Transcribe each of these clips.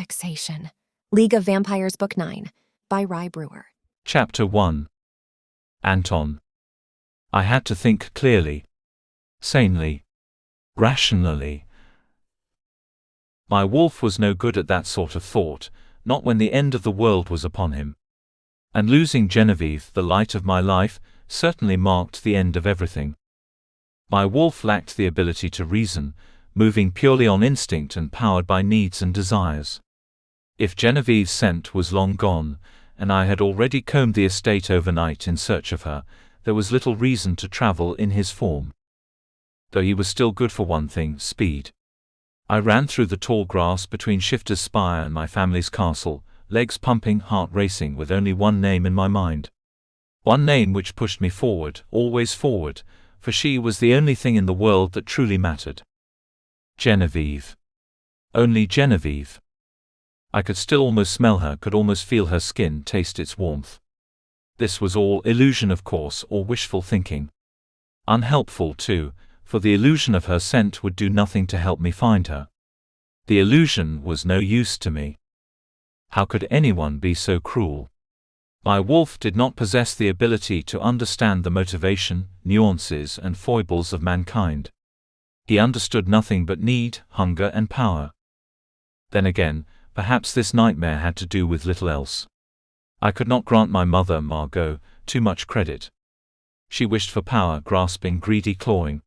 Vexation. League of Vampires Book 9 by Rye Brewer. Chapter 1. Anton. I had to think clearly, sanely, rationally. My wolf was no good at that sort of thought, not when the end of the world was upon him. And losing Genevieve, the light of my life, certainly marked the end of everything. My wolf lacked the ability to reason, moving purely on instinct and powered by needs and desires. If Genevieve's scent was long gone, and I had already combed the estate overnight in search of her, there was little reason to travel in his form. Though he was still good for one thing: speed. I ran through the tall grass between Shifter's Spire and my family's castle, legs pumping, heart racing, with only one name in my mind. One name which pushed me forward, always forward, for she was the only thing in the world that truly mattered. Genevieve. Only Genevieve. I could still almost smell her, could almost feel her skin, taste its warmth. This was all illusion, of course, or wishful thinking. Unhelpful, too, for the illusion of her scent would do nothing to help me find her. The illusion was no use to me. How could anyone be so cruel? My wolf did not possess the ability to understand the motivation, nuances, and foibles of mankind. He understood nothing but need, hunger, and power. Then again, perhaps this nightmare had to do with little else. I could not grant my mother, Margot, too much credit. She wished for power, grasping, greedy, clawing.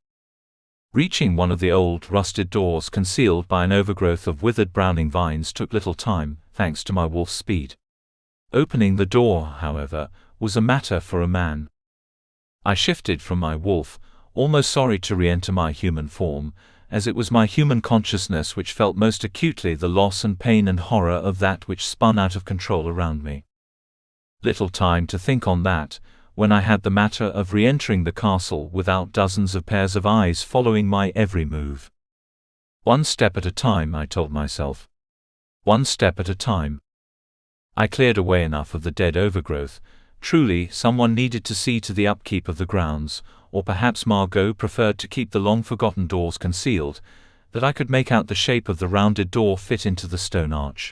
Reaching one of the old, rusted doors concealed by an overgrowth of withered browning vines took little time, thanks to my wolf's speed. Opening the door, however, was a matter for a man. I shifted from my wolf, almost sorry to re-enter my human form, as it was my human consciousness which felt most acutely the loss and pain and horror of that which spun out of control around me. Little time to think on that, when I had the matter of re-entering the castle without dozens of pairs of eyes following my every move. One step at a time, I told myself. One step at a time. I cleared away enough of the dead overgrowth. Truly, someone needed to see to the upkeep of the grounds, or perhaps Margot preferred to keep the long-forgotten doors concealed, that I could make out the shape of the rounded door fit into the stone arch.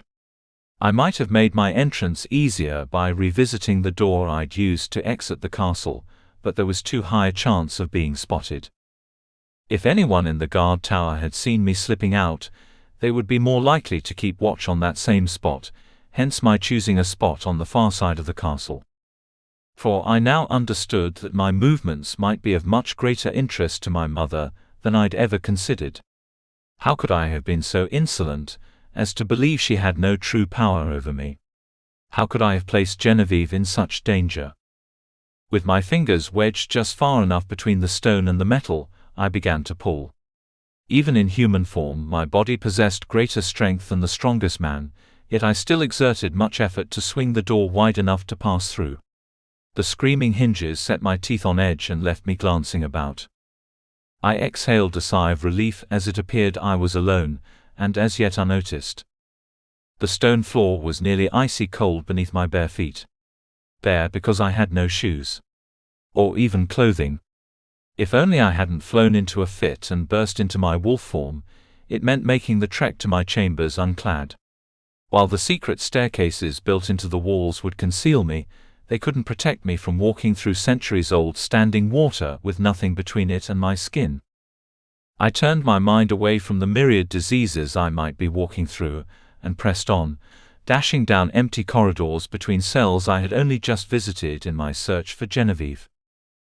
I might have made my entrance easier by revisiting the door I'd used to exit the castle, but there was too high a chance of being spotted. If anyone in the guard tower had seen me slipping out, they would be more likely to keep watch on that same spot, hence my choosing a spot on the far side of the castle. For I now understood that my movements might be of much greater interest to my mother than I'd ever considered. How could I have been so insolent as to believe she had no true power over me? How could I have placed Genevieve in such danger? With my fingers wedged just far enough between the stone and the metal, I began to pull. Even in human form, my body possessed greater strength than the strongest man, yet I still exerted much effort to swing the door wide enough to pass through. The screaming hinges set my teeth on edge and left me glancing about. I exhaled a sigh of relief as it appeared I was alone, and as yet unnoticed. The stone floor was nearly icy cold beneath my bare feet. Bare because I had no shoes. Or even clothing. If only I hadn't flown into a fit and burst into my wolf form, it meant making the trek to my chambers unclad. While the secret staircases built into the walls would conceal me, they couldn't protect me from walking through centuries-old standing water with nothing between it and my skin. I turned my mind away from the myriad diseases I might be walking through, and pressed on, dashing down empty corridors between cells I had only just visited in my search for Genevieve.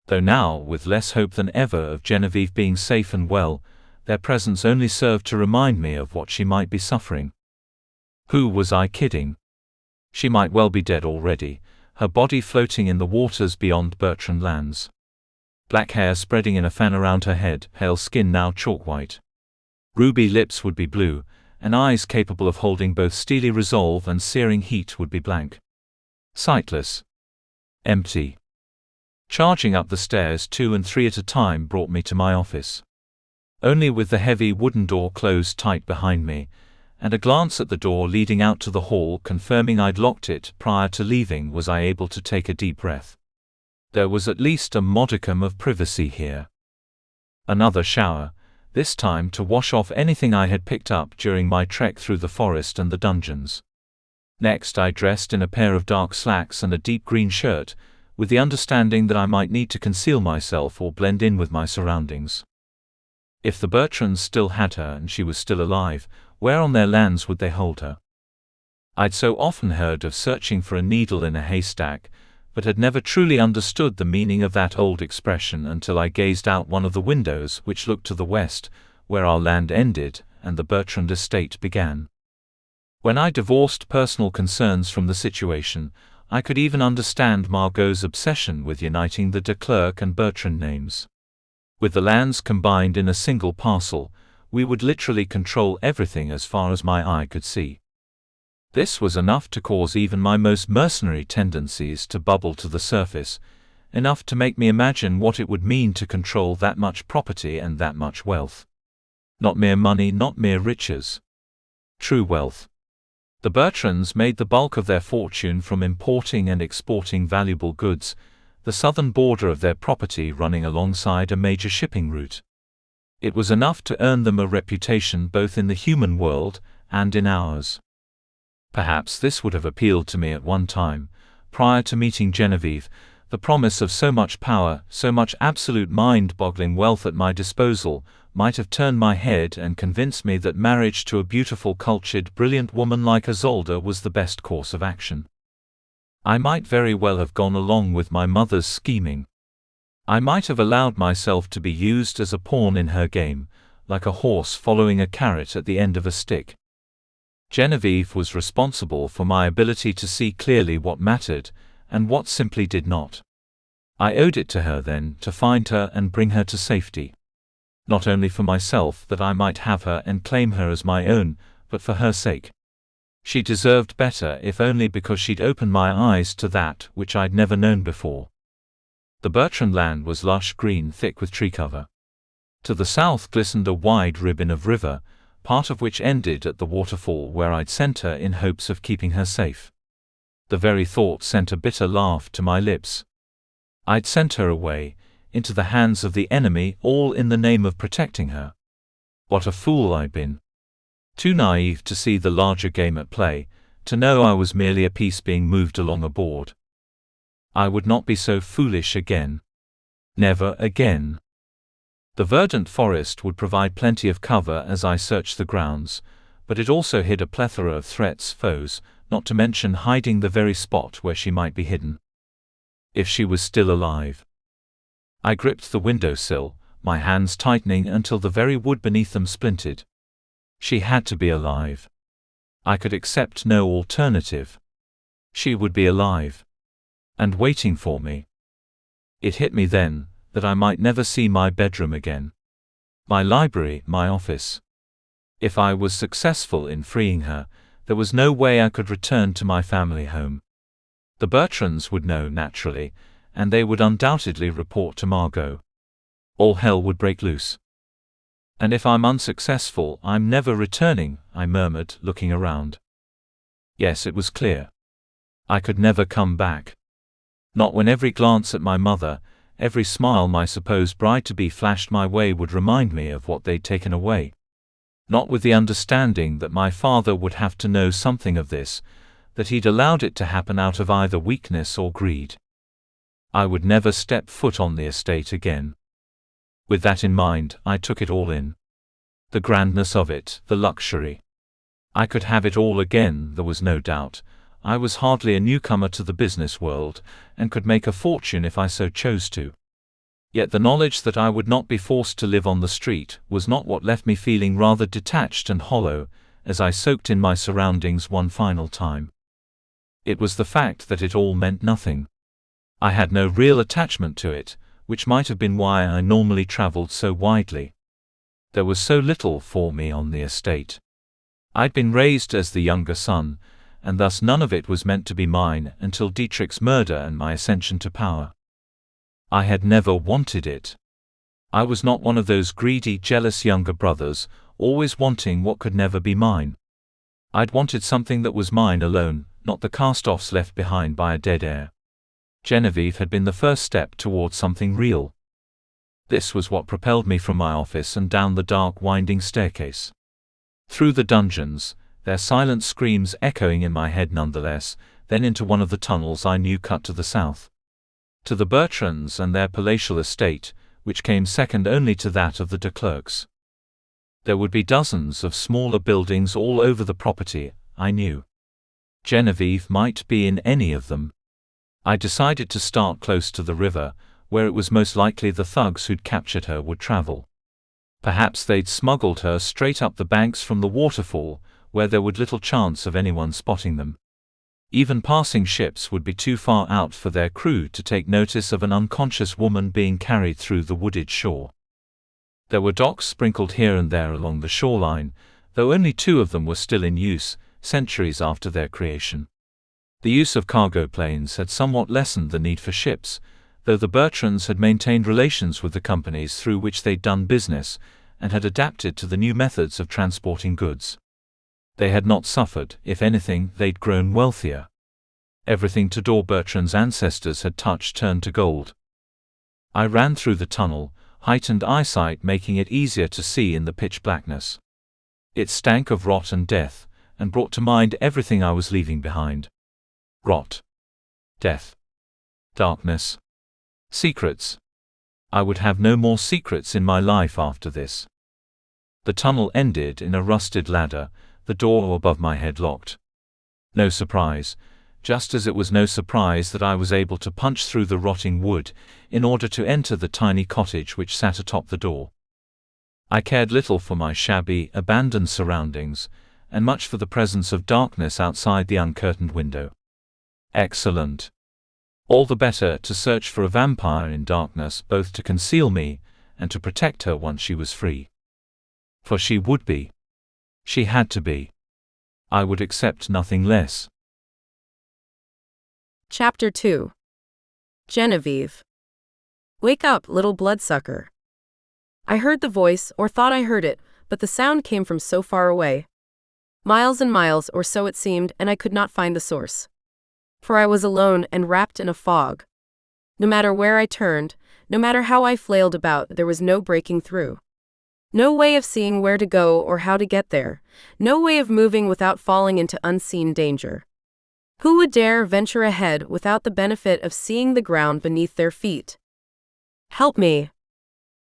Though now, with less hope than ever of Genevieve being safe and well, their presence only served to remind me of what she might be suffering. Who was I kidding? She might well be dead already, her body floating in the waters beyond Bertrand Lands. Black hair spreading in a fan around her head, pale skin now chalk white. Ruby lips would be blue, and eyes capable of holding both steely resolve and searing heat would be blank. Sightless. Empty. Charging up the stairs 2 and 3 at a time brought me to my office. Only with the heavy wooden door closed tight behind me, and a glance at the door leading out to the hall confirming I'd locked it prior to leaving, was I able to take a deep breath. There was at least a modicum of privacy here. Another shower, this time to wash off anything I had picked up during my trek through the forest and the dungeons. Next, I dressed in a pair of dark slacks and a deep green shirt, with the understanding that I might need to conceal myself or blend in with my surroundings. If the Bertrands still had her and she was still alive, where on their lands would they hold her? I'd so often heard of searching for a needle in a haystack, but had never truly understood the meaning of that old expression until I gazed out one of the windows which looked to the west, where our land ended and the Bertrand estate began. When I divorced personal concerns from the situation, I could even understand Margot's obsession with uniting the de Klerk and Bertrand names. With the lands combined in a single parcel, we would literally control everything as far as my eye could see. This was enough to cause even my most mercenary tendencies to bubble to the surface, enough to make me imagine what it would mean to control that much property and that much wealth. Not mere money, not mere riches. True wealth. The Bertrands made the bulk of their fortune from importing and exporting valuable goods, the southern border of their property running alongside a major shipping route. It was enough to earn them a reputation both in the human world and in ours. Perhaps this would have appealed to me at one time, prior to meeting Genevieve, the promise of so much power, so much absolute mind-boggling wealth at my disposal, might have turned my head and convinced me that marriage to a beautiful, cultured, brilliant woman like Isolde was the best course of action. I might very well have gone along with my mother's scheming. I might have allowed myself to be used as a pawn in her game, like a horse following a carrot at the end of a stick. Genevieve was responsible for my ability to see clearly what mattered, and what simply did not. I owed it to her then to find her and bring her to safety. Not only for myself that I might have her and claim her as my own, but for her sake. She deserved better if only because she'd opened my eyes to that which I'd never known before. The Bertrand land was lush green, thick with tree cover. To the south glistened a wide ribbon of river, part of which ended at the waterfall where I'd sent her in hopes of keeping her safe. The very thought sent a bitter laugh to my lips. I'd sent her away, into the hands of the enemy, all in the name of protecting her. What a fool I'd been. Too naive to see the larger game at play, to know I was merely a piece being moved along a board. I would not be so foolish again. Never again. The verdant forest would provide plenty of cover as I searched the grounds, but it also hid a plethora of threats, foes, not to mention hiding the very spot where she might be hidden. If she was still alive. I gripped the windowsill, my hands tightening until the very wood beneath them splintered. She had to be alive. I could accept no alternative. She would be alive. And waiting for me. It hit me then that I might never see my bedroom again. My library, my office. If I was successful in freeing her, there was no way I could return to my family home. The Bertrands would know, naturally, and they would undoubtedly report to Margot. All hell would break loose. And if I'm unsuccessful, I'm never returning, I murmured, looking around. Yes, it was clear. I could never come back. Not when every glance at my mother, every smile my supposed bride-to-be flashed my way would remind me of what they'd taken away. Not with the understanding that my father would have to know something of this, that he'd allowed it to happen out of either weakness or greed. I would never step foot on the estate again. With that in mind, I took it all in. The grandness of it, the luxury. I could have it all again, there was no doubt. I was hardly a newcomer to the business world, and could make a fortune if I so chose to. Yet the knowledge that I would not be forced to live on the street was not what left me feeling rather detached and hollow, as I soaked in my surroundings one final time. It was the fact that it all meant nothing. I had no real attachment to it, which might have been why I normally traveled so widely. There was so little for me on the estate. I'd been raised as the younger son, and thus none of it was meant to be mine until Dietrich's murder and my ascension to power. I had never wanted it. I was not one of those greedy, jealous younger brothers, always wanting what could never be mine. I'd wanted something that was mine alone, not the cast-offs left behind by a dead heir. Genevieve had been the first step toward something real. This was what propelled me from my office and down the dark, winding staircase. Through the dungeons, their silent screams echoing in my head nonetheless, then into one of the tunnels I knew cut to the south. To the Bertrands and their palatial estate, which came second only to that of the de Klerks. There would be dozens of smaller buildings all over the property, I knew. Genevieve might be in any of them. I decided to start close to the river, where it was most likely the thugs who'd captured her would travel. Perhaps they'd smuggled her straight up the banks from the waterfall, where there would little chance of anyone spotting them. Even passing ships would be too far out for their crew to take notice of an unconscious woman being carried through the wooded shore. There were docks sprinkled here and there along the shoreline, though only 2 of them were still in use, centuries after their creation. The use of cargo planes had somewhat lessened the need for ships, though the Bertrands had maintained relations with the companies through which they'd done business, and had adapted to the new methods of transporting goods. They had not suffered; if anything, they'd grown wealthier. Everything Tudor Bertrand's ancestors had touched turned to gold. I ran through the tunnel, heightened eyesight making it easier to see in the pitch blackness. It stank of rot and death, and brought to mind everything I was leaving behind. Rot. Death. Darkness. Secrets. I would have no more secrets in my life after this. The tunnel ended in a rusted ladder, the door above my head locked. No surprise, just as it was no surprise that I was able to punch through the rotting wood in order to enter the tiny cottage which sat atop the door. I cared little for my shabby, abandoned surroundings, and much for the presence of darkness outside the uncurtained window. Excellent. All the better to search for a vampire in darkness, both to conceal me and to protect her once she was free. For she would be. She had to be. I would accept nothing less. Chapter 2. Genevieve. Wake up, little bloodsucker. I heard the voice, or thought I heard it, but the sound came from so far away. Miles and miles, or so it seemed, and I could not find the source. For I was alone and wrapped in a fog. No matter where I turned, no matter how I flailed about, there was no breaking through. No way of seeing where to go or how to get there, no way of moving without falling into unseen danger. Who would dare venture ahead without the benefit of seeing the ground beneath their feet? Help me!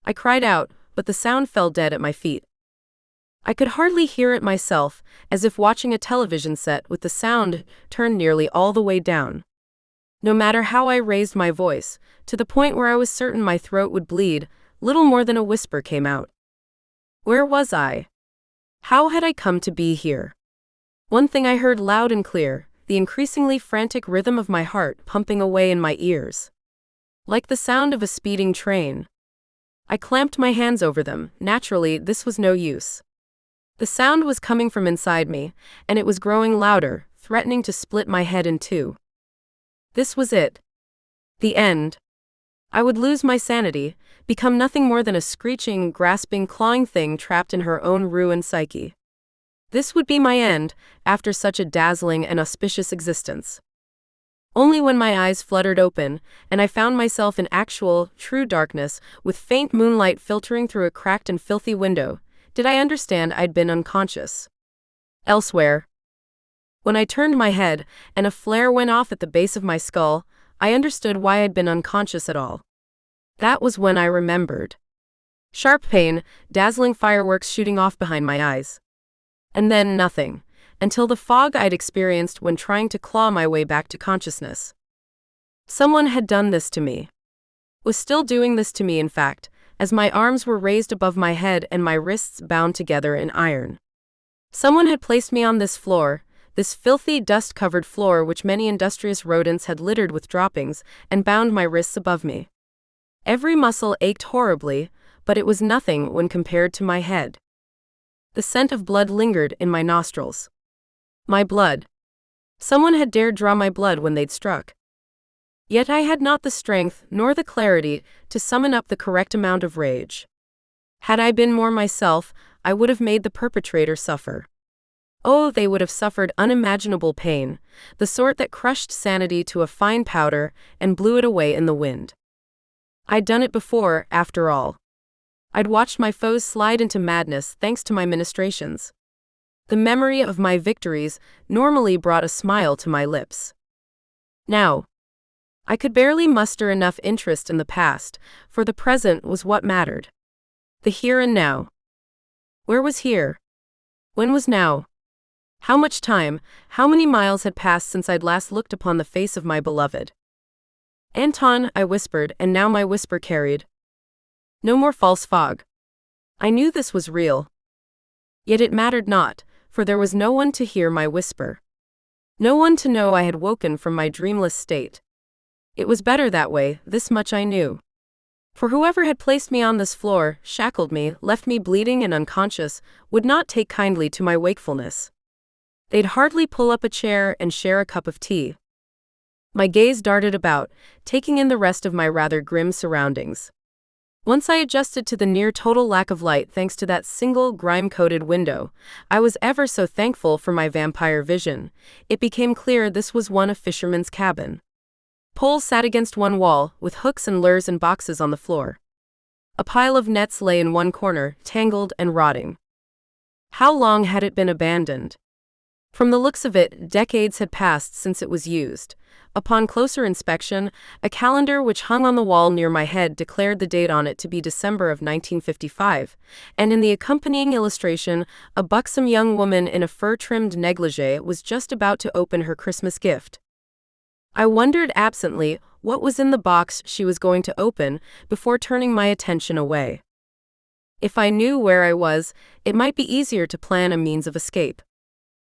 I cried out, but the sound fell dead at my feet. I could hardly hear it myself, as if watching a television set with the sound turned nearly all the way down. No matter how I raised my voice, to the point where I was certain my throat would bleed, little more than a whisper came out. Where was I? How had I come to be here? One thing I heard loud and clear, the increasingly frantic rhythm of my heart pumping away in my ears. Like the sound of a speeding train. I clamped my hands over them. Naturally, this was no use. The sound was coming from inside me, and it was growing louder, threatening to split my head in 2. This was it. The end. I would lose my sanity, become nothing more than a screeching, grasping, clawing thing trapped in her own ruined psyche. This would be my end, after such a dazzling and auspicious existence. Only when my eyes fluttered open, and I found myself in actual, true darkness, with faint moonlight filtering through a cracked and filthy window, did I understand I'd been unconscious. Elsewhere. When I turned my head, and a flare went off at the base of my skull, I understood why I'd been unconscious at all. That was when I remembered. Sharp pain, dazzling fireworks shooting off behind my eyes. And then nothing, until the fog I'd experienced when trying to claw my way back to consciousness. Someone had done this to me. Was still doing this to me, in fact, as my arms were raised above my head and my wrists bound together in iron. Someone had placed me on this floor, this filthy, dust-covered floor which many industrious rodents had littered with droppings, and bound my wrists above me. Every muscle ached horribly, but it was nothing when compared to my head. The scent of blood lingered in my nostrils. My blood. Someone had dared draw my blood when they'd struck. Yet I had not the strength nor the clarity to summon up the correct amount of rage. Had I been more myself, I would have made the perpetrator suffer. Oh, they would have suffered unimaginable pain, the sort that crushed sanity to a fine powder and blew it away in the wind. I'd done it before, after all. I'd watched my foes slide into madness thanks to my ministrations. The memory of my victories normally brought a smile to my lips. Now, I could barely muster enough interest in the past, for the present was what mattered. The here and now. Where was here? When was now? How much time, how many miles had passed since I'd last looked upon the face of my beloved? Anton, I whispered, and now my whisper carried. No more false fog. I knew this was real. Yet it mattered not, for there was no one to hear my whisper. No one to know I had woken from my dreamless state. It was better that way, this much I knew. For whoever had placed me on this floor, shackled me, left me bleeding and unconscious, would not take kindly to my wakefulness. They'd hardly pull up a chair and share a cup of tea. My gaze darted about, taking in the rest of my rather grim surroundings. Once I adjusted to the near-total lack of light thanks to that single grime-coated window, I was ever so thankful for my vampire vision. It became clear this was one of fishermen's cabin. Poles sat against one wall, with hooks and lures and boxes on the floor. A pile of nets lay in one corner, tangled and rotting. How long had it been abandoned? From the looks of it, decades had passed since it was used. Upon closer inspection, a calendar which hung on the wall near my head declared the date on it to be December of 1955, and in the accompanying illustration, a buxom young woman in a fur-trimmed negligée was just about to open her Christmas gift. I wondered absently what was in the box she was going to open before turning my attention away. If I knew where I was, it might be easier to plan a means of escape.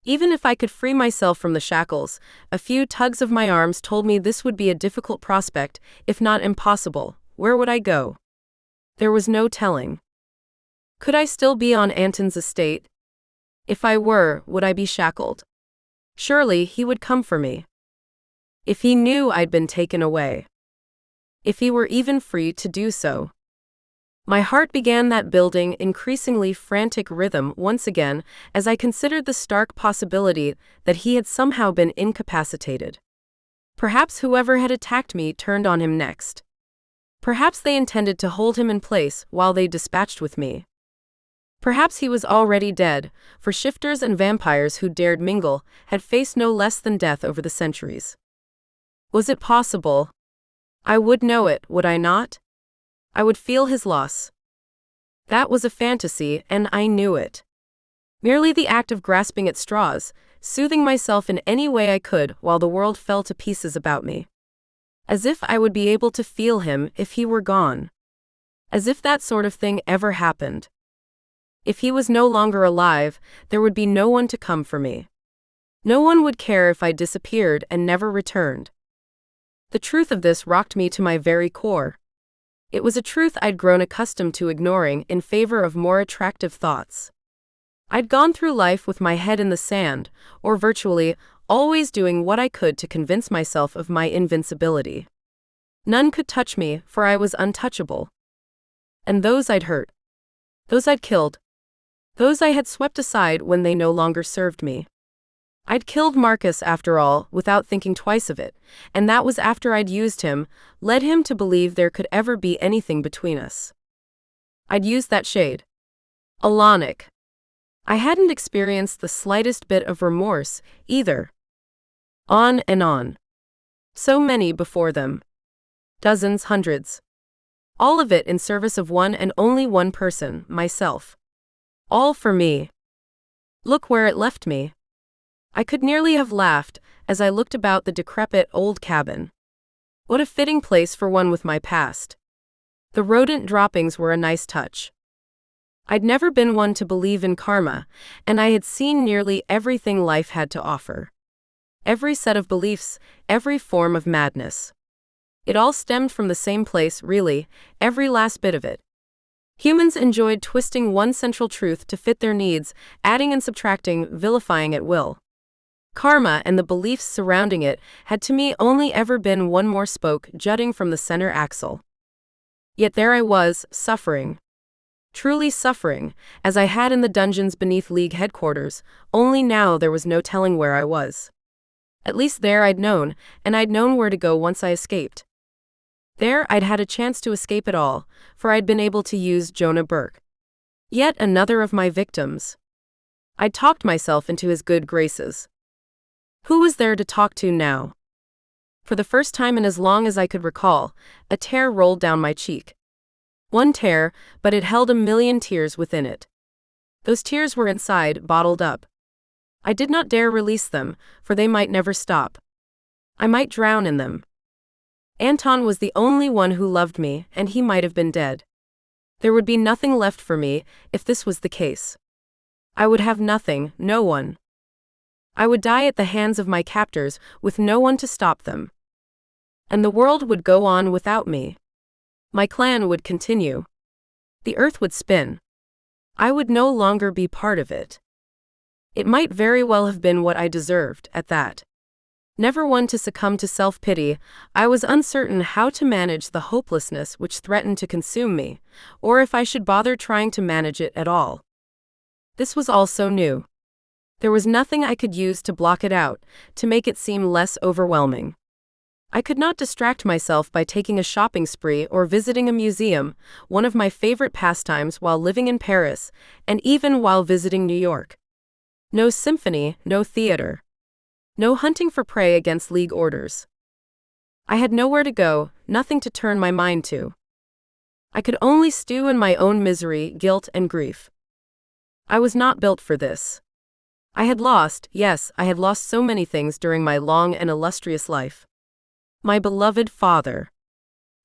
Even if I could free myself from the shackles, a few tugs of my arms told me this would be a difficult prospect, if not impossible. Where would I go? There was no telling. Could I still be on Anton's estate? If I were, would I be shackled? Surely he would come for me. If he knew I'd been taken away. If he were even free to do so. My heart began that building, increasingly frantic rhythm once again as I considered the stark possibility that he had somehow been incapacitated. Perhaps whoever had attacked me turned on him next. Perhaps they intended to hold him in place while they dispatched with me. Perhaps he was already dead, for shifters and vampires who dared mingle had faced no less than death over the centuries. Was it possible? I would know it, would I not? I would feel his loss. That was a fantasy, and I knew it. Merely the act of grasping at straws, soothing myself in any way I could while the world fell to pieces about me. As if I would be able to feel him if he were gone. As if that sort of thing ever happened. If he was no longer alive, there would be no one to come for me. No one would care if I disappeared and never returned. The truth of this rocked me to my very core. It was a truth I'd grown accustomed to ignoring in favor of more attractive thoughts. I'd gone through life with my head in the sand, or virtually, always doing what I could to convince myself of my invincibility. None could touch me, for I was untouchable. And those I'd hurt, those I'd killed, those I had swept aside when they no longer served me. I'd killed Marcus, after all, without thinking twice of it, and that was after I'd used him, led him to believe there could ever be anything between us. I'd used that shade. Alanic. I hadn't experienced the slightest bit of remorse, either. On and on. So many before them. Dozens, hundreds. All of it in service of one and only one person, myself. All for me. Look where it left me. I could nearly have laughed as I looked about the decrepit old cabin. What a fitting place for one with my past. The rodent droppings were a nice touch. I'd never been one to believe in karma, and I had seen nearly everything life had to offer. Every set of beliefs, every form of madness. It all stemmed from the same place, really, every last bit of it. Humans enjoyed twisting one central truth to fit their needs, adding and subtracting, vilifying at will. Karma and the beliefs surrounding it had to me only ever been one more spoke jutting from the center axle. Yet there I was, suffering. Truly suffering, as I had in the dungeons beneath League headquarters, only now there was no telling where I was. At least there I'd known, and I'd known where to go once I escaped. There, I'd had a chance to escape it all, for I'd been able to use Jonah Burke. Yet another of my victims. I'd talked myself into his good graces. Who was there to talk to now? For the first time in as long as I could recall, a tear rolled down my cheek. One tear, but it held a million tears within it. Those tears were inside, bottled up. I did not dare release them, for they might never stop. I might drown in them. Anton was the only one who loved me, and he might have been dead. There would be nothing left for me if this was the case. I would have nothing, no one. I would die at the hands of my captors with no one to stop them. And the world would go on without me. My clan would continue. The earth would spin. I would no longer be part of it. It might very well have been what I deserved, at that. Never one to succumb to self-pity, I was uncertain how to manage the hopelessness which threatened to consume me, or if I should bother trying to manage it at all. This was all so new. There was nothing I could use to block it out, to make it seem less overwhelming. I could not distract myself by taking a shopping spree or visiting a museum, one of my favorite pastimes while living in Paris, and even while visiting New York. No symphony, no theater. No hunting for prey against league orders. I had nowhere to go, nothing to turn my mind to. I could only stew in my own misery, guilt, and grief. I was not built for this. I had lost so many things during my long and illustrious life. My beloved father.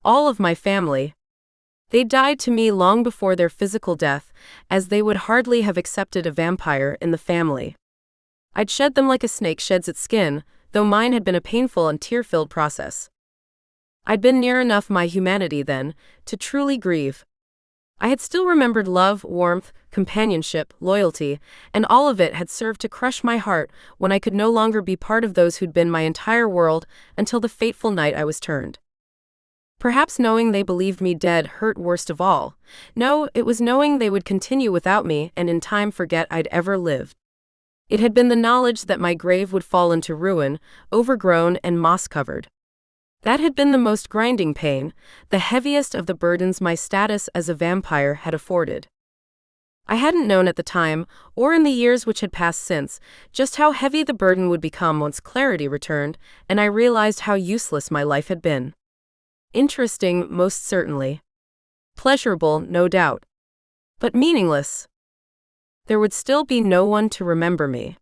All of my family. They died to me long before their physical death, as they would hardly have accepted a vampire in the family. I'd shed them like a snake sheds its skin, though mine had been a painful and tear-filled process. I'd been near enough my humanity then, to truly grieve. I had still remembered love, warmth, companionship, loyalty, and all of it had served to crush my heart when I could no longer be part of those who'd been my entire world until the fateful night I was turned. Perhaps knowing they believed me dead hurt worst of all. No, it was knowing they would continue without me and in time forget I'd ever lived. It had been the knowledge that my grave would fall into ruin, overgrown and moss-covered. That had been the most grinding pain, the heaviest of the burdens my status as a vampire had afforded. I hadn't known at the time, or in the years which had passed since, just how heavy the burden would become once clarity returned, and I realized how useless my life had been. Interesting, most certainly. Pleasurable, no doubt. But meaningless. There would still be no one to remember me.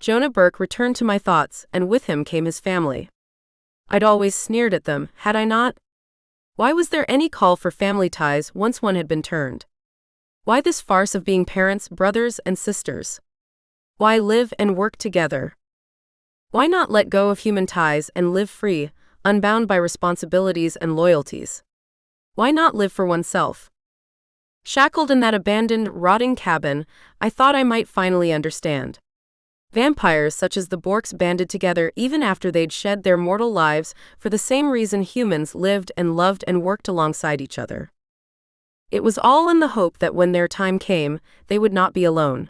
Jonah Burke returned to my thoughts, and with him came his family. I'd always sneered at them, had I not? Why was there any call for family ties once one had been turned? Why this farce of being parents, brothers, and sisters? Why live and work together? Why not let go of human ties and live free, unbound by responsibilities and loyalties? Why not live for oneself? Shackled in that abandoned, rotting cabin, I thought I might finally understand. Vampires such as the Borks banded together even after they'd shed their mortal lives for the same reason humans lived and loved and worked alongside each other. It was all in the hope that when their time came, they would not be alone.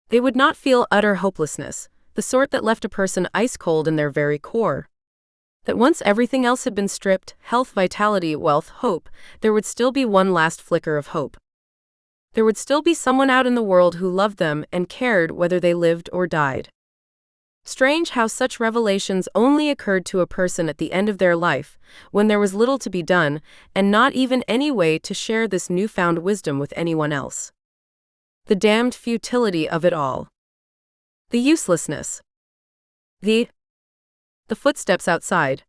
They would not feel utter hopelessness, the sort that left a person ice-cold in their very core. That once everything else had been stripped, health, vitality, wealth, hope, there would still be one last flicker of hope. There would still be someone out in the world who loved them and cared whether they lived or died. Strange how such revelations only occurred to a person at the end of their life, when there was little to be done, and not even any way to share this newfound wisdom with anyone else. The damned futility of it all. The uselessness. The footsteps outside.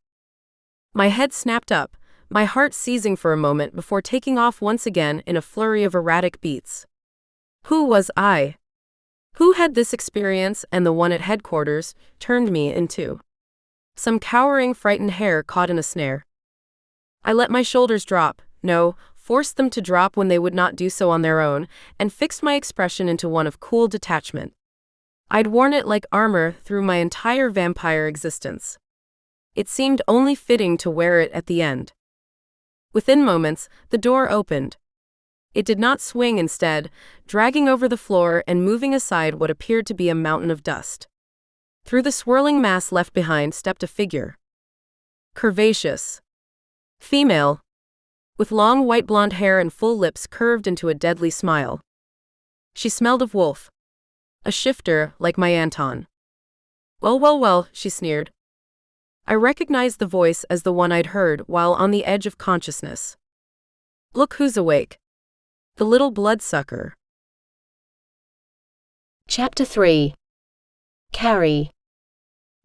My head snapped up, my heart seizing for a moment before taking off once again in a flurry of erratic beats. Who was I? Who had this experience and the one at headquarters turned me into? Some cowering, frightened hare caught in a snare. I let my shoulders drop, forced them to drop when they would not do so on their own, and fixed my expression into one of cool detachment. I'd worn it like armor through my entire vampire existence. It seemed only fitting to wear it at the end. Within moments, the door opened. It did not swing instead, dragging over the floor and moving aside what appeared to be a mountain of dust. Through the swirling mass left behind stepped a figure. Curvaceous. Female. With long white blonde hair and full lips curved into a deadly smile. She smelled of wolf. A shifter like my Anton. Well, well, well, she sneered. I recognized the voice as the one I'd heard while on the edge of consciousness. Look who's awake. The little bloodsucker. Chapter 3. Carrie.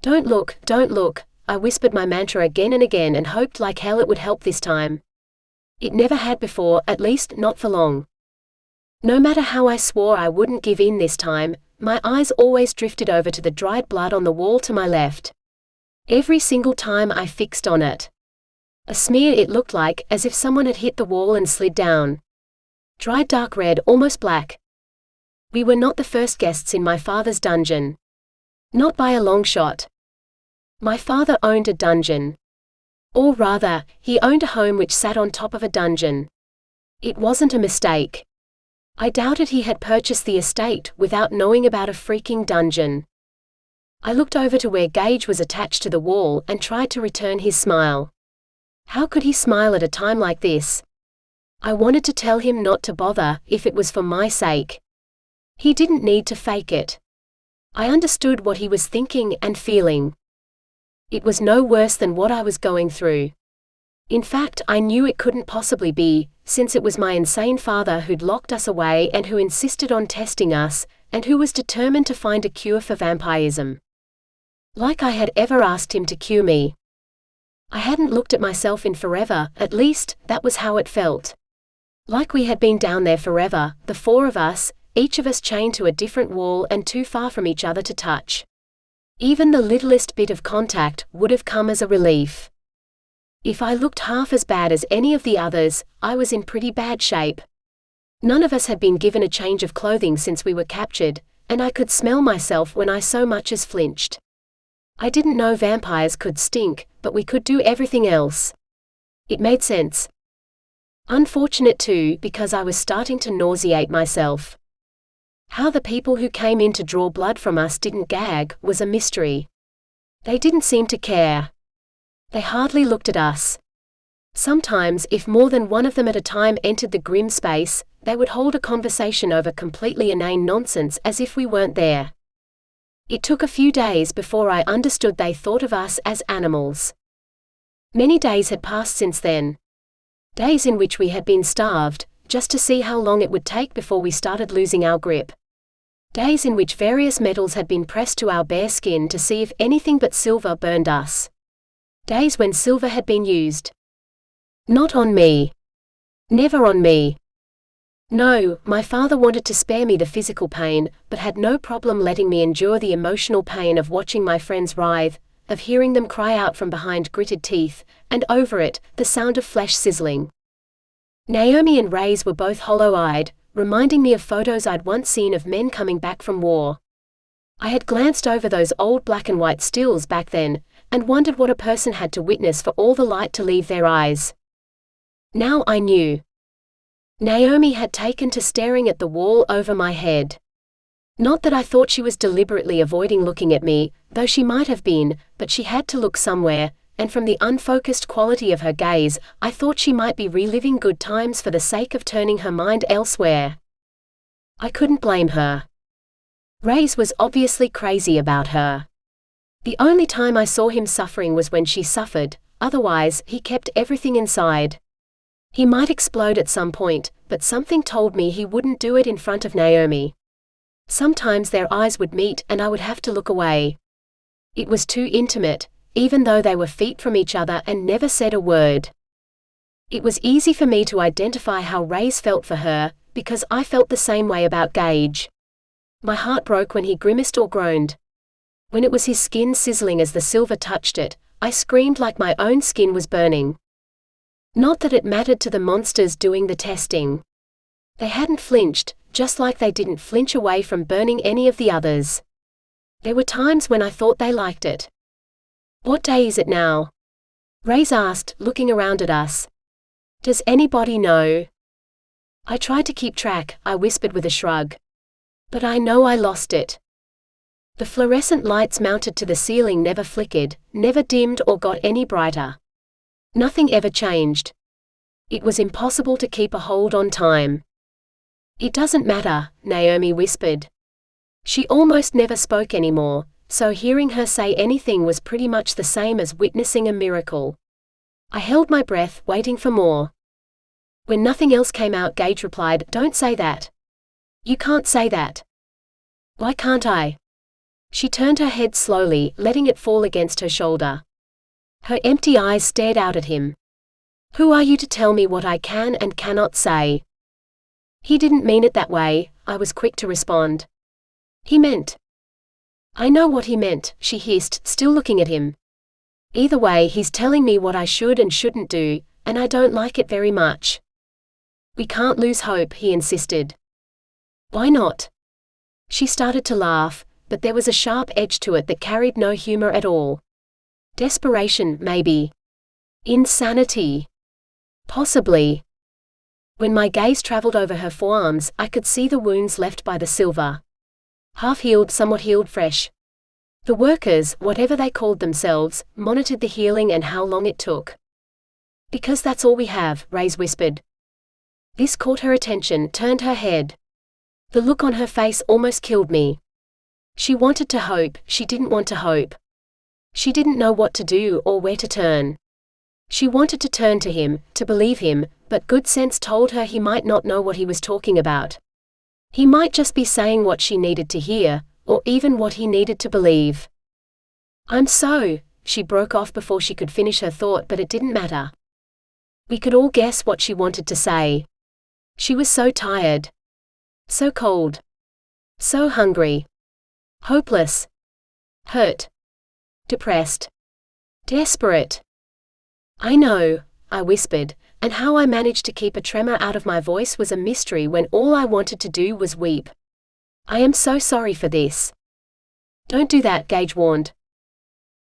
Don't look, I whispered my mantra again and again and hoped like hell it would help this time. It never had before, at least not for long. No matter how I swore I wouldn't give in this time, my eyes always drifted over to the dried blood on the wall to my left. Every single time I fixed on it. A smear it looked like, as if someone had hit the wall and slid down. Dried dark red, almost black. We were not the first guests in my father's dungeon. Not by a long shot. My father owned a dungeon. Or rather, he owned a home which sat on top of a dungeon. It wasn't a mistake. I doubted he had purchased the estate without knowing about a freaking dungeon. I looked over to where Gage was attached to the wall and tried to return his smile. How could he smile at a time like this? I wanted to tell him not to bother, if it was for my sake. He didn't need to fake it. I understood what he was thinking and feeling. It was no worse than what I was going through. In fact, I knew it couldn't possibly be, since it was my insane father who'd locked us away and who insisted on testing us, and who was determined to find a cure for vampirism. Like I had ever asked him to cure me. I hadn't looked at myself in forever, at least, that was how it felt. Like we had been down there forever, the four of us, each of us chained to a different wall and too far from each other to touch. Even the littlest bit of contact would have come as a relief. If I looked half as bad as any of the others, I was in pretty bad shape. None of us had been given a change of clothing since we were captured, and I could smell myself when I so much as flinched. I didn't know vampires could stink, but we could do everything else. It made sense. Unfortunate too, because I was starting to nauseate myself. How the people who came in to draw blood from us didn't gag was a mystery. They didn't seem to care. They hardly looked at us. Sometimes, if more than one of them at a time entered the grim space, they would hold a conversation over completely inane nonsense as if we weren't there. It took a few days before I understood they thought of us as animals. Many days had passed since then. Days in which we had been starved, just to see how long it would take before we started losing our grip. Days in which various metals had been pressed to our bare skin to see if anything but silver burned us. Days when silver had been used. Not on me. Never on me. No, my father wanted to spare me the physical pain, but had no problem letting me endure the emotional pain of watching my friends writhe, of hearing them cry out from behind gritted teeth, and over it, the sound of flesh sizzling. Naomi and Raze were both hollow-eyed, reminding me of photos I'd once seen of men coming back from war. I had glanced over those old black and white stills back then, and wondered what a person had to witness for all the light to leave their eyes. Now I knew. Naomi had taken to staring at the wall over my head. Not that I thought she was deliberately avoiding looking at me, though she might have been, but she had to look somewhere, and from the unfocused quality of her gaze, I thought she might be reliving good times for the sake of turning her mind elsewhere. I couldn't blame her. Raze was obviously crazy about her. The only time I saw him suffering was when she suffered, otherwise, he kept everything inside. He might explode at some point, but something told me he wouldn't do it in front of Naomi. Sometimes their eyes would meet and I would have to look away. It was too intimate, even though they were feet from each other and never said a word. It was easy for me to identify how Raze felt for her, because I felt the same way about Gage. My heart broke when he grimaced or groaned. When it was his skin sizzling as the silver touched it, I screamed like my own skin was burning. Not that it mattered to the monsters doing the testing. They hadn't flinched, just like they didn't flinch away from burning any of the others. There were times when I thought they liked it. What day is it now? Raze asked, looking around at us. Does anybody know? I tried to keep track, I whispered with a shrug. But I know I lost it. The fluorescent lights mounted to the ceiling never flickered, never dimmed or got any brighter. Nothing ever changed. It was impossible to keep a hold on time. It doesn't matter, Naomi whispered. She almost never spoke anymore, so hearing her say anything was pretty much the same as witnessing a miracle. I held my breath, waiting for more. When nothing else came out, Gage replied, "Don't say that. You can't say that." "Why can't I?" She turned her head slowly, letting it fall against her shoulder. Her empty eyes stared out at him. "Who are you to tell me what I can and cannot say?" "He didn't mean it that way," I was quick to respond. "He meant." "I know what he meant," she hissed, still looking at him. "Either way, he's telling me what I should and shouldn't do, and I don't like it very much." "We can't lose hope," he insisted. "Why not?" She started to laugh, but there was a sharp edge to it that carried no humor at all. Desperation, maybe. Insanity. Possibly. When my gaze traveled over her forearms, I could see the wounds left by the silver. Half-healed, somewhat healed fresh. The workers, whatever they called themselves, monitored the healing and how long it took. "Because that's all we have," Raze whispered. This caught her attention, turned her head. The look on her face almost killed me. She wanted to hope, she didn't want to hope. She didn't know what to do or where to turn. She wanted to turn to him, to believe him, but good sense told her he might not know what he was talking about. He might just be saying what she needed to hear, or even what he needed to believe. She broke off before she could finish her thought, but it didn't matter. We could all guess what she wanted to say. She was so tired. So cold. So hungry. Hopeless. Hurt. Depressed. Desperate. "I know," I whispered, and how I managed to keep a tremor out of my voice was a mystery when all I wanted to do was weep. "I am so sorry for this." "Don't do that," Gage warned.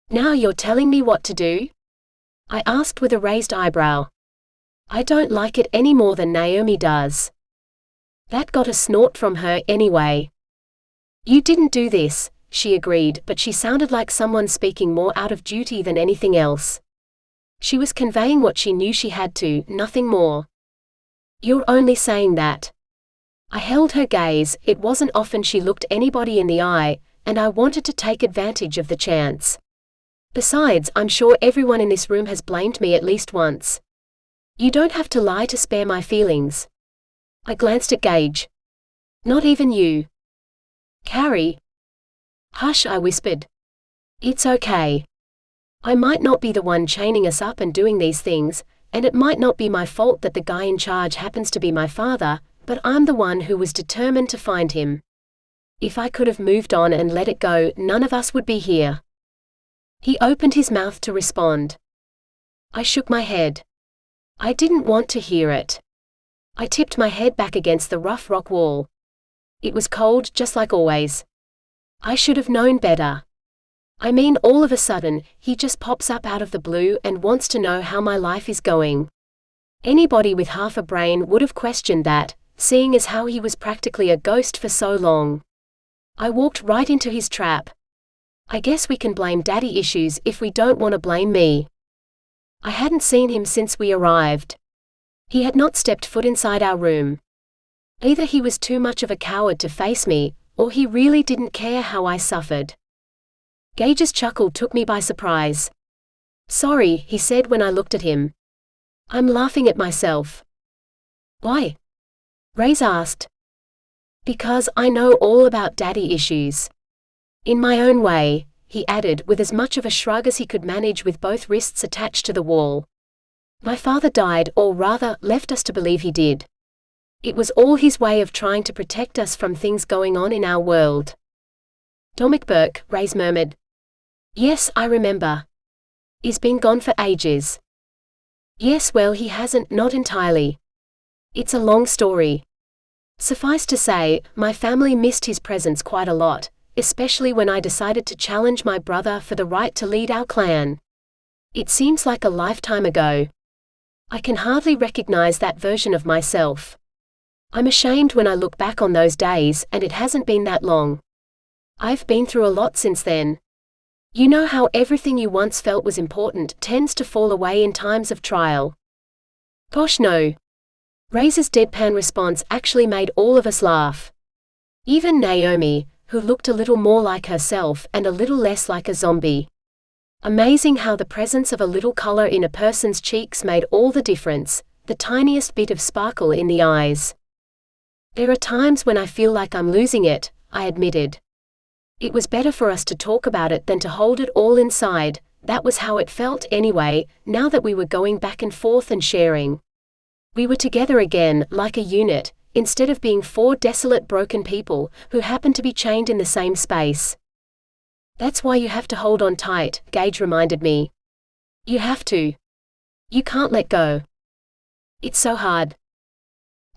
"Now you're telling me what to do?" I asked with a raised eyebrow. "I don't like it any more than Naomi does." That got a snort from her anyway. "You didn't do this," she agreed, but she sounded like someone speaking more out of duty than anything else. She was conveying what she knew she had to, nothing more. "You're only saying that." I held her gaze. It wasn't often she looked anybody in the eye, and I wanted to take advantage of the chance. Besides, I'm sure everyone in this room has blamed me at least once. You don't have to lie to spare my feelings. I glanced at Gage. "Not even you." "Carrie." "Hush," I whispered. "It's okay. I might not be the one chaining us up and doing these things, and it might not be my fault that the guy in charge happens to be my father, but I'm the one who was determined to find him. If I could have moved on and let it go, none of us would be here." He opened his mouth to respond. I shook my head. I didn't want to hear it. I tipped my head back against the rough rock wall. It was cold, just like always. I should have known better. I mean, all of a sudden, he just pops up out of the blue and wants to know how my life is going. Anybody with half a brain would have questioned that, seeing as how he was practically a ghost for so long. I walked right into his trap. I guess we can blame daddy issues if we don't want to blame me. I hadn't seen him since we arrived. He had not stepped foot inside our room. Either he was too much of a coward to face me, or he really didn't care how I suffered. Gage's chuckle took me by surprise. "Sorry," he said when I looked at him. "I'm laughing at myself." "Why?" Raze asked. "Because I know all about daddy issues. In my own way," he added with as much of a shrug as he could manage with both wrists attached to the wall. "My father died, or rather, left us to believe he did. It was all his way of trying to protect us from things going on in our world." "Dominic Burke," Raze murmured. "Yes, I remember. He's been gone for ages." "Yes, well, he hasn't, not entirely. It's a long story. Suffice to say, my family missed his presence quite a lot, especially when I decided to challenge my brother for the right to lead our clan. It seems like a lifetime ago. I can hardly recognize that version of myself. I'm ashamed when I look back on those days, and it hasn't been that long. I've been through a lot since then." You know how everything you once felt was important tends to fall away in times of trial. Gosh no. Raze's deadpan response actually made all of us laugh. Even Naomi, who looked a little more like herself and a little less like a zombie. Amazing how the presence of a little color in a person's cheeks made all the difference, the tiniest bit of sparkle in the eyes. There are times when I feel like I'm losing it, I admitted. It was better for us to talk about it than to hold it all inside. That was how it felt anyway, now that we were going back and forth and sharing. We were together again, like a unit, instead of being four desolate broken people who happened to be chained in the same space. That's why you have to hold on tight, Gage reminded me. You have to. You can't let go. It's so hard.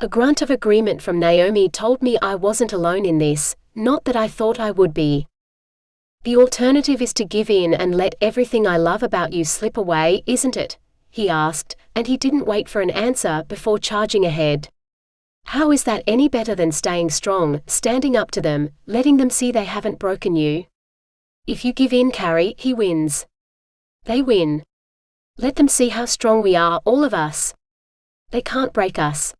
A grunt of agreement from Naomi told me I wasn't alone in this, not that I thought I would be. The alternative is to give in and let everything I love about you slip away, isn't it? He asked, and he didn't wait for an answer before charging ahead. How is that any better than staying strong, standing up to them, letting them see they haven't broken you? If you give in, Carrie, he wins. They win. Let them see how strong we are, all of us. They can't break us.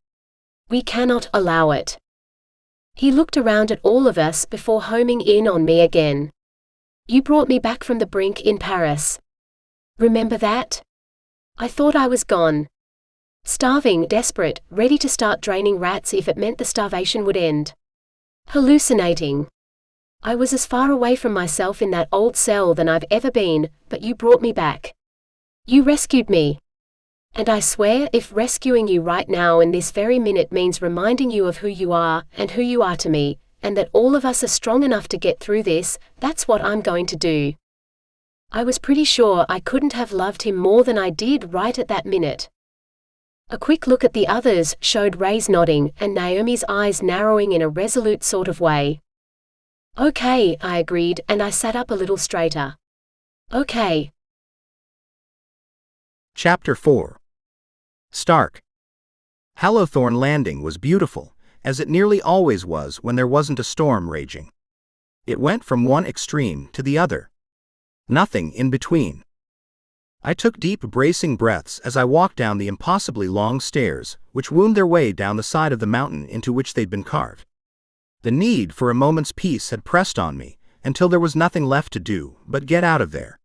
We cannot allow it. He looked around at all of us before homing in on me again. You brought me back from the brink in Paris. Remember that? I thought I was gone. Starving, desperate, ready to start draining rats if it meant the starvation would end. Hallucinating. I was as far away from myself in that old cell than I've ever been, but you brought me back. You rescued me. And I swear, if rescuing you right now in this very minute means reminding you of who you are and who you are to me, and that all of us are strong enough to get through this, that's what I'm going to do. I was pretty sure I couldn't have loved him more than I did right at that minute. A quick look at the others showed Raze nodding and Naomi's eyes narrowing in a resolute sort of way. Okay, I agreed, and I sat up a little straighter. Okay. Chapter 4. Stark. Hallowthorn Landing was beautiful, as it nearly always was when there wasn't a storm raging. It went from one extreme to the other. Nothing in between. I took deep, bracing breaths as I walked down the impossibly long stairs, which wound their way down the side of the mountain into which they'd been carved. The need for a moment's peace had pressed on me, until there was nothing left to do but get out of there.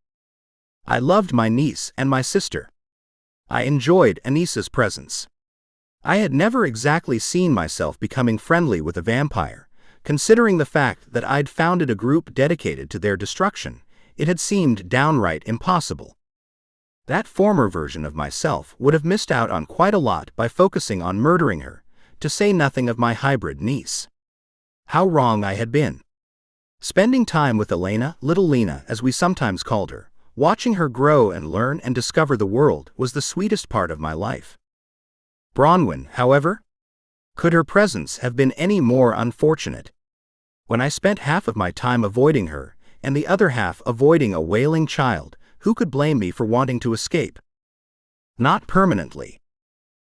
I loved my niece and my sister. I enjoyed Anissa's presence. I had never exactly seen myself becoming friendly with a vampire. Considering the fact that I'd founded a group dedicated to their destruction, it had seemed downright impossible. That former version of myself would have missed out on quite a lot by focusing on murdering her, to say nothing of my hybrid niece. How wrong I had been. Spending time with Elena, little Lena as we sometimes called her, watching her grow and learn and discover the world was the sweetest part of my life. Branwen, however? Could her presence have been any more unfortunate? When I spent half of my time avoiding her, and the other half avoiding a wailing child, who could blame me for wanting to escape? Not permanently.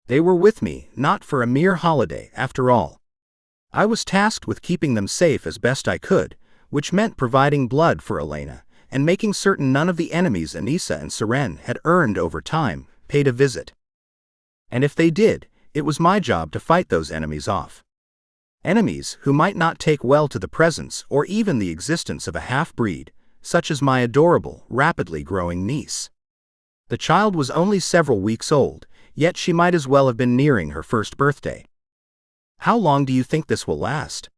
They were with me, not for a mere holiday, after all. I was tasked with keeping them safe as best I could, which meant providing blood for Elena, and making certain none of the enemies Anissa and Saren had earned over time paid a visit. And if they did, it was my job to fight those enemies off. Enemies who might not take well to the presence or even the existence of a half-breed, such as my adorable, rapidly growing niece. The child was only several weeks old, yet she might as well have been nearing her first birthday. How long do you think this will last?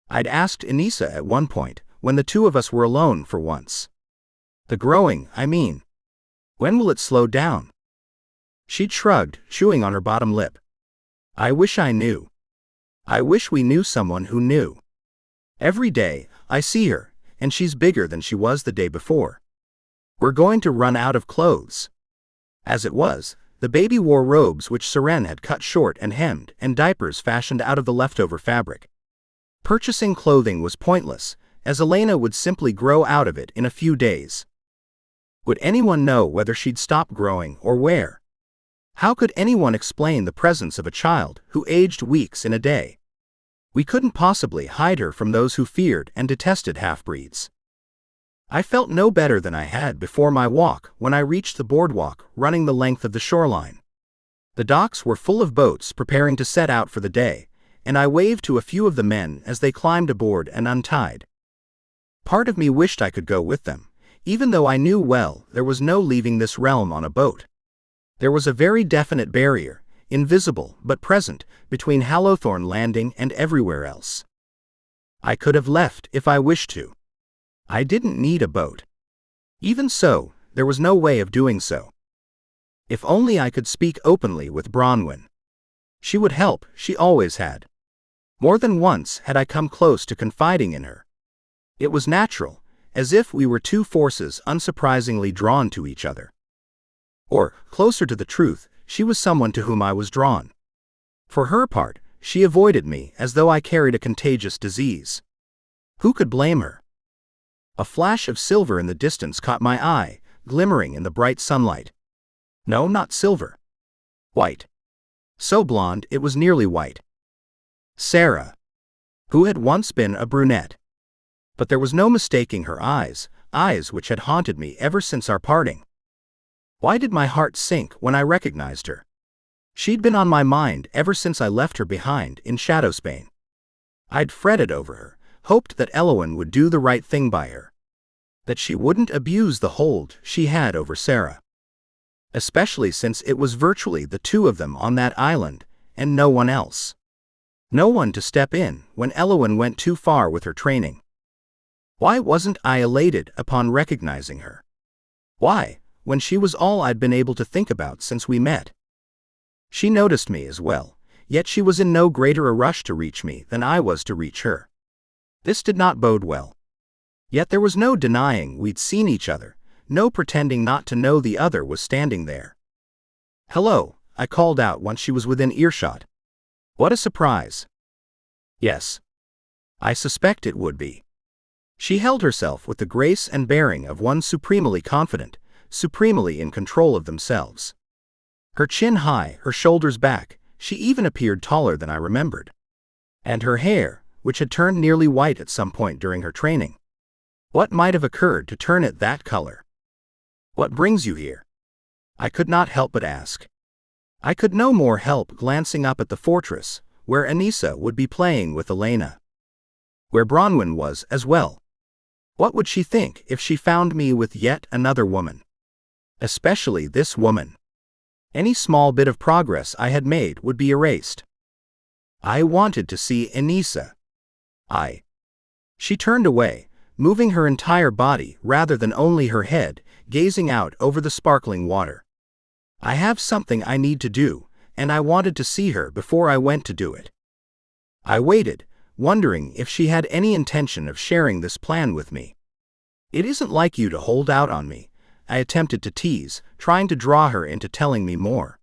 I'd asked Anissa at one point, when the two of us were alone for once. The growing, I mean. When will it slow down? She'd shrugged, chewing on her bottom lip. I wish I knew. I wish we knew someone who knew. Every day, I see her, and she's bigger than she was the day before. We're going to run out of clothes. As it was, the baby wore robes which Saren had cut short and hemmed, and diapers fashioned out of the leftover fabric. Purchasing clothing was pointless, as Elena would simply grow out of it in a few days. Would anyone know whether she'd stop growing or where? How could anyone explain the presence of a child who aged weeks in a day? We couldn't possibly hide her from those who feared and detested half-breeds. I felt no better than I had before my walk when I reached the boardwalk running the length of the shoreline. The docks were full of boats preparing to set out for the day, and I waved to a few of the men as they climbed aboard and untied. Part of me wished I could go with them, even though I knew well there was no leaving this realm on a boat. There was a very definite barrier, invisible but present, between Hallowthorn Landing and everywhere else. I could have left if I wished to. I didn't need a boat. Even so, there was no way of doing so. If only I could speak openly with Branwen. She would help, she always had. More than once had I come close to confiding in her. It was natural, as if we were two forces unsurprisingly drawn to each other. Or, closer to the truth, she was someone to whom I was drawn. For her part, she avoided me as though I carried a contagious disease. Who could blame her? A flash of silver in the distance caught my eye, glimmering in the bright sunlight. No, not silver. White. So blonde it was nearly white. Sara. Who had once been a brunette. But there was no mistaking her eyes, eyes which had haunted me ever since our parting. Why did my heart sink when I recognized her? She'd been on my mind ever since I left her behind in Shadowspain. I'd fretted over her, hoped that Elowen would do the right thing by her. That she wouldn't abuse the hold she had over Sara. Especially since it was virtually the two of them on that island, and no one else. No one to step in when Elowen went too far with her training. Why wasn't I elated upon recognizing her? Why, when she was all I'd been able to think about since we met? She noticed me as well, yet she was in no greater a rush to reach me than I was to reach her. This did not bode well. Yet there was no denying we'd seen each other, no pretending not to know the other was standing there. "Hello," I called out once she was within earshot. What a surprise. Yes. I suspect it would be. She held herself with the grace and bearing of one supremely confident, supremely in control of themselves. Her chin high, her shoulders back, she even appeared taller than I remembered. And her hair, which had turned nearly white at some point during her training. What might have occurred to turn it that color? "What brings you here?" I could not help but ask. I could no more help glancing up at the fortress, where Anissa would be playing with Elena. Where Branwen was as well. What would she think if she found me with yet another woman? Especially this woman. Any small bit of progress I had made would be erased. I wanted to see Anissa. She turned away, moving her entire body rather than only her head, gazing out over the sparkling water. I have something I need to do, and I wanted to see her before I went to do it. I waited, wondering if she had any intention of sharing this plan with me. "It isn't like you to hold out on me," I attempted to tease, trying to draw her into telling me more.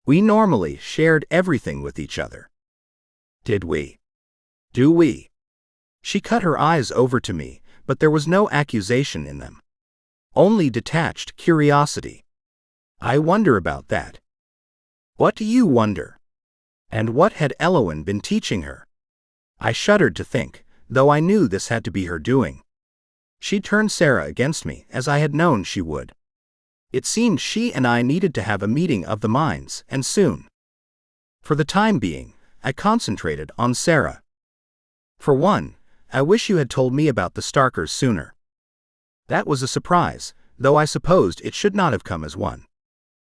"We normally shared everything with each other." "Did we? Do we?" She cut her eyes over to me, but there was no accusation in them. Only detached curiosity. I wonder about that. What do you wonder? And what had Elowen been teaching her? I shuddered to think, though I knew this had to be her doing. She turned Sara against me, as I had known she would. It seemed she and I needed to have a meeting of the minds, and soon. For the time being, I concentrated on Sara. For one, I wish you had told me about the Starkers sooner. That was a surprise, though I supposed it should not have come as one.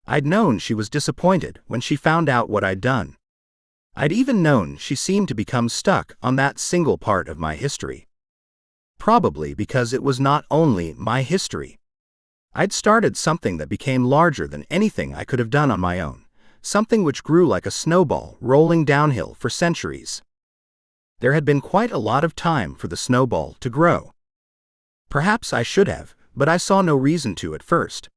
I'd known she was disappointed when she found out what I'd done. I'd even known she seemed to become stuck on that single part of my history. Probably because it was not only my history. I'd started something that became larger than anything I could have done on my own, something which grew like a snowball rolling downhill for centuries. There had been quite a lot of time for the snowball to grow. Perhaps I should have, but I saw no reason to at first.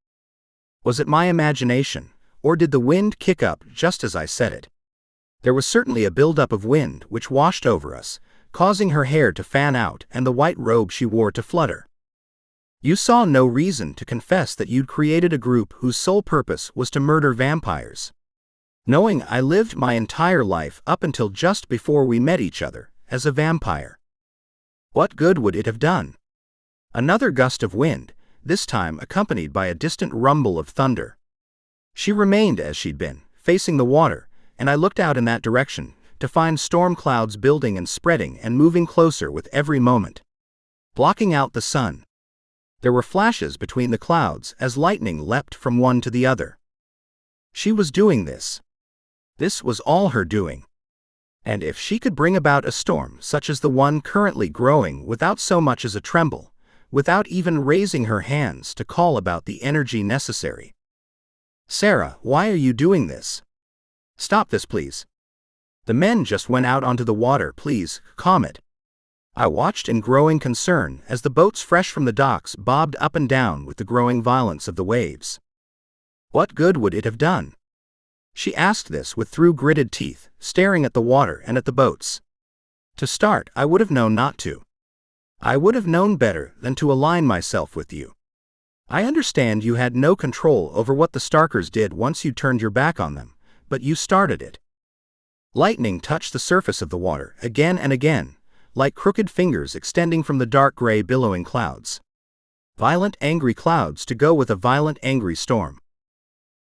Was it my imagination, or did the wind kick up just as I said it? There was certainly a buildup of wind which washed over us, causing her hair to fan out and the white robe she wore to flutter. You saw no reason to confess that you'd created a group whose sole purpose was to murder vampires. Knowing I lived my entire life up until just before we met each other, as a vampire. What good would it have done? Another gust of wind, this time accompanied by a distant rumble of thunder. She remained as she'd been, facing the water, and I looked out in that direction to find storm clouds building and spreading and moving closer with every moment, blocking out the sun. There were flashes between the clouds as lightning leapt from one to the other. She was doing this. This was all her doing. And if she could bring about a storm such as the one currently growing without so much as a tremble, without even raising her hands to call about the energy necessary. Sara, why are you doing this? Stop this, please. The men just went out onto the water, please, calm it. I watched in growing concern as the boats fresh from the docks bobbed up and down with the growing violence of the waves. What good would it have done? She asked this with through-gritted teeth, staring at the water and at the boats. To start, I would have known not to. I would have known better than to align myself with you. I understand you had no control over what the Starkers did once you turned your back on them, but you started it. Lightning touched the surface of the water again and again, like crooked fingers extending from the dark gray billowing clouds. Violent angry clouds to go with a violent angry storm.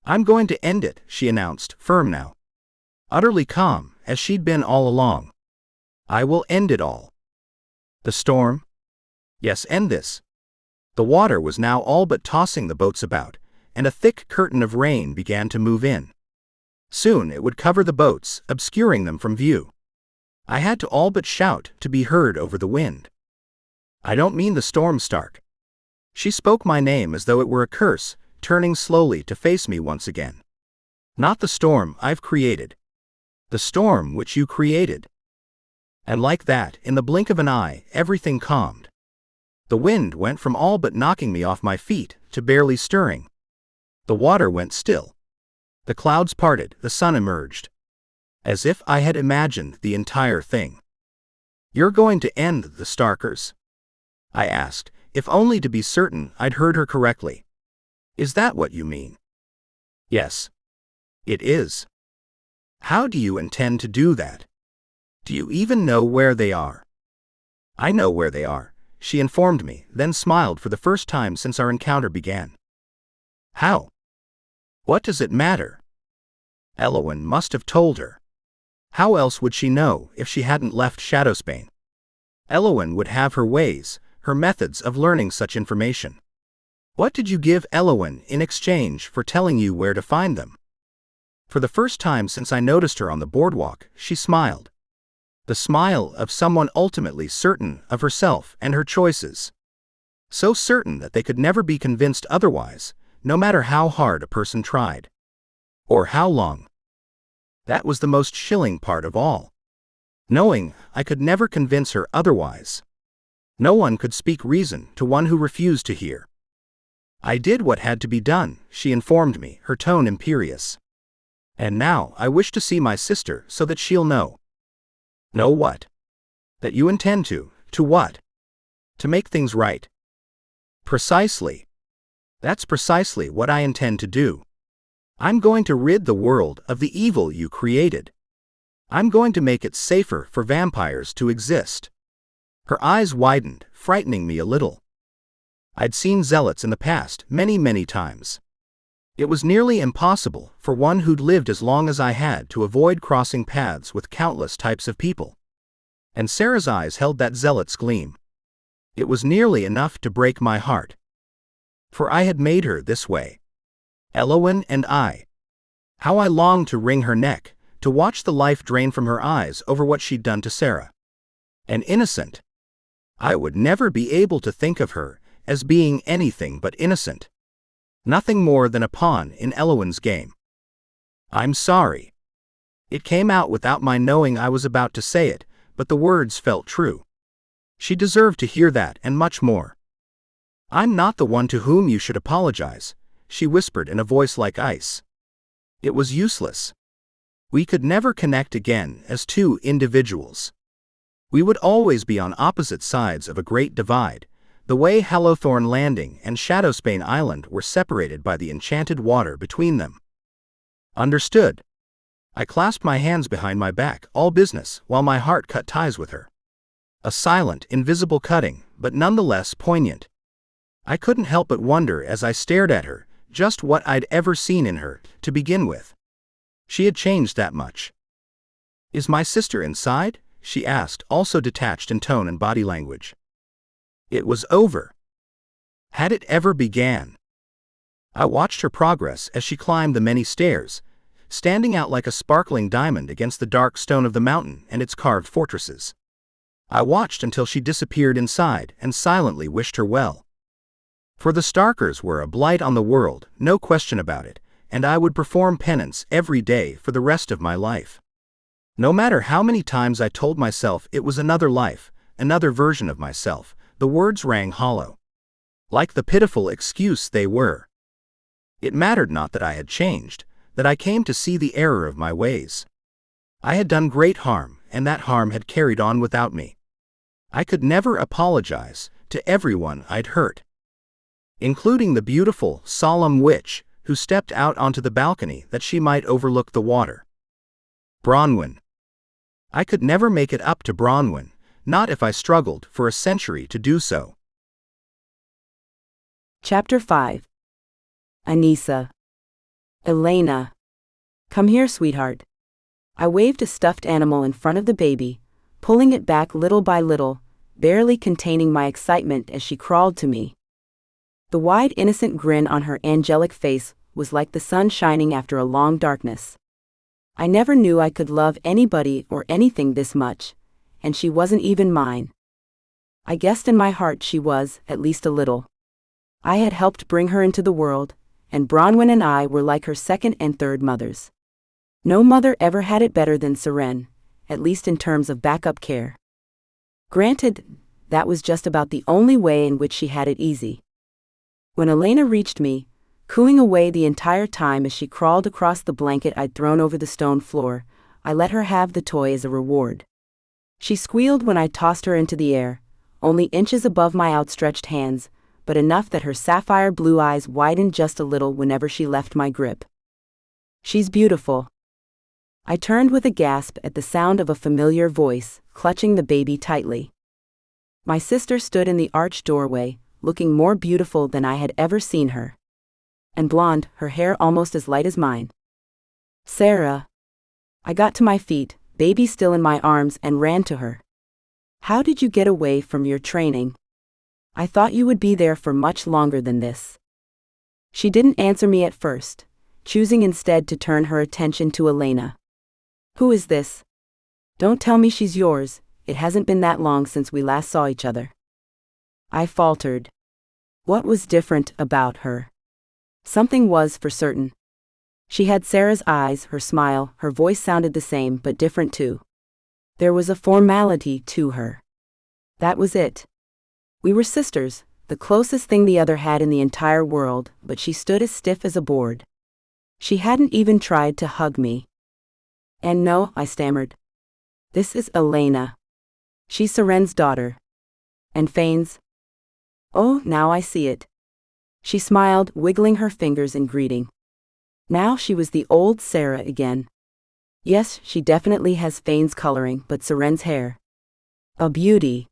I'm going to end it, she announced, firm now. Utterly calm, as she'd been all along. I will end it all. The storm? Yes, end this. The water was now all but tossing the boats about, and a thick curtain of rain began to move in. Soon it would cover the boats, obscuring them from view. I had to all but shout to be heard over the wind. I don't mean the storm, Stark. She spoke my name as though it were a curse, turning slowly to face me once again. Not the storm I've created. The storm which you created. And like that, in the blink of an eye, everything calmed. The wind went from all but knocking me off my feet to barely stirring. The water went still. The clouds parted, the sun emerged. As if I had imagined the entire thing. You're going to end the Starkers? I asked, if only to be certain I'd heard her correctly. Is that what you mean? Yes. It is. How do you intend to do that? Do you even know where they are? I know where they are, she informed me, then smiled for the first time since our encounter began. How? What does it matter? Elowen must have told her. How else would she know if she hadn't left Shadowspain? Elowen would have her ways, her methods of learning such information. What did you give Elowen in exchange for telling you where to find them? For the first time since I noticed her on the boardwalk, she smiled. The smile of someone ultimately certain of herself and her choices. So certain that they could never be convinced otherwise, no matter how hard a person tried. Or how long. That was the most chilling part of all. Knowing I could never convince her otherwise. No one could speak reason to one who refused to hear. I did what had to be done, she informed me, her tone imperious. And now I wish to see my sister so that she'll know. Know what? That you intend to what? To make things right. Precisely. That's precisely what I intend to do. I'm going to rid the world of the evil you created. I'm going to make it safer for vampires to exist. Her eyes widened, frightening me a little. I'd seen zealots in the past many times. It was nearly impossible for one who'd lived as long as I had to avoid crossing paths with countless types of people. And Sara's eyes held that zealot's gleam. It was nearly enough to break my heart. For I had made her this way. Elowen and I. How I longed to wring her neck, to watch the life drain from her eyes over what she'd done to Sara. An innocent. I would never be able to think of her as being anything but innocent. Nothing more than a pawn in Elowen's game. I'm sorry. It came out without my knowing I was about to say it, but the words felt true. She deserved to hear that and much more. I'm not the one to whom you should apologize, she whispered in a voice like ice. It was useless. We could never connect again as two individuals. We would always be on opposite sides of a great divide, the way Hallowthorn Landing and Shadowspain Island were separated by the enchanted water between them. Understood. I clasped my hands behind my back, all business, while my heart cut ties with her. A silent, invisible cutting, but nonetheless poignant. I couldn't help but wonder as I stared at her, just what I'd ever seen in her, to begin with. She had changed that much. "Is my sister inside?" she asked, also detached in tone and body language. It was over. Had it ever began? I watched her progress as she climbed the many stairs, standing out like a sparkling diamond against the dark stone of the mountain and its carved fortresses. I watched until she disappeared inside and silently wished her well. For the Starkers were a blight on the world, no question about it, and I would perform penance every day for the rest of my life. No matter how many times I told myself it was another life, another version of myself, the words rang hollow. Like the pitiful excuse they were. It mattered not that I had changed, that I came to see the error of my ways. I had done great harm, and that harm had carried on without me. I could never apologize to everyone I'd hurt, including the beautiful, solemn witch who stepped out onto the balcony that she might overlook the water. Branwen. I could never make it up to Branwen, not if I struggled for a century to do so. Chapter 5. Anissa. Elena. Come here, sweetheart. I waved a stuffed animal in front of the baby, pulling it back little by little, barely containing my excitement as she crawled to me. The wide, innocent grin on her angelic face was like the sun shining after a long darkness. I never knew I could love anybody or anything this much, and she wasn't even mine. I guessed in my heart she was, at least a little. I had helped bring her into the world, and Branwen and I were like her second and third mothers. No mother ever had it better than Seren, at least in terms of backup care. Granted, that was just about the only way in which she had it easy. When Elena reached me, cooing away the entire time as she crawled across the blanket I'd thrown over the stone floor, I let her have the toy as a reward. She squealed when I tossed her into the air, only inches above my outstretched hands, but enough that her sapphire blue eyes widened just a little whenever she left my grip. She's beautiful. I turned with a gasp at the sound of a familiar voice, clutching the baby tightly. My sister stood in the arched doorway, looking more beautiful than I had ever seen her. And blonde, her hair almost as light as mine. Sara. I got to my feet, baby still in my arms, and ran to her. How did you get away from your training? I thought you would be there for much longer than this. She didn't answer me at first, choosing instead to turn her attention to Elena. Who is this? Don't tell me she's yours, it hasn't been that long since we last saw each other. I faltered. What was different about her? Something was for certain. She had Sara's eyes, her smile, her voice sounded the same but different too. There was a formality to her. That was it. We were sisters, the closest thing the other had in the entire world, but she stood as stiff as a board. She hadn't even tried to hug me. And no, I stammered. This is Elena. She's Seren's daughter. And Fane's? Oh, now I see it. She smiled, wiggling her fingers in greeting. Now she was the old Sara again. Yes, she definitely has Fane's coloring, but Seren's hair. A beauty.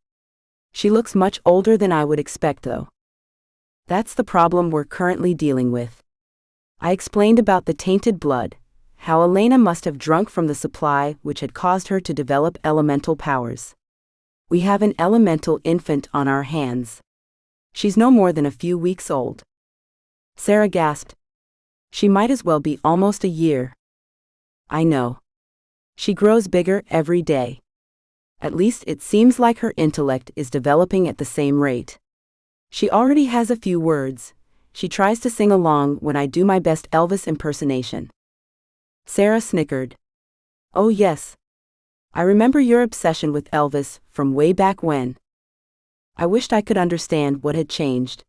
She looks much older than I would expect, though. That's the problem we're currently dealing with. I explained about the tainted blood, how Elena must have drunk from the supply which had caused her to develop elemental powers. We have an elemental infant on our hands. She's no more than a few weeks old. Sara gasped. She might as well be almost a year. I know. She grows bigger every day. At least it seems like her intellect is developing at the same rate. She already has a few words. She tries to sing along when I do my best Elvis impersonation. Sara snickered. Oh yes. I remember your obsession with Elvis from way back when. I wished I could understand what had changed.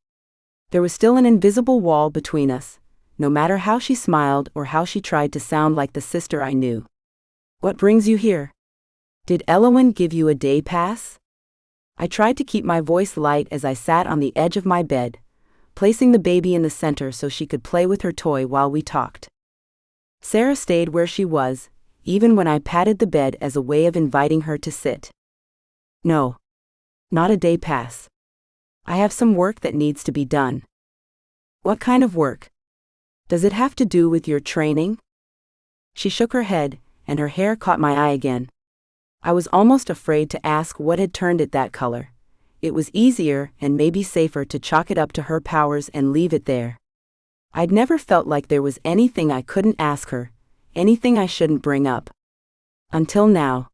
There was still an invisible wall between us, no matter how she smiled or how she tried to sound like the sister I knew. What brings you here? Did Elowyn give you a day pass? I tried to keep my voice light as I sat on the edge of my bed, placing the baby in the center so she could play with her toy while we talked. Sara stayed where she was, even when I patted the bed as a way of inviting her to sit. No. Not a day pass. I have some work that needs to be done. What kind of work? Does it have to do with your training? She shook her head, and her hair caught my eye again. I was almost afraid to ask what had turned it that color. It was easier and maybe safer to chalk it up to her powers and leave it there. I'd never felt like there was anything I couldn't ask her, anything I shouldn't bring up. Until now.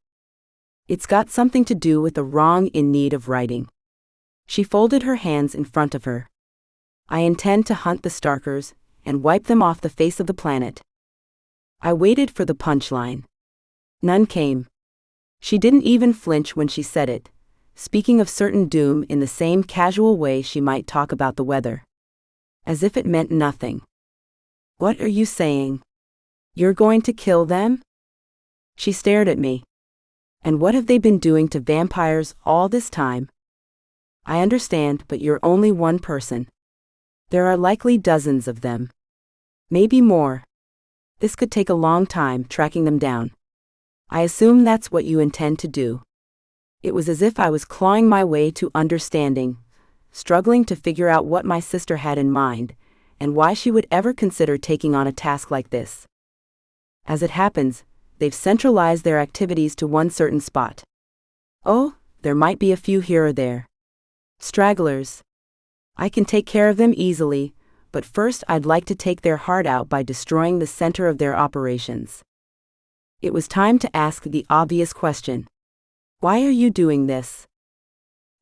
It's got something to do with the wrong in need of righting. She folded her hands in front of her. I intend to hunt the Starkers and wipe them off the face of the planet. I waited for the punchline. None came. She didn't even flinch when she said it, speaking of certain doom in the same casual way she might talk about the weather. As if it meant nothing. What are you saying? You're going to kill them? She stared at me. And what have they been doing to vampires all this time? I understand, but you're only one person. There are likely dozens of them. Maybe more. This could take a long time tracking them down. I assume that's what you intend to do. It was as if I was clawing my way to understanding, struggling to figure out what my sister had in mind, and why she would ever consider taking on a task like this. As it happens, they've centralized their activities to one certain spot. Oh, there might be a few here or there. Stragglers. I can take care of them easily, but first I'd like to take their heart out by destroying the center of their operations. It was time to ask the obvious question. Why are you doing this?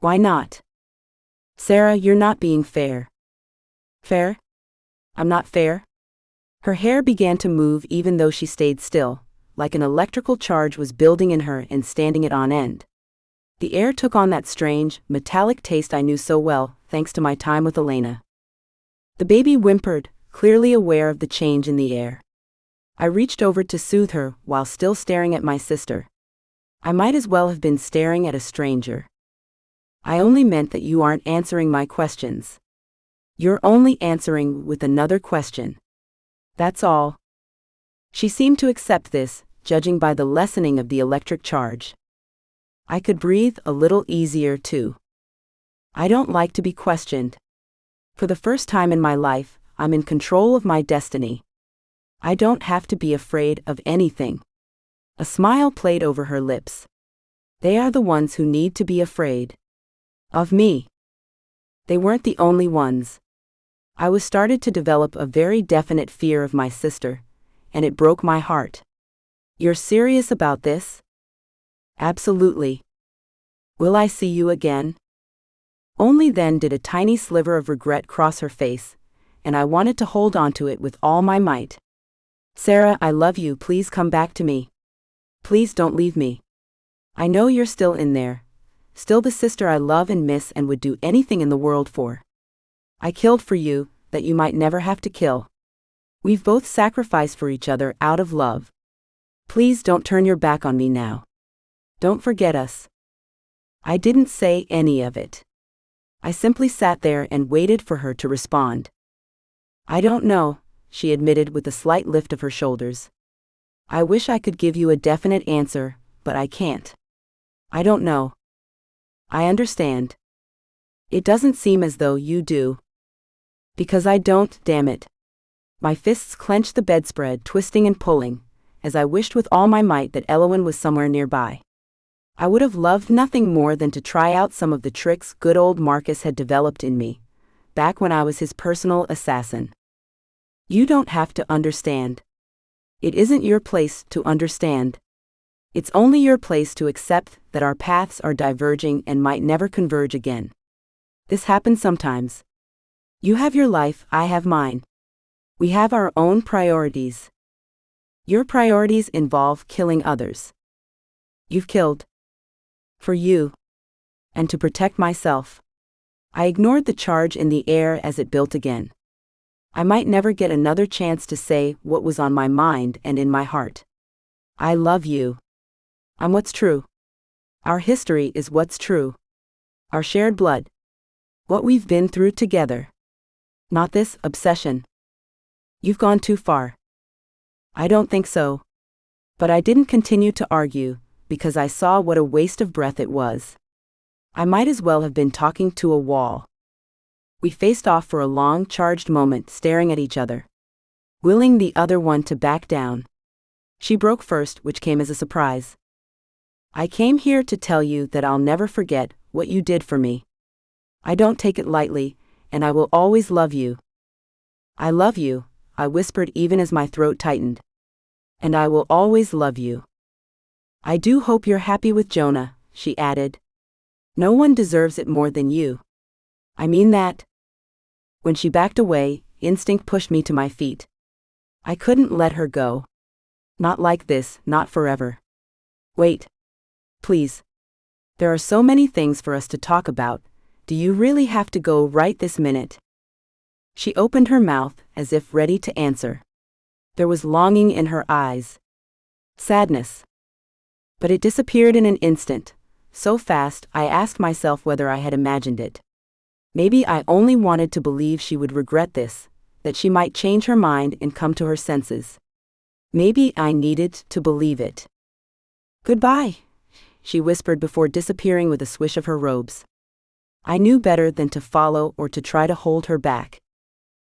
Why not? Sara, you're not being fair. Fair? I'm not fair? Her hair began to move even though she stayed still, like an electrical charge was building in her and standing it on end. The air took on that strange, metallic taste I knew so well, thanks to my time with Elena. The baby whimpered, clearly aware of the change in the air. I reached over to soothe her while still staring at my sister. I might as well have been staring at a stranger. I only meant that you aren't answering my questions. You're only answering with another question. That's all. She seemed to accept this, judging by the lessening of the electric charge. I could breathe a little easier too. I don't like to be questioned. For the first time in my life, I'm in control of my destiny. I don't have to be afraid of anything. A smile played over her lips. They are the ones who need to be afraid. Of me. They weren't the only ones. I was started to develop a very definite fear of my sister, and it broke my heart. You're serious about this? Absolutely. Will I see you again? Only then did a tiny sliver of regret cross her face, and I wanted to hold on to it with all my might. Sara, I love you, please come back to me. Please don't leave me. I know you're still in there, still the sister I love and miss and would do anything in the world for. I killed for you, that you might never have to kill. We've both sacrificed for each other out of love. Please don't turn your back on me now. Don't forget us. I didn't say any of it. I simply sat there and waited for her to respond. I don't know, she admitted with a slight lift of her shoulders. I wish I could give you a definite answer, but I can't. I don't know. I understand. It doesn't seem as though you do. Because I don't, damn it. My fists clenched the bedspread, twisting and pulling, as I wished with all my might that Elowin was somewhere nearby. I would have loved nothing more than to try out some of the tricks good old Marcus had developed in me, back when I was his personal assassin. You don't have to understand. It isn't your place to understand. It's only your place to accept that our paths are diverging and might never converge again. This happens sometimes. You have your life, I have mine. We have our own priorities. Your priorities involve killing others. You've killed. For you. And to protect myself. I ignored the charge in the air as it built again. I might never get another chance to say what was on my mind and in my heart. I love you. I'm what's true. Our history is what's true. Our shared blood. What we've been through together. Not this obsession. You've gone too far. I don't think so. But I didn't continue to argue, because I saw what a waste of breath it was. I might as well have been talking to a wall. We faced off for a long, charged moment, staring at each other, willing the other one to back down. She broke first, which came as a surprise. I came here to tell you that I'll never forget what you did for me. I don't take it lightly, and I will always love you. I love you, I whispered even as my throat tightened. And I will always love you. I do hope you're happy with Jonah, she added. No one deserves it more than you. I mean that. When she backed away, instinct pushed me to my feet. I couldn't let her go. Not like this, not forever. Wait. Please. There are so many things for us to talk about. Do you really have to go right this minute? She opened her mouth, as if ready to answer. There was longing in her eyes. Sadness. But it disappeared in an instant. So fast, I asked myself whether I had imagined it. Maybe I only wanted to believe she would regret this, that she might change her mind and come to her senses. Maybe I needed to believe it. Goodbye, she whispered before disappearing with a swish of her robes. I knew better than to follow or to try to hold her back.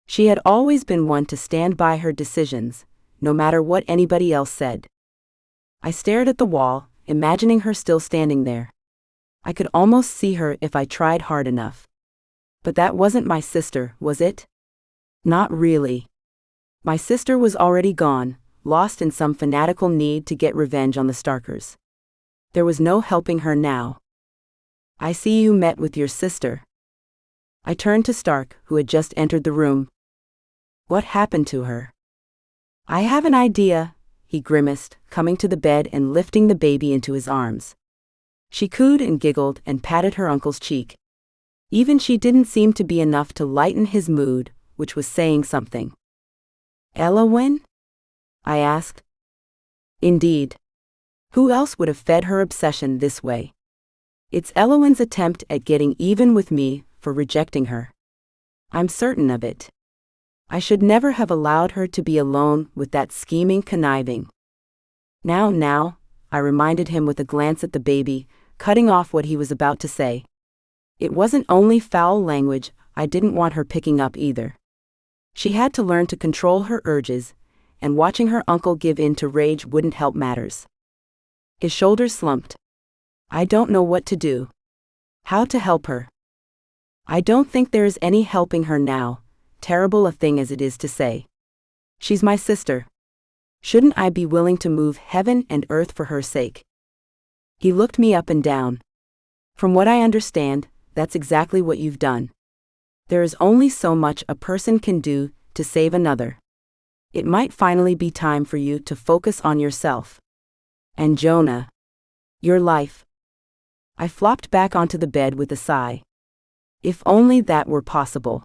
She had always been one to stand by her decisions, no matter what anybody else said. I stared at the wall, imagining her still standing there. I could almost see her if I tried hard enough. But that wasn't my sister, was it? Not really. My sister was already gone, lost in some fanatical need to get revenge on the Starkers. There was no helping her now. I see you met with your sister. I turned to Stark, who had just entered the room. What happened to her? I have an idea, he grimaced, coming to the bed and lifting the baby into his arms. She cooed and giggled and patted her uncle's cheek. Even she didn't seem to be enough to lighten his mood, which was saying something. Elowyn? I asked. Indeed. Who else would have fed her obsession this way? It's Elowyn's attempt at getting even with me for rejecting her. I'm certain of it. I should never have allowed her to be alone with that scheming conniving. Now, I reminded him with a glance at the baby, cutting off what he was about to say. It wasn't only foul language I didn't want her picking up either. She had to learn to control her urges, and watching her uncle give in to rage wouldn't help matters. His shoulders slumped. I don't know what to do. How to help her. I don't think there is any helping her now, terrible a thing as it is to say. She's my sister. Shouldn't I be willing to move heaven and earth for her sake? He looked me up and down. From what I understand, that's exactly what you've done. There is only so much a person can do to save another. It might finally be time for you to focus on yourself. And Jonah. Your life. I flopped back onto the bed with a sigh. If only that were possible.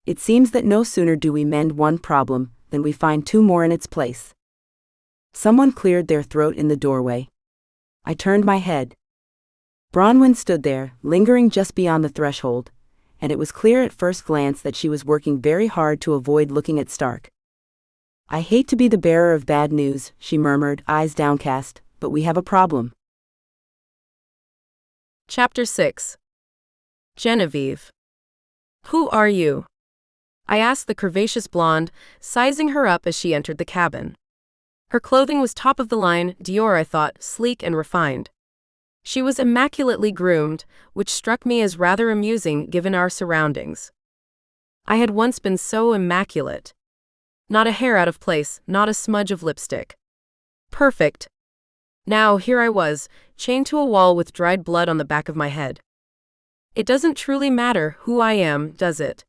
It seems that no sooner do we mend one problem than we find two more in its place. Someone cleared their throat in the doorway. I turned my head. Branwen stood there, lingering just beyond the threshold, and it was clear at first glance that she was working very hard to avoid looking at Stark. I hate to be the bearer of bad news, she murmured, eyes downcast, but we have a problem. Chapter 6. Genevieve. Who are you? I asked the curvaceous blonde, sizing her up as she entered the cabin. Her clothing was top of the line, Dior I thought, sleek and refined. She was immaculately groomed, which struck me as rather amusing given our surroundings. I had once been so immaculate. Not a hair out of place, not a smudge of lipstick. Perfect. Now here I was, chained to a wall with dried blood on the back of my head. It doesn't truly matter who I am, does it?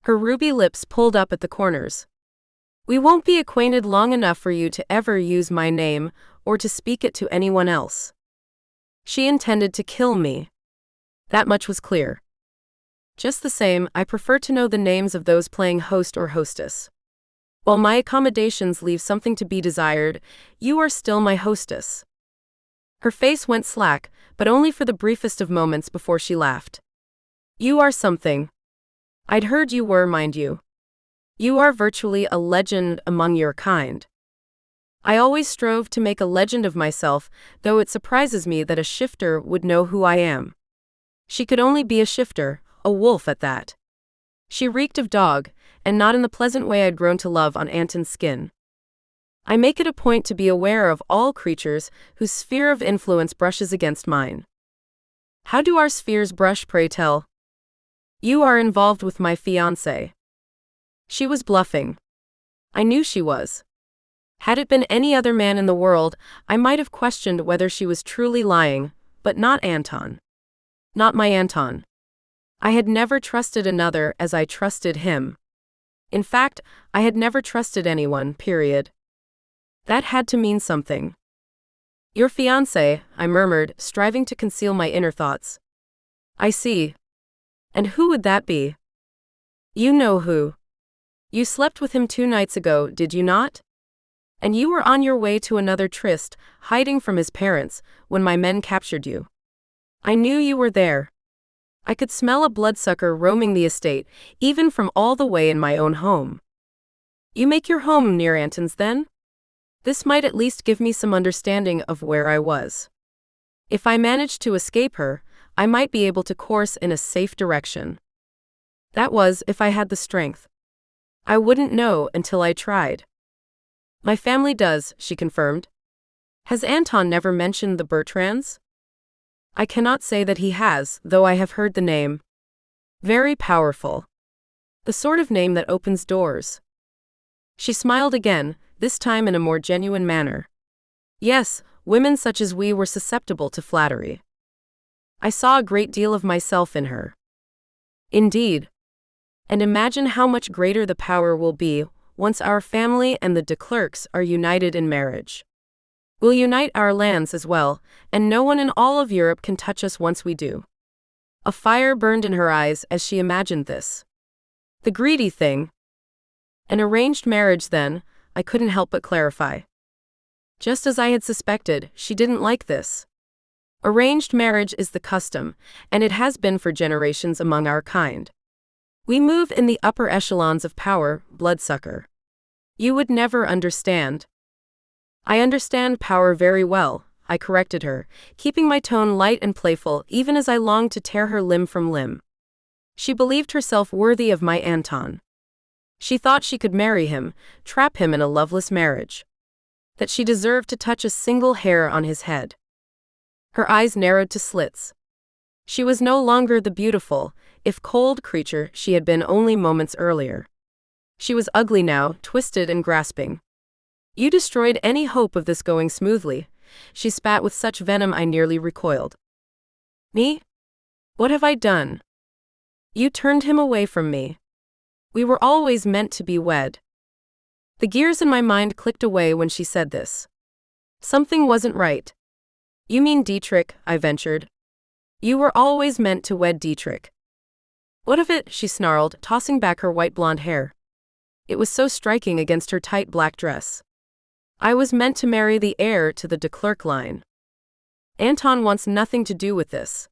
Her ruby lips pulled up at the corners. We won't be acquainted long enough for you to ever use my name, or to speak it to anyone else. She intended to kill me. That much was clear. Just the same, I prefer to know the names of those playing host or hostess. While my accommodations leave something to be desired, you are still my hostess. Her face went slack, but only for the briefest of moments before she laughed. You are something. I'd heard you were, mind you. You are virtually a legend among your kind. I always strove to make a legend of myself, though it surprises me that a shifter would know who I am. She could only be a shifter, a wolf at that. She reeked of dog, and not in the pleasant way I'd grown to love on Anton's skin. I make it a point to be aware of all creatures whose sphere of influence brushes against mine. How do our spheres brush, pray tell? You are involved with my fiancé. She was bluffing. I knew she was. Had it been any other man in the world, I might have questioned whether she was truly lying, but not Anton. Not my Anton. I had never trusted another as I trusted him. In fact, I had never trusted anyone, period. That had to mean something. Your fiancé, I murmured, striving to conceal my inner thoughts. I see. And who would that be? You know who. You slept with him 2 nights ago, did you not? And you were on your way to another tryst, hiding from his parents, when my men captured you. I knew you were there. I could smell a bloodsucker roaming the estate, even from all the way in my own home. You make your home near Anton's then? This might at least give me some understanding of where I was. If I managed to escape her, I might be able to course in a safe direction. That was, if I had the strength. I wouldn't know until I tried. My family does, she confirmed. Has Anton never mentioned the Bertrands? I cannot say that he has, though I have heard the name. Very powerful. The sort of name that opens doors. She smiled again, this time in a more genuine manner. Yes, women such as we were susceptible to flattery. I saw a great deal of myself in her. Indeed. And imagine how much greater the power will be once our family and the de Klerks are united in marriage. We'll unite our lands as well, and no one in all of Europe can touch us once we do. A fire burned in her eyes as she imagined this. The greedy thing. An arranged marriage then, I couldn't help but clarify. Just as I had suspected, she didn't like this. Arranged marriage is the custom, and it has been for generations among our kind. We move in the upper echelons of power, bloodsucker. You would never understand. I understand power very well, I corrected her, keeping my tone light and playful even as I longed to tear her limb from limb. She believed herself worthy of my Anton. She thought she could marry him, trap him in a loveless marriage. That she deserved to touch a single hair on his head. Her eyes narrowed to slits. She was no longer the beautiful, if cold creature she had been only moments earlier. She was ugly now, twisted and grasping. You destroyed any hope of this going smoothly, she spat with such venom I nearly recoiled. Me? What have I done? You turned him away from me. We were always meant to be wed. The gears in my mind clicked away when she said this. Something wasn't right. You mean Dietrich, I ventured. You were always meant to wed Dietrich. What of it, she snarled, tossing back her white blonde hair. It was so striking against her tight black dress. I was meant to marry the heir to the de Klerk line. Anton wants nothing to do with this.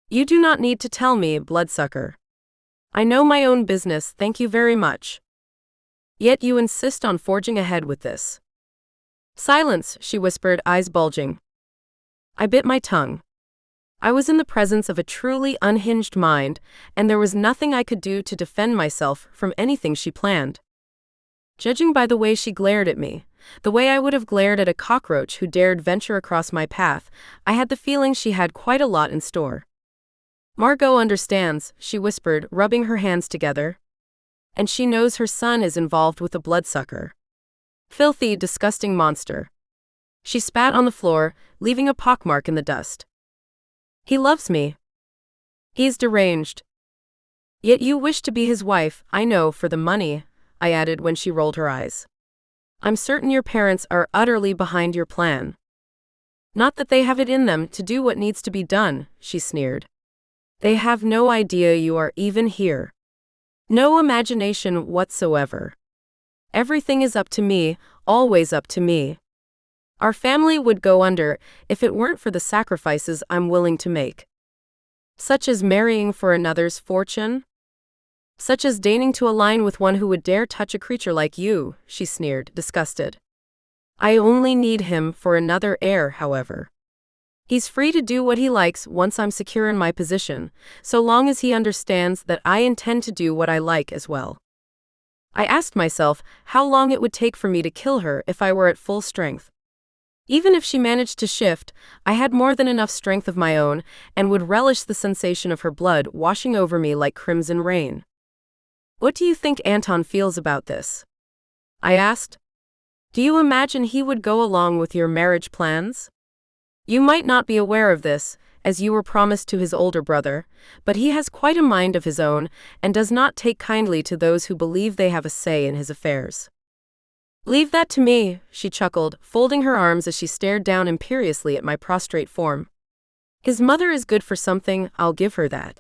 You do not need to tell me, bloodsucker. I know my own business, thank you very much. Yet you insist on forging ahead with this. Silence, she whispered, eyes bulging. I bit my tongue. I was in the presence of a truly unhinged mind, and there was nothing I could do to defend myself from anything she planned. Judging by the way she glared at me, the way I would have glared at a cockroach who dared venture across my path, I had the feeling she had quite a lot in store. Margot understands, she whispered, rubbing her hands together. And she knows her son is involved with a bloodsucker. Filthy, disgusting monster. She spat on the floor, leaving a pockmark in the dust. He loves me. He's deranged. Yet you wish to be his wife, I know, for the money, I added when she rolled her eyes. I'm certain your parents are utterly behind your plan. Not that they have it in them to do what needs to be done, she sneered. They have no idea you are even here. No imagination whatsoever. Everything is up to me, always up to me. Our family would go under if it weren't for the sacrifices I'm willing to make. Such as marrying for another's fortune? Such as deigning to align with one who would dare touch a creature like you, she sneered, disgusted. I only need him for another heir, however. He's free to do what he likes once I'm secure in my position, so long as he understands that I intend to do what I like as well. I asked myself how long it would take for me to kill her if I were at full strength. Even if she managed to shift, I had more than enough strength of my own and would relish the sensation of her blood washing over me like crimson rain. What do you think Anton feels about this? I asked. Do you imagine he would go along with your marriage plans? You might not be aware of this, as you were promised to his older brother, but he has quite a mind of his own and does not take kindly to those who believe they have a say in his affairs. Leave that to me, she chuckled, folding her arms as she stared down imperiously at my prostrate form. His mother is good for something, I'll give her that.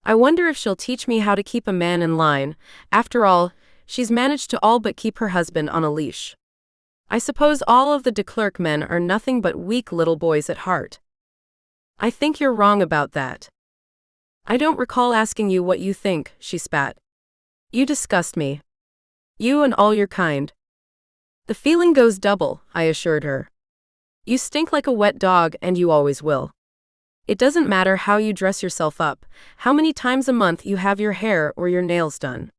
I wonder if she'll teach me how to keep a man in line. After all, she's managed to all but keep her husband on a leash. I suppose all of the de Klerk men are nothing but weak little boys at heart. I think you're wrong about that. I don't recall asking you what you think, she spat. You disgust me. You and all your kind. The feeling goes double, I assured her. You stink like a wet dog and you always will. It doesn't matter how you dress yourself up, how many times a month you have your hair or your nails done.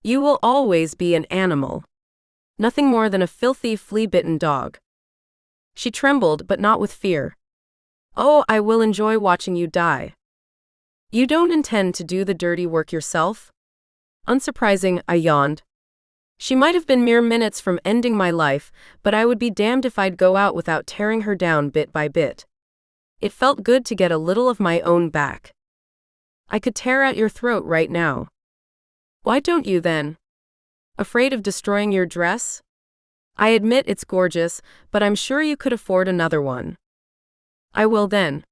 You will always be an animal. Nothing more than a filthy, flea-bitten dog. She trembled, but not with fear. Oh, I will enjoy watching you die. You don't intend to do the dirty work yourself? Unsurprising, I yawned. She might have been mere minutes from ending my life, but I would be damned if I'd go out without tearing her down bit by bit. It felt good to get a little of my own back. I could tear at your throat right now. Why don't you then? Afraid of destroying your dress? I admit it's gorgeous, but I'm sure you could afford another one. I will then.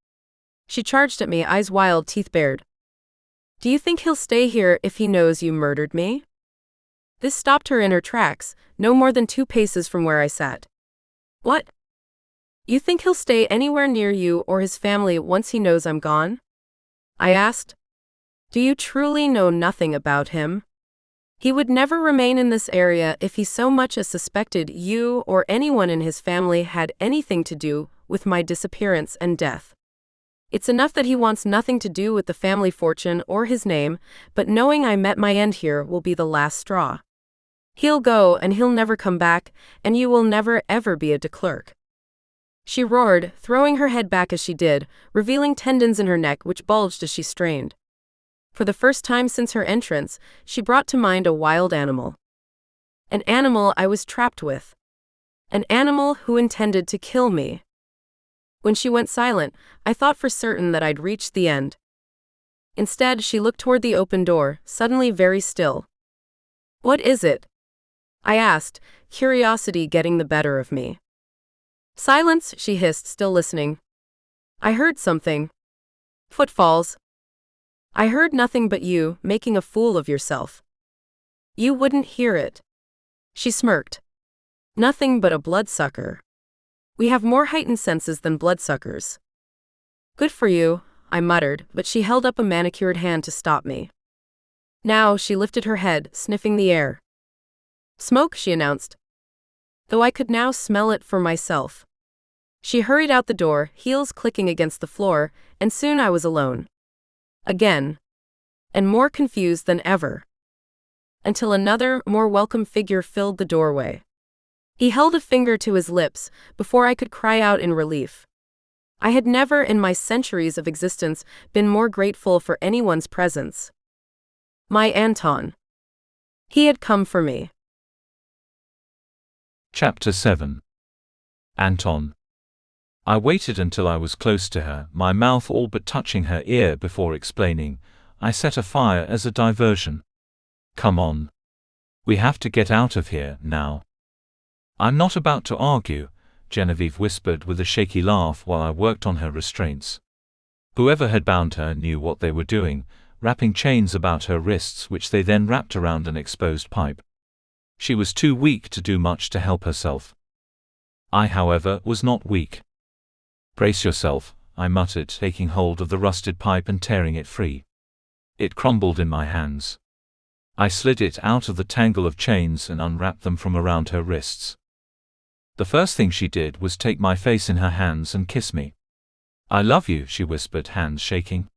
She charged at me, eyes wild, teeth bared. Do you think he'll stay here if he knows you murdered me? This stopped her in her tracks, no more than 2 paces from where I sat. What? You think he'll stay anywhere near you or his family once he knows I'm gone? I asked. Do you truly know nothing about him? He would never remain in this area if he so much as suspected you or anyone in his family had anything to do with my disappearance and death. It's enough that he wants nothing to do with the family fortune or his name, but knowing I met my end here will be the last straw. He'll go and he'll never come back, and you will never ever be a de Klerk. She roared, throwing her head back as she did, revealing tendons in her neck which bulged as she strained. For the first time since her entrance, she brought to mind a wild animal. An animal I was trapped with. An animal who intended to kill me. When she went silent, I thought for certain that I'd reached the end. Instead, she looked toward the open door, suddenly very still. What is it? I asked, curiosity getting the better of me. Silence, she hissed, still listening. I heard something. Footfalls. I heard nothing but you, making a fool of yourself. You wouldn't hear it. She smirked. Nothing but a bloodsucker. We have more heightened senses than bloodsuckers. Good for you, I muttered, but she held up a manicured hand to stop me. Now she lifted her head, sniffing the air. Smoke, she announced. Though I could now smell it for myself. She hurried out the door, heels clicking against the floor, and soon I was alone. Again. And more confused than ever. Until another, more welcome figure filled the doorway. He held a finger to his lips, before I could cry out in relief. I had never in my centuries of existence been more grateful for anyone's presence. My Anton. He had come for me. Chapter 7. Anton. I waited until I was close to her, my mouth all but touching her ear before explaining. I set a fire as a diversion. Come on. We have to get out of here, now. I'm not about to argue, Genevieve whispered with a shaky laugh while I worked on her restraints. Whoever had bound her knew what they were doing, wrapping chains about her wrists which they then wrapped around an exposed pipe. She was too weak to do much to help herself. I, however, was not weak. Brace yourself, I muttered, taking hold of the rusted pipe and tearing it free. It crumbled in my hands. I slid it out of the tangle of chains and unwrapped them from around her wrists. The first thing she did was take my face in her hands and kiss me. I love you, she whispered, hands shaking.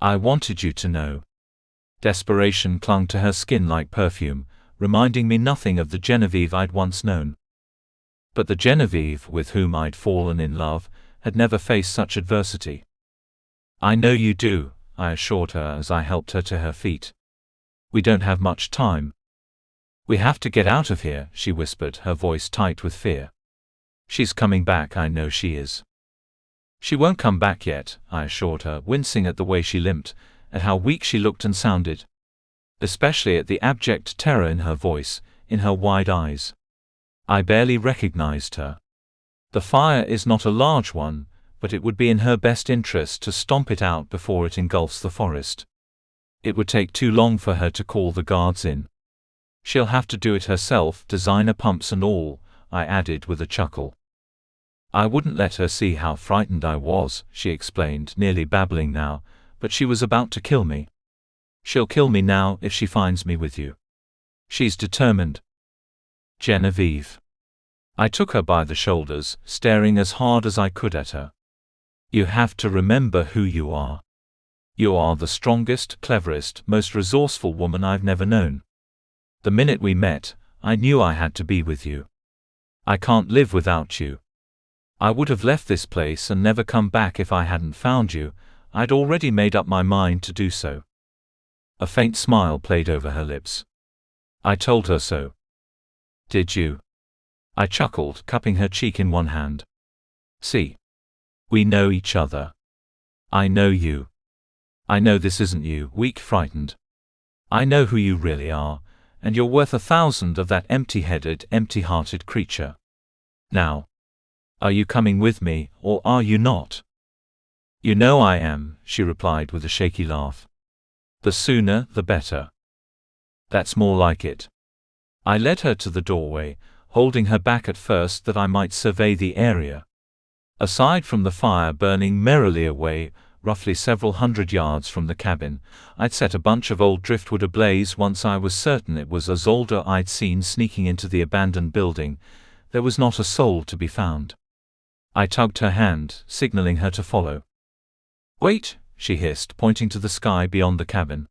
I wanted you to know. Desperation clung to her skin like perfume, reminding me nothing of the Genevieve I'd once known. But the Genevieve with whom I'd fallen in love had never faced such adversity. I know you do, I assured her as I helped her to her feet. We don't have much time. We have to get out of here, she whispered, her voice tight with fear. She's coming back, I know she is. She won't come back yet, I assured her, wincing at the way she limped, at how weak she looked and sounded. Especially at the abject terror in her voice, in her wide eyes. I barely recognized her. The fire is not a large one, but it would be in her best interest to stomp it out before it engulfs the forest. It would take too long for her to call the guards in. She'll have to do it herself, designer pumps and all, I added with a chuckle. I wouldn't let her see how frightened I was, she explained, nearly babbling now, but she was about to kill me. She'll kill me now if she finds me with you. She's determined. Genevieve. I took her by the shoulders, staring as hard as I could at her. You have to remember who you are. You are the strongest, cleverest, most resourceful woman I've never known. The minute we met, I knew I had to be with you. I can't live without you. I would have left this place and never come back if I hadn't found you. I'd already made up my mind to do so. A faint smile played over her lips. I told her so. Did you? I chuckled, cupping her cheek in one hand. See. We know each other. I know you. I know this isn't you, weak, frightened. I know who you really are, and you're worth 1,000 of that empty-headed, empty-hearted creature. Now. Are you coming with me, or are you not? You know I am, she replied with a shaky laugh. The sooner, the better. That's more like it. I led her to the doorway, holding her back at first that I might survey the area. Aside from the fire burning merrily away, roughly several hundred yards from the cabin, I'd set a bunch of old driftwood ablaze once I was certain it was Isolde I'd seen sneaking into the abandoned building. There was not a soul to be found. I tugged her hand, signaling her to follow. Wait, she hissed, pointing to the sky beyond the cabin.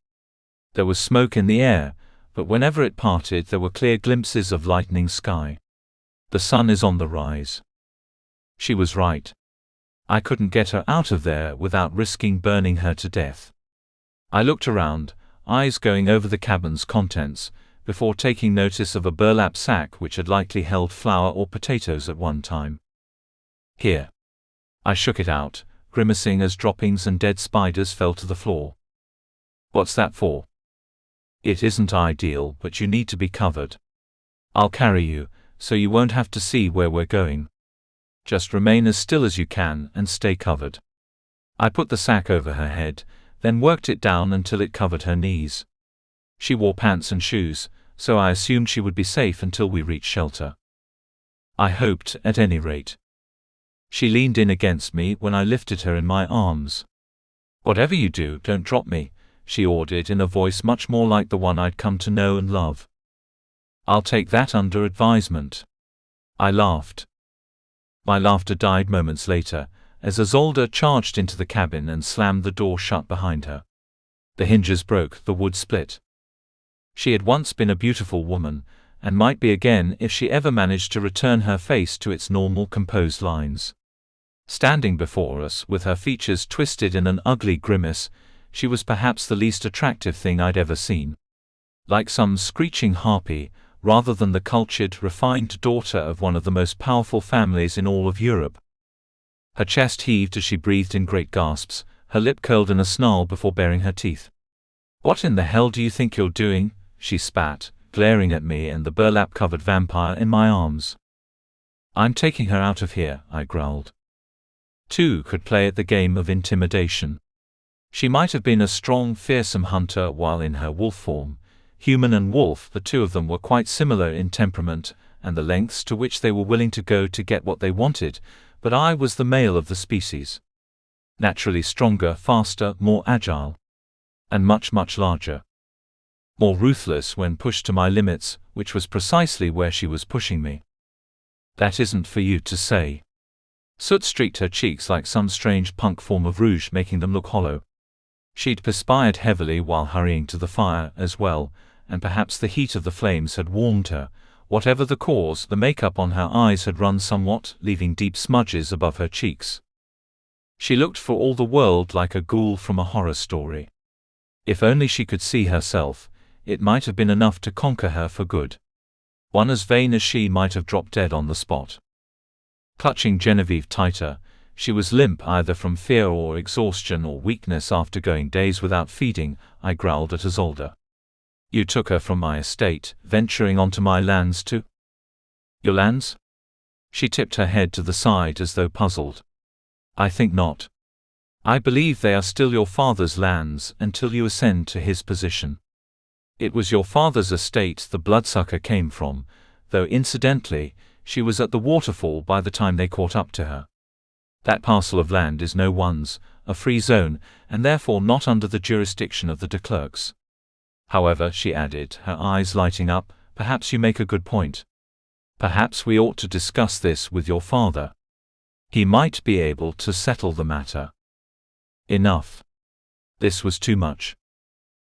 There was smoke in the air, but whenever it parted there were clear glimpses of lightening sky. The sun is on the rise. She was right. I couldn't get her out of there without risking burning her to death. I looked around, eyes going over the cabin's contents, before taking notice of a burlap sack which had likely held flour or potatoes at one time. Here. I shook it out, grimacing as droppings and dead spiders fell to the floor. What's that for? It isn't ideal, but you need to be covered. I'll carry you, so you won't have to see where we're going. Just remain as still as you can and stay covered. I put the sack over her head, then worked it down until it covered her knees. She wore pants and shoes, so I assumed she would be safe until we reached shelter. I hoped, at any rate. She leaned in against me when I lifted her in my arms. Whatever you do, don't drop me, she ordered in a voice much more like the one I'd come to know and love. I'll take that under advisement. I laughed. My laughter died moments later, as Isolde charged into the cabin and slammed the door shut behind her. The hinges broke, the wood split. She had once been a beautiful woman, and might be again if she ever managed to return her face to its normal composed lines. Standing before us, with her features twisted in an ugly grimace, she was perhaps the least attractive thing I'd ever seen. Like some screeching harpy, rather than the cultured, refined daughter of one of the most powerful families in all of Europe. Her chest heaved as she breathed in great gasps, her lip curled in a snarl before baring her teeth. What in the hell do you think you're doing? She spat, glaring at me and the burlap-covered vampire in my arms. I'm taking her out of here, I growled. Two could play at the game of intimidation. She might have been a strong, fearsome hunter while in her wolf form. Human and wolf, the two of them were quite similar in temperament, and the lengths to which they were willing to go to get what they wanted, but I was the male of the species. Naturally stronger, faster, more agile. And much, much larger. More ruthless when pushed to my limits, which was precisely where she was pushing me. That isn't for you to say. Soot streaked her cheeks like some strange punk form of rouge, making them look hollow. She'd perspired heavily while hurrying to the fire as well, and perhaps the heat of the flames had warmed her. Whatever the cause, the makeup on her eyes had run somewhat, leaving deep smudges above her cheeks. She looked for all the world like a ghoul from a horror story. If only she could see herself, it might have been enough to conquer her for good. One as vain as she might have dropped dead on the spot. Clutching Genevieve tighter, she was limp either from fear or exhaustion or weakness after going days without feeding. I growled at Isolde. You took her from my estate, venturing onto my lands too? Your lands? She tipped her head to the side as though puzzled. I think not. I believe they are still your father's lands until you ascend to his position. It was your father's estate the bloodsucker came from, though incidentally, she was at the waterfall by the time they caught up to her. That parcel of land is no one's, a free zone, and therefore not under the jurisdiction of the de Klerks. However, she added, her eyes lighting up, perhaps you make a good point. Perhaps we ought to discuss this with your father. He might be able to settle the matter. Enough. This was too much.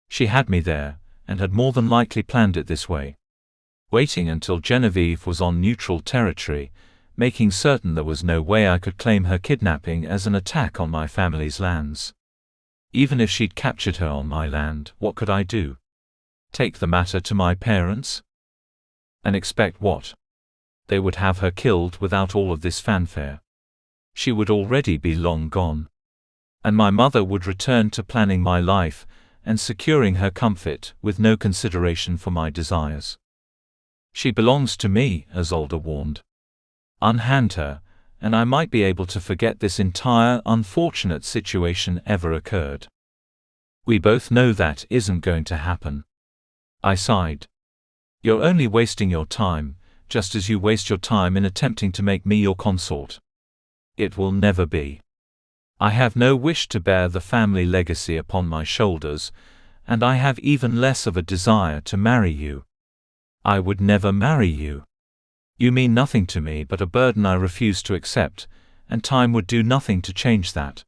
She had me there, and had more than likely planned it this way. Waiting until Genevieve was on neutral territory, making certain there was no way I could claim her kidnapping as an attack on my family's lands. Even if she'd captured her on my land, what could I do? Take the matter to my parents? And expect what? They would have her killed without all of this fanfare. She would already be long gone. And my mother would return to planning my life and securing her comfort with no consideration for my desires. She belongs to me, Isolde warned. Unhand her, and I might be able to forget this entire unfortunate situation ever occurred. We both know that isn't going to happen. I sighed. You're only wasting your time, just as you waste your time in attempting to make me your consort. It will never be. I have no wish to bear the family legacy upon my shoulders, and I have even less of a desire to marry you. I would never marry you. You mean nothing to me but a burden I refuse to accept, and time would do nothing to change that.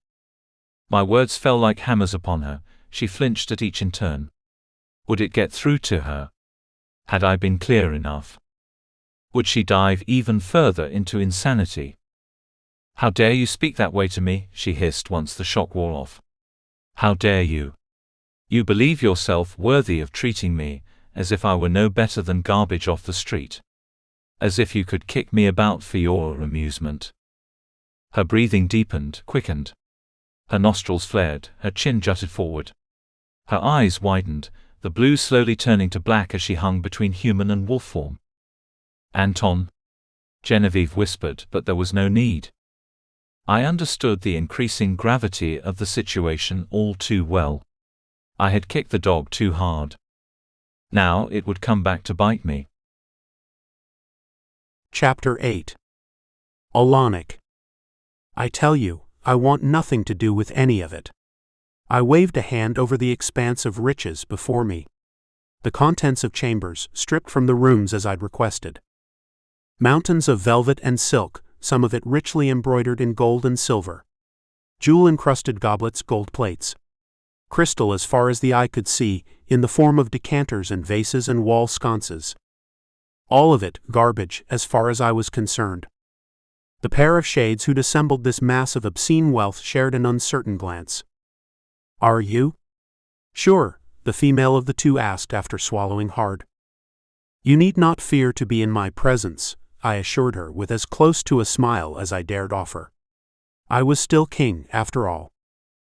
My words fell like hammers upon her. She flinched at each in turn. Would it get through to her? Had I been clear enough? Would she dive even further into insanity? How dare you speak that way to me, she hissed once the shock wore off. How dare you? You believe yourself worthy of treating me as if I were no better than garbage off the street. As if you could kick me about for your amusement. Her breathing deepened, quickened. Her nostrils flared, her chin jutted forward. Her eyes widened, the blue slowly turning to black as she hung between human and wolf form. Anton? Genevieve whispered, but there was no need. I understood the increasing gravity of the situation all too well. I had kicked the dog too hard. Now it would come back to bite me. Chapter 8. Olonic. I tell you, I want nothing to do with any of it. I waved a hand over the expanse of riches before me. The contents of chambers, stripped from the rooms as I'd requested. Mountains of velvet and silk, some of it richly embroidered in gold and silver. Jewel-encrusted goblets, gold plates. Crystal as far as the eye could see, in the form of decanters and vases and wall sconces. All of it garbage as far as I was concerned. The pair of shades who'd assembled this mass of obscene wealth shared an uncertain glance. Are you? Sure, the female of the two asked after swallowing hard. You need not fear to be in my presence, I assured her with as close to a smile as I dared offer. I was still king, after all.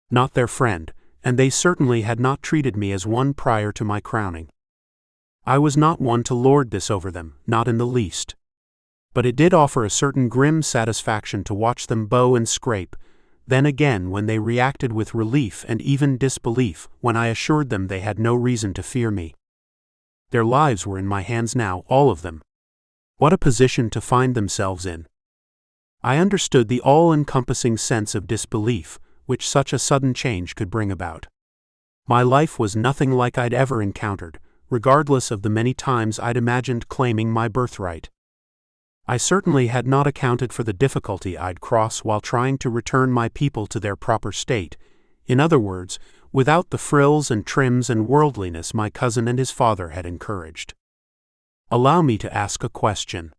Not their friend, and they certainly had not treated me as one prior to my crowning. I was not one to lord this over them, not in the least. But it did offer a certain grim satisfaction to watch them bow and scrape, then again when they reacted with relief and even disbelief when I assured them they had no reason to fear me. Their lives were in my hands now, all of them. What a position to find themselves in. I understood the all-encompassing sense of disbelief which such a sudden change could bring about. My life was nothing like I'd ever encountered, regardless of the many times I'd imagined claiming my birthright. I certainly had not accounted for the difficulty I'd cross while trying to return my people to their proper state. In other words, without the frills and trims and worldliness my cousin and his father had encouraged. Allow me to ask a question.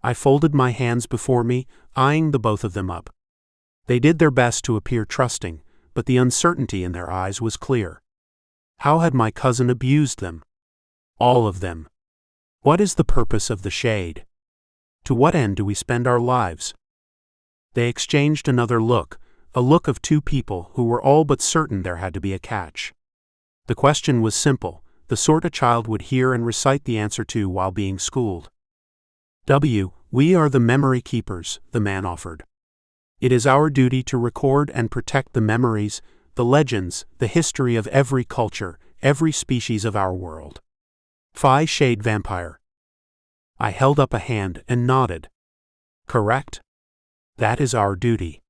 I folded my hands before me, eyeing the both of them up. They did their best to appear trusting, but the uncertainty in their eyes was clear. How had my cousin abused them? All of them. What is the purpose of the shade? To what end do we spend our lives? They exchanged another look, a look of two people who were all but certain there had to be a catch. The question was simple, the sort a child would hear and recite the answer to while being schooled. We are the memory keepers, the man offered. It is our duty to record and protect the memories, the legends, the history of every culture, every species of our world. Phi Shade Vampire. I held up a hand and nodded. Correct? That is our duty.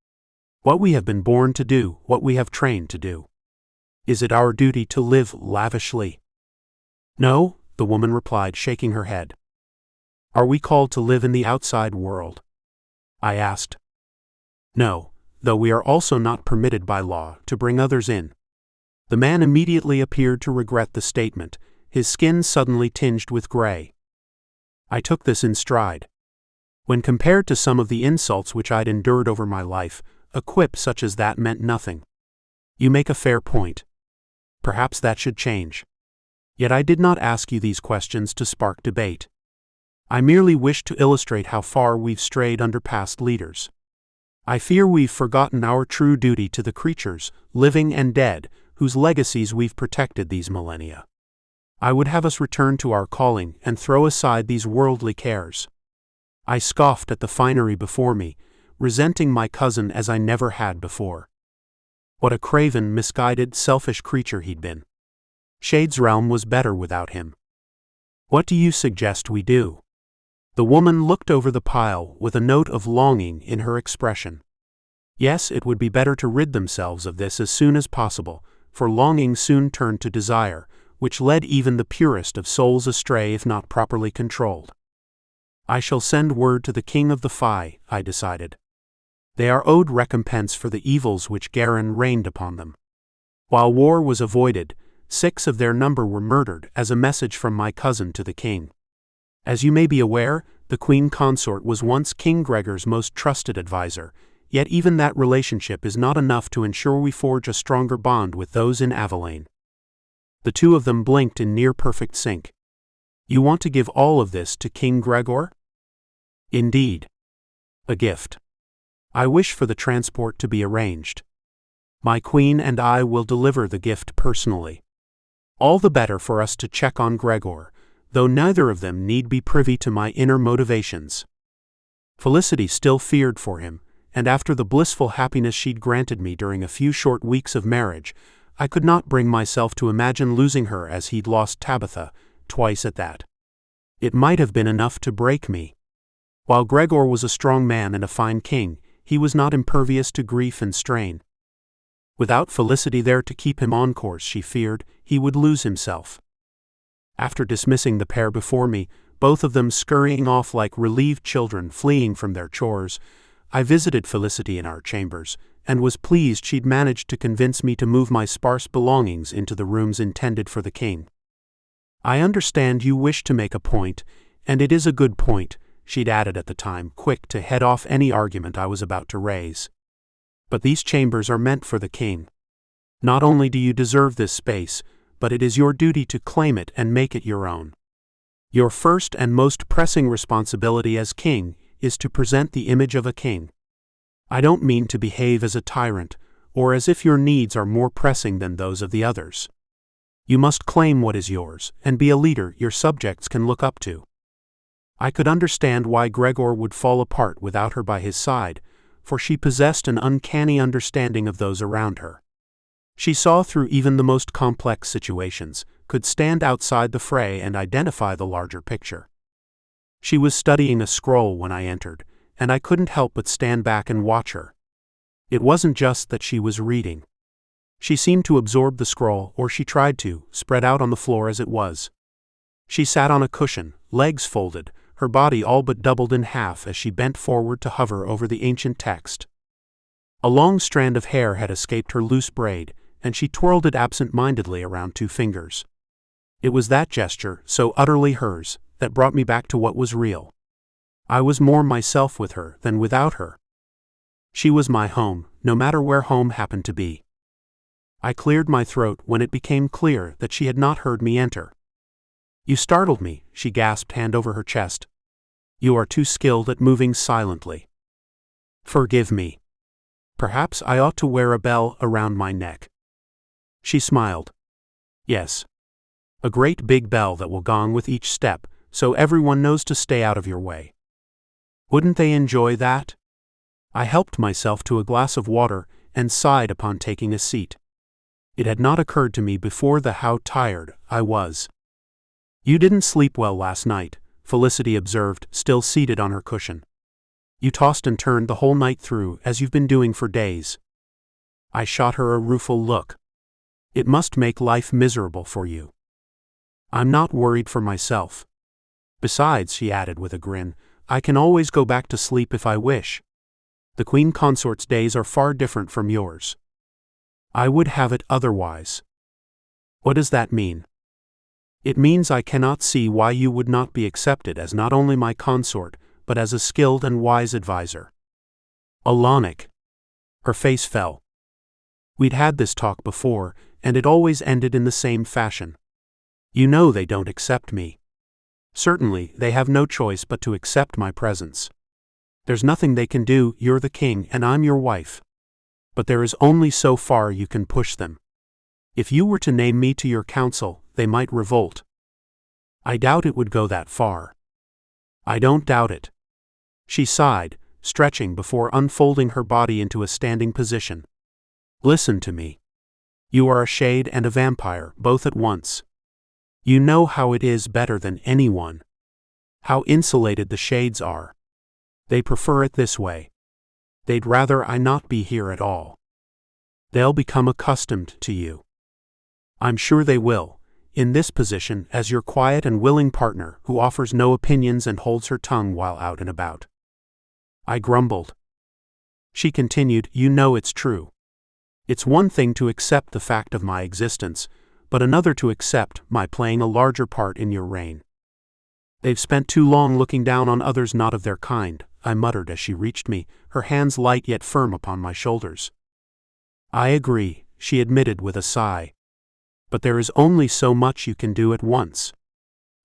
What we have been born to do, what we have trained to do. Is it our duty to live lavishly? No, the woman replied, shaking her head. Are we called to live in the outside world? I asked. No, though we are also not permitted by law to bring others in. The man immediately appeared to regret the statement, his skin suddenly tinged with gray. I took this in stride. When compared to some of the insults which I'd endured over my life, a quip such as that meant nothing. You make a fair point. Perhaps that should change. Yet I did not ask you these questions to spark debate. I merely wished to illustrate how far we've strayed under past leaders. I fear we've forgotten our true duty to the creatures, living and dead, whose legacies we've protected these millennia. I would have us return to our calling and throw aside these worldly cares. I scoffed at the finery before me, resenting my cousin as I never had before. What a craven, misguided, selfish creature he'd been. Shade's realm was better without him. What do you suggest we do? The woman looked over the pile with a note of longing in her expression. Yes, it would be better to rid themselves of this as soon as possible, for longing soon turned to desire, which led even the purest of souls astray if not properly controlled. I shall send word to the king of the Phi, I decided. They are owed recompense for the evils which Garen rained upon them. While war was avoided, 6 of their number were murdered as a message from my cousin to the king. As you may be aware, the queen consort was once King Gregor's most trusted advisor, yet even that relationship is not enough to ensure we forge a stronger bond with those in Avalain. The two of them blinked in near-perfect sync. You want to give all of this to King Gregor? Indeed. A gift. I wish for the transport to be arranged. My queen and I will deliver the gift personally. All the better for us to check on Gregor, though neither of them need be privy to my inner motivations. Felicity still feared for him, and after the blissful happiness she'd granted me during a few short weeks of marriage, I could not bring myself to imagine losing her as he'd lost Tabitha, twice at that. It might have been enough to break me. While Gregor was a strong man and a fine king, he was not impervious to grief and strain. Without Felicity there to keep him on course, she feared, he would lose himself. After dismissing the pair before me, both of them scurrying off like relieved children fleeing from their chores, I visited Felicity in our chambers, and was pleased she'd managed to convince me to move my sparse belongings into the rooms intended for the king. I understand you wish to make a point, and it is a good point, she'd added at the time, quick to head off any argument I was about to raise. But these chambers are meant for the king. Not only do you deserve this space, but it is your duty to claim it and make it your own. Your first and most pressing responsibility as king is to present the image of a king. I don't mean to behave as a tyrant, or as if your needs are more pressing than those of the others. You must claim what is yours, and be a leader your subjects can look up to. I could understand why Gregor would fall apart without her by his side, for she possessed an uncanny understanding of those around her. She saw through even the most complex situations, could stand outside the fray and identify the larger picture. She was studying a scroll when I entered, and I couldn't help but stand back and watch her. It wasn't just that she was reading. She seemed to absorb the scroll, or she tried to, spread out on the floor as it was. She sat on a cushion, legs folded, her body all but doubled in half as she bent forward to hover over the ancient text. A long strand of hair had escaped her loose braid, and she twirled it absent-mindedly around 2 fingers. It was that gesture, so utterly hers, that brought me back to what was real. I was more myself with her than without her. She was my home, no matter where home happened to be. I cleared my throat when it became clear that she had not heard me enter. "You startled me," she gasped, hand over her chest. "You are too skilled at moving silently. Forgive me. Perhaps I ought to wear a bell around my neck." She smiled. "Yes. A great big bell that will gong with each step, so everyone knows to stay out of your way. Wouldn't they enjoy that?" I helped myself to a glass of water and sighed upon taking a seat. It had not occurred to me before how tired I was. "You didn't sleep well last night," Felicity observed, still seated on her cushion. "You tossed and turned the whole night through, as you've been doing for days." I shot her a rueful look. "It must make life miserable for you." "I'm not worried for myself. Besides," she added with a grin, "I can always go back to sleep if I wish. The Queen Consort's days are far different from yours." "I would have it otherwise." "What does that mean?" "It means I cannot see why you would not be accepted as not only my consort, but as a skilled and wise advisor." "Alonic." Her face fell. We'd had this talk before, and it always ended in the same fashion. "You know they don't accept me." "Certainly, they have no choice but to accept my presence. There's nothing they can do, you're the king and I'm your wife. But there is only so far you can push them. If you were to name me to your council, they might revolt." "I doubt it would go that far." "I don't doubt it." She sighed, stretching before unfolding her body into a standing position. "Listen to me. You are a shade and a vampire, both at once. You know how it is better than anyone. How insulated the shades are. They prefer it this way. They'd rather I not be here at all. They'll become accustomed to you. I'm sure they will, in this position as your quiet and willing partner who offers no opinions and holds her tongue while out and about." I grumbled. She continued, "You know it's true. It's one thing to accept the fact of my existence, but another to accept my playing a larger part in your reign. They've spent too long looking down on others not of their kind," I muttered as she reached me, her hands light yet firm upon my shoulders. "I agree," she admitted with a sigh. "But there is only so much you can do at once.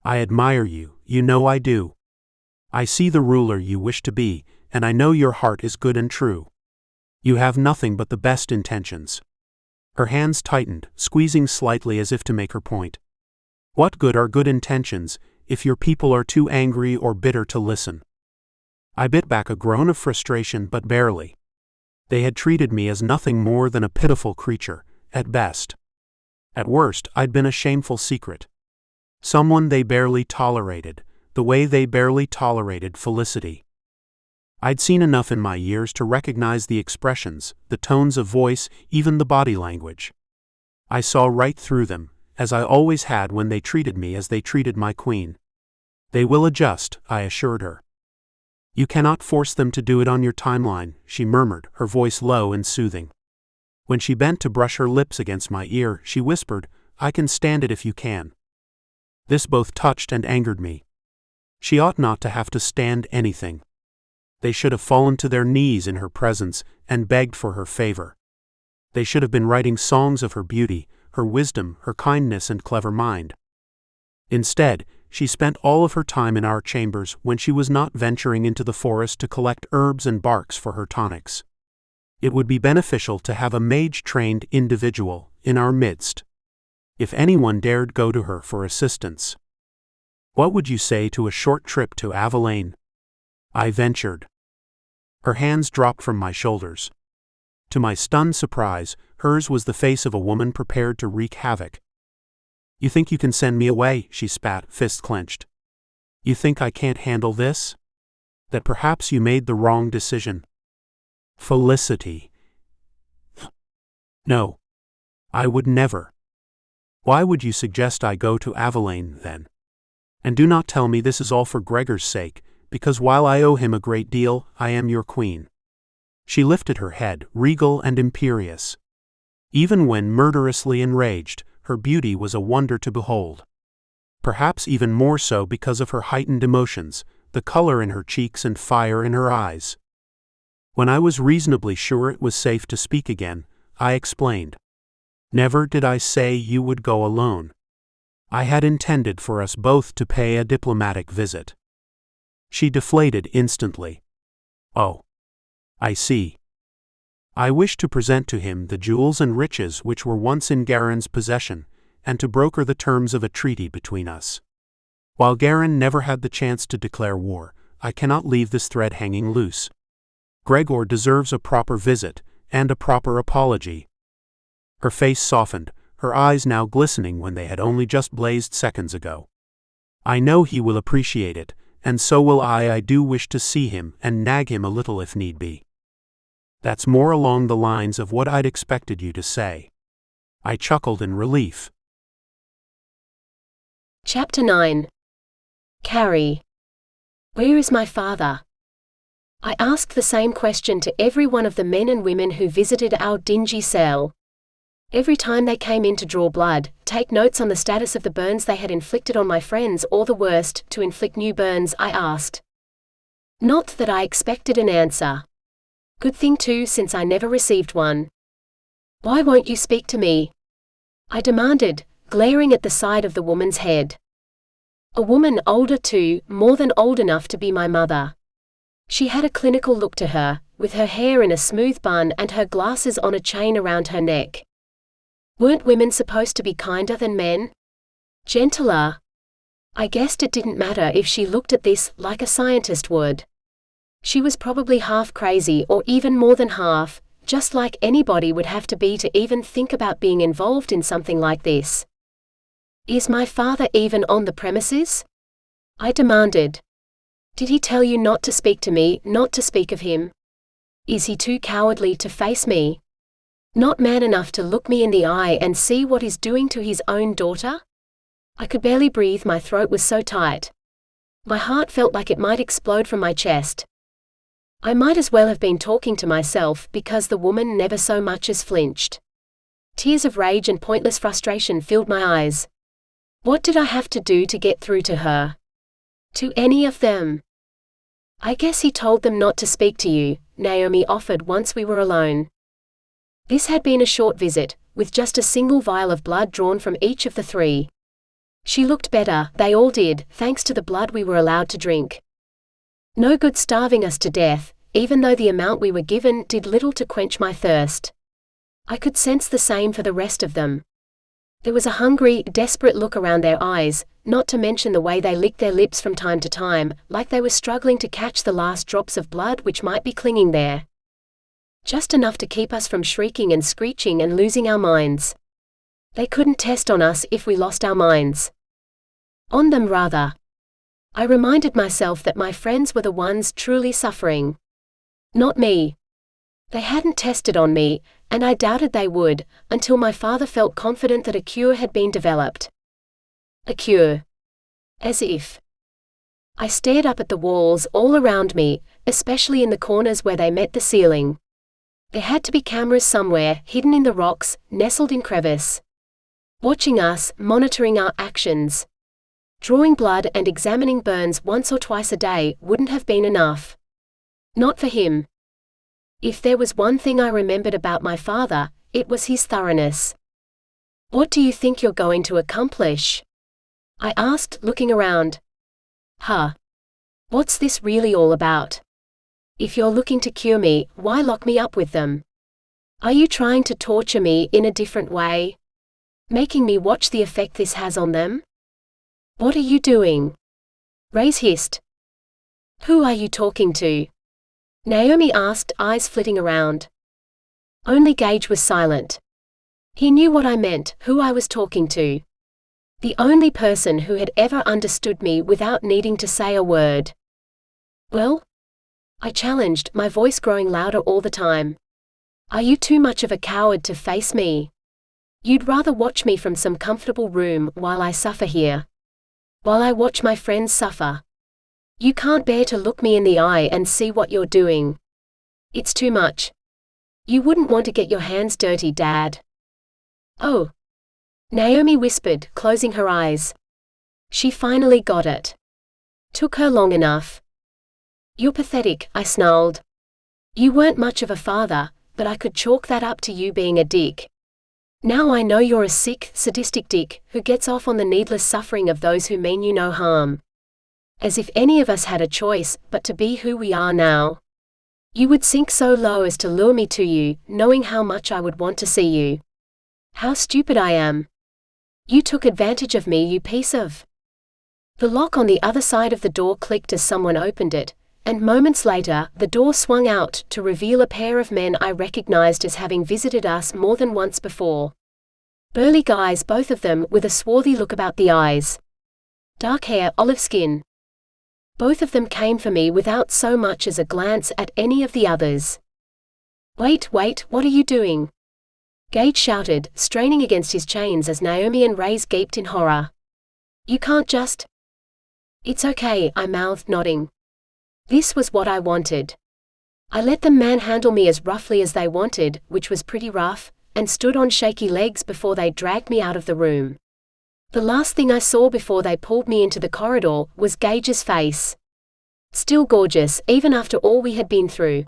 I admire you, you know I do. I see the ruler you wish to be, and I know your heart is good and true. You have nothing but the best intentions." Her hands tightened, squeezing slightly as if to make her point. "What good are good intentions, if your people are too angry or bitter to listen?" I bit back a groan of frustration, but barely. They had treated me as nothing more than a pitiful creature, at best. At worst, I'd been a shameful secret. Someone they barely tolerated, the way they barely tolerated Felicity. I'd seen enough in my years to recognize the expressions, the tones of voice, even the body language. I saw right through them, as I always had when they treated me as they treated my queen. "They will adjust," I assured her. "You cannot force them to do it on your timeline," she murmured, her voice low and soothing. When she bent to brush her lips against my ear, she whispered, "I can stand it if you can." This both touched and angered me. She ought not to have to stand anything. They should have fallen to their knees in her presence and begged for her favor. They should have been writing songs of her beauty, her wisdom, her kindness and clever mind. Instead, she spent all of her time in our chambers when she was not venturing into the forest to collect herbs and barks for her tonics. It would be beneficial to have a mage-trained individual in our midst. If anyone dared go to her for assistance. "What would you say to a short trip to Avalain?" I ventured. Her hands dropped from my shoulders. To my stunned surprise, hers was the face of a woman prepared to wreak havoc. "You think you can send me away?" she spat, fist clenched. "You think I can't handle this? That perhaps you made the wrong decision?" "Felicity." "No. I would never." "Why would you suggest I go to Avalain, then?" And do not tell me this is all for Gregor's sake, because while I owe him a great deal, I am your queen." She lifted her head, regal and imperious. Even when murderously enraged, her beauty was a wonder to behold. Perhaps even more so because of her heightened emotions, the color in her cheeks and fire in her eyes. When I was reasonably sure it was safe to speak again, I explained. "Never did I say you would go alone. I had intended for us both to pay a diplomatic visit." She deflated instantly. "Oh. I see. I wish to present to him the jewels and riches which were once in Garen's possession, and to broker the terms of a treaty between us. While Garen never had the chance to declare war, I cannot leave this thread hanging loose. Gregor deserves a proper visit, and a proper apology." Her face softened, her eyes now glistening when they had only just blazed seconds ago. "I know he will appreciate it, and so will I. I do wish to see him and nag him a little if need be." "That's more along the lines of what I'd expected you to say." I chuckled in relief. Chapter 9. Carrie. Where is my father? I asked the same question to every one of the men and women who visited our dingy cell. Every time they came in to draw blood, take notes on the status of the burns they had inflicted on my friends, or the worst, to inflict new burns, I asked. Not that I expected an answer. Good thing too, since I never received one. "Why won't you speak to me?" I demanded, glaring at the side of the woman's head. A woman older too, more than old enough to be my mother. She had a clinical look to her, with her hair in a smooth bun and her glasses on a chain around her neck. Weren't women supposed to be kinder than men? Gentler? I guessed it didn't matter if she looked at this like a scientist would. She was probably half crazy, or even more than half, just like anybody would have to be to even think about being involved in something like this. "Is my father even on the premises?" I demanded. "Did he tell you not to speak to me, not to speak of him? Is he too cowardly to face me? Not man enough to look me in the eye and see what he's doing to his own daughter?" I could barely breathe, my throat was so tight. My heart felt like it might explode from my chest. I might as well have been talking to myself, because the woman never so much as flinched. Tears of rage and pointless frustration filled my eyes. What did I have to do to get through to her? To any of them? "I guess he told them not to speak to you," Naomi offered once we were alone. This had been a short visit, with just a single vial of blood drawn from each of the three. She looked better, they all did, thanks to the blood we were allowed to drink. No good starving us to death, even though the amount we were given did little to quench my thirst. I could sense the same for the rest of them. There was a hungry, desperate look around their eyes, not to mention the way they licked their lips from time to time, like they were struggling to catch the last drops of blood which might be clinging there. Just enough to keep us from shrieking and screeching and losing our minds. They couldn't test on us if we lost our minds. On them, rather. I reminded myself that my friends were the ones truly suffering. Not me. They hadn't tested on me, and I doubted they would, until my father felt confident that a cure had been developed. A cure. As if. I stared up at the walls all around me, especially in the corners where they met the ceiling. There had to be cameras somewhere, hidden in the rocks, nestled in crevice. Watching us, monitoring our actions. Drawing blood and examining burns once or twice a day wouldn't have been enough. Not for him. If there was one thing I remembered about my father, it was his thoroughness. "What do you think you're going to accomplish?" I asked, looking around. What's this really all about? If you're looking to cure me, why lock me up with them? Are you trying to torture me in a different way? Making me watch the effect this has on them? What are you doing? Raze hissed. "Who are you talking to?" Naomi asked, eyes flitting around. Only Gage was silent. He knew what I meant, who I was talking to. The only person who had ever understood me without needing to say a word. "Well?" I challenged, my voice growing louder all the time. "Are you too much of a coward to face me? You'd rather watch me from some comfortable room while I suffer here. while I watch my friends suffer. You can't bear to look me in the eye and see what you're doing. It's too much. You wouldn't want to get your hands dirty, Dad. Oh. Naomi whispered, closing her eyes. She finally got it. Took her long enough. You're pathetic, I snarled. You weren't much of a father, but I could chalk that up to you being a dick. Now I know you're a sick, sadistic dick, who gets off on the needless suffering of those who mean you no harm. As if any of us had a choice but to be who we are now. You would sink so low as to lure me to you, knowing how much I would want to see you. How stupid I am. You took advantage of me, you piece of. The lock on the other side of the door clicked as someone opened it, and moments later, the door swung out to reveal a pair of men I recognized as having visited us more than once before. Burly guys, both of them, with a swarthy look about the eyes. Dark hair, olive skin. Both of them came for me without so much as a glance at any of the others. Wait, what are you doing? Gage shouted, straining against his chains as Naomi and Raze gaped in horror. You can't just... It's okay, I mouthed, nodding. This was what I wanted. I let them manhandle me as roughly as they wanted, which was pretty rough, and stood on shaky legs before they dragged me out of the room. The last thing I saw before they pulled me into the corridor was Gage's face. Still gorgeous, even after all we had been through.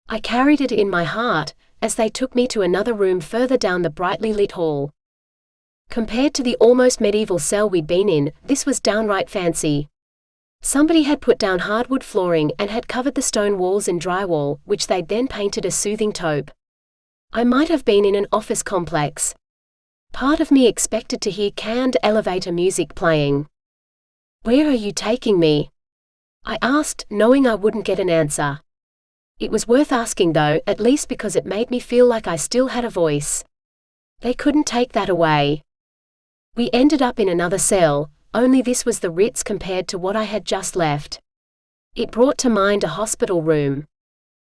I carried it in my heart, as they took me to another room further down the brightly lit hall. Compared to the almost medieval cell we'd been in, this was downright fancy. Somebody had put down hardwood flooring and had covered the stone walls in drywall, which they'd then painted a soothing taupe. I might have been in an office complex. Part of me expected to hear canned elevator music playing. Where are you taking me? I asked, knowing I wouldn't get an answer. It was worth asking though, at least because it made me feel like I still had a voice. They couldn't take that away. We ended up in another cell, only this was the Ritz compared to what I had just left. It brought to mind a hospital room.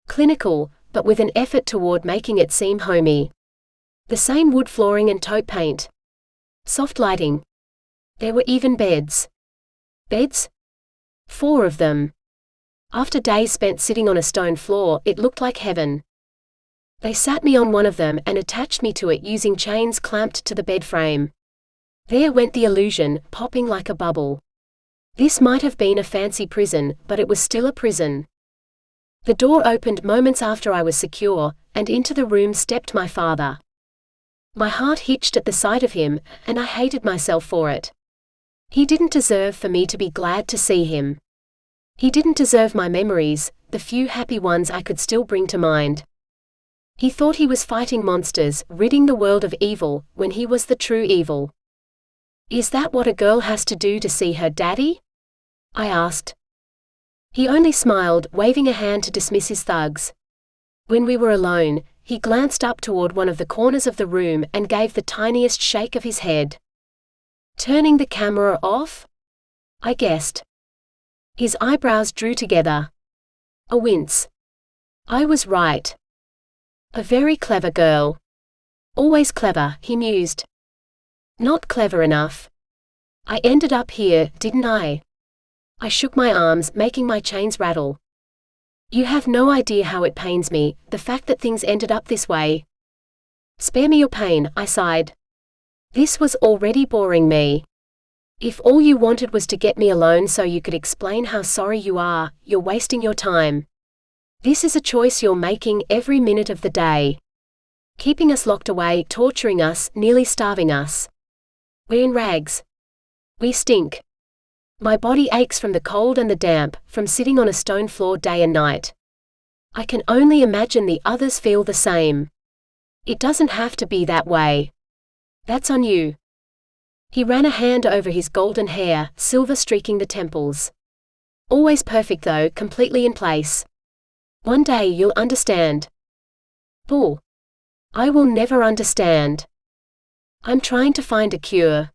Clinical, but with an effort toward making it seem homey. The same wood flooring and taupe paint. Soft lighting. There were even beds. Beds? 4 of them. After days spent sitting on a stone floor, it looked like heaven. They sat me on one of them and attached me to it using chains clamped to the bed frame. There went the illusion, popping like a bubble. This might have been a fancy prison, but it was still a prison. The door opened moments after I was secure, and into the room stepped my father. My heart hitched at the sight of him, and I hated myself for it. He didn't deserve for me to be glad to see him. He didn't deserve my memories, the few happy ones I could still bring to mind. He thought he was fighting monsters, ridding the world of evil, when he was the true evil. Is that what a girl has to do to see her daddy? I asked. He only smiled, waving a hand to dismiss his thugs. When we were alone, he glanced up toward one of the corners of the room and gave the tiniest shake of his head. Turning the camera off? I guessed. His eyebrows drew together. A wince. I was right. A very clever girl. Always clever, he mused. Not clever enough. I ended up here, didn't I? I shook my arms, making my chains rattle. You have no idea how it pains me, the fact that things ended up this way. Spare me your pain, I sighed. This was already boring me. If all you wanted was to get me alone so you could explain how sorry you are, you're wasting your time. This is a choice you're making every minute of the day. Keeping us locked away, torturing us, nearly starving us. We're in rags. We stink. My body aches from the cold and the damp, from sitting on a stone floor day and night. I can only imagine the others feel the same. It doesn't have to be that way. That's on you. He ran a hand over his golden hair, silver streaking the temples. Always perfect though, completely in place. One day you'll understand. Bull. I will never understand. I'm trying to find a cure.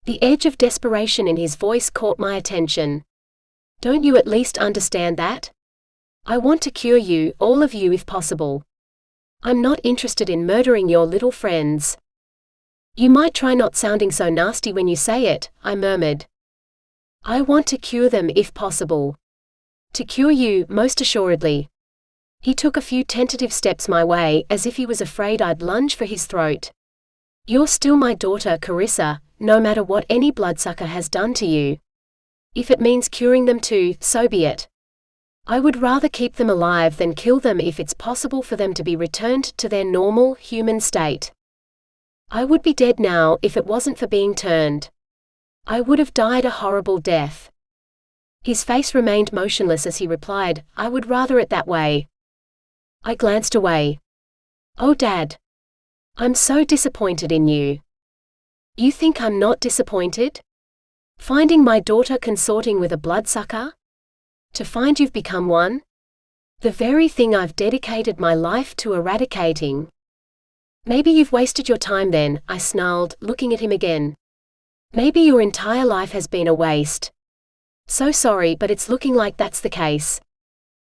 The edge of desperation in his voice caught my attention. Don't you at least understand that? I want to cure you, all of you if possible. I'm not interested in murdering your little friends. You might try not sounding so nasty when you say it, I murmured. I want to cure them if possible. To cure you, most assuredly. He took a few tentative steps my way, as if he was afraid I'd lunge for his throat. You're still my daughter, Carissa, no matter what any bloodsucker has done to you. If it means curing them too, so be it. I would rather keep them alive than kill them if it's possible for them to be returned to their normal, human state. I would be dead now if it wasn't for being turned. I would have died a horrible death. His face remained motionless as he replied, I would rather it that way. I glanced away. Oh, Dad. I'm so disappointed in you. You think I'm not disappointed? Finding my daughter consorting with a bloodsucker? To find you've become one? The very thing I've dedicated my life to eradicating. Maybe you've wasted your time then, I snarled, looking at him again. Maybe your entire life has been a waste. So sorry, but it's looking like that's the case.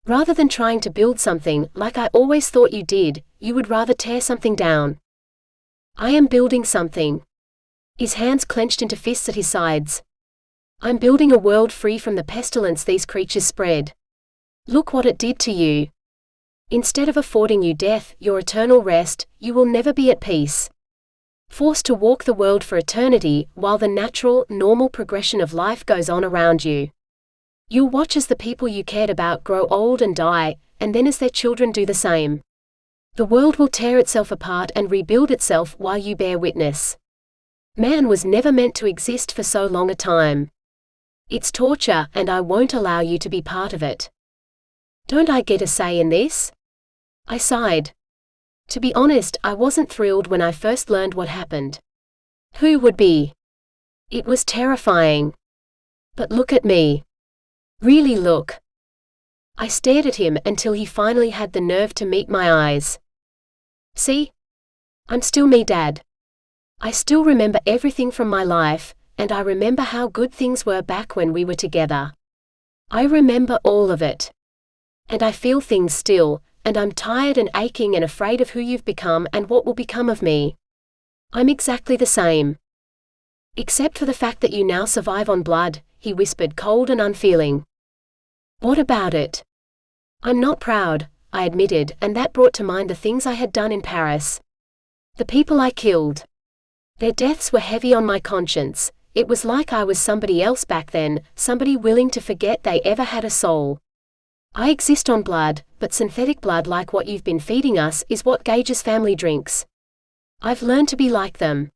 Rather than trying to build something, like I always thought you did, you would rather tear something down. I am building something. His hands clenched into fists at his sides. I'm building a world free from the pestilence these creatures spread. Look what it did to you. Instead of affording you death, your eternal rest, you will never be at peace. Forced to walk the world for eternity, while the natural, normal progression of life goes on around you. You'll watch as the people you cared about grow old and die, and then as their children do the same. The world will tear itself apart and rebuild itself while you bear witness. Man was never meant to exist for so long a time. It's torture, and I won't allow you to be part of it. Don't I get a say in this? I sighed. To be honest, I wasn't thrilled when I first learned what happened. Who would be? It was terrifying. But look at me. Really look. I stared at him until he finally had the nerve to meet my eyes. See? I'm still me, Dad. I still remember everything from my life, and I remember how good things were back when we were together. I remember all of it. And I feel things still, and I'm tired and aching and afraid of who you've become and what will become of me. I'm exactly the same. Except for the fact that you now survive on blood, he whispered, cold and unfeeling. What about it? I'm not proud, I admitted, and that brought to mind the things I had done in Paris. The people I killed. Their deaths were heavy on my conscience. It was like I was somebody else back then, somebody willing to forget they ever had a soul. I exist on blood, but synthetic blood like what you've been feeding us is what Gage's family drinks. I've learned to be like them.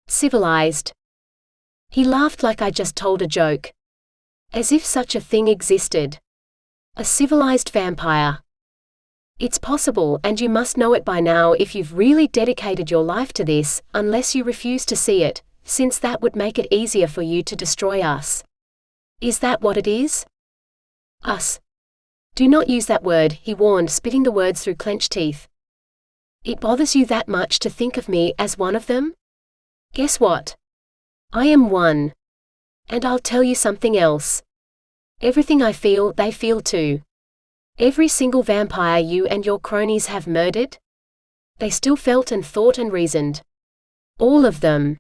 Civilized. He laughed like I just told a joke. As if such a thing existed. A civilized vampire. It's possible, and you must know it by now if you've really dedicated your life to this, unless you refuse to see it, since that would make it easier for you to destroy us. Is that what it is? Us. Do not use that word, he warned, spitting the words through clenched teeth. It bothers you that much to think of me as one of them? Guess what? I am one. And I'll tell you something else. Everything I feel, they feel too. Every single vampire you and your cronies have murdered? They still felt and thought and reasoned. All of them.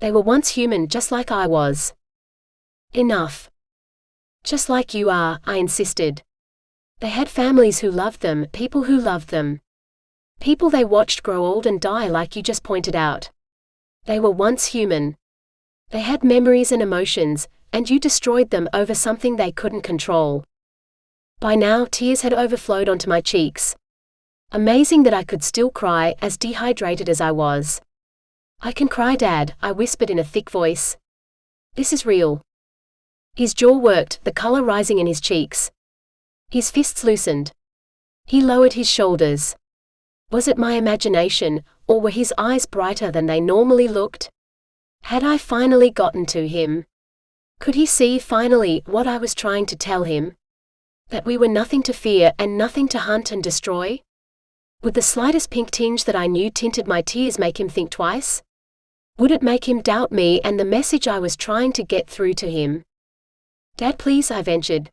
They were once human just like I was. Enough. Just like you are, I insisted. They had families who loved them, people who loved them. People they watched grow old and die like you just pointed out. They were once human. They had memories and emotions, and you destroyed them over something they couldn't control. By now, tears had overflowed onto my cheeks. Amazing that I could still cry, as dehydrated as I was. I can cry, Dad, I whispered in a thick voice. This is real. His jaw worked, the color rising in his cheeks. His fists loosened. He lowered his shoulders. Was it my imagination, or were his eyes brighter than they normally looked? Had I finally gotten to him? Could he see finally what I was trying to tell him? That we were nothing to fear and nothing to hunt and destroy? Would the slightest pink tinge that I knew tinted my tears make him think twice? Would it make him doubt me and the message I was trying to get through to him? Dad, please, I ventured.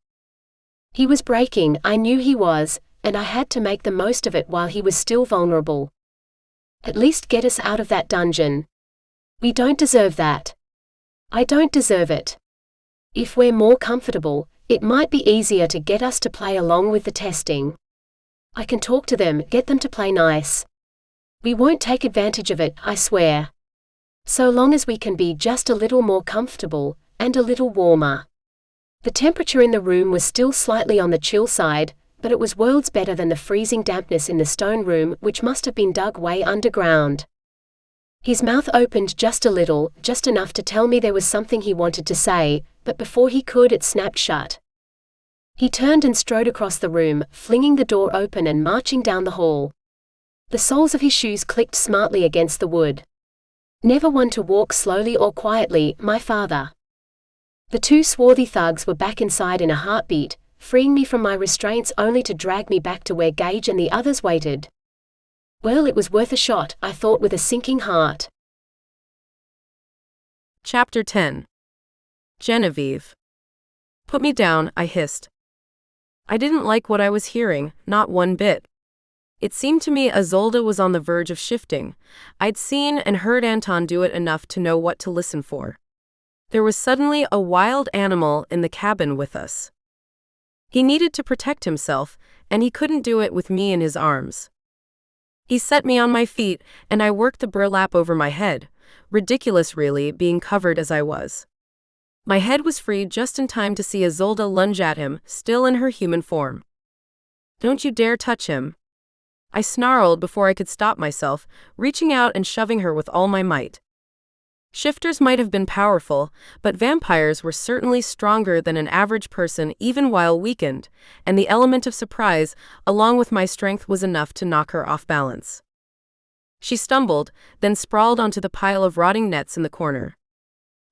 He was breaking, I knew he was, and I had to make the most of it while he was still vulnerable. At least get us out of that dungeon. We don't deserve that. I don't deserve it. If we're more comfortable, it might be easier to get us to play along with the testing. I can talk to them, get them to play nice. We won't take advantage of it, I swear. So long as we can be just a little more comfortable, and a little warmer. The temperature in the room was still slightly on the chill side, but it was worlds better than the freezing dampness in the stone room, which must have been dug way underground. His mouth opened just a little, just enough to tell me there was something he wanted to say, but before he could, it snapped shut. He turned and strode across the room, flinging the door open and marching down the hall. The soles of his shoes clicked smartly against the wood. Never one to walk slowly or quietly, my father. The two swarthy thugs were back inside in a heartbeat, freeing me from my restraints only to drag me back to where Gage and the others waited. Well, it was worth a shot, I thought with a sinking heart. Chapter 10. Genevieve. Put me down, I hissed. I didn't like what I was hearing, not one bit. It seemed to me Isolde was on the verge of shifting. I'd seen and heard Anton do it enough to know what to listen for. There was suddenly a wild animal in the cabin with us. He needed to protect himself, and he couldn't do it with me in his arms. He set me on my feet, and I worked the burlap over my head, ridiculous really, being covered as I was. My head was freed just in time to see Isolde lunge at him, still in her human form. "Don't you dare touch him," I snarled before I could stop myself, reaching out and shoving her with all my might. Shifters might have been powerful, but vampires were certainly stronger than an average person even while weakened, and the element of surprise, along with my strength, was enough to knock her off balance. She stumbled, then sprawled onto the pile of rotting nets in the corner.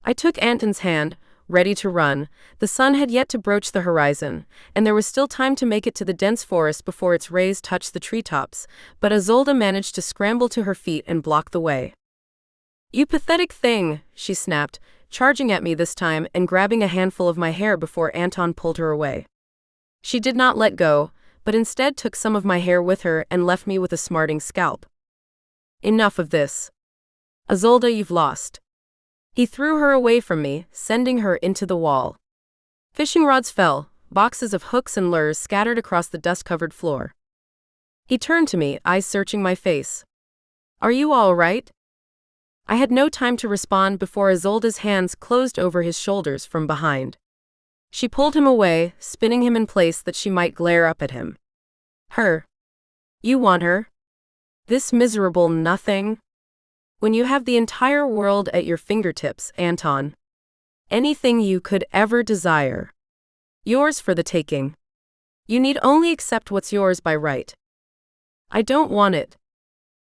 I took Anton's hand, ready to run. The sun had yet to broach the horizon, and there was still time to make it to the dense forest before its rays touched the treetops, but Isolde managed to scramble to her feet and block the way. "You pathetic thing," she snapped, charging at me this time and grabbing a handful of my hair before Anton pulled her away. She did not let go, but instead took some of my hair with her and left me with a smarting scalp. "Enough of this. Isolde, you've lost." He threw her away from me, sending her into the wall. Fishing rods fell, boxes of hooks and lures scattered across the dust-covered floor. He turned to me, eyes searching my face. "Are you all right?" I had no time to respond before Isolde's hands closed over his shoulders from behind. She pulled him away, spinning him in place that she might glare up at him. "Her? You want her? This miserable nothing? When you have the entire world at your fingertips, Anton. Anything you could ever desire. Yours for the taking. You need only accept what's yours by right." "I don't want it."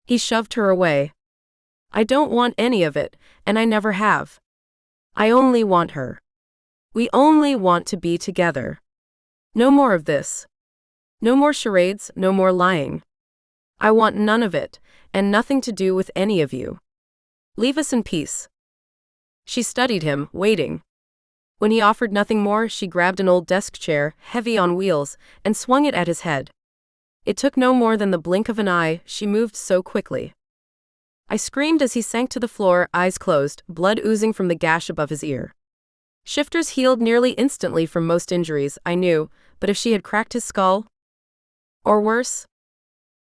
He shoved her away. "I don't want any of it, and I never have. I only want her. We only want to be together. No more of this. No more charades, no more lying. I want none of it, and nothing to do with any of you. Leave us in peace." She studied him, waiting. When he offered nothing more, she grabbed an old desk chair, heavy on wheels, and swung it at his head. It took no more than the blink of an eye, she moved so quickly. I screamed as he sank to the floor, eyes closed, blood oozing from the gash above his ear. Shifters healed nearly instantly from most injuries, I knew, but if she had cracked his skull? Or worse?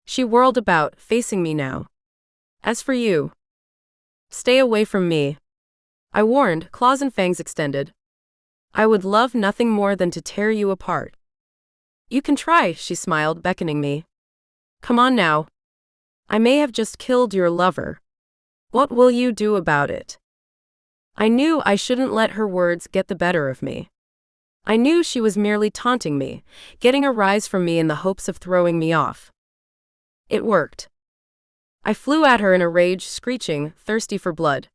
She whirled about, facing me now. "As for you, stay away from me," I warned, claws and fangs extended. "I would love nothing more than to tear you apart." "You can try," she smiled, beckoning me. "Come on now. I may have just killed your lover. What will you do about it?" I knew I shouldn't let her words get the better of me. I knew she was merely taunting me, getting a rise from me in the hopes of throwing me off. It worked. I flew at her in a rage, screeching, thirsty for blood.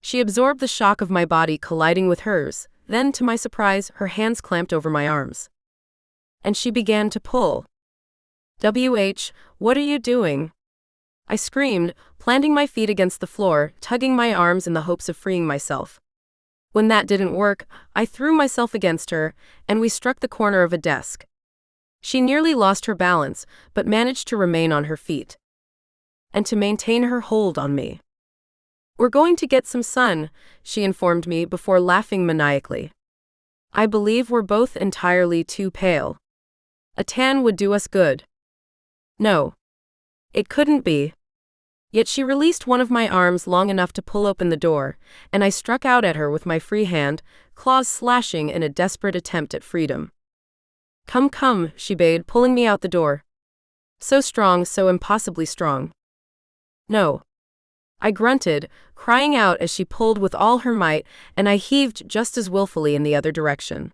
She absorbed the shock of my body colliding with hers, then, to my surprise, her hands clamped over my arms. And she began to pull. What are you doing?" I screamed, planting my feet against the floor, tugging my arms in the hopes of freeing myself. When that didn't work, I threw myself against her, and we struck the corner of a desk. She nearly lost her balance, but managed to remain on her feet. And to maintain her hold on me. "We're going to get some sun," she informed me before laughing maniacally. I believe we're both entirely too pale. A tan would do us good. No. It couldn't be. Yet she released one of my arms long enough to pull open the door, and I struck out at her with my free hand, claws slashing in a desperate attempt at freedom. Come, come, she bade, pulling me out the door. So strong, so impossibly strong. No. I grunted, crying out as she pulled with all her might, and I heaved just as willfully in the other direction.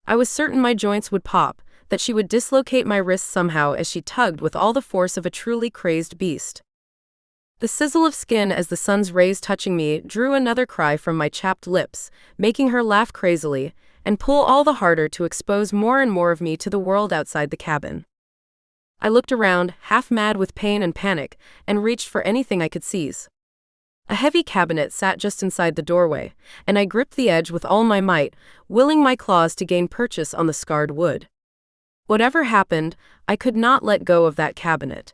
I was certain my joints would pop, that she would dislocate my wrists somehow as she tugged with all the force of a truly crazed beast. The sizzle of skin as the sun's rays touching me drew another cry from my chapped lips, making her laugh crazily, and pull all the harder to expose more and more of me to the world outside the cabin. I looked around, half mad with pain and panic, and reached for anything I could seize. A heavy cabinet sat just inside the doorway, and I gripped the edge with all my might, willing my claws to gain purchase on the scarred wood. Whatever happened, I could not let go of that cabinet.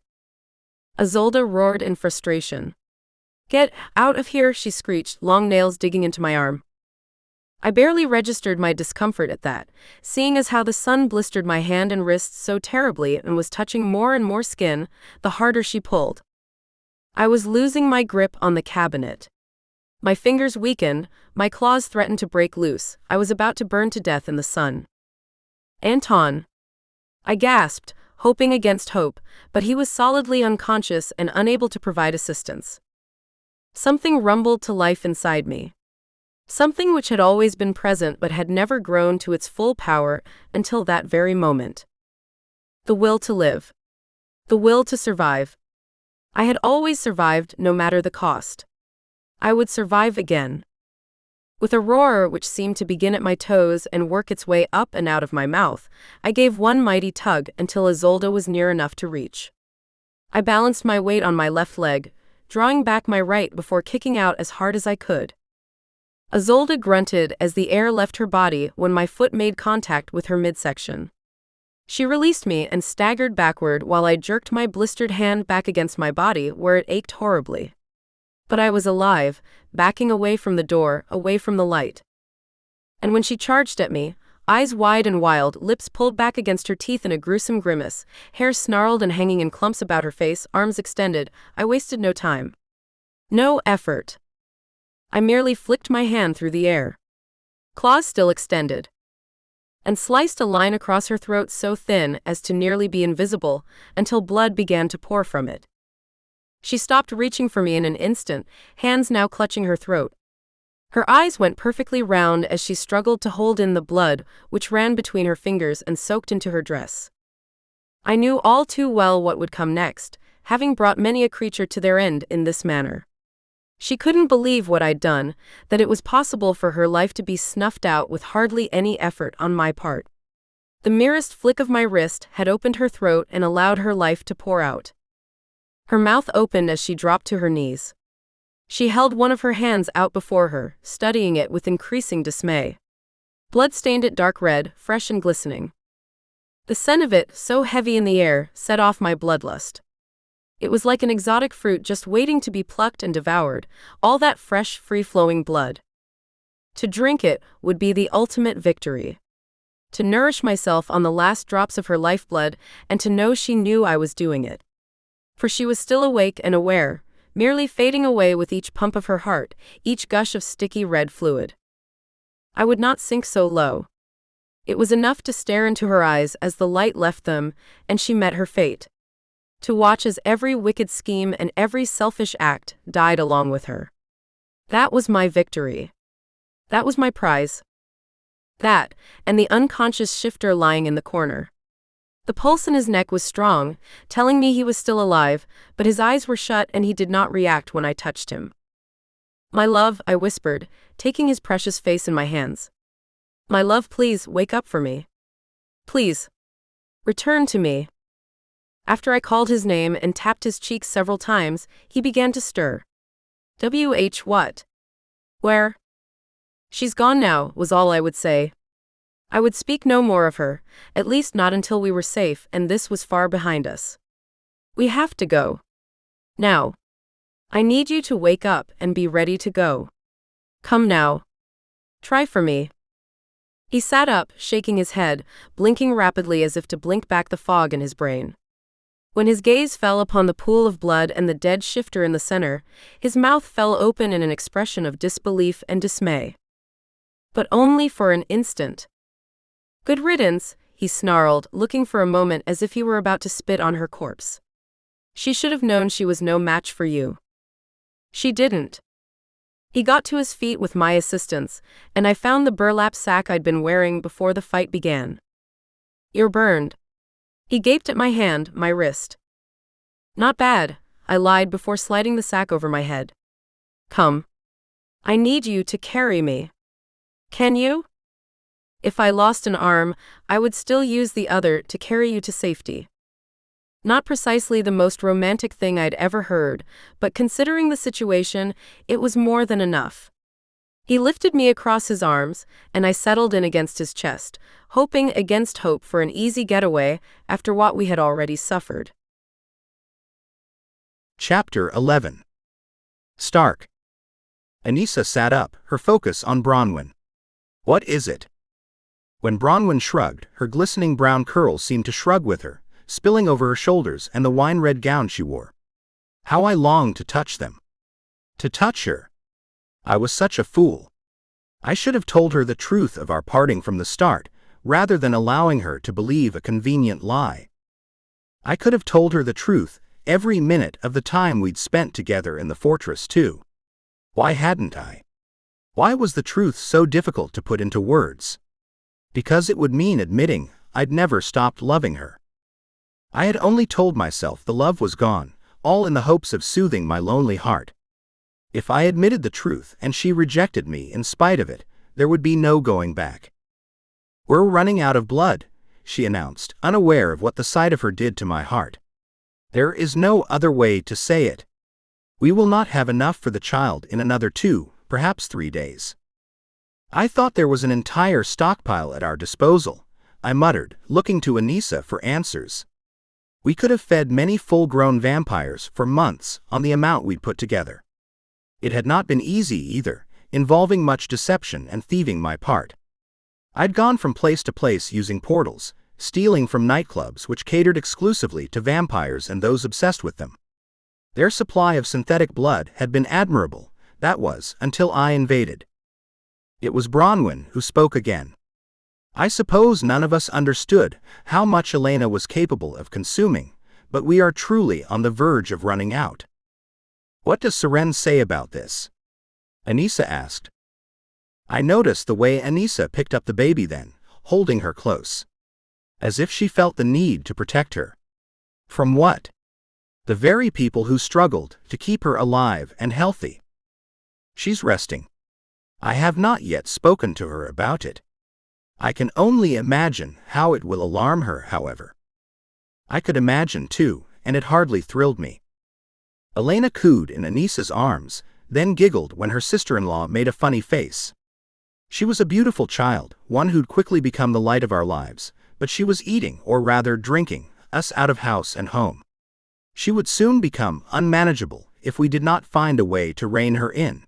Isolde roared in frustration. Get out of here, she screeched, long nails digging into my arm. I barely registered my discomfort at that, seeing as how the sun blistered my hand and wrists so terribly and was touching more and more skin, the harder she pulled. I was losing my grip on the cabinet. My fingers weakened, my claws threatened to break loose, I was about to burn to death in the sun. Anton! I gasped, hoping against hope, but he was solidly unconscious and unable to provide assistance. Something rumbled to life inside me. Something which had always been present but had never grown to its full power until that very moment. The will to live. The will to survive. I had always survived, no matter the cost. I would survive again. With a roar which seemed to begin at my toes and work its way up and out of my mouth, I gave one mighty tug until Isolde was near enough to reach. I balanced my weight on my left leg, drawing back my right before kicking out as hard as I could. Isolde grunted as the air left her body when my foot made contact with her midsection. She released me and staggered backward while I jerked my blistered hand back against my body where it ached horribly. But I was alive, backing away from the door, away from the light. And when she charged at me, eyes wide and wild, lips pulled back against her teeth in a gruesome grimace, hair snarled and hanging in clumps about her face, arms extended, I wasted no time. No effort. I merely flicked my hand through the air. Claws still extended. And sliced a line across her throat so thin as to nearly be invisible, until blood began to pour from it. She stopped reaching for me in an instant, hands now clutching her throat. Her eyes went perfectly round as she struggled to hold in the blood, which ran between her fingers and soaked into her dress. I knew all too well what would come next, having brought many a creature to their end in this manner. She couldn't believe what I'd done, that it was possible for her life to be snuffed out with hardly any effort on my part. The merest flick of my wrist had opened her throat and allowed her life to pour out. Her mouth opened as she dropped to her knees. She held one of her hands out before her, studying it with increasing dismay. Blood stained it dark red, fresh and glistening. The scent of it, so heavy in the air, set off my bloodlust. It was like an exotic fruit just waiting to be plucked and devoured, all that fresh, free-flowing blood. To drink it would be the ultimate victory. To nourish myself on the last drops of her lifeblood, and to know she knew I was doing it. For she was still awake and aware, merely fading away with each pump of her heart, each gush of sticky red fluid. I would not sink so low. It was enough to stare into her eyes as the light left them, and she met her fate. To watch as every wicked scheme and every selfish act died along with her. That was my victory. That was my prize. That, and the unconscious shifter lying in the corner. The pulse in his neck was strong, telling me he was still alive, but his eyes were shut and he did not react when I touched him. My love, I whispered, taking his precious face in my hands. My love, please, wake up for me. Please. Return to me. After I called his name and tapped his cheeks several times, he began to stir. What? Where? She's gone now, was all I would say. I would speak no more of her, at least not until we were safe and this was far behind us. We have to go. Now. I need you to wake up and be ready to go. Come now. Try for me. He sat up, shaking his head, blinking rapidly as if to blink back the fog in his brain. When his gaze fell upon the pool of blood and the dead shifter in the center, his mouth fell open in an expression of disbelief and dismay. But only for an instant. "Good riddance," he snarled, looking for a moment as if he were about to spit on her corpse. "She should have known she was no match for you. She didn't." He got to his feet with my assistance, and I found the burlap sack I'd been wearing before the fight began. "You're burned." He gaped at my hand, my wrist. "Not bad," I lied before sliding the sack over my head. "Come. I need you to carry me. Can you?" If I lost an arm, I would still use the other to carry you to safety. Not precisely the most romantic thing I'd ever heard, but considering the situation, it was more than enough. He lifted me across his arms, and I settled in against his chest, hoping against hope for an easy getaway after what we had already suffered. Chapter 11. Stark. Anissa sat up, her focus on Branwen. "What is it?" When Branwen shrugged, her glistening brown curls seemed to shrug with her, spilling over her shoulders and the wine-red gown she wore. How I longed to touch them. To touch her. I was such a fool. I should have told her the truth of our parting from the start, rather than allowing her to believe a convenient lie. I could have told her the truth, every minute of the time we'd spent together in the fortress too. Why hadn't I? Why was the truth so difficult to put into words? Because it would mean admitting I'd never stopped loving her. I had only told myself the love was gone, all in the hopes of soothing my lonely heart. If I admitted the truth and she rejected me in spite of it, there would be no going back. "We're running out of blood," she announced, unaware of what the sight of her did to my heart. "There is no other way to say it. We will not have enough for the child in another 2, perhaps 3 days." "I thought there was an entire stockpile at our disposal," I muttered, looking to Anissa for answers. "We could have fed many full-grown vampires for months on the amount we'd put together." It had not been easy either, involving much deception and thieving my part. I'd gone from place to place using portals, stealing from nightclubs which catered exclusively to vampires and those obsessed with them. Their supply of synthetic blood had been admirable, that was, until I invaded. It was Branwen who spoke again. "I suppose none of us understood how much Elena was capable of consuming, but we are truly on the verge of running out." "What does Saren say about this?" Anissa asked. I noticed the way Anissa picked up the baby then, holding her close. As if she felt the need to protect her. From what? The very people who struggled to keep her alive and healthy. "She's resting. I have not yet spoken to her about it. I can only imagine how it will alarm her, however." I could imagine too, and it hardly thrilled me. Elena cooed in Anissa's arms, then giggled when her sister-in-law made a funny face. She was a beautiful child, one who'd quickly become the light of our lives, but she was eating, or rather drinking, us out of house and home. She would soon become unmanageable if we did not find a way to rein her in.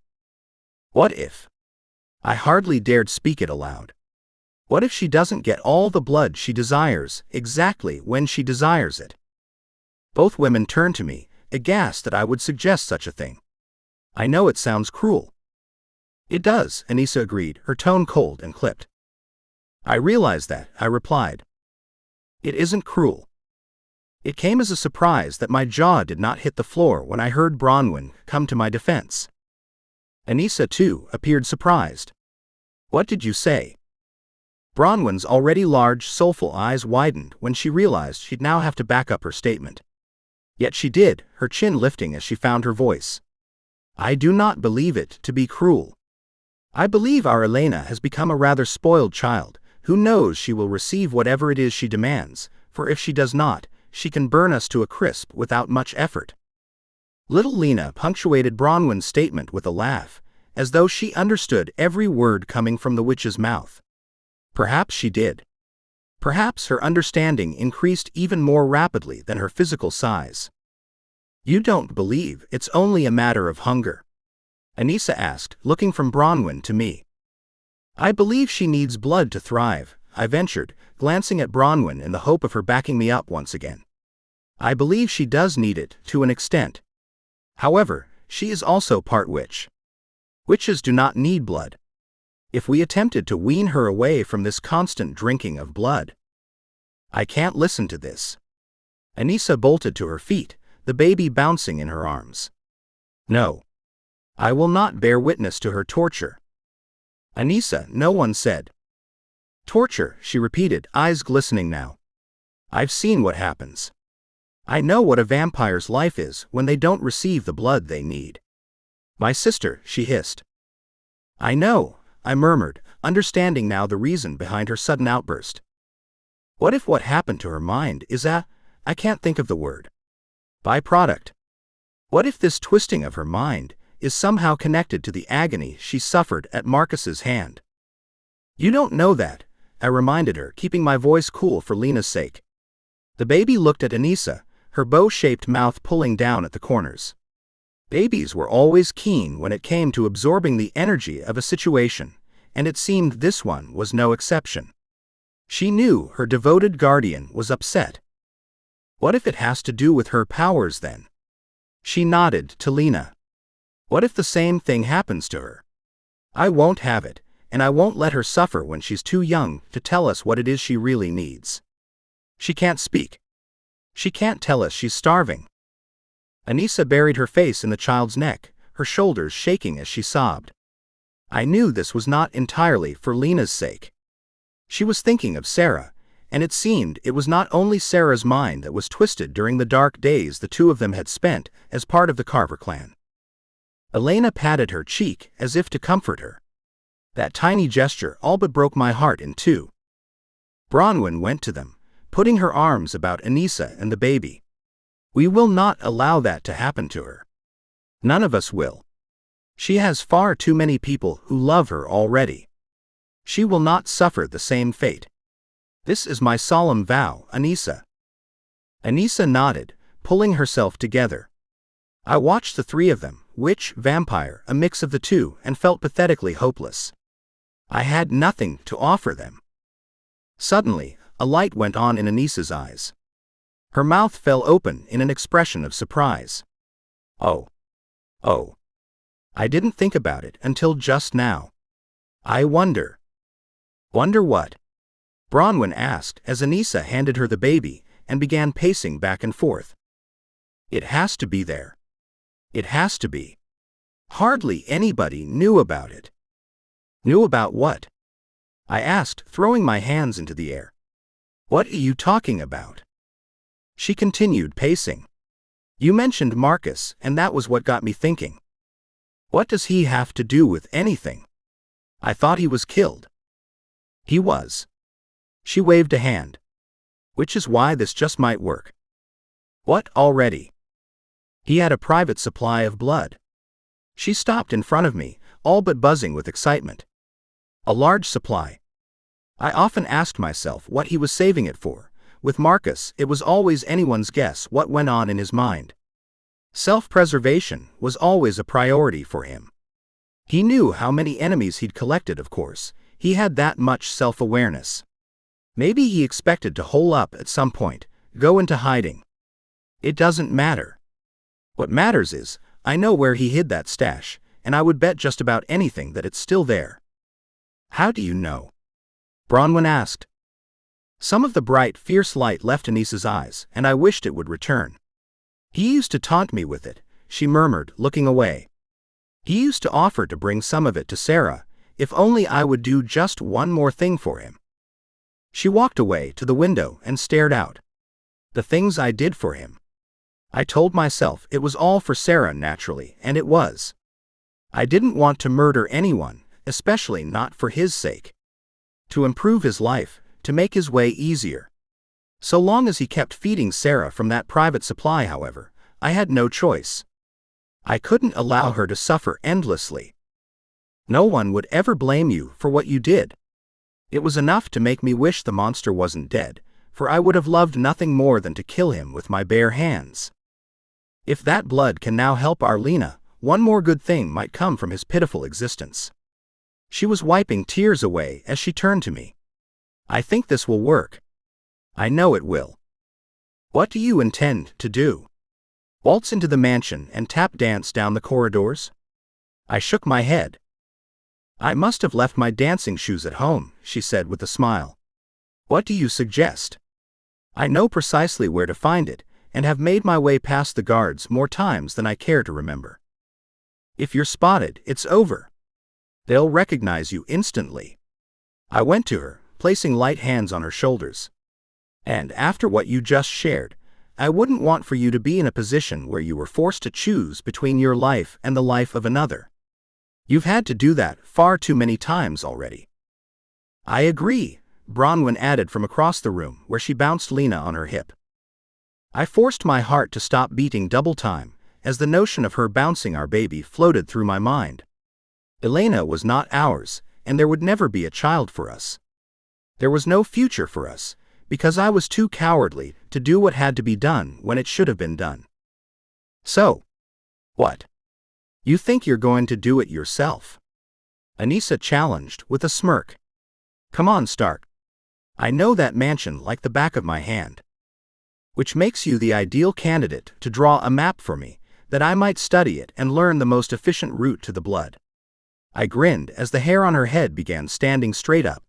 What if? I hardly dared speak it aloud. What if she doesn't get all the blood she desires, exactly when she desires it? Both women turned to me, aghast that I would suggest such a thing. "I know it sounds cruel." "It does," Anissa agreed, her tone cold and clipped. "I realize that," I replied. "It isn't cruel." It came as a surprise that my jaw did not hit the floor when I heard Branwen come to my defense. Anissa, too, appeared surprised. "What did you say?" Branwen's already large, soulful eyes widened when she realized she'd now have to back up her statement. Yet she did, her chin lifting as she found her voice. "I do not believe it to be cruel. I believe our Elena has become a rather spoiled child, who knows she will receive whatever it is she demands, for if she does not, she can burn us to a crisp without much effort." Little Lena punctuated Branwen's statement with a laugh, as though she understood every word coming from the witch's mouth. Perhaps she did. Perhaps her understanding increased even more rapidly than her physical size. "You don't believe it's only a matter of hunger?" Anissa asked, looking from Branwen to me. I believe she needs blood to thrive, I ventured, glancing at Branwen in the hope of her backing me up once again. I believe she does need it, to an extent. However, she is also part witch. Witches do not need blood. If we attempted to wean her away from this constant drinking of blood. I can't listen to this. Anissa bolted to her feet, the baby bouncing in her arms. No. I will not bear witness to her torture. Anissa, no one said. Torture, she repeated, eyes glistening now. I've seen what happens. I know what a vampire's life is when they don't receive the blood they need. My sister, she hissed. I know, I murmured, understanding now the reason behind her sudden outburst. What if what happened to her mind is I can't think of the word. Byproduct. What if this twisting of her mind is somehow connected to the agony she suffered at Marcus's hand? You don't know that, I reminded her, keeping my voice cool for Lena's sake. The baby looked at Anissa, her bow-shaped mouth pulling down at the corners. Babies were always keen when it came to absorbing the energy of a situation, and it seemed this one was no exception. She knew her devoted guardian was upset. What if it has to do with her powers then? She nodded to Lena. What if the same thing happens to her? I won't have it, and I won't let her suffer when she's too young to tell us what it is she really needs. She can't speak. She can't tell us she's starving. Anissa buried her face in the child's neck, her shoulders shaking as she sobbed. I knew this was not entirely for Lena's sake. She was thinking of Sara, and it seemed it was not only Sara's mind that was twisted during the dark days the two of them had spent as part of the Carver clan. Elena patted her cheek as if to comfort her. That tiny gesture all but broke my heart in two. Branwen went to them, putting her arms about Anissa and the baby. We will not allow that to happen to her. None of us will. She has far too many people who love her already. She will not suffer the same fate. This is my solemn vow, Anissa. Anissa nodded, pulling herself together. I watched the three of them, witch, vampire, a mix of the two, and felt pathetically hopeless. I had nothing to offer them. Suddenly, a light went on in Anissa's eyes. Her mouth fell open in an expression of surprise. Oh. I didn't think about it until just now. I wonder. Wonder what? Branwen asked as Anissa handed her the baby and began pacing back and forth. It has to be there. It has to be. Hardly anybody knew about it. Knew about what? I asked, throwing my hands into the air. What are you talking about? She continued pacing. You mentioned Marcus, and that was what got me thinking. What does he have to do with anything? I thought he was killed. He was. She waved a hand. Which is why this just might work. What already? He had a private supply of blood. She stopped in front of me, all but buzzing with excitement. A large supply. I often asked myself what he was saving it for. With Marcus, it was always anyone's guess what went on in his mind. Self-preservation was always a priority for him. He knew how many enemies he'd collected, of course. He had that much self-awareness. Maybe he expected to hole up at some point, go into hiding. It doesn't matter. What matters is, I know where he hid that stash, and I would bet just about anything that it's still there. How do you know? Branwen asked. Some of the bright, fierce light left Anissa's eyes, and I wished it would return. He used to taunt me with it, she murmured, looking away. He used to offer to bring some of it to Sara, if only I would do just one more thing for him. She walked away to the window and stared out. The things I did for him. I told myself it was all for Sara naturally, and it was. I didn't want to murder anyone, especially not for his sake. To improve his life, to make his way easier. So long as he kept feeding Sara from that private supply, however, I had no choice. I couldn't allow her to suffer endlessly. No one would ever blame you for what you did. It was enough to make me wish the monster wasn't dead, for I would have loved nothing more than to kill him with my bare hands. If that blood can now help our Lena, one more good thing might come from his pitiful existence. She was wiping tears away as she turned to me. I think this will work. I know it will. What do you intend to do? Waltz into the mansion and tap dance down the corridors? I shook my head. I must have left my dancing shoes at home, she said with a smile. What do you suggest? I know precisely where to find it, and have made my way past the guards more times than I care to remember. If you're spotted, it's over. They'll recognize you instantly. I went to her, placing light hands on her shoulders. And after what you just shared, I wouldn't want for you to be in a position where you were forced to choose between your life and the life of another. You've had to do that far too many times already. I agree, Branwen added from across the room where she bounced Lena on her hip. I forced my heart to stop beating double time, as the notion of her bouncing our baby floated through my mind. Elena was not ours, and there would never be a child for us. There was no future for us, because I was too cowardly to do what had to be done when it should have been done. So, what? You think you're going to do it yourself? Anissa challenged with a smirk. Come on, Stark. I know that mansion like the back of my hand. Which makes you the ideal candidate to draw a map for me, that I might study it and learn the most efficient route to the blood. I grinned as the hair on her head began standing straight up.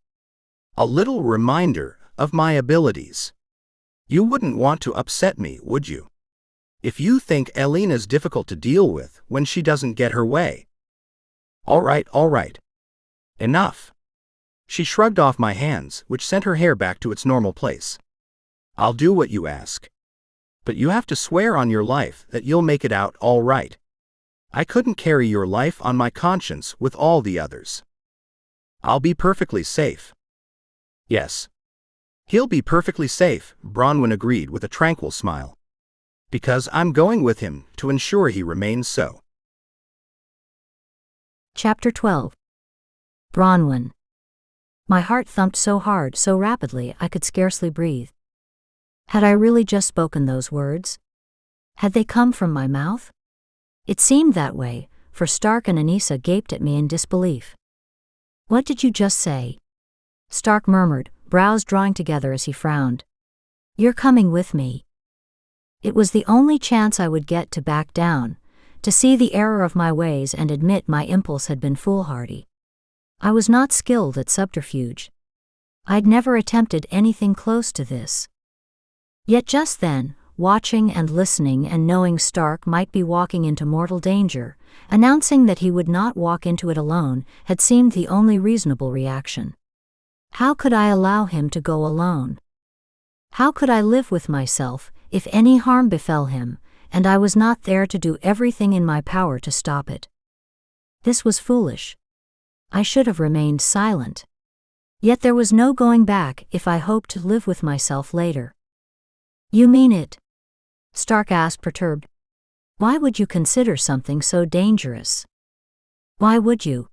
A little reminder of my abilities. You wouldn't want to upset me, would you? If you think Elena's difficult to deal with when she doesn't get her way. All right. Enough. She shrugged off my hands, which sent her hair back to its normal place. I'll do what you ask. But you have to swear on your life that you'll make it out all right. I couldn't carry your life on my conscience with all the others. I'll be perfectly safe. Yes. He'll be perfectly safe, Branwen agreed with a tranquil smile. Because I'm going with him to ensure he remains so. Chapter 12. Branwen. My heart thumped so hard, so rapidly, I could scarcely breathe. Had I really just spoken those words? Had they come from my mouth? It seemed that way, for Stark and Anissa gaped at me in disbelief. What did you just say? Stark murmured, brows drawing together as he frowned. You're coming with me. It was the only chance I would get to back down, to see the error of my ways and admit my impulse had been foolhardy. I was not skilled at subterfuge. I'd never attempted anything close to this. Yet just then, watching and listening and knowing Stark might be walking into mortal danger, announcing that he would not walk into it alone had seemed the only reasonable reaction. How could I allow him to go alone? How could I live with myself if any harm befell him, and I was not there to do everything in my power to stop it? This was foolish. I should have remained silent. Yet there was no going back if I hoped to live with myself later. You mean it? Stark asked, perturbed. Why would you consider something so dangerous? Why would you?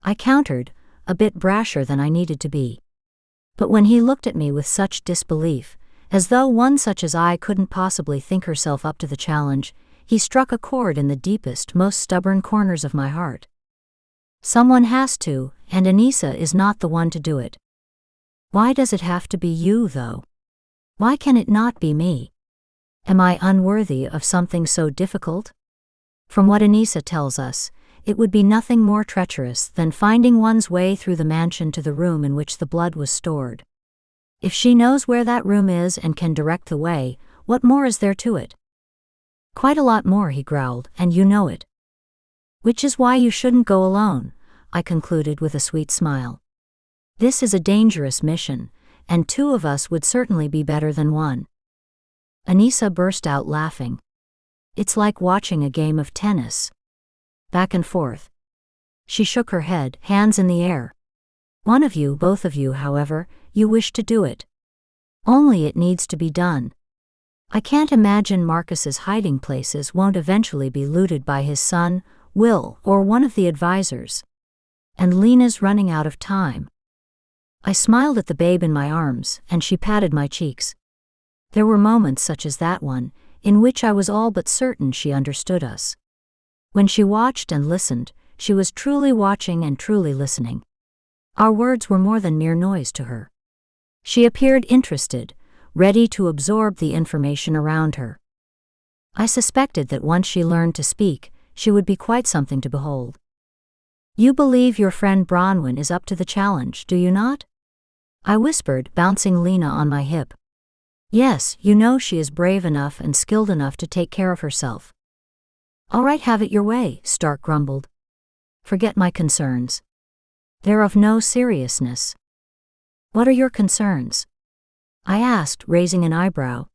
I countered, a bit brasher than I needed to be. But when he looked at me with such disbelief, as though one such as I couldn't possibly think herself up to the challenge, he struck a chord in the deepest, most stubborn corners of my heart. Someone has to, and Anissa is not the one to do it. Why does it have to be you, though? Why can it not be me? Am I unworthy of something so difficult? From what Anissa tells us, it would be nothing more treacherous than finding one's way through the mansion to the room in which the blood was stored. If she knows where that room is and can direct the way, what more is there to it? Quite a lot more, he growled, and you know it. Which is why you shouldn't go alone, I concluded with a sweet smile. This is a dangerous mission, and two of us would certainly be better than one. Anissa burst out laughing. It's like watching a game of tennis. Back and forth. She shook her head, hands in the air. One of you, both of you, however, you wish to do it. Only it needs to be done. I can't imagine Marcus's hiding places won't eventually be looted by his son, Will, or one of the advisors. And Lena's running out of time. I smiled at the babe in my arms, and she patted my cheeks. There were moments such as that one, in which I was all but certain she understood us. When she watched and listened, She was truly watching and truly listening. Our words were more than mere noise to her. She appeared interested, ready to absorb the information around her. I suspected that once she learned to speak, she would be quite something to behold. You believe your friend Branwen is up to the challenge, do you not? I whispered, bouncing Lena on my hip. Yes, you know she is brave enough and skilled enough to take care of herself. All right, have it your way, Stark grumbled. Forget my concerns. They're of no seriousness. What are your concerns? I asked, raising an eyebrow.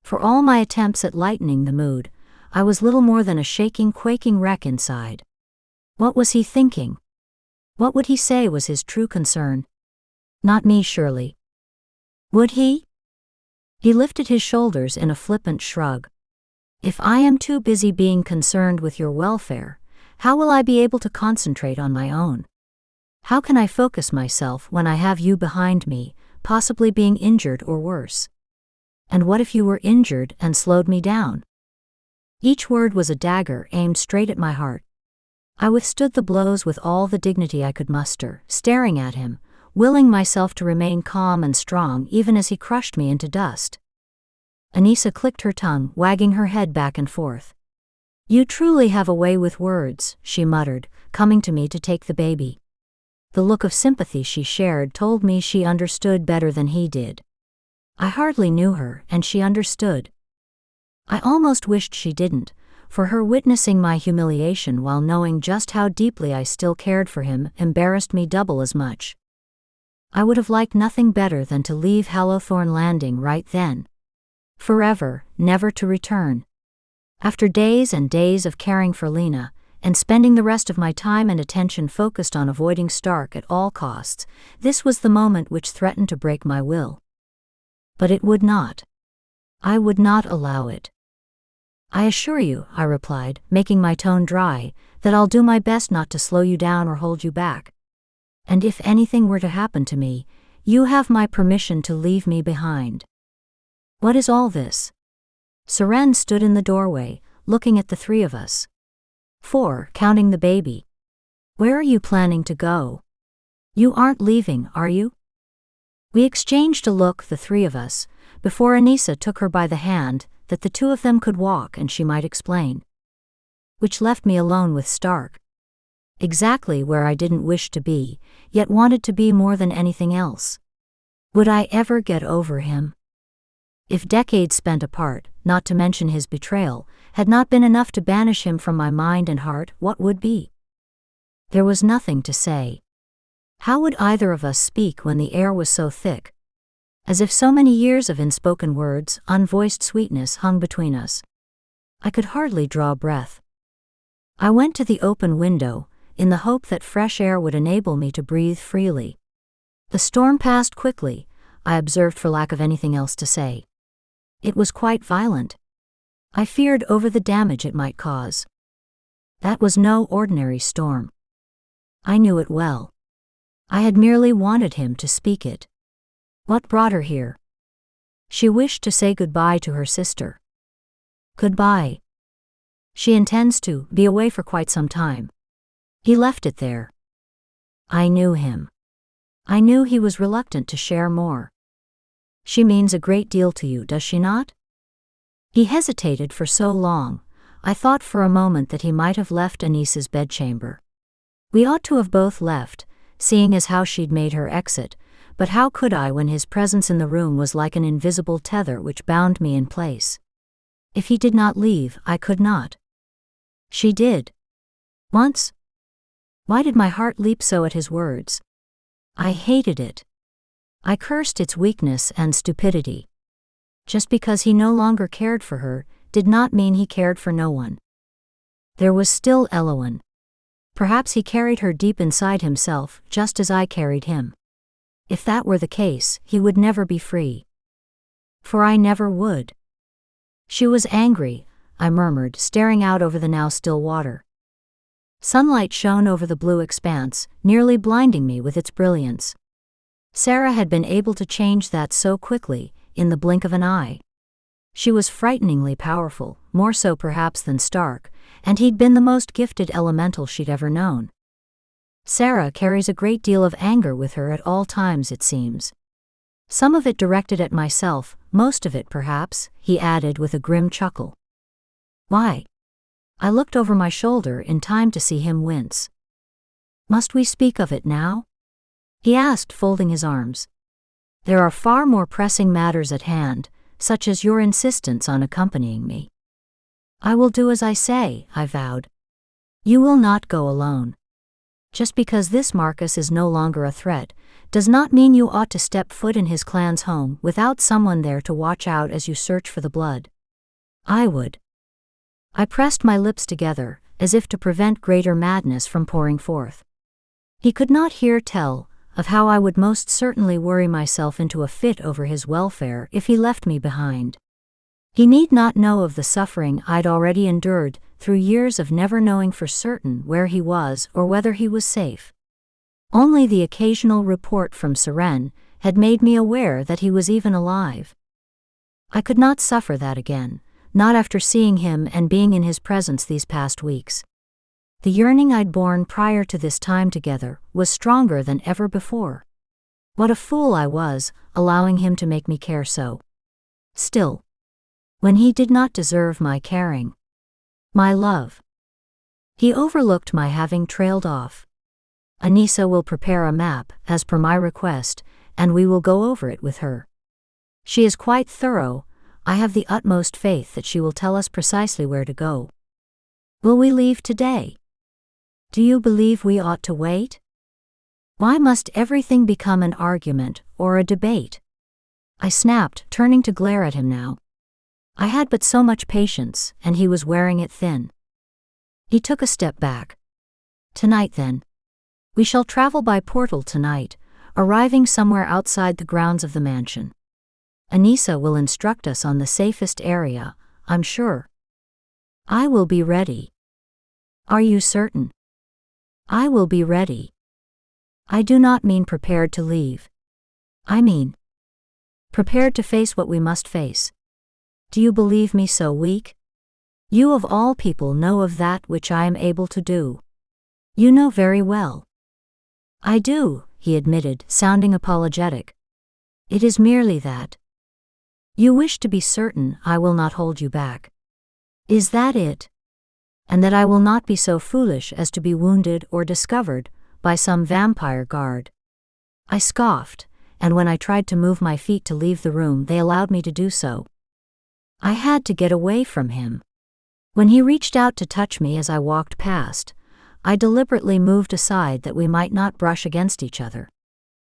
For all my attempts at lightening the mood, I was little more than a shaking, quaking wreck inside. What was he thinking? What would he say was his true concern? Not me, surely. Would he? He lifted his shoulders in a flippant shrug. If I am too busy being concerned with your welfare, how will I be able to concentrate on my own? How can I focus myself when I have you behind me, possibly being injured or worse? And what if you were injured and slowed me down? Each word was a dagger aimed straight at my heart. I withstood the blows with all the dignity I could muster, staring at him, willing myself to remain calm and strong even as he crushed me into dust. Anissa clicked her tongue, wagging her head back and forth. You truly have a way with words, she muttered, coming to me to take the baby. The look of sympathy she shared told me she understood better than he did. I hardly knew her, and she understood. I almost wished she didn't, for her witnessing my humiliation while knowing just how deeply I still cared for him embarrassed me double as much. I would have liked nothing better than to leave Hallowthorn Landing right then. Forever, never to return. After days and days of caring for Lena, and spending the rest of my time and attention focused on avoiding Stark at all costs, this was the moment which threatened to break my will. But it would not. I would not allow it. I assure you, I replied, making my tone dry, that I'll do my best not to slow you down or hold you back. And if anything were to happen to me, you have my permission to leave me behind. What is all this? Saren stood in the doorway, looking at the three of us. 4, counting the baby. Where are you planning to go? You aren't leaving, are you? We exchanged a look, the three of us, before Anissa took her by the hand, that the two of them could walk and she might explain. Which left me alone with Stark. Exactly where I didn't wish to be, yet wanted to be more than anything else. Would I ever get over him? If decades spent apart, not to mention his betrayal, had not been enough to banish him from my mind and heart, what would be? There was nothing to say. How would either of us speak when the air was so thick? As if so many years of unspoken words, unvoiced sweetness hung between us. I could hardly draw breath. I went to the open window, in the hope that fresh air would enable me to breathe freely. The storm passed quickly, I observed for lack of anything else to say. It was quite violent. I feared over the damage it might cause. That was no ordinary storm. I knew it well. I had merely wanted him to speak it. What brought her here? She wished to say goodbye to her sister. Goodbye. She intends to be away for quite some time. He left it there. I knew him. I knew he was reluctant to share more. She means a great deal to you, does she not? He hesitated for so long, I thought for a moment that he might have left Anissa's bedchamber. We ought to have both left, seeing as how she'd made her exit, but how could I when his presence in the room was like an invisible tether which bound me in place? If he did not leave, I could not. She did. Once? Why did my heart leap so at his words? I hated it. I cursed its weakness and stupidity. Just because he no longer cared for her, did not mean he cared for no one. There was still Elowen. Perhaps he carried her deep inside himself, just as I carried him. If that were the case, he would never be free. For I never would. She was angry, I murmured, staring out over the now still water. Sunlight shone over the blue expanse, nearly blinding me with its brilliance. Sara had been able to change that so quickly, in the blink of an eye. She was frighteningly powerful, more so perhaps than Stark, and he'd been the most gifted elemental she'd ever known. Sara carries a great deal of anger with her at all times, it seems. Some of it directed at myself, most of it perhaps, he added with a grim chuckle. Why? I looked over my shoulder in time to see him wince. Must we speak of it now? He asked, folding his arms. There are far more pressing matters at hand, such as your insistence on accompanying me. I will do as I say, I vowed. You will not go alone. Just because this Marcus is no longer a threat, does not mean you ought to step foot in his clan's home without someone there to watch out as you search for the blood. I would. I pressed my lips together, as if to prevent greater madness from pouring forth. He could not hear tell of how I would most certainly worry myself into a fit over his welfare if he left me behind. He need not know of the suffering I'd already endured through years of never knowing for certain where he was or whether he was safe. Only the occasional report from Seren had made me aware that he was even alive. I could not suffer that again, not after seeing him and being in his presence these past weeks. The yearning I'd borne prior to this time together was stronger than ever before. What a fool I was, allowing him to make me care so. Still, when he did not deserve my caring, my love. He overlooked my having trailed off. Anissa will prepare a map, as per my request, and we will go over it with her. She is quite thorough. I have the utmost faith that she will tell us precisely where to go. Will we leave today? Do you believe we ought to wait? Why must everything become an argument or a debate? I snapped, turning to glare at him now. I had but so much patience, and he was wearing it thin. He took a step back. Tonight then. We shall travel by portal tonight, arriving somewhere outside the grounds of the mansion. Anissa will instruct us on the safest area, I'm sure. I will be ready. Are you certain? I will be ready. I do not mean prepared to leave. I mean prepared to face what we must face. Do you believe me so weak? You of all people know of that which I am able to do. You know very well. I do, he admitted, sounding apologetic. It is merely that. You wish to be certain I will not hold you back. Is that it? And that I will not be so foolish as to be wounded or discovered by some vampire guard. I scoffed, and when I tried to move my feet to leave the room they allowed me to do so. I had to get away from him. When he reached out to touch me as I walked past, I deliberately moved aside that we might not brush against each other.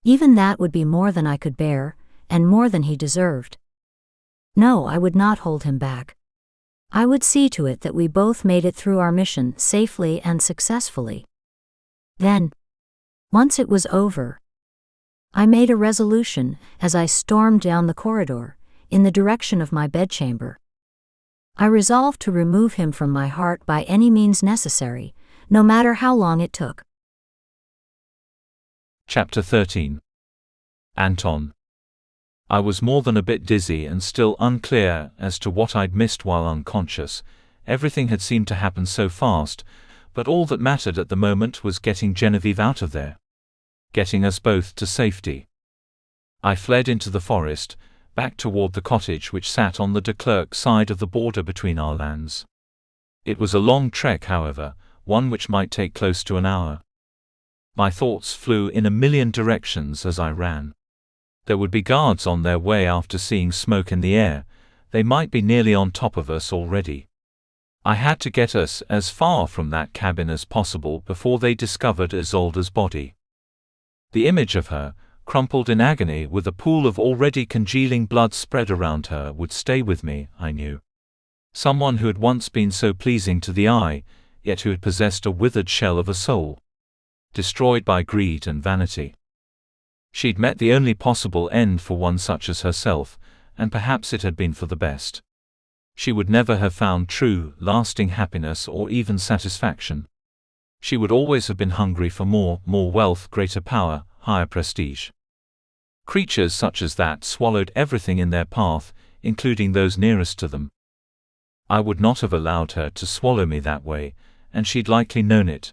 Even that would be more than I could bear, and more than he deserved. No, I would not hold him back. I would see to it that we both made it through our mission safely and successfully. Then, once it was over, I made a resolution as I stormed down the corridor, in the direction of my bedchamber. I resolved to remove him from my heart by any means necessary, no matter how long it took. Chapter 13. Anton. I was more than a bit dizzy and still unclear as to what I'd missed while unconscious. Everything had seemed to happen so fast, but all that mattered at the moment was getting Genevieve out of there. Getting us both to safety. I fled into the forest, back toward the cottage which sat on the de Klerk side of the border between our lands. It was a long trek, however, one which might take close to an hour. My thoughts flew in a million directions as I ran. There would be guards on their way after seeing smoke in the air. They might be nearly on top of us already. I had to get us as far from that cabin as possible before they discovered Isolde's body. The image of her, crumpled in agony with a pool of already congealing blood spread around her, would stay with me, I knew. Someone who had once been so pleasing to the eye, yet who had possessed a withered shell of a soul. Destroyed by greed and vanity. She'd met the only possible end for one such as herself, and perhaps it had been for the best. She would never have found true, lasting happiness or even satisfaction. She would always have been hungry for more wealth, greater power, higher prestige. Creatures such as that swallowed everything in their path, including those nearest to them. I would not have allowed her to swallow me that way, and she'd likely known it.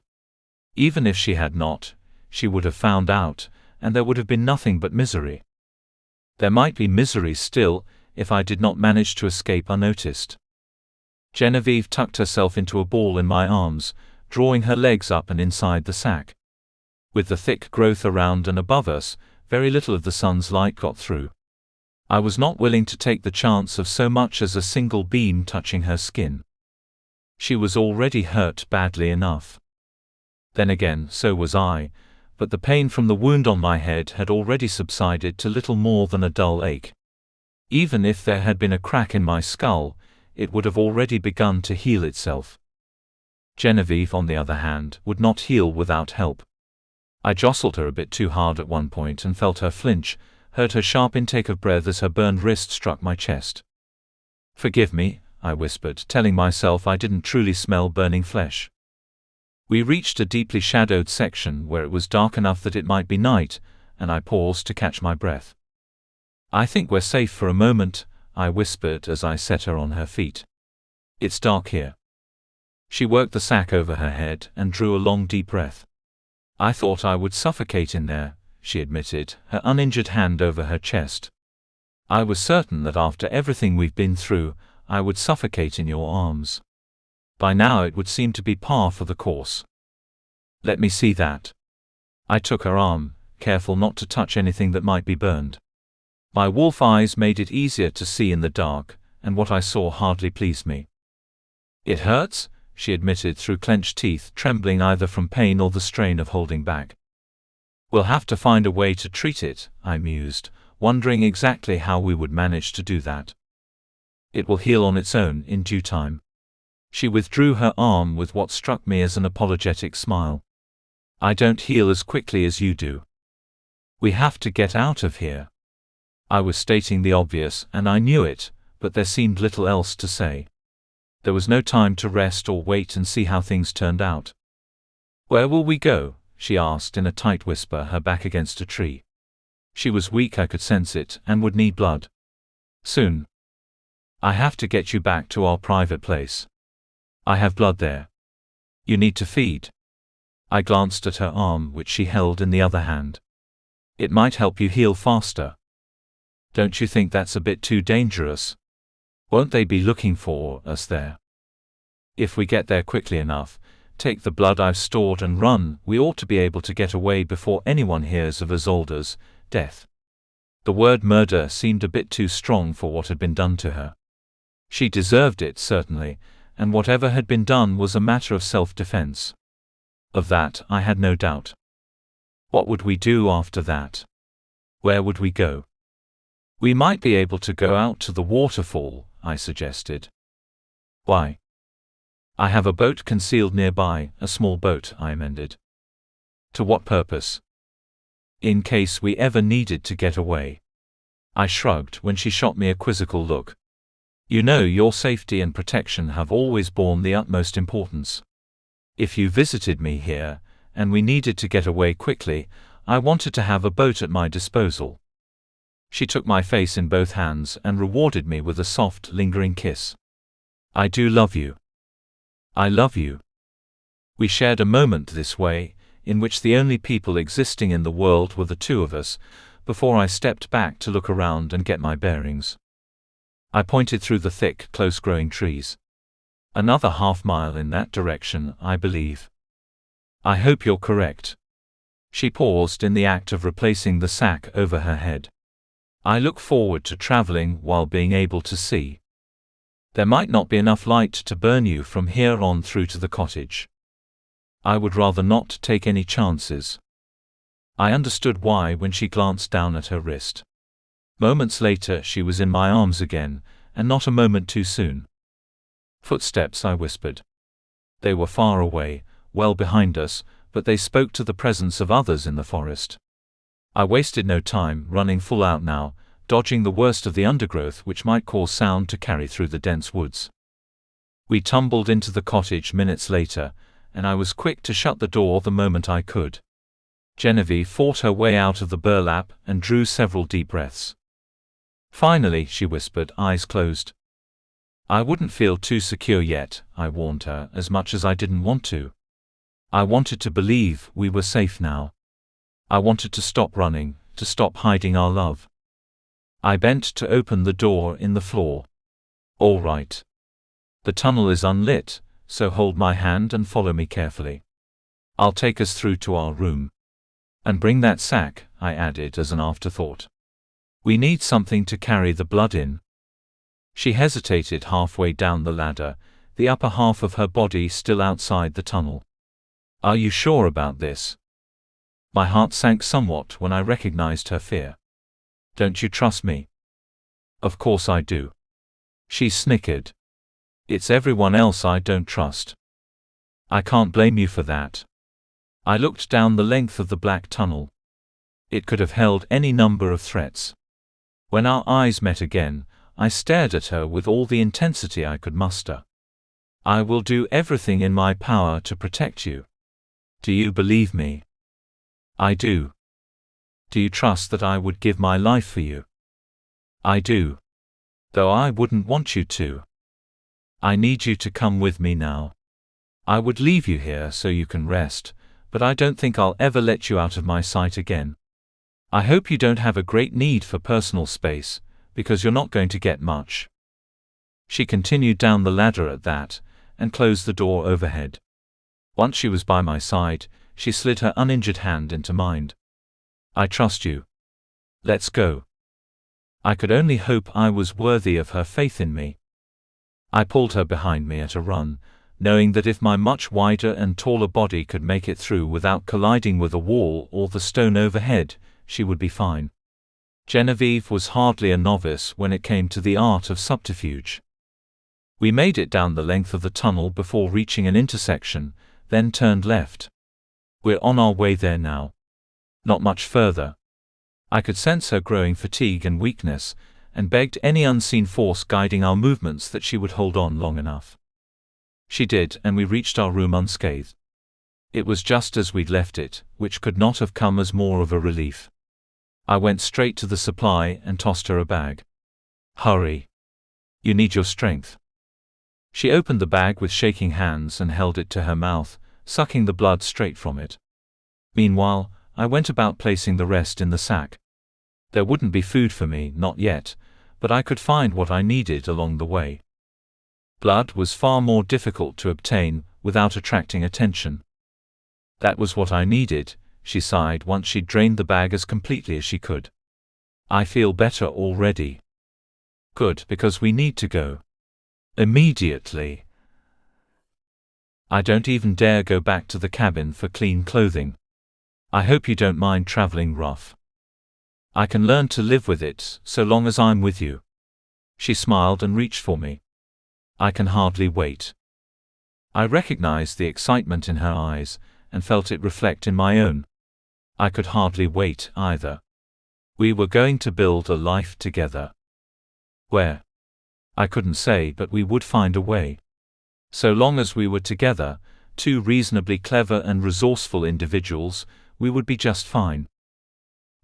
Even if she had not, she would have found out, and there would have been nothing but misery. There might be misery still, if I did not manage to escape unnoticed. Genevieve tucked herself into a ball in my arms, drawing her legs up and inside the sack. With the thick growth around and above us, very little of the sun's light got through. I was not willing to take the chance of so much as a single beam touching her skin. She was already hurt badly enough. Then again, so was I, but the pain from the wound on my head had already subsided to little more than a dull ache. Even if there had been a crack in my skull, it would have already begun to heal itself. Genevieve, on the other hand, would not heal without help. I jostled her a bit too hard at one point and felt her flinch, heard her sharp intake of breath as her burned wrist struck my chest. "Forgive me," I whispered, telling myself I didn't truly smell burning flesh. We reached a deeply shadowed section where it was dark enough that it might be night, and I paused to catch my breath. "I think we're safe for a moment," I whispered as I set her on her feet. "It's dark here." She worked the sack over her head and drew a long deep breath. "I thought I would suffocate in there," she admitted, her uninjured hand over her chest. "I was certain that after everything we've been through, I would suffocate in your arms. By now it would seem to be par for the course." "Let me see that." I took her arm, careful not to touch anything that might be burned. My wolf eyes made it easier to see in the dark, and what I saw hardly pleased me. "It hurts," she admitted through clenched teeth, trembling either from pain or the strain of holding back. "We'll have to find a way to treat it," I mused, wondering exactly how we would manage to do that. "It will heal on its own in due time." She withdrew her arm with what struck me as an apologetic smile. "I don't heal as quickly as you do. We have to get out of here." I was stating the obvious, and I knew it, but there seemed little else to say. There was no time to rest or wait and see how things turned out. "Where will we go?" she asked in a tight whisper, her back against a tree. She was weak, I could sense it, and would need blood. "Soon. I have to get you back to our private place. I have blood there. You need to feed." I glanced at her arm, which she held in the other hand. "It might help you heal faster." "Don't you think that's a bit too dangerous? Won't they be looking for us there?" "If we get there quickly enough, take the blood I've stored and run, we ought to be able to get away before anyone hears of Isolde's death." The word murder seemed a bit too strong for what had been done to her. She deserved it, certainly, and whatever had been done was a matter of self-defense. Of that, I had no doubt. What would we do after that? Where would we go? "We might be able to go out to the waterfall," I suggested. "Why?" "I have a boat concealed nearby, a small boat," I amended. "To what purpose?" "In case we ever needed to get away." I shrugged when she shot me a quizzical look. "You know, your safety and protection have always borne the utmost importance. If you visited me here, and we needed to get away quickly, I wanted to have a boat at my disposal." She took my face in both hands and rewarded me with a soft, lingering kiss. "I do love you. I love you." We shared a moment this way, in which the only people existing in the world were the two of us, before I stepped back to look around and get my bearings. I pointed through the thick, close-growing trees. "Another half-mile in that direction, I believe." "I hope you're correct." She paused in the act of replacing the sack over her head. "I look forward to traveling while being able to see. There might not be enough light to burn you from here on through to the cottage. I would rather not take any chances." I understood why when she glanced down at her wrist. Moments later she was in my arms again, and not a moment too soon. "Footsteps," I whispered. They were far away, well behind us, but they spoke to the presence of others in the forest. I wasted no time, running full out now, dodging the worst of the undergrowth which might cause sound to carry through the dense woods. We tumbled into the cottage minutes later, and I was quick to shut the door the moment I could. Genevieve fought her way out of the burlap and drew several deep breaths. Finally, she whispered, eyes closed. I wouldn't feel too secure yet, I warned her, as much as I didn't want to. I wanted to believe we were safe now. I wanted to stop running, to stop hiding our love. I bent to open the door in the floor. All right. The tunnel is unlit, so hold my hand and follow me carefully. I'll take us through to our room. And bring that sack, I added as an afterthought. We need something to carry the blood in. She hesitated halfway down the ladder, the upper half of her body still outside the tunnel. Are you sure about this? My heart sank somewhat when I recognized her fear. Don't you trust me? Of course I do. She snickered. It's everyone else I don't trust. I can't blame you for that. I looked down the length of the black tunnel. It could have held any number of threats. When our eyes met again, I stared at her with all the intensity I could muster. I will do everything in my power to protect you. Do you believe me? I do. Do you trust that I would give my life for you? I do. Though I wouldn't want you to. I need you to come with me now. I would leave you here so you can rest, but I don't think I'll ever let you out of my sight again. I hope you don't have a great need for personal space, because you're not going to get much. She continued down the ladder at that, and closed the door overhead. Once she was by my side, she slid her uninjured hand into mine. I trust you. Let's go. I could only hope I was worthy of her faith in me. I pulled her behind me at a run, knowing that if my much wider and taller body could make it through without colliding with a wall or the stone overhead, she would be fine. Genevieve was hardly a novice when it came to the art of subterfuge. We made it down the length of the tunnel before reaching an intersection, then turned left. We're on our way there now. Not much further. I could sense her growing fatigue and weakness, and begged any unseen force guiding our movements that she would hold on long enough. She did, and we reached our room unscathed. It was just as we'd left it, which could not have come as more of a relief. I went straight to the supply and tossed her a bag. Hurry. You need your strength. She opened the bag with shaking hands and held it to her mouth, sucking the blood straight from it. Meanwhile, I went about placing the rest in the sack. There wouldn't be food for me, not yet, but I could find what I needed along the way. Blood was far more difficult to obtain without attracting attention. That was what I needed, she sighed once she'd drained the bag as completely as she could. I feel better already. Good, because we need to go. Immediately. I don't even dare go back to the cabin for clean clothing. I hope you don't mind traveling rough. I can learn to live with it, so long as I'm with you. She smiled and reached for me. I can hardly wait. I recognized the excitement in her eyes, and felt it reflect in my own. I could hardly wait, either. We were going to build a life together. Where? I couldn't say, but we would find a way. So long as we were together, two reasonably clever and resourceful individuals, we would be just fine.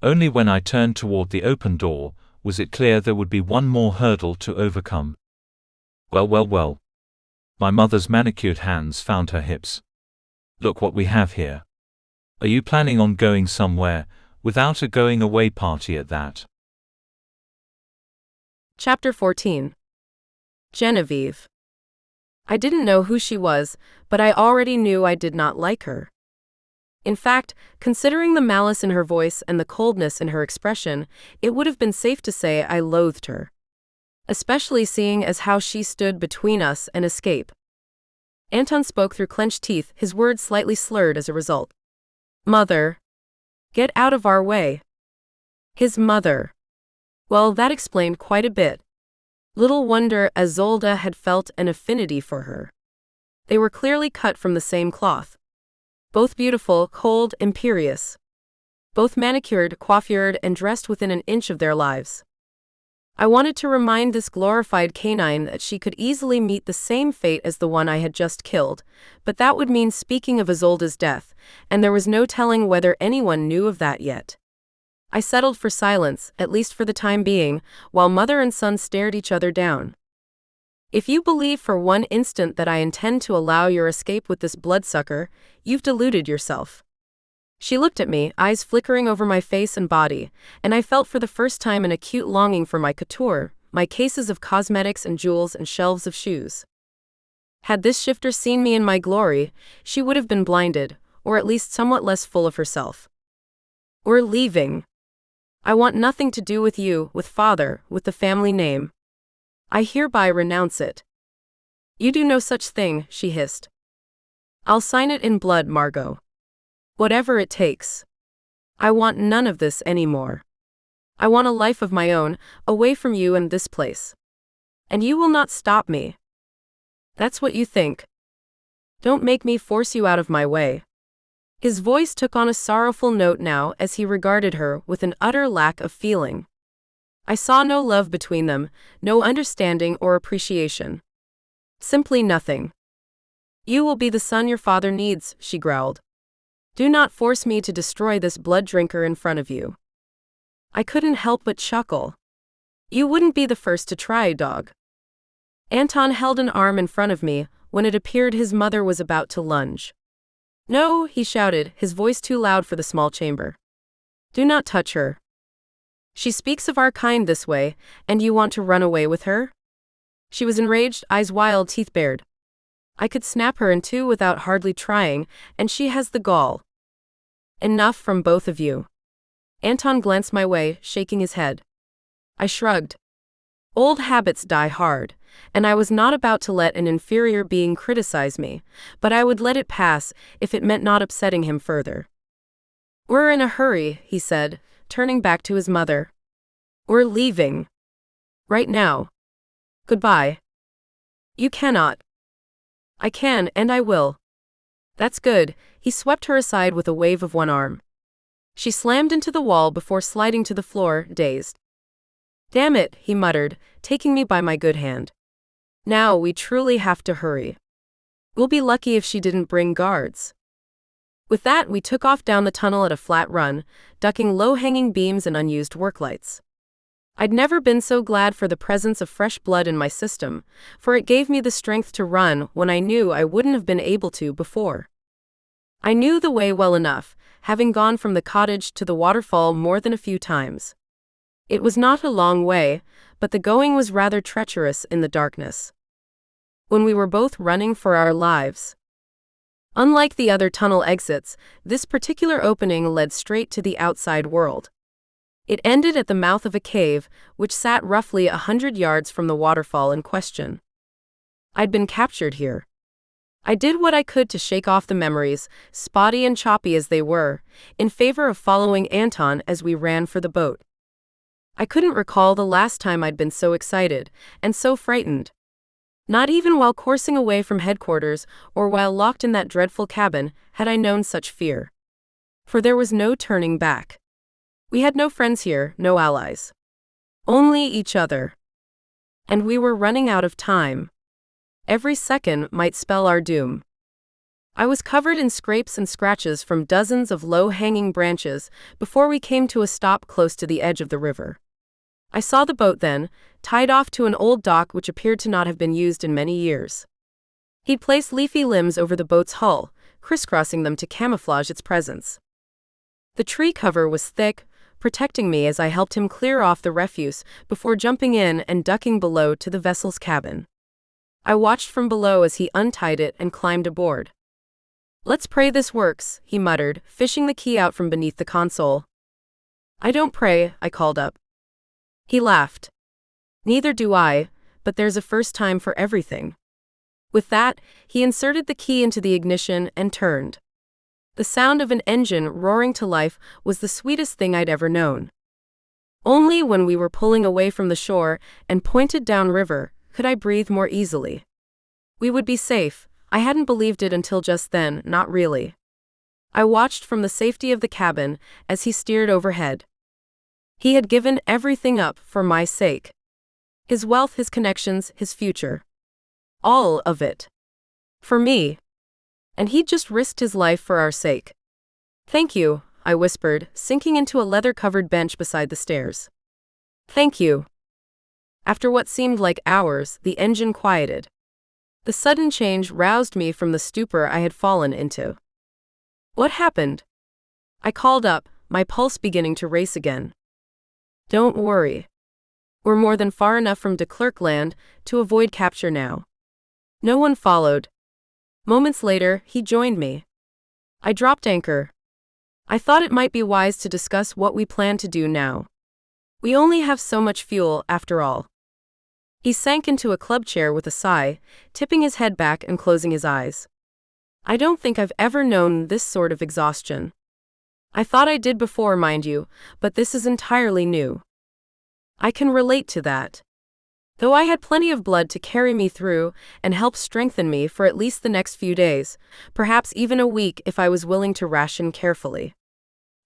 Only when I turned toward the open door, was it clear there would be one more hurdle to overcome. Well. My mother's manicured hands found her hips. Look what we have here. Are you planning on going somewhere, without a going-away party at that? Chapter 14. Genevieve. I didn't know who she was, but I already knew I did not like her. In fact, considering the malice in her voice and the coldness in her expression, it would have been safe to say I loathed her. Especially seeing as how she stood between us and escape. Anton spoke through clenched teeth, his words slightly slurred as a result. Mother. Get out of our way. His mother. Well, that explained quite a bit. Little wonder Isolde had felt an affinity for her. They were clearly cut from the same cloth. Both beautiful, cold, imperious. Both manicured, coiffured, and dressed within an inch of their lives. I wanted to remind this glorified canine that she could easily meet the same fate as the one I had just killed, but that would mean speaking of Isolde's death, and there was no telling whether anyone knew of that yet. I settled for silence, at least for the time being, while mother and son stared each other down. If you believe for one instant that I intend to allow your escape with this bloodsucker, you've deluded yourself. She looked at me, eyes flickering over my face and body, and I felt for the first time an acute longing for my couture, my cases of cosmetics and jewels and shelves of shoes. Had this shifter seen me in my glory, she would have been blinded, or at least somewhat less full of herself. We're leaving. I want nothing to do with you, with father, with the family name. I hereby renounce it. You do no such thing, she hissed. I'll sign it in blood, Margot. Whatever it takes. I want none of this anymore. I want a life of my own, away from you and this place. And you will not stop me. That's what you think. Don't make me force you out of my way. His voice took on a sorrowful note now as he regarded her with an utter lack of feeling. I saw no love between them, no understanding or appreciation. Simply nothing. You will be the son your father needs, she growled. Do not force me to destroy this blood drinker in front of you. I couldn't help but chuckle. You wouldn't be the first to try, dog. Anton held an arm in front of me when it appeared his mother was about to lunge. No, he shouted, his voice too loud for the small chamber. Do not touch her. She speaks of our kind this way, and you want to run away with her? She was enraged, eyes wild, teeth bared. I could snap her in two without hardly trying, and she has the gall. Enough from both of you. Anton glanced my way, shaking his head. I shrugged. Old habits die hard, and I was not about to let an inferior being criticize me, but I would let it pass if it meant not upsetting him further. We're in a hurry, he said, turning back to his mother. We're leaving. Right now. Goodbye. You cannot. I can, and I will. That's good, he swept her aside with a wave of one arm. She slammed into the wall before sliding to the floor, dazed. Damn it, he muttered, taking me by my good hand. Now we truly have to hurry. We'll be lucky if she didn't bring guards. With that, we took off down the tunnel at a flat run, ducking low-hanging beams and unused work lights. I'd never been so glad for the presence of fresh blood in my system, for it gave me the strength to run when I knew I wouldn't have been able to before. I knew the way well enough, having gone from the cottage to the waterfall more than a few times. It was not a long way, but the going was rather treacherous in the darkness. When we were both running for our lives. Unlike the other tunnel exits, this particular opening led straight to the outside world. It ended at the mouth of a cave, which sat roughly 100 yards from the waterfall in question. I'd been captured here. I did what I could to shake off the memories, spotty and choppy as they were, in favor of following Anton as we ran for the boat. I couldn't recall the last time I'd been so excited, and so frightened. Not even while coursing away from headquarters, or while locked in that dreadful cabin, had I known such fear. For there was no turning back. We had no friends here, no allies. Only each other. And we were running out of time. Every second might spell our doom. I was covered in scrapes and scratches from dozens of low-hanging branches before we came to a stop close to the edge of the river. I saw the boat then, tied off to an old dock which appeared to not have been used in many years. He'd placed leafy limbs over the boat's hull, crisscrossing them to camouflage its presence. The tree cover was thick, protecting me as I helped him clear off the refuse before jumping in and ducking below to the vessel's cabin. I watched from below as he untied it and climbed aboard. Let's pray this works, he muttered, fishing the key out from beneath the console. I don't pray, I called up. He laughed. Neither do I, but there's a first time for everything. With that, he inserted the key into the ignition and turned. The sound of an engine roaring to life was the sweetest thing I'd ever known. Only when we were pulling away from the shore and pointed downriver could I breathe more easily. We would be safe. I hadn't believed it until just then, not really. I watched from the safety of the cabin as he steered overhead. He had given everything up for my sake. His wealth, his connections, his future. All of it. For me. And he'd just risked his life for our sake. Thank you, I whispered, sinking into a leather-covered bench beside the stairs. Thank you. After what seemed like hours, the engine quieted. The sudden change roused me from the stupor I had fallen into. What happened? I called up, my pulse beginning to race again. Don't worry. We're more than far enough from de Klerkland to avoid capture now. No one followed. Moments later, he joined me. I dropped anchor. I thought it might be wise to discuss what we plan to do now. We only have so much fuel, after all. He sank into a club chair with a sigh, tipping his head back and closing his eyes. I don't think I've ever known this sort of exhaustion. I thought I did before, mind you, but this is entirely new. I can relate to that. Though I had plenty of blood to carry me through and help strengthen me for at least the next few days, perhaps even a week if I was willing to ration carefully.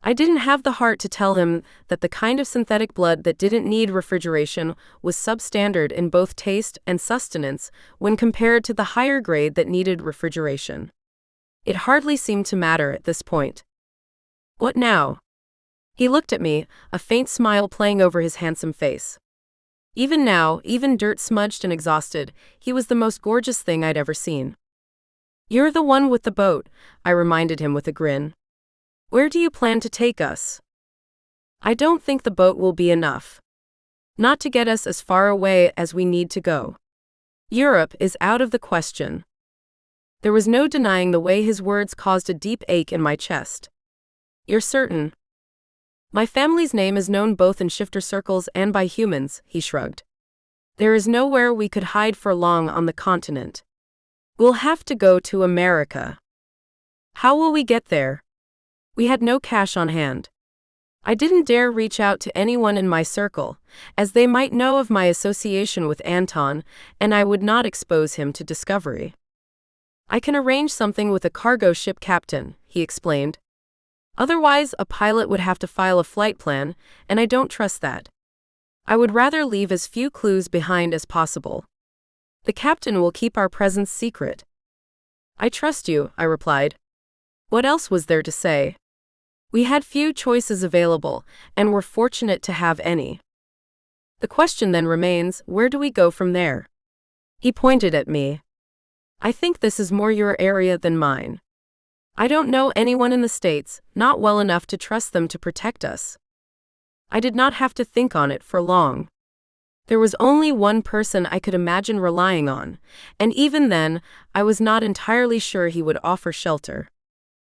I didn't have the heart to tell him that the kind of synthetic blood that didn't need refrigeration was substandard in both taste and sustenance when compared to the higher grade that needed refrigeration. It hardly seemed to matter at this point. What now? He looked at me, a faint smile playing over his handsome face. Even now, even dirt-smudged and exhausted, he was the most gorgeous thing I'd ever seen. You're the one with the boat, I reminded him with a grin. Where do you plan to take us? I don't think the boat will be enough. Not to get us as far away as we need to go. Europe is out of the question. There was no denying the way his words caused a deep ache in my chest. You're certain? My family's name is known both in shifter circles and by humans, he shrugged. There is nowhere we could hide for long on the continent. We'll have to go to America. How will we get there? We had no cash on hand. I didn't dare reach out to anyone in my circle, as they might know of my association with Anton, and I would not expose him to discovery. I can arrange something with a cargo ship captain, he explained. Otherwise, a pilot would have to file a flight plan, and I don't trust that. I would rather leave as few clues behind as possible. The captain will keep our presence secret. I trust you, I replied. What else was there to say? We had few choices available, and were fortunate to have any. The question then remains, where do we go from there? He pointed at me. I think this is more your area than mine. I don't know anyone in the States, not well enough to trust them to protect us. I did not have to think on it for long. There was only one person I could imagine relying on, and even then, I was not entirely sure he would offer shelter.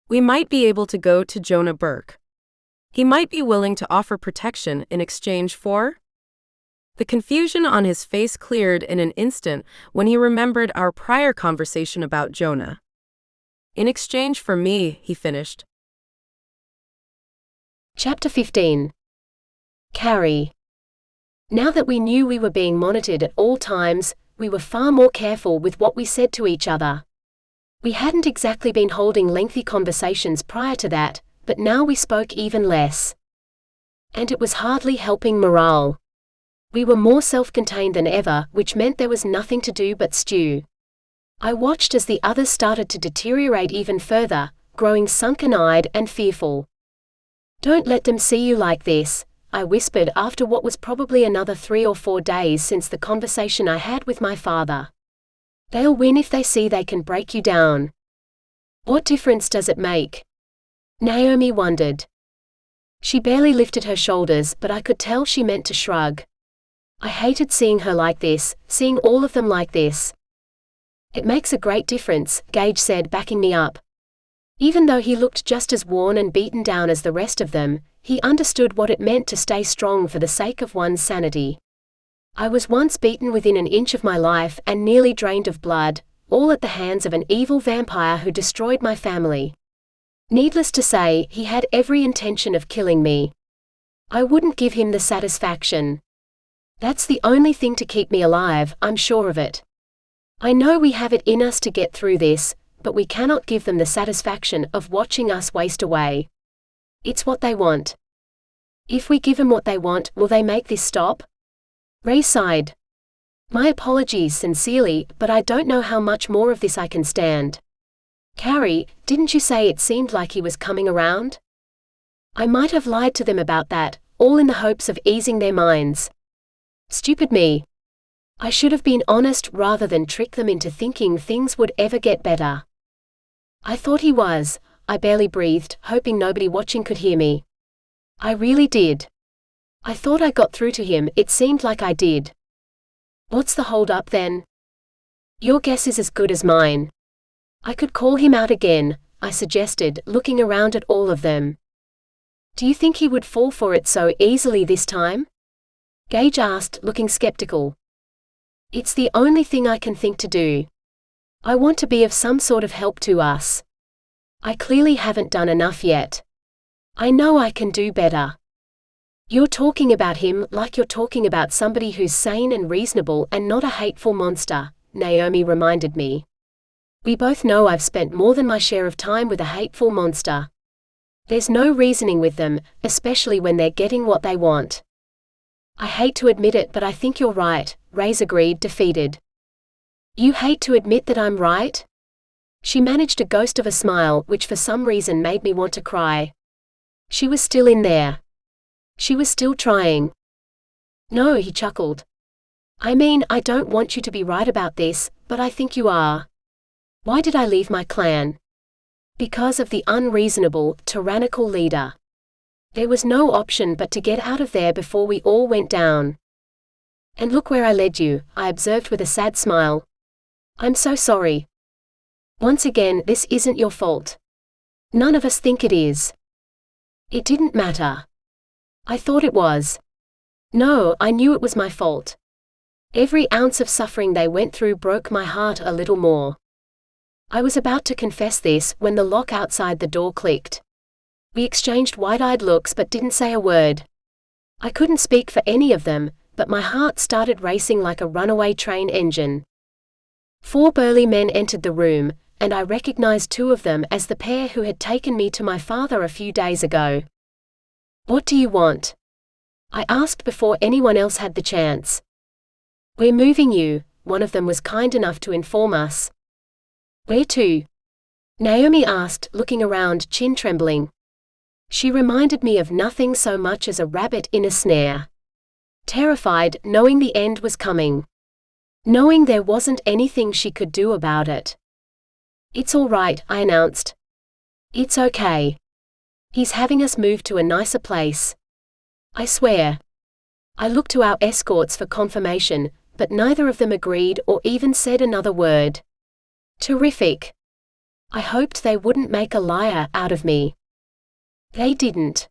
We might be able to go to Jonah Burke. He might be willing to offer protection in exchange for? The confusion on his face cleared in an instant when he remembered our prior conversation about Jonah. In exchange for me, he finished. Chapter 15. Carrie. Now that we knew we were being monitored at all times, we were far more careful with what we said to each other. We hadn't exactly been holding lengthy conversations prior to that, but now we spoke even less. And it was hardly helping morale. We were more self-contained than ever, which meant there was nothing to do but stew. I watched as the others started to deteriorate even further, growing sunken-eyed and fearful. Don't let them see you like this, I whispered after what was probably another 3 or 4 days since the conversation I had with my father. They'll win if they see they can break you down. What difference does it make? Naomi wondered. She barely lifted her shoulders, but I could tell she meant to shrug. I hated seeing her like this, seeing all of them like this. It makes a great difference, Gage said, backing me up. Even though he looked just as worn and beaten down as the rest of them, he understood what it meant to stay strong for the sake of one's sanity. I was once beaten within an inch of my life and nearly drained of blood, all at the hands of an evil vampire who destroyed my family. Needless to say, he had every intention of killing me. I wouldn't give him the satisfaction. That's the only thing to keep me alive, I'm sure of it. I know we have it in us to get through this, but we cannot give them the satisfaction of watching us waste away. It's what they want. If we give them what they want, will they make this stop? Raze sighed. My apologies sincerely, but I don't know how much more of this I can stand. Carrie, didn't you say it seemed like he was coming around? I might have lied to them about that, all in the hopes of easing their minds. Stupid me. I should have been honest rather than trick them into thinking things would ever get better. I thought he was. I barely breathed, hoping nobody watching could hear me. I really did. I thought I got through to him, it seemed like I did. What's the hold up then? Your guess is as good as mine. I could call him out again, I suggested, looking around at all of them. Do you think he would fall for it so easily this time? Gage asked, looking skeptical. It's the only thing I can think to do. I want to be of some sort of help to us. I clearly haven't done enough yet. I know I can do better. You're talking about him like you're talking about somebody who's sane and reasonable and not a hateful monster, Naomi reminded me. We both know I've spent more than my share of time with a hateful monster. There's no reasoning with them, especially when they're getting what they want. I hate to admit it, but I think you're right, Raze agreed, defeated. You hate to admit that I'm right? She managed a ghost of a smile, which for some reason made me want to cry. She was still in there. She was still trying. No, he chuckled. I mean, I don't want you to be right about this, but I think you are. Why did I leave my clan? Because of the unreasonable, tyrannical leader. There was no option but to get out of there before we all went down. And look where I led you, I observed with a sad smile. I'm so sorry. Once again, this isn't your fault. None of us think it is. It didn't matter. I thought it was. No, I knew it was my fault. Every ounce of suffering they went through broke my heart a little more. I was about to confess this when the lock outside the door clicked. We exchanged wide-eyed looks but didn't say a word. I couldn't speak for any of them, but my heart started racing like a runaway train engine. 4 burly men entered the room, and I recognized 2 of them as the pair who had taken me to my father a few days ago. What do you want? I asked before anyone else had the chance. We're moving you, one of them was kind enough to inform us. Where to? Naomi asked, looking around, chin trembling. She reminded me of nothing so much as a rabbit in a snare. Terrified, knowing the end was coming. Knowing there wasn't anything she could do about it. It's all right, I announced. It's okay. He's having us move to a nicer place. I swear. I looked to our escorts for confirmation, but neither of them agreed or even said another word. Terrific. I hoped they wouldn't make a liar out of me. They didn't.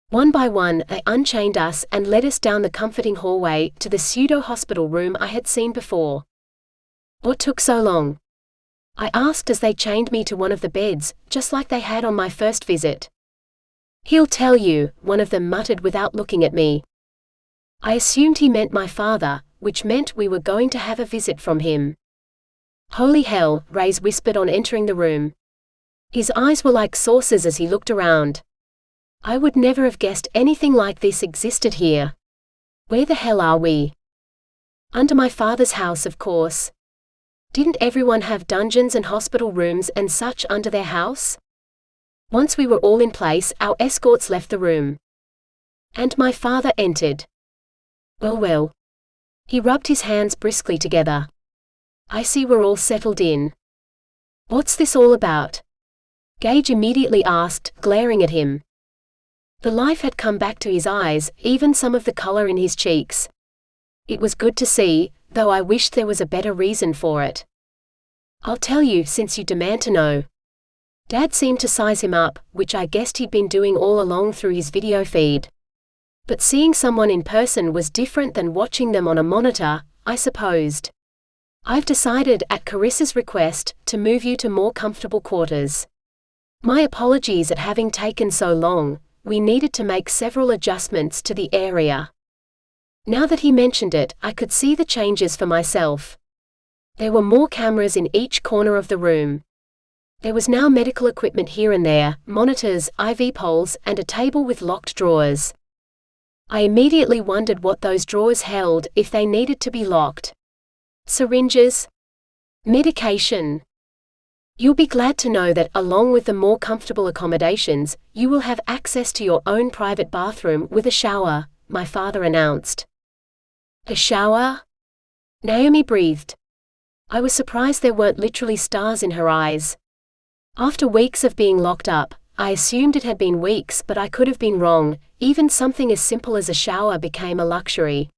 One by one, they unchained us and led us down the comforting hallway to the pseudo-hospital room I had seen before. What took so long? I asked as they chained me to one of the beds, just like they had on my first visit. He'll tell you, one of them muttered without looking at me. I assumed he meant my father, which meant we were going to have a visit from him. Holy hell, Raze whispered on entering the room. His eyes were like saucers as he looked around. I would never have guessed anything like this existed here. Where the hell are we? Under my father's house, of course. Didn't everyone have dungeons and hospital rooms and such under their house? Once we were all in place, our escorts left the room. And my father entered. Well. He rubbed his hands briskly together. I see we're all settled in. What's this all about? Gage immediately asked, glaring at him. The life had come back to his eyes, even some of the color in his cheeks. It was good to see, though I wished there was a better reason for it. I'll tell you since you demand to know. Dad seemed to size him up, which I guessed he'd been doing all along through his video feed. But seeing someone in person was different than watching them on a monitor, I supposed. I've decided, at Carissa's request, to move you to more comfortable quarters. My apologies at having taken so long, we needed to make several adjustments to the area. Now that he mentioned it, I could see the changes for myself. There were more cameras in each corner of the room. There was now medical equipment here and there, monitors, IV poles, and a table with locked drawers. I immediately wondered what those drawers held if they needed to be locked. Syringes? Medication? You'll be glad to know that, along with the more comfortable accommodations, you will have access to your own private bathroom with a shower, my father announced. A shower? Naomi breathed. I was surprised there weren't literally stars in her eyes. After weeks of being locked up, I assumed it had been weeks, but I could have been wrong. Even something as simple as a shower became a luxury.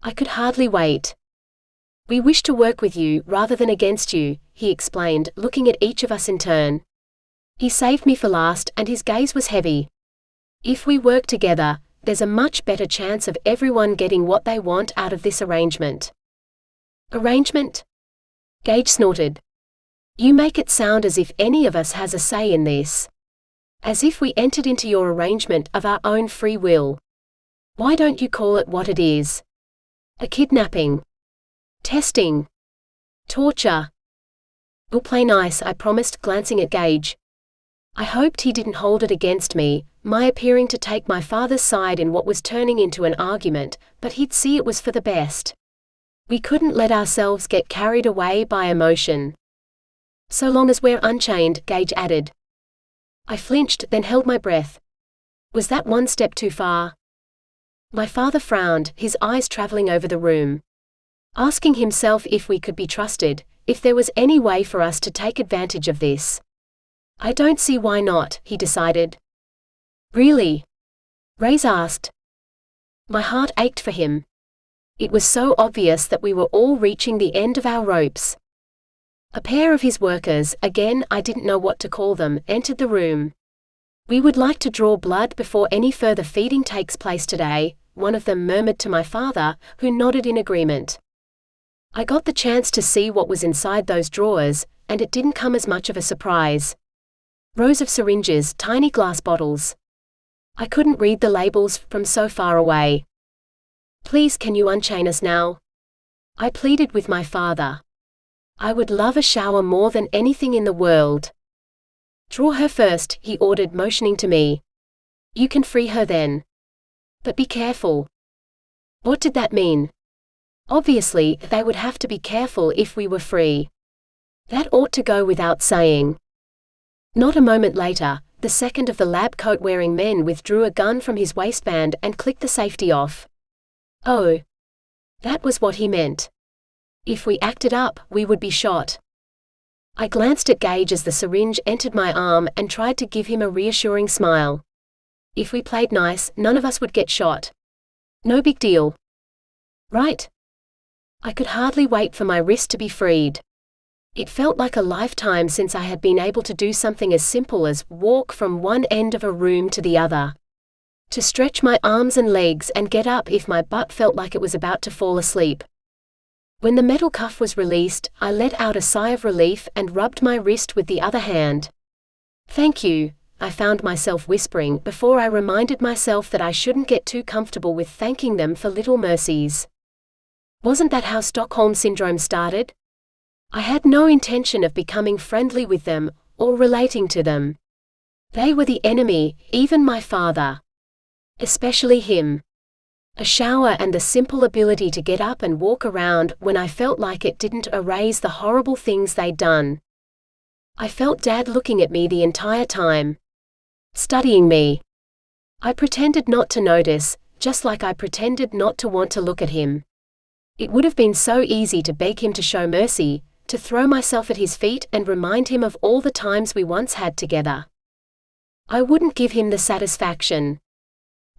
I could hardly wait. We wish to work with you rather than against you, he explained, looking at each of us in turn. He saved me for last, and his gaze was heavy. If we work together, there's a much better chance of everyone getting what they want out of this arrangement. Arrangement? Gage snorted. You make it sound as if any of us has a say in this. As if we entered into your arrangement of our own free will. Why don't you call it what it is? A kidnapping. Testing. Torture. We'll play nice, I promised, glancing at Gage. I hoped he didn't hold it against me, my appearing to take my father's side in what was turning into an argument, but he'd see it was for the best. We couldn't let ourselves get carried away by emotion. So long as we're unchained, Gage added. I flinched, then held my breath. Was that one step too far? My father frowned, his eyes traveling over the room. Asking himself if we could be trusted, if there was any way for us to take advantage of this. I don't see why not, he decided. Really? Raze asked. My heart ached for him. It was so obvious that we were all reaching the end of our ropes. A pair of his workers, again I didn't know what to call them, entered the room. We would like to draw blood before any further feeding takes place today, one of them murmured to my father, who nodded in agreement. I got the chance to see what was inside those drawers, and it didn't come as much of a surprise. Rows of syringes, tiny glass bottles. I couldn't read the labels from so far away. Please, can you unchain us now? I pleaded with my father. I would love a shower more than anything in the world. Draw her first, he ordered, motioning to me. You can free her then. But be careful. What did that mean? Obviously, they would have to be careful if we were free. That ought to go without saying. Not a moment later, the second of the lab coat-wearing men withdrew a gun from his waistband and clicked the safety off. Oh. That was what he meant. If we acted up, we would be shot. I glanced at Gage as the syringe entered my arm and tried to give him a reassuring smile. If we played nice, none of us would get shot. No big deal. Right? I could hardly wait for my wrist to be freed. It felt like a lifetime since I had been able to do something as simple as walk from one end of a room to the other. To stretch my arms and legs and get up if my butt felt like it was about to fall asleep. When the metal cuff was released, I let out a sigh of relief and rubbed my wrist with the other hand. Thank you, I found myself whispering before I reminded myself that I shouldn't get too comfortable with thanking them for little mercies. Wasn't that how Stockholm Syndrome started? I had no intention of becoming friendly with them, or relating to them. They were the enemy, even my father. Especially him. A shower and the simple ability to get up and walk around when I felt like it didn't erase the horrible things they'd done. I felt Dad looking at me the entire time. Studying me. I pretended not to notice, just like I pretended not to want to look at him. It would have been so easy to beg him to show mercy, to throw myself at his feet and remind him of all the times we once had together. I wouldn't give him the satisfaction.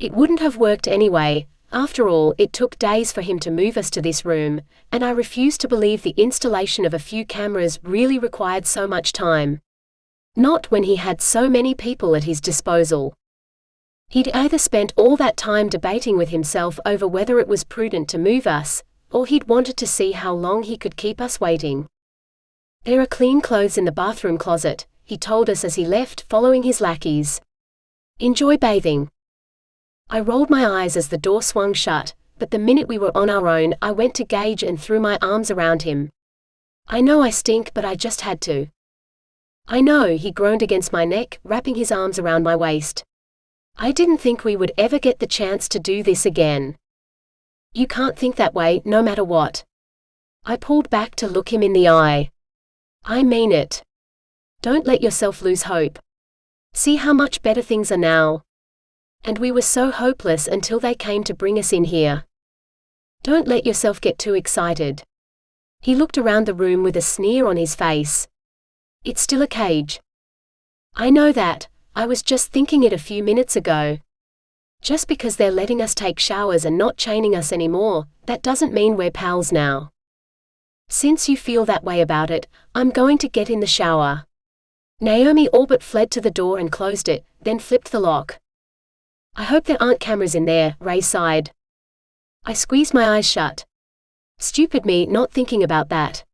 It wouldn't have worked anyway. After all, it took days for him to move us to this room, and I refused to believe the installation of a few cameras really required so much time. Not when he had so many people at his disposal. He'd either spent all that time debating with himself over whether it was prudent to move us, or he'd wanted to see how long he could keep us waiting. There are clean clothes in the bathroom closet, he told us as he left, following his lackeys. Enjoy bathing. I rolled my eyes as the door swung shut, but the minute we were on our own, I went to Gage and threw my arms around him. I know I stink, but I just had to. I know, he groaned against my neck, wrapping his arms around my waist. I didn't think we would ever get the chance to do this again. You can't think that way, no matter what. I pulled back to look him in the eye. I mean it. Don't let yourself lose hope. See how much better things are now. And we were so hopeless until they came to bring us in here. Don't let yourself get too excited. He looked around the room with a sneer on his face. It's still a cage. I know that, I was just thinking it a few minutes ago. Just because they're letting us take showers and not chaining us anymore, that doesn't mean we're pals now. Since you feel that way about it, I'm going to get in the shower. Naomi all but fled to the door and closed it, then flipped the lock. I hope there aren't cameras in there, Raze sighed. I squeezed my eyes shut. Stupid me not thinking about that.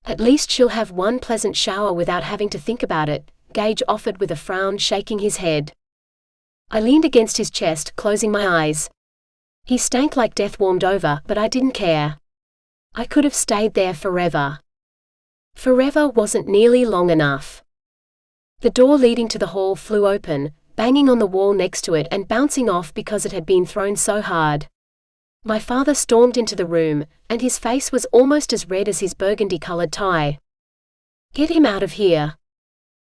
At least she'll have one pleasant shower without having to think about it, Gage offered with a frown, shaking his head. I leaned against his chest, closing my eyes. He stank like death warmed over, but I didn't care. I could have stayed there forever. Forever wasn't nearly long enough. The door leading to the hall flew open, banging on the wall next to it and bouncing off because it had been thrown so hard. My father stormed into the room, and his face was almost as red as his burgundy-colored tie. Get him out of here.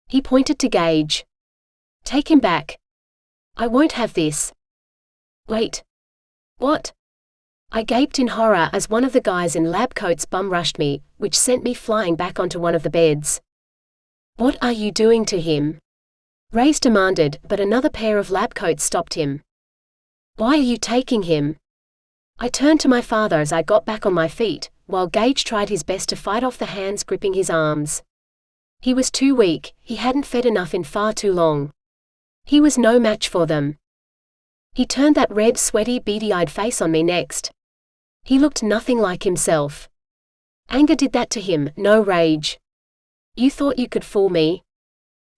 He pointed to Gage. Take him back. I won't have this. Wait. What? I gaped in horror as one of the guys in lab coats bum-rushed me, which sent me flying back onto one of the beds. What are you doing to him? Raze demanded, but another pair of lab coats stopped him. Why are you taking him? I turned to my father as I got back on my feet, while Gage tried his best to fight off the hands gripping his arms. He was too weak, he hadn't fed enough in far too long. He was no match for them. He turned that red, sweaty, beady-eyed face on me next. He looked nothing like himself. Anger did that to him, no rage. You thought you could fool me?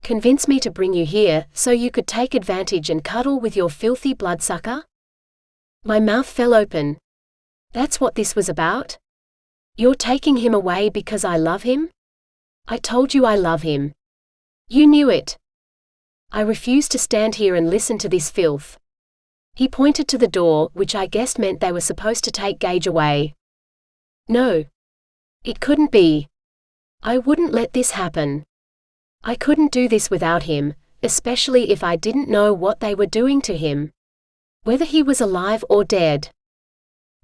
Convince me to bring you here so you could take advantage and cuddle with your filthy bloodsucker? My mouth fell open. That's what this was about? You're taking him away because I love him? I told you I love him. You knew it. I refused to stand here and listen to this filth. He pointed to the door, which I guessed meant they were supposed to take Gage away. No. It couldn't be. I wouldn't let this happen. I couldn't do this without him, especially if I didn't know what they were doing to him. Whether he was alive or dead.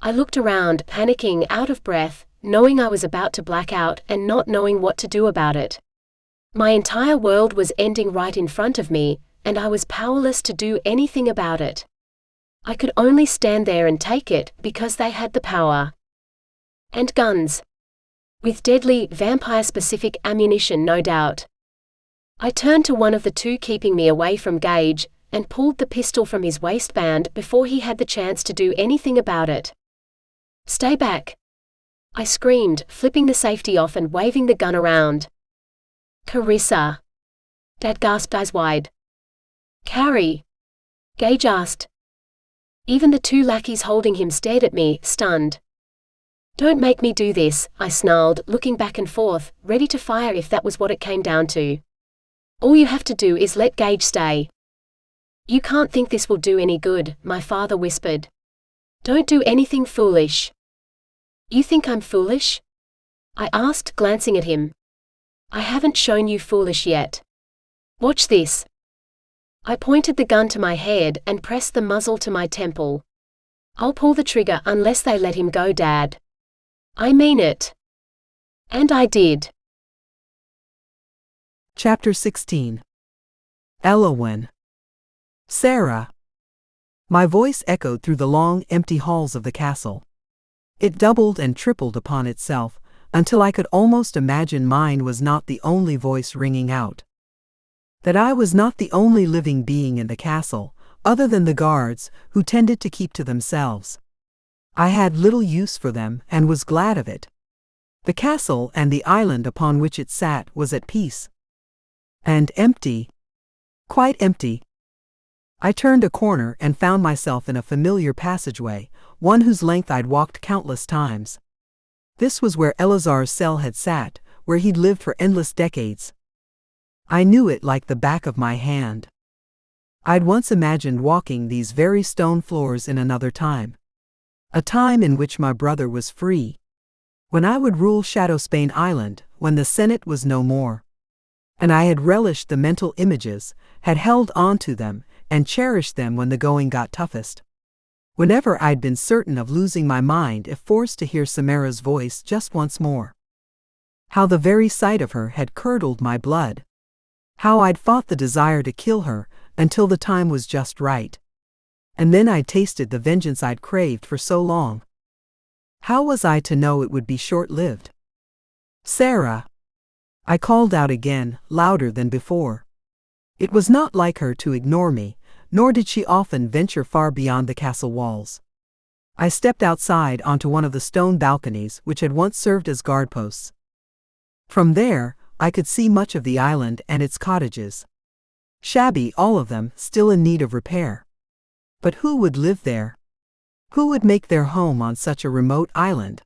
I looked around, panicking, out of breath, knowing I was about to black out and not knowing what to do about it. My entire world was ending right in front of me, and I was powerless to do anything about it. I could only stand there and take it because they had the power. And guns. With deadly, vampire-specific ammunition, no doubt. I turned to one of the two keeping me away from Gage, and pulled the pistol from his waistband before he had the chance to do anything about it. Stay back. I screamed, flipping the safety off and waving the gun around. Carissa. Dad gasped, eyes wide. Carrie. Gage asked. Even the two lackeys holding him stared at me, stunned. Don't make me do this, I snarled, looking back and forth, ready to fire if that was what it came down to. All you have to do is let Gage stay. You can't think this will do any good, my father whispered. Don't do anything foolish. You think I'm foolish? I asked, glancing at him. I haven't shown you foolish yet. Watch this. I pointed the gun to my head and pressed the muzzle to my temple. I'll pull the trigger unless they let him go, Dad. I mean it. And I did. Chapter 16. Elowen. Sara. My voice echoed through the long, empty halls of the castle. It doubled and tripled upon itself, until I could almost imagine mine was not the only voice ringing out. That I was not the only living being in the castle, other than the guards, who tended to keep to themselves. I had little use for them, and was glad of it. The castle and the island upon which it sat was at peace. And empty. Quite empty. I turned a corner and found myself in a familiar passageway, one whose length I'd walked countless times. This was where Eleazar's cell had sat, where he'd lived for endless decades. I knew it like the back of my hand. I'd once imagined walking these very stone floors in another time. A time in which my brother was free. When I would rule Shadowspain Island, when the Senate was no more. and I had relished the mental images, had held on to them, and cherished them when the going got toughest. Whenever I'd been certain of losing my mind if forced to hear Samara's voice just once more. How the very sight of her had curdled my blood. How I'd fought the desire to kill her until the time was just right. And then I'd tasted the vengeance I'd craved for so long. How was I to know it would be short-lived? Sara! I called out again, louder than before. It was not like her to ignore me, nor did she often venture far beyond the castle walls. I stepped outside onto one of the stone balconies which had once served as guard posts. From there, I could see much of the island and its cottages. Shabby, all of them, still in need of repair. But who would live there? Who would make their home on such a remote island?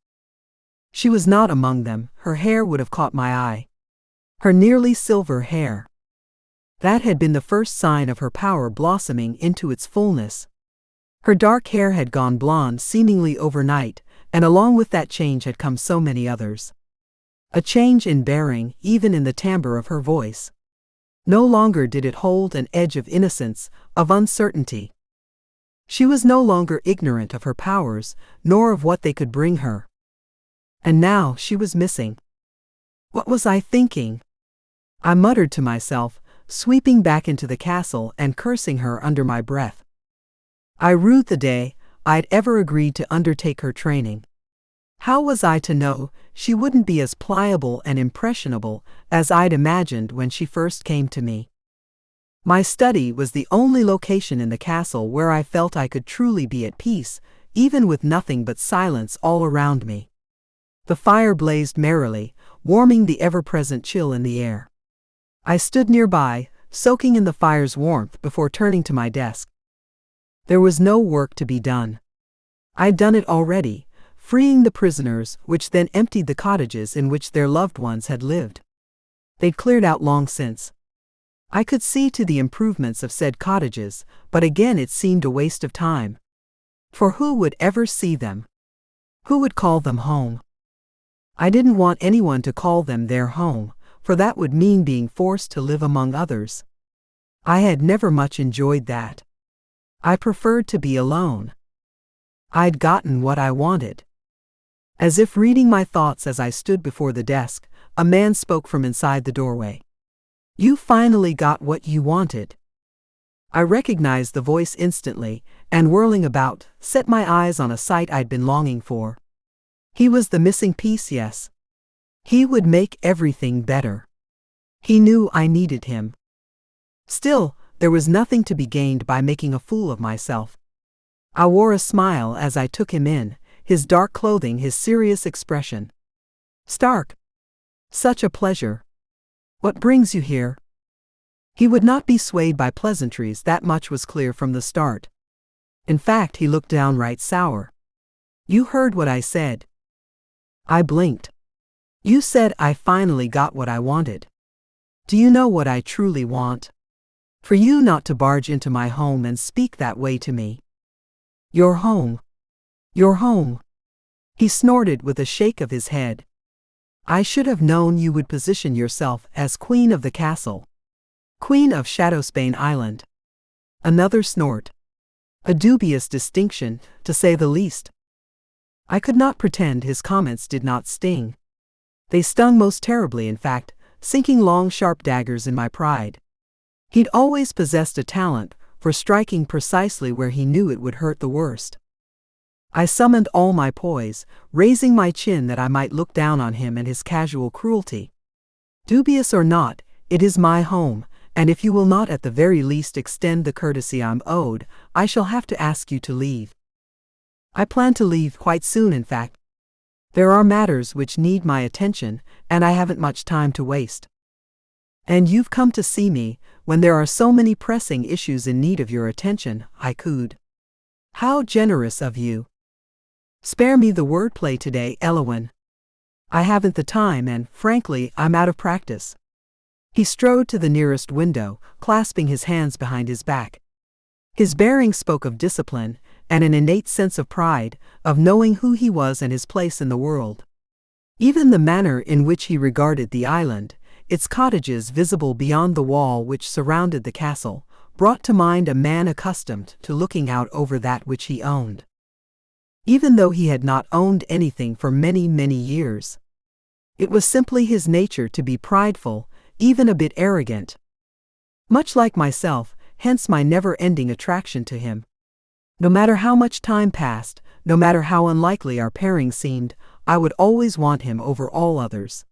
She was not among them. Her hair would have caught my eye. Her nearly silver hair. That had been the first sign of her power blossoming into its fullness. Her dark hair had gone blonde seemingly overnight, and along with that change had come so many others. A change in bearing, even in the timbre of her voice. No longer did it hold an edge of innocence, of uncertainty. She was no longer ignorant of her powers, nor of what they could bring her. And now she was missing. What was I thinking? I muttered to myself, sweeping back into the castle and cursing her under my breath. I rued the day I'd ever agreed to undertake her training. How was I to know she wouldn't be as pliable and impressionable as I'd imagined when she first came to me? My study was the only location in the castle where I felt I could truly be at peace, even with nothing but silence all around me. The fire blazed merrily, warming the ever-present chill in the air. I stood nearby, soaking in the fire's warmth before turning to my desk. There was no work to be done. I'd done it already, freeing the prisoners, which then emptied the cottages in which their loved ones had lived. They'd cleared out long since. I could see to the improvements of said cottages, but again it seemed a waste of time. For who would ever see them? Who would call them home? I didn't want anyone to call them their home, for that would mean being forced to live among others. I had never much enjoyed that. I preferred to be alone. I'd gotten what I wanted. As if reading my thoughts as I stood before the desk, a man spoke from inside the doorway. You finally got what you wanted. I recognized the voice instantly, and whirling about, set my eyes on a sight I'd been longing for. He was the missing piece, yes. He would make everything better. He knew I needed him. Still, there was nothing to be gained by making a fool of myself. I wore a smile as I took him in, his dark clothing, his serious expression. Stark. Such a pleasure. What brings you here? He would not be swayed by pleasantries, that much was clear from the start. In fact, he looked downright sour. You heard what I said. I blinked. You said I finally got what I wanted. Do you know what I truly want? For you not to barge into my home and speak that way to me. Your home. Your home. He snorted with a shake of his head. I should have known you would position yourself as queen of the castle. Queen of Shadowspain Island. Another snort. A dubious distinction, to say the least. I could not pretend his comments did not sting. They stung most terribly, in fact, sinking long sharp daggers in my pride. He'd always possessed a talent for striking precisely where he knew it would hurt the worst. I summoned all my poise, raising my chin that I might look down on him and his casual cruelty. Dubious or not, it is my home, and if you will not at the very least extend the courtesy I'm owed, I shall have to ask you to leave. I plan to leave quite soon, in fact. There are matters which need my attention, and I haven't much time to waste. And you've come to see me, when there are so many pressing issues in need of your attention, I cooed. How generous of you. Spare me the wordplay today, Elowen. I haven't the time and, frankly, I'm out of practice. He strode to the nearest window, clasping his hands behind his back. His bearing spoke of discipline, and an innate sense of pride, of knowing who he was and his place in the world. Even the manner in which he regarded the island, its cottages visible beyond the wall which surrounded the castle, brought to mind a man accustomed to looking out over that which he owned. Even though he had not owned anything for many, many years. It was simply his nature to be prideful, even a bit arrogant. Much like myself, hence my never-ending attraction to him. No matter how much time passed, no matter how unlikely our pairing seemed, I would always want him over all others.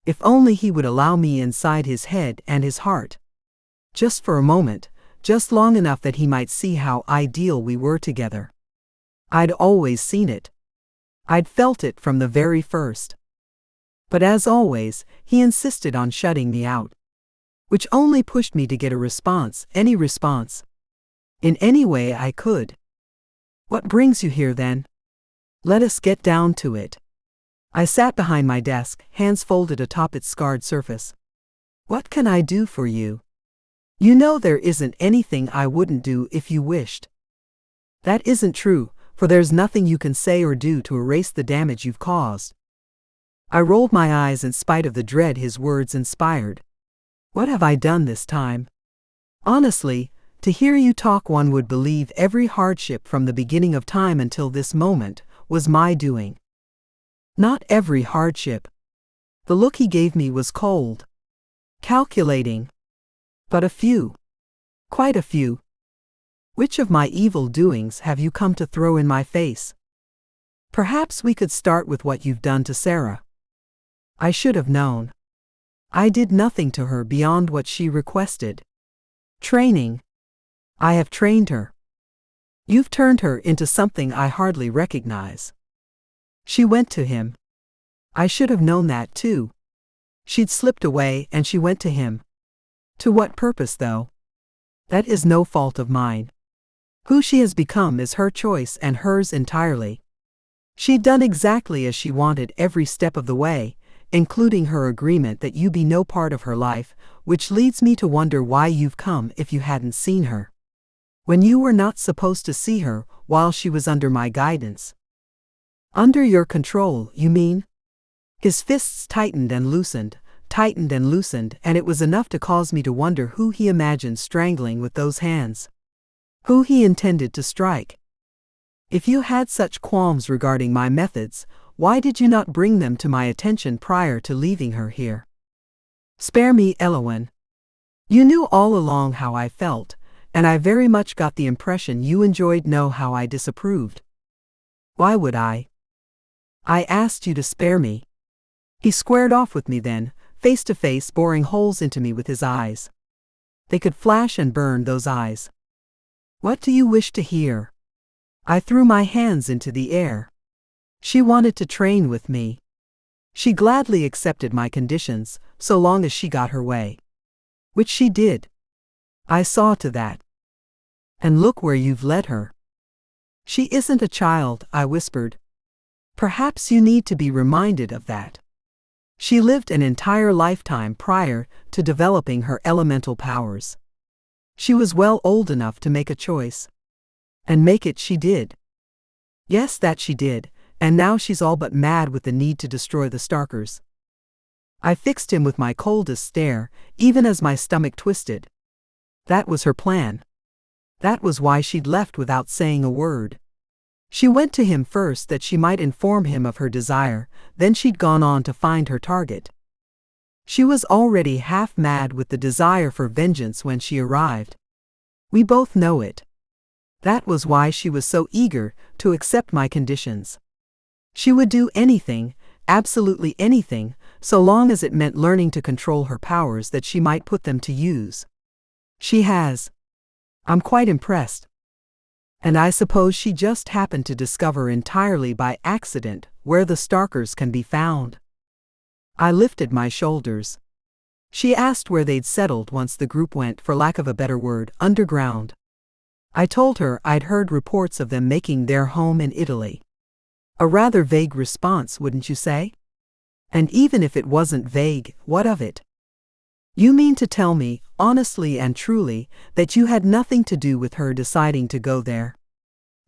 If only he would allow me inside his head and his heart. Just for a moment, just long enough that he might see how ideal we were together. I'd always seen it. I'd felt it from the very first. But as always, he insisted on shutting me out. Which only pushed me to get a response, any response. In any way I could. What brings you here then? Let us get down to it. I sat behind my desk, hands folded atop its scarred surface. What can I do for you? You know there isn't anything I wouldn't do if you wished. That isn't true, for there's nothing you can say or do to erase the damage you've caused. I rolled my eyes in spite of the dread his words inspired. What have I done this time? Honestly, to hear you talk, one would believe every hardship from the beginning of time until this moment was my doing. Not every hardship. The look he gave me was cold, calculating. But a few. Quite a few. Which of my evil doings have you come to throw in my face? Perhaps we could start with what you've done to Sara. I should have known. I did nothing to her beyond what she requested. Training. I have trained her. You've turned her into something I hardly recognize. She went to him. I should have known that too. She'd slipped away and she went to him. To what purpose though? That is no fault of mine. Who she has become is her choice and hers entirely. She'd done exactly as she wanted every step of the way, including her agreement that you be no part of her life, which leads me to wonder why you've come if you hadn't seen her. When you were not supposed to see her while she was under my guidance. Under your control, you mean? His fists tightened and loosened, and it was enough to cause me to wonder who he imagined strangling with those hands. Who he intended to strike. If you had such qualms regarding my methods, why did you not bring them to my attention prior to leaving her here? Spare me, Elowen. You knew all along how I felt, and I very much got the impression you enjoyed know how I disapproved. Why would I? I asked you to spare me. He squared off with me then, face to face, boring holes into me with his eyes. They could flash and burn, those eyes. What do you wish to hear? I threw my hands into the air. She wanted to train with me. She gladly accepted my conditions, so long as she got her way. Which she did. I saw to that. And look where you've led her. She isn't a child, I whispered. Perhaps you need to be reminded of that. She lived an entire lifetime prior to developing her elemental powers. She was well old enough to make a choice. And make it she did. Yes, that she did, and now she's all but mad with the need to destroy the Starkers. I fixed him with my coldest stare, even as my stomach twisted. That was her plan. That was why she'd left without saying a word. She went to him first that she might inform him of her desire, then she'd gone on to find her target. She was already half mad with the desire for vengeance when she arrived. We both know it. That was why she was so eager to accept my conditions. She would do anything, absolutely anything, so long as it meant learning to control her powers that she might put them to use. She has. I'm quite impressed. And I suppose she just happened to discover entirely by accident where the Starkers can be found. I lifted my shoulders. She asked where they'd settled once the group went, for lack of a better word, underground. I told her I'd heard reports of them making their home in Italy. A rather vague response, wouldn't you say? And even if it wasn't vague, what of it? You mean to tell me, honestly and truly, that you had nothing to do with her deciding to go there?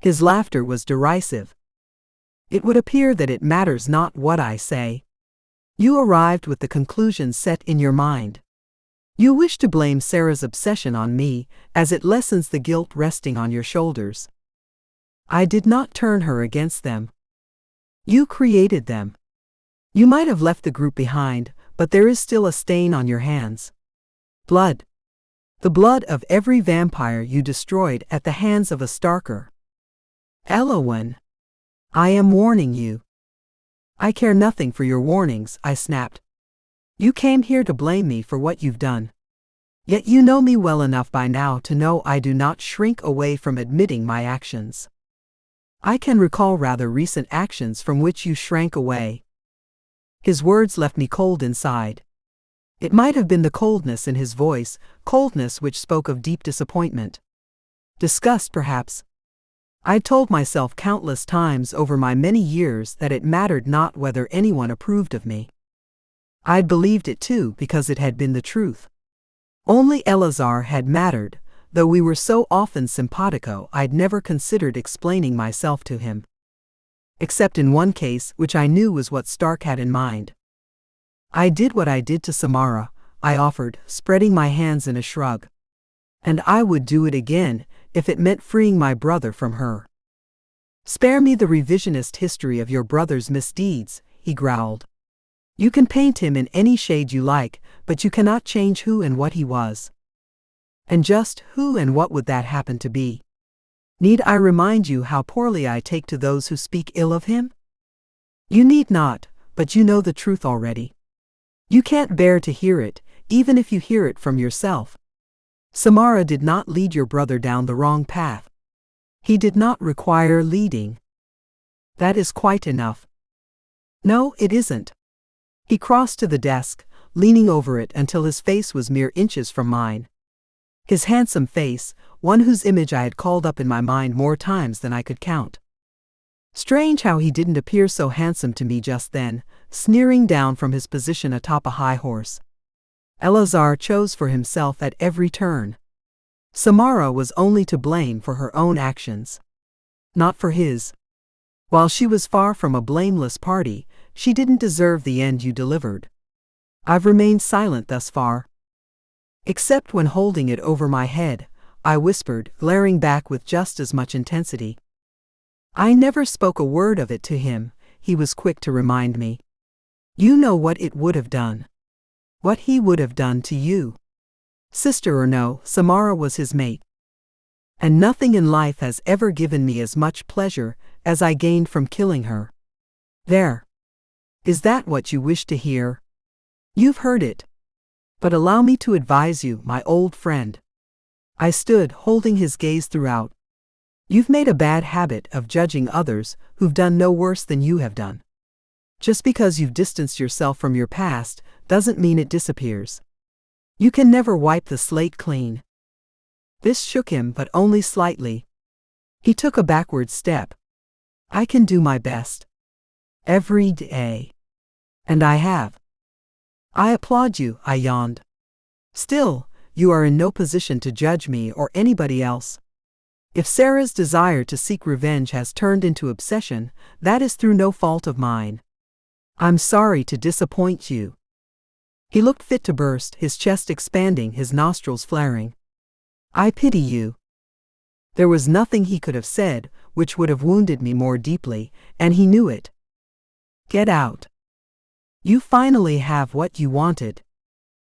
His laughter was derisive. It would appear that it matters not what I say. You arrived with the conclusion set in your mind. You wish to blame Sara's obsession on me, as it lessens the guilt resting on your shoulders. I did not turn her against them. You created them. You might have left the group behind, but there is still a stain on your hands. Blood. The blood of every vampire you destroyed at the hands of a Starker. Elowen. I am warning you. I care nothing for your warnings, I snapped. You came here to blame me for what you've done. Yet you know me well enough by now to know I do not shrink away from admitting my actions. I can recall rather recent actions from which you shrank away. His words left me cold inside. It might have been the coldness in his voice, coldness which spoke of deep disappointment. Disgust, perhaps. I'd told myself countless times over my many years that it mattered not whether anyone approved of me. I'd believed it too because it had been the truth. Only Eleazar had mattered, though we were so often simpatico I'd never considered explaining myself to him. Except in one case which I knew was what Stark had in mind. I did what I did to Samara, I offered, spreading my hands in a shrug. And I would do it again, if it meant freeing my brother from her. Spare me the revisionist history of your brother's misdeeds, he growled. You can paint him in any shade you like, but you cannot change who and what he was. And just who and what would that happen to be? Need I remind you how poorly I take to those who speak ill of him? You need not, but you know the truth already. You can't bear to hear it, even if you hear it from yourself. Samara did not lead your brother down the wrong path. He did not require leading. That is quite enough. No, it isn't. He crossed to the desk, leaning over it until his face was mere inches from mine. His handsome face, one whose image I had called up in my mind more times than I could count. Strange how he didn't appear so handsome to me just then, sneering down from his position atop a high horse. Eleazar chose for himself at every turn. Samara was only to blame for her own actions, not for his. While she was far from a blameless party, she didn't deserve the end you delivered. I've remained silent thus far. Except when holding it over my head, I whispered, glaring back with just as much intensity. I never spoke a word of it to him, he was quick to remind me. You know what it would have done. What he would have done to you. Sister or no, Samara was his mate. And nothing in life has ever given me as much pleasure as I gained from killing her. There. Is that what you wish to hear? You've heard it. But allow me to advise you, my old friend. I stood, holding his gaze throughout. You've made a bad habit of judging others who've done no worse than you have done. Just because you've distanced yourself from your past doesn't mean it disappears. You can never wipe the slate clean. This shook him, but only slightly. He took a backward step. I can do my best. Every day. And I have. I applaud you, I yawned. Still, you are in no position to judge me or anybody else. If Sara's desire to seek revenge has turned into obsession, that is through no fault of mine. I'm sorry to disappoint you. He looked fit to burst, his chest expanding, his nostrils flaring. I pity you. There was nothing he could have said which would have wounded me more deeply, and he knew it. Get out. You finally have what you wanted.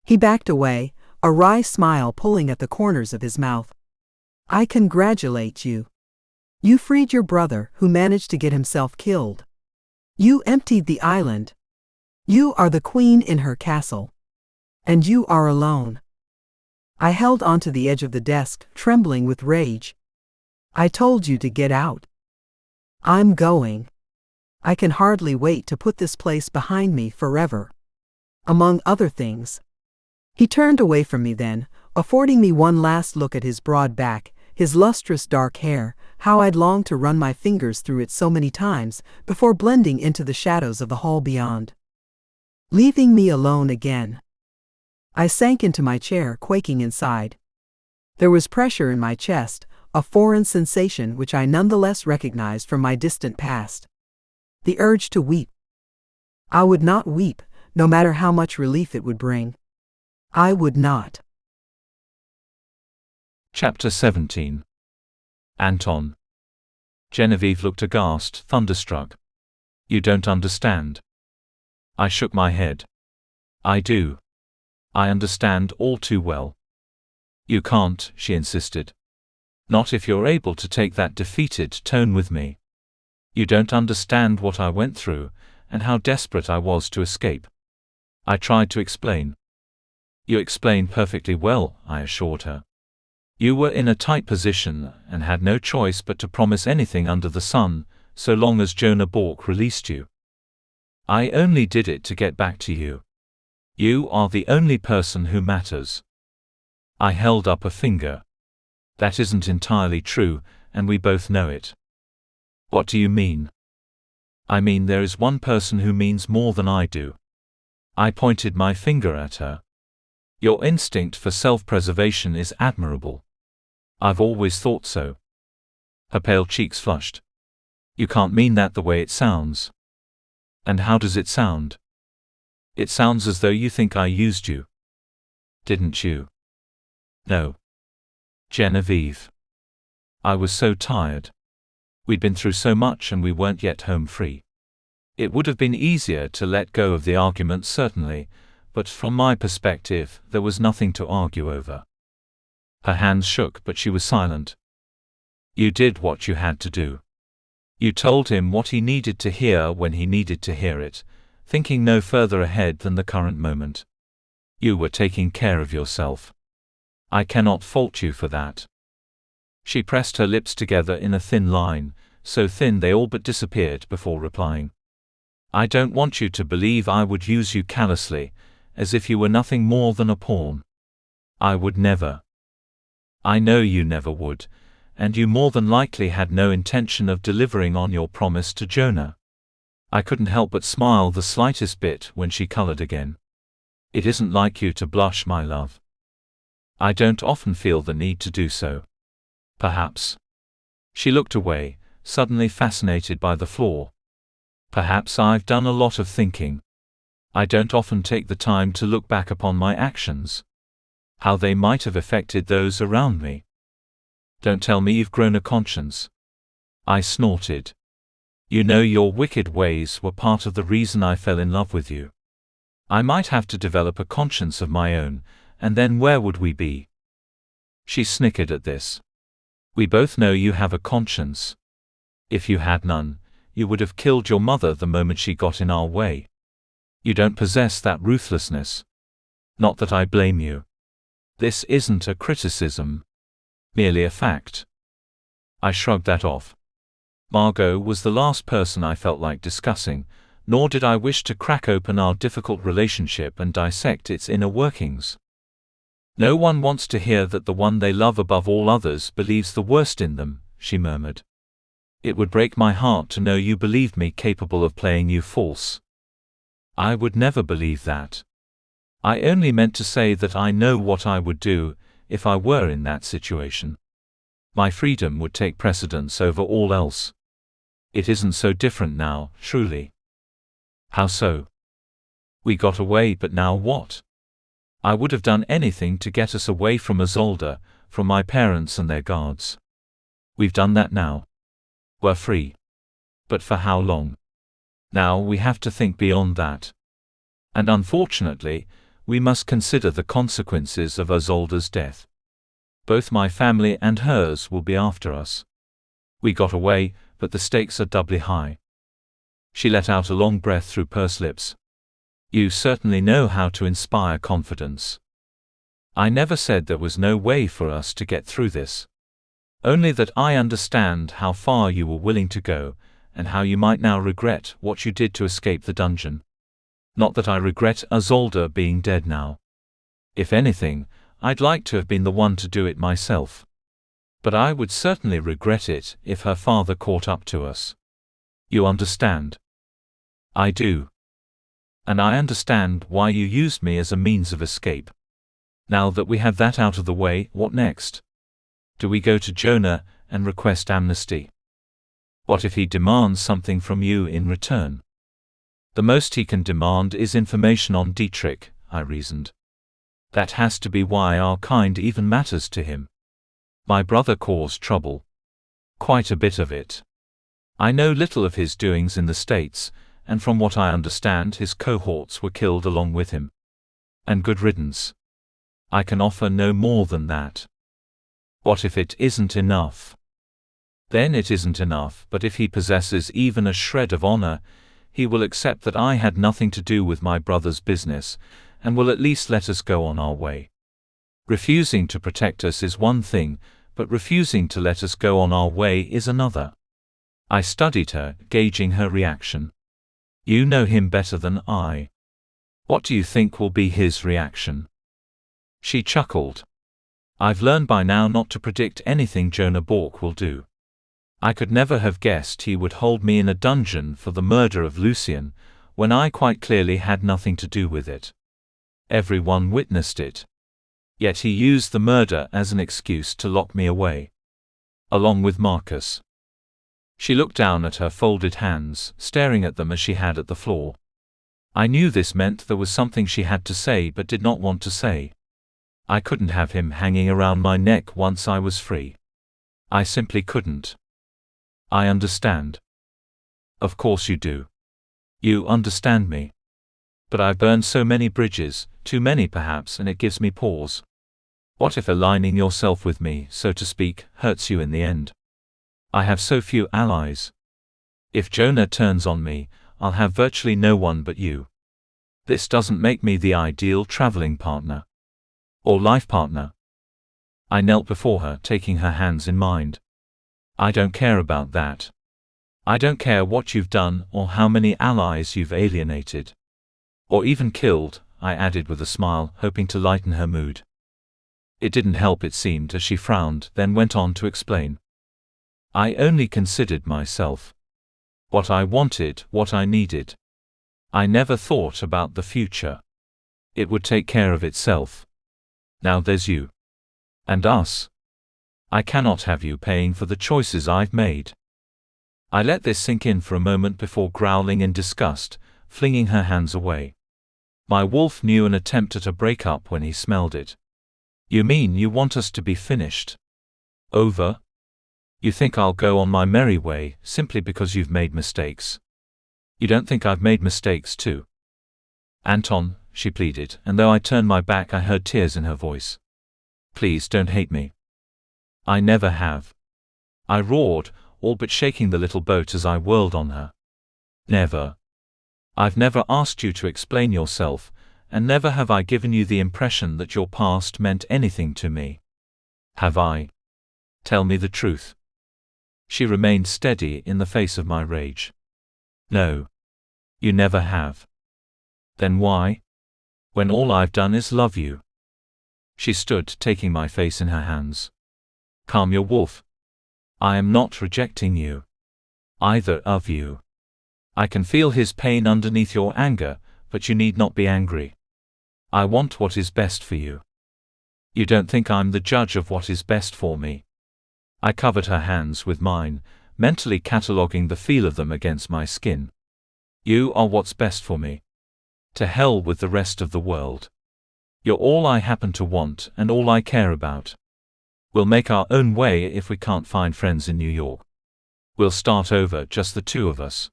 He backed away, a wry smile pulling at the corners of his mouth. I congratulate you. You freed your brother, who managed to get himself killed. You emptied the island. You are the queen in her castle. And you are alone. I held onto the edge of the desk, trembling with rage. I told you to get out. I'm going. I can hardly wait to put this place behind me forever. Among other things. He turned away from me then, affording me one last look at his broad back, his lustrous dark hair, how I'd longed to run my fingers through it so many times before blending into the shadows of the hall beyond. Leaving me alone again. I sank into my chair, quaking inside. There was pressure in my chest, a foreign sensation which I nonetheless recognized from my distant past. The urge to weep. I would not weep, no matter how much relief it would bring. I would not. Chapter 17. Anton. Genevieve looked aghast, thunderstruck. You don't understand. I shook my head. I do. I understand all too well. You can't, she insisted. Not if you're able to take that defeated tone with me. You don't understand what I went through, and how desperate I was to escape. I tried to explain. You explained perfectly well, I assured her. You were in a tight position, and had no choice but to promise anything under the sun, so long as Jonah released you. I only did it to get back to you. You are the only person who matters. I held up a finger. That isn't entirely true, and we both know it. What do you mean? I mean there is one person who means more than I do. I pointed my finger at her. Your instinct for self-preservation is admirable. I've always thought so. Her pale cheeks flushed. You can't mean that the way it sounds. And how does it sound? It sounds as though you think I used you. Didn't you? No. Genevieve. I was so tired. We'd been through so much and we weren't yet home free. It would have been easier to let go of the argument certainly, but from my perspective, there was nothing to argue over. Her hands shook but she was silent. You did what you had to do. You told him what he needed to hear when he needed to hear it, thinking no further ahead than the current moment. You were taking care of yourself. I cannot fault you for that. She pressed her lips together in a thin line, so thin they all but disappeared before replying. I don't want you to believe I would use you callously, as if you were nothing more than a pawn. I would never. I know you never would, and you more than likely had no intention of delivering on your promise to Jonah. I couldn't help but smile the slightest bit when she colored again. It isn't like you to blush, my love. I don't often feel the need to do so. Perhaps. She looked away, suddenly fascinated by the floor. Perhaps I've done a lot of thinking. I don't often take the time to look back upon my actions. How they might have affected those around me. Don't tell me you've grown a conscience. I snorted. You know your wicked ways were part of the reason I fell in love with you. I might have to develop a conscience of my own, and then where would we be? She snickered at this. We both know you have a conscience. If you had none, you would have killed your mother the moment she got in our way. You don't possess that ruthlessness. Not that I blame you. This isn't a criticism. Merely a fact. I shrugged that off. Margot was the last person I felt like discussing, nor did I wish to crack open our difficult relationship and dissect its inner workings. No one wants to hear that the one they love above all others believes the worst in them, she murmured. It would break my heart to know you believed me capable of playing you false. I would never believe that. I only meant to say that I know what I would do if I were in that situation. My freedom would take precedence over all else. It isn't so different now, truly. How so? We got away, but now what? I would have done anything to get us away from Isolde, from my parents and their guards. We've done that now. We're free. But for how long? Now we have to think beyond that. And unfortunately, we must consider the consequences of Isolde's death. Both my family and hers will be after us. We got away, but the stakes are doubly high. She let out a long breath through pursed lips. You certainly know how to inspire confidence. I never said there was no way for us to get through this. Only that I understand how far you were willing to go, and how you might now regret what you did to escape the dungeon. Not that I regret Isolde being dead now. If anything, I'd like to have been the one to do it myself. But I would certainly regret it if her father caught up to us. You understand? I do. And I understand why you used me as a means of escape. Now that we have that out of the way, what next? Do we go to Jonah and request amnesty? What if he demands something from you in return? The most he can demand is information on Dietrich, I reasoned. That has to be why our kind even matters to him. My brother caused trouble. Quite a bit of it. I know little of his doings in the States, and from what I understand his cohorts were killed along with him. And good riddance. I can offer no more than that. What if it isn't enough? Then it isn't enough, but if he possesses even a shred of honor, he will accept that I had nothing to do with my brother's business, and will at least let us go on our way. Refusing to protect us is one thing, but refusing to let us go on our way is another. I studied her, gauging her reaction. You know him better than I. What do you think will be his reaction? She chuckled. I've learned by now not to predict anything Jonah Bork will do. I could never have guessed he would hold me in a dungeon for the murder of Lucien, when I quite clearly had nothing to do with it. Everyone witnessed it. Yet he used the murder as an excuse to lock me away. Along with Marcus. She looked down at her folded hands, staring at them as she had at the floor. I knew this meant there was something she had to say but did not want to say. I couldn't have him hanging around my neck once I was free. I simply couldn't. I understand. Of course you do. You understand me. But I've burned so many bridges, too many perhaps, and it gives me pause. What if aligning yourself with me, so to speak, hurts you in the end? I have so few allies. If Jonah turns on me, I'll have virtually no one but you. This doesn't make me the ideal traveling partner. Or life partner. I knelt before her, taking her hands in mine. I don't care about that. I don't care what you've done or how many allies you've alienated. Or even killed, I added with a smile, hoping to lighten her mood. It didn't help, it seemed, as she frowned, then went on to explain. I only considered myself. What I wanted, what I needed. I never thought about the future. It would take care of itself. Now there's you. And us. I cannot have you paying for the choices I've made. I let this sink in for a moment before growling in disgust, flinging her hands away. My wolf knew an attempt at a breakup when he smelled it. You mean you want us to be finished? Over? You think I'll go on my merry way, simply because you've made mistakes? You don't think I've made mistakes too? Anton, she pleaded, and though I turned my back I heard tears in her voice. Please don't hate me. I never have. I roared, all but shaking the little boat as I whirled on her. Never. I've never asked you to explain yourself, and never have I given you the impression that your past meant anything to me. Have I? Tell me the truth. She remained steady in the face of my rage. No. You never have. Then why? When all I've done is love you. She stood, taking my face in her hands. Calm your wolf. I am not rejecting you. Either of you. I can feel his pain underneath your anger, but you need not be angry. I want what is best for you. You don't think I'm the judge of what is best for me? I covered her hands with mine, mentally cataloguing the feel of them against my skin. You are what's best for me. To hell with the rest of the world. You're all I happen to want and all I care about. We'll make our own way if we can't find friends in New York. We'll start over, just the two of us.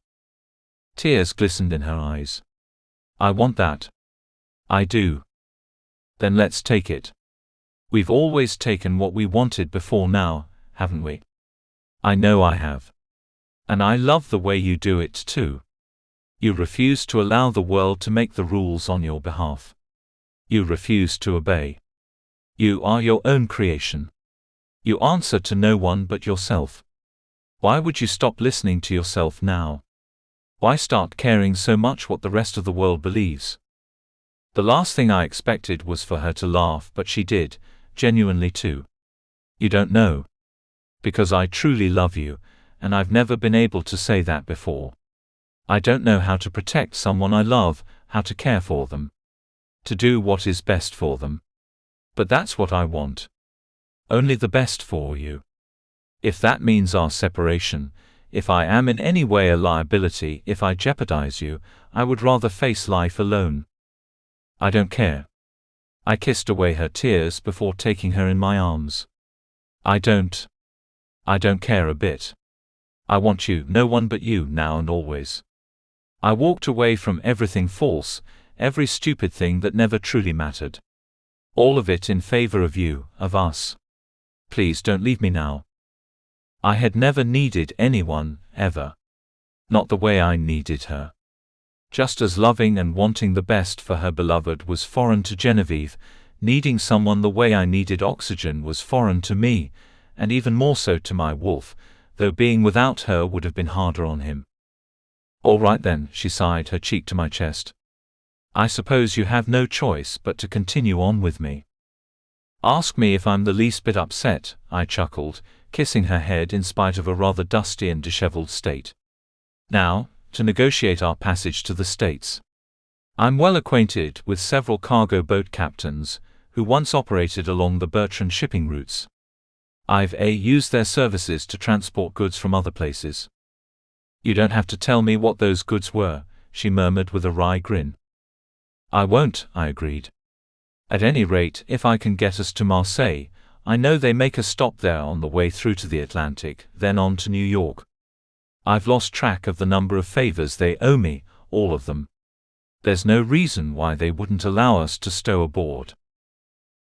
Tears glistened in her eyes. I want that. I do. Then let's take it. We've always taken what we wanted before now, haven't we? I know I have. And I love the way you do it too. You refuse to allow the world to make the rules on your behalf. You refuse to obey. You are your own creation. You answer to no one but yourself. Why would you stop listening to yourself now? Why start caring so much what the rest of the world believes? The last thing I expected was for her to laugh, but she did, genuinely too. You don't know. Because I truly love you, and I've never been able to say that before. I don't know how to protect someone I love, how to care for them. To do what is best for them. But that's what I want. Only the best for you. If that means our separation, If I am in any way a liability, if I jeopardize you, I would rather face life alone. I don't care. I kissed away her tears before taking her in my arms. I don't care a bit. I want you, no one but you, now and always. I walked away from everything false, every stupid thing that never truly mattered. All of it in favor of you, of us. Please don't leave me now. I had never needed anyone, ever. Not the way I needed her. Just as loving and wanting the best for her beloved was foreign to Genevieve, needing someone the way I needed oxygen was foreign to me, and even more so to my wolf, though being without her would have been harder on him. All right then, she sighed, her cheek to my chest. I suppose you have no choice but to continue on with me. Ask me if I'm the least bit upset, I chuckled, kissing her head in spite of a rather dusty and disheveled state. Now, to negotiate our passage to the States. I'm well acquainted with several cargo boat captains who once operated along the Bertrand shipping routes. I've used their services to transport goods from other places. You don't have to tell me what those goods were, she murmured with a wry grin. I won't, I agreed. At any rate, if I can get us to Marseille, I know they make a stop there on the way through to the Atlantic, then on to New York. I've lost track of the number of favors they owe me, all of them. There's no reason why they wouldn't allow us to stow aboard.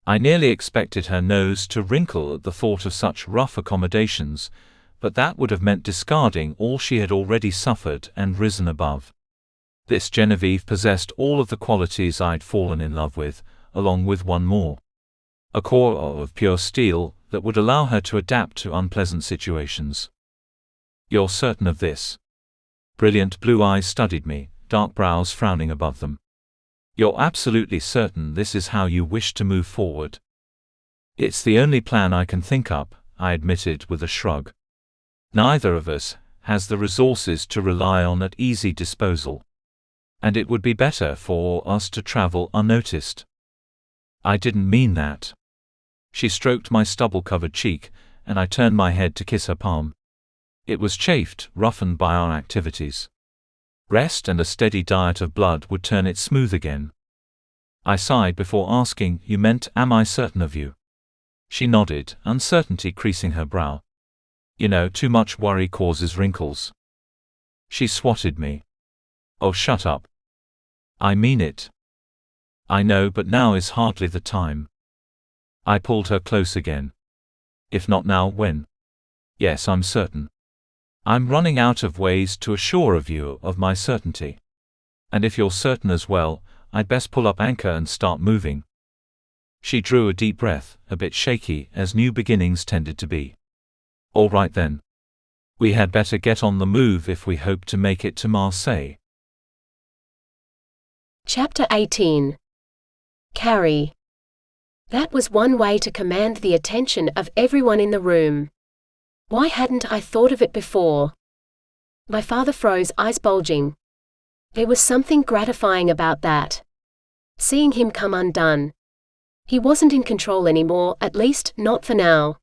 I nearly expected her nose to wrinkle at the thought of such rough accommodations, but that would have meant discarding all she had already suffered and risen above. This Genevieve possessed all of the qualities I'd fallen in love with, along with one more. A core of pure steel that would allow her to adapt to unpleasant situations. You're certain of this? Brilliant blue eyes studied me, dark brows frowning above them. You're absolutely certain this is how you wish to move forward? It's the only plan I can think up, I admitted with a shrug. Neither of us has the resources to rely on at easy disposal. And it would be better for us to travel unnoticed. I didn't mean that. She stroked my stubble-covered cheek, and I turned my head to kiss her palm. It was chafed, roughened by our activities. Rest and a steady diet of blood would turn it smooth again. I sighed before asking, you meant, am I certain of you? She nodded, uncertainty creasing her brow. You know, too much worry causes wrinkles. She swatted me. Oh, shut up. I mean it. I know, but now is hardly the time. I pulled her close again. If not now, when? Yes, I'm certain. I'm running out of ways to assure of you of my certainty. And if you're certain as well, I'd best pull up anchor and start moving. She drew a deep breath, a bit shaky, as new beginnings tended to be. All right then. We had better get on the move if we hope to make it to Marseille. Chapter 18. Carrie. That was one way to command the attention of everyone in the room. Why hadn't I thought of it before? My father froze, eyes bulging. There was something gratifying about that. Seeing him come undone. He wasn't in control anymore, at least not for now.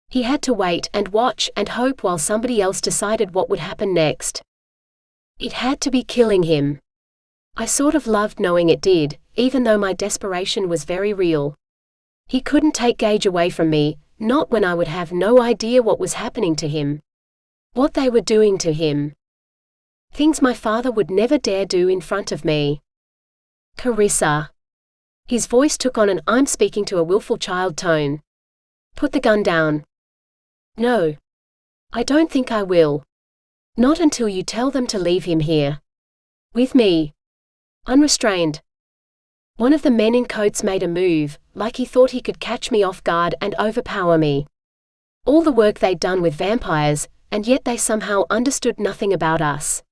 He had to wait and watch and hope while somebody else decided what would happen next. It had to be killing him. I sort of loved knowing it did, even though my desperation was very real. He couldn't take Gage away from me, not when I would have no idea what was happening to him. What they were doing to him. Things my father would never dare do in front of me. Carissa. His voice took on an I'm speaking to a willful child tone. Put the gun down. No. I don't think I will. Not until you tell them to leave him here. With me. Unrestrained. One of the men in coats made a move, like he thought he could catch me off guard and overpower me. All the work they'd done with vampires, and yet they somehow understood nothing about us.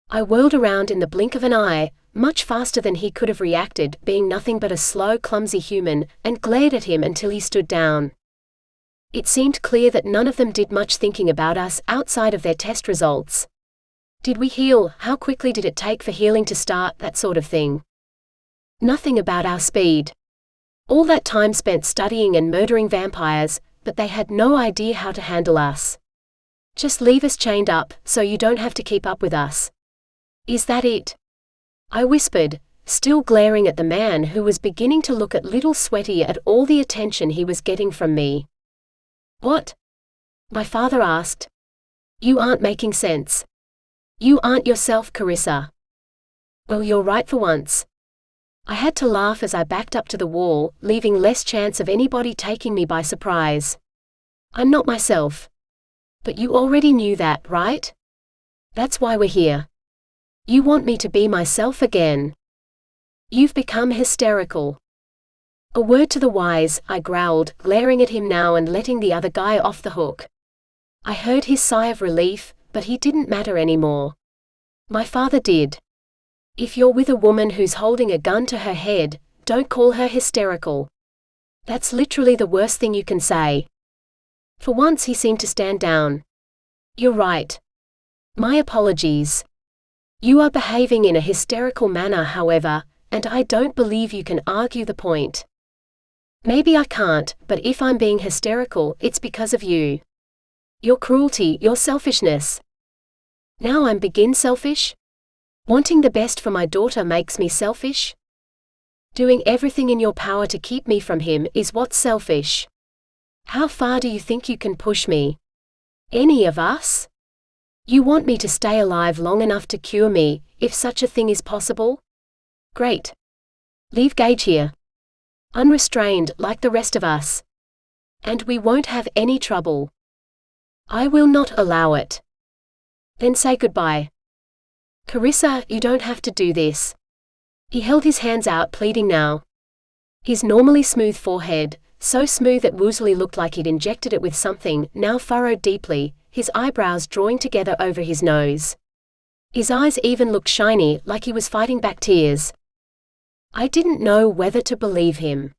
I whirled around in the blink of an eye, much faster than he could have reacted, being nothing but a slow, clumsy human, and glared at him until he stood down. It seemed clear that none of them did much thinking about us outside of their test results. Did we heal? How quickly did it take for healing to start? That sort of thing. Nothing about our speed. All that time spent studying and murdering vampires, but they had no idea how to handle us. Just leave us chained up, so you don't have to keep up with us. Is that it? I whispered, still glaring at the man who was beginning to look a little sweaty at all the attention he was getting from me. What? My father asked. You aren't making sense. You aren't yourself, Carissa. Well, you're right for once. I had to laugh as I backed up to the wall, leaving less chance of anybody taking me by surprise. I'm not myself. But you already knew that, right? That's why we're here. You want me to be myself again. You've become hysterical. A word to the wise, I growled, glaring at him now and letting the other guy off the hook. I heard his sigh of relief, but he didn't matter anymore. My father did. If you're with a woman who's holding a gun to her head, don't call her hysterical. That's literally the worst thing you can say. For once he seemed to stand down. You're right. My apologies. You are behaving in a hysterical manner, however, and I don't believe you can argue the point. Maybe I can't, but if I'm being hysterical, it's because of you. Your cruelty, your selfishness. Now I'm begin selfish? Wanting the best for my daughter makes me selfish? Doing everything in your power to keep me from him is what's selfish. How far do you think you can push me? Any of us? You want me to stay alive long enough to cure me, if such a thing is possible? Great. Leave Gage here. Unrestrained, like the rest of us. And we won't have any trouble. I will not allow it. Then say goodbye. Carissa, you don't have to do this. He held his hands out, pleading now. His normally smooth forehead, so smooth it woozily looked like he'd injected it with something, now furrowed deeply, his eyebrows drawing together over his nose. His eyes even looked shiny, like he was fighting back tears. I didn't know whether to believe him.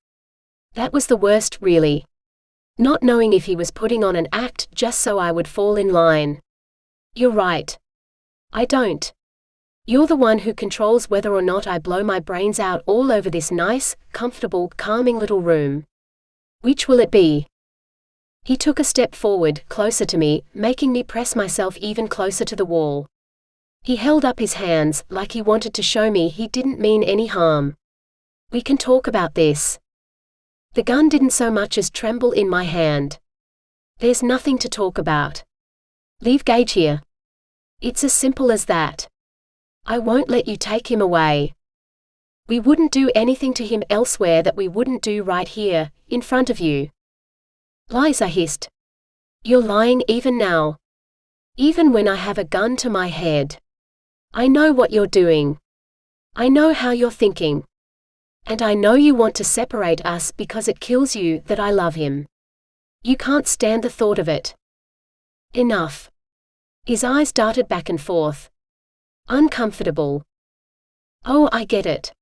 That was the worst, really. Not knowing if he was putting on an act just so I would fall in line. You're right. I don't. You're the one who controls whether or not I blow my brains out all over this nice, comfortable, calming little room. Which will it be? He took a step forward, closer to me, making me press myself even closer to the wall. He held up his hands, like he wanted to show me he didn't mean any harm. We can talk about this. The gun didn't so much as tremble in my hand. There's nothing to talk about. Leave Gage here. It's as simple as that. I won't let you take him away. We wouldn't do anything to him elsewhere that we wouldn't do right here, in front of you. Lies, I hissed. You're lying even now. Even when I have a gun to my head. I know what you're doing. I know how you're thinking. And I know you want to separate us because it kills you that I love him. You can't stand the thought of it. Enough. His eyes darted back and forth. Uncomfortable. Oh, I get it.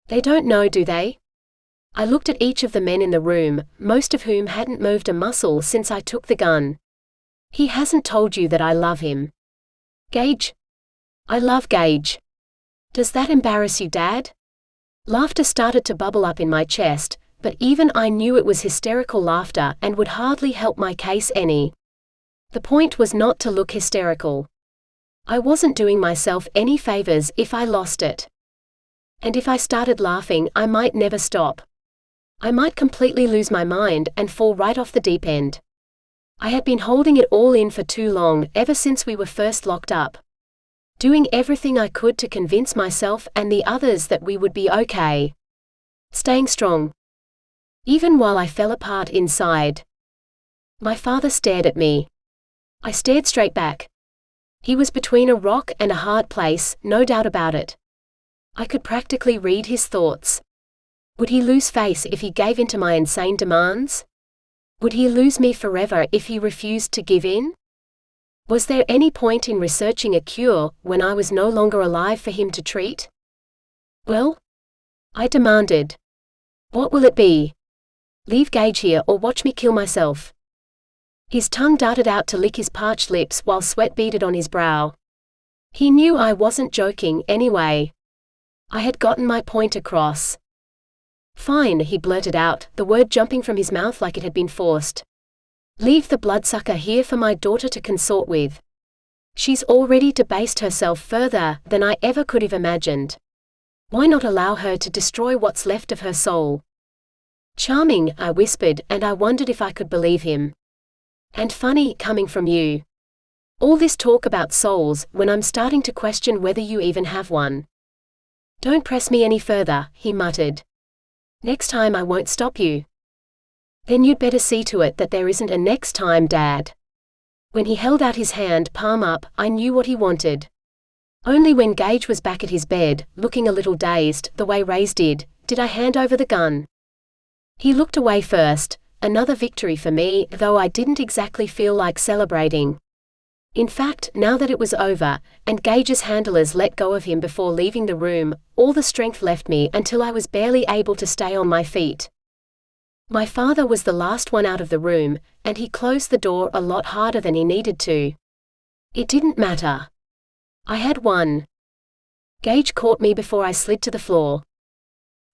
They don't know, do they? I looked at each of the men in the room, most of whom hadn't moved a muscle since I took the gun. He hasn't told you that I love him. Gage? I love Gage. Does that embarrass you, Dad? Laughter started to bubble up in my chest, but even I knew it was hysterical laughter and would hardly help my case any. The point was not to look hysterical. I wasn't doing myself any favors if I lost it. And if I started laughing, I might never stop. I might completely lose my mind and fall right off the deep end. I had been holding it all in for too long, ever since we were first locked up. Doing everything I could to convince myself and the others that we would be okay. Staying strong. Even while I fell apart inside. My father stared at me. I stared straight back. He was between a rock and a hard place, no doubt about it. I could practically read his thoughts. Would he lose face if he gave in to my insane demands? Would he lose me forever if he refused to give in? Was there any point in researching a cure when I was no longer alive for him to treat? Well? I demanded. What will it be? Leave Gage here or watch me kill myself. His tongue darted out to lick his parched lips while sweat beaded on his brow. He knew I wasn't joking anyway. I had gotten my point across. Fine, he blurted out, the word jumping from his mouth like it had been forced. Leave the bloodsucker here for my daughter to consort with. She's already debased herself further than I ever could have imagined. Why not allow her to destroy what's left of her soul? Charming, I whispered, and I wondered if I could believe him. And funny, coming from you. All this talk about souls when I'm starting to question whether you even have one. Don't press me any further, he muttered. Next time I won't stop you. Then you'd better see to it that there isn't a next time, Dad. When he held out his hand, palm up, I knew what he wanted. Only when Gage was back at his bed, looking a little dazed, the way Raze did I hand over the gun. He looked away first, another victory for me, though I didn't exactly feel like celebrating. In fact, now that it was over, and Gage's handlers let go of him before leaving the room, all the strength left me until I was barely able to stay on my feet. My father was the last one out of the room, and he closed the door a lot harder than he needed to. It didn't matter. I had won. Gage caught me before I slid to the floor.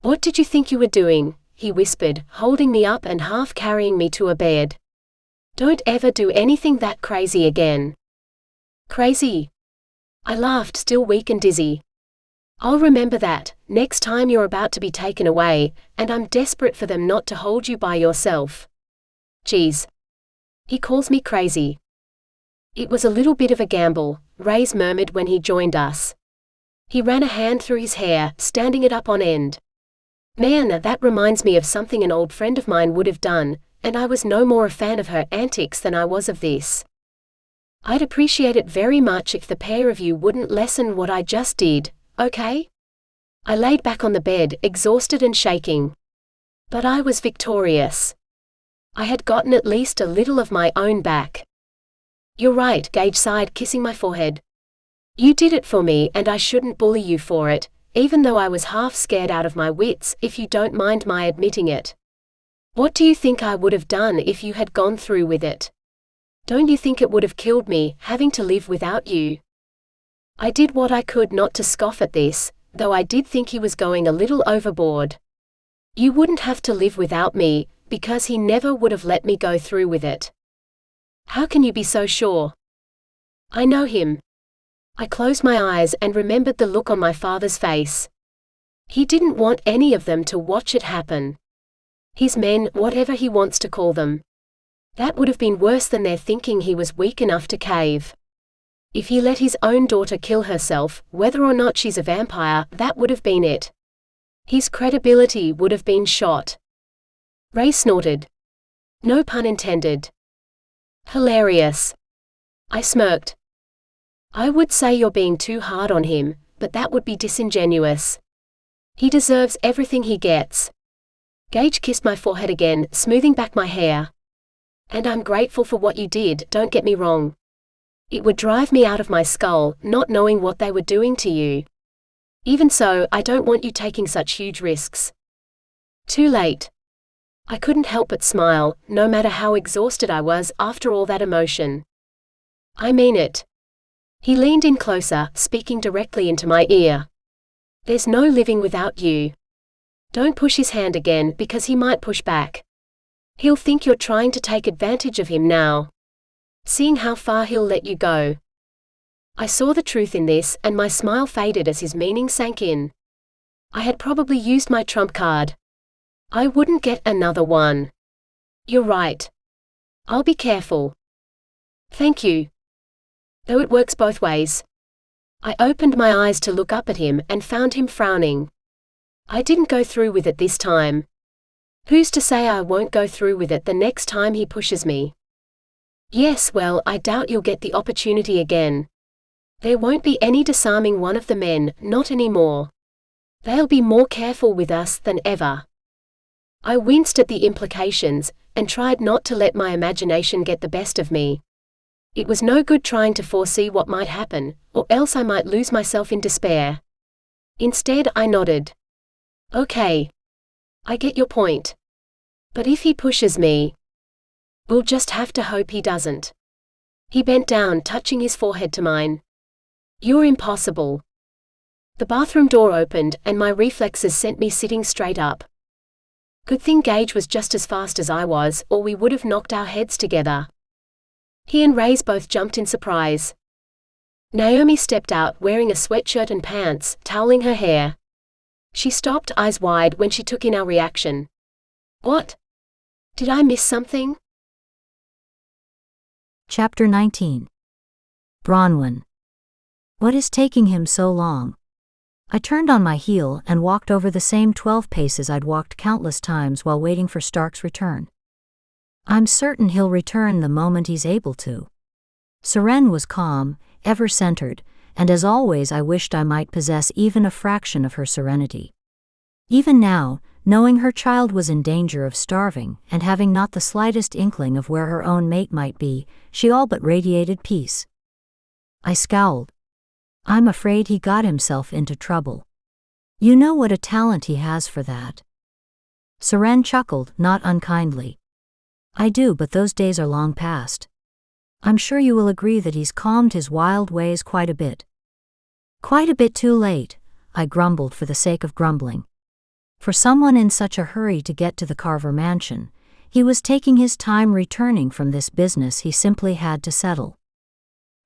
What did you think you were doing? He whispered, holding me up and half carrying me to a bed. Don't ever do anything that crazy again. Crazy? I laughed, still weak and dizzy. I'll remember that, next time you're about to be taken away, and I'm desperate for them not to hold you by yourself. Geez. He calls me crazy. It was a little bit of a gamble, Raze murmured when he joined us. He ran a hand through his hair, standing it up on end. Man, that reminds me of something an old friend of mine would have done, and I was no more a fan of her antics than I was of this. I'd appreciate it very much if the pair of you wouldn't lessen what I just did, okay? I laid back on the bed, exhausted and shaking. But I was victorious. I had gotten at least a little of my own back. You're right, Gage sighed, kissing my forehead. You did it for me, and I shouldn't bully you for it, even though I was half scared out of my wits, if you don't mind my admitting it. What do you think I would have done if you had gone through with it? Don't you think it would have killed me, having to live without you? I did what I could not to scoff at this, though I did think he was going a little overboard. You wouldn't have to live without me, because he never would have let me go through with it. How can you be so sure? I know him. I closed my eyes and remembered the look on my father's face. He didn't want any of them to watch it happen. His men, whatever he wants to call them. That would have been worse than their thinking he was weak enough to cave. If he let his own daughter kill herself, whether or not she's a vampire, that would have been it. His credibility would have been shot. Raze snorted. No pun intended. Hilarious. I smirked. I would say you're being too hard on him, but that would be disingenuous. He deserves everything he gets. Gage kissed my forehead again, smoothing back my hair. And I'm grateful for what you did, don't get me wrong. It would drive me out of my skull, not knowing what they were doing to you. Even so, I don't want you taking such huge risks. Too late. I couldn't help but smile, no matter how exhausted I was after all that emotion. I mean it. He leaned in closer, speaking directly into my ear. There's no living without you. Don't push his hand again, because he might push back. He'll think you're trying to take advantage of him now. Seeing how far he'll let you go. I saw the truth in this, and my smile faded as his meaning sank in. I had probably used my trump card. I wouldn't get another one. You're right. I'll be careful. Thank you. Though it works both ways. I opened my eyes to look up at him and found him frowning. I didn't go through with it this time. Who's to say I won't go through with it the next time he pushes me? Yes, well, I doubt you'll get the opportunity again. There won't be any disarming one of the men, not anymore. They'll be more careful with us than ever. I winced at the implications, and tried not to let my imagination get the best of me. It was no good trying to foresee what might happen, or else I might lose myself in despair. Instead, I nodded. Okay. I get your point. But if he pushes me, we'll just have to hope he doesn't. He bent down, touching his forehead to mine. You're impossible. The bathroom door opened, and my reflexes sent me sitting straight up. Good thing Gage was just as fast as I was, or we would have knocked our heads together. He and Raze both jumped in surprise. Naomi stepped out wearing a sweatshirt and pants, toweling her hair. She stopped, eyes wide, when she took in our reaction. What? Did I miss something? Chapter 19. Branwen. What is taking him so long? I turned on my heel and walked over the same 12 paces I'd walked countless times while waiting for Stark's return. I'm certain he'll return the moment he's able to. Saren was calm, ever-centered, and as always I wished I might possess even a fraction of her serenity. Even now, knowing her child was in danger of starving and having not the slightest inkling of where her own mate might be, she all but radiated peace. I scowled. I'm afraid he got himself into trouble. You know what a talent he has for that. Saren chuckled, not unkindly. I do, but those days are long past. I'm sure you will agree that he's calmed his wild ways quite a bit. Quite a bit too late, I grumbled for the sake of grumbling. For someone in such a hurry to get to the Carver mansion, he was taking his time returning from this business he simply had to settle.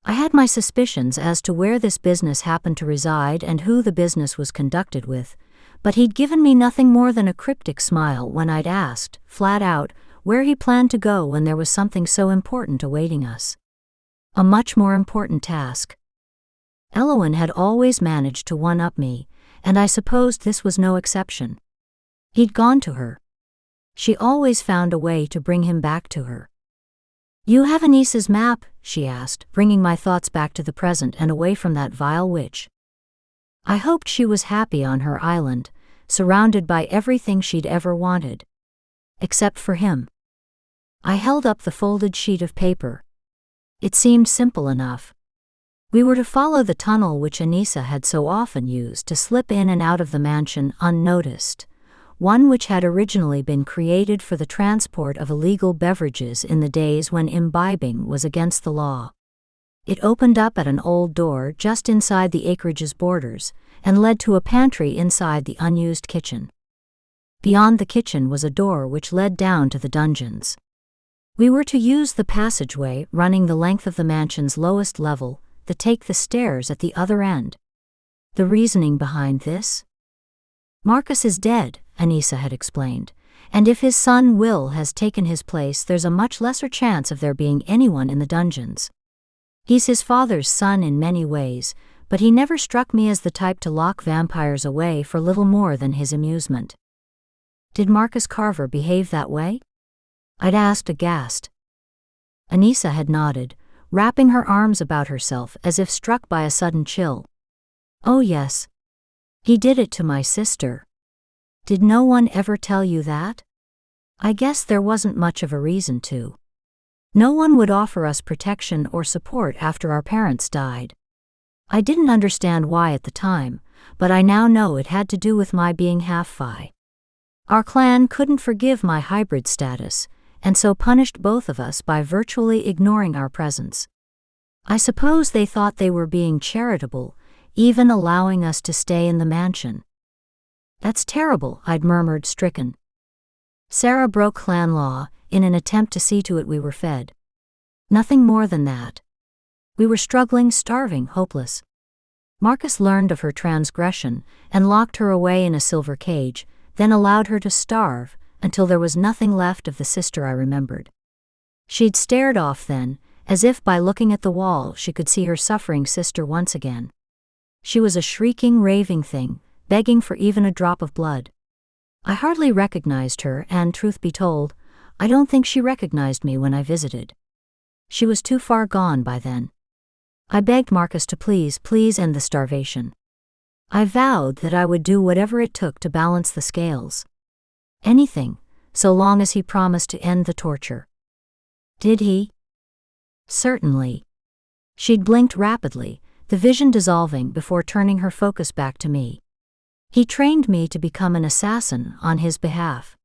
I had my suspicions as to where this business happened to reside and who the business was conducted with, but he'd given me nothing more than a cryptic smile when I'd asked, flat out, where he planned to go when there was something so important awaiting us. A much more important task. Elowen had always managed to one-up me, and I supposed this was no exception. He'd gone to her. She always found a way to bring him back to her. You have Anissa's map, she asked, bringing my thoughts back to the present and away from that vile witch. I hoped she was happy on her island, surrounded by everything she'd ever wanted. Except for him. I held up the folded sheet of paper. It seemed simple enough. We were to follow the tunnel which Anissa had so often used to slip in and out of the mansion unnoticed, one which had originally been created for the transport of illegal beverages in the days when imbibing was against the law. It opened up at an old door just inside the acreage's borders and led to a pantry inside the unused kitchen. Beyond the kitchen was a door which led down to the dungeons. We were to use the passageway running the length of the mansion's lowest level, to take the stairs at the other end. The reasoning behind this? Marcus is dead, Anissa had explained, and if his son Will has taken his place, there's a much lesser chance of there being anyone in the dungeons. He's his father's son in many ways, but he never struck me as the type to lock vampires away for little more than his amusement. Did Marcus Carver behave that way? I'd asked aghast. Anissa had nodded, wrapping her arms about herself as if struck by a sudden chill. Oh yes. He did it to my sister. Did no one ever tell you that? I guess there wasn't much of a reason to. No one would offer us protection or support after our parents died. I didn't understand why at the time, but I now know it had to do with my being half-Fae. Our clan couldn't forgive my hybrid status, and so punished both of us by virtually ignoring our presence. I suppose they thought they were being charitable, even allowing us to stay in the mansion. That's terrible, I'd murmured, stricken. Sara broke clan law in an attempt to see to it we were fed. Nothing more than that. We were struggling, starving, hopeless. Marcus learned of her transgression and locked her away in a silver cage, then allowed her to starve until there was nothing left of the sister I remembered. She'd stared off then, as if by looking at the wall she could see her suffering sister once again. She was a shrieking, raving thing, begging for even a drop of blood. I hardly recognized her, and truth be told, I don't think she recognized me when I visited. She was too far gone by then. I begged Marcus to please end the starvation. I vowed that I would do whatever it took to balance the scales. Anything, so long as he promised to end the torture. Did he? Certainly. She'd blinked rapidly, the vision dissolving before turning her focus back to me. He trained me to become an assassin on his behalf.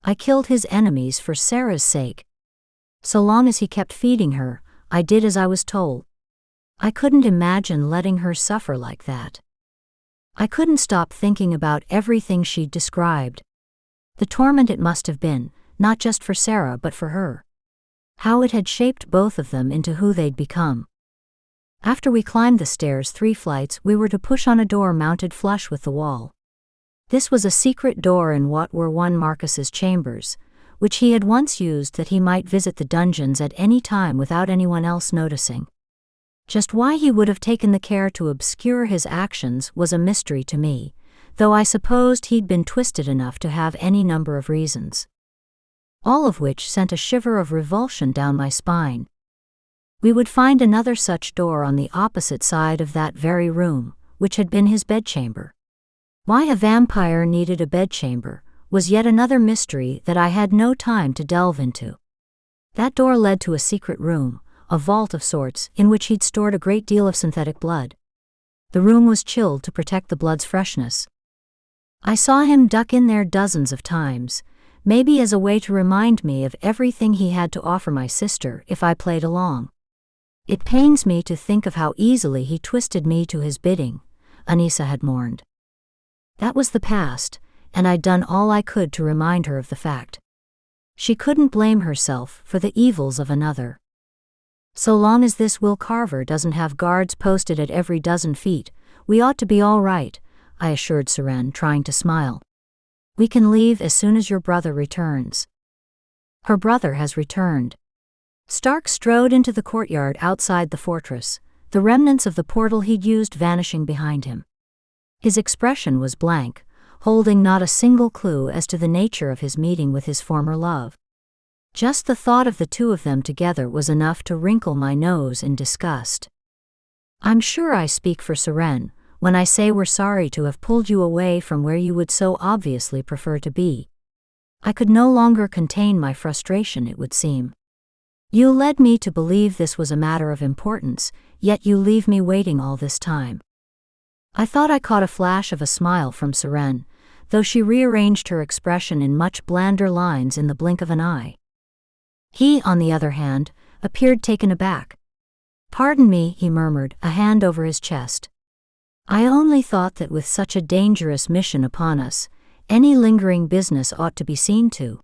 I killed his enemies for Sara's sake. So long as he kept feeding her, I did as I was told. I couldn't imagine letting her suffer like that. I couldn't stop thinking about everything she'd described. The torment it must have been, not just for Sara but for her. How it had shaped both of them into who they'd become. After we climbed the stairs 3 flights, we were to push on a door mounted flush with the wall. This was a secret door in what were one Marcus's chambers, which he had once used that he might visit the dungeons at any time without anyone else noticing. Just why he would have taken the care to obscure his actions was a mystery to me, though I supposed he'd been twisted enough to have any number of reasons. All of which sent a shiver of revulsion down my spine. We would find another such door on the opposite side of that very room, which had been his bedchamber. Why a vampire needed a bedchamber was yet another mystery that I had no time to delve into. That door led to a secret room, a vault of sorts, in which he'd stored a great deal of synthetic blood. The room was chilled to protect the blood's freshness. I saw him duck in there dozens of times, maybe as a way to remind me of everything he had to offer my sister if I played along. It pains me to think of how easily he twisted me to his bidding, Anissa had mourned. That was the past, and I'd done all I could to remind her of the fact. She couldn't blame herself for the evils of another. So long as this Will Carver doesn't have guards posted at every dozen feet, we ought to be all right, I assured Seren, trying to smile. We can leave as soon as your brother returns. Her brother has returned. Stark strode into the courtyard outside the fortress, the remnants of the portal he'd used vanishing behind him. His expression was blank, holding not a single clue as to the nature of his meeting with his former love. Just the thought of the two of them together was enough to wrinkle my nose in disgust. I'm sure I speak for Seren when I say we're sorry to have pulled you away from where you would so obviously prefer to be. I could no longer contain my frustration, it would seem. You led me to believe this was a matter of importance, yet you leave me waiting all this time. I thought I caught a flash of a smile from Seren, though she rearranged her expression in much blander lines in the blink of an eye. He, on the other hand, appeared taken aback. Pardon me, he murmured, a hand over his chest. I only thought that with such a dangerous mission upon us, any lingering business ought to be seen to.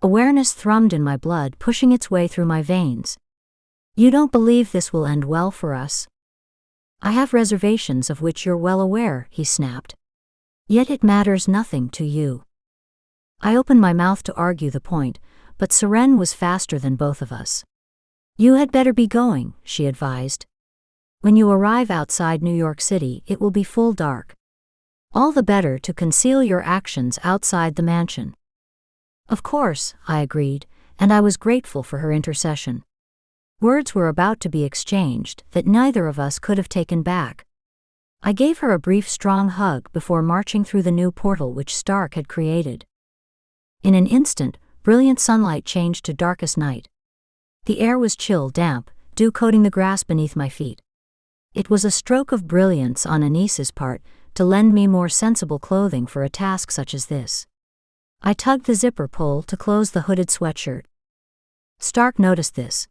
Awareness thrummed in my blood, pushing its way through my veins. You don't believe this will end well for us? I have reservations of which you're well aware, he snapped. Yet it matters nothing to you. I opened my mouth to argue the point, but Seren was faster than both of us. You had better be going, she advised. When you arrive outside New York City, it will be full dark. All the better to conceal your actions outside the mansion. Of course, I agreed, and I was grateful for her intercession. Words were about to be exchanged that neither of us could have taken back. I gave her a brief, strong hug before marching through the new portal which Stark had created. In an instant, brilliant sunlight changed to darkest night. The air was chill, damp, dew coating the grass beneath my feet. It was a stroke of brilliance on Anissa's part to lend me more sensible clothing for a task such as this. I tugged the zipper pull to close the hooded sweatshirt. Stark noticed this.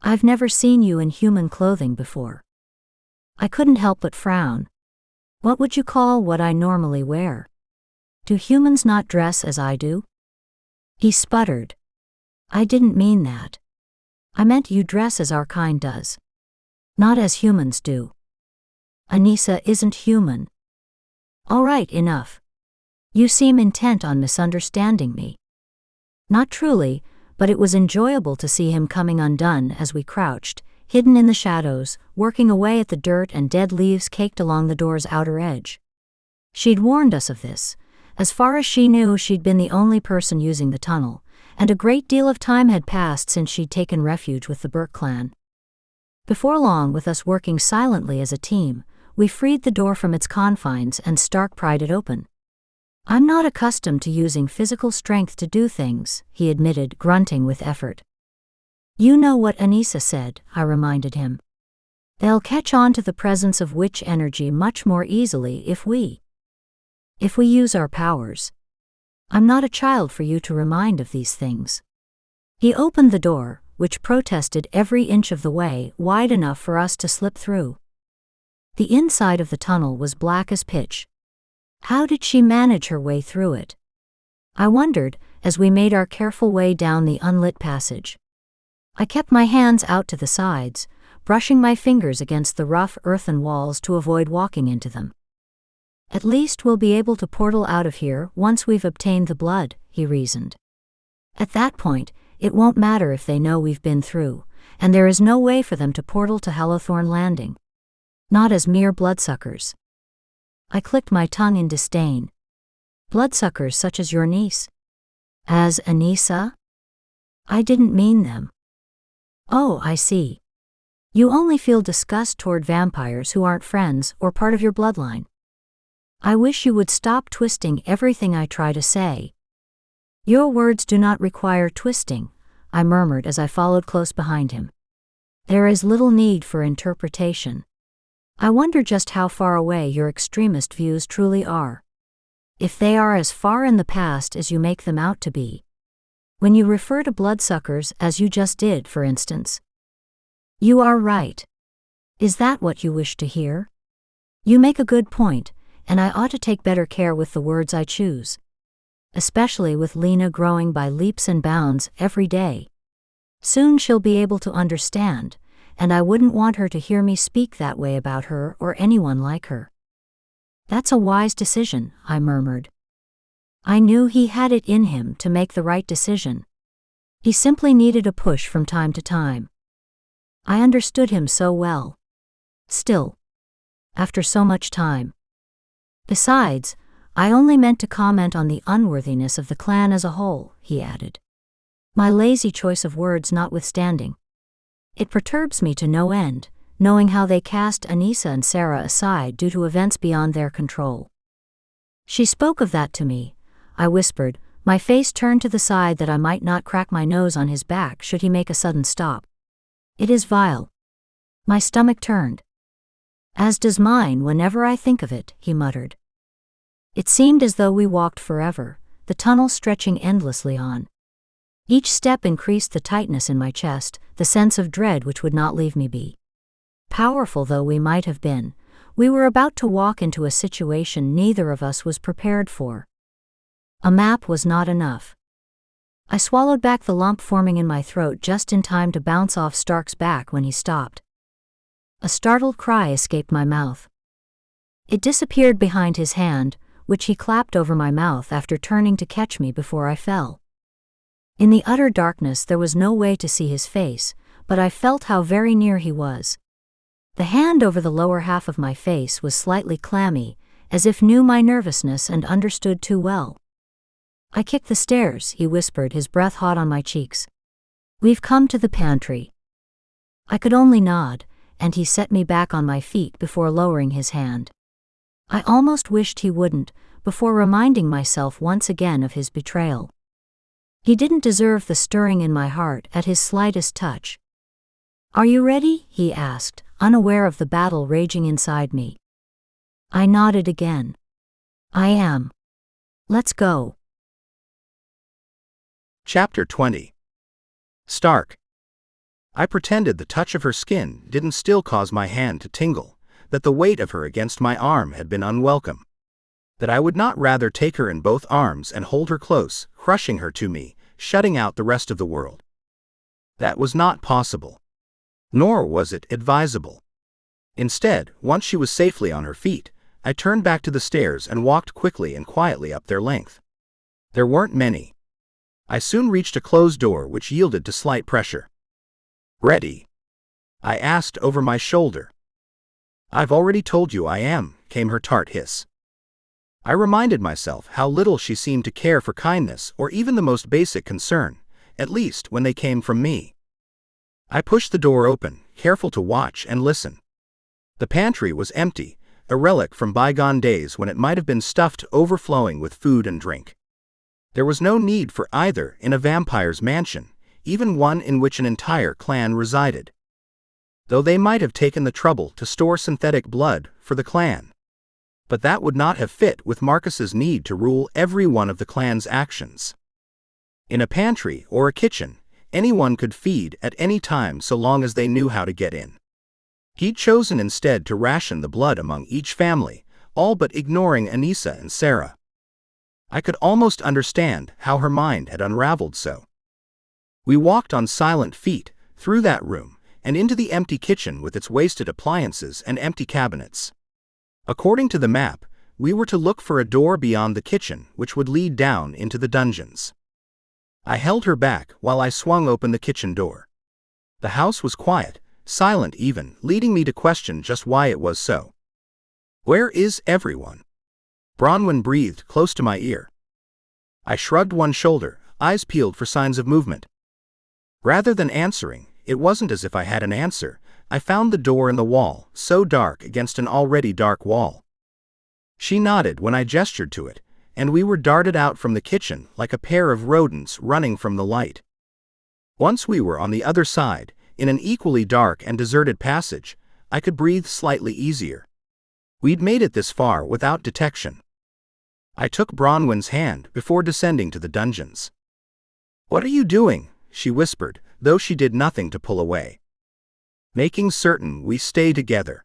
I've never seen you in human clothing before. I couldn't help but frown. What would you call what I normally wear? Do humans not dress as I do? He sputtered. I didn't mean that. I meant you dress as our kind does. Not as humans do. Anissa isn't human. All right, enough. You seem intent on misunderstanding me. Not truly, but it was enjoyable to see him coming undone as we crouched, hidden in the shadows, working away at the dirt and dead leaves caked along the door's outer edge. She'd warned us of this. As far as she knew, she'd been the only person using the tunnel, and a great deal of time had passed since she'd taken refuge with the Burke clan. Before long, with us working silently as a team, we freed the door from its confines and Stark pried it open. I'm not accustomed to using physical strength to do things, he admitted, grunting with effort. You know what Anissa said, I reminded him. They'll catch on to the presence of witch energy much more easily if we use our powers. I'm not a child for you to remind of these things. He opened the door, which protested every inch of the way, wide enough for us to slip through. The inside of the tunnel was black as pitch. How did she manage her way through it? I wondered, as we made our careful way down the unlit passage. I kept my hands out to the sides, brushing my fingers against the rough earthen walls to avoid walking into them. At least we'll be able to portal out of here once we've obtained the blood, he reasoned. At that point, it won't matter if they know we've been through, and there is no way for them to portal to Hallowthorn Landing. Not as mere bloodsuckers. I clicked my tongue in disdain. Bloodsuckers such as your niece? As Anissa? I didn't mean them. Oh, I see. You only feel disgust toward vampires who aren't friends or part of your bloodline. I wish you would stop twisting everything I try to say. Your words do not require twisting, I murmured as I followed close behind him. There is little need for interpretation. I wonder just how far away your extremist views truly are. If they are as far in the past as you make them out to be. When you refer to bloodsuckers as you just did, for instance. You are right. Is that what you wish to hear? You make a good point, and I ought to take better care with the words I choose. Especially with Lena growing by leaps and bounds every day. Soon she'll be able to understand, and I wouldn't want her to hear me speak that way about her or anyone like her. That's a wise decision, I murmured. I knew he had it in him to make the right decision. He simply needed a push from time to time. I understood him so well. Still. After so much time. Besides, I only meant to comment on the unworthiness of the clan as a whole, he added. My lazy choice of words notwithstanding. It perturbs me to no end, knowing how they cast Anissa and Sara aside due to events beyond their control. She spoke of that to me, I whispered, my face turned to the side that I might not crack my nose on his back should he make a sudden stop. It is vile. My stomach turned. As does mine whenever I think of it, he muttered. It seemed as though we walked forever, the tunnel stretching endlessly on. Each step increased the tightness in my chest, the sense of dread which would not leave me be. Powerful though we might have been, we were about to walk into a situation neither of us was prepared for. A map was not enough. I swallowed back the lump forming in my throat just in time to bounce off Stark's back when he stopped. A startled cry escaped my mouth. It disappeared behind his hand, which he clapped over my mouth after turning to catch me before I fell. In the utter darkness there was no way to see his face, but I felt how very near he was. The hand over the lower half of my face was slightly clammy, as if knew my nervousness and understood too well. I kicked the stairs, he whispered, his breath hot on my cheeks. We've come to the pantry. I could only nod, and he set me back on my feet before lowering his hand. I almost wished he wouldn't, before reminding myself once again of his betrayal. He didn't deserve the stirring in my heart at his slightest touch. Are you ready? He asked, unaware of the battle raging inside me. I nodded again. I am. Let's go. Chapter 20. Stark. I pretended the touch of her skin didn't still cause my hand to tingle, that the weight of her against my arm had been unwelcome. That I would not rather take her in both arms and hold her close, crushing her to me, shutting out the rest of the world. That was not possible. Nor was it advisable. Instead, once she was safely on her feet, I turned back to the stairs and walked quickly and quietly up their length. There weren't many. I soon reached a closed door which yielded to slight pressure. Ready? I asked over my shoulder. I've already told you I am, came her tart hiss. I reminded myself how little she seemed to care for kindness or even the most basic concern, at least when they came from me. I pushed the door open, careful to watch and listen. The pantry was empty, a relic from bygone days when it might have been stuffed overflowing with food and drink. There was no need for either in a vampire's mansion, even one in which an entire clan resided. Though they might have taken the trouble to store synthetic blood for the clan. But that would not have fit with Marcus's need to rule every one of the clan's actions. In a pantry or a kitchen, anyone could feed at any time so long as they knew how to get in. He'd chosen instead to ration the blood among each family, all but ignoring Anissa and Sara. I could almost understand how her mind had unraveled so. We walked on silent feet, through that room, and into the empty kitchen with its wasted appliances and empty cabinets. According to the map, we were to look for a door beyond the kitchen which would lead down into the dungeons. I held her back while I swung open the kitchen door. The house was quiet, silent even, leading me to question just why it was so. "Where is everyone?" Branwen breathed close to my ear. I shrugged one shoulder, eyes peeled for signs of movement. Rather than answering, it wasn't as if I had an answer. I found the door in the wall, so dark against an already dark wall. She nodded when I gestured to it, and we were darted out from the kitchen like a pair of rodents running from the light. Once we were on the other side, in an equally dark and deserted passage, I could breathe slightly easier. We'd made it this far without detection. I took Bronwyn's hand before descending to the dungeons. "What are you doing?" she whispered, though she did nothing to pull away. "Making certain we stay together."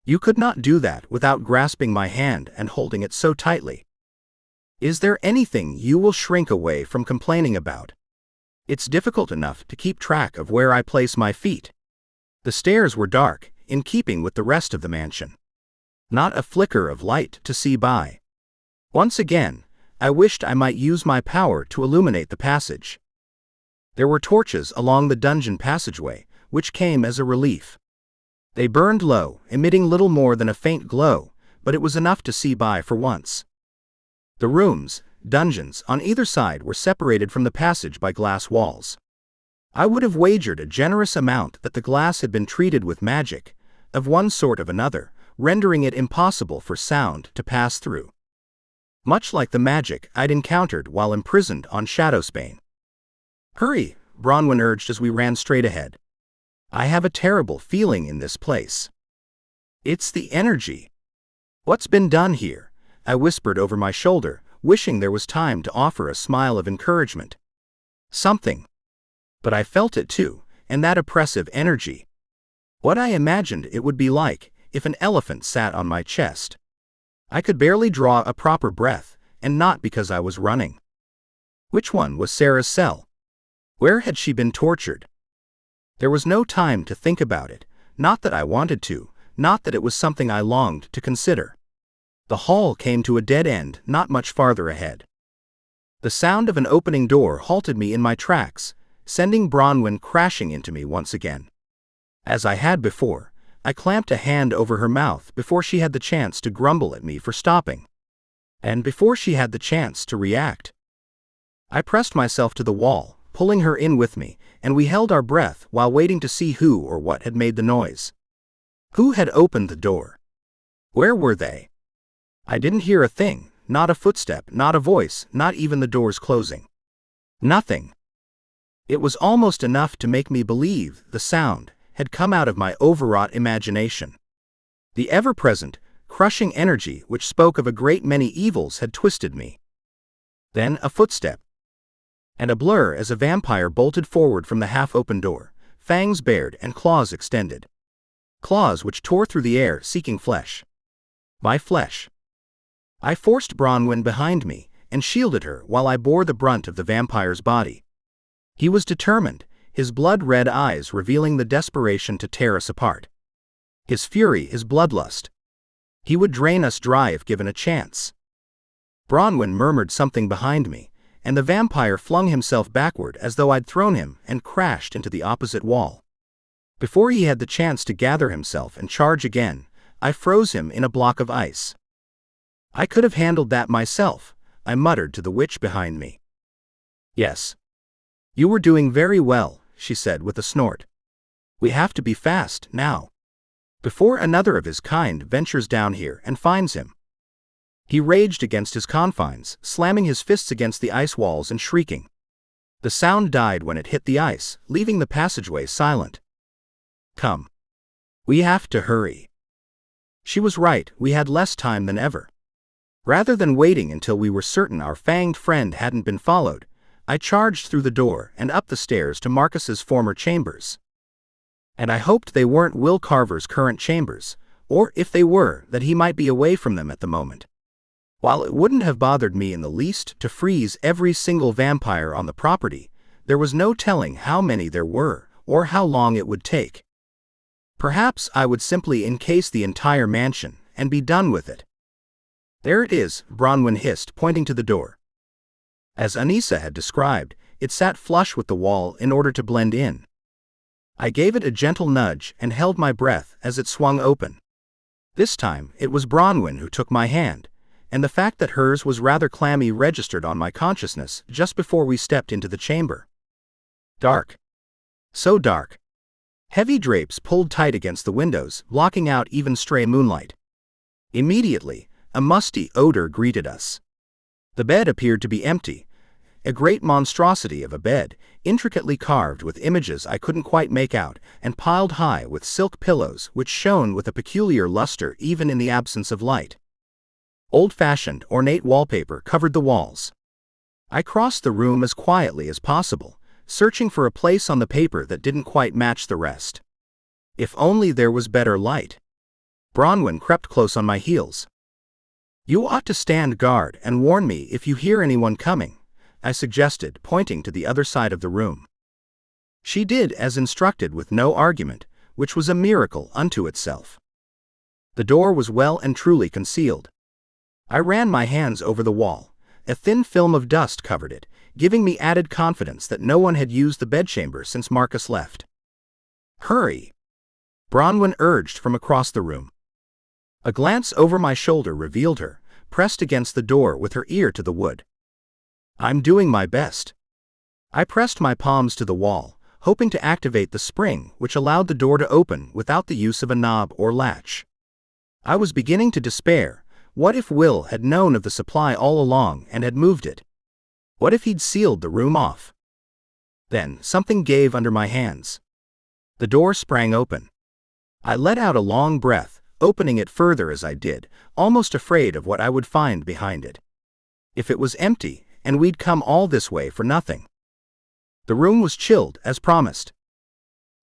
You could not do that without grasping my hand and holding it so tightly. "Is there anything you will shrink away from complaining about? It's difficult enough to keep track of where I place my feet." The stairs were dark, in keeping with the rest of the mansion. Not a flicker of light to see by. Once again, I wished I might use my power to illuminate the passage. There were torches along the dungeon passageway, which came as a relief. They burned low, emitting little more than a faint glow, but it was enough to see by for once. The rooms, dungeons, on either side were separated from the passage by glass walls. I would have wagered a generous amount that the glass had been treated with magic, of one sort or another, rendering it impossible for sound to pass through. Much like the magic I'd encountered while imprisoned on Shadowspain. "Hurry," Branwen urged as we ran straight ahead. "I have a terrible feeling in this place." "It's the energy." "What's been done here?" I whispered over my shoulder, wishing there was time to offer a smile of encouragement. "Something." But I felt it too, and that oppressive energy. What I imagined it would be like if an elephant sat on my chest. I could barely draw a proper breath, and not because I was running. Which one was Sara's cell? Where had she been tortured? There was no time to think about it, not that I wanted to, not that it was something I longed to consider. The hall came to a dead end not much farther ahead. The sound of an opening door halted me in my tracks, sending Branwen crashing into me once again. As I had before, I clamped a hand over her mouth before she had the chance to grumble at me for stopping. And before she had the chance to react. I pressed myself to the wall, pulling her in with me, and we held our breath while waiting to see who or what had made the noise. Who had opened the door? Where were they? I didn't hear a thing, not a footstep, not a voice, not even the doors closing. Nothing. It was almost enough to make me believe the sound had come out of my overwrought imagination. The ever-present, crushing energy which spoke of a great many evils had twisted me. Then a footstep. And a blur as a vampire bolted forward from the half-open door, fangs bared and claws extended. Claws which tore through the air seeking flesh. My flesh. I forced Branwen behind me and shielded her while I bore the brunt of the vampire's body. He was determined, his blood-red eyes revealing the desperation to tear us apart. His fury, his bloodlust. He would drain us dry if given a chance. Branwen murmured something behind me, and the vampire flung himself backward as though I'd thrown him and crashed into the opposite wall. Before he had the chance to gather himself and charge again, I froze him in a block of ice. "I could have handled that myself," I muttered to the witch behind me. "Yes. You were doing very well," she said with a snort. "We have to be fast now. Before another of his kind ventures down here and finds him." He raged against his confines, slamming his fists against the ice walls and shrieking. The sound died when it hit the ice, leaving the passageway silent. "Come. We have to hurry." She was right, we had less time than ever. Rather than waiting until we were certain our fanged friend hadn't been followed, I charged through the door and up the stairs to Marcus's former chambers. And I hoped they weren't Will Carver's current chambers, or if they were, that he might be away from them at the moment. While it wouldn't have bothered me in the least to freeze every single vampire on the property, there was no telling how many there were, or how long it would take. Perhaps I would simply encase the entire mansion, and be done with it. There it is, Branwen hissed, pointing to the door. As Anissa had described, it sat flush with the wall in order to blend in. I gave it a gentle nudge and held my breath as it swung open. This time, it was Branwen who took my hand, and the fact that hers was rather clammy registered on my consciousness just before we stepped into the chamber. Dark. So dark. Heavy drapes pulled tight against the windows, blocking out even stray moonlight. Immediately, a musty odor greeted us. The bed appeared to be empty, a great monstrosity of a bed, intricately carved with images I couldn't quite make out, and piled high with silk pillows which shone with a peculiar luster even in the absence of light. Old-fashioned, ornate wallpaper covered the walls. I crossed the room as quietly as possible, searching for a place on the paper that didn't quite match the rest. If only there was better light. Branwen crept close on my heels. "You ought to stand guard and warn me if you hear anyone coming," I suggested, pointing to the other side of the room. She did as instructed with no argument, which was a miracle unto itself. The door was well and truly concealed. I ran my hands over the wall. A thin film of dust covered it, giving me added confidence that no one had used the bedchamber since Marcus left. "Hurry!" Branwen urged from across the room. A glance over my shoulder revealed her, pressed against the door with her ear to the wood. "I'm doing my best." I pressed my palms to the wall, hoping to activate the spring which allowed the door to open without the use of a knob or latch. I was beginning to despair. What if Will had known of the supply all along and had moved it? What if he'd sealed the room off? Then something gave under my hands. The door sprang open. I let out a long breath, opening it further as I did, almost afraid of what I would find behind it. If it was empty, and we'd come all this way for nothing. The room was chilled, as promised.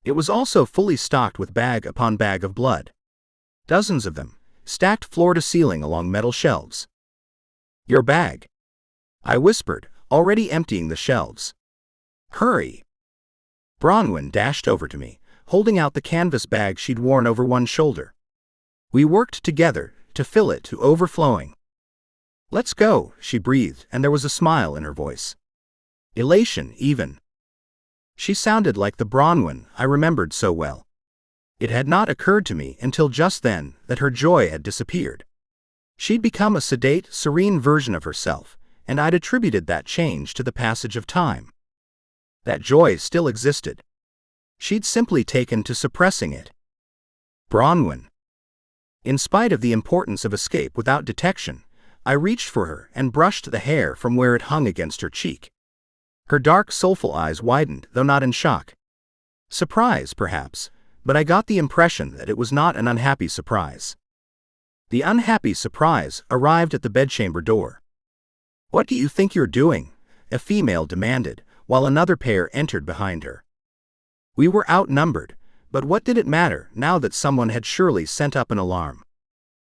It was also fully stocked with bag upon bag of blood. Dozens of them, stacked floor to ceiling along metal shelves. "Your bag," I whispered, already emptying the shelves. "Hurry!" Branwen dashed over to me, holding out the canvas bag she'd worn over one shoulder. We worked together to fill it to overflowing. "Let's go," she breathed, and there was a smile in her voice. Elation, even. She sounded like the Branwen I remembered so well. It had not occurred to me until just then that her joy had disappeared. She'd become a sedate, serene version of herself, and I'd attributed that change to the passage of time. That joy still existed. She'd simply taken to suppressing it. Branwen. In spite of the importance of escape without detection, I reached for her and brushed the hair from where it hung against her cheek. Her dark, soulful eyes widened, though not in shock. Surprise, perhaps, but I got the impression that it was not an unhappy surprise. The unhappy surprise arrived at the bedchamber door. "What do you think you're doing?" a female demanded, while another pair entered behind her. We were outnumbered, but what did it matter now that someone had surely sent up an alarm?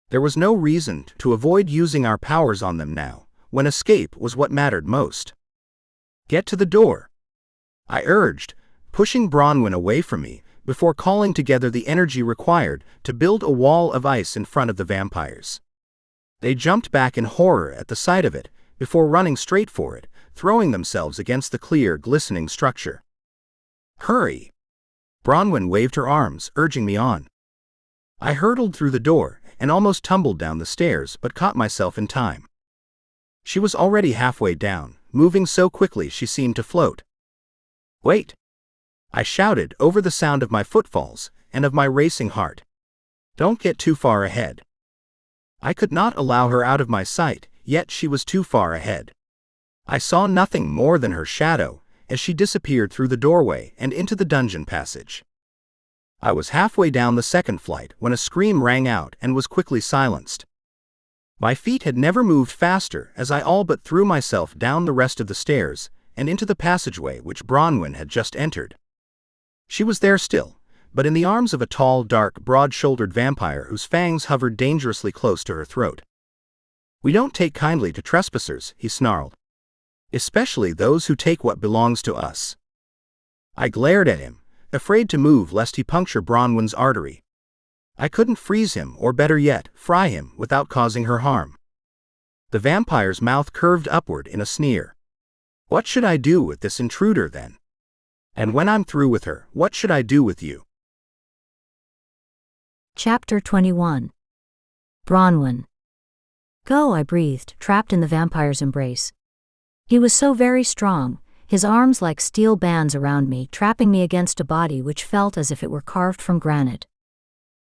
There was no reason to avoid using our powers on them now, when escape was what mattered most. "Get to the door," I urged, pushing Branwen away from me before calling together the energy required to build a wall of ice in front of the vampires. They jumped back in horror at the sight of it, before running straight for it, throwing themselves against the clear, glistening structure. "Hurry!" Branwen waved her arms, urging me on. I hurtled through the door and almost tumbled down the stairs, but caught myself in time. She was already halfway down, moving so quickly she seemed to float. "Wait!" I shouted over the sound of my footfalls and of my racing heart. "Don't get too far ahead." I could not allow her out of my sight, yet she was too far ahead. I saw nothing more than her shadow as she disappeared through the doorway and into the dungeon passage. I was halfway down the second flight when a scream rang out and was quickly silenced. My feet had never moved faster as I all but threw myself down the rest of the stairs and into the passageway which Branwen had just entered. She was there still, but in the arms of a tall, dark, broad-shouldered vampire whose fangs hovered dangerously close to her throat. We don't take kindly to trespassers, he snarled. Especially those who take what belongs to us. I glared at him, afraid to move lest he puncture Branwen's artery. I couldn't freeze him or better yet, fry him without causing her harm. The vampire's mouth curved upward in a sneer. What should I do with this intruder then? And when I'm through with her, what should I do with you? Chapter 21. Branwen. Go, I breathed, trapped in the vampire's embrace. He was so very strong, his arms like steel bands around me, trapping me against a body which felt as if it were carved from granite.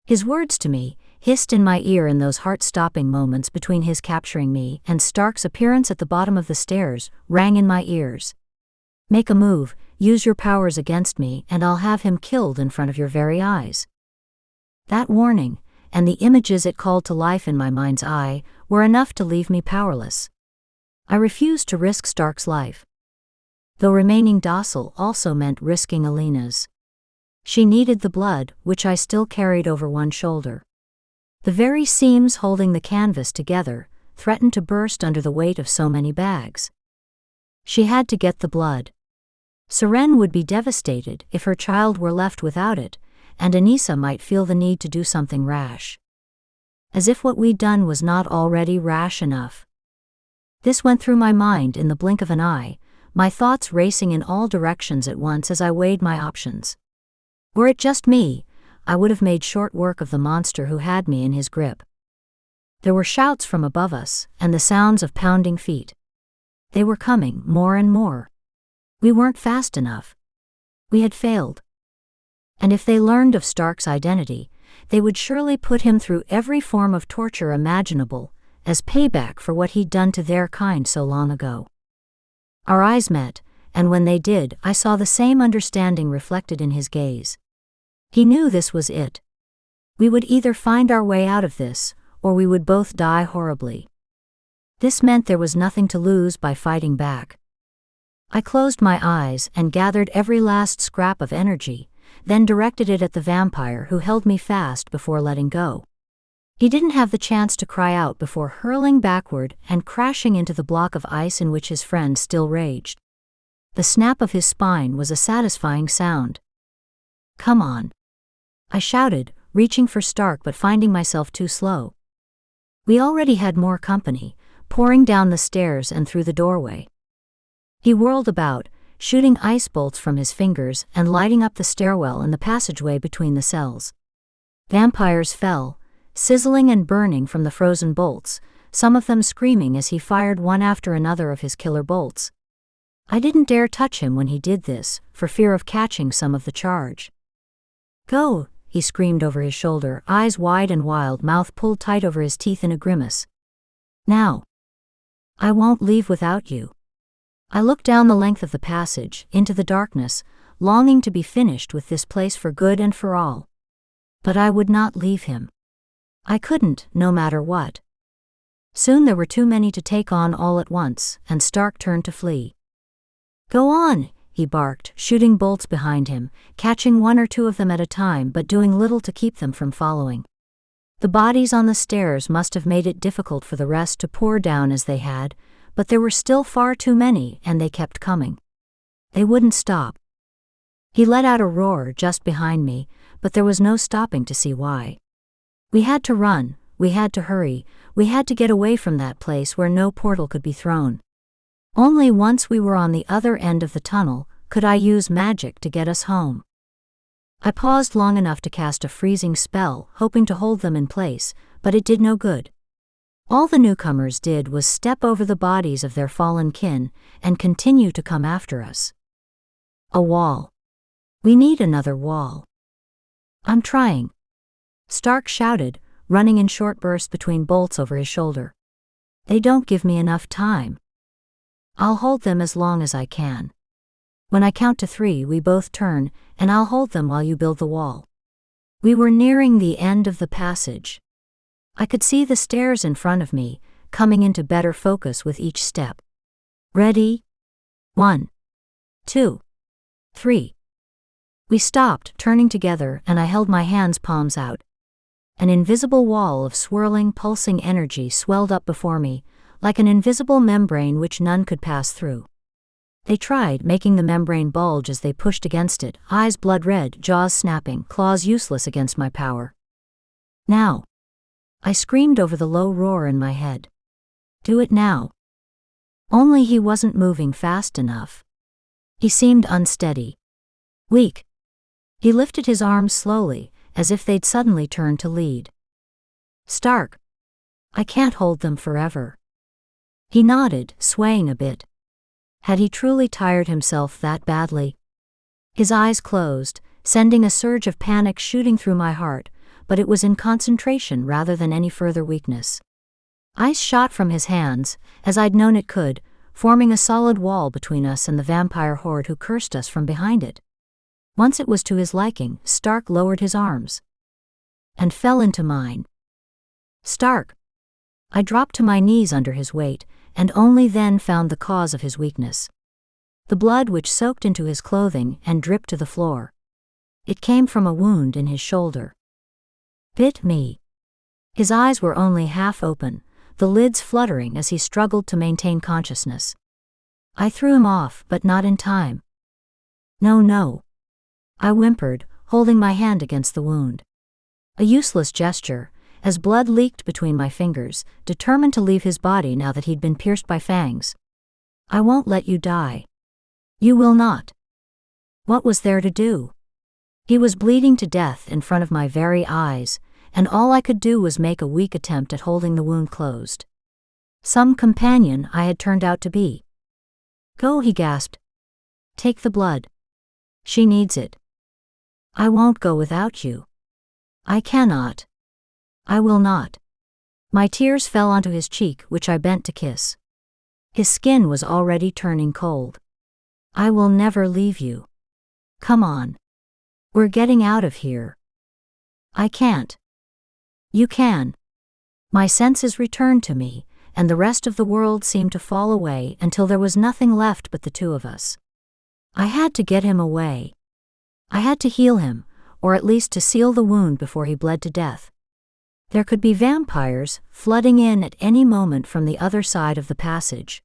His words to me hissed in my ear in those heart-stopping moments between his capturing me and Stark's appearance at the bottom of the stairs, rang in my ears. Make a move, use your powers against me, and I'll have him killed in front of your very eyes. That warning, and the images it called to life in my mind's eye, were enough to leave me powerless. I refused to risk Stark's life. Though remaining docile also meant risking Alina's. She needed the blood, which I still carried over one shoulder. The very seams holding the canvas together threatened to burst under the weight of so many bags. She had to get the blood. Seren would be devastated if her child were left without it, and Anissa might feel the need to do something rash. As if what we'd done was not already rash enough. This went through my mind in the blink of an eye, my thoughts racing in all directions at once as I weighed my options. Were it just me, I would have made short work of the monster who had me in his grip. There were shouts from above us, and the sounds of pounding feet. They were coming, more and more. We weren't fast enough. We had failed. And if they learned of Stark's identity, they would surely put him through every form of torture imaginable, as payback for what he'd done to their kind so long ago. Our eyes met, and when they did, I saw the same understanding reflected in his gaze. He knew this was it. We would either find our way out of this, or we would both die horribly. This meant there was nothing to lose by fighting back. I closed my eyes and gathered every last scrap of energy, then directed it at the vampire who held me fast before letting go. He didn't have the chance to cry out before hurling backward and crashing into the block of ice in which his friend still raged. The snap of his spine was a satisfying sound. Come on. I shouted, reaching for Stark but finding myself too slow. We already had more company, pouring down the stairs and through the doorway. He whirled about, shooting ice bolts from his fingers and lighting up the stairwell and the passageway between the cells. Vampires fell, sizzling and burning from the frozen bolts, some of them screaming as he fired one after another of his killer bolts. I didn't dare touch him when he did this, for fear of catching some of the charge. Go, he screamed over his shoulder, eyes wide and wild, mouth pulled tight over his teeth in a grimace. Now. I won't leave without you. I looked down the length of the passage, into the darkness, longing to be finished with this place for good and for all. But I would not leave him. I couldn't, no matter what. Soon there were too many to take on all at once, and Stark turned to flee. Go on, he barked, shooting bolts behind him, catching one or two of them at a time but doing little to keep them from following. The bodies on the stairs must have made it difficult for the rest to pour down as they had, but there were still far too many and they kept coming. They wouldn't stop. He let out a roar just behind me, but there was no stopping to see why. We had to run, we had to hurry, we had to get away from that place where no portal could be thrown. Only once we were on the other end of the tunnel could I use magic to get us home. I paused long enough to cast a freezing spell, hoping to hold them in place, but it did no good. All the newcomers did was step over the bodies of their fallen kin and continue to come after us. A wall. We need another wall. I'm trying. Stark shouted, running in short bursts between bolts over his shoulder. They don't give me enough time. I'll hold them as long as I can. When I count to 3, we both turn, and I'll hold them while you build the wall. We were nearing the end of the passage. I could see the stairs in front of me, coming into better focus with each step. Ready? 1, 2, 3. We stopped, turning together, and I held my hands palms out. An invisible wall of swirling, pulsing energy swelled up before me, like an invisible membrane which none could pass through. They tried, making the membrane bulge as they pushed against it, eyes blood-red, jaws snapping, claws useless against my power. Now! I screamed over the low roar in my head. Do it now. Only he wasn't moving fast enough. He seemed unsteady. Weak. He lifted his arms slowly, as if they'd suddenly turned to lead. Stark. I can't hold them forever. He nodded, swaying a bit. Had he truly tired himself that badly? His eyes closed, sending a surge of panic shooting through my heart, but it was in concentration rather than any further weakness. Ice shot from his hands, as I'd known it could, forming a solid wall between us and the vampire horde who cursed us from behind it. Once it was to his liking, Stark lowered his arms and fell into mine. Stark! I dropped to my knees under his weight, and only then found the cause of his weakness. The blood which soaked into his clothing and dripped to the floor. It came from a wound in his shoulder. Bit me. His eyes were only half open, the lids fluttering as he struggled to maintain consciousness. I threw him off, but not in time. No. I whimpered, holding my hand against the wound. A useless gesture, as blood leaked between my fingers, determined to leave his body now that he'd been pierced by fangs. I won't let you die. You will not. What was there to do? He was bleeding to death in front of my very eyes, and all I could do was make a weak attempt at holding the wound closed. Some companion I had turned out to be. Go, he gasped. Take the blood. She needs it. I won't go without you. I cannot. I will not. My tears fell onto his cheek, which I bent to kiss. His skin was already turning cold. I will never leave you. Come on. We're getting out of here. I can't. You can. My senses returned to me, and the rest of the world seemed to fall away until there was nothing left but the two of us. I had to get him away. I had to heal him, or at least to seal the wound before he bled to death. There could be vampires flooding in at any moment from the other side of the passage.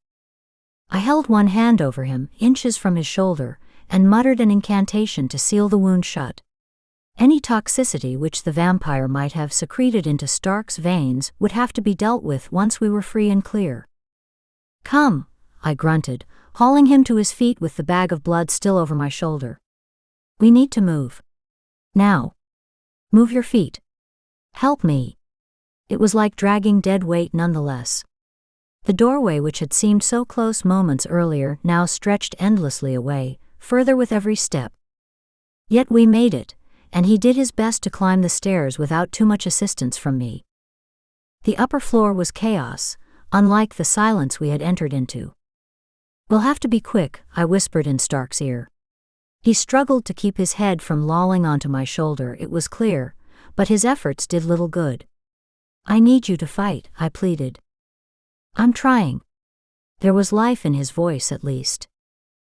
I held one hand over him, inches from his shoulder, and muttered an incantation to seal the wound shut. Any toxicity which the vampire might have secreted into Stark's veins would have to be dealt with once we were free and clear. Come, I grunted, hauling him to his feet with the bag of blood still over my shoulder. We need to move. Now. Move your feet. Help me. It was like dragging dead weight nonetheless. The doorway which had seemed so close moments earlier now stretched endlessly away, further with every step. Yet we made it, and he did his best to climb the stairs without too much assistance from me. The upper floor was chaos, unlike the silence we had entered into. We'll have to be quick, I whispered in Stark's ear. He struggled to keep his head from lolling onto my shoulder, it was clear, but his efforts did little good. I need you to fight, I pleaded. I'm trying. There was life in his voice at least.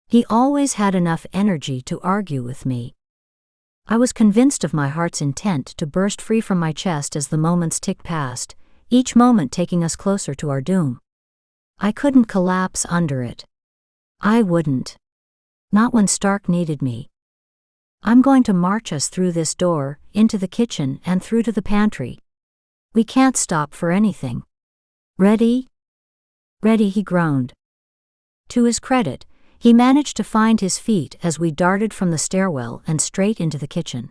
He always had enough energy to argue with me. I was convinced of my heart's intent to burst free from my chest as the moments ticked past, each moment taking us closer to our doom. I couldn't collapse under it. I wouldn't. Not when Stark needed me. I'm going to march us through this door, into the kitchen and through to the pantry. We can't stop for anything. Ready? Ready, he groaned. To his credit, he managed to find his feet as we darted from the stairwell and straight into the kitchen.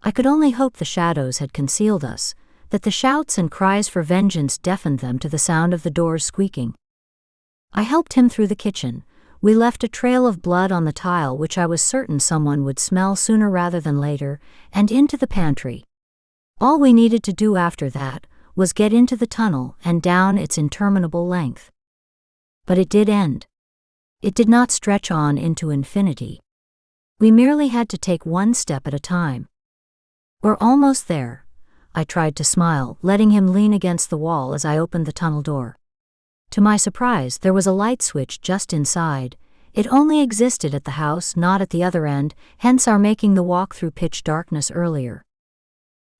I could only hope the shadows had concealed us, that the shouts and cries for vengeance deafened them to the sound of the doors squeaking. I helped him through the kitchen. We left a trail of blood on the tile which I was certain someone would smell sooner rather than later, and into the pantry. All we needed to do after that was get into the tunnel and down its interminable length. But it did end. It did not stretch on into infinity. We merely had to take one step at a time. We're almost there. I tried to smile, letting him lean against the wall as I opened the tunnel door. To my surprise, there was a light switch just inside. It only existed at the house, not at the other end, hence our making the walk through pitch darkness earlier.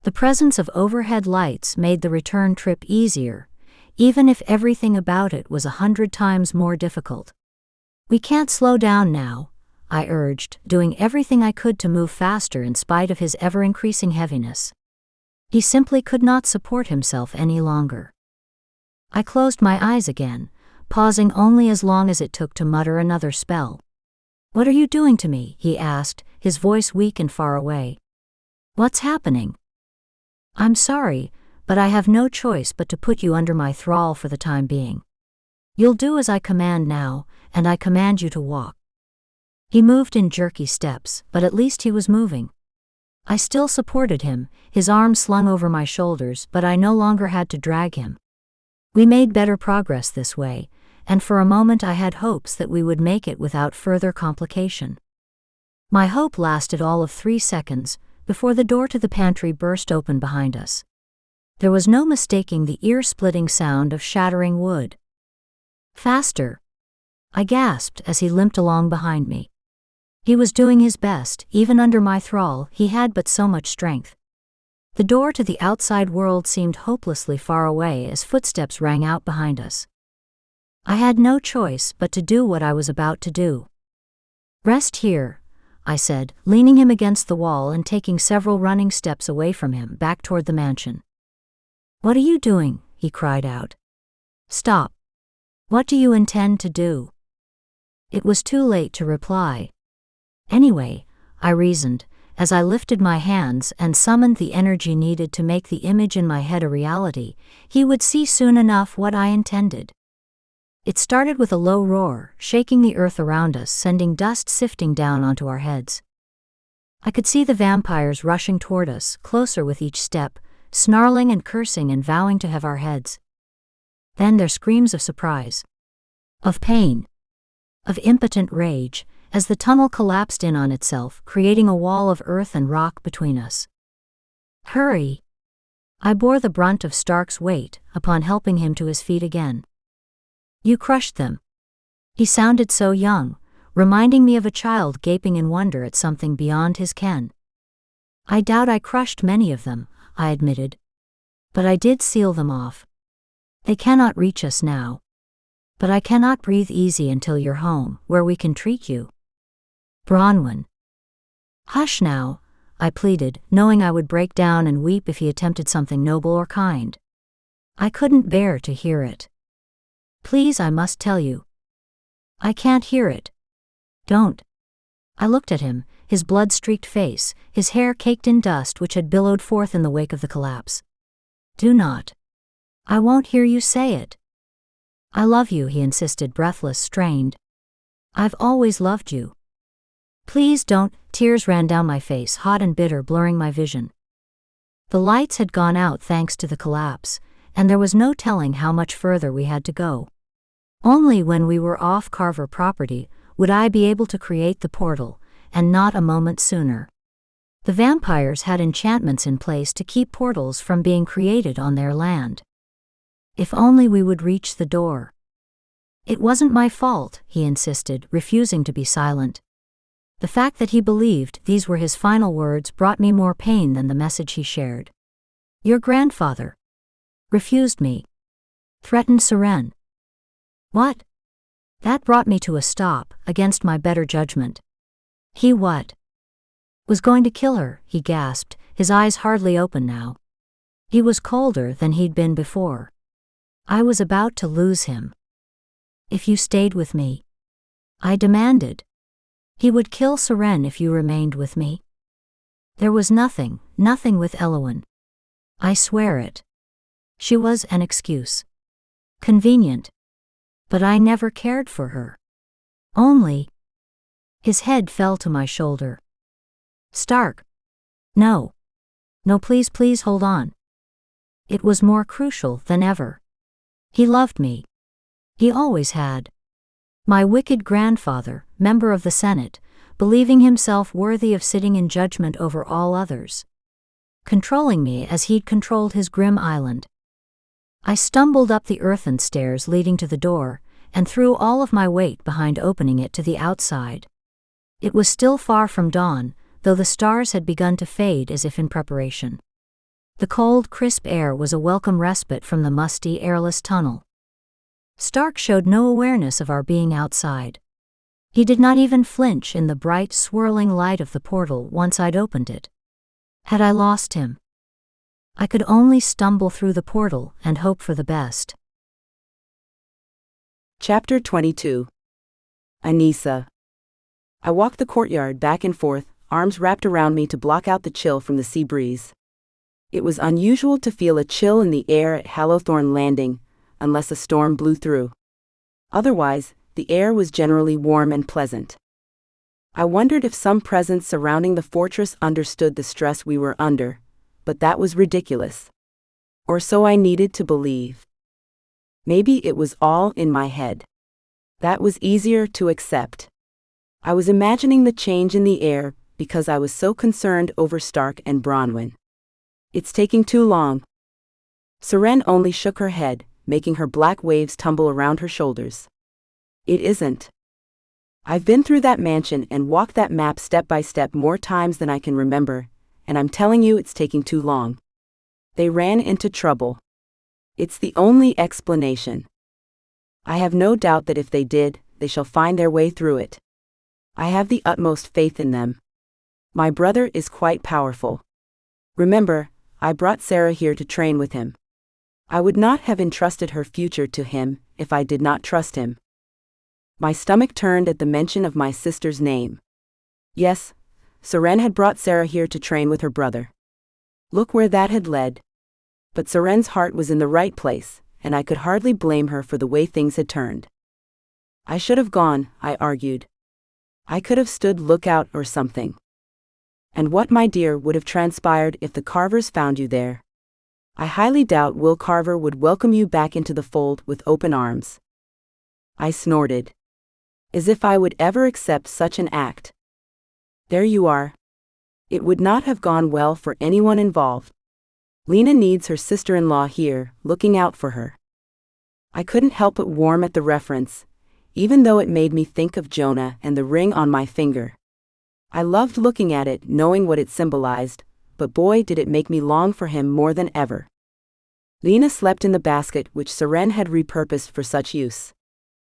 The presence of overhead lights made the return trip easier, even if everything about it was 100 times more difficult. "We can't slow down now," I urged, doing everything I could to move faster in spite of his ever-increasing heaviness. He simply could not support himself any longer. I closed my eyes again, pausing only as long as it took to mutter another spell. "What are you doing to me?" he asked, his voice weak and far away. "What's happening?" "I'm sorry, but I have no choice but to put you under my thrall for the time being. You'll do as I command now, and I command you to walk." He moved in jerky steps, but at least he was moving. I still supported him, his arms slung over my shoulders, but I no longer had to drag him. We made better progress this way, and for a moment I had hopes that we would make it without further complication. My hope lasted all of 3 seconds, before the door to the pantry burst open behind us. There was no mistaking the ear-splitting sound of shattering wood. "Faster!" I gasped as he limped along behind me. He was doing his best, even under my thrall. He had but so much strength. The door to the outside world seemed hopelessly far away as footsteps rang out behind us. I had no choice but to do what I was about to do. "Rest here," I said, leaning him against the wall and taking several running steps away from him, back toward the mansion. "What are you doing?" he cried out. "Stop. What do you intend to do?" It was too late to reply. "Anyway," I reasoned, as I lifted my hands and summoned the energy needed to make the image in my head a reality, he would see soon enough what I intended. It started with a low roar, shaking the earth around us, sending dust sifting down onto our heads. I could see the vampires rushing toward us, closer with each step, snarling and cursing and vowing to have our heads. Then their screams of surprise, of pain, of impotent rage, as the tunnel collapsed in on itself, creating a wall of earth and rock between us. "Hurry!" I bore the brunt of Stark's weight upon helping him to his feet again. "You crushed them." He sounded so young, reminding me of a child gaping in wonder at something beyond his ken. "I doubt I crushed many of them," I admitted. "But I did seal them off. They cannot reach us now. But I cannot breathe easy until you're home, where we can treat you." "Branwen." "Hush now," I pleaded, knowing I would break down and weep if he attempted something noble or kind. I couldn't bear to hear it. "Please, I must tell you." "I can't hear it." "Don't." I looked at him, his blood-streaked face, his hair caked in dust which had billowed forth in the wake of the collapse. "Do not." "I won't hear you say it." "I love you," he insisted, breathless, strained. "I've always loved you." "Please don't." Tears ran down my face, hot and bitter, blurring my vision. The lights had gone out thanks to the collapse, and there was no telling how much further we had to go. Only when we were off Carver property would I be able to create the portal, and not a moment sooner. The vampires had enchantments in place to keep portals from being created on their land. If only we would reach the door. "It wasn't my fault," he insisted, refusing to be silent. The fact that he believed these were his final words brought me more pain than the message he shared. "Your grandfather refused me. Threatened Seren." "What?" That brought me to a stop, against my better judgment. "He what?" "Was going to kill her," he gasped, his eyes hardly open now. He was colder than he'd been before. I was about to lose him. "If you stayed with me," I demanded. "He would kill Seren if you remained with me." There was nothing with Elowen. I swear it. She was an excuse. Convenient. But I never cared for her. Only. His head fell to my shoulder. "Stark. No. No, please, please hold on." It was more crucial than ever. He loved me. He always had. My wicked grandfather, member of the Senate, believing himself worthy of sitting in judgment over all others. Controlling me as he'd controlled his grim island. I stumbled up the earthen stairs leading to the door, and threw all of my weight behind opening it to the outside. It was still far from dawn, though the stars had begun to fade as if in preparation. The cold, crisp air was a welcome respite from the musty, airless tunnel. Stark showed no awareness of our being outside. He did not even flinch in the bright, swirling light of the portal once I'd opened it. Had I lost him? I could only stumble through the portal and hope for the best. Chapter 22. Anissa. I walked the courtyard back and forth, arms wrapped around me to block out the chill from the sea breeze. It was unusual to feel a chill in the air at Hallowthorne Landing, unless a storm blew through. Otherwise, the air was generally warm and pleasant. I wondered if some presence surrounding the fortress understood the stress we were under, but that was ridiculous. Or so I needed to believe. Maybe it was all in my head. That was easier to accept. I was imagining the change in the air because I was so concerned over Stark and Branwen. It's taking too long. Saren only shook her head, making her black waves tumble around her shoulders. It isn't. I've been through that mansion and walked that map step by step more times than I can remember, and I'm telling you it's taking too long. They ran into trouble. It's the only explanation. I have no doubt that if they did, they shall find their way through it. I have the utmost faith in them. My brother is quite powerful. Remember, I brought Sara here to train with him. I would not have entrusted her future to him if I did not trust him. My stomach turned at the mention of my sister's name. Yes, Saren had brought Sara here to train with her brother. Look where that had led. But Saren's heart was in the right place, and I could hardly blame her for the way things had turned. I should have gone, I argued. I could have stood lookout or something. And what, my dear, would have transpired if the Carvers found you there? I highly doubt Will Carver would welcome you back into the fold with open arms. I snorted. As if I would ever accept such an act. There you are. It would not have gone well for anyone involved. Lena needs her sister-in-law here, looking out for her. I couldn't help but warm at the reference, even though it made me think of Jonah and the ring on my finger. I loved looking at it, knowing what it symbolized, but boy did it make me long for him more than ever. Lena slept in the basket which Saren had repurposed for such use.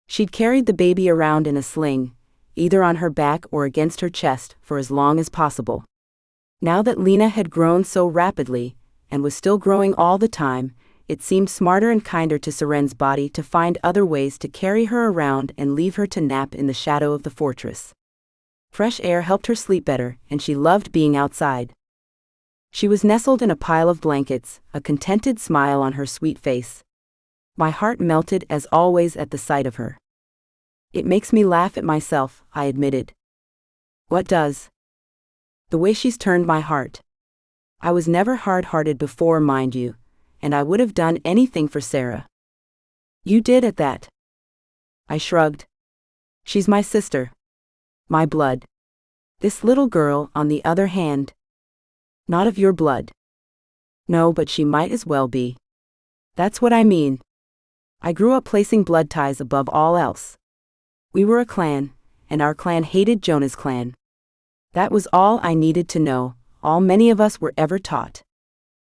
She'd carried the baby around in a sling, either on her back or against her chest, for as long as possible. Now that Lena had grown so rapidly, and was still growing all the time, it seemed smarter and kinder to Saren's body to find other ways to carry her around and leave her to nap in the shadow of the fortress. Fresh air helped her sleep better, and she loved being outside. She was nestled in a pile of blankets, a contented smile on her sweet face. My heart melted as always at the sight of her. It makes me laugh at myself, I admitted. What does? The way she's turned my heart. I was never hard-hearted before, mind you, and I would have done anything for Sara. You did at that. I shrugged. She's my sister. My blood. This little girl, on the other hand. Not of your blood. No, but she might as well be. That's what I mean. I grew up placing blood ties above all else. We were a clan, and our clan hated Jonah's clan. That was all I needed to know, all many of us were ever taught.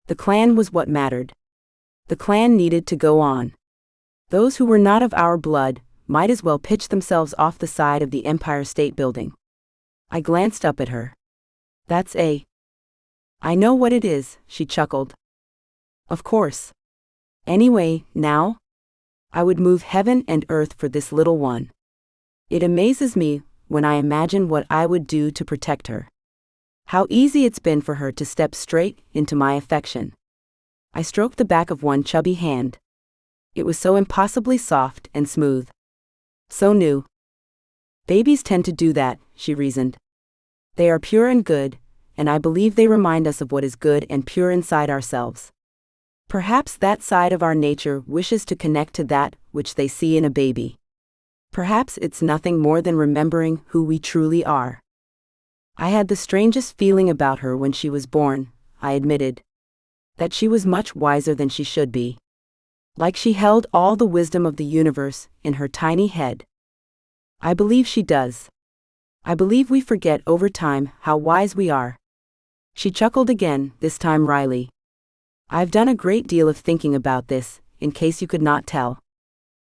The clan was what mattered. The clan needed to go on. Those who were not of our blood might as well pitch themselves off the side of the Empire State Building. I glanced up at her. That's I know what it is, she chuckled. Of course. Anyway, now? I would move heaven and earth for this little one. It amazes me when I imagine what I would do to protect her. How easy it's been for her to step straight into my affection. I stroked the back of one chubby hand. It was so impossibly soft and smooth. So new. Babies tend to do that, she reasoned. They are pure and good, and I believe they remind us of what is good and pure inside ourselves. Perhaps that side of our nature wishes to connect to that which they see in a baby. Perhaps it's nothing more than remembering who we truly are. I had the strangest feeling about her when she was born, I admitted. That she was much wiser than she should be. Like she held all the wisdom of the universe in her tiny head. I believe she does. I believe we forget over time how wise we are. She chuckled again, this time wryly. I've done a great deal of thinking about this, in case you could not tell.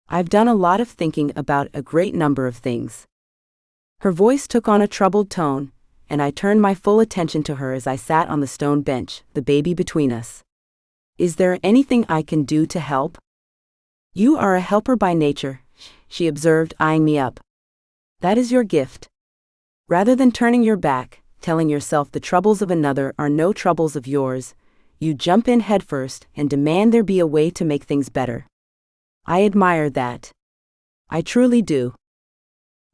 I've done a lot of thinking about a great number of things. Her voice took on a troubled tone, and I turned my full attention to her as I sat on the stone bench, the baby between us. Is there anything I can do to help? You are a helper by nature, she observed, eyeing me up. That is your gift. Rather than turning your back, telling yourself the troubles of another are no troubles of yours, you jump in headfirst and demand there be a way to make things better. I admire that. I truly do.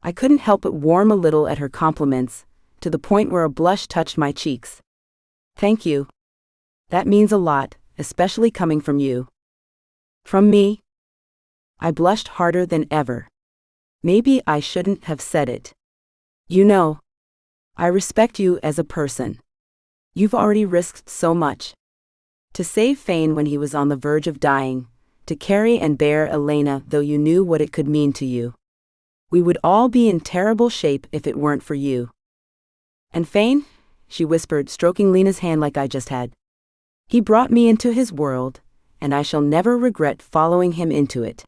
I couldn't help but warm a little at her compliments, to the point where a blush touched my cheeks. Thank you. That means a lot, especially coming from you. From me? I blushed harder than ever. Maybe I shouldn't have said it. You know, I respect you as a person. You've already risked so much. To save Fane when he was on the verge of dying, to carry and bear Elena though you knew what it could mean to you. We would all be in terrible shape if it weren't for you. And Fane? She whispered, stroking Lena's hand like I just had. He brought me into his world, and I shall never regret following him into it.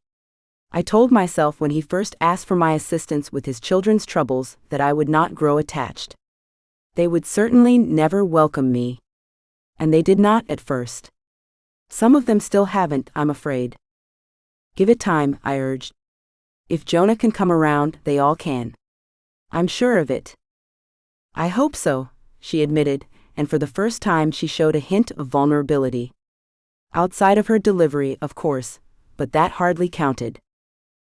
I told myself when he first asked for my assistance with his children's troubles that I would not grow attached. They would certainly never welcome me. And they did not at first. Some of them still haven't, I'm afraid. Give it time, I urged. If Jonah can come around, they all can. I'm sure of it. I hope so, she admitted, and for the first time she showed a hint of vulnerability. Outside of her delivery, of course, but that hardly counted.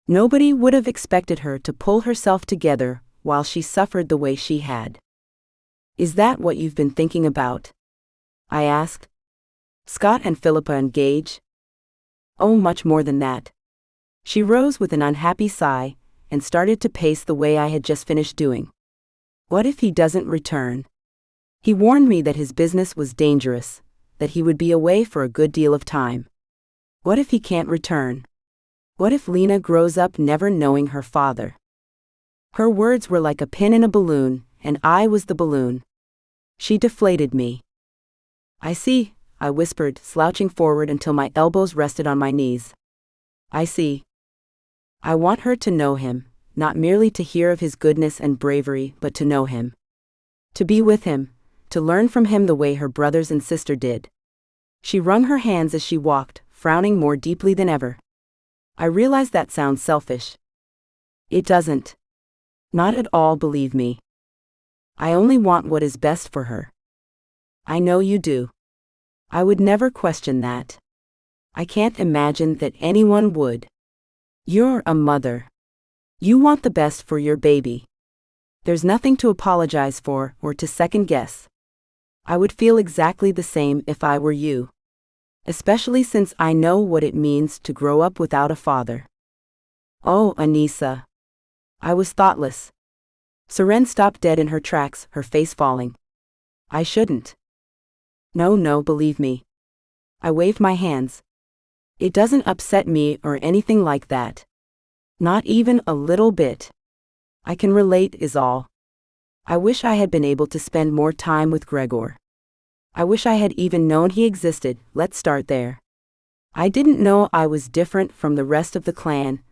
Nobody would have expected her to pull herself together while she suffered the way she had. Is that what you've been thinking about? I asked. Scott and Philippa and Gage? Oh, much more than that. She rose with an unhappy sigh and started to pace the way I had just finished doing. What if he doesn't return? He warned me that his business was dangerous, that he would be away for a good deal of time. What if he can't return? What if Lena grows up never knowing her father? Her words were like a pin in a balloon, and I was the balloon. She deflated me. I see, I whispered, slouching forward until my elbows rested on my knees. I see. I want her to know him, not merely to hear of his goodness and bravery, but to know him. To be with him, to learn from him the way her brothers and sister did. She wrung her hands as she walked, frowning more deeply than ever. I realize that sounds selfish. It doesn't. Not at all, believe me. I only want what is best for her. I know you do. I would never question that. I can't imagine that anyone would. You're a mother. You want the best for your baby. There's nothing to apologize for or to second guess. I would feel exactly the same if I were you. Especially since I know what it means to grow up without a father. Oh, Anissa. I was thoughtless. Seren stopped dead in her tracks, her face falling. I shouldn't. No, believe me. I waved my hands. It doesn't upset me or anything like that. Not even a little bit. I can relate is all. I wish I had been able to spend more time with Gregor. I wish I had even known he existed, let's start there. I didn't know I was different from the rest of the clan,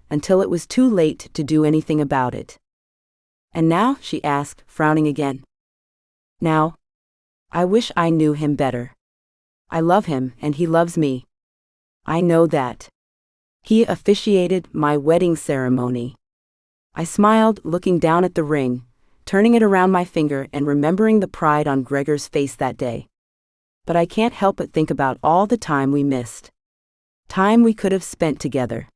until it was too late to do anything about it. And now, she asked, frowning again. Now? I wish I knew him better. I love him and he loves me. I know that. He officiated my wedding ceremony. I smiled, looking down at the ring, turning it around my finger and remembering the pride on Gregor's face that day. But I can't help but think about all the time we missed. Time we could have spent together.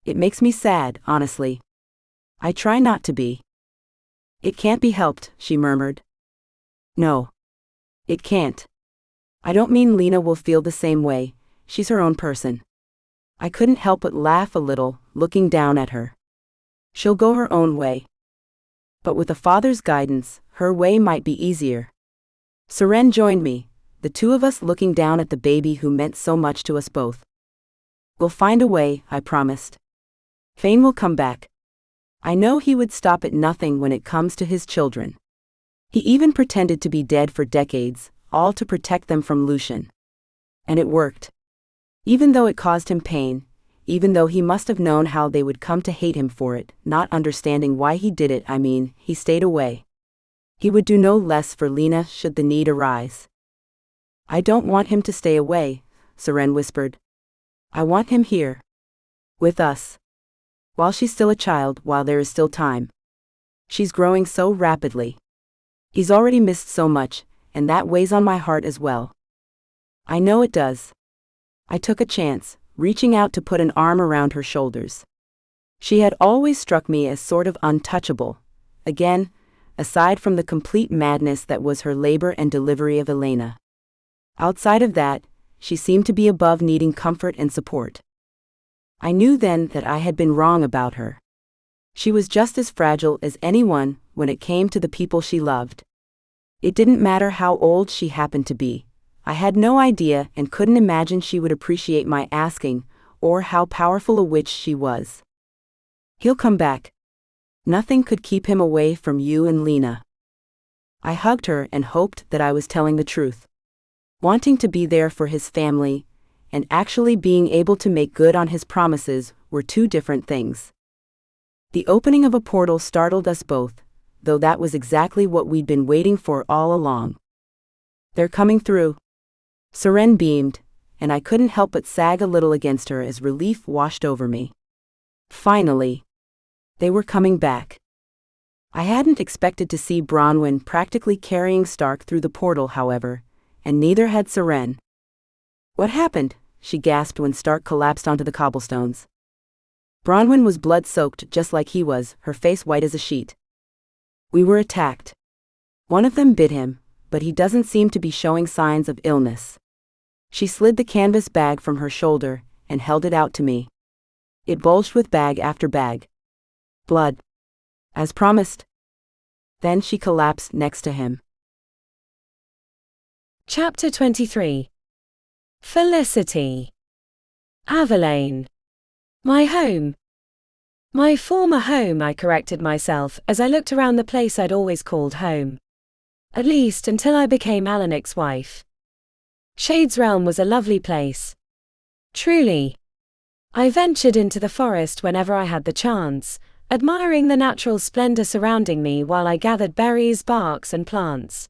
It makes me sad, honestly. I try not to be. It can't be helped, she murmured. No. It can't. I don't mean Lena will feel the same way, she's her own person. I couldn't help but laugh a little, looking down at her. She'll go her own way. But with a father's guidance, her way might be easier. Seren joined me, the two of us looking down at the baby who meant so much to us both. We'll find a way, I promised. Fane will come back. I know he would stop at nothing when it comes to his children. He even pretended to be dead for decades, all to protect them from Lucian. And it worked. Even though it caused him pain, even though he must have known how they would come to hate him for it, not understanding why he did it, he stayed away. He would do no less for Lena should the need arise. I don't want him to stay away, Saren whispered. I want him here. With us. While she's still a child, while there is still time. She's growing so rapidly. He's already missed so much, and that weighs on my heart as well. I know it does. I took a chance, reaching out to put an arm around her shoulders. She had always struck me as sort of untouchable. Again, aside from the complete madness that was her labor and delivery of Elena. Outside of that, she seemed to be above needing comfort and support. I knew then that I had been wrong about her. She was just as fragile as anyone when it came to the people she loved. It didn't matter how old she happened to be. I had no idea and couldn't imagine she would appreciate my asking, or how powerful a witch she was. He'll come back. Nothing could keep him away from you and Lena. I hugged her and hoped that I was telling the truth. Wanting to be there for his family, and actually being able to make good on his promises were two different things. The opening of a portal startled us both, though that was exactly what we'd been waiting for all along. They're coming through. Saren beamed, and I couldn't help but sag a little against her as relief washed over me. Finally. They were coming back. I hadn't expected to see Branwen practically carrying Stark through the portal, however, and neither had Saren. What happened? She gasped when Stark collapsed onto the cobblestones. Branwen was blood-soaked just like he was, her face white as a sheet. We were attacked. One of them bit him, but he doesn't seem to be showing signs of illness. She slid the canvas bag from her shoulder and held it out to me. It bulged with bag after bag. Blood. As promised. Then she collapsed next to him. Chapter 23. Felicity. Avelaine. My home. My former home, I corrected myself as I looked around the place I'd always called home. At least until I became Alanic's wife. Shade's Realm was a lovely place. Truly. I ventured into the forest whenever I had the chance, admiring the natural splendor surrounding me while I gathered berries, barks, and plants.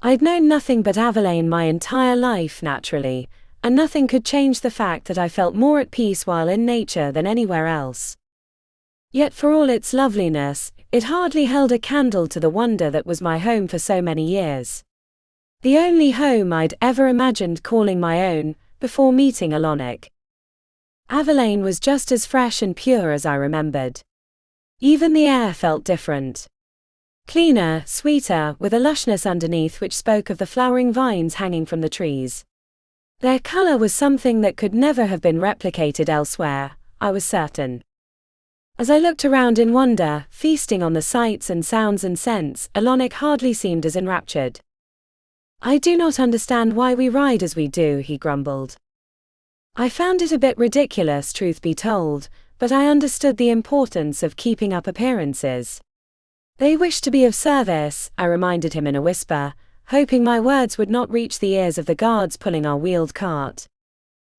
I'd known nothing but Avelaine my entire life, naturally, and nothing could change the fact that I felt more at peace while in nature than anywhere else. Yet for all its loveliness, it hardly held a candle to the wonder that was my home for so many years. The only home I'd ever imagined calling my own, before meeting Alonic. Avelaine was just as fresh and pure as I remembered. Even the air felt different. Cleaner, sweeter, with a lushness underneath which spoke of the flowering vines hanging from the trees. Their color was something that could never have been replicated elsewhere, I was certain. As I looked around in wonder, feasting on the sights and sounds and scents, Alonic hardly seemed as enraptured. I do not understand why we ride as we do, he grumbled. I found it a bit ridiculous, truth be told, but I understood the importance of keeping up appearances. They wish to be of service, I reminded him in a whisper, hoping my words would not reach the ears of the guards pulling our wheeled cart.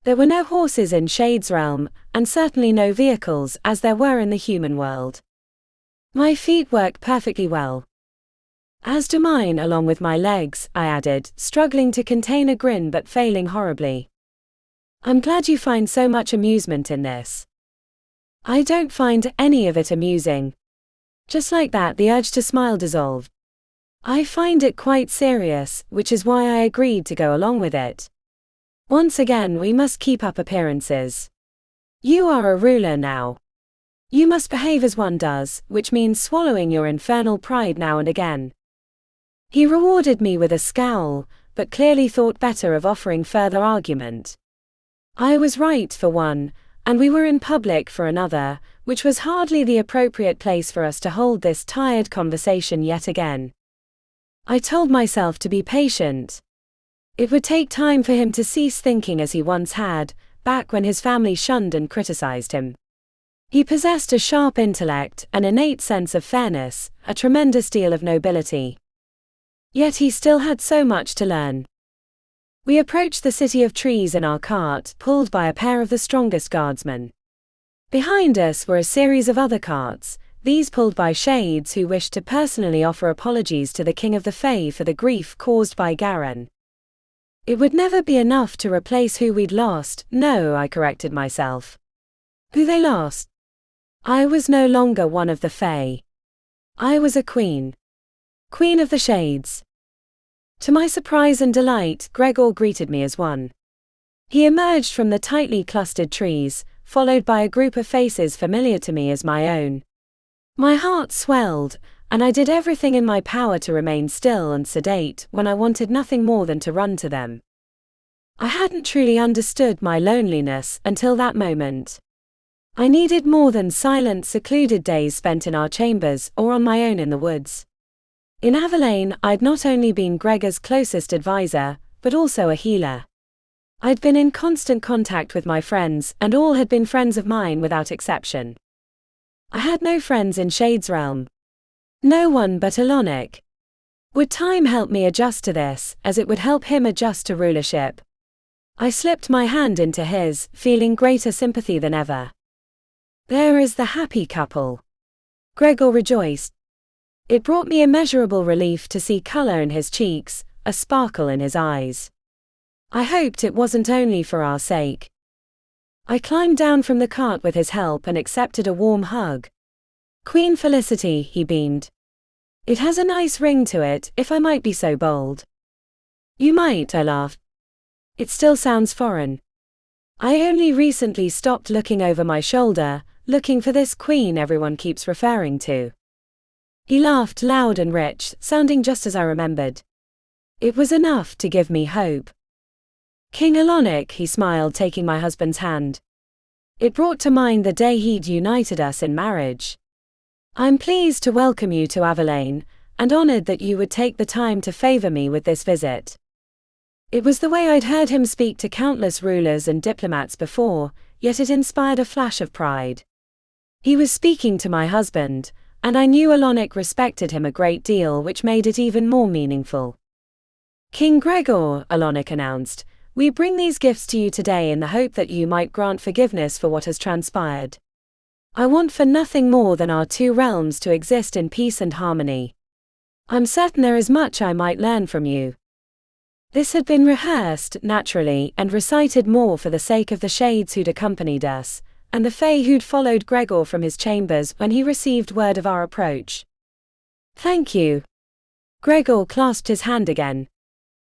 There were no horses in Shade's Realm, and certainly no vehicles as there were in the human world. My feet work perfectly well. As do mine, along with my legs, I added, struggling to contain a grin but failing horribly. I'm glad you find so much amusement in this. I don't find any of it amusing. Just like that, the urge to smile dissolved. I find it quite serious, which is why I agreed to go along with it. Once again, we must keep up appearances. You are a ruler now. You must behave as one does, which means swallowing your infernal pride now and again. He rewarded me with a scowl, but clearly thought better of offering further argument. I was right for one, and we were in public for another, which was hardly the appropriate place for us to hold this tired conversation yet again. I told myself to be patient. It would take time for him to cease thinking as he once had, back when his family shunned and criticized him. He possessed a sharp intellect, an innate sense of fairness, a tremendous deal of nobility. Yet he still had so much to learn. We approached the city of trees in our cart, pulled by a pair of the strongest guardsmen. Behind us were a series of other carts, these pulled by shades who wished to personally offer apologies to the King of the Fae for the grief caused by Garen. It would never be enough to replace who we'd lost. No, I corrected myself. Who they lost? I was no longer one of the Fae. I was a queen. Queen of the Shades. To my surprise and delight, Gregor greeted me as one. He emerged from the tightly clustered trees, followed by a group of faces familiar to me as my own. My heart swelled, and I did everything in my power to remain still and sedate when I wanted nothing more than to run to them. I hadn't truly understood my loneliness until that moment. I needed more than silent, secluded days spent in our chambers or on my own in the woods. In Avalain, I'd not only been Gregor's closest advisor, but also a healer. I'd been in constant contact with my friends, and all had been friends of mine without exception. I had no friends in Shade's realm. No one but Alonic. Would time help me adjust to this, as it would help him adjust to rulership? I slipped my hand into his, feeling greater sympathy than ever. There is the happy couple. Gregor rejoiced. It brought me immeasurable relief to see color in his cheeks, a sparkle in his eyes. I hoped it wasn't only for our sake. I climbed down from the cart with his help and accepted a warm hug. Queen Felicity, he beamed. It has a nice ring to it, if I might be so bold. You might, I laughed. It still sounds foreign. I only recently stopped looking over my shoulder, looking for this queen everyone keeps referring to. He laughed loud and rich, sounding just as I remembered. It was enough to give me hope. King Alonic, he smiled, taking my husband's hand. It brought to mind the day he'd united us in marriage. I'm pleased to welcome you to Avalain, and honored that you would take the time to favor me with this visit. It was the way I'd heard him speak to countless rulers and diplomats before, yet it inspired a flash of pride. He was speaking to my husband, and I knew Alonic respected him a great deal, which made it even more meaningful. King Gregor, Alonic announced, we bring these gifts to you today in the hope that you might grant forgiveness for what has transpired. I want for nothing more than our two realms to exist in peace and harmony. I'm certain there is much I might learn from you. This had been rehearsed, naturally, and recited more for the sake of the shades who'd accompanied us, and the Fae who'd followed Gregor from his chambers when he received word of our approach. Thank you. Gregor clasped his hand again.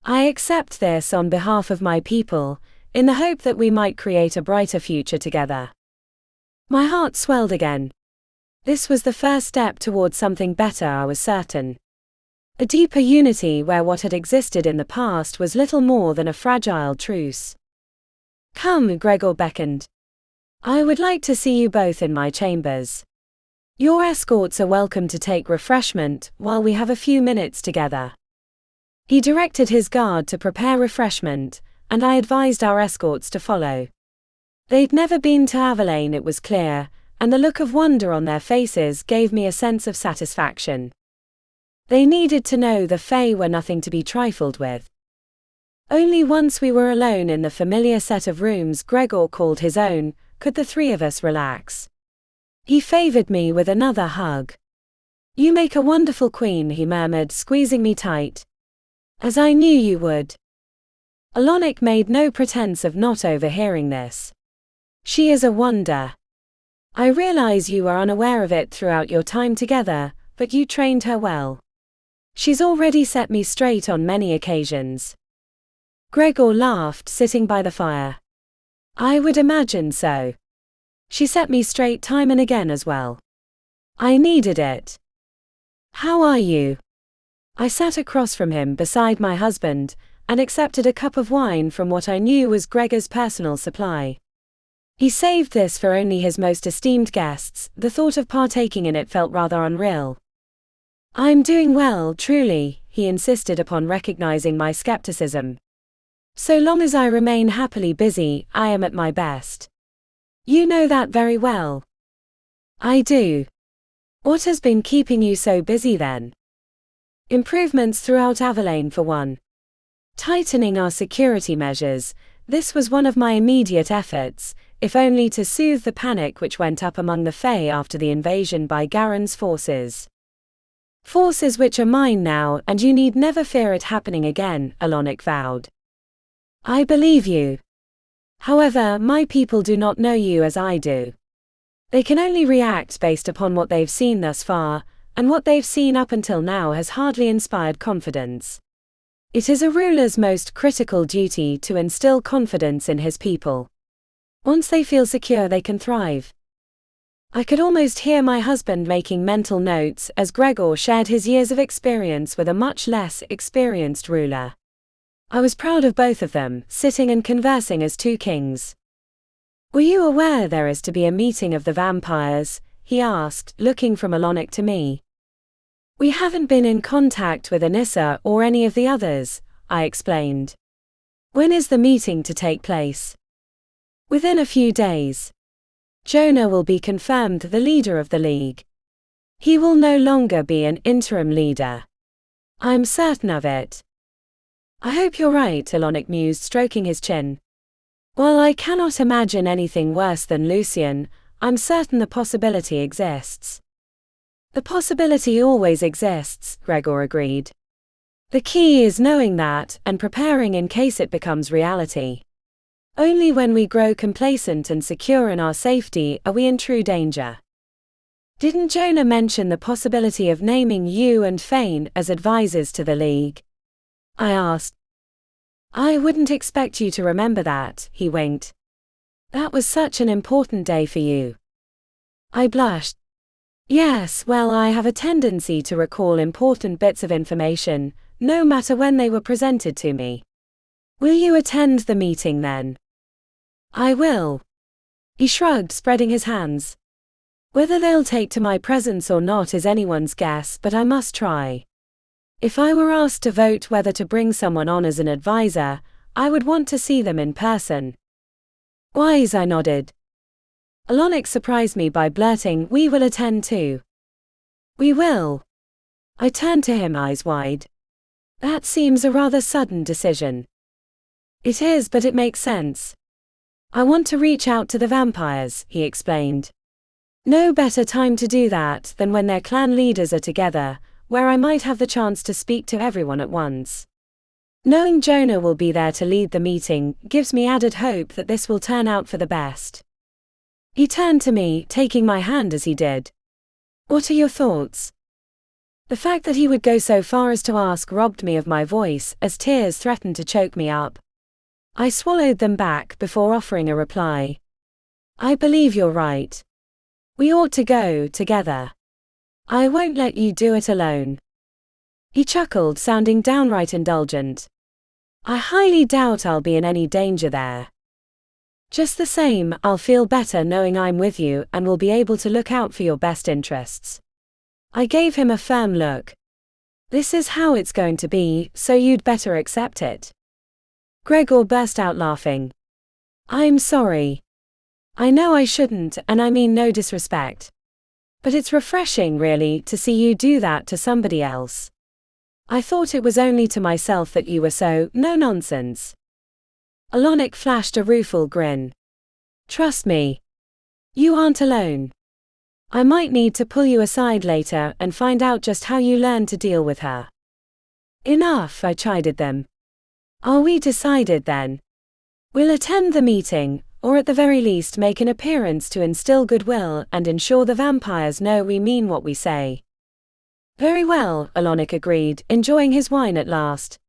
I accept this on behalf of my people, in the hope that we might create a brighter future together. My heart swelled again. This was the first step towards something better, I was certain. A deeper unity where what had existed in the past was little more than a fragile truce. Come, Gregor beckoned. I would like to see you both in my chambers. Your escorts are welcome to take refreshment while we have a few minutes together. He directed his guard to prepare refreshment, and I advised our escorts to follow. They'd never been to Avalain, it was clear, and the look of wonder on their faces gave me a sense of satisfaction. They needed to know the Fae were nothing to be trifled with. Only once we were alone in the familiar set of rooms Gregor called his own, could the three of us relax. He favored me with another hug. You make a wonderful queen, he murmured, squeezing me tight. As I knew you would. Alonic made no pretense of not overhearing this. She is a wonder. I realize you were unaware of it throughout your time together, but you trained her well. She's already set me straight on many occasions. Gregor laughed, sitting by the fire. I would imagine so. She set me straight time and again as well. I needed it. How are you? I sat across from him beside my husband, and accepted a cup of wine from what I knew was Gregor's personal supply. He saved this for only his most esteemed guests. The thought of partaking in it felt rather unreal. I'm doing well, truly, he insisted upon recognizing my skepticism. So long as I remain happily busy, I am at my best. You know that very well. I do. What has been keeping you so busy then? Improvements throughout Avalain for one. tightening our security measures. This was one of my immediate efforts, if only to soothe the panic which went up among the Fae after the invasion by Garen's forces. Forces which are mine now, and you need never fear it happening again, Alonic vowed. I believe you. However, my people do not know you as I do. They can only react based upon what they've seen thus far, and what they've seen up until now has hardly inspired confidence. It is a ruler's most critical duty to instill confidence in his people. Once they feel secure, they can thrive. I could almost hear my husband making mental notes as Gregor shared his years of experience with a much less experienced ruler. I was proud of both of them, sitting and conversing as two kings. Were you aware there is to be a meeting of the vampires? He asked, looking from Alonic to me. We haven't been in contact with Anissa or any of the others, I explained. When is the meeting to take place? Within a few days. Jonah will be confirmed the leader of the League. He will no longer be an interim leader. I'm certain of it. I hope you're right, Alonic mused, stroking his chin. While I cannot imagine anything worse than Lucian, I'm certain the possibility exists. The possibility always exists, Gregor agreed. The key is knowing that, and preparing in case it becomes reality. Only when we grow complacent and secure in our safety are we in true danger. Didn't Jonah mention the possibility of naming you and Fane as advisors to the League? I asked. I wouldn't expect you to remember that, he winked. That was such an important day for you. I blushed. Yes, well, I have a tendency to recall important bits of information, no matter when they were presented to me. Will you attend the meeting then? I will. He shrugged, spreading his hands. Whether they'll take to my presence or not is anyone's guess, but I must try. If I were asked to vote whether to bring someone on as an advisor, I would want to see them in person. Wise, I nodded. Alonic surprised me by blurting, we will attend too. We will. I turned to him, eyes wide. That seems a rather sudden decision. It is, but it makes sense. I want to reach out to the vampires, he explained. No better time to do that than when their clan leaders are together, where I might have the chance to speak to everyone at once. Knowing Jonah will be there to lead the meeting gives me added hope that this will turn out for the best. He turned to me, taking my hand as he did. What are your thoughts? The fact that he would go so far as to ask robbed me of my voice, as tears threatened to choke me up. I swallowed them back before offering a reply. I believe you're right. We ought to go together. I won't let you do it alone. He chuckled, sounding downright indulgent. I highly doubt I'll be in any danger there. Just the same, I'll feel better knowing I'm with you and will be able to look out for your best interests. I gave him a firm look. This is how it's going to be, so you'd better accept it. Gregor burst out laughing. I'm sorry. I know I shouldn't, and I mean no disrespect. But it's refreshing, really, to see you do that to somebody else. I thought it was only to myself that you were so no-nonsense. Alonic flashed a rueful grin. Trust me. You aren't alone. I might need to pull you aside later and find out just how you learn to deal with her. Enough, I chided them. Are we decided then? We'll attend the meeting, or at the very least make an appearance to instill goodwill and ensure the vampires know we mean what we say. Very well, Alonic agreed, enjoying his wine at last.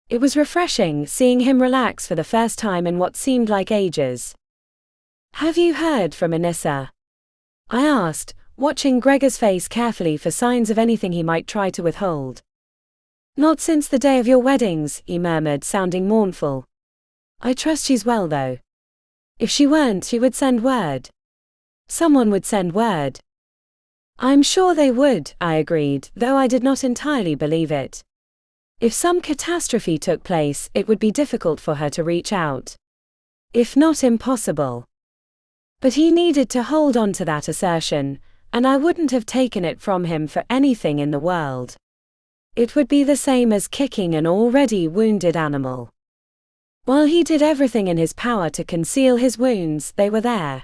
It was refreshing seeing him relax for the first time in what seemed like ages. Have you heard from Anissa? I asked, watching Gregor's face carefully for signs of anything he might try to withhold. Not since the day of your weddings, he murmured, sounding mournful. I trust she's well, though. If she weren't, she would send word. Someone would send word. I'm sure they would, I agreed, though I did not entirely believe it. If some catastrophe took place, it would be difficult for her to reach out. If not impossible. But he needed to hold on to that assertion, and I wouldn't have taken it from him for anything in the world. It would be the same as kicking an already wounded animal. While he did everything in his power to conceal his wounds, they were there.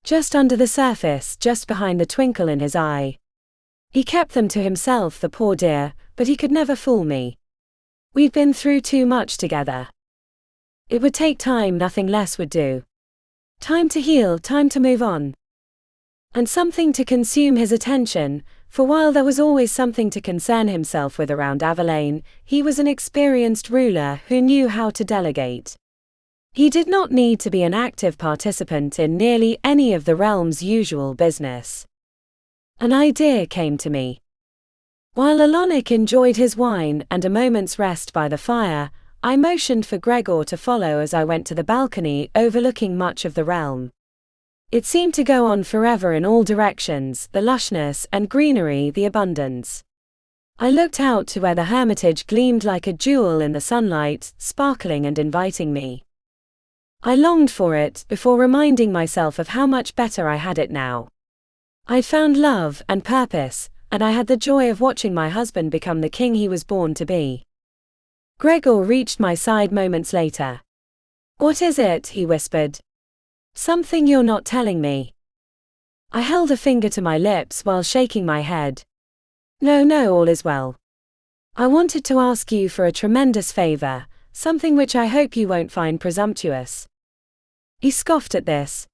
Just under the surface, just behind the twinkle in his eye. He kept them to himself, the poor dear, but he could never fool me. We'd been through too much together. It would take time, nothing less would do. Time to heal, time to move on. And something to consume his attention, for while there was always something to concern himself with around Avalain, he was an experienced ruler who knew how to delegate. He did not need to be an active participant in nearly any of the realm's usual business. An idea came to me. While Alonic enjoyed his wine and a moment's rest by the fire, I motioned for Gregor to follow as I went to the balcony overlooking much of the realm. It seemed to go on forever in all directions, the lushness and greenery, the abundance. I looked out to where the hermitage gleamed like a jewel in the sunlight, sparkling and inviting me. I longed for it before reminding myself of how much better I had it now. I'd found love and purpose, and I had the joy of watching my husband become the king he was born to be. Gregor reached my side moments later. "What is it?" he whispered. "Something you're not telling me." I held a finger to my lips while shaking my head. No, all is well. I wanted to ask you for a tremendous favor, something which I hope you won't find presumptuous. He scoffed at this.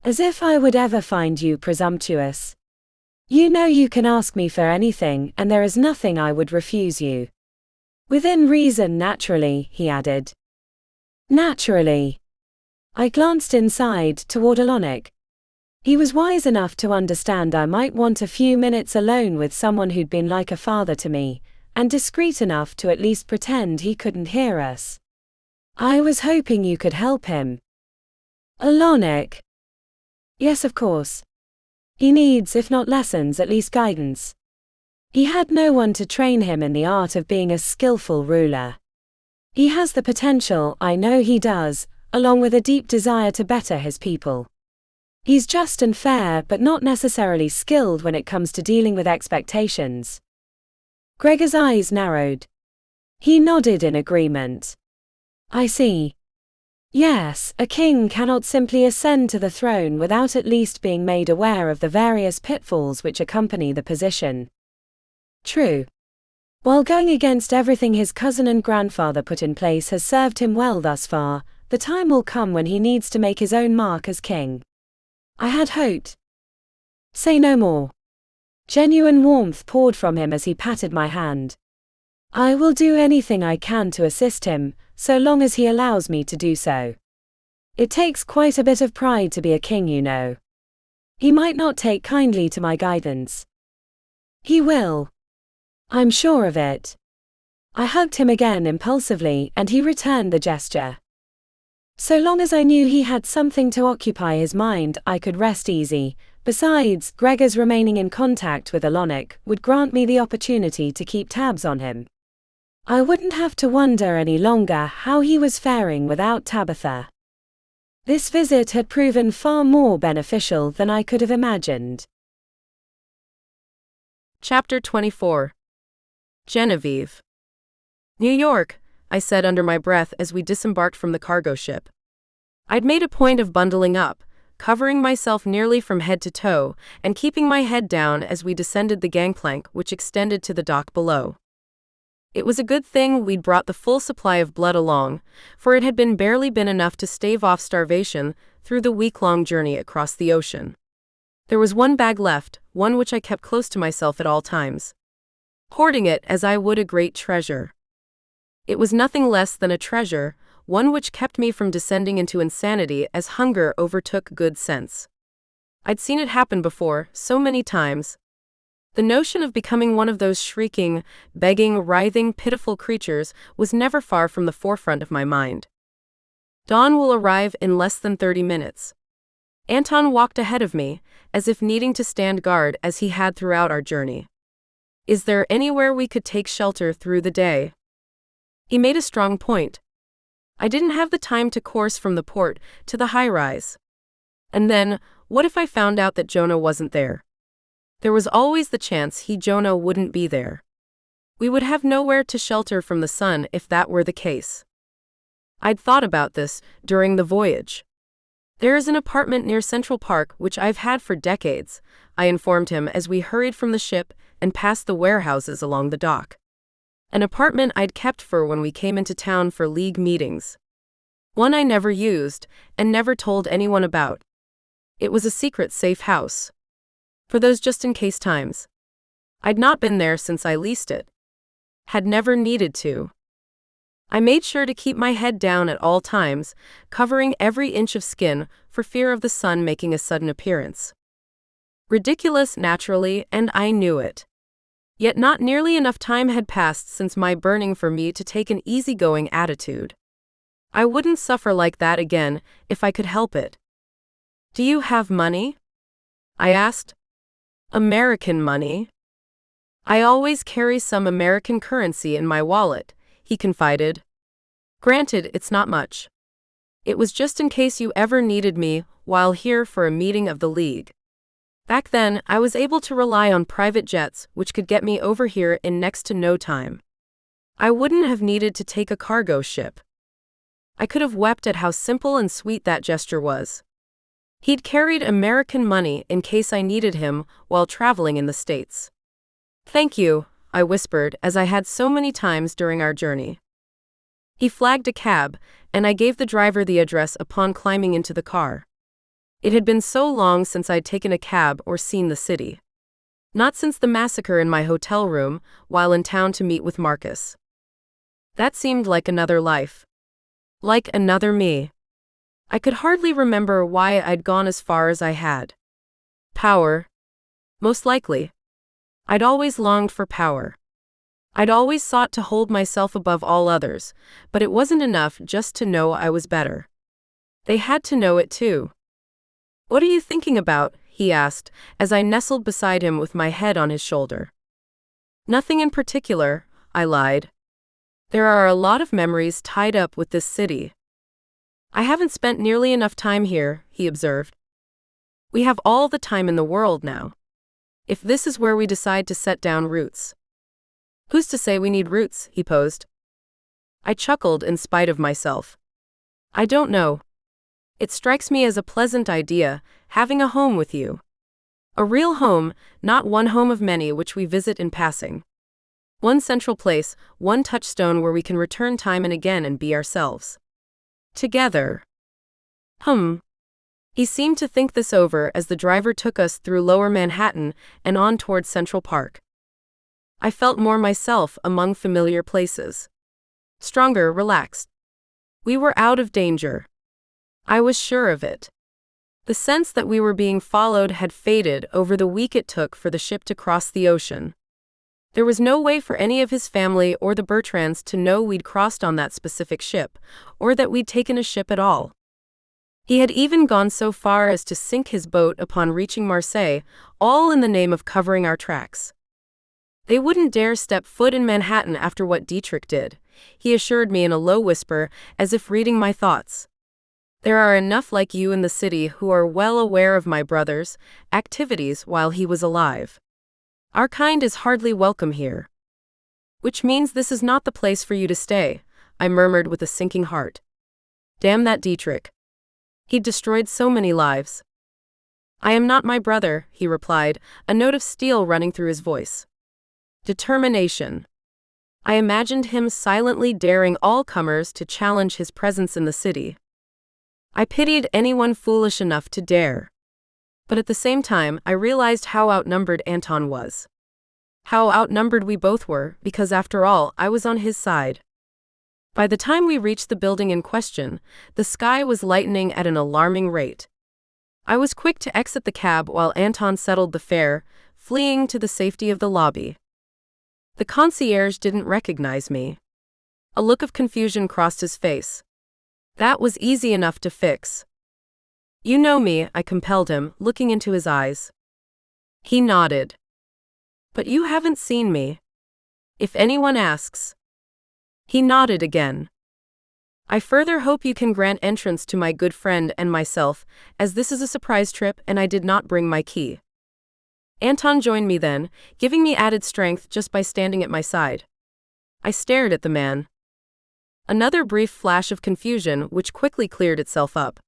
As if I would ever find you presumptuous. You know you can ask me for anything, and there is nothing I would refuse you. Within reason, naturally, he added. Naturally. I glanced inside, toward Alonic. He was wise enough to understand I might want a few minutes alone with someone who'd been like a father to me, and discreet enough to at least pretend he couldn't hear us. I was hoping you could help him. Alonic. Yes, of course. He needs, if not lessons, at least guidance. He had no one to train him in the art of being a skillful ruler. He has the potential, I know he does, along with a deep desire to better his people. He's just and fair, but not necessarily skilled when it comes to dealing with expectations. Gregor's eyes narrowed. He nodded in agreement. I see. Yes, a king cannot simply ascend to the throne without at least being made aware of the various pitfalls which accompany the position. True. While going against everything his cousin and grandfather put in place has served him well thus far, the time will come when he needs to make his own mark as king. I had hoped. Say no more. Genuine warmth poured from him as he patted my hand. I will do anything I can to assist him, so long as he allows me to do so. It takes quite a bit of pride to be a king, you know. He might not take kindly to my guidance. He will. I'm sure of it. I hugged him again impulsively, and he returned the gesture. So long as I knew he had something to occupy his mind, I could rest easy. Besides, Gregor's remaining in contact with Alonic would grant me the opportunity to keep tabs on him. I wouldn't have to wonder any longer how he was faring without Tabitha. This visit had proven far more beneficial than I could have imagined. Chapter 24. Genevieve. New York, I said under my breath as we disembarked from the cargo ship. I'd made a point of bundling up, covering myself nearly from head to toe, and keeping my head down as we descended the gangplank which extended to the dock below. It was a good thing we'd brought the full supply of blood along, for it had barely been enough to stave off starvation through the week-long journey across the ocean. There was one bag left, one which I kept close to myself at all times, hoarding it as I would a great treasure. It was nothing less than a treasure, one which kept me from descending into insanity as hunger overtook good sense. I'd seen it happen before, so many times. The notion of becoming one of those shrieking, begging, writhing, pitiful creatures was never far from the forefront of my mind. Dawn will arrive in less than 30 minutes. Anton walked ahead of me, as if needing to stand guard as he had throughout our journey. Is there anywhere we could take shelter through the day? He made a strong point. I didn't have the time to course from the port to the high-rise. And then, what if I found out that Jonah wasn't there? There was always the chance Jonah wouldn't be there. We would have nowhere to shelter from the sun if that were the case. I'd thought about this during the voyage. There is an apartment near Central Park which I've had for decades, I informed him as we hurried from the ship and past the warehouses along the dock. An apartment I'd kept for when we came into town for League meetings. One I never used and never told anyone about. It was a secret safe house. For those just-in-case times. I'd not been there since I leased it. Had never needed to. I made sure to keep my head down at all times, covering every inch of skin for fear of the sun making a sudden appearance. Ridiculous, naturally, and I knew it. Yet not nearly enough time had passed since my burning for me to take an easygoing attitude. I wouldn't suffer like that again if I could help it. Do you have money? I asked. American money? I always carry some American currency in my wallet, he confided. Granted, it's not much. It was just in case you ever needed me while here for a meeting of the League. Back then, I was able to rely on private jets which could get me over here in next to no time. I wouldn't have needed to take a cargo ship. I could have wept at how simple and sweet that gesture was. He'd carried American money in case I needed him while traveling in the States. Thank you, I whispered as I had so many times during our journey. He flagged a cab, and I gave the driver the address upon climbing into the car. It had been so long since I'd taken a cab or seen the city. Not since the massacre in my hotel room while in town to meet with Marcus. That seemed like another life. Like another me. I could hardly remember why I'd gone as far as I had. Power. Most likely. I'd always longed for power. I'd always sought to hold myself above all others, but it wasn't enough just to know I was better. They had to know it too. What are you thinking about? He asked, as I nestled beside him with my head on his shoulder. Nothing in particular, I lied. There are a lot of memories tied up with this city. I haven't spent nearly enough time here, he observed. We have all the time in the world now. If this is where we decide to set down roots. Who's to say we need roots? He posed. I chuckled in spite of myself. I don't know. It strikes me as a pleasant idea, having a home with you. A real home, not one home of many which we visit in passing. One central place, one touchstone where we can return time and again and be ourselves. Together. He seemed to think this over as the driver took us through Lower Manhattan and on towards Central Park. I felt more myself among familiar places. Stronger, relaxed. We were out of danger. I was sure of it. The sense that we were being followed had faded over the week it took for the ship to cross the ocean. There was no way for any of his family or the Bertrands to know we'd crossed on that specific ship, or that we'd taken a ship at all. He had even gone so far as to sink his boat upon reaching Marseille, all in the name of covering our tracks. They wouldn't dare step foot in Manhattan after what Dietrich did, he assured me in a low whisper, as if reading my thoughts. There are enough like you in the city who are well aware of my brother's activities while he was alive. Our kind is hardly welcome here. Which means this is not the place for you to stay, I murmured with a sinking heart. Damn that Dietrich. He'd destroyed so many lives. I am not my brother, he replied, a note of steel running through his voice. Determination. I imagined him silently daring all comers to challenge his presence in the city. I pitied anyone foolish enough to dare. But at the same time, I realized how outnumbered Anton was. How outnumbered we both were, because after all, I was on his side. By the time we reached the building in question, the sky was lightening at an alarming rate. I was quick to exit the cab while Anton settled the fare, fleeing to the safety of the lobby. The concierge didn't recognize me. A look of confusion crossed his face. That was easy enough to fix. You know me, I compelled him, looking into his eyes. He nodded. But you haven't seen me. If anyone asks. He nodded again. I further hope you can grant entrance to my good friend and myself, as this is a surprise trip and I did not bring my key. Anton joined me then, giving me added strength just by standing at my side. I stared at the man. Another brief flash of confusion, which quickly cleared itself up.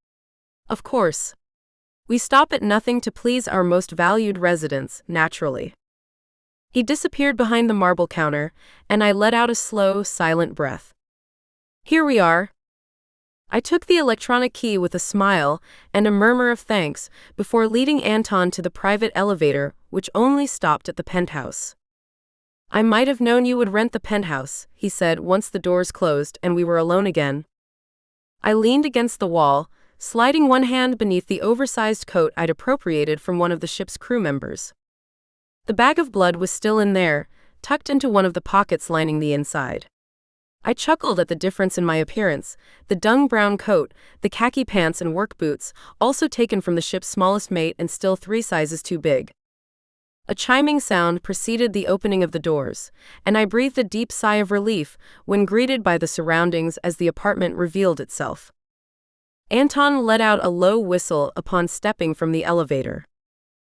Of course. We stop at nothing to please our most valued residents, naturally. He disappeared behind the marble counter, and I let out a slow, silent breath. Here we are. I took the electronic key with a smile and a murmur of thanks before leading Anton to the private elevator, which only stopped at the penthouse. I might have known you would rent the penthouse, he said once the doors closed and we were alone again. I leaned against the wall, sliding one hand beneath the oversized coat I'd appropriated from one of the ship's crew members. The bag of blood was still in there, tucked into one of the pockets lining the inside. I chuckled at the difference in my appearance, the dung-brown coat, the khaki pants and work boots, also taken from the ship's smallest mate and still 3 sizes too big. A chiming sound preceded the opening of the doors, and I breathed a deep sigh of relief when greeted by the surroundings as the apartment revealed itself. Anton let out a low whistle upon stepping from the elevator.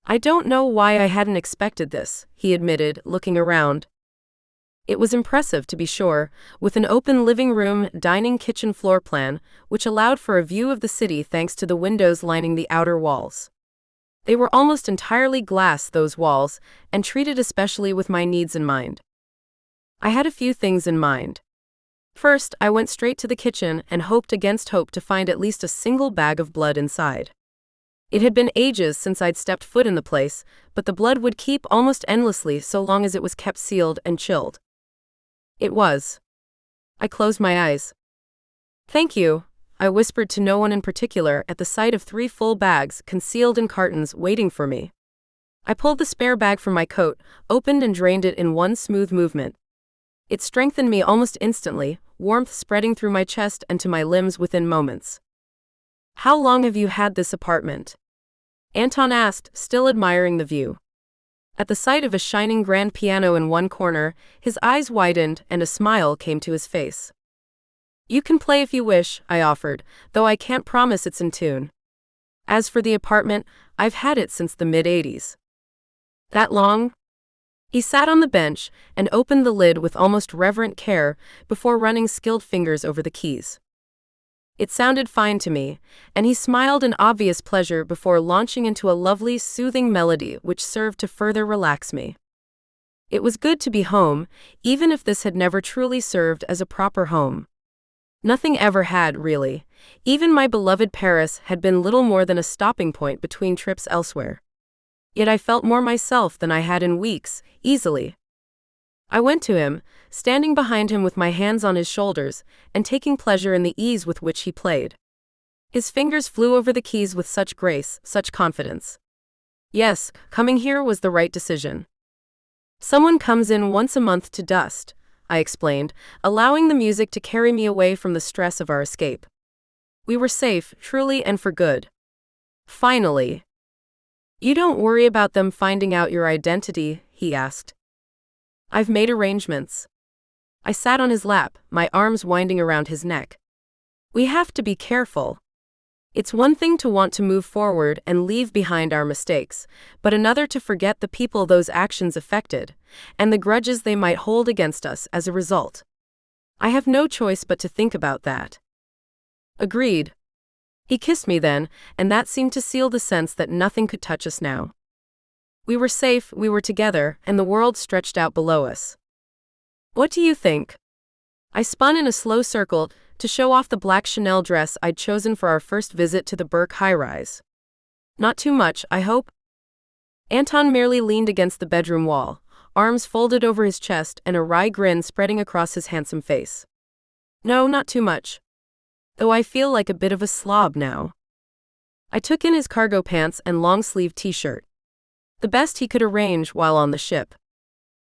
I don't know why I hadn't expected this, he admitted, looking around. It was impressive, to be sure, with an open living room, dining kitchen floor plan, which allowed for a view of the city thanks to the windows lining the outer walls. They were almost entirely glass, those walls, and treated especially with my needs in mind. I had a few things in mind. First, I went straight to the kitchen and hoped against hope to find at least a single bag of blood inside. It had been ages since I'd stepped foot in the place, but the blood would keep almost endlessly so long as it was kept sealed and chilled. It was. I closed my eyes. Thank you, I whispered to no one in particular at the sight of 3 full bags concealed in cartons waiting for me. I pulled the spare bag from my coat, opened and drained it in one smooth movement. It strengthened me almost instantly, warmth spreading through my chest and to my limbs within moments. How long have you had this apartment? Anton asked, still admiring the view. At the sight of a shining grand piano in one corner, his eyes widened and a smile came to his face. You can play if you wish, I offered, though I can't promise it's in tune. As for the apartment, I've had it since the mid-80s. That long? He sat on the bench and opened the lid with almost reverent care before running skilled fingers over the keys. It sounded fine to me, and he smiled in obvious pleasure before launching into a lovely, soothing melody which served to further relax me. It was good to be home, even if this had never truly served as a proper home. Nothing ever had, really. Even my beloved Paris had been little more than a stopping point between trips elsewhere. Yet I felt more myself than I had in weeks, easily. I went to him, standing behind him with my hands on his shoulders, and taking pleasure in the ease with which he played. His fingers flew over the keys with such grace, such confidence. Yes, coming here was the right decision. Someone comes in once a month to dust, I explained, allowing the music to carry me away from the stress of our escape. We were safe, truly and for good. Finally. You don't worry about them finding out your identity, he asked. I've made arrangements. I sat on his lap, my arms winding around his neck. We have to be careful. It's one thing to want to move forward and leave behind our mistakes, but another to forget the people those actions affected, and the grudges they might hold against us as a result. I have no choice but to think about that. Agreed. He kissed me then, and that seemed to seal the sense that nothing could touch us now. We were safe, we were together, and the world stretched out below us. What do you think? I spun in a slow circle to show off the black Chanel dress I'd chosen for our first visit to the Burke high-rise. Not too much, I hope? Anton merely leaned against the bedroom wall, arms folded over his chest and a wry grin spreading across his handsome face. No, not too much. Though I feel like a bit of a slob now. I took in his cargo pants and long-sleeved t-shirt. The best he could arrange while on the ship.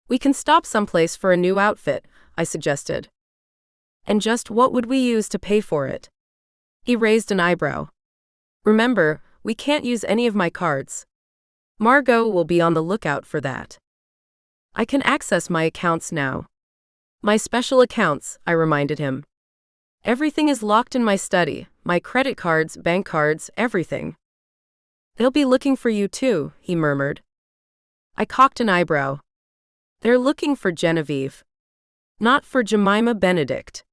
We can stop someplace for a new outfit, I suggested. And just what would we use to pay for it? He raised an eyebrow. Remember, we can't use any of my cards. Margot will be on the lookout for that. I can access my accounts now. My special accounts, I reminded him. Everything is locked in my study, my credit cards, bank cards, everything. They'll be looking for you too, he murmured. I cocked an eyebrow. They're looking for Genevieve. Not for Jemima Benedict.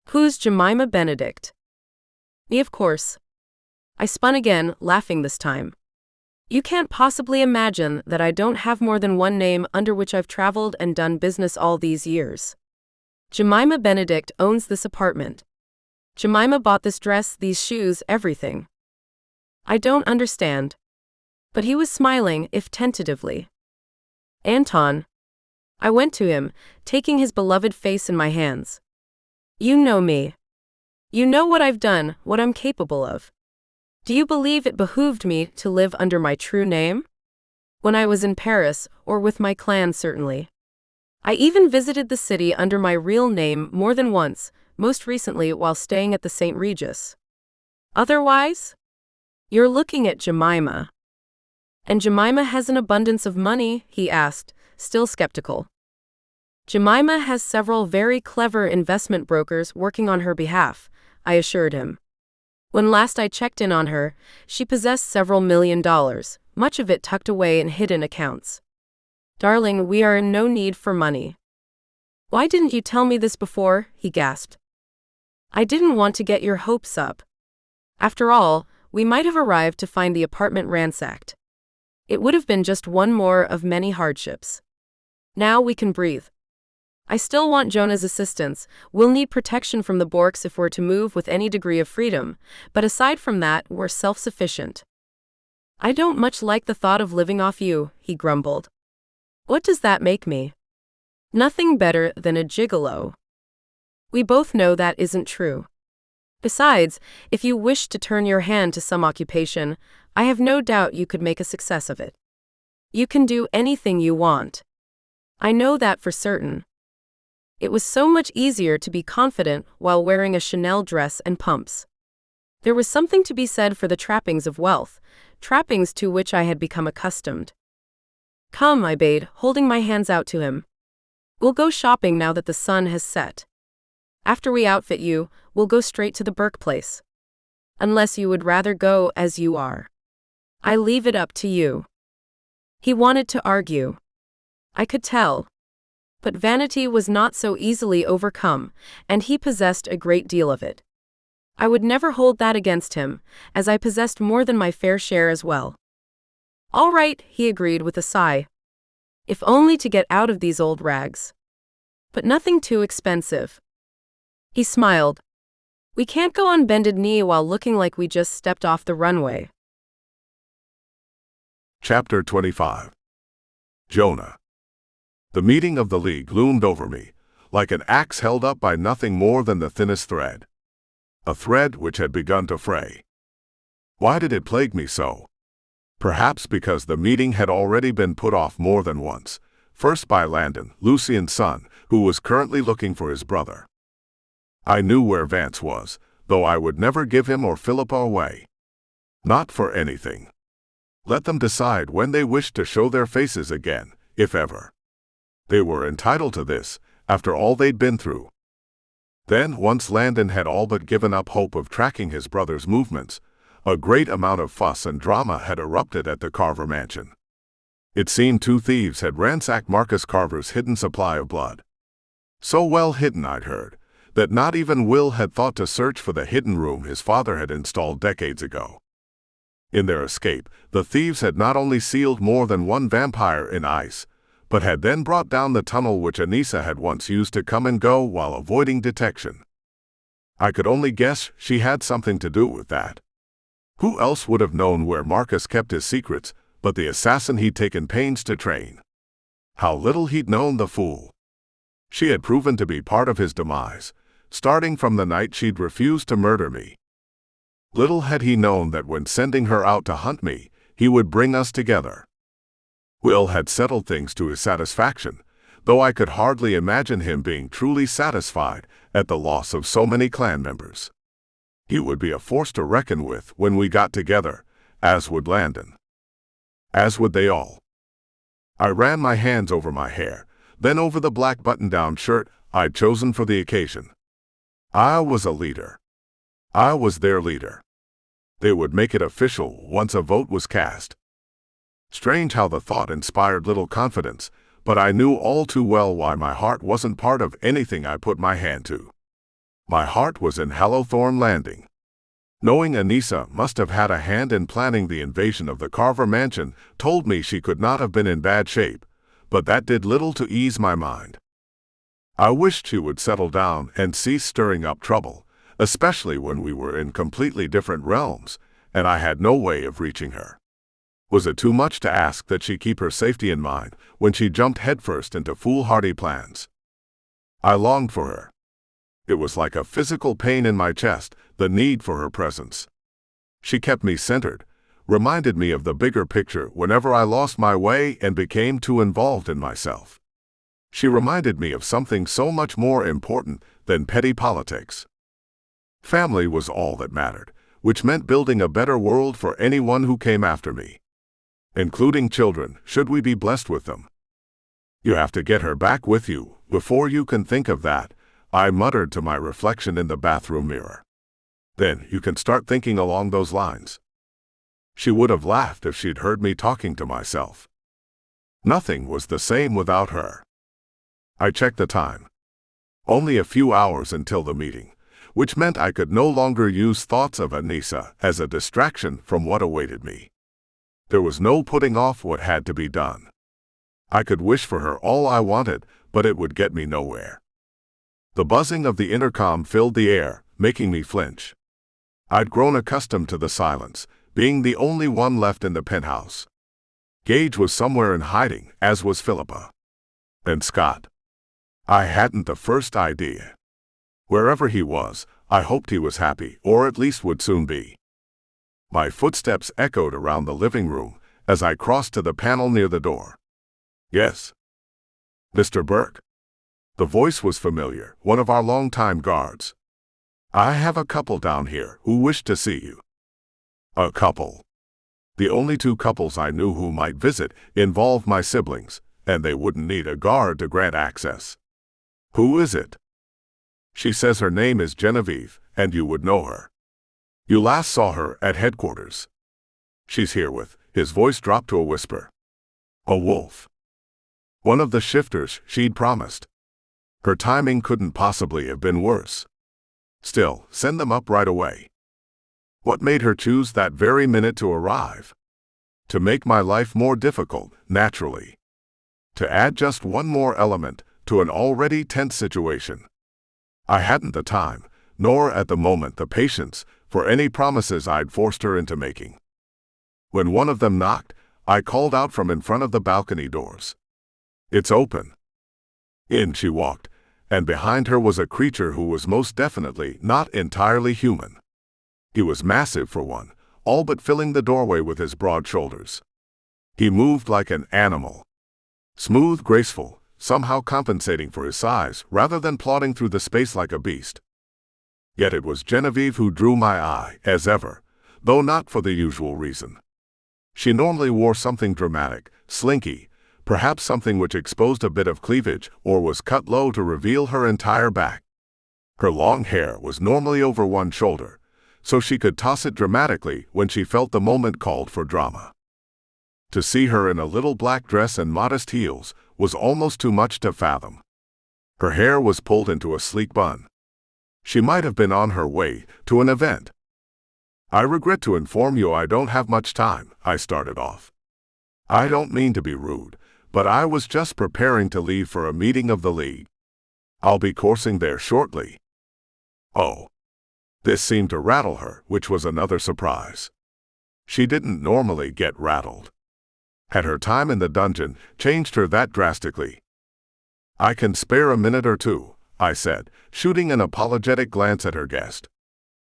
Who's Jemima Benedict? Me, of course. I spun again, laughing this time. You can't possibly imagine that I don't have more than one name under which I've traveled and done business all these years. Jemima Benedict owns this apartment. Jemima bought this dress, these shoes, everything. I don't understand. But he was smiling, if tentatively. Anton. I went to him, taking his beloved face in my hands. You know me. You know what I've done, what I'm capable of. Do you believe it behooved me to live under my true name? When I was in Paris, or with my clan certainly. I even visited the city under my real name more than once, most recently while staying at the St. Regis. Otherwise? You're looking at Jemima. And Jemima has an abundance of money, he asked, still skeptical. Jemima has several very clever investment brokers working on her behalf, I assured him. When last I checked in on her, she possessed several $1 million, much of it tucked away in hidden accounts. Darling, we are in no need for money. Why didn't you tell me this before? He gasped. I didn't want to get your hopes up. After all, we might have arrived to find the apartment ransacked. It would have been just one more of many hardships. Now we can breathe. I still want Jonah's assistance. We'll need protection from the Borks if we're to move with any degree of freedom, but aside from that, we're self-sufficient. I don't much like the thought of living off you, he grumbled. What does that make me? Nothing better than a gigolo. We both know that isn't true. Besides, if you wished to turn your hand to some occupation, I have no doubt you could make a success of it. You can do anything you want. I know that for certain. It was so much easier to be confident while wearing a Chanel dress and pumps. There was something to be said for the trappings of wealth, trappings to which I had become accustomed. Come, I bade, holding my hands out to him. We'll go shopping now that the sun has set. After we outfit you, we'll go straight to the Burke place. Unless you would rather go as you are. I leave it up to you. He wanted to argue. I could tell. But vanity was not so easily overcome, and he possessed a great deal of it. I would never hold that against him, as I possessed more than my fair share as well. All right, he agreed with a sigh. If only to get out of these old rags. But nothing too expensive. He smiled. We can't go on bended knee while looking like we just stepped off the runway. Chapter 25. Jonah. The meeting of the League loomed over me, like an axe held up by nothing more than the thinnest thread. A thread which had begun to fray. Why did it plague me so? Perhaps because the meeting had already been put off more than once, first by Landon, Lucian's son, who was currently looking for his brother. I knew where Vance was, though I would never give him or Philippa away. Not for anything. Let them decide when they wished to show their faces again, if ever. They were entitled to this, after all they'd been through. Then, once Landon had all but given up hope of tracking his brother's movements, a great amount of fuss and drama had erupted at the Carver mansion. It seemed 2 thieves had ransacked Marcus Carver's hidden supply of blood. So well hidden, I'd heard, that not even Will had thought to search for the hidden room his father had installed decades ago. In their escape, the thieves had not only sealed more than one vampire in ice, but had then brought down the tunnel which Anissa had once used to come and go while avoiding detection. I could only guess she had something to do with that. Who else would have known where Marcus kept his secrets but the assassin he'd taken pains to train? How little he'd known, the fool. She had proven to be part of his demise, starting from the night she'd refused to murder me. Little had he known that when sending her out to hunt me, he would bring us together. Will had settled things to his satisfaction, though I could hardly imagine him being truly satisfied at the loss of so many clan members. He would be a force to reckon with when we got together, as would Landon. As would they all. I ran my hands over my hair, then over the black button-down shirt I'd chosen for the occasion. I was a leader. I was their leader. They would make it official once a vote was cast. Strange how the thought inspired little confidence, but I knew all too well why my heart wasn't part of anything I put my hand to. My heart was in Hallowthorn Landing. Knowing Anissa must have had a hand in planning the invasion of the Carver mansion told me she could not have been in bad shape, but that did little to ease my mind. I wished she would settle down and cease stirring up trouble, especially when we were in completely different realms, and I had no way of reaching her. Was it too much to ask that she keep her safety in mind when she jumped headfirst into foolhardy plans? I longed for her. It was like a physical pain in my chest, the need for her presence. She kept me centered, reminded me of the bigger picture whenever I lost my way and became too involved in myself. She reminded me of something so much more important than petty politics. Family was all that mattered, which meant building a better world for anyone who came after me. Including children, should we be blessed with them. You have to get her back with you before you can think of that, I muttered to my reflection in the bathroom mirror. Then you can start thinking along those lines. She would have laughed if she'd heard me talking to myself. Nothing was the same without her. I checked the time. Only a few hours until the meeting, which meant I could no longer use thoughts of Anissa as a distraction from what awaited me. There was no putting off what had to be done. I could wish for her all I wanted, but it would get me nowhere. The buzzing of the intercom filled the air, making me flinch. I'd grown accustomed to the silence, being the only one left in the penthouse. Gage was somewhere in hiding, as was Philippa. And Scott. I hadn't the first idea. Wherever he was, I hoped he was happy, or at least would soon be. My footsteps echoed around the living room as I crossed to the panel near the door. Yes. Mr. Burke. The voice was familiar, one of our longtime guards. I have a couple down here who wish to see you. A couple. The only two couples I knew who might visit involved my siblings, and they wouldn't need a guard to grant access. Who is it? She says her name is Genevieve, and you would know her. You last saw her at headquarters. She's here with, his voice dropped to a whisper. A wolf. One of the shifters she'd promised. Her timing couldn't possibly have been worse. Still, send them up right away. What made her choose that very minute to arrive? To make my life more difficult, naturally. To add just one more element to an already tense situation. I hadn't the time, nor at the moment the patience, for any promises I'd forced her into making. When one of them knocked, I called out from in front of the balcony doors. It's open. In she walked, and behind her was a creature who was most definitely not entirely human. He was massive for one, all but filling the doorway with his broad shoulders. He moved like an animal. Smooth, graceful, somehow compensating for his size rather than plodding through the space like a beast. Yet it was Genevieve who drew my eye, as ever, though not for the usual reason. She normally wore something dramatic, slinky, perhaps something which exposed a bit of cleavage or was cut low to reveal her entire back. Her long hair was normally over one shoulder, so she could toss it dramatically when she felt the moment called for drama. To see her in a little black dress and modest heels was almost too much to fathom. Her hair was pulled into a sleek bun. She might have been on her way to an event. I regret to inform you I don't have much time, I started off. I don't mean to be rude, but I was just preparing to leave for a meeting of the League. I'll be coursing there shortly. Oh. This seemed to rattle her, which was another surprise. She didn't normally get rattled. Had her time in the dungeon changed her that drastically? I can spare a minute or two, I said, shooting an apologetic glance at her guest.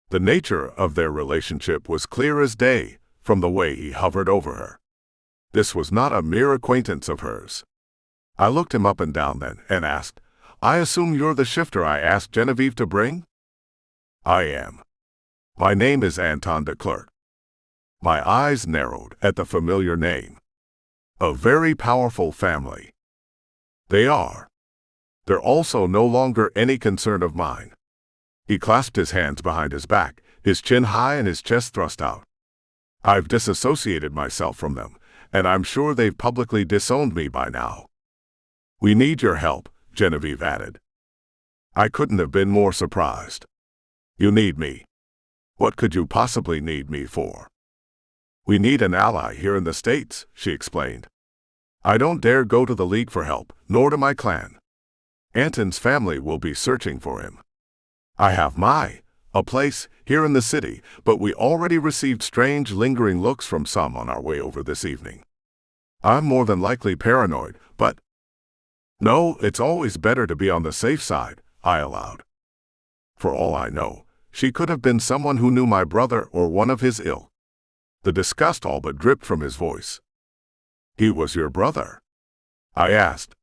The nature of their relationship was clear as day, from the way he hovered over her. This was not a mere acquaintance of hers. I looked him up and down then and asked, I assume you're the shifter I asked Genevieve to bring? I am. My name is Anton de Klerk. My eyes narrowed at the familiar name. A very powerful family. They are. They're also no longer any concern of mine. He clasped his hands behind his back, his chin high and his chest thrust out. I've disassociated myself from them, and I'm sure they've publicly disowned me by now. We need your help, Genevieve added. I couldn't have been more surprised. You need me. What could you possibly need me for? We need an ally here in the States, she explained. I don't dare go to the League for help, nor to my clan. Anton's family will be searching for him. I have a place here in the city, but we already received strange lingering looks from some on our way over this evening. I'm more than likely paranoid, but no, it's always better to be on the safe side, I allowed. For all I know, she could have been someone who knew my brother or one of his ilk. The disgust all but dripped from his voice. He was your brother? I asked.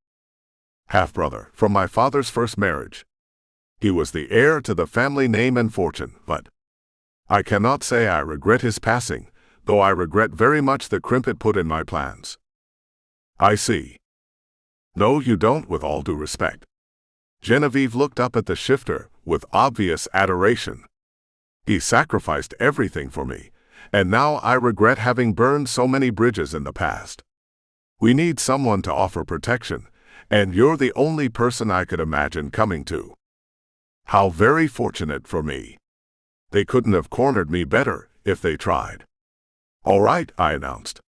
Half-brother, from my father's first marriage. He was the heir to the family name and fortune, but I cannot say I regret his passing, though I regret very much the crimp it put in my plans. I see. No, you don't, with all due respect. Genevieve looked up at the shifter with obvious adoration. He sacrificed everything for me, and now I regret having burned so many bridges in the past. We need someone to offer protection, and you're the only person I could imagine coming to. How very fortunate for me. They couldn't have cornered me better if they tried. All right, I announced.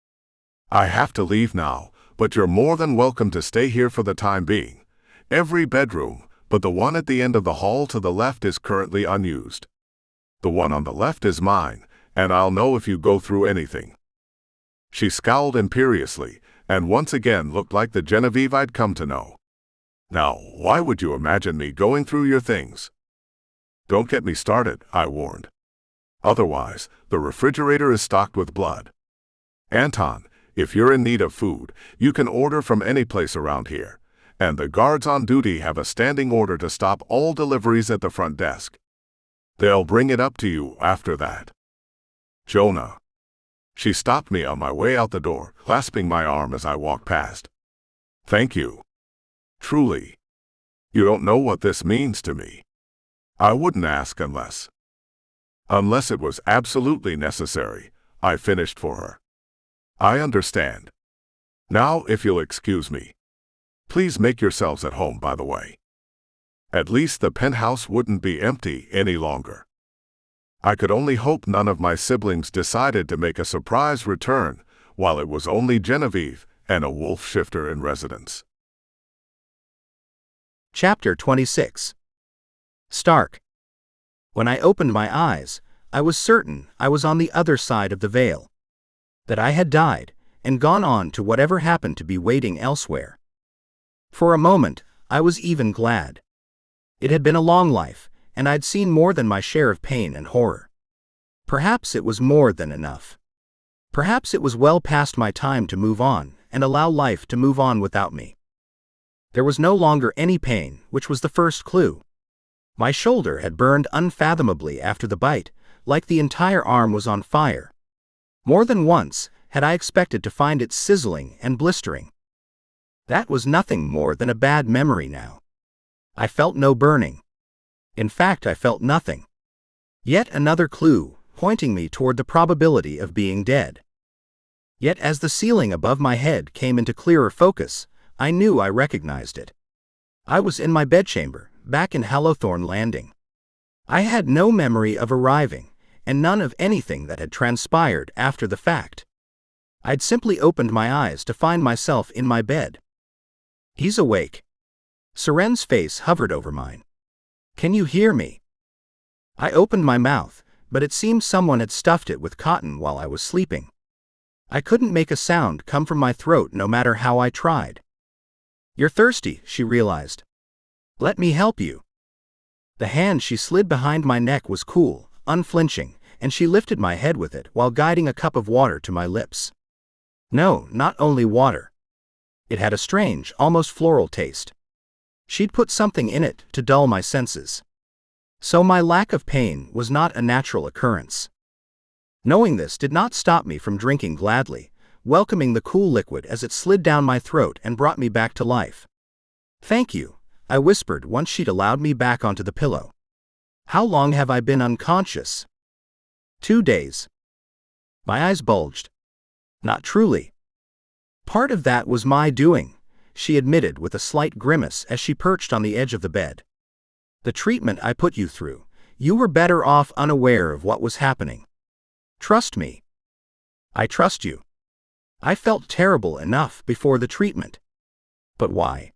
I have to leave now, but you're more than welcome to stay here for the time being. Every bedroom, but the one at the end of the hall to the left is currently unused. The one on the left is mine, and I'll know if you go through anything. She scowled imperiously, and once again looked like the Genevieve I'd come to know. Now, why would you imagine me going through your things? Don't get me started, I warned. Otherwise, the refrigerator is stocked with blood. Anton, if you're in need of food, you can order from any place around here, and the guards on duty have a standing order to stop all deliveries at the front desk. They'll bring it up to you after that. Jonah. She stopped me on my way out the door, clasping my arm as I walked past. Thank you. Truly. You don't know what this means to me. I wouldn't ask unless it was absolutely necessary, I finished for her. I understand. Now, if you'll excuse me. Please make yourselves at home, by the way. At least the penthouse wouldn't be empty any longer. I could only hope none of my siblings decided to make a surprise return while it was only Genevieve and a wolf shifter in residence. Chapter 26. Stark. When I opened my eyes, I was certain I was on the other side of the veil. That I had died, and gone on to whatever happened to be waiting elsewhere. For a moment, I was even glad. It had been a long life, and I'd seen more than my share of pain and horror. Perhaps it was more than enough. Perhaps it was well past my time to move on, and allow life to move on without me. There was no longer any pain, which was the first clue. My shoulder had burned unfathomably after the bite, like the entire arm was on fire. More than once had I expected to find it sizzling and blistering. That was nothing more than a bad memory now. I felt no burning. In fact, I felt nothing. Yet another clue, pointing me toward the probability of being dead. Yet as the ceiling above my head came into clearer focus, I knew I recognized it. I was in my bedchamber, back in Hallowthorne Landing. I had no memory of arriving, and none of anything that had transpired after the fact. I'd simply opened my eyes to find myself in my bed. He's awake. Seren's face hovered over mine. Can you hear me? I opened my mouth, but it seemed someone had stuffed it with cotton while I was sleeping. I couldn't make a sound come from my throat no matter how I tried. You're thirsty, she realized. Let me help you. The hand she slid behind my neck was cool, unflinching, and she lifted my head with it while guiding a cup of water to my lips. No, not only water. It had a strange, almost floral taste. She'd put something in it to dull my senses. So my lack of pain was not a natural occurrence. Knowing this did not stop me from drinking gladly, welcoming the cool liquid as it slid down my throat and brought me back to life. Thank you, I whispered once she'd allowed me back onto the pillow. How long have I been unconscious? 2 days. My eyes bulged. Not truly. Part of that was my doing, she admitted with a slight grimace as she perched on the edge of the bed. The treatment I put you through, you were better off unaware of what was happening. Trust me. I trust you. I felt terrible enough before the treatment. But why?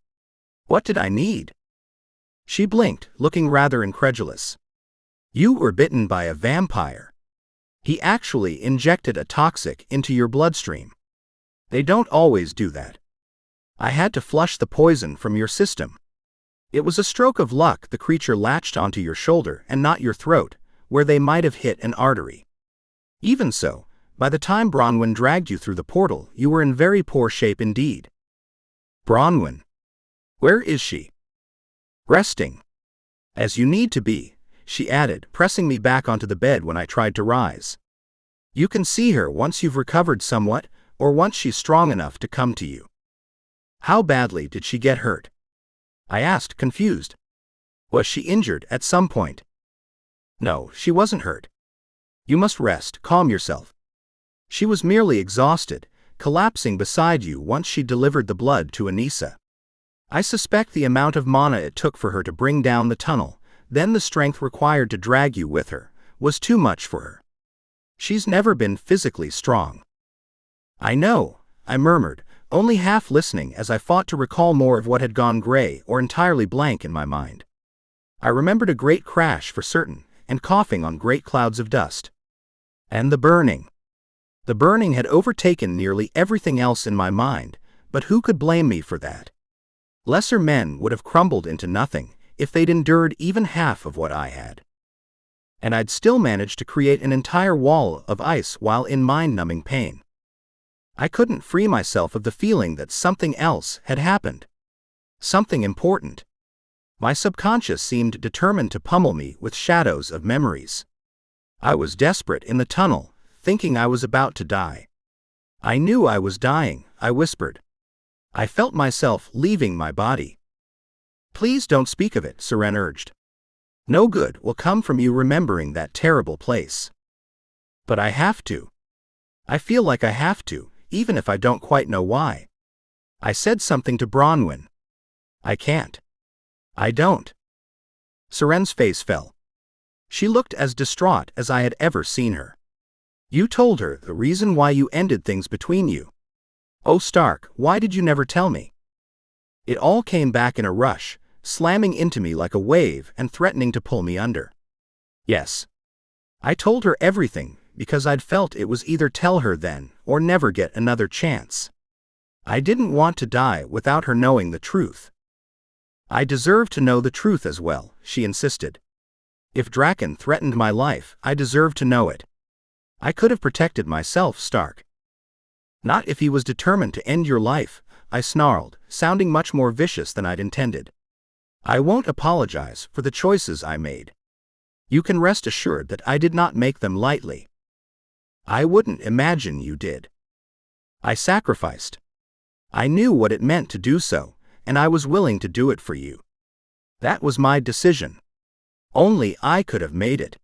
What did I need? She blinked, looking rather incredulous. You were bitten by a vampire. He actually injected a toxic into your bloodstream. They don't always do that. I had to flush the poison from your system. It was a stroke of luck the creature latched onto your shoulder and not your throat, where they might have hit an artery. Even so, by the time Branwen dragged you through the portal, you were in very poor shape indeed. Branwen. Where is she? Resting. As you need to be, she added, pressing me back onto the bed when I tried to rise. You can see her once you've recovered somewhat, or once she's strong enough to come to you. How badly did she get hurt? I asked, confused. Was she injured at some point? No, she wasn't hurt. You must rest, calm yourself. She was merely exhausted, collapsing beside you once she delivered the blood to Anissa. I suspect the amount of mana it took for her to bring down the tunnel, then the strength required to drag you with her, was too much for her. She's never been physically strong. I know, I murmured, only half listening as I fought to recall more of what had gone gray or entirely blank in my mind. I remembered a great crash for certain, and coughing on great clouds of dust. And the burning. The burning had overtaken nearly everything else in my mind, but who could blame me for that? Lesser men would have crumbled into nothing if they'd endured even half of what I had. And I'd still managed to create an entire wall of ice while in mind-numbing pain. I couldn't free myself of the feeling that something else had happened. Something important. My subconscious seemed determined to pummel me with shadows of memories. I was desperate in the tunnel, thinking I was about to die. I knew I was dying, I whispered. I felt myself leaving my body. Please don't speak of it, Saren urged. No good will come from you remembering that terrible place. But I have to. I feel like I have to, even if I don't quite know why. I said something to Branwen. I can't. I don't. Saren's face fell. She looked as distraught as I had ever seen her. You told her the reason why you ended things between you. Oh Stark, why did you never tell me? It all came back in a rush, slamming into me like a wave and threatening to pull me under. Yes. I told her everything, because I'd felt it was either tell her then, or never get another chance. I didn't want to die without her knowing the truth. I deserve to know the truth as well, she insisted. If Draken threatened my life, I deserved to know it. I could have protected myself, Stark. Not if he was determined to end your life, I snarled, sounding much more vicious than I'd intended. I won't apologize for the choices I made. You can rest assured that I did not make them lightly. I wouldn't imagine you did. I sacrificed. I knew what it meant to do so, and I was willing to do it for you. That was my decision. Only I could have made it.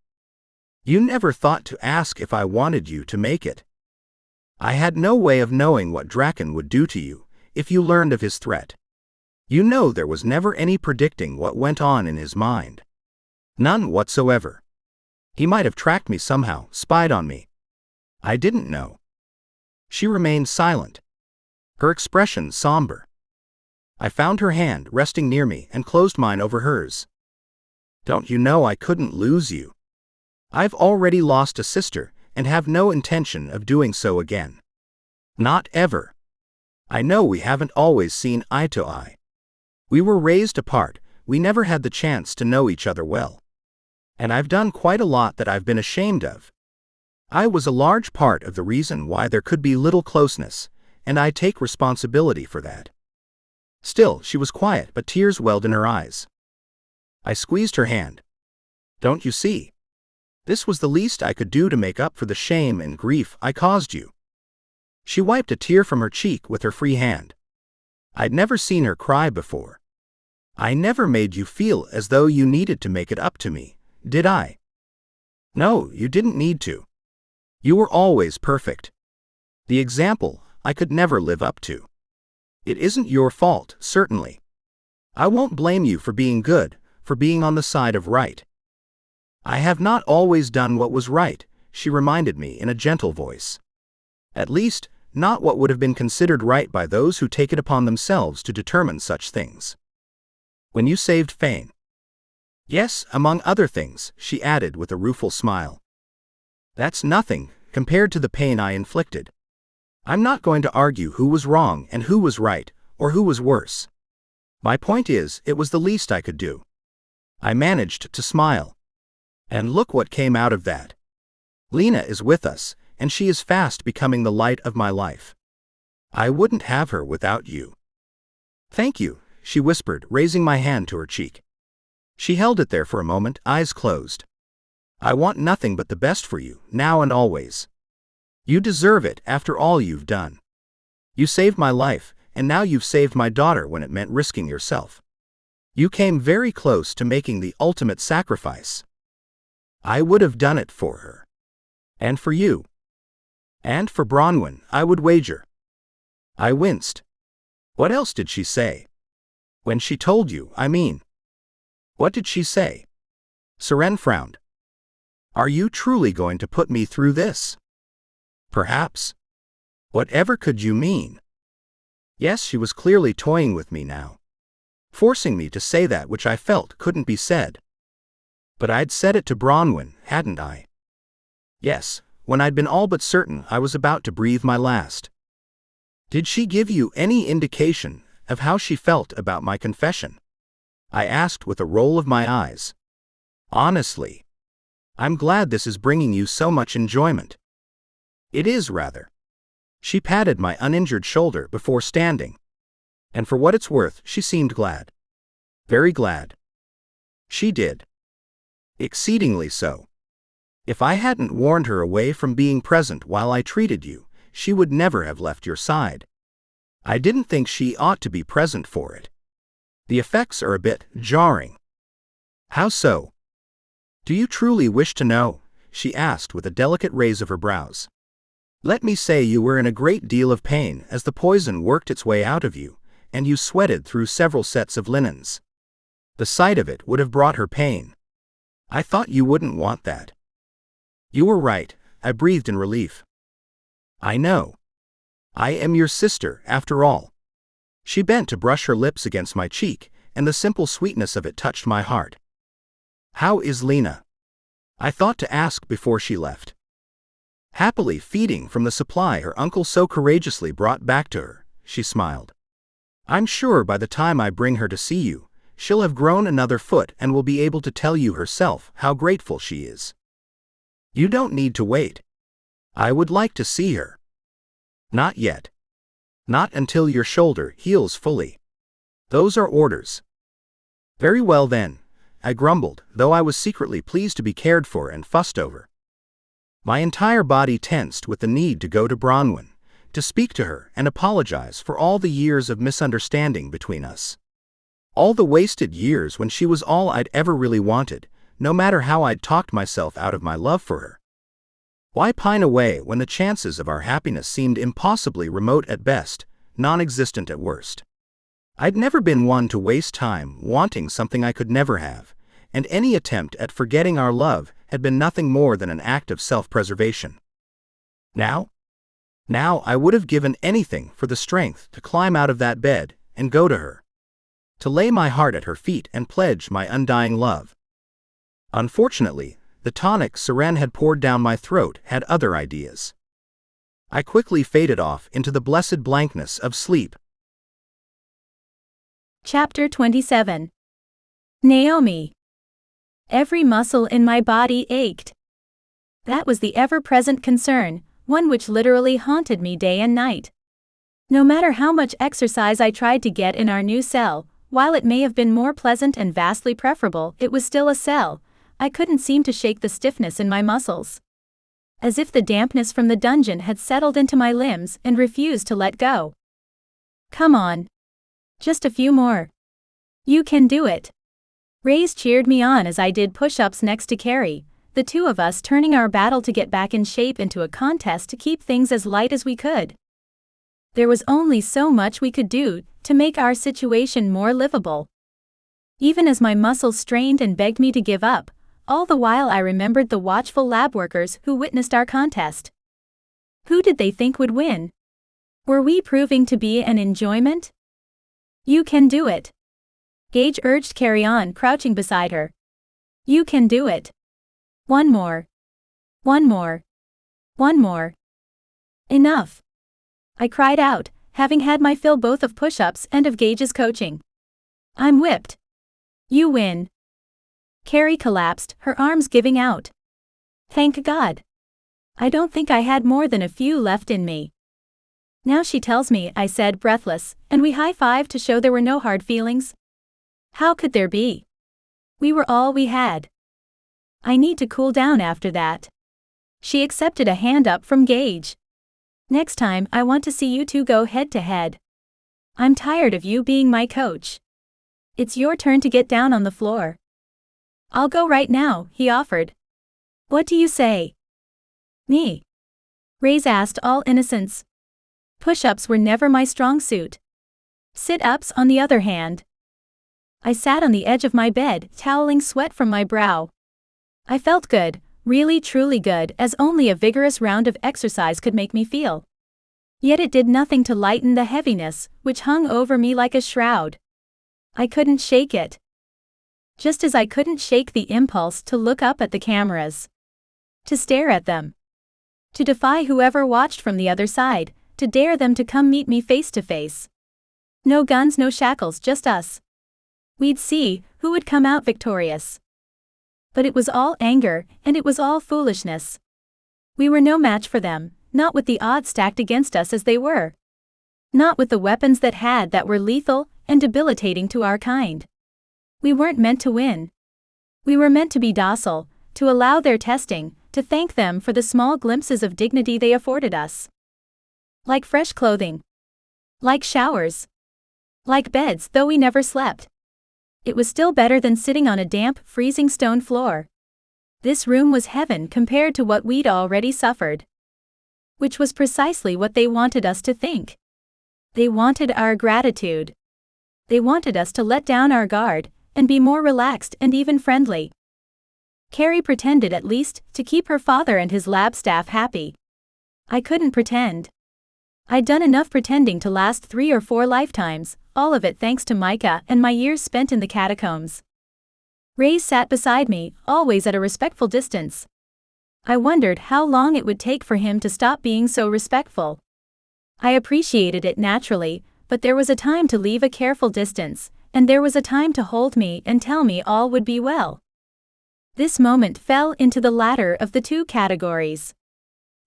You never thought to ask if I wanted you to make it. I had no way of knowing what Draken would do to you if you learned of his threat. You know there was never any predicting what went on in his mind. None whatsoever. He might have tracked me somehow, spied on me. I didn't know. She remained silent, her expression somber. I found her hand resting near me and closed mine over hers. Don't you know I couldn't lose you? I've already lost a sister and have no intention of doing so again. Not ever. I know we haven't always seen eye to eye. We were raised apart, we never had the chance to know each other well. And I've done quite a lot that I've been ashamed of. I was a large part of the reason why there could be little closeness, and I take responsibility for that. Still, she was quiet, but tears welled in her eyes. I squeezed her hand. Don't you see? This was the least I could do to make up for the shame and grief I caused you. She wiped a tear from her cheek with her free hand. I'd never seen her cry before. I never made you feel as though you needed to make it up to me, did I? No, you didn't need to. You were always perfect. The example I could never live up to. It isn't your fault, certainly. I won't blame you for being good, for being on the side of right. I have not always done what was right, she reminded me in a gentle voice. At least, not what would have been considered right by those who take it upon themselves to determine such things. When you saved Fane. Yes, among other things, she added with a rueful smile. That's nothing, compared to the pain I inflicted. I'm not going to argue who was wrong and who was right, or who was worse. My point is, it was the least I could do. I managed to smile. And look what came out of that. Lena is with us, and she is fast becoming the light of my life. I wouldn't have her without you. Thank you, she whispered, raising my hand to her cheek. She held it there for a moment, eyes closed. I want nothing but the best for you, now and always. You deserve it after all you've done. You saved my life, and now you've saved my daughter when it meant risking yourself. You came very close to making the ultimate sacrifice. I would have done it for her. And for you. And for Branwen, I would wager. I winced. What else did she say? When she told you, I mean. What did she say? Saren frowned. Are you truly going to put me through this? Perhaps. Whatever could you mean? Yes, she was clearly toying with me now. Forcing me to say that which I felt couldn't be said. But I'd said it to Branwen, hadn't I? Yes, when I'd been all but certain I was about to breathe my last. Did she give you any indication of how she felt about my confession? I asked with a roll of my eyes. Honestly. I'm glad this is bringing you so much enjoyment. It is rather. She patted my uninjured shoulder before standing. And for what it's worth, she seemed glad. Very glad. She did. Exceedingly so. If I hadn't warned her away from being present while I treated you, she would never have left your side. I didn't think she ought to be present for it. The effects are a bit jarring. How so? Do you truly wish to know? She asked with a delicate raise of her brows. Let me say you were in a great deal of pain as the poison worked its way out of you, and you sweated through several sets of linens. The sight of it would have brought her pain. I thought you wouldn't want that. You were right, I breathed in relief. I know. I am your sister, after all. She bent to brush her lips against my cheek, and the simple sweetness of it touched my heart. How is Lena? I thought to ask before she left. Happily feeding from the supply her uncle so courageously brought back to her, she smiled. I'm sure by the time I bring her to see you, she'll have grown another foot and will be able to tell you herself how grateful she is. You don't need to wait. I would like to see her. Not yet. Not until your shoulder heals fully. Those are orders. Very well then, I grumbled, though I was secretly pleased to be cared for and fussed over. My entire body tensed with the need to go to Branwen, to speak to her and apologize for all the years of misunderstanding between us. All the wasted years when she was all I'd ever really wanted, no matter how I'd talked myself out of my love for her. Why pine away when the chances of our happiness seemed impossibly remote at best, non-existent at worst? I'd never been one to waste time wanting something I could never have, and any attempt at forgetting our love had been nothing more than an act of self-preservation. Now I would have given anything for the strength to climb out of that bed and go to her. To lay my heart at her feet and pledge my undying love. Unfortunately, the tonic Saren had poured down my throat had other ideas. I quickly faded off into the blessed blankness of sleep. Chapter 27. Naomi. Every muscle in my body ached. That was the ever-present concern, one which literally haunted me day and night. No matter how much exercise I tried to get in our new cell, while it may have been more pleasant and vastly preferable, it was still a cell. I couldn't seem to shake the stiffness in my muscles. As if the dampness from the dungeon had settled into my limbs and refused to let go. Come on. Just a few more. You can do it. Raze cheered me on as I did push-ups next to Carrie, the two of us turning our battle to get back in shape into a contest to keep things as light as we could. There was only so much we could do to make our situation more livable. Even as my muscles strained and begged me to give up, all the while I remembered the watchful lab workers who witnessed our contest. Who did they think would win? Were we proving to be an enjoyment? You can do it. Gage urged, carry on, crouching beside her. You can do it. One more. One more. One more. Enough. I cried out, having had my fill both of push-ups and of Gage's coaching. I'm whipped. You win. Carrie collapsed, her arms giving out. Thank God. I don't think I had more than a few left in me. Now she tells me, I said, breathless, and we high-fived to show there were no hard feelings. How could there be? We were all we had. I need to cool down after that. She accepted a hand up from Gage. Next time, I want to see you two go head-to-head. I'm tired of you being my coach. It's your turn to get down on the floor. I'll go right now, he offered. What do you say? Me? Raze asked, all innocence. Push-ups were never my strong suit. Sit-ups, on the other hand. I sat on the edge of my bed, toweling sweat from my brow. I felt good, really truly good, as only a vigorous round of exercise could make me feel. Yet it did nothing to lighten the heaviness, which hung over me like a shroud. I couldn't shake it. Just as I couldn't shake the impulse to look up at the cameras. To stare at them. To defy whoever watched from the other side, to dare them to come meet me face to face. No guns, no shackles, just us. We'd see who would come out victorious. But it was all anger, and it was all foolishness. We were no match for them, not with the odds stacked against us as they were. Not with the weapons that were lethal and debilitating to our kind. We weren't meant to win. We were meant to be docile, to allow their testing, to thank them for the small glimpses of dignity they afforded us. Like fresh clothing. Like showers. Like beds, though we never slept. It was still better than sitting on a damp, freezing stone floor. This room was heaven compared to what we'd already suffered. Which was precisely what they wanted us to think. They wanted our gratitude. They wanted us to let down our guard, and be more relaxed and even friendly. Carrie pretended at least to keep her father and his lab staff happy. I couldn't pretend. I'd done enough pretending to last 3 or 4 lifetimes, all of it thanks to Micah and my years spent in the catacombs. Raze sat beside me, always at a respectful distance. I wondered how long it would take for him to stop being so respectful. I appreciated it naturally, but there was a time to leave a careful distance, and there was a time to hold me and tell me all would be well. This moment fell into the latter of the 2 categories.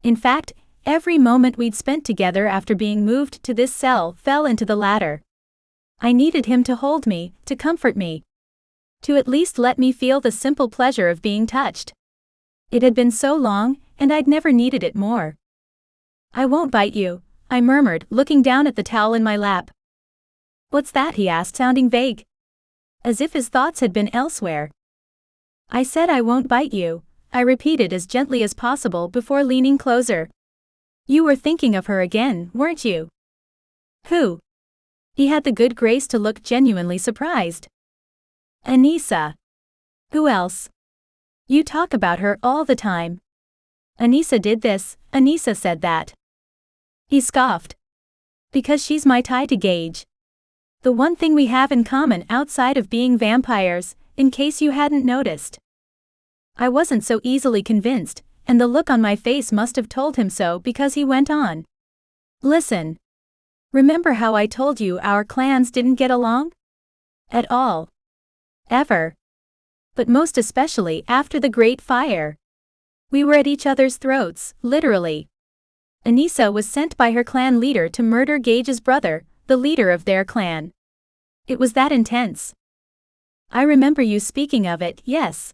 In fact, every moment we'd spent together after being moved to this cell fell into the latter. I needed him to hold me, to comfort me. To at least let me feel the simple pleasure of being touched. It had been so long, and I'd never needed it more. I won't bite you, I murmured, looking down at the towel in my lap. What's that? He asked, sounding vague. As if his thoughts had been elsewhere. I said I won't bite you, I repeated as gently as possible before leaning closer. You were thinking of her again, weren't you? Who? He had the good grace to look genuinely surprised. Anissa. Who else? You talk about her all the time. Anissa did this, Anissa said that. He scoffed. Because she's my tie to Gage. The one thing we have in common outside of being vampires, in case you hadn't noticed. I wasn't so easily convinced, and the look on my face must have told him so because he went on. Listen. Remember how I told you our clans didn't get along? At all. Ever. But most especially after the Great Fire. We were at each other's throats, literally. Anissa was sent by her clan leader to murder Gage's brother, the leader of their clan. It was that intense. I remember you speaking of it, yes.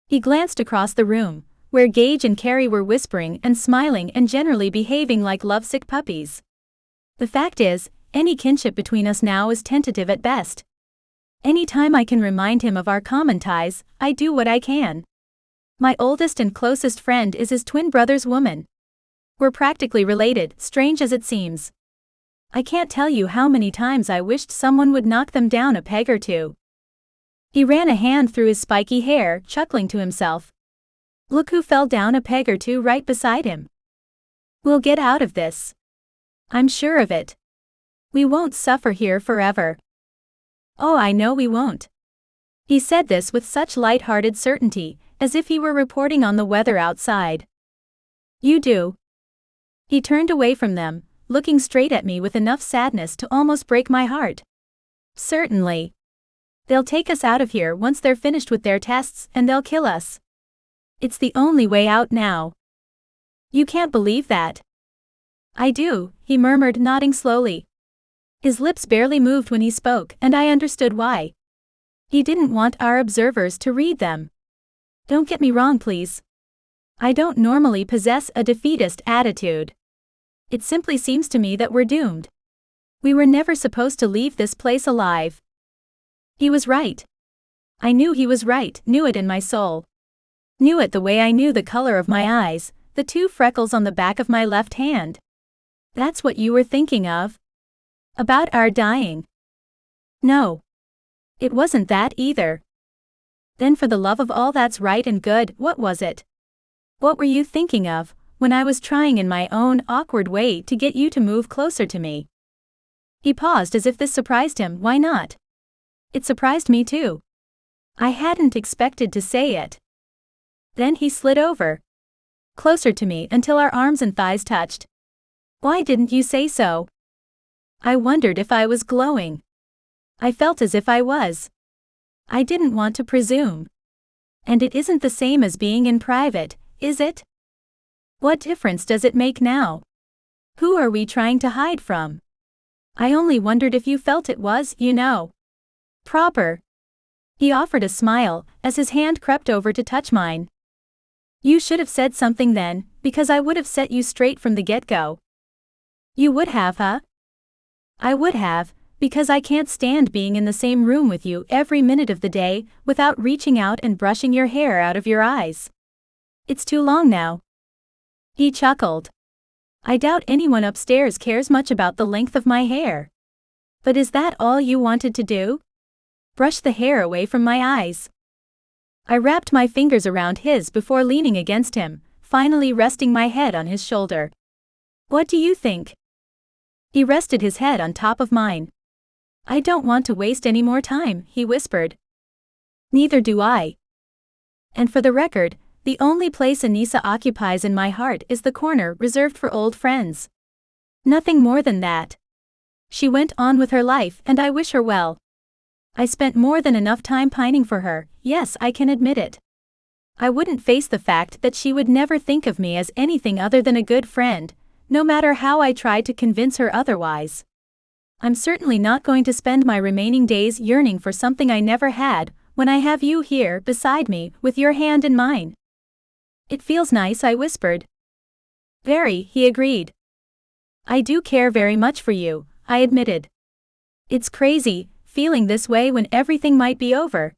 He glanced across the room, where Gage and Carrie were whispering and smiling and generally behaving like lovesick puppies. The fact is, any kinship between us now is tentative at best. Any time I can remind him of our common ties, I do what I can. My oldest and closest friend is his twin brother's woman. We're practically related, strange as it seems. I can't tell you how many times I wished someone would knock them down a peg or two. He ran a hand through his spiky hair, chuckling to himself. Look who fell down a peg or two right beside him. We'll get out of this. I'm sure of it. We won't suffer here forever. Oh, I know we won't. He said this with such light-hearted certainty, as if he were reporting on the weather outside. You do. He turned away from them, looking straight at me with enough sadness to almost break my heart. Certainly. They'll take us out of here once they're finished with their tests, and they'll kill us. It's the only way out now. You can't believe that. I do, he murmured, nodding slowly. His lips barely moved when he spoke, and I understood why. He didn't want our observers to read them. Don't get me wrong, please. I don't normally possess a defeatist attitude. It simply seems to me that we're doomed. We were never supposed to leave this place alive. He was right. I knew he was right, knew it in my soul. Knew it the way I knew the color of my eyes, the 2 freckles on the back of my left hand. That's what you were thinking of? About our dying? No. It wasn't that either. Then for the love of all that's right and good, what was it? What were you thinking of, when I was trying in my own awkward way to get you to move closer to me? He paused as if this surprised him. Why not? It surprised me too. I hadn't expected to say it. Then he slid over closer to me until our arms and thighs touched. Why didn't you say so? I wondered if I was glowing. I felt as if I was. I didn't want to presume. And it isn't the same as being in private, is it? What difference does it make now? Who are we trying to hide from? I only wondered if you felt it was, proper. He offered a smile, as his hand crept over to touch mine. You should have said something then, because I would have set you straight from the get-go. You would have, huh? I would have, because I can't stand being in the same room with you every minute of the day, without reaching out and brushing your hair out of your eyes. It's too long now. He chuckled. I doubt anyone upstairs cares much about the length of my hair. But is that all you wanted to do? Brush the hair away from my eyes. I wrapped my fingers around his before leaning against him, finally resting my head on his shoulder. What do you think? He rested his head on top of mine. I don't want to waste any more time, he whispered. Neither do I. And for the record, the only place Anissa occupies in my heart is the corner reserved for old friends. Nothing more than that. She went on with her life, and I wish her well. I spent more than enough time pining for her, yes, I can admit it. I wouldn't face the fact that she would never think of me as anything other than a good friend, no matter how I tried to convince her otherwise. I'm certainly not going to spend my remaining days yearning for something I never had, when I have you here beside me, with your hand in mine. It feels nice, I whispered. Very, he agreed. I do care very much for you, I admitted. It's crazy, feeling this way when everything might be over.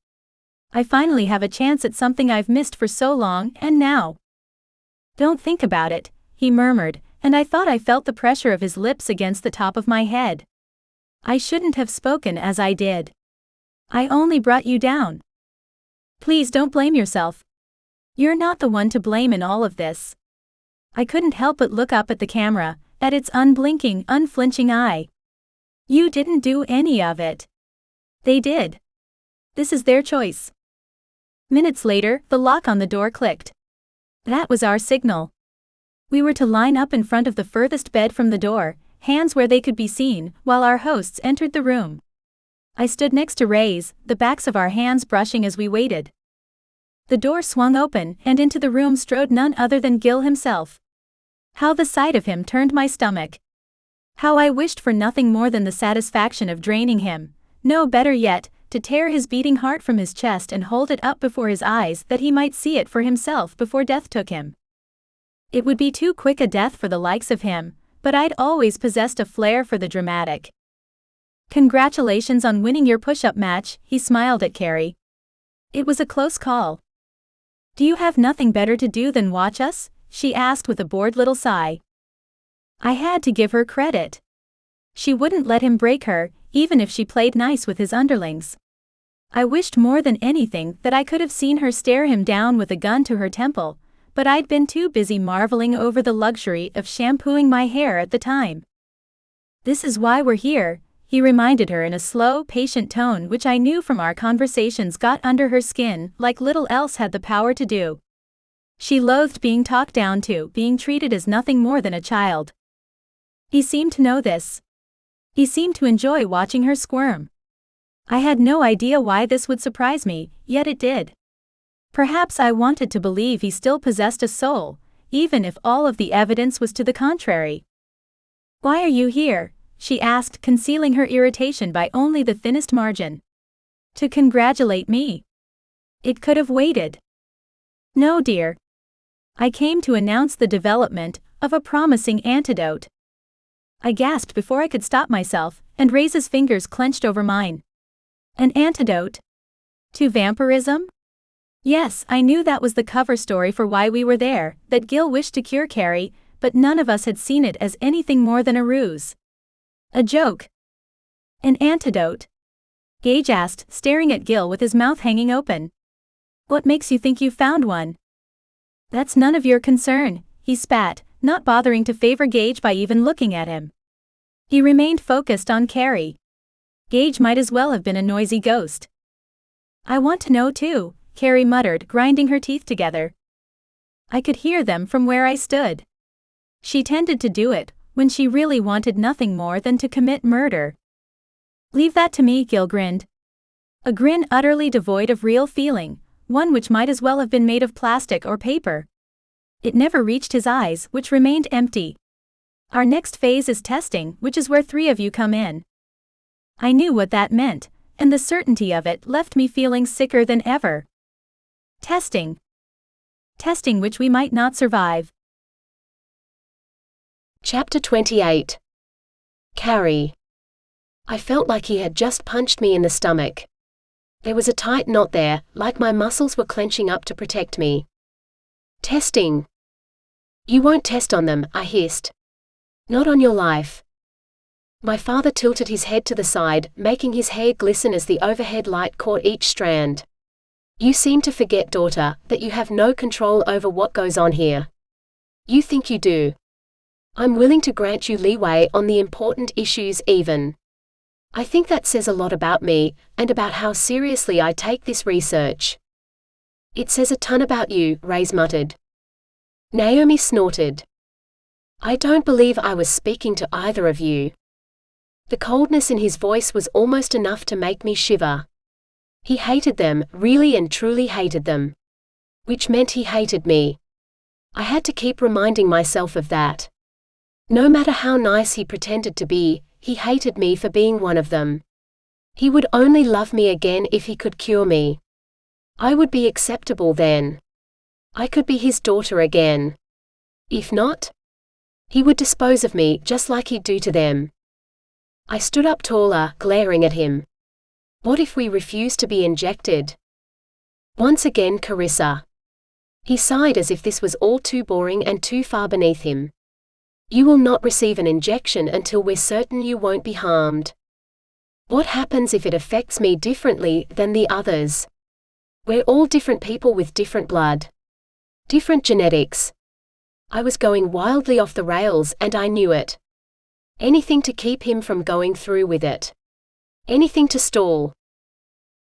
I finally have a chance at something I've missed for so long, and now. Don't think about it, he murmured, and I thought I felt the pressure of his lips against the top of my head. I shouldn't have spoken as I did. I only brought you down. Please don't blame yourself. You're not the one to blame in all of this. I couldn't help but look up at the camera, at its unblinking, unflinching eye. You didn't do any of it. They did. This is their choice. Minutes later, the lock on the door clicked. That was our signal. We were to line up in front of the furthest bed from the door, hands where they could be seen, while our hosts entered the room. I stood next to Raze, the backs of our hands brushing as we waited. The door swung open, and into the room strode none other than Gil himself. How the sight of him turned my stomach. How I wished for nothing more than the satisfaction of draining him, no, better yet, to tear his beating heart from his chest and hold it up before his eyes that he might see it for himself before death took him. It would be too quick a death for the likes of him, but I'd always possessed a flair for the dramatic. Congratulations on winning your push-up match, he smiled at Carrie. It was a close call. Do you have nothing better to do than watch us? She asked with a bored little sigh. I had to give her credit. She wouldn't let him break her, even if she played nice with his underlings. I wished more than anything that I could have seen her stare him down with a gun to her temple, but I'd been too busy marveling over the luxury of shampooing my hair at the time. "This is why we're here," he reminded her in a slow, patient tone which I knew from our conversations got under her skin like little else had the power to do. She loathed being talked down to, being treated as nothing more than a child. He seemed to know this. He seemed to enjoy watching her squirm. I had no idea why this would surprise me, yet it did. Perhaps I wanted to believe he still possessed a soul, even if all of the evidence was to the contrary. "Why are you here?" she asked, concealing her irritation by only the thinnest margin. "To congratulate me." It could have waited. "No, dear. I came to announce the development of a promising antidote." I gasped before I could stop myself, and Raze's fingers clenched over mine. An antidote? To vampirism? Yes, I knew that was the cover story for why we were there, that Gil wished to cure Carrie, but none of us had seen it as anything more than a ruse. A joke. An antidote? Gage asked, staring at Gil with his mouth hanging open. "What makes you think you found one?" "That's none of your concern," he spat, not bothering to favor Gage by even looking at him. He remained focused on Carrie. Gage might as well have been a noisy ghost. "I want to know too," Carrie muttered, grinding her teeth together. I could hear them from where I stood. She tended to do it when she really wanted nothing more than to commit murder. "Leave that to me," Gil grinned. A grin utterly devoid of real feeling, one which might as well have been made of plastic or paper. It never reached his eyes, which remained empty. "Our next phase is testing, which is where 3 of you come in." I knew what that meant, and the certainty of it left me feeling sicker than ever. Testing. Testing which we might not survive. Chapter 28. Carrie. I felt like he had just punched me in the stomach. There was a tight knot there, like my muscles were clenching up to protect me. Testing. "You won't test on them," I hissed. "Not on your life." My father tilted his head to the side, making his hair glisten as the overhead light caught each strand. "You seem to forget, daughter, that you have no control over what goes on here. You think you do. I'm willing to grant you leeway on the important issues even. I think that says a lot about me, and about how seriously I take this research." "It says a ton about you," Raze muttered. Naomi snorted. "I don't believe I was speaking to either of you." The coldness in his voice was almost enough to make me shiver. He hated them, really and truly hated them. Which meant he hated me. I had to keep reminding myself of that. No matter how nice he pretended to be, he hated me for being one of them. He would only love me again if he could cure me. I would be acceptable then. I could be his daughter again. If not, he would dispose of me just like he'd do to them. I stood up taller, glaring at him. What if we refused to be injected? Once again, Carissa. He sighed as if this was all too boring and too far beneath him. "You will not receive an injection until we're certain you won't be harmed." "What happens if it affects me differently than the others? We're all different people with different blood. Different genetics." I was going wildly off the rails, and I knew it. Anything to keep him from going through with it. Anything to stall.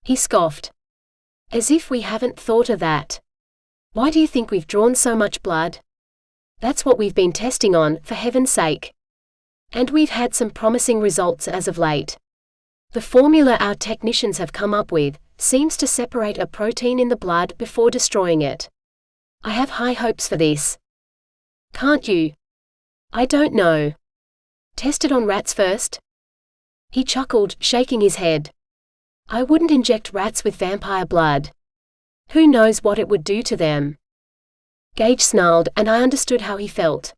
He scoffed. "As if we haven't thought of that. Why do you think we've drawn so much blood? That's what we've been testing on, for heaven's sake. And we've had some promising results as of late. The formula our technicians have come up with seems to separate a protein in the blood before destroying it. I have high hopes for this." "Can't you?" "I don't know. Test it on rats first?" He chuckled, shaking his head. "I wouldn't inject rats with vampire blood. Who knows what it would do to them?" Gage snarled, and I understood how he felt.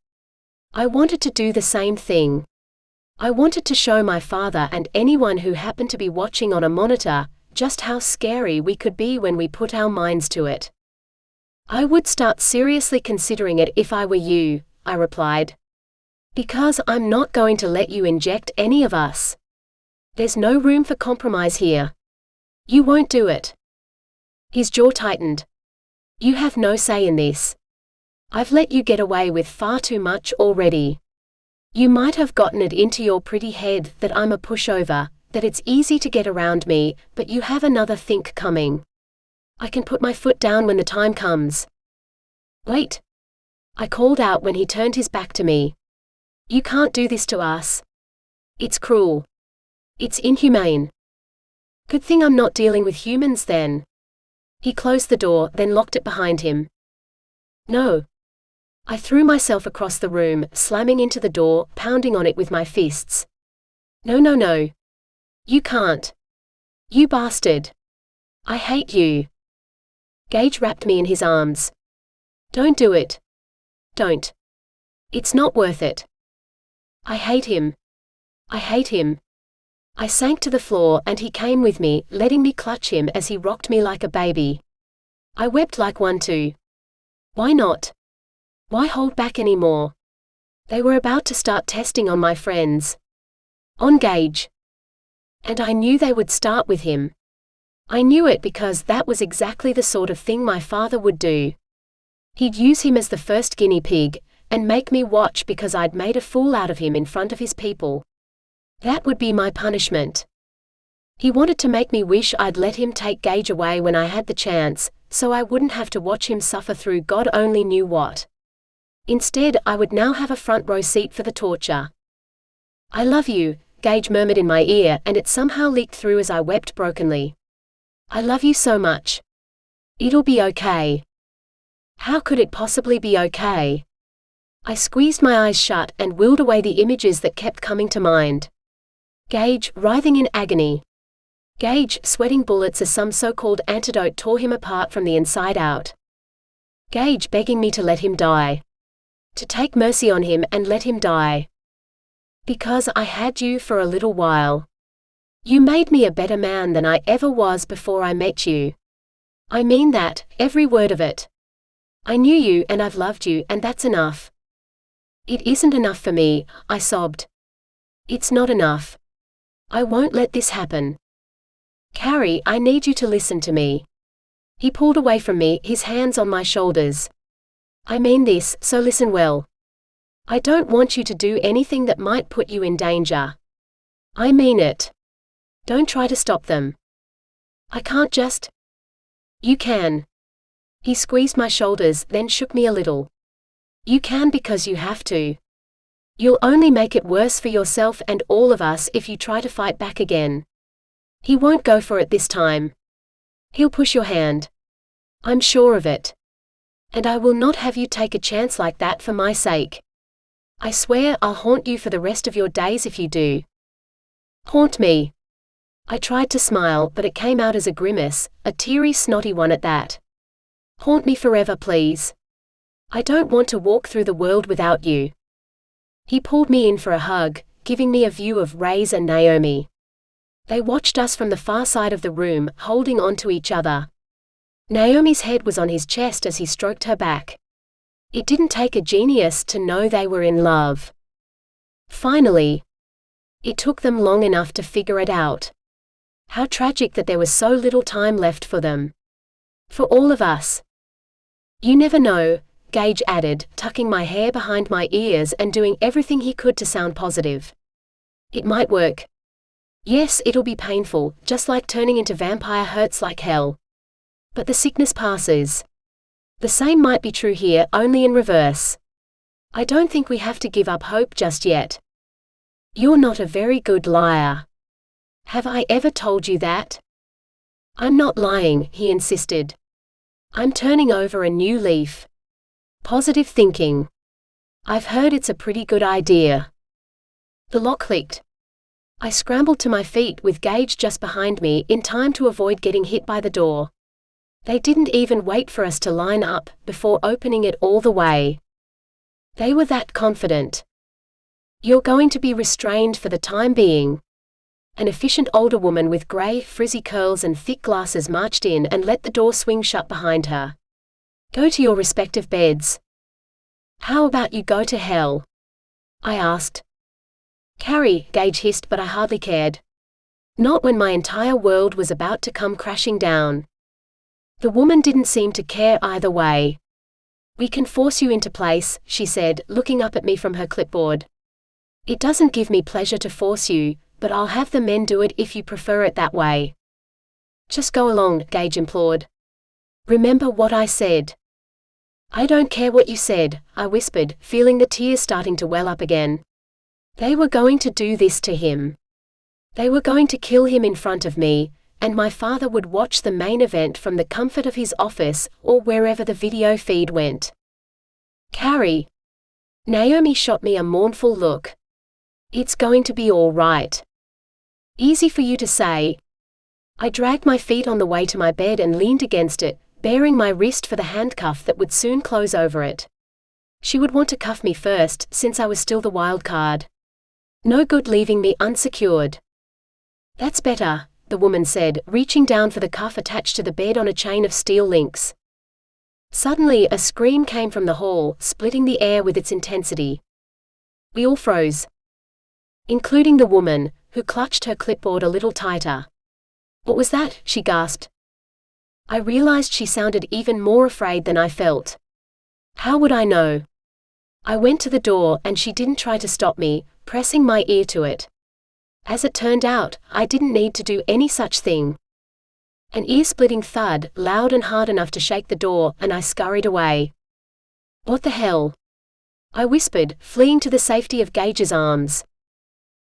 I wanted to do the same thing. I wanted to show my father and anyone who happened to be watching on a monitor just how scary we could be when we put our minds to it. "I would start seriously considering it if I were you," I replied. Because I'm not going to let you inject any of us. There's no room for compromise here. You won't do it. His jaw tightened. You have no say in this. I've let you get away with far too much already. You might have gotten it into your pretty head that I'm a pushover, that it's easy to get around me, but you have another think coming. I can put my foot down when the time comes. Wait. I called out when he turned his back to me. You can't do this to us. It's cruel. It's inhumane. Good thing I'm not dealing with humans then. He closed the door, then locked it behind him. No. I threw myself across the room, slamming into the door, pounding on it with my fists. No, no, no. You can't. You bastard. I hate you. Gage wrapped me in his arms. Don't do it. Don't. It's not worth it. I hate him. I hate him. I sank to the floor and he came with me, letting me clutch him as he rocked me like a baby. I wept like one too. Why not? Why hold back anymore? They were about to start testing on my friends. On Gage. And I knew they would start with him. I knew it because that was exactly the sort of thing my father would do. He'd use him as the first guinea pig, and make me watch because I'd made a fool out of him in front of his people. That would be my punishment. He wanted to make me wish I'd let him take Gage away when I had the chance, so I wouldn't have to watch him suffer through God only knew what. Instead, I would now have a front row seat for the torture. I love you, Gage murmured in my ear, and it somehow leaked through as I wept brokenly. I love you so much. It'll be okay. How could it possibly be okay? I squeezed my eyes shut and willed away the images that kept coming to mind. Gage, writhing in agony. Gage, sweating bullets as some so-called antidote tore him apart from the inside out. Gage begging me to let him die. To take mercy on him and let him die. Because I had you for a little while. You made me a better man than I ever was before I met you. I mean that, every word of it. I knew you and I've loved you, and that's enough. It isn't enough for me, I sobbed. It's not enough. I won't let this happen. Carrie, I need you to listen to me. He pulled away from me, his hands on my shoulders. I mean this, so listen well. I don't want you to do anything that might put you in danger. I mean it. Don't try to stop them. I can't just. You can. He squeezed my shoulders, then shook me a little. You can because you have to. You'll only make it worse for yourself and all of us if you try to fight back again. He won't go for it this time. He'll push your hand. I'm sure of it. And I will not have you take a chance like that for my sake. I swear I'll haunt you for the rest of your days if you do. Haunt me. I tried to smile, but it came out as a grimace, a teary, snotty one at that. Haunt me forever, please. I don't want to walk through the world without you. He pulled me in for a hug, giving me a view of Raze and Naomi. They watched us from the far side of the room, holding on to each other. Naomi's head was on his chest as he stroked her back. It didn't take a genius to know they were in love. Finally. It took them long enough to figure it out. How tragic that there was so little time left for them. For all of us. You never know, Gage added, tucking my hair behind my ears and doing everything he could to sound positive. It might work. Yes, it'll be painful, just like turning into vampire hurts like hell. But the sickness passes. The same might be true here, only in reverse. I don't think we have to give up hope just yet. You're not a very good liar. Have I ever told you that? I'm not lying, he insisted. I'm turning over a new leaf. Positive thinking. I've heard it's a pretty good idea. The lock clicked. I scrambled to my feet with Gage just behind me in time to avoid getting hit by the door. They didn't even wait for us to line up before opening it all the way. They were that confident. You're going to be restrained for the time being. An efficient older woman with grey, frizzy curls and thick glasses marched in and let the door swing shut behind her. Go to your respective beds. How about you go to hell? I asked. Carrie, Gage hissed, but I hardly cared. Not when my entire world was about to come crashing down. The woman didn't seem to care either way. We can force you into place, she said, looking up at me from her clipboard. It doesn't give me pleasure to force you, but I'll have the men do it if you prefer it that way. Just go along, Gage implored. Remember what I said. I don't care what you said, I whispered, feeling the tears starting to well up again. They were going to do this to him. They were going to kill him in front of me, and my father would watch the main event from the comfort of his office or wherever the video feed went. Carrie. Naomi shot me a mournful look. It's going to be all right. Easy for you to say. I dragged my feet on the way to my bed and leaned against it, baring my wrist for the handcuff that would soon close over it. She would want to cuff me first, since I was still the wild card. No good leaving me unsecured. That's better, the woman said, reaching down for the cuff attached to the bed on a chain of steel links. Suddenly, a scream came from the hall, splitting the air with its intensity. We all froze. Including the woman, who clutched her clipboard a little tighter. What was that? She gasped. I realized she sounded even more afraid than I felt. How would I know? I went to the door and she didn't try to stop me, pressing my ear to it. As it turned out, I didn't need to do any such thing. An ear-splitting thud, loud and hard enough to shake the door, and I scurried away. What the hell? I whispered, fleeing to the safety of Gage's arms.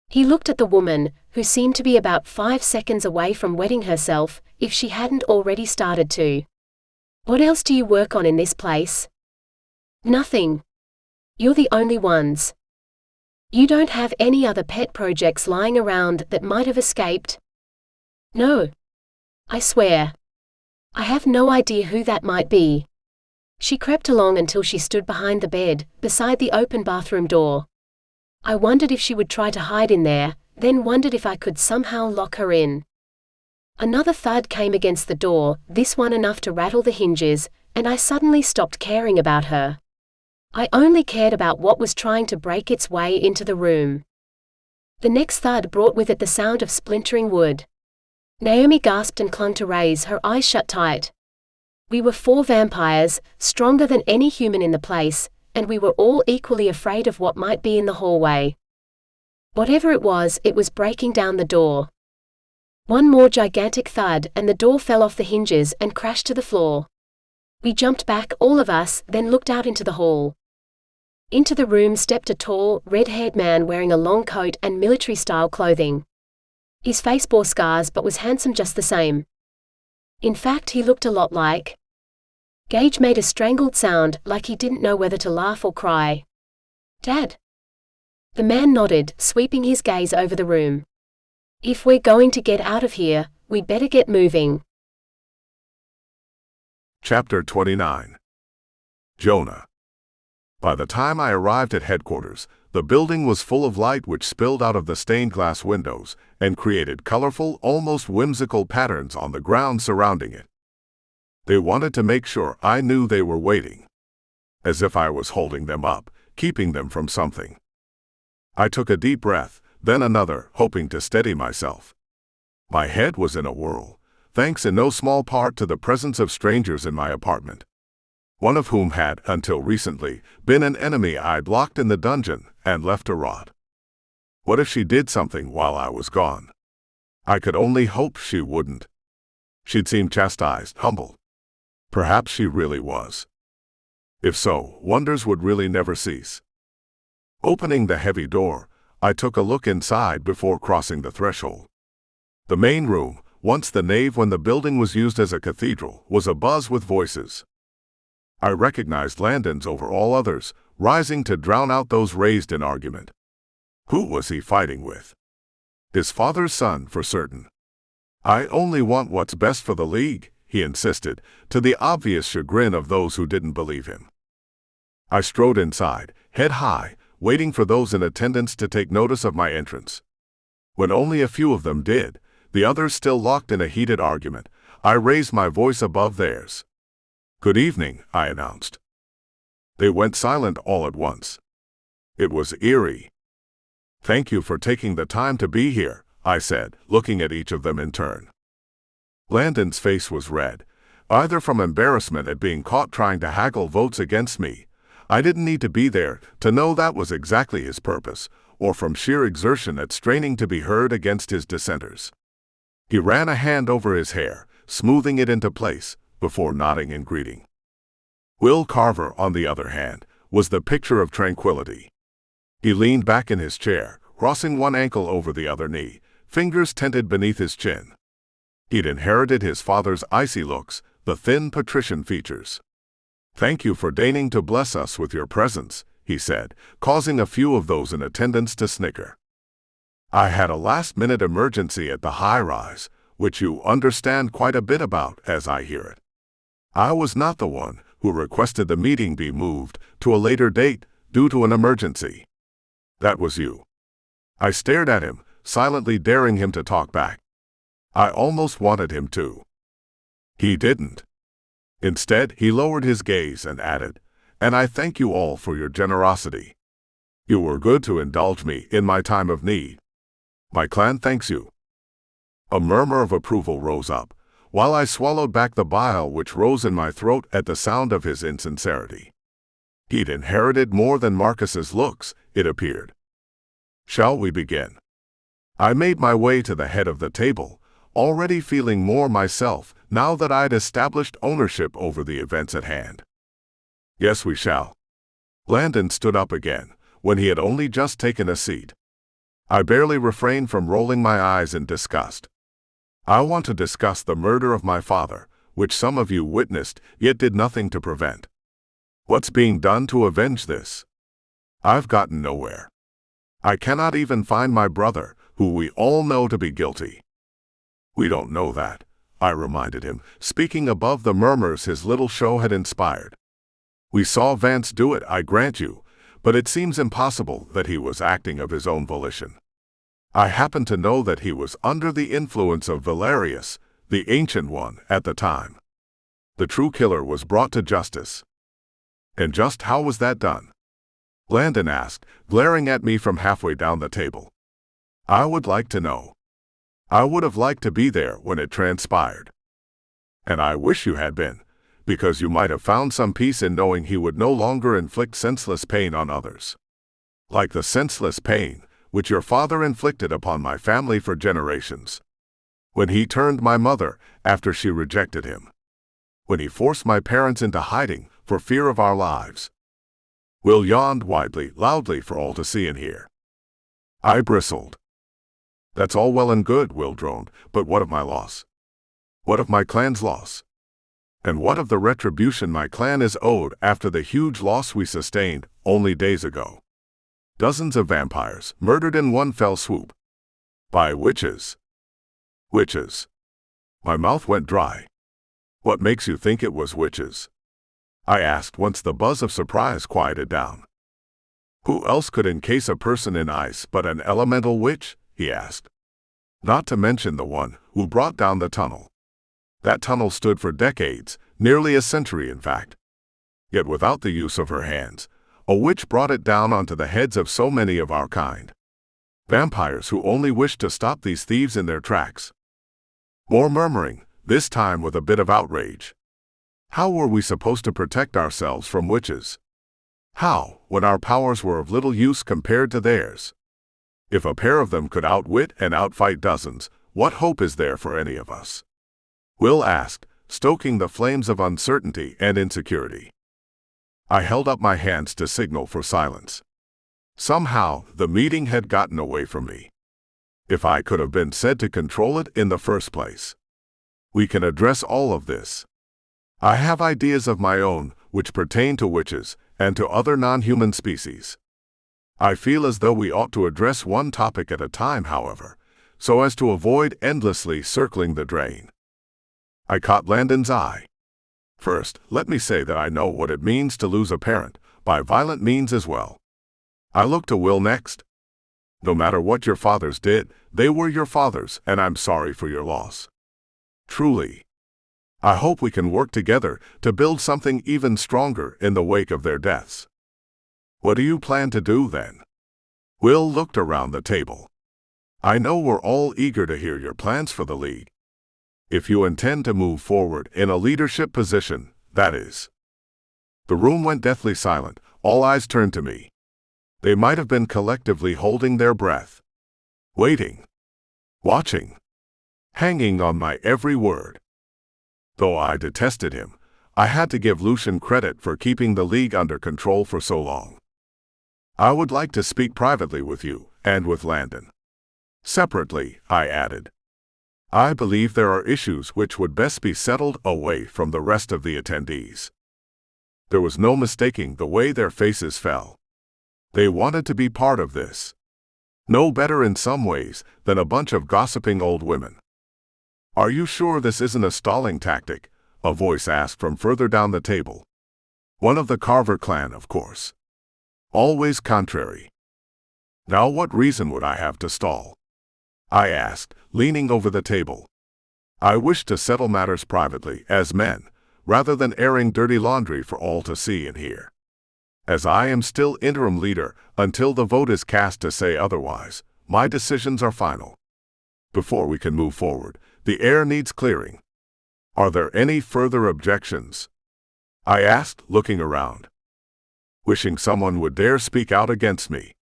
He looked at the woman, who seemed to be about 5 seconds away from wetting herself, if she hadn't already started to. What else do you work on in this place? Nothing. You're the only ones. You don't have any other pet projects lying around that might have escaped? No. I swear. I have no idea who that might be. She crept along until she stood behind the bed, beside the open bathroom door. I wondered if she would try to hide in there, then wondered if I could somehow lock her in. Another thud came against the door, this one enough to rattle the hinges, and I suddenly stopped caring about her. I only cared about what was trying to break its way into the room. The next thud brought with it the sound of splintering wood. Naomi gasped and clung to Raze, her eyes shut tight. We were 4 vampires, stronger than any human in the place, and we were all equally afraid of what might be in the hallway. Whatever it was breaking down the door. One more gigantic thud and the door fell off the hinges and crashed to the floor. We jumped back, all of us, then looked out into the hall. Into the room stepped a tall, red-haired man wearing a long coat and military-style clothing. His face bore scars but was handsome just the same. In fact, he looked a lot like... Gage made a strangled sound, like he didn't know whether to laugh or cry. Dad? The man nodded, sweeping his gaze over the room. If we're going to get out of here, we'd better get moving. Chapter 29. Jonah. By the time I arrived at headquarters, the building was full of light which spilled out of the stained glass windows and created colorful, almost whimsical patterns on the ground surrounding it. They wanted to make sure I knew they were waiting. As if I was holding them up, keeping them from something. I took a deep breath, then another, hoping to steady myself. My head was in a whirl, thanks in no small part to the presence of strangers in my apartment. One of whom had, until recently, been an enemy I'd locked in the dungeon and left to rot. What if she did something while I was gone? I could only hope she wouldn't. She'd seemed chastised, humbled. Perhaps she really was. If so, wonders would really never cease. Opening the heavy door, I took a look inside before crossing the threshold. The main room, once the nave when the building was used as a cathedral, was abuzz with voices. I recognized Landon's over all others, rising to drown out those raised in argument. Who was he fighting with? His father's son, for certain. I only want what's best for the League, he insisted, to the obvious chagrin of those who didn't believe him. I strode inside, head high, waiting for those in attendance to take notice of my entrance. When only a few of them did, the others still locked in a heated argument, I raised my voice above theirs. "Good evening," I announced. They went silent all at once. It was eerie. "Thank you for taking the time to be here," I said, looking at each of them in turn. Landon's face was red, either from embarrassment at being caught trying to haggle votes against me. I didn't need to be there to know that was exactly his purpose, or from sheer exertion at straining to be heard against his dissenters. He ran a hand over his hair, smoothing it into place, before nodding in greeting. Will Carver, on the other hand, was the picture of tranquility. He leaned back in his chair, crossing one ankle over the other knee, fingers tented beneath his chin. He'd inherited his father's icy looks, the thin patrician features. "Thank you for deigning to bless us with your presence," he said, causing a few of those in attendance to snicker. "I had a last-minute emergency at the high-rise, which you understand quite a bit about, as I hear it. I was not the one who requested the meeting be moved to a later date due to an emergency. That was you." I stared at him, silently daring him to talk back. I almost wanted him to. He didn't. Instead, he lowered his gaze and added, "And I thank you all for your generosity. You were good to indulge me in my time of need. My clan thanks you." A murmur of approval rose up, while I swallowed back the bile which rose in my throat at the sound of his insincerity. He'd inherited more than Marcus's looks, it appeared. "Shall we begin?" I made my way to the head of the table, already feeling more myself now that I'd established ownership over the events at hand. "Yes, we shall." Landon stood up again, when he had only just taken a seat. I barely refrained from rolling my eyes in disgust. "I want to discuss the murder of my father, which some of you witnessed, yet did nothing to prevent. What's being done to avenge this? I've gotten nowhere. I cannot even find my brother, who we all know to be guilty." "We don't know that," I reminded him, speaking above the murmurs his little show had inspired. "We saw Vance do it, I grant you, but it seems impossible that he was acting of his own volition. I happen to know that he was under the influence of Valerius, the Ancient One, at the time. The true killer was brought to justice." "And just how was that done?" Landon asked, glaring at me from halfway down the table. "I would like to know. I would have liked to be there when it transpired. And I wish you had been, because you might have found some peace in knowing he would no longer inflict senseless pain on others. Like the senseless pain which your father inflicted upon my family for generations. When he turned my mother after she rejected him. When he forced my parents into hiding for fear of our lives." Will yawned widely, loudly for all to see and hear. I bristled. "That's all well and good," Will droned, "but what of my loss? What of my clan's loss? And what of the retribution my clan is owed after the huge loss we sustained only days ago? Dozens of vampires murdered in one fell swoop. By witches. Witches." My mouth went dry. "What makes you think it was witches?" I asked once the buzz of surprise quieted down. "Who else could encase a person in ice but an elemental witch?" he asked. "Not to mention the one who brought down the tunnel. That tunnel stood for decades, nearly a century in fact. Yet without the use of her hands, a witch brought it down onto the heads of so many of our kind. Vampires who only wished to stop these thieves in their tracks." More murmuring, this time with a bit of outrage. How were we supposed to protect ourselves from witches? How, when our powers were of little use compared to theirs? If a pair of them could outwit and outfight dozens, what hope is there for any of us? Will asked, stoking the flames of uncertainty and insecurity. I held up my hands to signal for silence. Somehow, the meeting had gotten away from me. If I could have been said to control it in the first place. We can address all of this. I have ideas of my own, which pertain to witches, and to other non-human species. I feel as though we ought to address one topic at a time, however, so as to avoid endlessly circling the drain. I caught Landon's eye. First, let me say that I know what it means to lose a parent, by violent means as well. I look to Will next. No matter what your fathers did, they were your fathers, and I'm sorry for your loss. Truly. I hope we can work together to build something even stronger in the wake of their deaths. What do you plan to do then? Will looked around the table. I know we're all eager to hear your plans for the League. If you intend to move forward in a leadership position, that is. The room went deathly silent, all eyes turned to me. They might have been collectively holding their breath. Waiting. Watching. Hanging on my every word. Though I detested him, I had to give Lucian credit for keeping the League under control for so long. I would like to speak privately with you, and with Landon. Separately, I added. I believe there are issues which would best be settled away from the rest of the attendees. There was no mistaking the way their faces fell. They wanted to be part of this. No better in some ways than a bunch of gossiping old women. Are you sure this isn't a stalling tactic? A voice asked from further down the table. One of the Carver clan, of course. Always contrary. Now what reason would I have to stall? I asked, leaning over the table. I wish to settle matters privately, as men, rather than airing dirty laundry for all to see and hear. As I am still interim leader until the vote is cast to say otherwise, my decisions are final. Before we can move forward, the air needs clearing. Are there any further objections? I asked, looking around. Wishing someone would dare speak out against me.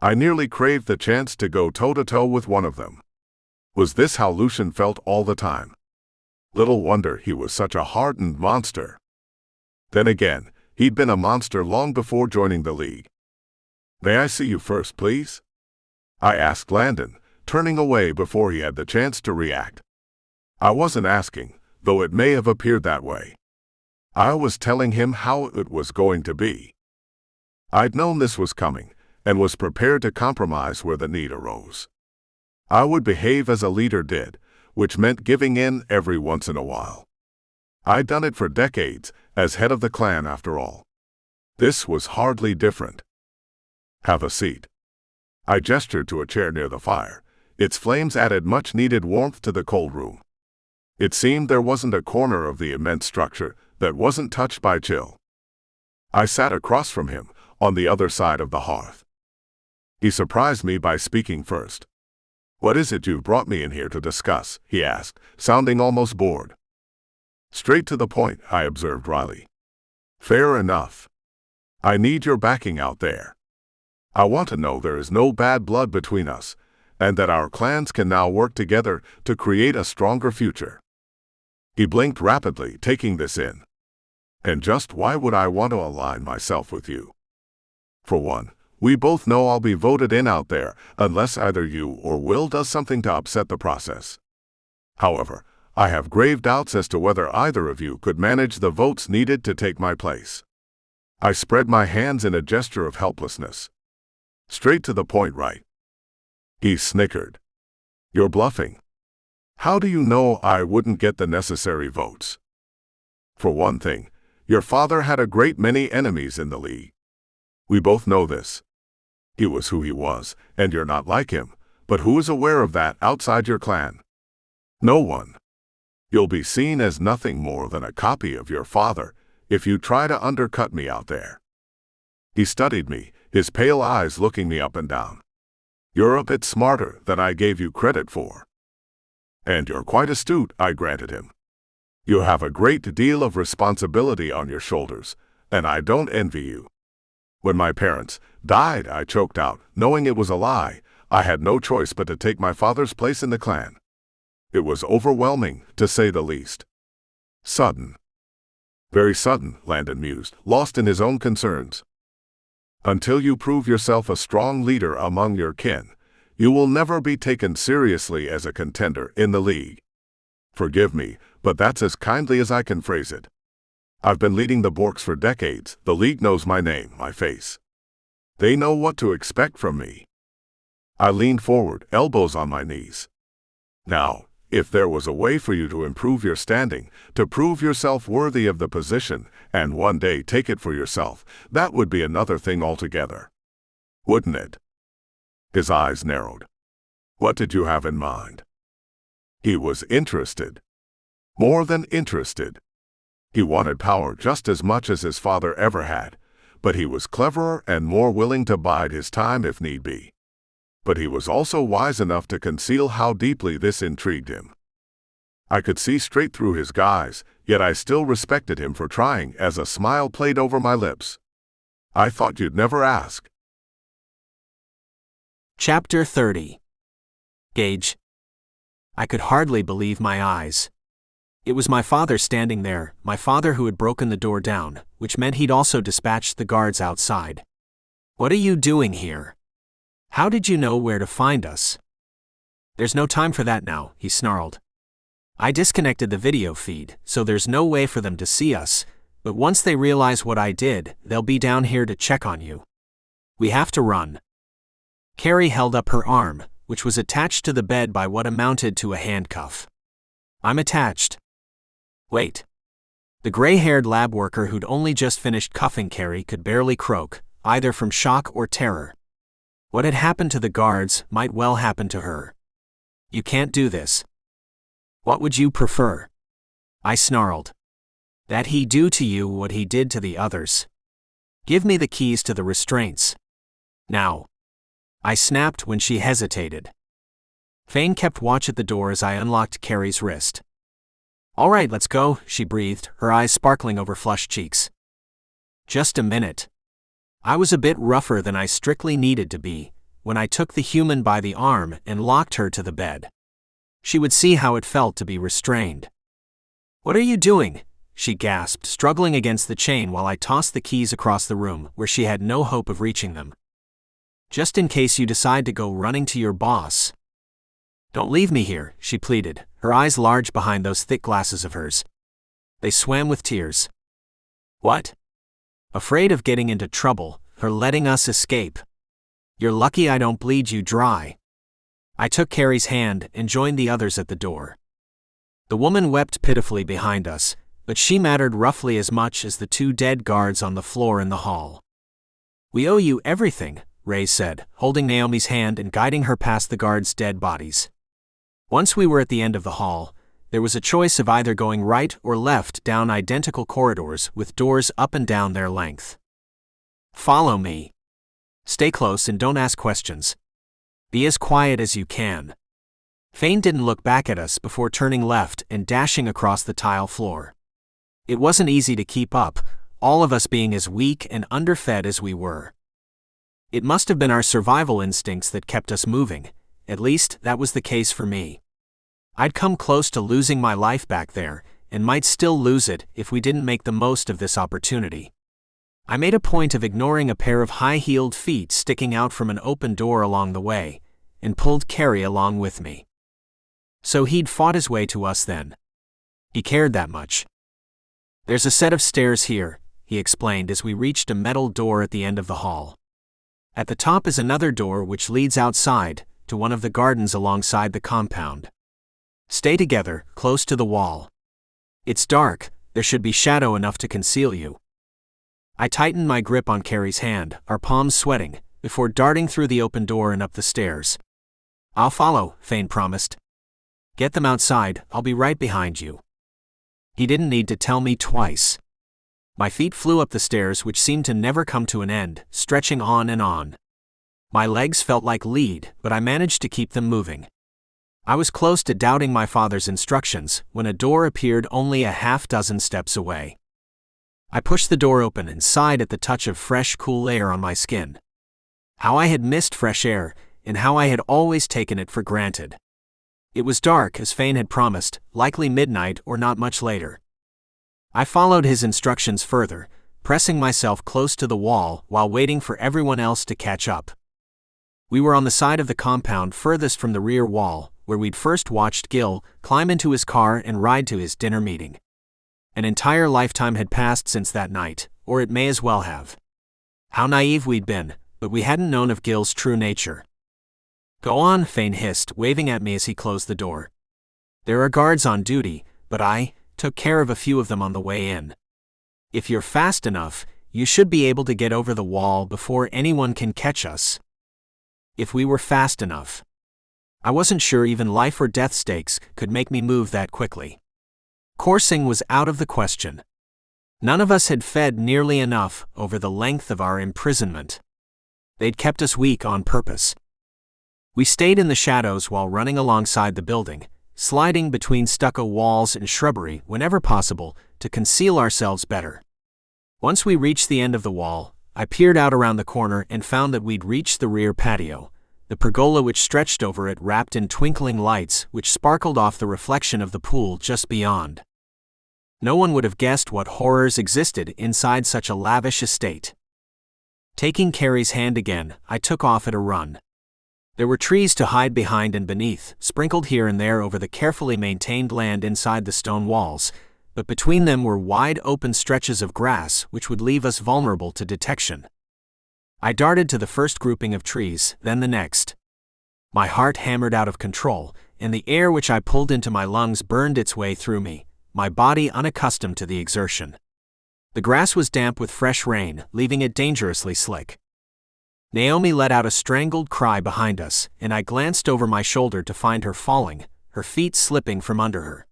I nearly craved the chance to go toe-to-toe with one of them. Was this how Lucian felt all the time? Little wonder he was such a hardened monster. Then again, he'd been a monster long before joining the League. May I see you first, please? I asked Landon, turning away before he had the chance to react. I wasn't asking, though it may have appeared that way. I was telling him how it was going to be. I'd known this was coming, and was prepared to compromise where the need arose. I would behave as a leader did, which meant giving in every once in a while. I'd done it for decades, as head of the clan after all. This was hardly different. Have a seat. I gestured to a chair near the fire. Its flames added much-needed warmth to the cold room. It seemed there wasn't a corner of the immense structure that wasn't touched by chill. I sat across from him, on the other side of the hearth. He surprised me by speaking first. What is it you've brought me in here to discuss? He asked, sounding almost bored. Straight to the point, I observed wryly. Fair enough. I need your backing out there. I want to know there is no bad blood between us, and that our clans can now work together to create a stronger future. He blinked rapidly, taking this in. And just why would I want to align myself with you? For one, we both know I'll be voted in out there unless either you or Will does something to upset the process. However, I have grave doubts as to whether either of you could manage the votes needed to take my place. I spread my hands in a gesture of helplessness. Straight to the point, right? He snickered. You're bluffing. How do you know I wouldn't get the necessary votes? For one thing, your father had a great many enemies in the League. We both know this. He was who he was, and you're not like him, but who is aware of that outside your clan? No one. You'll be seen as nothing more than a copy of your father if you try to undercut me out there. He studied me, his pale eyes looking me up and down. You're a bit smarter than I gave you credit for. And you're quite astute, I granted him. You have a great deal of responsibility on your shoulders, and I don't envy you. When my parents died, I choked out, knowing it was a lie. I had no choice but to take my father's place in the clan. It was overwhelming, to say the least. Sudden. Very sudden, Landon mused, lost in his own concerns. Until you prove yourself a strong leader among your kin, you will never be taken seriously as a contender in the League. Forgive me, but that's as kindly as I can phrase it. I've been leading the Borks for decades. The League knows my name, my face. They know what to expect from me. I leaned forward, elbows on my knees. Now, if there was a way for you to improve your standing, to prove yourself worthy of the position, and one day take it for yourself, that would be another thing altogether. Wouldn't it? His eyes narrowed. What did you have in mind? He was interested. More than interested. He wanted power just as much as his father ever had, But he was cleverer and more willing to bide his time if need be. But he was also wise enough to conceal how deeply this intrigued him. I could see straight through his guise, yet I still respected him for trying as a smile played over my lips. I thought you'd never ask. Chapter 30. Gage. I could hardly believe my eyes. It was my father standing there, my father who had broken the door down, which meant he'd also dispatched the guards outside. "What are you doing here? How did you know where to find us?" "There's no time for that now," he snarled. "I disconnected the video feed, so there's no way for them to see us, but once they realize what I did, they'll be down here to check on you. We have to run." Carrie held up her arm, which was attached to the bed by what amounted to a handcuff. "I'm attached." "Wait." The gray-haired lab worker who'd only just finished cuffing Carrie could barely croak, either from shock or terror. What had happened to the guards might well happen to her. "You can't do this." "What would you prefer?" I snarled. "That he do to you what he did to the others. Give me the keys to the restraints. Now." I snapped when she hesitated. Fane kept watch at the door as I unlocked Carrie's wrist. "All right, let's go," she breathed, her eyes sparkling over flushed cheeks. "Just a minute." I was a bit rougher than I strictly needed to be when I took the human by the arm and locked her to the bed. She would see how it felt to be restrained. "What are you doing?" she gasped, struggling against the chain while I tossed the keys across the room where she had no hope of reaching them. "Just in case you decide to go running to your boss." "Don't leave me here," she pleaded, her eyes large behind those thick glasses of hers. They swam with tears. "What?" "Afraid of getting into trouble, or letting us escape. You're lucky I don't bleed you dry." I took Carrie's hand and joined the others at the door. The woman wept pitifully behind us, but she mattered roughly as much as the two dead guards on the floor in the hall. "We owe you everything," Raze said, holding Naomi's hand and guiding her past the guards' dead bodies. Once we were at the end of the hall, there was a choice of either going right or left down identical corridors with doors up and down their length. "Follow me. Stay close and don't ask questions. Be as quiet as you can." Fane didn't look back at us before turning left and dashing across the tile floor. It wasn't easy to keep up, all of us being as weak and underfed as we were. It must have been our survival instincts that kept us moving. At least, that was the case for me. I'd come close to losing my life back there, and might still lose it if we didn't make the most of this opportunity. I made a point of ignoring a pair of high-heeled feet sticking out from an open door along the way, and pulled Carrie along with me. So he'd fought his way to us then. He cared that much. "There's a set of stairs here," he explained as we reached a metal door at the end of the hall. "At the top is another door which leads outside, to one of the gardens alongside the compound. Stay together, close to the wall. It's dark, there should be shadow enough to conceal you." I tightened my grip on Carrie's hand, our palms sweating, before darting through the open door and up the stairs. "I'll follow," Fane promised. "Get them outside, I'll be right behind you." He didn't need to tell me twice. My feet flew up the stairs which seemed to never come to an end, stretching on and on. My legs felt like lead, but I managed to keep them moving. I was close to doubting my father's instructions when a door appeared only a half-dozen steps away. I pushed the door open and sighed at the touch of fresh, cool air on my skin. How I had missed fresh air, and how I had always taken it for granted. It was dark, as Fane had promised, likely midnight or not much later. I followed his instructions further, pressing myself close to the wall while waiting for everyone else to catch up. We were on the side of the compound furthest from the rear wall, where we'd first watched Gil climb into his car and ride to his dinner meeting. An entire lifetime had passed since that night, or it may as well have. How naive we'd been, but we hadn't known of Gil's true nature. "Go on," Fane hissed, waving at me as he closed the door. "There are guards on duty, but I took care of a few of them on the way in. If you're fast enough, you should be able to get over the wall before anyone can catch us." If we were fast enough. I wasn't sure even life or death stakes could make me move that quickly. Coursing was out of the question. None of us had fed nearly enough over the length of our imprisonment. They'd kept us weak on purpose. We stayed in the shadows while running alongside the building, sliding between stucco walls and shrubbery whenever possible to conceal ourselves better. Once we reached the end of the wall, I peered out around the corner and found that we'd reached the rear patio, the pergola which stretched over it wrapped in twinkling lights which sparkled off the reflection of the pool just beyond. No one would have guessed what horrors existed inside such a lavish estate. Taking Carrie's hand again, I took off at a run. There were trees to hide behind and beneath, sprinkled here and there over the carefully maintained land inside the stone walls, but between them were wide open stretches of grass which would leave us vulnerable to detection. I darted to the first grouping of trees, then the next. My heart hammered out of control, and the air which I pulled into my lungs burned its way through me, my body unaccustomed to the exertion. The grass was damp with fresh rain, leaving it dangerously slick. Naomi let out a strangled cry behind us, and I glanced over my shoulder to find her falling, her feet slipping from under her.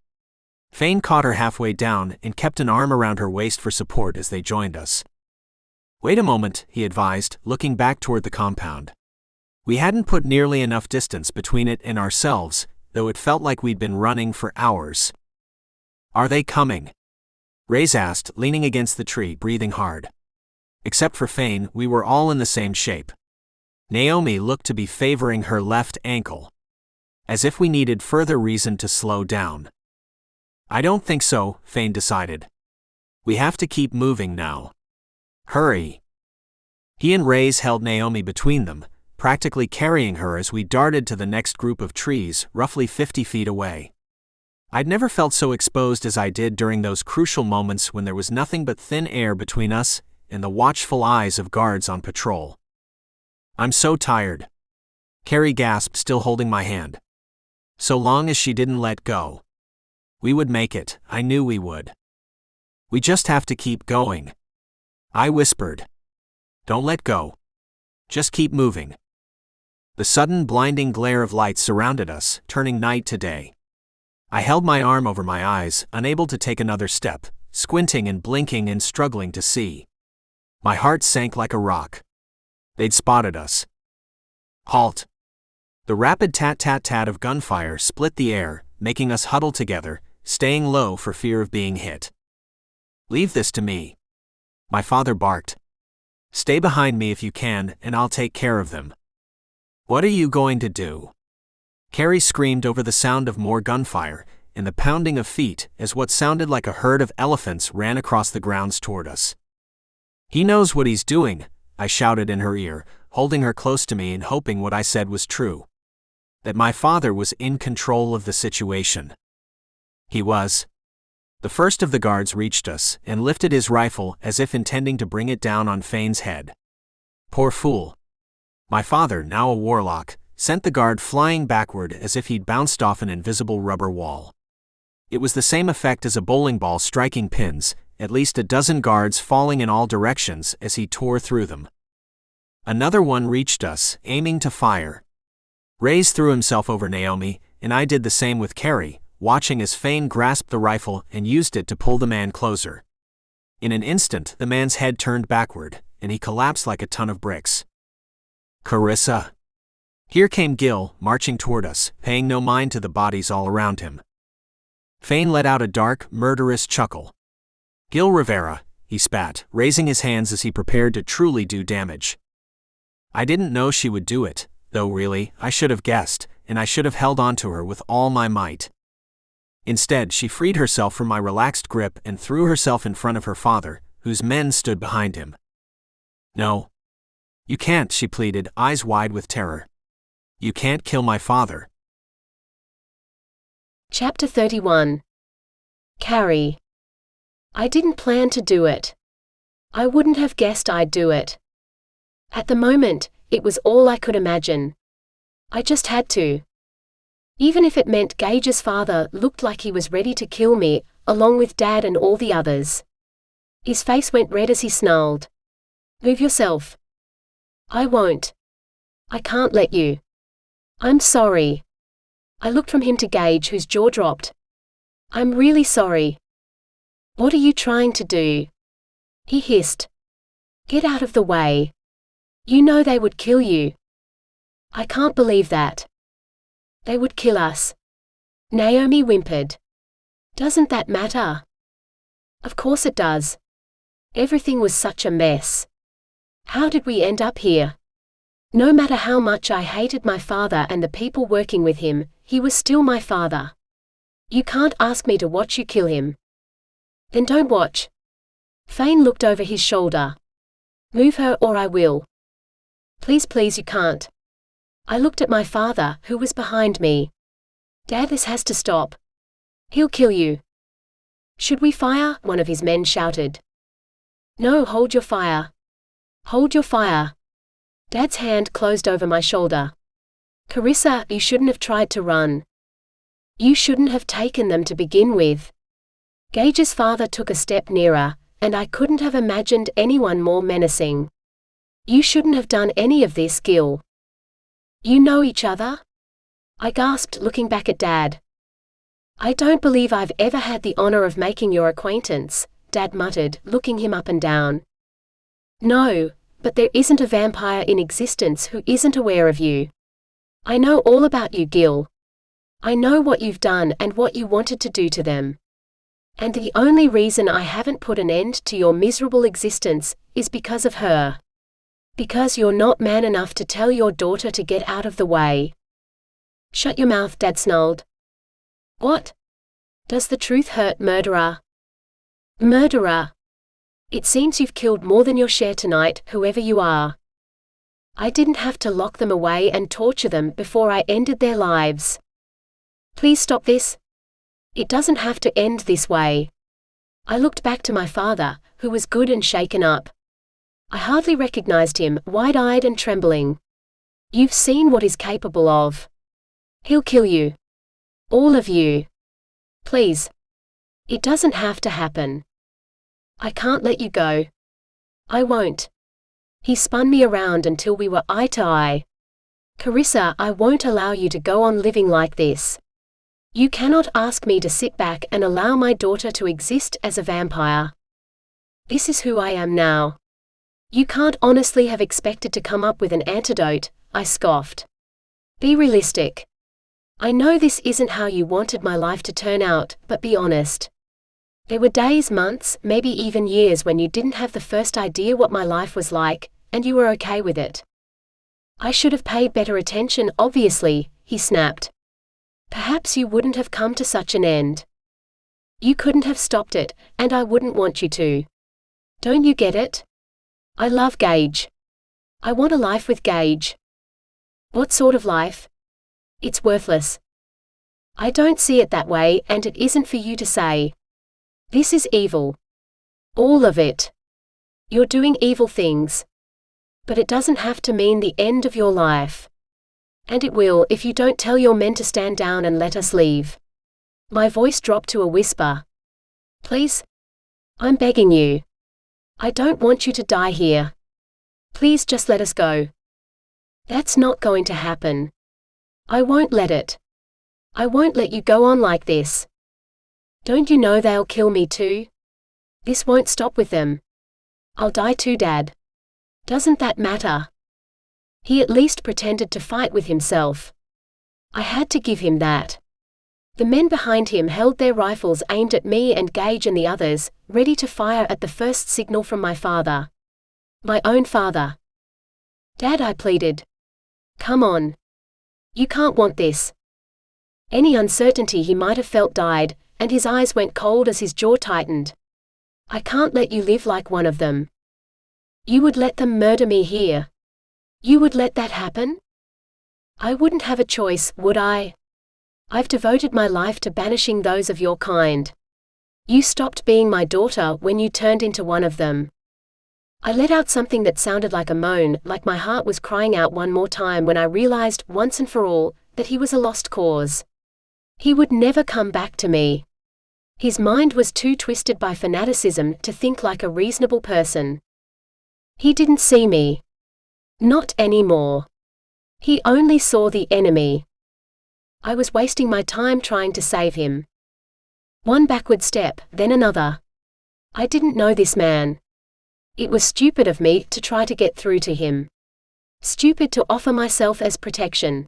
Fane caught her halfway down and kept an arm around her waist for support as they joined us. "Wait a moment," he advised, looking back toward the compound. We hadn't put nearly enough distance between it and ourselves, though it felt like we'd been running for hours. "Are they coming?" Raze asked, leaning against the tree, breathing hard. Except for Fane, we were all in the same shape. Naomi looked to be favoring her left ankle, as if we needed further reason to slow down. "I don't think so," Fane decided. "We have to keep moving now. Hurry." He and Raze held Naomi between them, practically carrying her as we darted to the next group of trees, roughly 50 feet away. I'd never felt so exposed as I did during those crucial moments when there was nothing but thin air between us and the watchful eyes of guards on patrol. "I'm so tired," Carrie gasped, still holding my hand. So long as she didn't let go. We would make it, I knew we would. "We just have to keep going," I whispered. "Don't let go. Just keep moving." The sudden blinding glare of lights surrounded us, turning night to day. I held my arm over my eyes, unable to take another step, squinting and blinking and struggling to see. My heart sank like a rock. They'd spotted us. "Halt!" The rapid tat-tat-tat of gunfire split the air, making us huddle together, staying low for fear of being hit. "Leave this to me," my father barked. "Stay behind me if you can, and I'll take care of them." "What are you going to do?" Carrie screamed over the sound of more gunfire and the pounding of feet as what sounded like a herd of elephants ran across the grounds toward us. "He knows what he's doing," I shouted in her ear, holding her close to me and hoping what I said was true. That my father was in control of the situation. He was. The first of the guards reached us and lifted his rifle as if intending to bring it down on Fane's head. Poor fool. My father, now a warlock, sent the guard flying backward as if he'd bounced off an invisible rubber wall. It was the same effect as a bowling ball striking pins, at least a dozen guards falling in all directions as he tore through them. Another one reached us, aiming to fire. Raze threw himself over Naomi, and I did the same with Carrie, watching as Fane grasped the rifle and used it to pull the man closer. In an instant, the man's head turned backward, and he collapsed like a ton of bricks. "Carissa." Here came Gil, marching toward us, paying no mind to the bodies all around him. Fane let out a dark, murderous chuckle. "Gil Rivera," he spat, raising his hands as he prepared to truly do damage. I didn't know she would do it, though really, I should have guessed, and I should have held on to her with all my might. Instead, she freed herself from my relaxed grip and threw herself in front of her father, whose men stood behind him. "No. You can't," she pleaded, eyes wide with terror. "You can't kill my father." Chapter 31. Carrie. I didn't plan to do it. I wouldn't have guessed I'd do it. At the moment, it was all I could imagine. I just had to. Even if it meant Gage's father looked like he was ready to kill me, along with Dad and all the others. His face went red as he snarled. "Move yourself." "I won't. I can't let you. I'm sorry." I looked from him to Gage, whose jaw dropped. "I'm really sorry." "What are you trying to do?" He hissed. Get out of the way. You know they would kill you. I can't believe that. They would kill us. Naomi whimpered. Doesn't that matter? Of course it does. Everything was such a mess. How did we end up here? No matter how much I hated my father and the people working with him, he was still my father. You can't ask me to watch you kill him. Then don't watch. Fane looked over his shoulder. Move her or I will. Please, please, you can't. I looked at my father, who was behind me. Dad, this has to stop. He'll kill you. Should we fire? One of his men shouted. No, hold your fire. Hold your fire. Dad's hand closed over my shoulder. Carissa, you shouldn't have tried to run. You shouldn't have taken them to begin with. Gage's father took a step nearer, and I couldn't have imagined anyone more menacing. You shouldn't have done any of this, Gil. You know each other? I gasped, looking back at Dad. I don't believe I've ever had the honor of making your acquaintance, Dad muttered, looking him up and down. No, but there isn't a vampire in existence who isn't aware of you. I know all about you, Gil. I know what you've done and what you wanted to do to them. And the only reason I haven't put an end to your miserable existence is because of her. Because you're not man enough to tell your daughter to get out of the way. Shut your mouth, Dad snarled. What? Does the truth hurt, murderer? Murderer. It seems you've killed more than your share tonight, whoever you are. I didn't have to lock them away and torture them before I ended their lives. Please stop this. It doesn't have to end this way. I looked back to my father, who was good and shaken up. I hardly recognized him, wide-eyed and trembling. You've seen what he's capable of. He'll kill you. All of you. Please. It doesn't have to happen. I can't let you go. I won't. He spun me around until we were eye to eye. Carissa, I won't allow you to go on living like this. You cannot ask me to sit back and allow my daughter to exist as a vampire. This is who I am now. You can't honestly have expected to come up with an antidote, I scoffed. Be realistic. I know this isn't how you wanted my life to turn out, but be honest. There were days, months, maybe even years when you didn't have the first idea what my life was like, and you were okay with it. I should have paid better attention, obviously, he snapped. Perhaps you wouldn't have come to such an end. You couldn't have stopped it, and I wouldn't want you to. Don't you get it? I love Gage. I want a life with Gage. What sort of life? It's worthless. I don't see it that way, and it isn't for you to say. This is evil. All of it. You're doing evil things. But it doesn't have to mean the end of your life. And it will if you don't tell your men to stand down and let us leave. My voice dropped to a whisper. Please? I'm begging you. I don't want you to die here. Please just let us go. That's not going to happen. I won't let it. I won't let you go on like this. Don't you know they'll kill me too? This won't stop with them. I'll die too, Dad. Doesn't that matter? He at least pretended to fight with himself. I had to give him that. The men behind him held their rifles aimed at me and Gage and the others, ready to fire at the first signal from my father. My own father. Dad, I pleaded. Come on. You can't want this. Any uncertainty he might have felt died, and his eyes went cold as his jaw tightened. I can't let you live like one of them. You would let them murder me here. You would let that happen? I wouldn't have a choice, would I? I've devoted my life to banishing those of your kind. You stopped being my daughter when you turned into one of them. I let out something that sounded like a moan, like my heart was crying out one more time when I realized, once and for all, that he was a lost cause. He would never come back to me. His mind was too twisted by fanaticism to think like a reasonable person. He didn't see me. Not anymore. He only saw the enemy. I was wasting my time trying to save him. One backward step, then another. I didn't know this man. It was stupid of me to try to get through to him. Stupid to offer myself as protection.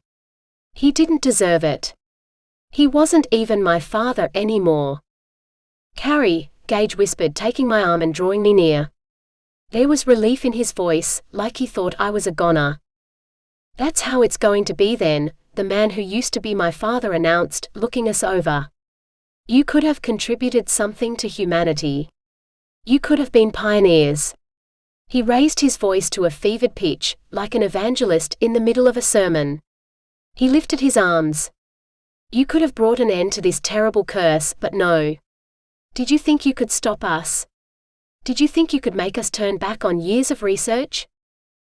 He didn't deserve it. He wasn't even my father anymore. Carrie, Gage whispered, taking my arm and drawing me near. There was relief in his voice, like he thought I was a goner. That's how it's going to be then, the man who used to be my father announced, looking us over. You could have contributed something to humanity. You could have been pioneers. He raised his voice to a fevered pitch, like an evangelist in the middle of a sermon. He lifted his arms. You could have brought an end to this terrible curse, but no. Did you think you could stop us? Did you think you could make us turn back on years of research?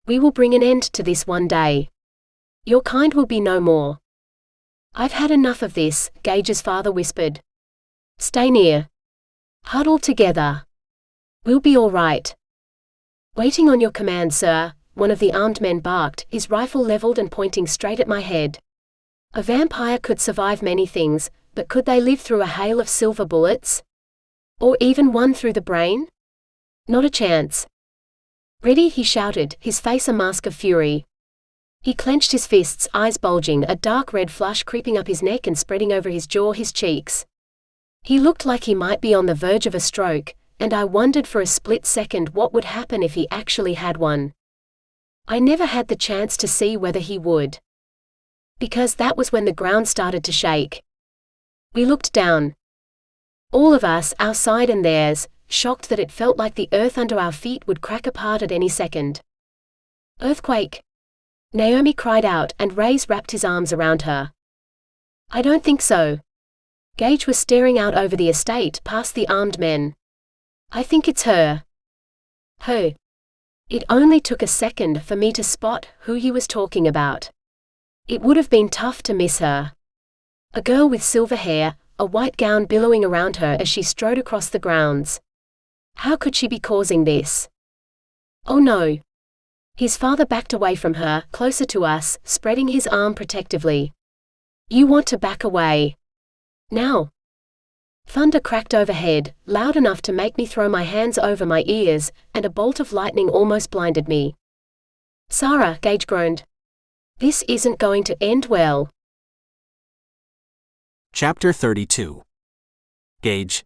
We will bring an end to this one day. Your kind will be no more. I've had enough of this, Gage's father whispered. Stay near. Huddle together. We'll be all right. Waiting on your command, sir, one of the armed men barked, his rifle leveled and pointing straight at my head. A vampire could survive many things, but could they live through a hail of silver bullets? Or even one through the brain? Not a chance. Ready, he shouted, his face a mask of fury. He clenched his fists, eyes bulging, a dark red flush creeping up his neck and spreading over his jaw, his cheeks. He looked like he might be on the verge of a stroke, and I wondered for a split second what would happen if he actually had one. I never had the chance to see whether he would. Because that was when the ground started to shake. We looked down. All of us, our side and theirs, shocked that it felt like the earth under our feet would crack apart at any second. Earthquake! Naomi cried out, and Raze wrapped his arms around her. I don't think so. Gage was staring out over the estate, past the armed men. I think it's her. Her. It only took a second for me to spot who he was talking about. It would have been tough to miss her. A girl with silver hair, a white gown billowing around her as she strode across the grounds. How could she be causing this? Oh no. His father backed away from her, closer to us, spreading his arm protectively. You want to back away. Now. Thunder cracked overhead, loud enough to make me throw my hands over my ears, and a bolt of lightning almost blinded me. Sara, Gage groaned. This isn't going to end well. Chapter 32. Gage.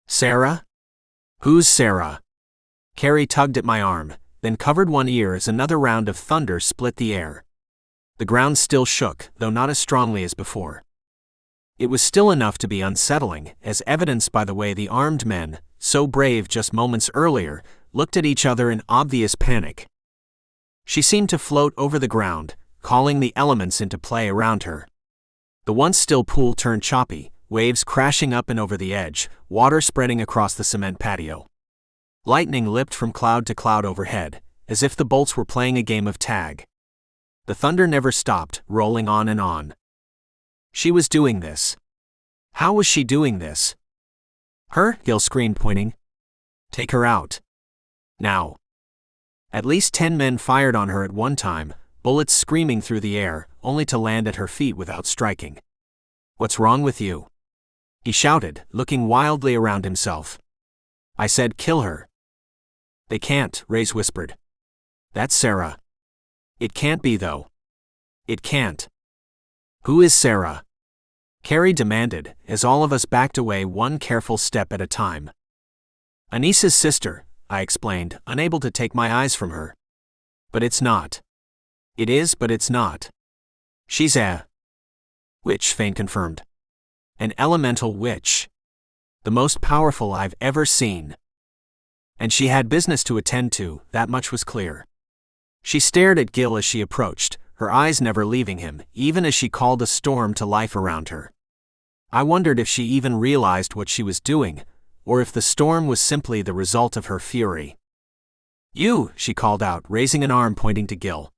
Sara? Who's Sara? Carrie tugged at my arm, then covered one ear as another round of thunder split the air. The ground still shook, though not as strongly as before. It was still enough to be unsettling, as evidenced by the way the armed men, so brave just moments earlier, looked at each other in obvious panic. She seemed to float over the ground, calling the elements into play around her. The once still pool turned choppy, waves crashing up and over the edge, water spreading across the cement patio. Lightning lipped from cloud to cloud overhead, as if the bolts were playing a game of tag. The thunder never stopped, rolling on and on. She was doing this. How was she doing this? Her? Gil screamed, pointing. Take her out. Now. At least 10 men fired on her at one time, bullets screaming through the air, only to land at her feet without striking. What's wrong with you? He shouted, looking wildly around himself. I said kill her. They can't, Raze whispered. That's Sara. It can't be though. It can't. Who is Sara? Carrie demanded, as all of us backed away one careful step at a time. Anissa's sister, I explained, unable to take my eyes from her. But it's not. It is, but it's not. She's a witch, Fane confirmed. An elemental witch. The most powerful I've ever seen. And she had business to attend to, that much was clear. She stared at Gil as she approached, her eyes never leaving him, even as she called a storm to life around her. I wondered if she even realized what she was doing, or if the storm was simply the result of her fury. You, she called out, raising an arm pointing to Gil.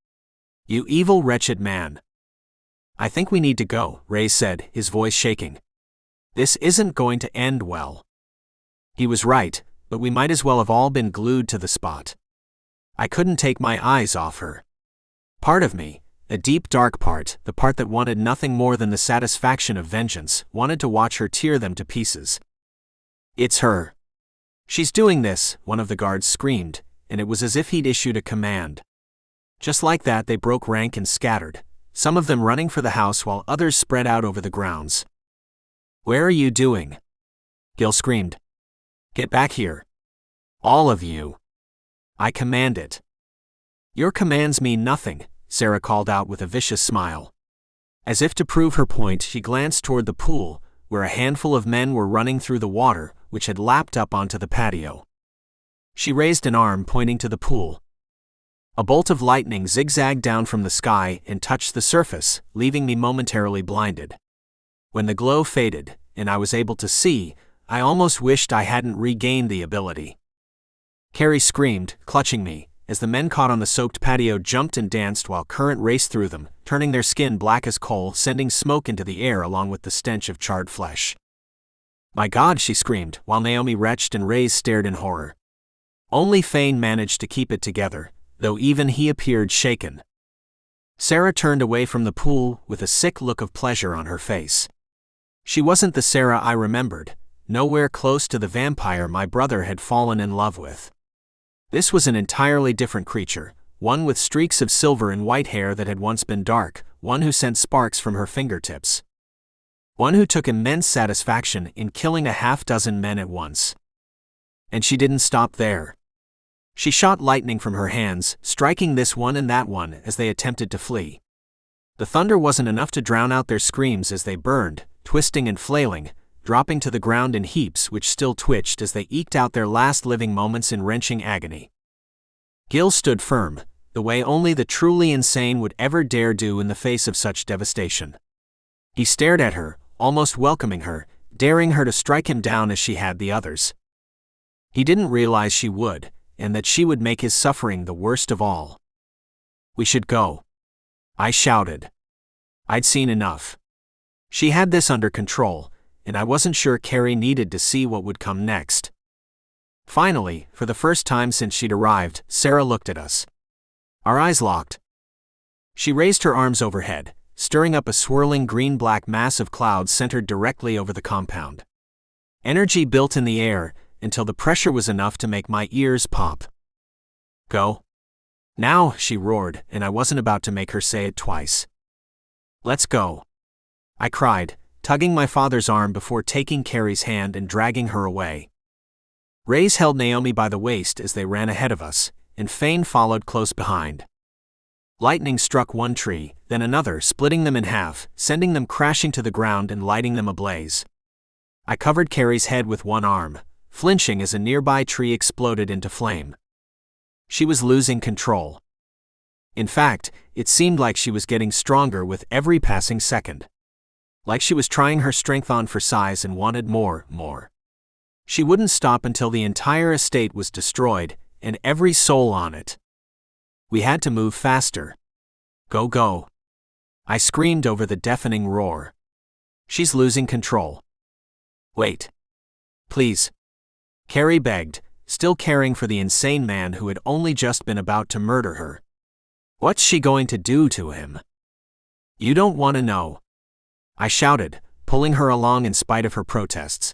You evil, wretched man. I think we need to go, Raze said, his voice shaking. This isn't going to end well. He was right, but we might as well have all been glued to the spot. I couldn't take my eyes off her. Part of me, a deep dark part, the part that wanted nothing more than the satisfaction of vengeance, wanted to watch her tear them to pieces. It's her. "She's doing this," one of the guards screamed, and it was as if he'd issued a command. Just like that, they broke rank and scattered, some of them running for the house while others spread out over the grounds. "Where are you doing?" Gil screamed. "Get back here. All of you. I command it." "Your commands mean nothing," Sara called out with a vicious smile. As if to prove her point, she glanced toward the pool, where a handful of men were running through the water, which had lapped up onto the patio. She raised an arm pointing to the pool. A bolt of lightning zigzagged down from the sky and touched the surface, leaving me momentarily blinded. When the glow faded, and I was able to see, I almost wished I hadn't regained the ability. Carrie screamed, clutching me, as the men caught on the soaked patio jumped and danced while current raced through them, turning their skin black as coal, sending smoke into the air along with the stench of charred flesh. "My God," she screamed, while Naomi retched and Raze stared in horror. Only Fane managed to keep it together, though even he appeared shaken. Sara turned away from the pool with a sick look of pleasure on her face. She wasn't the Sara I remembered, nowhere close to the vampire my brother had fallen in love with. This was an entirely different creature, one with streaks of silver and white hair that had once been dark, one who sent sparks from her fingertips. One who took immense satisfaction in killing a half-dozen men at once. And she didn't stop there. She shot lightning from her hands, striking this one and that one as they attempted to flee. The thunder wasn't enough to drown out their screams as they burned, twisting and flailing, dropping to the ground in heaps which still twitched as they eked out their last living moments in wrenching agony. Gil stood firm, the way only the truly insane would ever dare do in the face of such devastation. He stared at her, almost welcoming her, daring her to strike him down as she had the others. He didn't realize she would, and that she would make his suffering the worst of all. "We should go," I shouted. I'd seen enough. She had this under control, and I wasn't sure Carrie needed to see what would come next. Finally, for the first time since she'd arrived, Sara looked at us. Our eyes locked. She raised her arms overhead, stirring up a swirling green-black mass of clouds centered directly over the compound. Energy built in the air, until the pressure was enough to make my ears pop. "Go." "Now," she roared, and I wasn't about to make her say it twice. "Let's go," I cried, tugging my father's arm before taking Carrie's hand and dragging her away. Raze held Naomi by the waist as they ran ahead of us, and Fane followed close behind. Lightning struck one tree, then another, splitting them in half, sending them crashing to the ground and lighting them ablaze. I covered Carrie's head with one arm, flinching as a nearby tree exploded into flame. She was losing control. In fact, it seemed like she was getting stronger with every passing second. Like she was trying her strength on for size and wanted more. She wouldn't stop until the entire estate was destroyed, and every soul on it. We had to move faster. "Go, go." I screamed over the deafening roar. "She's losing control." "Wait. Please." Carrie begged, still caring for the insane man who had only just been about to murder her. "What's she going to do to him?" "You don't want to know," I shouted, pulling her along in spite of her protests.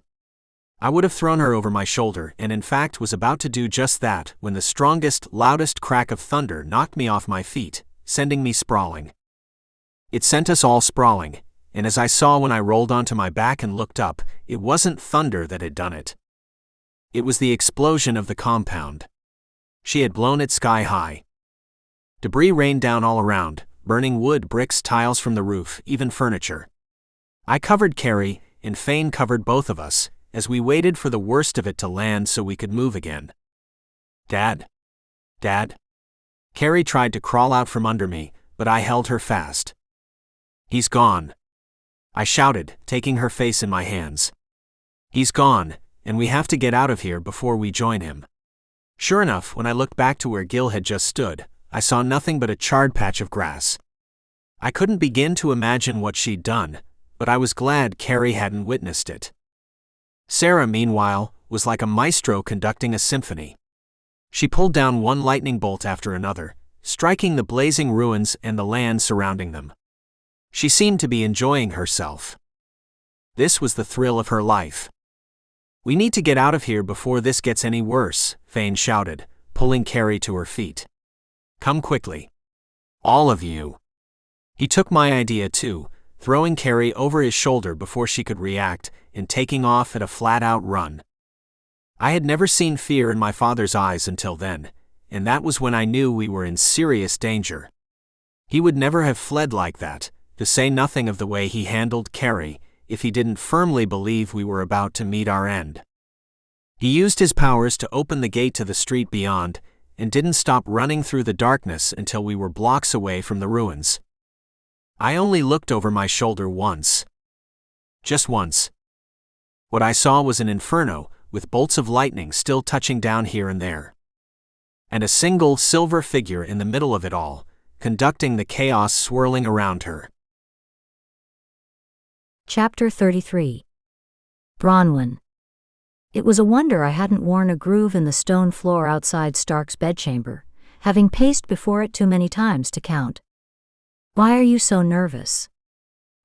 I would have thrown her over my shoulder and in fact was about to do just that when the strongest, loudest crack of thunder knocked me off my feet, sending me sprawling. It sent us all sprawling, and as I saw when I rolled onto my back and looked up, it wasn't thunder that had done it. It was the explosion of the compound. She had blown it sky high. Debris rained down all around, burning wood, bricks, tiles from the roof, even furniture. I covered Carrie, and Fane covered both of us, as we waited for the worst of it to land so we could move again. "Dad? Dad?" Carrie tried to crawl out from under me, but I held her fast. "He's gone," I shouted, taking her face in my hands. "He's gone, and we have to get out of here before we join him." Sure enough, when I looked back to where Gil had just stood, I saw nothing but a charred patch of grass. I couldn't begin to imagine what she'd done, but I was glad Carrie hadn't witnessed it. Sara, meanwhile, was like a maestro conducting a symphony. She pulled down one lightning bolt after another, striking the blazing ruins and the land surrounding them. She seemed to be enjoying herself. This was the thrill of her life. We need to get out of here before this gets any worse, Fane shouted, pulling Carrie to her feet. Come quickly. All of you. He took my idea too, throwing Carrie over his shoulder before she could react, and taking off at a flat-out run. I had never seen fear in my father's eyes until then, and that was when I knew we were in serious danger. He would never have fled like that, to say nothing of the way he handled Carrie, if he didn't firmly believe we were about to meet our end. He used his powers to open the gate to the street beyond, and didn't stop running through the darkness until we were blocks away from the ruins. I only looked over my shoulder once. Just once. What I saw was an inferno, with bolts of lightning still touching down here and there. And a single silver figure in the middle of it all, conducting the chaos swirling around her. Chapter 33. Branwen. It was a wonder I hadn't worn a groove in the stone floor outside Stark's bedchamber, having paced before it too many times to count. Why are you so nervous?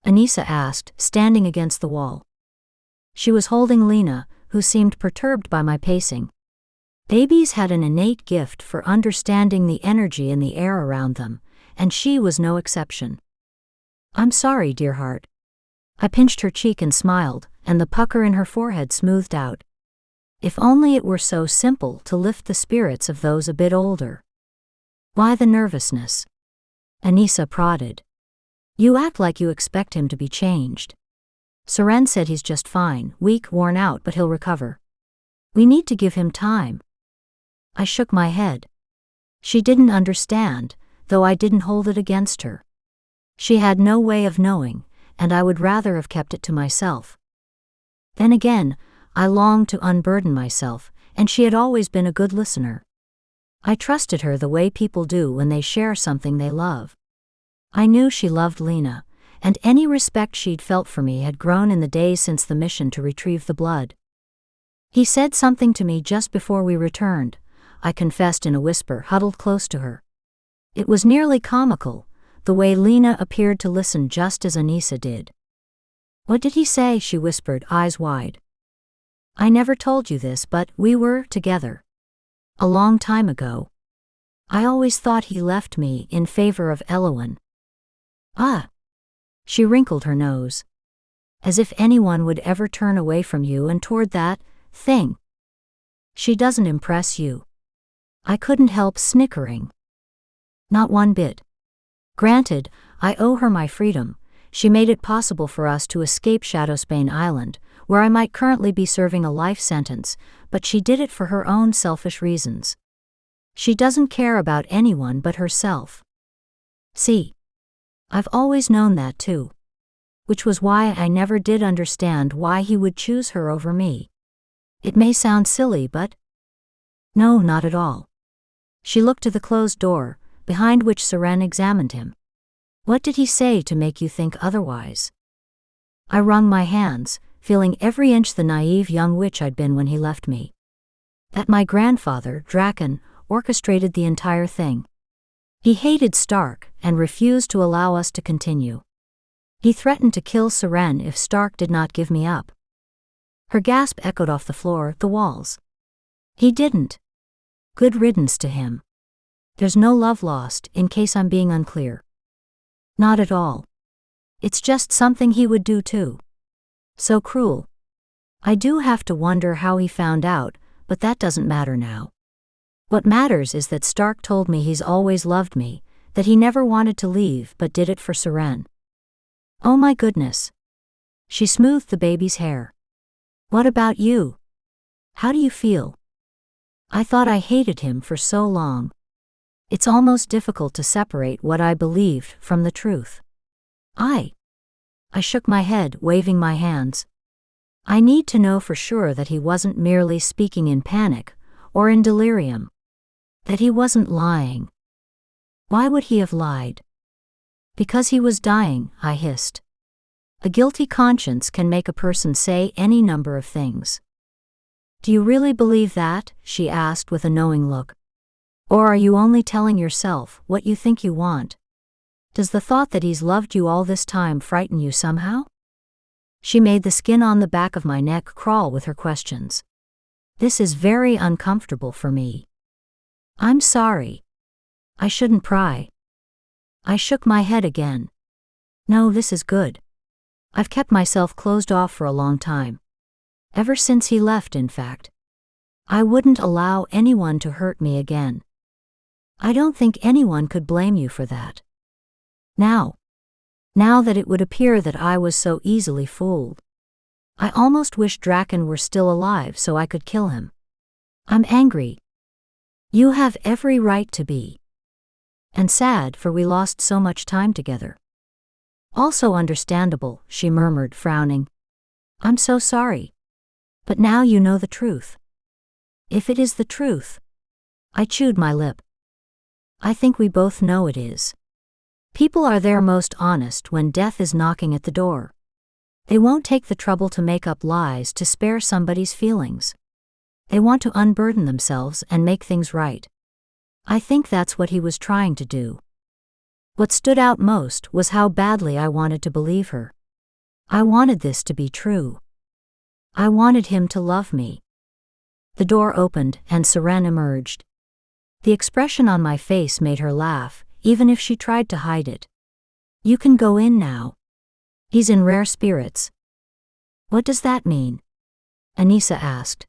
Anissa asked, standing against the wall. She was holding Lena, who seemed perturbed by my pacing. Babies had an innate gift for understanding the energy in the air around them, and she was no exception. I'm sorry, dear heart. I pinched her cheek and smiled, and the pucker in her forehead smoothed out. If only it were so simple to lift the spirits of those a bit older. Why the nervousness? Anissa prodded. You act like you expect him to be changed. Saren said he's just fine, weak, worn out, but he'll recover. We need to give him time. I shook my head. She didn't understand, though I didn't hold it against her. She had no way of knowing, and I would rather have kept it to myself. Then again, I longed to unburden myself, and she had always been a good listener. I trusted her the way people do when they share something they love. I knew she loved Lena, and any respect she'd felt for me had grown in the days since the mission to retrieve the blood. He said something to me just before we returned, I confessed in a whisper, huddled close to her. It was nearly comical, the way Lena appeared to listen just as Anissa did. What did he say? She whispered, eyes wide. I never told you this, but we were together. A long time ago. I always thought he left me in favor of Elowen. Ah. She wrinkled her nose. As if anyone would ever turn away from you and toward that thing. She doesn't impress you. I couldn't help snickering. Not one bit. Granted, I owe her my freedom. She made it possible for us to escape Shadowsbane Island, where I might currently be serving a life sentence, but she did it for her own selfish reasons. She doesn't care about anyone but herself. See? I've always known that too. Which was why I never did understand why he would choose her over me. It may sound silly, but... No, not at all. She looked to the closed door, behind which Saren examined him. What did he say to make you think otherwise? I wrung my hands, feeling every inch the naive young witch I'd been when he left me. That my grandfather, Draken, orchestrated the entire thing. He hated Stark and refused to allow us to continue. He threatened to kill Saren if Stark did not give me up. Her gasp echoed off the floor, the walls. He didn't. Good riddance to him. There's no love lost, in case I'm being unclear. Not at all. It's just something he would do too. So cruel. I do have to wonder how he found out, but that doesn't matter now. What matters is that Stark told me he's always loved me, that he never wanted to leave but did it for Saren. Oh my goodness. She smoothed the baby's hair. What about you? How do you feel? I thought I hated him for so long. It's almost difficult to separate what I believed from the truth. I shook my head, waving my hands. I need to know for sure that he wasn't merely speaking in panic, or in delirium. That he wasn't lying. Why would he have lied? Because he was dying, I hissed. A guilty conscience can make a person say any number of things. Do you really believe that? She asked with a knowing look. Or are you only telling yourself what you think you want? Does the thought that he's loved you all this time frighten you somehow? She made the skin on the back of my neck crawl with her questions. This is very uncomfortable for me. I'm sorry. I shouldn't pry. I shook my head again. No, this is good. I've kept myself closed off for a long time. Ever since he left, in fact. I wouldn't allow anyone to hurt me again. I don't think anyone could blame you for that. Now that it would appear that I was so easily fooled. I almost wish Draken were still alive so I could kill him. I'm angry. You have every right to be. And sad, for we lost so much time together. Also understandable, she murmured, frowning. I'm so sorry. But now you know the truth. If it is the truth. I chewed my lip. I think we both know it is. People are their most honest when death is knocking at the door. They won't take the trouble to make up lies to spare somebody's feelings. They want to unburden themselves and make things right. I think that's what he was trying to do. What stood out most was how badly I wanted to believe her. I wanted this to be true. I wanted him to love me. The door opened and Saren emerged. The expression on my face made her laugh, even if she tried to hide it. You can go in now. He's in rare spirits. What does that mean? Anissa asked.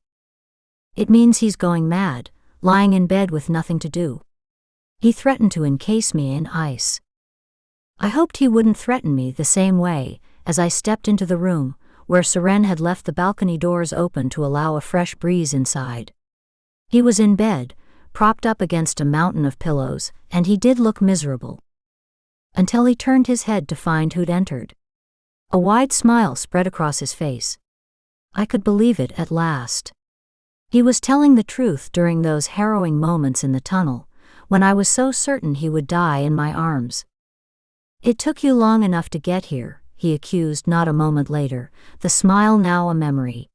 It means he's going mad, lying in bed with nothing to do. He threatened to encase me in ice. I hoped he wouldn't threaten me the same way, as I stepped into the room, where Saren had left the balcony doors open to allow a fresh breeze inside. He was in bed, propped up against a mountain of pillows, and he did look miserable. Until he turned his head to find who'd entered. A wide smile spread across his face. I could believe it at last. He was telling the truth during those harrowing moments in the tunnel, when I was so certain he would die in my arms. It took you long enough to get here, he accused not a moment later, the smile now a memory.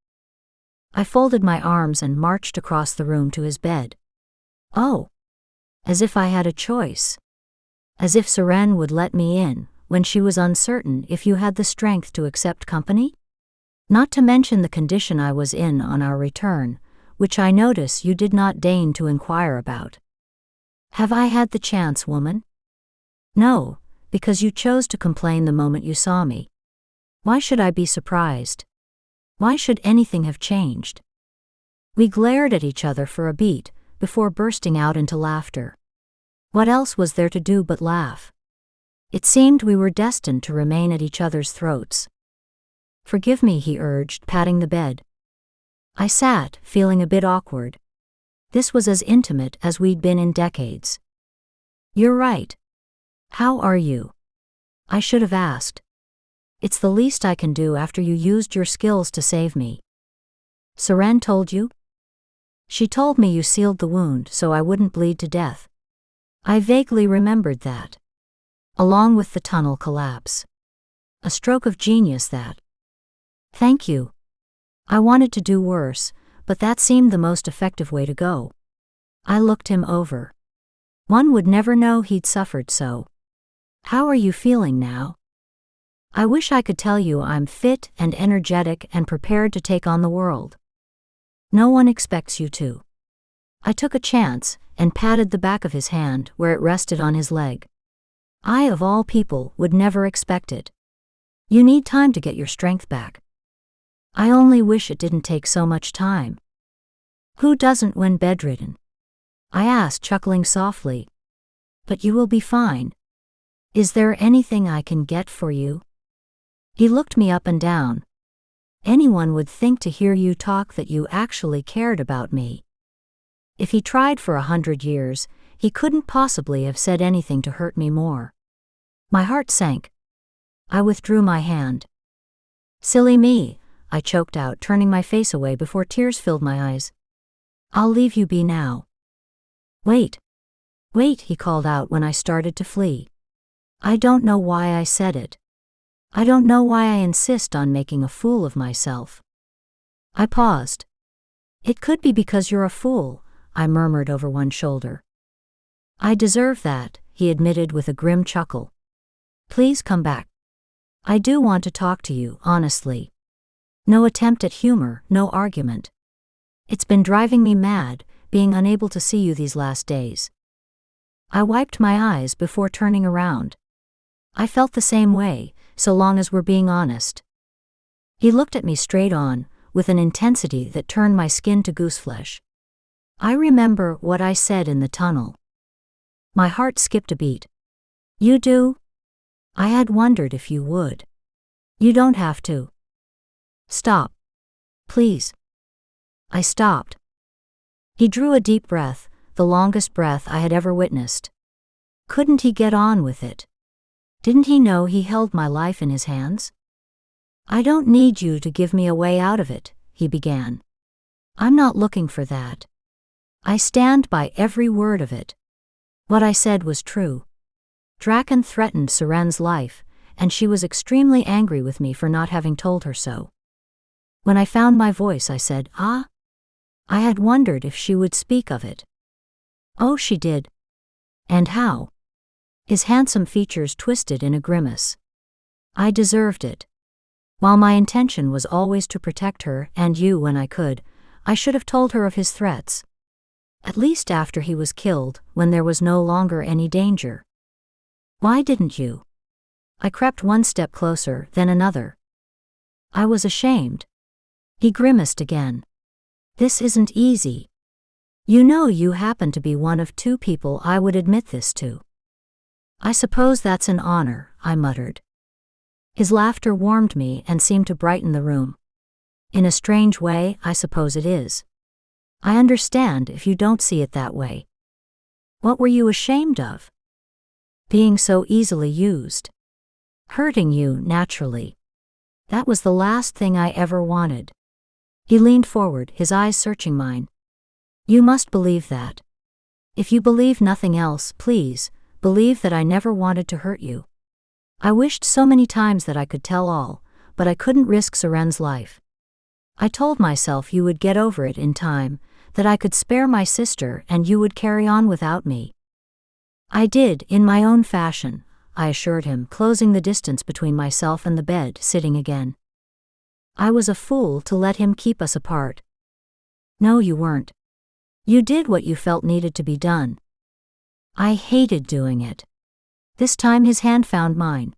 I folded my arms and marched across the room to his bed. Oh! As if I had a choice. As if Saren would let me in, when she was uncertain if you had the strength to accept company? Not to mention the condition I was in on our return, which I notice you did not deign to inquire about. Have I had the chance, woman? No, because you chose to complain the moment you saw me. Why should I be surprised? Why should anything have changed? We glared at each other for a beat, before bursting out into laughter. What else was there to do but laugh? It seemed we were destined to remain at each other's throats. Forgive me, he urged, patting the bed. I sat, feeling a bit awkward. This was as intimate as we'd been in decades. You're right. How are you? I should have asked. It's the least I can do after you used your skills to save me. Saren told you? She told me you sealed the wound so I wouldn't bleed to death. I vaguely remembered that. Along with the tunnel collapse. A stroke of genius, that. Thank you. I wanted to do worse, but that seemed the most effective way to go. I looked him over. One would never know he'd suffered so. How are you feeling now? I wish I could tell you I'm fit and energetic and prepared to take on the world. No one expects you to. I took a chance and patted the back of his hand where it rested on his leg. I, of all people, would never expect it. You need time to get your strength back. I only wish it didn't take so much time. Who doesn't when bedridden? I asked, chuckling softly. But you will be fine. Is there anything I can get for you? He looked me up and down. Anyone would think to hear you talk that you actually cared about me. If he tried for 100 years, he couldn't possibly have said anything to hurt me more. My heart sank. I withdrew my hand. Silly me, I choked out, turning my face away before tears filled my eyes. I'll leave you be now. Wait. Wait, he called out when I started to flee. I don't know why I said it. I don't know why I insist on making a fool of myself. I paused. It could be because you're a fool, I murmured over one shoulder. I deserve that, he admitted with a grim chuckle. Please come back. I do want to talk to you, honestly. No attempt at humor, no argument. It's been driving me mad, being unable to see you these last days. I wiped my eyes before turning around. I felt the same way, so long as we're being honest. He looked at me straight on, with an intensity that turned my skin to gooseflesh. I remember what I said in the tunnel. My heart skipped a beat. You do? I had wondered if you would. You don't have to. Stop. Please. I stopped. He drew a deep breath, the longest breath I had ever witnessed. Couldn't he get on with it? Didn't he know he held my life in his hands? I don't need you to give me a way out of it, he began. I'm not looking for that. I stand by every word of it. What I said was true. Draken threatened Seren's life, and she was extremely angry with me for not having told her so. When I found my voice, I said, "Ah?" I had wondered if she would speak of it. Oh, she did. And how? His handsome features twisted in a grimace. I deserved it. While my intention was always to protect her and you when I could, I should have told her of his threats. At least after he was killed, when there was no longer any danger. Why didn't you? I crept one step closer, then another. I was ashamed. He grimaced again. This isn't easy. You know you happen to be one of two people I would admit this to. I suppose that's an honor, I muttered. His laughter warmed me and seemed to brighten the room. In a strange way, I suppose it is. I understand if you don't see it that way. What were you ashamed of? Being so easily used. Hurting you, naturally. That was the last thing I ever wanted. He leaned forward, his eyes searching mine. You must believe that. If you believe nothing else, please, believe that I never wanted to hurt you. I wished so many times that I could tell all, but I couldn't risk Seren's life. I told myself you would get over it in time, that I could spare my sister and you would carry on without me. I did, in my own fashion, I assured him, closing the distance between myself and the bed, sitting again. I was a fool to let him keep us apart. No, you weren't. You did what you felt needed to be done. I hated doing it. This time his hand found mine.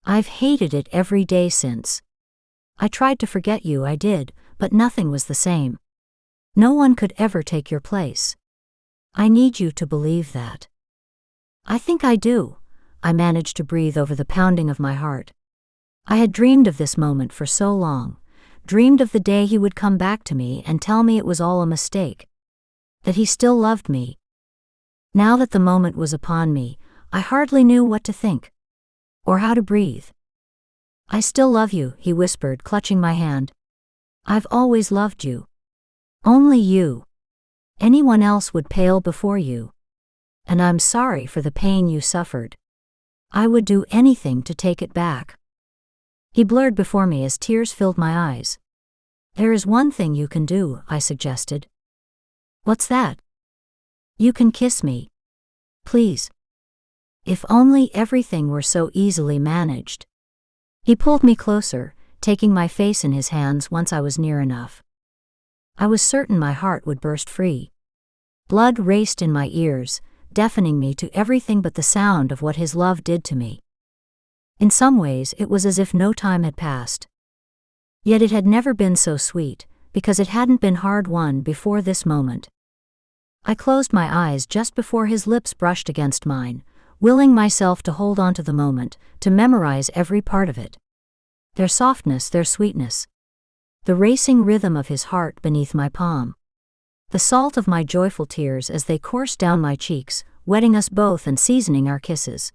I've hated it every day since. I tried to forget you, I did, but nothing was the same. No one could ever take your place. I need you to believe that. I think I do. I managed to breathe over the pounding of my heart. I had dreamed of this moment for so long, dreamed of the day he would come back to me and tell me it was all a mistake. That he still loved me. Now that the moment was upon me, I hardly knew what to think. Or how to breathe. I still love you, he whispered, clutching my hand. I've always loved you. Only you. Anyone else would pale before you. And I'm sorry for the pain you suffered. I would do anything to take it back. He blurred before me as tears filled my eyes. There is one thing you can do, I suggested. What's that? You can kiss me. Please. If only everything were so easily managed. He pulled me closer, taking my face in his hands once I was near enough. I was certain my heart would burst free. Blood raced in my ears, deafening me to everything but the sound of what his love did to me. In some ways it was as if no time had passed. Yet it had never been so sweet, because it hadn't been hard-won before this moment. I closed my eyes just before his lips brushed against mine, willing myself to hold on to the moment, to memorize every part of it. Their softness, their sweetness. The racing rhythm of his heart beneath my palm. The salt of my joyful tears as they coursed down my cheeks, wetting us both and seasoning our kisses.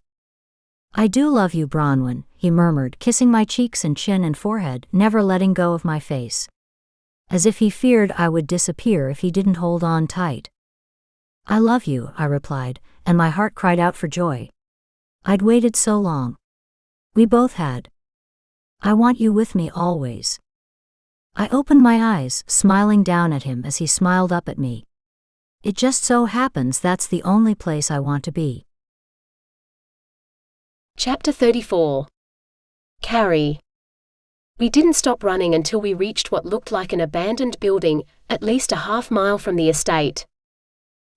I do love you, Branwen, he murmured, kissing my cheeks and chin and forehead, never letting go of my face. As if he feared I would disappear if he didn't hold on tight. I love you, I replied, and my heart cried out for joy. I'd waited so long. We both had. I want you with me always. I opened my eyes, smiling down at him as he smiled up at me. It just so happens that's the only place I want to be. Chapter 34. Carrie. We didn't stop running until we reached what looked like an abandoned building, at least a half-mile from the estate.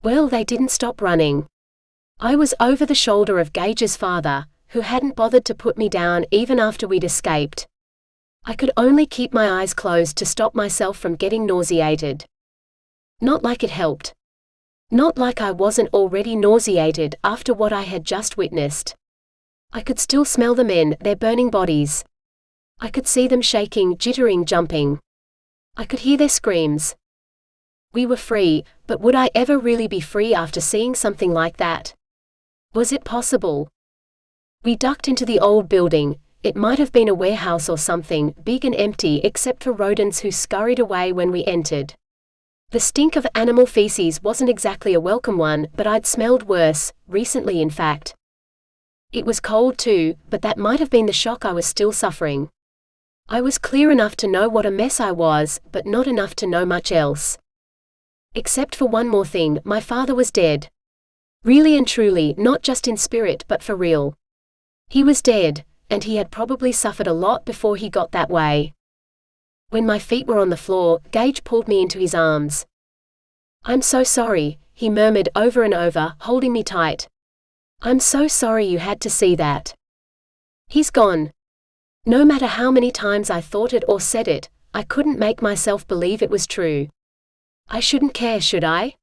Well, they didn't stop running. I was over the shoulder of Gage's father, who hadn't bothered to put me down even after we'd escaped. I could only keep my eyes closed to stop myself from getting nauseated. Not like it helped. Not like I wasn't already nauseated after what I had just witnessed. I could still smell the men, their burning bodies. I could see them shaking, jittering, jumping. I could hear their screams. We were free, but would I ever really be free after seeing something like that? Was it possible? We ducked into the old building. It might have been a warehouse or something, big and empty except for rodents who scurried away when we entered. The stink of animal feces wasn't exactly a welcome one, but I'd smelled worse, recently in fact. It was cold too, but that might have been the shock I was still suffering. I was clear enough to know what a mess I was, but not enough to know much else. Except for one more thing, my father was dead. Really and truly, not just in spirit but for real. He was dead, and he had probably suffered a lot before he got that way. When my feet were on the floor, Gage pulled me into his arms. "I'm so sorry," he murmured over and over, holding me tight. "I'm so sorry you had to see that. He's gone." No matter how many times I thought it or said it, I couldn't make myself believe it was true. I shouldn't care, should I?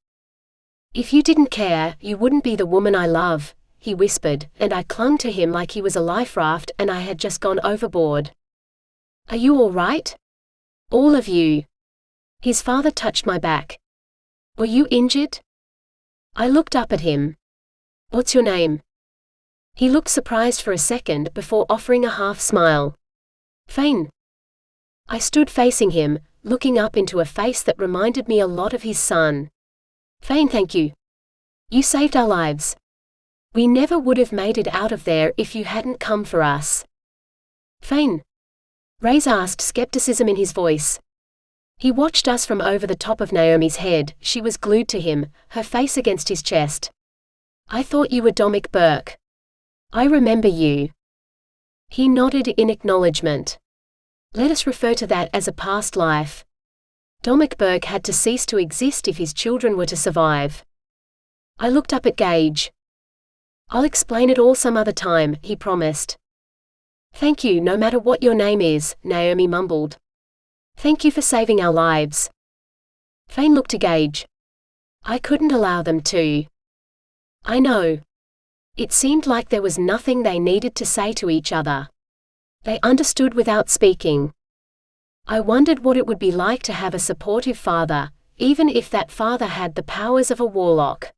"If you didn't care, you wouldn't be the woman I love," he whispered, and I clung to him like he was a life raft and I had just gone overboard. "Are you all right? All of you?" His father touched my back. "Were you injured?" I looked up at him. "What's your name?" He looked surprised for a second before offering a half-smile. "Fane." I stood facing him, looking up into a face that reminded me a lot of his son. "Fane, thank you. You saved our lives. We never would have made it out of there if you hadn't come for us." "Fane?" Raze asked, skepticism in his voice. He watched us from over the top of Naomi's head. She was glued to him, her face against his chest. "I thought you were Dominic Burke. I remember you." He nodded in acknowledgement. "Let us refer to that as a past life. Dominic Burke had to cease to exist if his children were to survive." I looked up at Gage. "I'll explain it all some other time," he promised. "Thank you, no matter what your name is," Naomi mumbled. "Thank you for saving our lives." Fane looked to Gage. "I couldn't allow them to." "I know." It seemed like there was nothing they needed to say to each other. They understood without speaking. I wondered what it would be like to have a supportive father, even if that father had the powers of a warlock.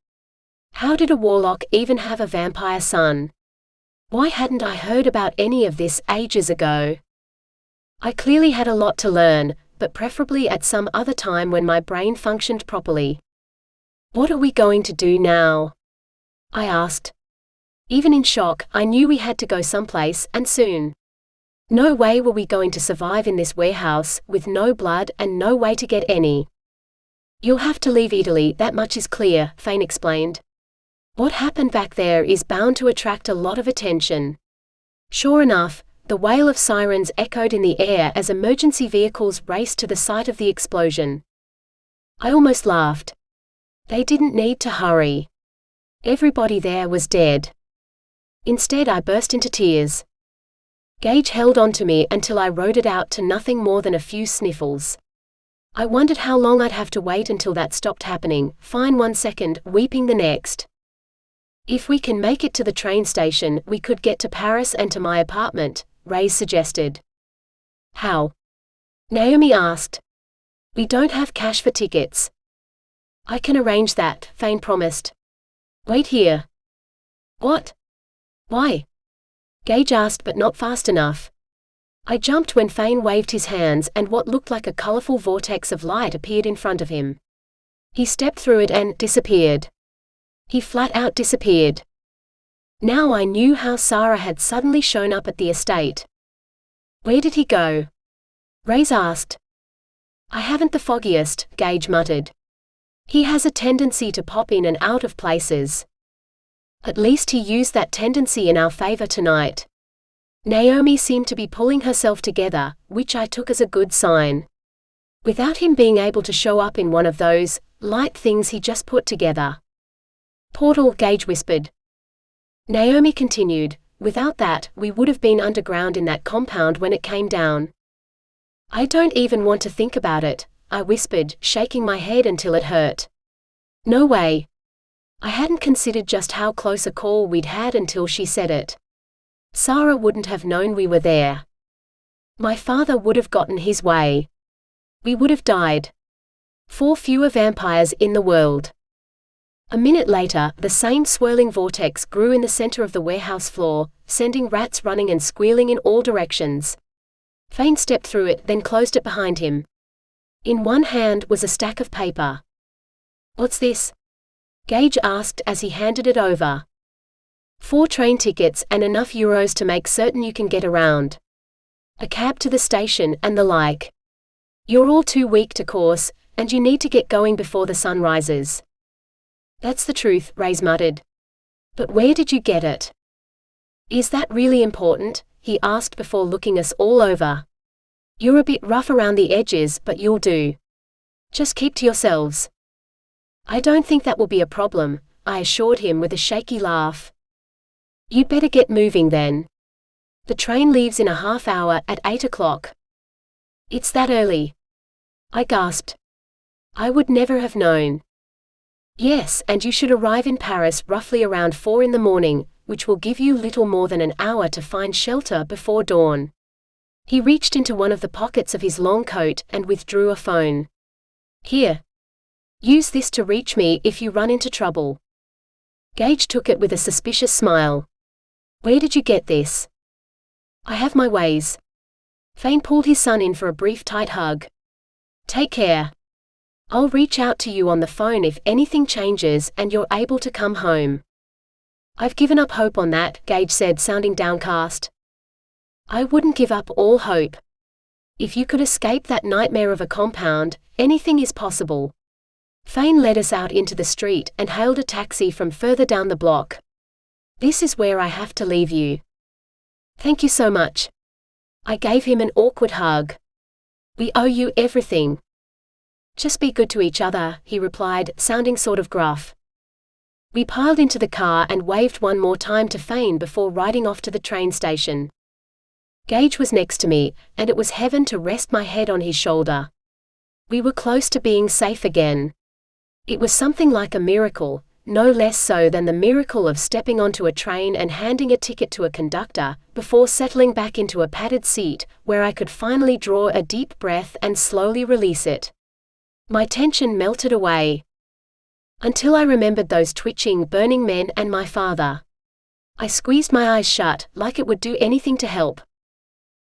How did a warlock even have a vampire son? Why hadn't I heard about any of this ages ago? I clearly had a lot to learn, but preferably at some other time when my brain functioned properly. "What are we going to do now?" I asked. Even in shock, I knew we had to go someplace, and soon. No way were we going to survive in this warehouse, with no blood and no way to get any. "You'll have to leave Italy, that much is clear," Fane explained. "What happened back there is bound to attract a lot of attention." Sure enough, the wail of sirens echoed in the air as emergency vehicles raced to the site of the explosion. I almost laughed. They didn't need to hurry. Everybody there was dead. Instead, I burst into tears. Gage held on to me until I rode it out to nothing more than a few sniffles. I wondered how long I'd have to wait until that stopped happening, fine one second, weeping the next. "If we can make it to the train station, we could get to Paris and to my apartment," Raze suggested. "How?" Naomi asked. "We don't have cash for tickets." "I can arrange that," Fane promised. "Wait here." "What? Why?" Gage asked, but not fast enough. I jumped when Fane waved his hands and what looked like a colorful vortex of light appeared in front of him. He stepped through it and disappeared. He flat out disappeared. Now I knew how Sara had suddenly shown up at the estate. "Where did he go?" Raze asked. "I haven't the foggiest," Gage muttered. "He has a tendency to pop in and out of places. At least he used that tendency in our favor tonight." Naomi seemed to be pulling herself together, which I took as a good sign. Without him being able to show up in one of those light things he just put together. Portal, Gage whispered. Naomi continued, without that, we would have been underground in that compound when it came down. I don't even want to think about it, I whispered, shaking my head until it hurt. No way. I hadn't considered just how close a call we'd had until she said it. Sara wouldn't have known we were there. My father would have gotten his way. We would have died. 4 fewer vampires in the world. A minute later, the same swirling vortex grew in the center of the warehouse floor, sending rats running and squealing in all directions. Fane stepped through it, then closed it behind him. In one hand was a stack of paper. What's this? Gage asked as he handed it over. 4 train tickets and enough euros to make certain you can get around. A cab to the station and the like. You're all too weak to course, and you need to get going before the sun rises. That's the truth, Raze muttered. But where did you get it? Is that really important? He asked before looking us all over. You're a bit rough around the edges, but you'll do. Just keep to yourselves. I don't think that will be a problem, I assured him with a shaky laugh. You'd better get moving then. The train leaves in a half hour at 8 o'clock. It's that early. I gasped. I would never have known. Yes, and you should arrive in Paris roughly around 4 in the morning, which will give you little more than an hour to find shelter before dawn. He reached into one of the pockets of his long coat and withdrew a phone. Here. Use this to reach me if you run into trouble. Gage took it with a suspicious smile. Where did you get this? I have my ways. Fane pulled his son in for a brief tight hug. Take care. I'll reach out to you on the phone if anything changes and you're able to come home. I've given up hope on that, Gage said, sounding downcast. I wouldn't give up all hope. If you could escape that nightmare of a compound, anything is possible. Fane led us out into the street and hailed a taxi from further down the block. This is where I have to leave you. Thank you so much. I gave him an awkward hug. We owe you everything. Just be good to each other, he replied, sounding sort of gruff. We piled into the car and waved one more time to Fane before riding off to the train station. Gage was next to me, and it was heaven to rest my head on his shoulder. We were close to being safe again. It was something like a miracle, no less so than the miracle of stepping onto a train and handing a ticket to a conductor, before settling back into a padded seat, where I could finally draw a deep breath and slowly release it. My tension melted away. Until I remembered those twitching, burning men and my father. I squeezed my eyes shut, like it would do anything to help.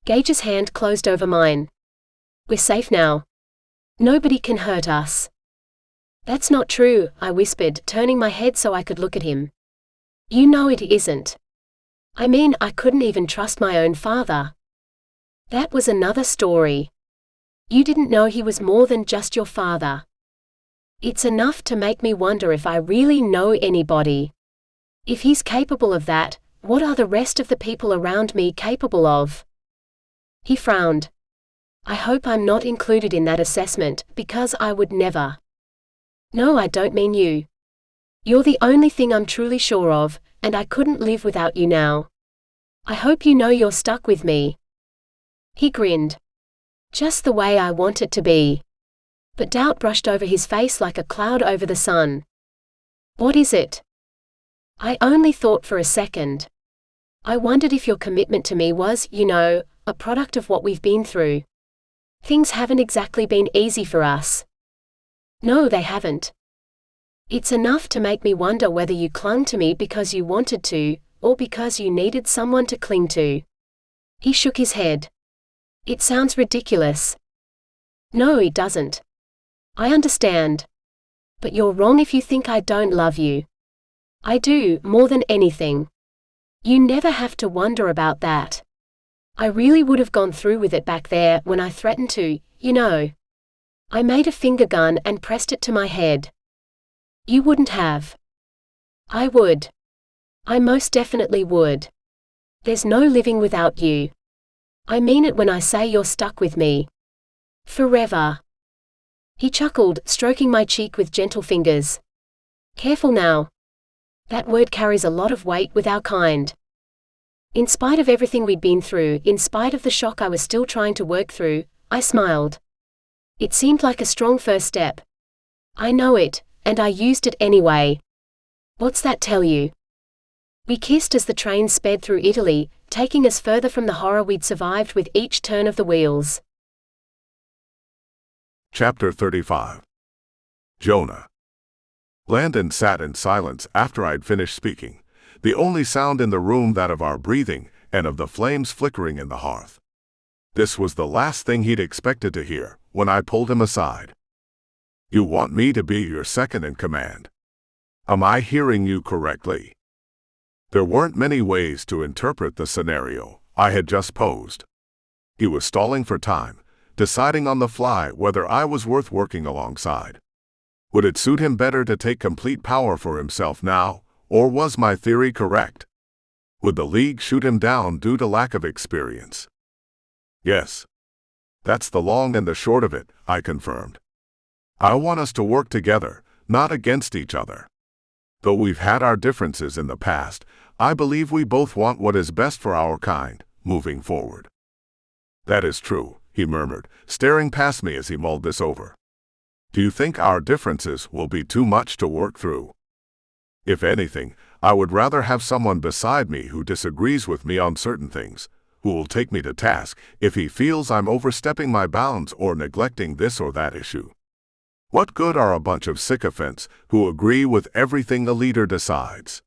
Gage's hand closed over mine. We're safe now. Nobody can hurt us. That's not true, I whispered, turning my head so I could look at him. You know it isn't. I mean, I couldn't even trust my own father. That was another story. You didn't know he was more than just your father. It's enough to make me wonder if I really know anybody. If he's capable of that, what are the rest of the people around me capable of? He frowned. I hope I'm not included in that assessment, because I would never. No, I don't mean you. You're the only thing I'm truly sure of, and I couldn't live without you now. I hope you know you're stuck with me. He grinned. Just the way I want it to be. But doubt brushed over his face like a cloud over the sun. What is it? I only thought for a second. I wondered if your commitment to me was, a product of what we've been through. Things haven't exactly been easy for us. No, they haven't. It's enough to make me wonder whether you clung to me because you wanted to, or because you needed someone to cling to. He shook his head. It sounds ridiculous. No, it doesn't. I understand. But you're wrong if you think I don't love you. I do, more than anything. You never have to wonder about that. I really would have gone through with it back there when I threatened to, I made a finger gun and pressed it to my head. You wouldn't have. I would. I most definitely would. There's no living without you. I mean it when I say you're stuck with me. Forever. He chuckled, stroking my cheek with gentle fingers. Careful now. That word carries a lot of weight with our kind. In spite of everything we'd been through, in spite of the shock I was still trying to work through, I smiled. It seemed like a strong first step. I know it, and I used it anyway. What's that tell you? We kissed as the train sped through Italy, taking us further from the horror we'd survived with each turn of the wheels. Chapter 35. Jonah. Landon sat in silence after I'd finished speaking, the only sound in the room that of our breathing and of the flames flickering in the hearth. This was the last thing he'd expected to hear when I pulled him aside. You want me to be your second in command? Am I hearing you correctly? There weren't many ways to interpret the scenario I had just posed. He was stalling for time, deciding on the fly whether I was worth working alongside. Would it suit him better to take complete power for himself now, or was my theory correct? Would the League shoot him down due to lack of experience? Yes. That's the long and the short of it, I confirmed. I want us to work together, not against each other. Though we've had our differences in the past, I believe we both want what is best for our kind, moving forward. That is true, he murmured, staring past me as he mulled this over. Do you think our differences will be too much to work through? If anything, I would rather have someone beside me who disagrees with me on certain things, who will take me to task if he feels I'm overstepping my bounds or neglecting this or that issue. What good are a bunch of sycophants who agree with everything the leader decides?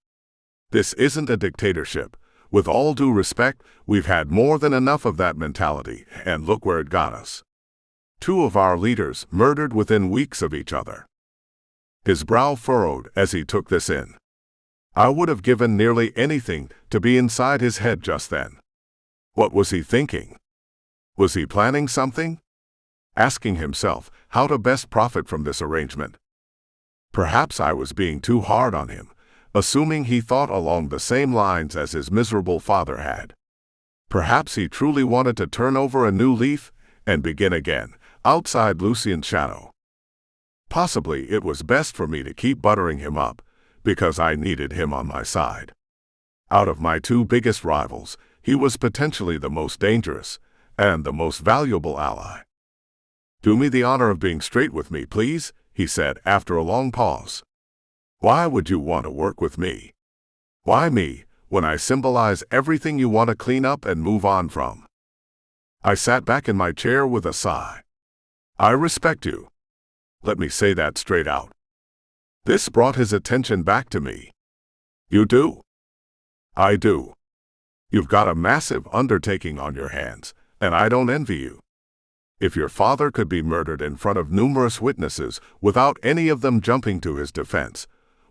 This isn't a dictatorship. With all due respect, we've had more than enough of that mentality, and look where it got us. 2 of our leaders murdered within weeks of each other. His brow furrowed as he took this in. I would have given nearly anything to be inside his head just then. What was he thinking? Was he planning something? Asking himself how to best profit from this arrangement? Perhaps I was being too hard on him, assuming he thought along the same lines as his miserable father had. Perhaps he truly wanted to turn over a new leaf and begin again, outside Lucian's shadow. Possibly it was best for me to keep buttering him up, because I needed him on my side. Out of my 2 biggest rivals, he was potentially the most dangerous and the most valuable ally. Do me the honor of being straight with me, please, he said after a long pause. Why would you want to work with me? Why me, when I symbolize everything you want to clean up and move on from? I sat back in my chair with a sigh. I respect you. Let me say that straight out. This brought his attention back to me. You do? I do. You've got a massive undertaking on your hands, and I don't envy you. If your father could be murdered in front of numerous witnesses without any of them jumping to his defense,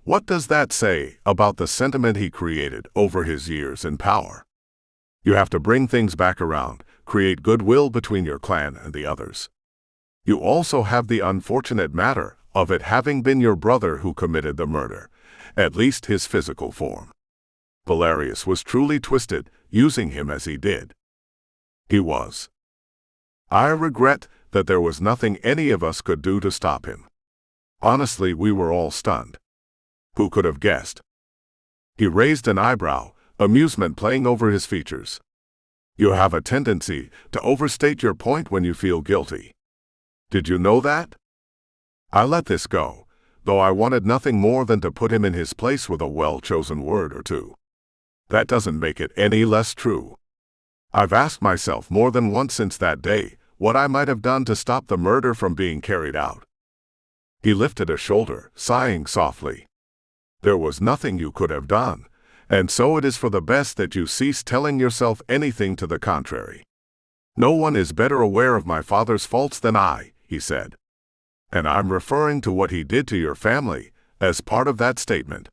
what does that say about the sentiment he created over his years in power? You have to bring things back around, create goodwill between your clan and the others. You also have the unfortunate matter of it having been your brother who committed the murder, at least his physical form. Valerius was truly twisted, using him as he did. He was. I regret that there was nothing any of us could do to stop him. Honestly, we were all stunned. Who could have guessed? He raised an eyebrow, amusement playing over his features. You have a tendency to overstate your point when you feel guilty. Did you know that? I let this go, though I wanted nothing more than to put him in his place with a well-chosen word or two. That doesn't make it any less true. I've asked myself more than once since that day what I might have done to stop the murder from being carried out. He lifted a shoulder, sighing softly. There was nothing you could have done, and so it is for the best that you cease telling yourself anything to the contrary. No one is better aware of my father's faults than I, he said. And I'm referring to what he did to your family as part of that statement.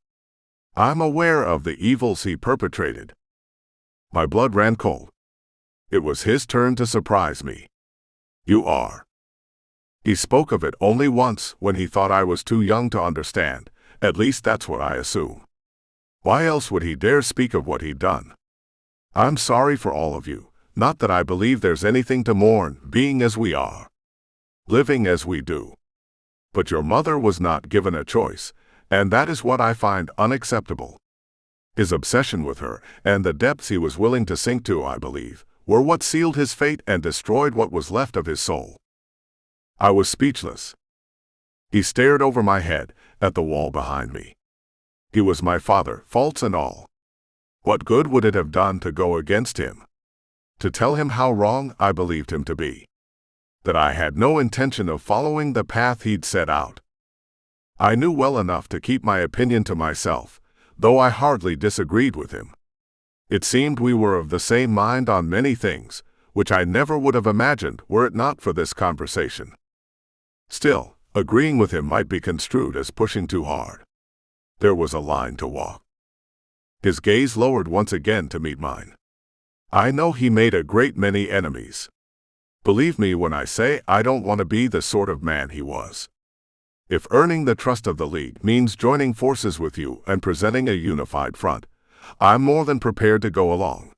I'm aware of the evils he perpetrated. My blood ran cold. It was his turn to surprise me. You are. He spoke of it only once when he thought I was too young to understand. At least that's what I assume. Why else would he dare speak of what he'd done? I'm sorry for all of you, not that I believe there's anything to mourn, being as we are, living as we do. But your mother was not given a choice, and that is what I find unacceptable. His obsession with her, and the depths he was willing to sink to, I believe, were what sealed his fate and destroyed what was left of his soul. I was speechless. He stared over my head, at the wall behind me. He was my father, faults and all. What good would it have done to go against him? To tell him how wrong I believed him to be? That I had no intention of following the path he'd set out? I knew well enough to keep my opinion to myself, though I hardly disagreed with him. It seemed we were of the same mind on many things, which I never would have imagined were it not for this conversation. Still, agreeing with him might be construed as pushing too hard. There was a line to walk. His gaze lowered once again to meet mine. I know he made a great many enemies. Believe me when I say I don't want to be the sort of man he was. If earning the trust of the League means joining forces with you and presenting a unified front, I'm more than prepared to go along.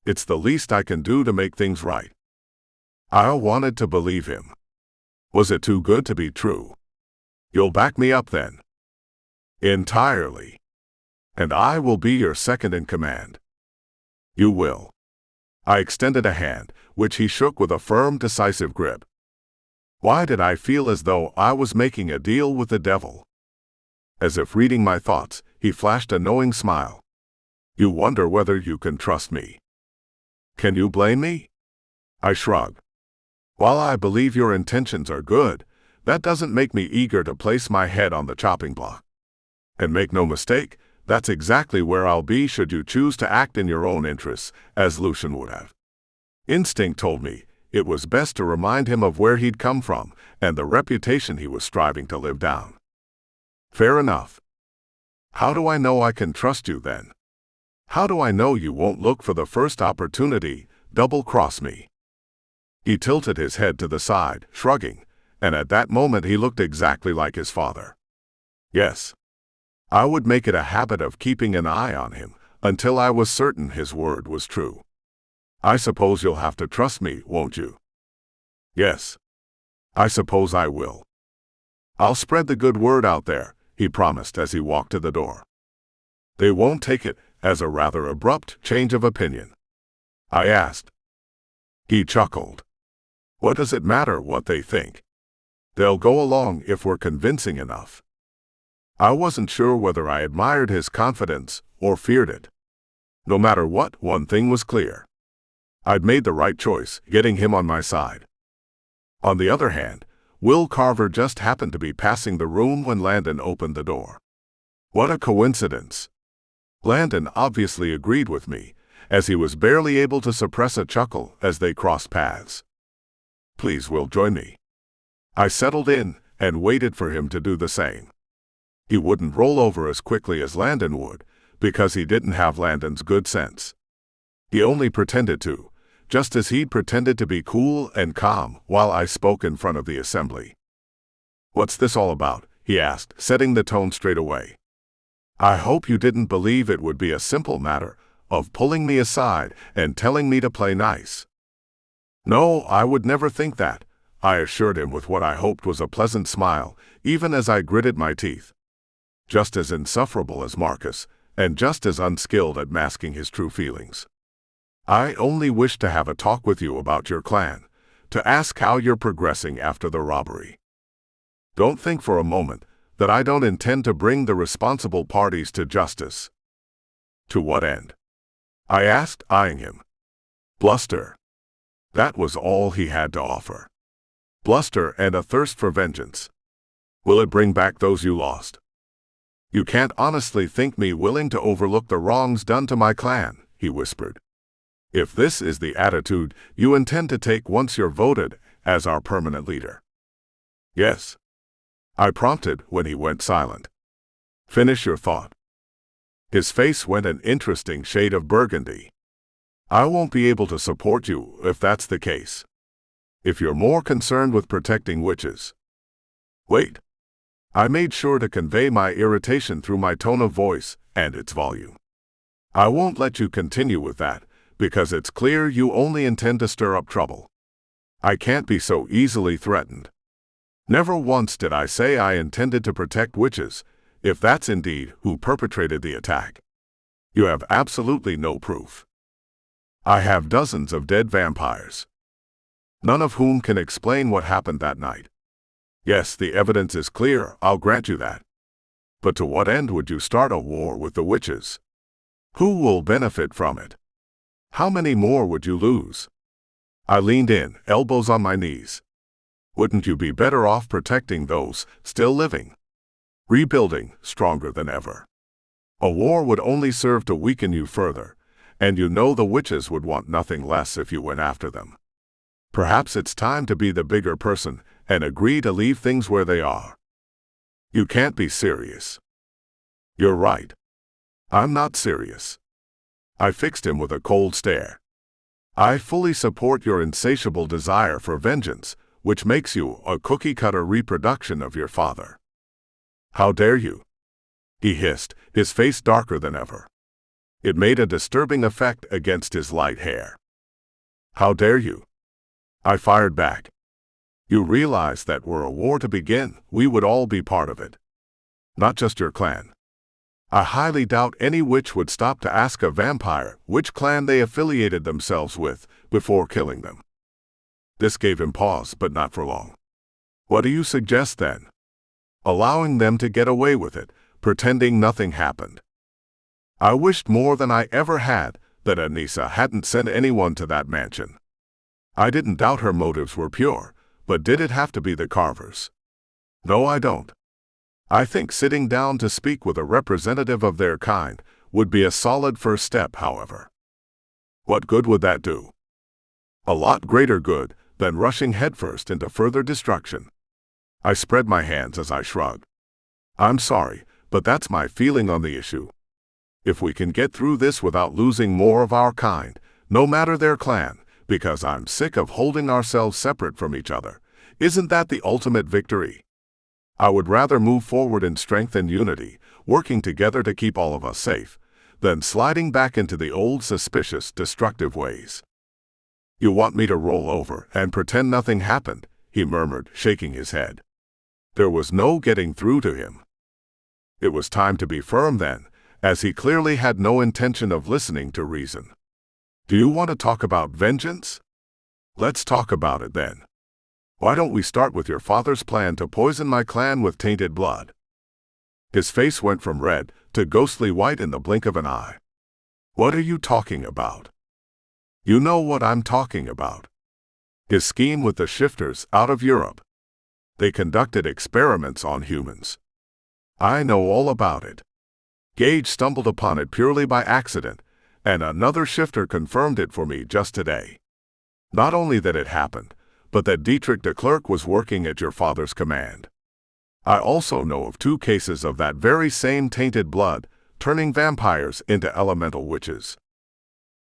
It's the least I can do to make things right. I wanted to believe him. Was it too good to be true? You'll back me up then? Entirely. And I will be your second in command. You will. I extended a hand, which he shook with a firm, decisive grip. Why did I feel as though I was making a deal with the devil? As if reading my thoughts, he flashed a knowing smile. You wonder whether you can trust me. Can you blame me? I shrugged. While I believe your intentions are good, that doesn't make me eager to place my head on the chopping block. And make no mistake, that's exactly where I'll be should you choose to act in your own interests, as Lucian would have. Instinct told me it was best to remind him of where he'd come from and the reputation he was striving to live down. Fair enough. How do I know I can trust you then? How do I know you won't look for the first opportunity, double-cross me? He tilted his head to the side, shrugging, and at that moment he looked exactly like his father. Yes. I would make it a habit of keeping an eye on him until I was certain his word was true. I suppose you'll have to trust me, won't you? Yes. I suppose I will. I'll spread the good word out there, he promised as he walked to the door. They won't take it as a rather abrupt change of opinion? I asked. He chuckled. What does it matter what they think? They'll go along if we're convincing enough. I wasn't sure whether I admired his confidence or feared it. No matter what, one thing was clear. I'd made the right choice, getting him on my side. On the other hand, Will Carver just happened to be passing the room when Landon opened the door. What a coincidence. Landon obviously agreed with me, as he was barely able to suppress a chuckle as they crossed paths. Please, Will, join me. I settled in and waited for him to do the same. He wouldn't roll over as quickly as Landon would, because he didn't have Landon's good sense. He only pretended to, just as he'd pretended to be cool and calm while I spoke in front of the assembly. What's this all about? He asked, setting the tone straight away. I hope you didn't believe it would be a simple matter of pulling me aside and telling me to play nice. No, I would never think that, I assured him with what I hoped was a pleasant smile, even as I gritted my teeth. Just as insufferable as Marcus, and just as unskilled at masking his true feelings. I only wish to have a talk with you about your clan, to ask how you're progressing after the robbery. Don't think for a moment that I don't intend to bring the responsible parties to justice. To what end? I asked, eyeing him. Bluster. That was all he had to offer. Bluster and a thirst for vengeance. Will it bring back those you lost? You can't honestly think me willing to overlook the wrongs done to my clan, he whispered. If this is the attitude you intend to take once you're voted as our permanent leader. Yes. I prompted when he went silent. Finish your thought. His face went an interesting shade of burgundy. I won't be able to support you if that's the case. If you're more concerned with protecting witches. Wait. I made sure to convey my irritation through my tone of voice and its volume. I won't let you continue with that, because it's clear you only intend to stir up trouble. I can't be so easily threatened. Never once did I say I intended to protect witches, if that's indeed who perpetrated the attack. You have absolutely no proof. I have dozens of dead vampires, none of whom can explain what happened that night. Yes, the evidence is clear, I'll grant you that. But to what end would you start a war with the witches? Who will benefit from it? How many more would you lose? I leaned in, elbows on my knees. Wouldn't you be better off protecting those still living? Rebuilding, stronger than ever. A war would only serve to weaken you further, and you know the witches would want nothing less if you went after them. Perhaps it's time to be the bigger person and agree to leave things where they are. You can't be serious. You're right. I'm not serious. I fixed him with a cold stare. I fully support your insatiable desire for vengeance, which makes you a cookie-cutter reproduction of your father. How dare you? He hissed, his face darker than ever. It made a disturbing effect against his light hair. How dare you? I fired back. You realize that were a war to begin, we would all be part of it. Not just your clan. I highly doubt any witch would stop to ask a vampire which clan they affiliated themselves with before killing them. This gave him pause, but not for long. What do you suggest then? Allowing them to get away with it, pretending nothing happened. I wished more than I ever had that Anissa hadn't sent anyone to that mansion. I didn't doubt her motives were pure, but did it have to be the Carvers? No, I don't. I think sitting down to speak with a representative of their kind would be a solid first step, however. What good would that do? A lot greater good than rushing headfirst into further destruction. I spread my hands as I shrugged. I'm sorry, but that's my feeling on the issue. If we can get through this without losing more of our kind, no matter their clan, because I'm sick of holding ourselves separate from each other, isn't that the ultimate victory? I would rather move forward in strength and unity, working together to keep all of us safe, than sliding back into the old suspicious, destructive ways. You want me to roll over and pretend nothing happened, he murmured, shaking his head. There was no getting through to him. It was time to be firm then, as he clearly had no intention of listening to reason. Do you want to talk about vengeance? Let's talk about it then. Why don't we start with your father's plan to poison my clan with tainted blood? His face went from red to ghostly white in the blink of an eye. What are you talking about? You know what I'm talking about. His scheme with the shifters out of Europe. They conducted experiments on humans. I know all about it. Gage stumbled upon it purely by accident, and another shifter confirmed it for me just today. Not only that it happened, but that Dietrich de Klerk was working at your father's command. I also know of 2 cases of that very same tainted blood turning vampires into elemental witches.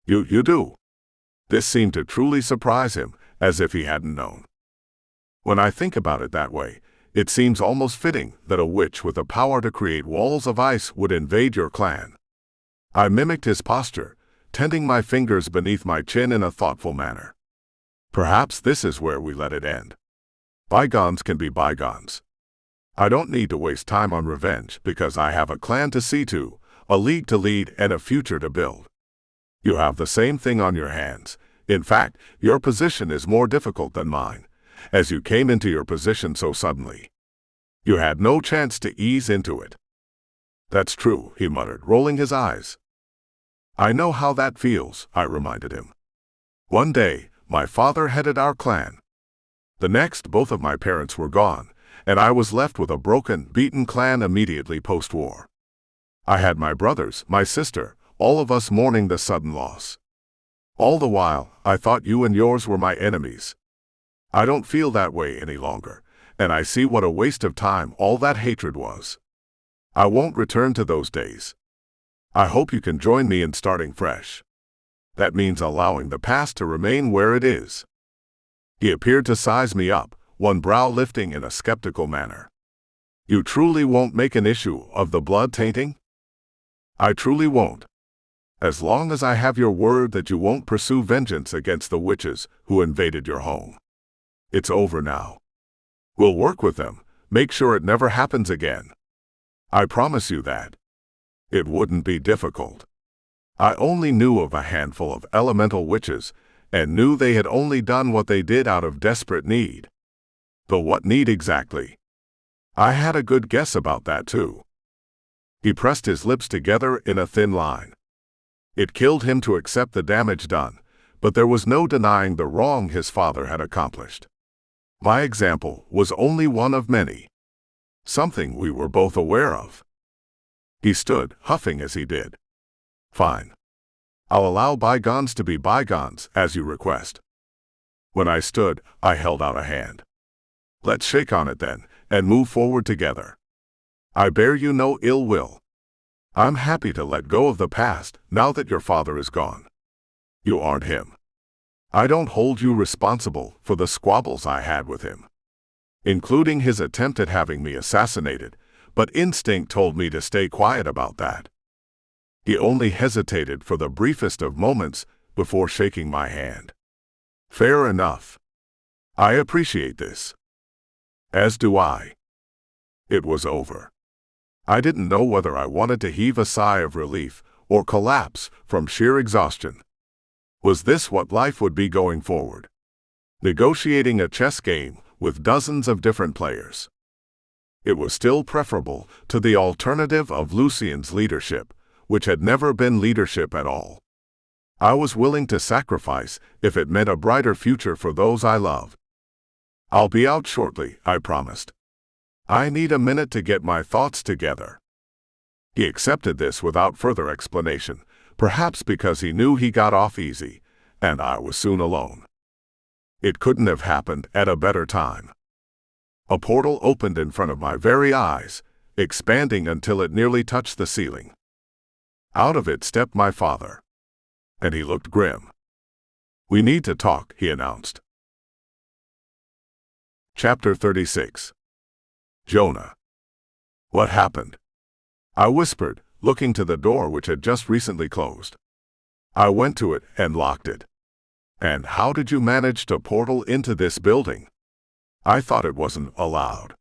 You do? This seemed to truly surprise him, as if he hadn't known. When I think about it that way, it seems almost fitting that a witch with the power to create walls of ice would invade your clan. I mimicked his posture, tending my fingers beneath my chin in a thoughtful manner. Perhaps this is where we let it end. Bygones can be bygones. I don't need to waste time on revenge because I have a clan to see to, a league to lead, and a future to build. You have the same thing on your hands. In fact, your position is more difficult than mine, as you came into your position so suddenly. You had no chance to ease into it. That's true, he muttered, rolling his eyes. I know how that feels, I reminded him. One day, my father headed our clan. The next, both of my parents were gone, and I was left with a broken, beaten clan immediately post-war. I had my brothers, my sister, all of us mourning the sudden loss. All the while, I thought you and yours were my enemies. I don't feel that way any longer, and I see what a waste of time all that hatred was. I won't return to those days. I hope you can join me in starting fresh. That means allowing the past to remain where it is. He appeared to size me up, one brow lifting in a skeptical manner. You truly won't make an issue of the blood tainting? I truly won't. As long as I have your word that you won't pursue vengeance against the witches who invaded your home. It's over now. We'll work with them, make sure it never happens again. I promise you that. It wouldn't be difficult. I only knew of a handful of elemental witches, and knew they had only done what they did out of desperate need. But what need exactly? I had a good guess about that too. He pressed his lips together in a thin line. It killed him to accept the damage done, but there was no denying the wrong his father had accomplished. My example was only one of many. Something we were both aware of. He stood, huffing as he did. Fine. I'll allow bygones to be bygones, as you request. When I stood, I held out a hand. Let's shake on it then, and move forward together. I bear you no ill will. I'm happy to let go of the past, now that your father is gone. You aren't him. I don't hold you responsible for the squabbles I had with him, including his attempt at having me assassinated, but instinct told me to stay quiet about that. He only hesitated for the briefest of moments before shaking my hand. Fair enough. I appreciate this. As do I. It was over. I didn't know whether I wanted to heave a sigh of relief or collapse from sheer exhaustion. Was this what life would be going forward? Negotiating a chess game with dozens of different players. It was still preferable to the alternative of Lucien's leadership, which had never been leadership at all. I was willing to sacrifice if it meant a brighter future for those I love. I'll be out shortly, I promised. I need a minute to get my thoughts together. He accepted this without further explanation, perhaps because he knew he got off easy, and I was soon alone. It couldn't have happened at a better time. A portal opened in front of my very eyes, expanding until it nearly touched the ceiling. Out of it stepped my father. And he looked grim. We need to talk, he announced. Chapter 36. Jonah. What happened? I whispered, looking to the door which had just recently closed. I went to it and locked it. And how did you manage to portal into this building? I thought it wasn't allowed.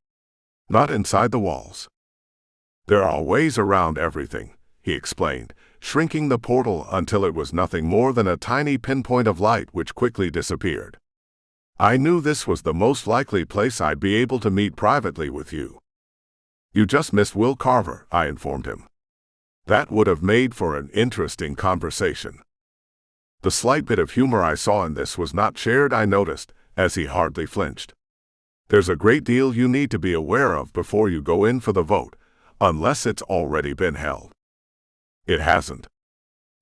Not inside the walls. There are ways around everything, he explained, shrinking the portal until it was nothing more than a tiny pinpoint of light which quickly disappeared. I knew this was the most likely place I'd be able to meet privately with you. You just missed Will Carver, I informed him. That would have made for an interesting conversation. The slight bit of humor I saw in this was not shared, I noticed, as he hardly flinched. There's a great deal you need to be aware of before you go in for the vote, unless it's already been held. It hasn't.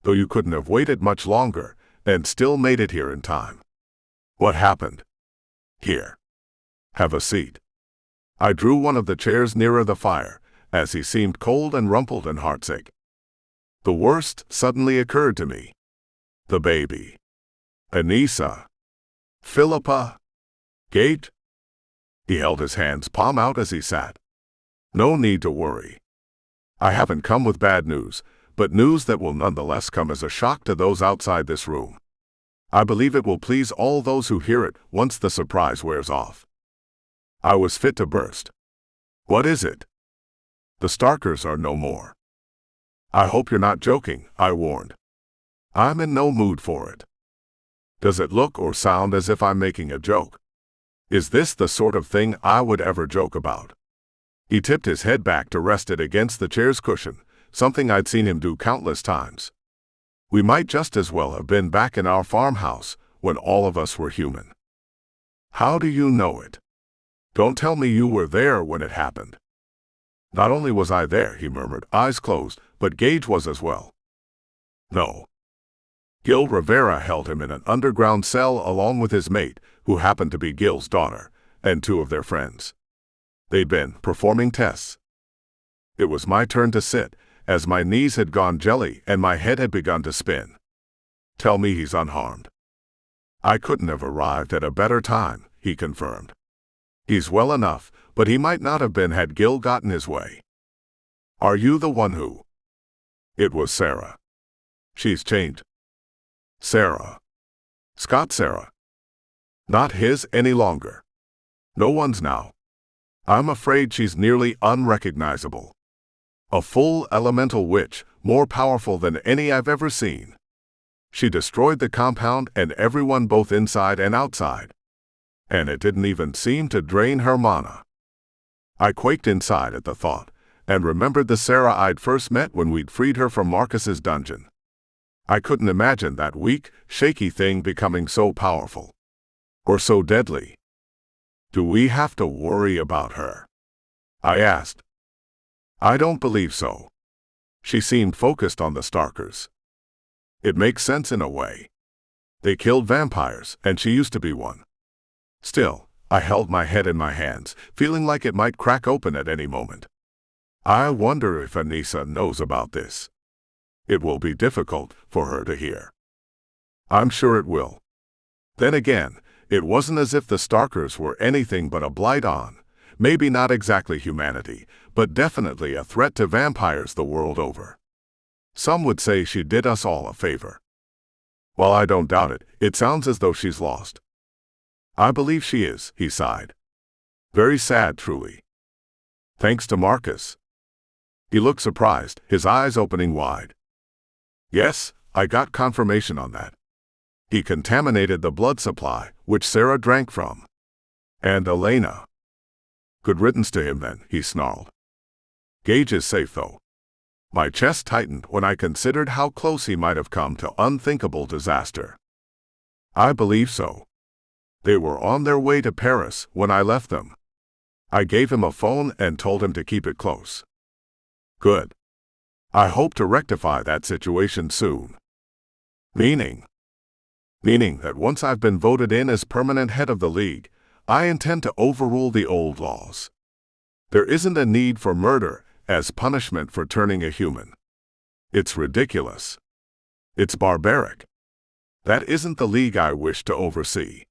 Though you couldn't have waited much longer, and still made it here in time. What happened? Here. Have a seat. I drew one of the chairs nearer the fire, as he seemed cold and rumpled and heartsick. The worst suddenly occurred to me. The baby. Anissa. Philippa. Gage. He held his hands palm out as he sat. No need to worry. I haven't come with bad news, but news that will nonetheless come as a shock to those outside this room. I believe it will please all those who hear it once the surprise wears off. I was fit to burst. What is it? The Starkers are no more. I hope you're not joking, I warned. I'm in no mood for it. Does it look or sound as if I'm making a joke? Is this the sort of thing I would ever joke about? He tipped his head back to rest it against the chair's cushion, something I'd seen him do countless times. We might just as well have been back in our farmhouse when all of us were human. How do you know it? Don't tell me you were there when it happened. Not only was I there, he murmured, eyes closed, but Gage was as well. No. Gil Rivera held him in an underground cell along with his mate, who happened to be Gil's daughter, and two of their friends. They'd been performing tests. It was my turn to sit, as my knees had gone jelly and my head had begun to spin. Tell me he's unharmed. I couldn't have arrived at a better time, he confirmed. He's well enough, but he might not have been had Gil gotten his way. Are you the one who? It was Sara. She's changed. Sara. Scott's Sara. Not his any longer. No one's now. I'm afraid she's nearly unrecognizable. A full elemental witch, more powerful than any I've ever seen. She destroyed the compound and everyone both inside and outside. And it didn't even seem to drain her mana. I quaked inside at the thought, and remembered the Sara I'd first met when we'd freed her from Marcus's dungeon. I couldn't imagine that weak, shaky thing becoming so powerful. Or so deadly. Do we have to worry about her? I asked. I don't believe so. She seemed focused on the Starkers. It makes sense in a way. They killed vampires, and she used to be one. Still, I held my head in my hands, feeling like it might crack open at any moment. I wonder if Anissa knows about this. It will be difficult for her to hear. I'm sure it will. Then again, it wasn't as if the Starkers were anything but a blight on, maybe not exactly humanity, but definitely a threat to vampires the world over. Some would say she did us all a favor. While I don't doubt it, it sounds as though she's lost. I believe she is, he sighed. Very sad, truly. Thanks to Marcus. He looked surprised, his eyes opening wide. Yes, I got confirmation on that. He contaminated the blood supply, which Sara drank from. And Elena. Good riddance to him then, he snarled. Gage is safe though. My chest tightened when I considered how close he might have come to unthinkable disaster. I believe so. They were on their way to Paris when I left them. I gave him a phone and told him to keep it close. Good. I hope to rectify that situation soon. Meaning that once I've been voted in as permanent head of the League, I intend to overrule the old laws. There isn't a need for murder as punishment for turning a human. It's ridiculous. It's barbaric. That isn't the League I wish to oversee.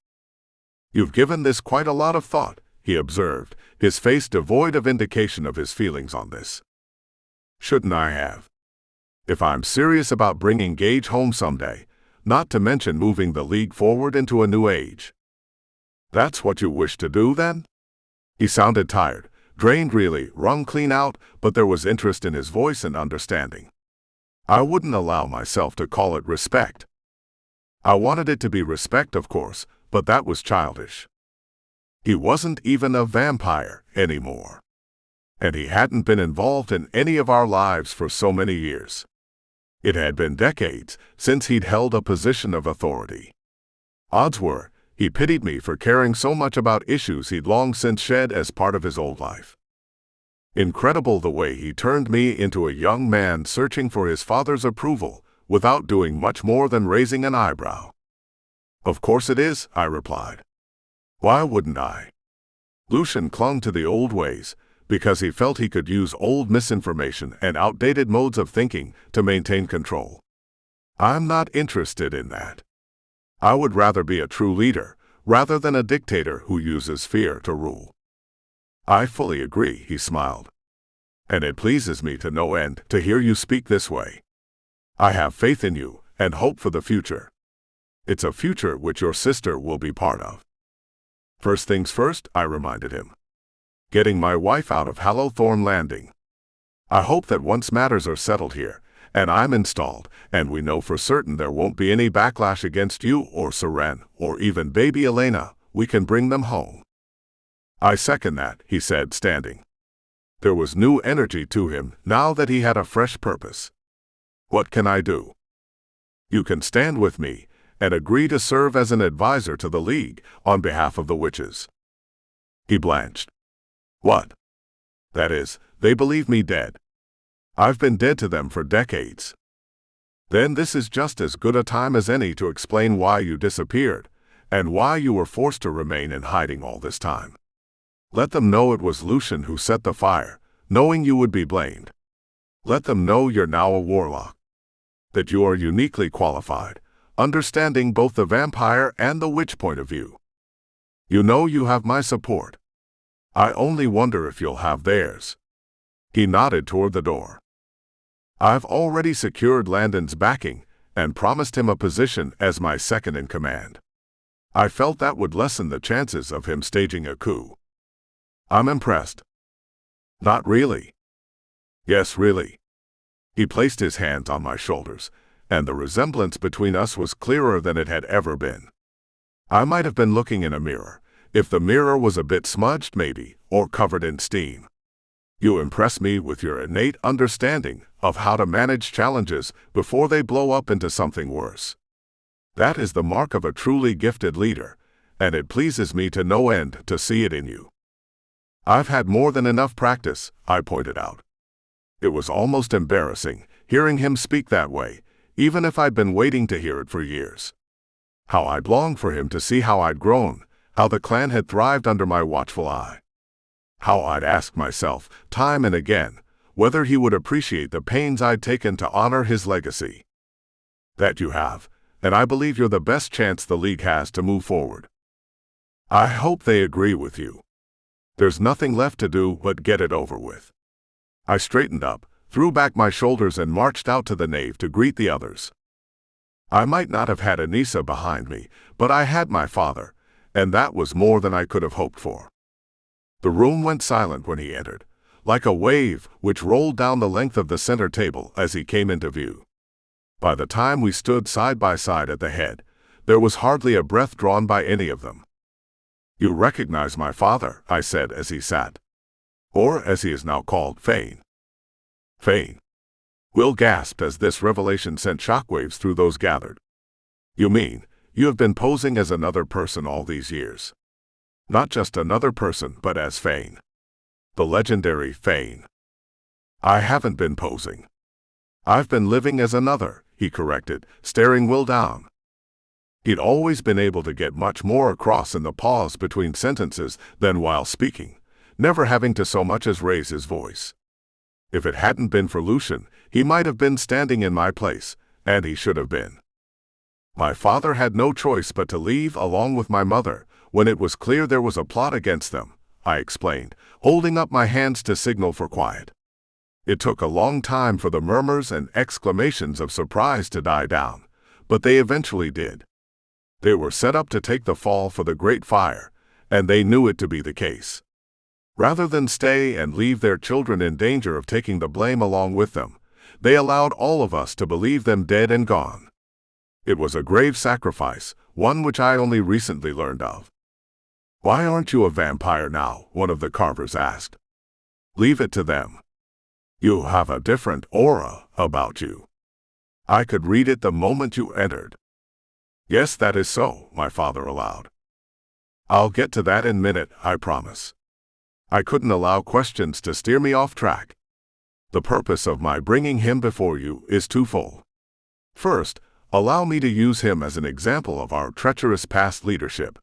You've given this quite a lot of thought, he observed, his face devoid of indication of his feelings on this. Shouldn't I have? If I'm serious about bringing Gage home someday, not to mention moving the League forward into a new age. That's what you wish to do, then? He sounded tired, drained really, wrung clean out, but there was interest in his voice and understanding. I wouldn't allow myself to call it respect. I wanted it to be respect, of course, but that was childish. He wasn't even a vampire anymore. And he hadn't been involved in any of our lives for so many years. It had been decades since he'd held a position of authority. Odds were, he pitied me for caring so much about issues he'd long since shed as part of his old life. Incredible the way he turned me into a young man searching for his father's approval without doing much more than raising an eyebrow. Of course it is, I replied. Why wouldn't I? Lucian clung to the old ways, because he felt he could use old misinformation and outdated modes of thinking to maintain control. I'm not interested in that. I would rather be a true leader, rather than a dictator who uses fear to rule. I fully agree, he smiled. And it pleases me to no end to hear you speak this way. I have faith in you and hope for the future. It's a future which your sister will be part of. First things first, I reminded him. Getting my wife out of Hallowthorn Landing. I hope that once matters are settled here, and I'm installed, and we know for certain there won't be any backlash against you or Seren, or even baby Elena, we can bring them home. I second that, he said, standing. There was new energy to him now that he had a fresh purpose. What can I do? You can stand with me and agree to serve as an advisor to the League on behalf of the witches. He blanched. What? That is, they believe me dead. I've been dead to them for decades. Then this is just as good a time as any to explain why you disappeared, and why you were forced to remain in hiding all this time. Let them know it was Lucian who set the fire, knowing you would be blamed. Let them know you're now a warlock. That you are uniquely qualified, understanding both the vampire and the witch point of view. You know you have my support. I only wonder if you'll have theirs. He nodded toward the door. I've already secured Landon's backing, and promised him a position as my second in command. I felt that would lessen the chances of him staging a coup. I'm impressed. Not really. Yes, really. He placed his hands on my shoulders, and the resemblance between us was clearer than it had ever been. I might have been looking in a mirror, if the mirror was a bit smudged maybe, or covered in steam. You impress me with your innate understanding of how to manage challenges before they blow up into something worse. That is the mark of a truly gifted leader, and it pleases me to no end to see it in you. I've had more than enough practice, I pointed out. It was almost embarrassing, hearing him speak that way, even if I'd been waiting to hear it for years. How I'd longed for him to see how I'd grown, how the clan had thrived under my watchful eye. How I'd asked myself, time and again, whether he would appreciate the pains I'd taken to honor his legacy. That you have, and I believe you're the best chance the League has to move forward. I hope they agree with you. There's nothing left to do but get it over with. I straightened up, threw back my shoulders and marched out to the nave to greet the others. I might not have had Anissa behind me, but I had my father, and that was more than I could have hoped for. The room went silent when he entered, like a wave which rolled down the length of the center table as he came into view. By the time we stood side by side at the head, there was hardly a breath drawn by any of them. You recognize my father, I said as he sat. Or, as he is now called, Fane. Fane. Will gasped as this revelation sent shockwaves through those gathered. You mean, you have been posing as another person all these years? Not just another person, but as Fane. The legendary Fane. I haven't been posing. I've been living as another, he corrected, staring Will down. He'd always been able to get much more across in the pause between sentences than while speaking, never having to so much as raise his voice. If it hadn't been for Lucian, he might have been standing in my place, and he should have been. My father had no choice but to leave along with my mother, when it was clear there was a plot against them, I explained, holding up my hands to signal for quiet. It took a long time for the murmurs and exclamations of surprise to die down, but they eventually did. They were set up to take the fall for the Great Fire, and they knew it to be the case. Rather than stay and leave their children in danger of taking the blame along with them, they allowed all of us to believe them dead and gone. It was a grave sacrifice, one which I only recently learned of. Why aren't you a vampire now? One of the carvers asked. Leave it to them. You have a different aura about you. I could read it the moment you entered. Yes, that is so, my father allowed. I'll get to that in a minute, I promise. I couldn't allow questions to steer me off track. The purpose of my bringing him before you is twofold. First, allow me to use him as an example of our treacherous past leadership.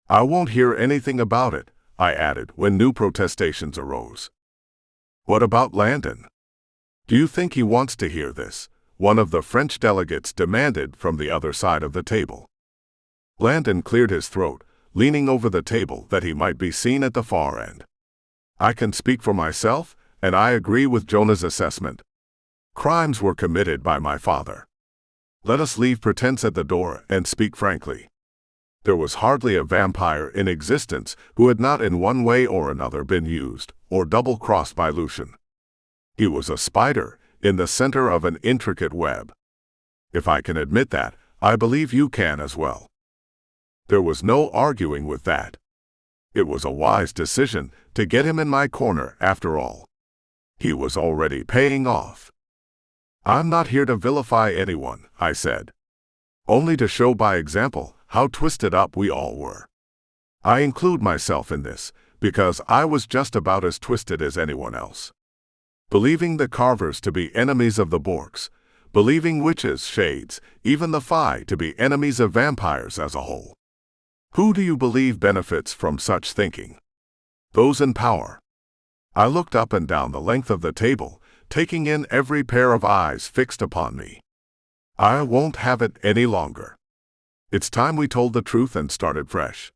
I won't hear anything about it, I added when new protestations arose. What about Landon? Do you think he wants to hear this? One of the French delegates demanded from the other side of the table. Landon cleared his throat, leaning over the table that he might be seen at the far end. I can speak for myself, and I agree with Jonah's assessment. Crimes were committed by my father. Let us leave pretense at the door and speak frankly. There was hardly a vampire in existence who had not in one way or another been used or double-crossed by Lucian. He was a spider in the center of an intricate web. If I can admit that, I believe you can as well. There was no arguing with that. It was a wise decision to get him in my corner after all. He was already paying off. I'm not here to vilify anyone, I said. Only to show by example how twisted up we all were. I include myself in this, because I was just about as twisted as anyone else. Believing the carvers to be enemies of the Borks, believing witches, shades, even the Fae to be enemies of vampires as a whole. Who do you believe benefits from such thinking? Those in power. I looked up and down the length of the table, taking in every pair of eyes fixed upon me. I won't have it any longer. It's time we told the truth and started fresh.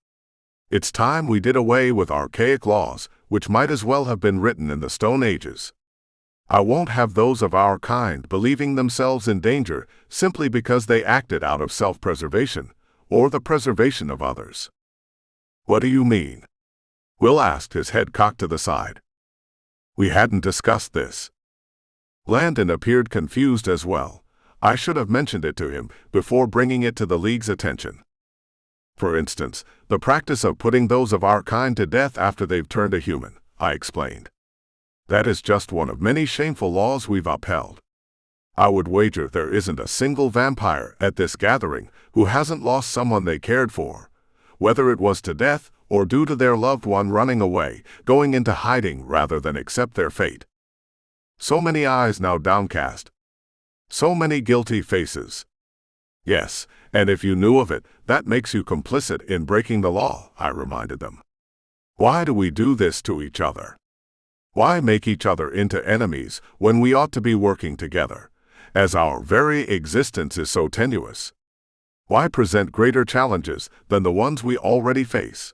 It's time we did away with archaic laws, which might as well have been written in the Stone Ages. I won't have those of our kind believing themselves in danger simply because they acted out of self-preservation or the preservation of others. What do you mean? Will asked, his head cocked to the side. We hadn't discussed this. Landon appeared confused as well. I should have mentioned it to him before bringing it to the League's attention. For instance, the practice of putting those of our kind to death after they've turned a human, I explained. That is just one of many shameful laws we've upheld. I would wager there isn't a single vampire at this gathering who hasn't lost someone they cared for, whether it was to death or due to their loved one running away, going into hiding rather than accept their fate. So many eyes now downcast. So many guilty faces. Yes, and if you knew of it, that makes you complicit in breaking the law, I reminded them. Why do we do this to each other? Why make each other into enemies when we ought to be working together, as our very existence is so tenuous? Why present greater challenges than the ones we already face?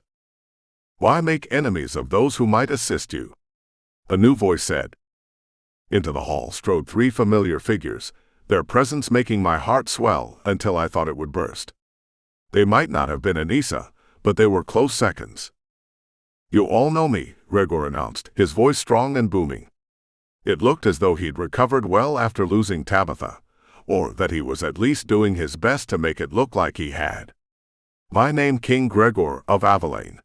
Why make enemies of those who might assist you? A new voice said. Into the hall strode 3 familiar figures, their presence making my heart swell until I thought it would burst. They might not have been Anissa, but they were close seconds. You all know me, Gregor announced, his voice strong and booming. It looked as though he'd recovered well after losing Tabitha, or that he was at least doing his best to make it look like he had. My name King Gregor of Avalain,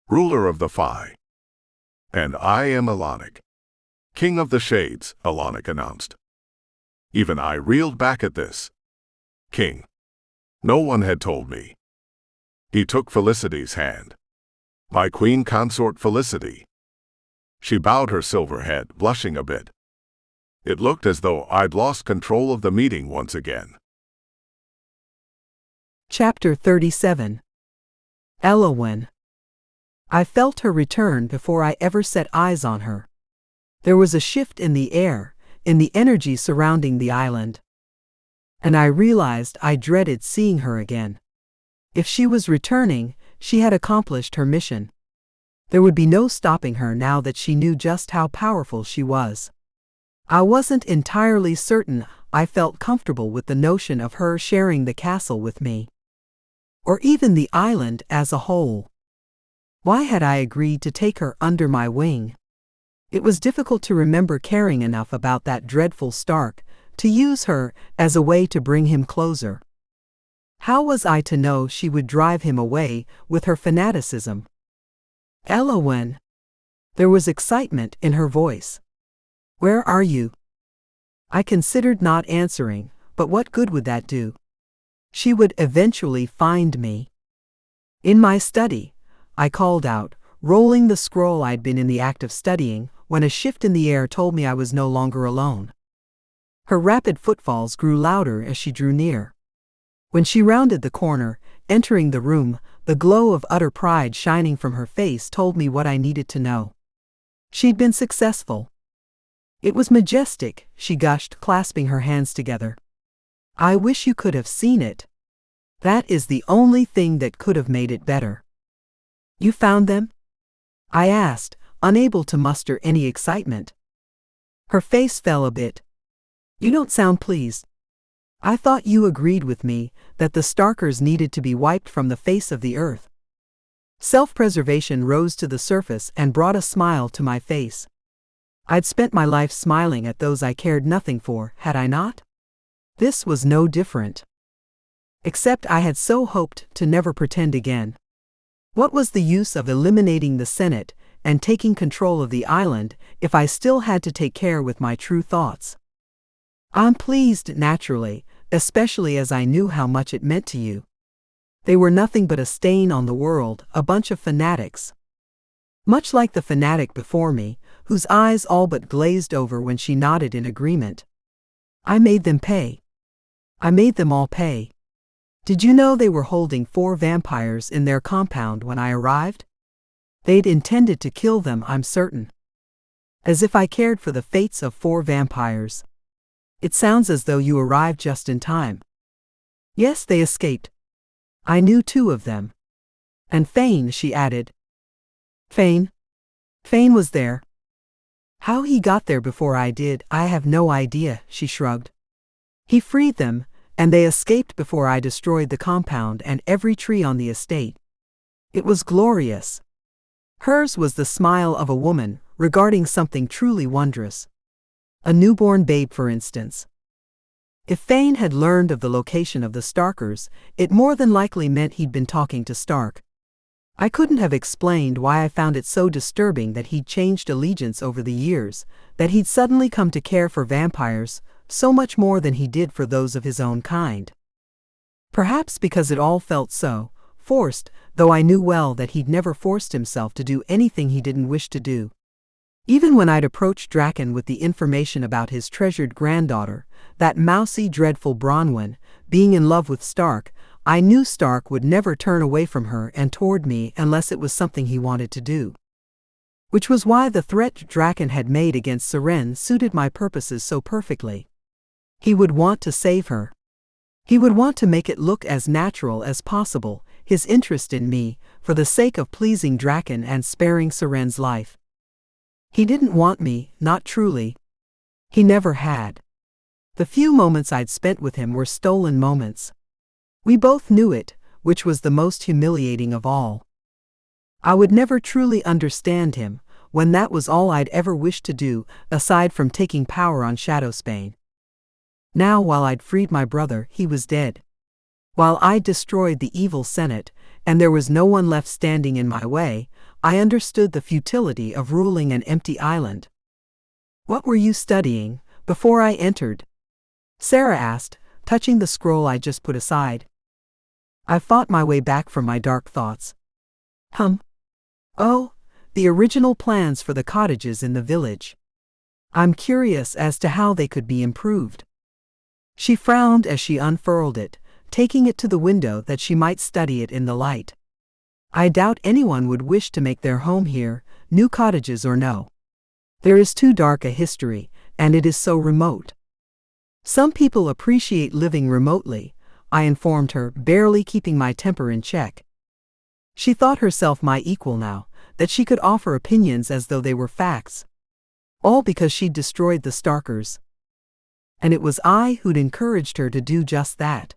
ruler of the Fae. And I am Alanic. King of the Shades, Alanic announced. Even I reeled back at this. King. No one had told me. He took Felicity's hand. My queen consort Felicity. She bowed her silver head, blushing a bit. It looked as though I'd lost control of the meeting once again. Chapter 37. Elowen. I felt her return before I ever set eyes on her. There was a shift in the air, in the energy surrounding the island. And I realized I dreaded seeing her again. If she was returning, she had accomplished her mission. There would be no stopping her now that she knew just how powerful she was. I wasn't entirely certain I felt comfortable with the notion of her sharing the castle with me. Or even the island as a whole. Why had I agreed to take her under my wing? It was difficult to remember caring enough about that dreadful Stark to use her as a way to bring him closer. How was I to know she would drive him away with her fanaticism? Elowen. There was excitement in her voice. Where are you? I considered not answering, but what good would that do? She would eventually find me. In my study, I called out, rolling the scroll I'd been in the act of studying, when a shift in the air told me I was no longer alone. Her rapid footfalls grew louder as she drew near. When she rounded the corner, entering the room, the glow of utter pride shining from her face told me what I needed to know. She'd been successful. It was majestic, she gushed, clasping her hands together. I wish you could have seen it. That is the only thing that could have made it better. You found them? I asked, unable to muster any excitement. Her face fell a bit. You don't sound pleased. I thought you agreed with me that the Starkers needed to be wiped from the face of the earth. Self-preservation rose to the surface and brought a smile to my face. I'd spent my life smiling at those I cared nothing for, had I not? This was no different. Except I had so hoped to never pretend again. What was the use of eliminating the Senate and taking control of the island if I still had to take care with my true thoughts? I'm pleased, naturally, especially as I knew how much it meant to you. They were nothing but a stain on the world, a bunch of fanatics. Much like the fanatic before me, whose eyes all but glazed over when she nodded in agreement. I made them pay. I made them all pay. Did you know they were holding 4 vampires in their compound when I arrived? They'd intended to kill them, I'm certain. As if I cared for the fates of 4 vampires. It sounds as though you arrived just in time. Yes, they escaped. I knew 2 of them. And Fane, she added. Fane? Fane was there. How he got there before I did, I have no idea, she shrugged. He freed them, and they escaped before I destroyed the compound and every tree on the estate. It was glorious. Hers was the smile of a woman, regarding something truly wondrous. A newborn babe, for instance. If Fane had learned of the location of the Starkers, it more than likely meant he'd been talking to Stark. I couldn't have explained why I found it so disturbing that he'd changed allegiance over the years, that he'd suddenly come to care for vampires so much more than he did for those of his own kind. Perhaps because it all felt so forced, though I knew well that he'd never forced himself to do anything he didn't wish to do. Even when I'd approached Draken with the information about his treasured granddaughter, that mousy, dreadful Branwen, being in love with Stark, I knew Stark would never turn away from her and toward me unless it was something he wanted to do. Which was why the threat Draken had made against Seren suited my purposes so perfectly. He would want to save her. He would want to make it look as natural as possible, his interest in me, for the sake of pleasing Draken and sparing Seren's life. He didn't want me, not truly. He never had. The few moments I'd spent with him were stolen moments. We both knew it, which was the most humiliating of all. I would never truly understand him, when that was all I'd ever wished to do, aside from taking power on Shadowspain. Now, while I'd freed my brother, he was dead. While I'd destroyed the evil Senate, and there was no one left standing in my way, I understood the futility of ruling an empty island. "What were you studying before I entered?" Sara asked, touching the scroll I just put aside. I fought my way back from my dark thoughts. Oh, the original plans for the cottages in the village. I'm curious as to how they could be improved. She frowned as she unfurled it, taking it to the window that she might study it in the light. I doubt anyone would wish to make their home here, new cottages or no. There is too dark a history, and it is so remote. Some people appreciate living remotely, I informed her, barely keeping my temper in check. She thought herself my equal now, that she could offer opinions as though they were facts. All because she'd destroyed the Starkers. And it was I who'd encouraged her to do just that.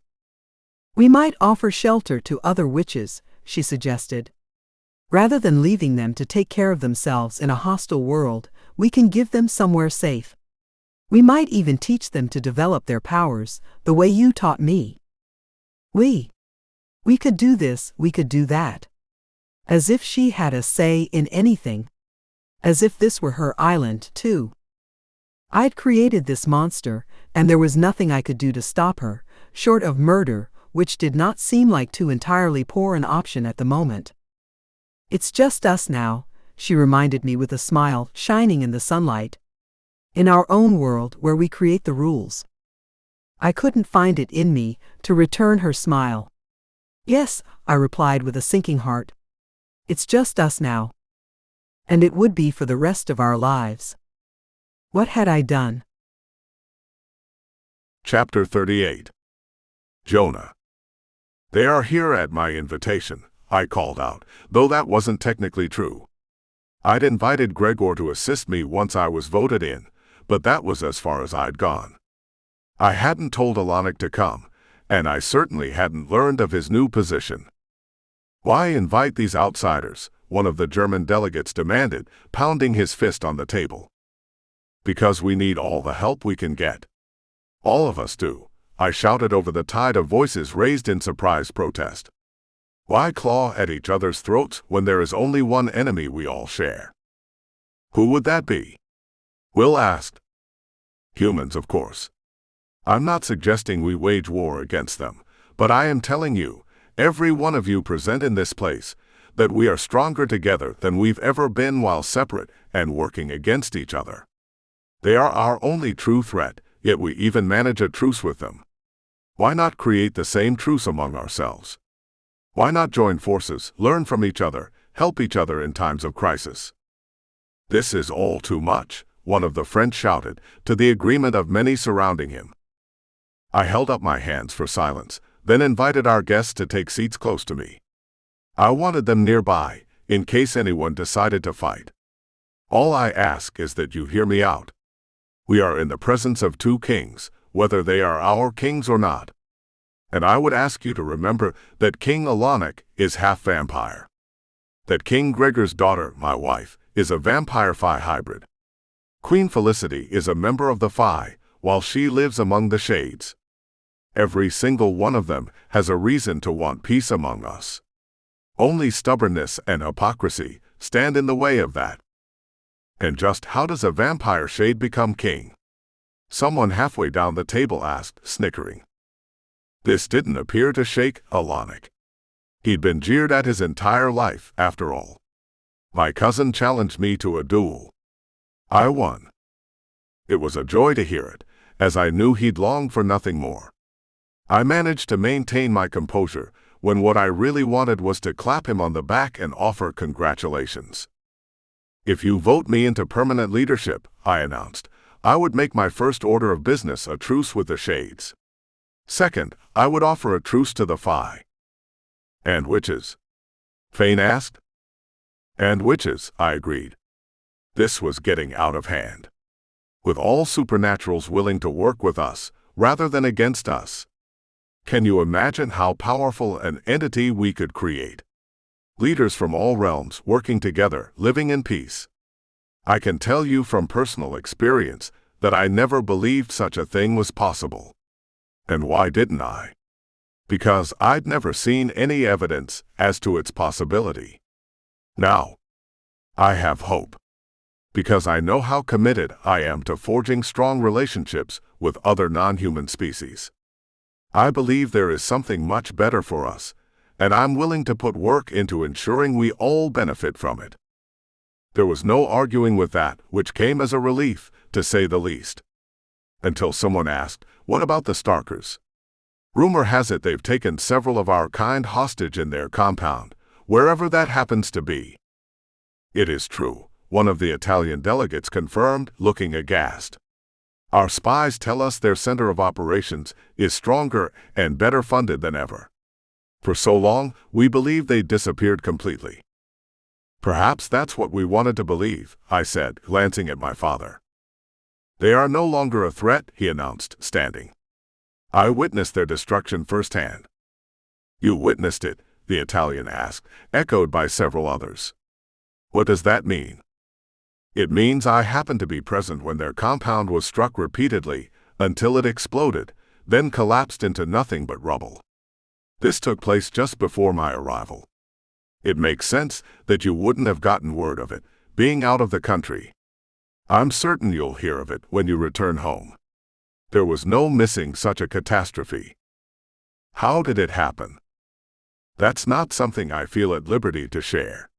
"We might offer shelter to other witches," she suggested. "Rather than leaving them to take care of themselves in a hostile world, we can give them somewhere safe. We might even teach them to develop their powers, the way you taught me. We could do this, we could do that." As if she had a say in anything. As if this were her island, too. I'd created this monster, and there was nothing I could do to stop her, short of murder, which did not seem like too entirely poor an option at the moment. "It's just us now," she reminded me with a smile shining in the sunlight. "In our own world where we create the rules." I couldn't find it in me to return her smile. "Yes," I replied with a sinking heart. "It's just us now. And it would be for the rest of our lives." What had I done? Chapter 38. Jonah. "They are here at my invitation," I called out, though that wasn't technically true. I'd invited Gregor to assist me once I was voted in, but that was as far as I'd gone. I hadn't told Alanic to come, and I certainly hadn't learned of his new position. "Why invite these outsiders?" one of the German delegates demanded, pounding his fist on the table. "Because we need all the help we can get. All of us do," I shouted over the tide of voices raised in surprised protest. "Why claw at each other's throats when there is only one enemy we all share?" "Who would that be?" Will asked. "Humans, of course. I'm not suggesting we wage war against them, but I am telling you, every one of you present in this place, that we are stronger together than we've ever been while separate and working against each other. They are our only true threat, yet we even manage a truce with them. Why not create the same truce among ourselves? Why not join forces, learn from each other, help each other in times of crisis?" "This is all too much," one of the French shouted, to the agreement of many surrounding him. I held up my hands for silence, then invited our guests to take seats close to me. I wanted them nearby, in case anyone decided to fight. All I ask is that you hear me out. We are in the presence of two kings, whether they are our kings or not. And I would ask you to remember that King Alonic is half vampire. That King Gregor's daughter, my wife, is a vampire-Fae hybrid. Queen Felicity is a member of the Fae, while she lives among the Shades. Every single one of them has a reason to want peace among us. Only stubbornness and hypocrisy stand in the way of that. And just how does a vampire shade become king? Someone halfway down the table asked, snickering. This didn't appear to shake Alonic. He'd been jeered at his entire life, after all. My cousin challenged me to a duel. I won. It was a joy to hear it, as I knew he'd longed for nothing more. I managed to maintain my composure when what I really wanted was to clap him on the back and offer congratulations. If you vote me into permanent leadership, I announced, I would make my first order of business a truce with the Shades. Second, I would offer a truce to the Fae. And witches? Fane asked. And witches, I agreed. This was getting out of hand. With all supernaturals willing to work with us, rather than against us. Can you imagine how powerful an entity we could create? Leaders from all realms working together, living in peace. I can tell you from personal experience that I never believed such a thing was possible. And why didn't I? Because I'd never seen any evidence as to its possibility. Now, I have hope. Because I know how committed I am to forging strong relationships with other non-human species. I believe there is something much better for us, and I'm willing to put work into ensuring we all benefit from it. There was no arguing with that, which came as a relief, to say the least. Until someone asked, what about the Starkers? Rumor has it they've taken several of our kind hostage in their compound, wherever that happens to be. It is true, one of the Italian delegates confirmed, looking aghast. Our spies tell us their center of operations is stronger and better funded than ever. For so long, we believed they disappeared completely. Perhaps that's what we wanted to believe, I said, glancing at my father. They are no longer a threat, he announced, standing. I witnessed their destruction firsthand. You witnessed it, the Italian asked, echoed by several others. What does that mean? It means I happened to be present when their compound was struck repeatedly, until it exploded, then collapsed into nothing but rubble. This took place just before my arrival. It makes sense that you wouldn't have gotten word of it, being out of the country. I'm certain you'll hear of it when you return home. There was no missing such a catastrophe. How did it happen? That's not something I feel at liberty to share.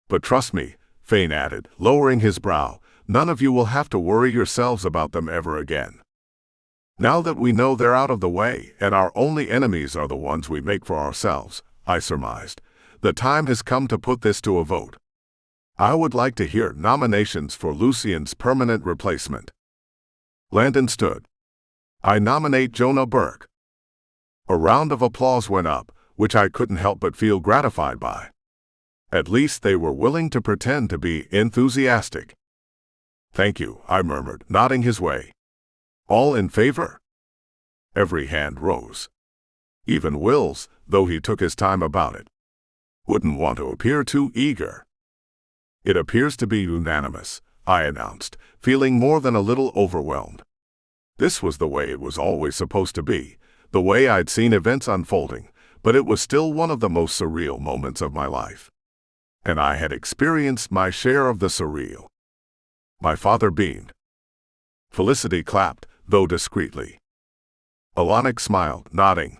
But trust me, Fane added, lowering his brow, none of you will have to worry yourselves about them ever again. Now that we know they're out of the way and our only enemies are the ones we make for ourselves, I surmised, the time has come to put this to a vote. I would like to hear nominations for Lucian's permanent replacement. Landon stood. I nominate Jonah Burke. A round of applause went up, which I couldn't help but feel gratified by. At least they were willing to pretend to be enthusiastic. Thank you, I murmured, nodding his way. All in favor? Every hand rose. Even Will's, though he took his time about it. Wouldn't want to appear too eager. It appears to be unanimous, I announced, feeling more than a little overwhelmed. This was the way it was always supposed to be, the way I'd seen events unfolding, but it was still one of the most surreal moments of my life. And I had experienced my share of the surreal. My father beamed. Felicity clapped, though discreetly. Alonic smiled, nodding.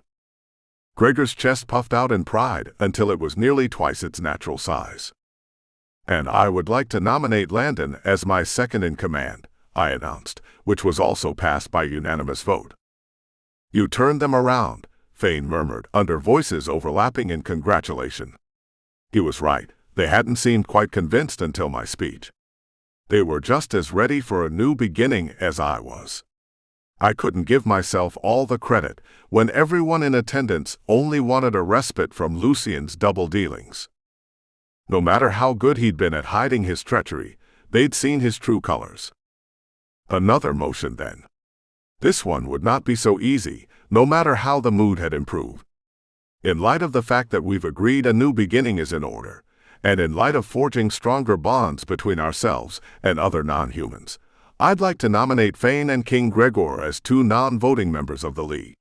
Gregor's chest puffed out in pride until it was nearly twice its natural size. And I would like to nominate Landon as my second in command, I announced, which was also passed by unanimous vote. You turned them around, Fane murmured, under voices overlapping in congratulation. He was right. They hadn't seemed quite convinced until my speech. They were just as ready for a new beginning as I was. I couldn't give myself all the credit when everyone in attendance only wanted a respite from Lucian's double dealings. No matter how good he'd been at hiding his treachery, They'd seen his true colors. Another motion then. This one would not be so easy, no matter how the mood had improved. In light of the fact that we've agreed a new beginning is in order, and in light of forging stronger bonds between ourselves and other non-humans, I'd like to nominate Fane and King Gregor as 2 non-voting members of the League.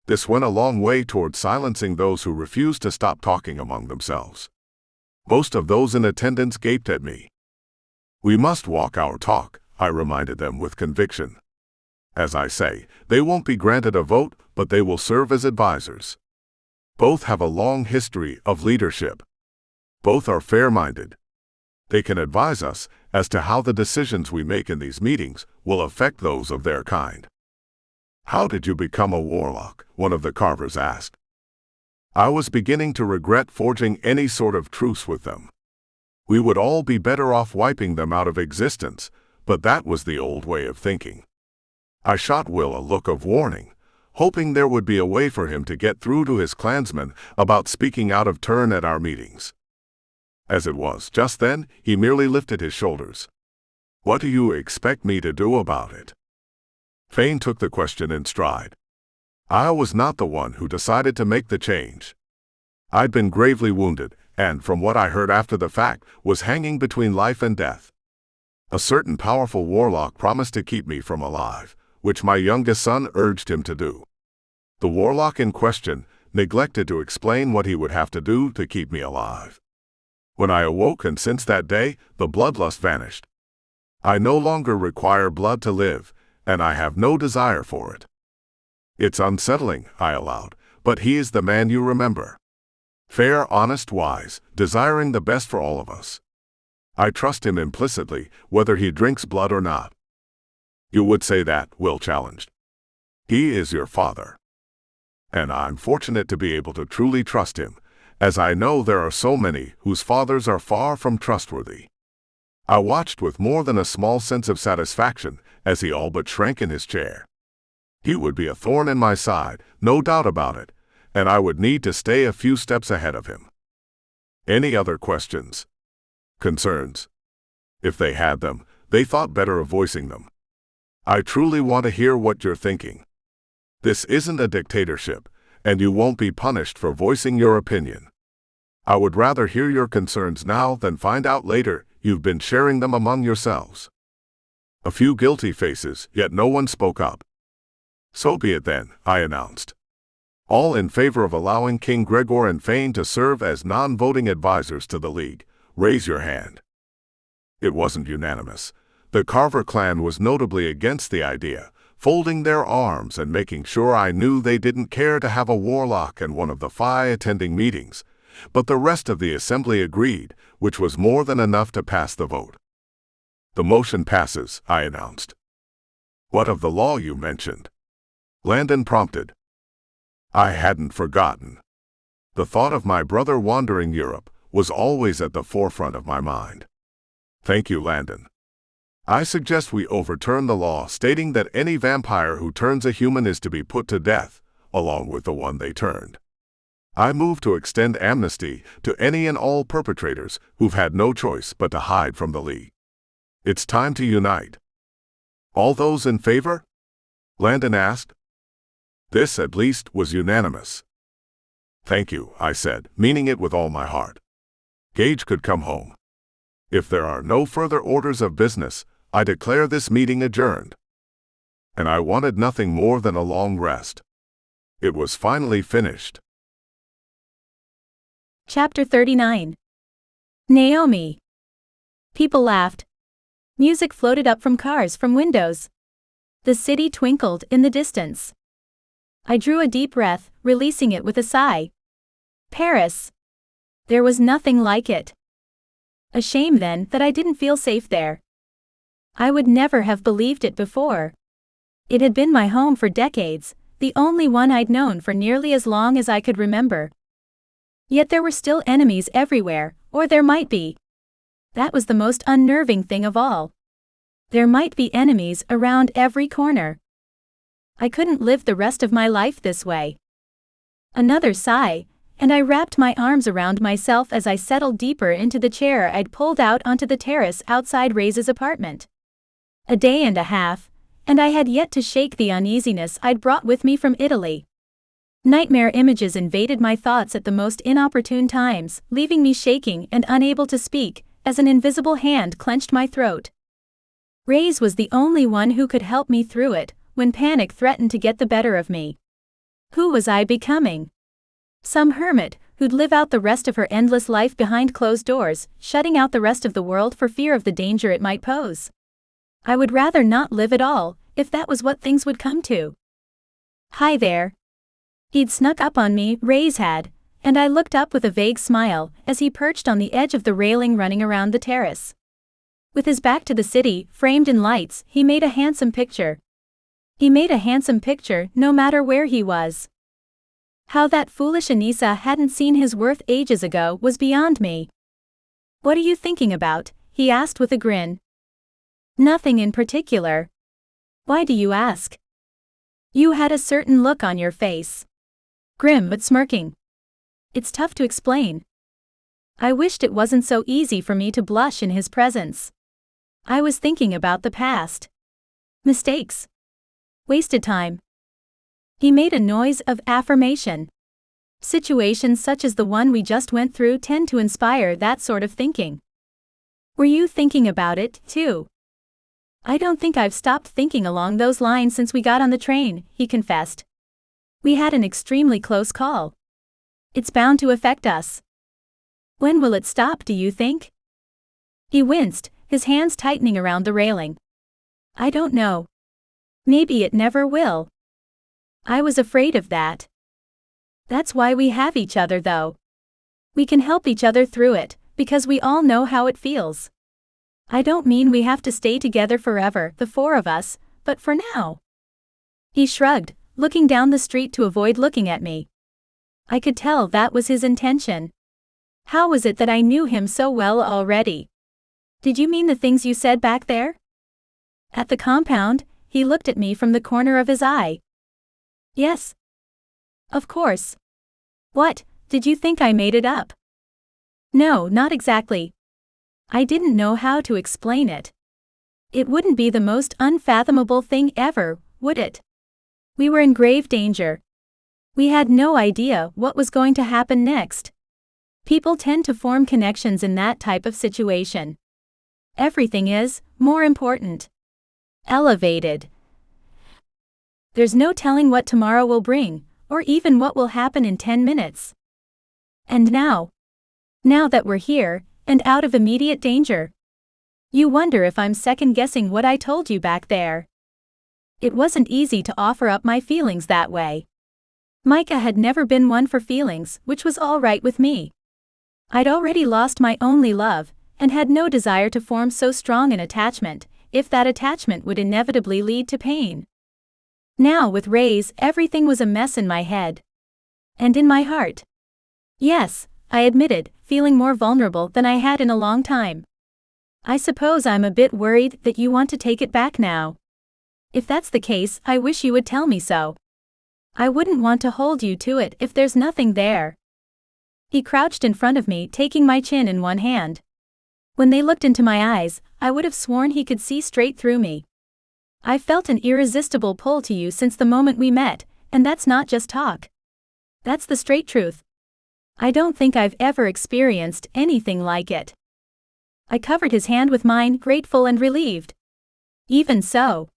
This went a long way toward silencing those who refused to stop talking among themselves. Most of those in attendance gaped at me. We must walk our talk, I reminded them with conviction. As I say, they won't be granted a vote, but they will serve as advisors. Both have a long history of leadership. Both are fair-minded. They can advise us as to how the decisions we make in these meetings will affect those of their kind. How did you become a warlock? One of the carvers asked. I was beginning to regret forging any sort of truce with them. We would all be better off wiping them out of existence, but that was the old way of thinking. I shot Will a look of warning, hoping there would be a way for him to get through to his clansmen about speaking out of turn at our meetings. As it was, just then, he merely lifted his shoulders. What do you expect me to do about it? Fane took the question in stride. I was not the one who decided to make the change. I'd been gravely wounded, and from what I heard after the fact, was hanging between life and death. A certain powerful warlock promised to keep me from alive, which my youngest son urged him to do. The warlock in question neglected to explain what he would have to do to keep me alive. When I awoke, and since that day, the bloodlust vanished. I no longer require blood to live, and I have no desire for it. It's unsettling, I allowed, but he is the man you remember. Fair, honest, wise, desiring the best for all of us. I trust him implicitly, whether he drinks blood or not. You would say that, Will challenged. He is your father. And I'm fortunate to be able to truly trust him, as I know there are so many whose fathers are far from trustworthy. I watched with more than a small sense of satisfaction as he all but shrank in his chair. He would be a thorn in my side, no doubt about it, and I would need to stay a few steps ahead of him. Any other questions? Concerns? If they had them, they thought better of voicing them. I truly want to hear what you're thinking. This isn't a dictatorship, and you won't be punished for voicing your opinion. I would rather hear your concerns now than find out later you've been sharing them among yourselves. A few guilty faces, yet no one spoke up. So be it then, I announced. All in favor of allowing King Gregor and Fane to serve as non-voting advisors to the League, raise your hand. It wasn't unanimous. The Carver clan was notably against the idea, folding their arms and making sure I knew they didn't care to have a warlock in one of the 5 attending meetings, but the rest of the assembly agreed, which was more than enough to pass the vote. The motion passes, I announced. What of the law you mentioned? Landon prompted. I hadn't forgotten. The thought of my brother wandering Europe was always at the forefront of my mind. Thank you, Landon. I suggest we overturn the law stating that any vampire who turns a human is to be put to death, along with the one they turned. I move to extend amnesty to any and all perpetrators who've had no choice but to hide from the League. It's time to unite. All those in favor? Landon asked. This, at least, was unanimous. Thank you, I said, meaning it with all my heart. Gage could come home. If there are no further orders of business, I declare this meeting adjourned. And I wanted nothing more than a long rest. It was finally finished. Chapter 39. Naomi. People laughed. Music floated up from cars from windows. The city twinkled in the distance. I drew a deep breath, releasing it with a sigh. Paris. There was nothing like it. A shame then that I didn't feel safe there. I would never have believed it before. It had been my home for decades, the only one I'd known for nearly as long as I could remember. Yet there were still enemies everywhere, or there might be. That was the most unnerving thing of all. There might be enemies around every corner. I couldn't live the rest of my life this way. Another sigh, and I wrapped my arms around myself as I settled deeper into the chair I'd pulled out onto the terrace outside Raze's apartment. A day and a half, and I had yet to shake the uneasiness I'd brought with me from Italy. Nightmare images invaded my thoughts at the most inopportune times, leaving me shaking and unable to speak, as an invisible hand clenched my throat. Raze was the only one who could help me through it, when panic threatened to get the better of me. Who was I becoming? Some hermit, who'd live out the rest of her endless life behind closed doors, shutting out the rest of the world for fear of the danger it might pose. I would rather not live at all, if that was what things would come to. Hi there. He'd snuck up on me, Raze had, and I looked up with a vague smile as he perched on the edge of the railing running around the terrace. With his back to the city, framed in lights, he made a handsome picture. He made a handsome picture, no matter where he was. How that foolish Anissa hadn't seen his worth ages ago was beyond me. "What are you thinking about?" he asked with a grin. "Nothing in particular." "Why do you ask?" "You had a certain look on your face. Grim but smirking. It's tough to explain." I wished it wasn't so easy for me to blush in his presence. I was thinking about the past. Mistakes. Wasted time. He made a noise of affirmation. Situations such as the one we just went through tend to inspire that sort of thinking. Were you thinking about it, too? I don't think I've stopped thinking along those lines since we got on the train, he confessed. We had an extremely close call. It's bound to affect us. When will it stop, do you think? He winced, his hands tightening around the railing. I don't know. Maybe it never will. I was afraid of that. That's why we have each other, though. We can help each other through it, because we all know how it feels. I don't mean we have to stay together forever, the four of us, but for now. He shrugged, looking down the street to avoid looking at me. I could tell that was his intention. How was it that I knew him so well already? Did you mean the things you said back there? At the compound, he looked at me from the corner of his eye. Yes. Of course. What, did you think I made it up? No, not exactly. I didn't know how to explain it. It wouldn't be the most unfathomable thing ever, would it? We were in grave danger. We had no idea what was going to happen next. People tend to form connections in that type of situation. Everything is more important. Elevated. There's no telling what tomorrow will bring, or even what will happen in 10 minutes. And now that we're here, and out of immediate danger, you wonder if I'm second-guessing what I told you back there. It wasn't easy to offer up my feelings that way. Micah had never been one for feelings, which was all right with me. I'd already lost my only love, and had no desire to form so strong an attachment, if that attachment would inevitably lead to pain. Now with Raze, everything was a mess in my head. And in my heart. Yes, I admitted, feeling more vulnerable than I had in a long time. I suppose I'm a bit worried that you want to take it back now. If that's the case, I wish you would tell me so. I wouldn't want to hold you to it if there's nothing there. He crouched in front of me, taking my chin in one hand. When they looked into my eyes, I would have sworn he could see straight through me. I felt an irresistible pull to you since the moment we met, and that's not just talk. That's the straight truth. I don't think I've ever experienced anything like it. I covered his hand with mine, grateful and relieved. Even so.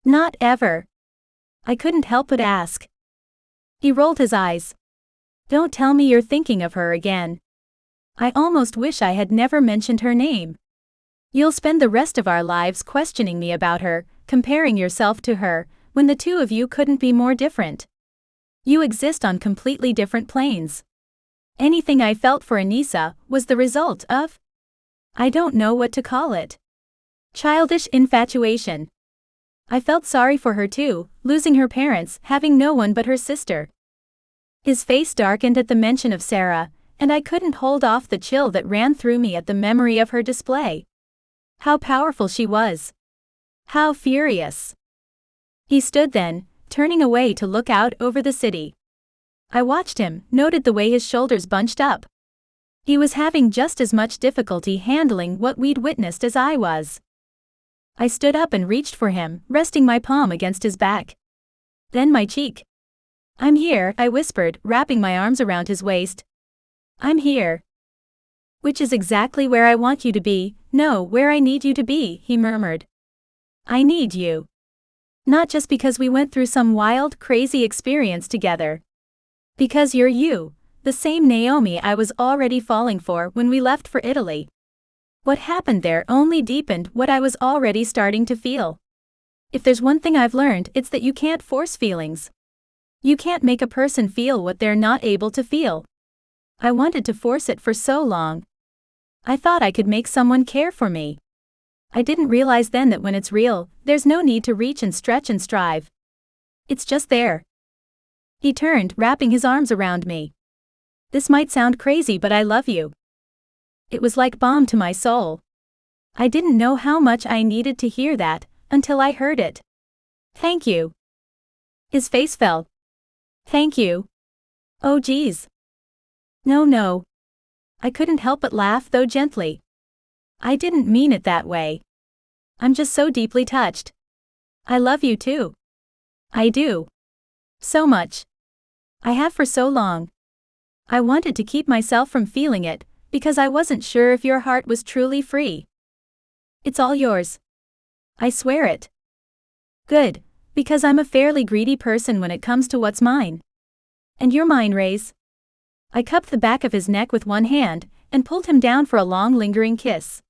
Not ever. I couldn't help but ask. He rolled his eyes. Don't tell me you're thinking of her again. I almost wish I had never mentioned her name. You'll spend the rest of our lives questioning me about her, comparing yourself to her, when the two of you couldn't be more different. You exist on completely different planes. Anything I felt for Anissa was the result of, I don't know what to call it. Childish infatuation. I felt sorry for her too, losing her parents, having no one but her sister. His face darkened at the mention of Sara, and I couldn't hold off the chill that ran through me at the memory of her display. How powerful she was. How furious. He stood then, turning away to look out over the city. I watched him, noted the way his shoulders bunched up. He was having just as much difficulty handling what we'd witnessed as I was. I stood up and reached for him, resting my palm against his back. Then my cheek. "I'm here," I whispered, wrapping my arms around his waist. "I'm here." "Which is exactly where I want you to be, no, where I need you to be," he murmured. "I need you. Not just because we went through some wild, crazy experience together. Because you're you, the same Naomi I was already falling for when we left for Italy. What happened there only deepened what I was already starting to feel. If there's one thing I've learned, it's that you can't force feelings. You can't make a person feel what they're not able to feel. I wanted to force it for so long. I thought I could make someone care for me. I didn't realize then that when it's real, there's no need to reach and stretch and strive. It's just there." He turned, wrapping his arms around me. "This might sound crazy, but I love you." It was like balm to my soul. I didn't know how much I needed to hear that, until I heard it. "Thank you." His face fell. "Thank you. Oh geez. No. I couldn't help but laugh, though gently. "I didn't mean it that way. I'm just so deeply touched. I love you too. I do. So much. I have for so long. I wanted to keep myself from feeling it, because I wasn't sure if your heart was truly free. It's all yours. I swear it." "Good, because I'm a fairly greedy person when it comes to what's mine. And you're mine, Raze." I cupped the back of his neck with one hand, and pulled him down for a long lingering kiss.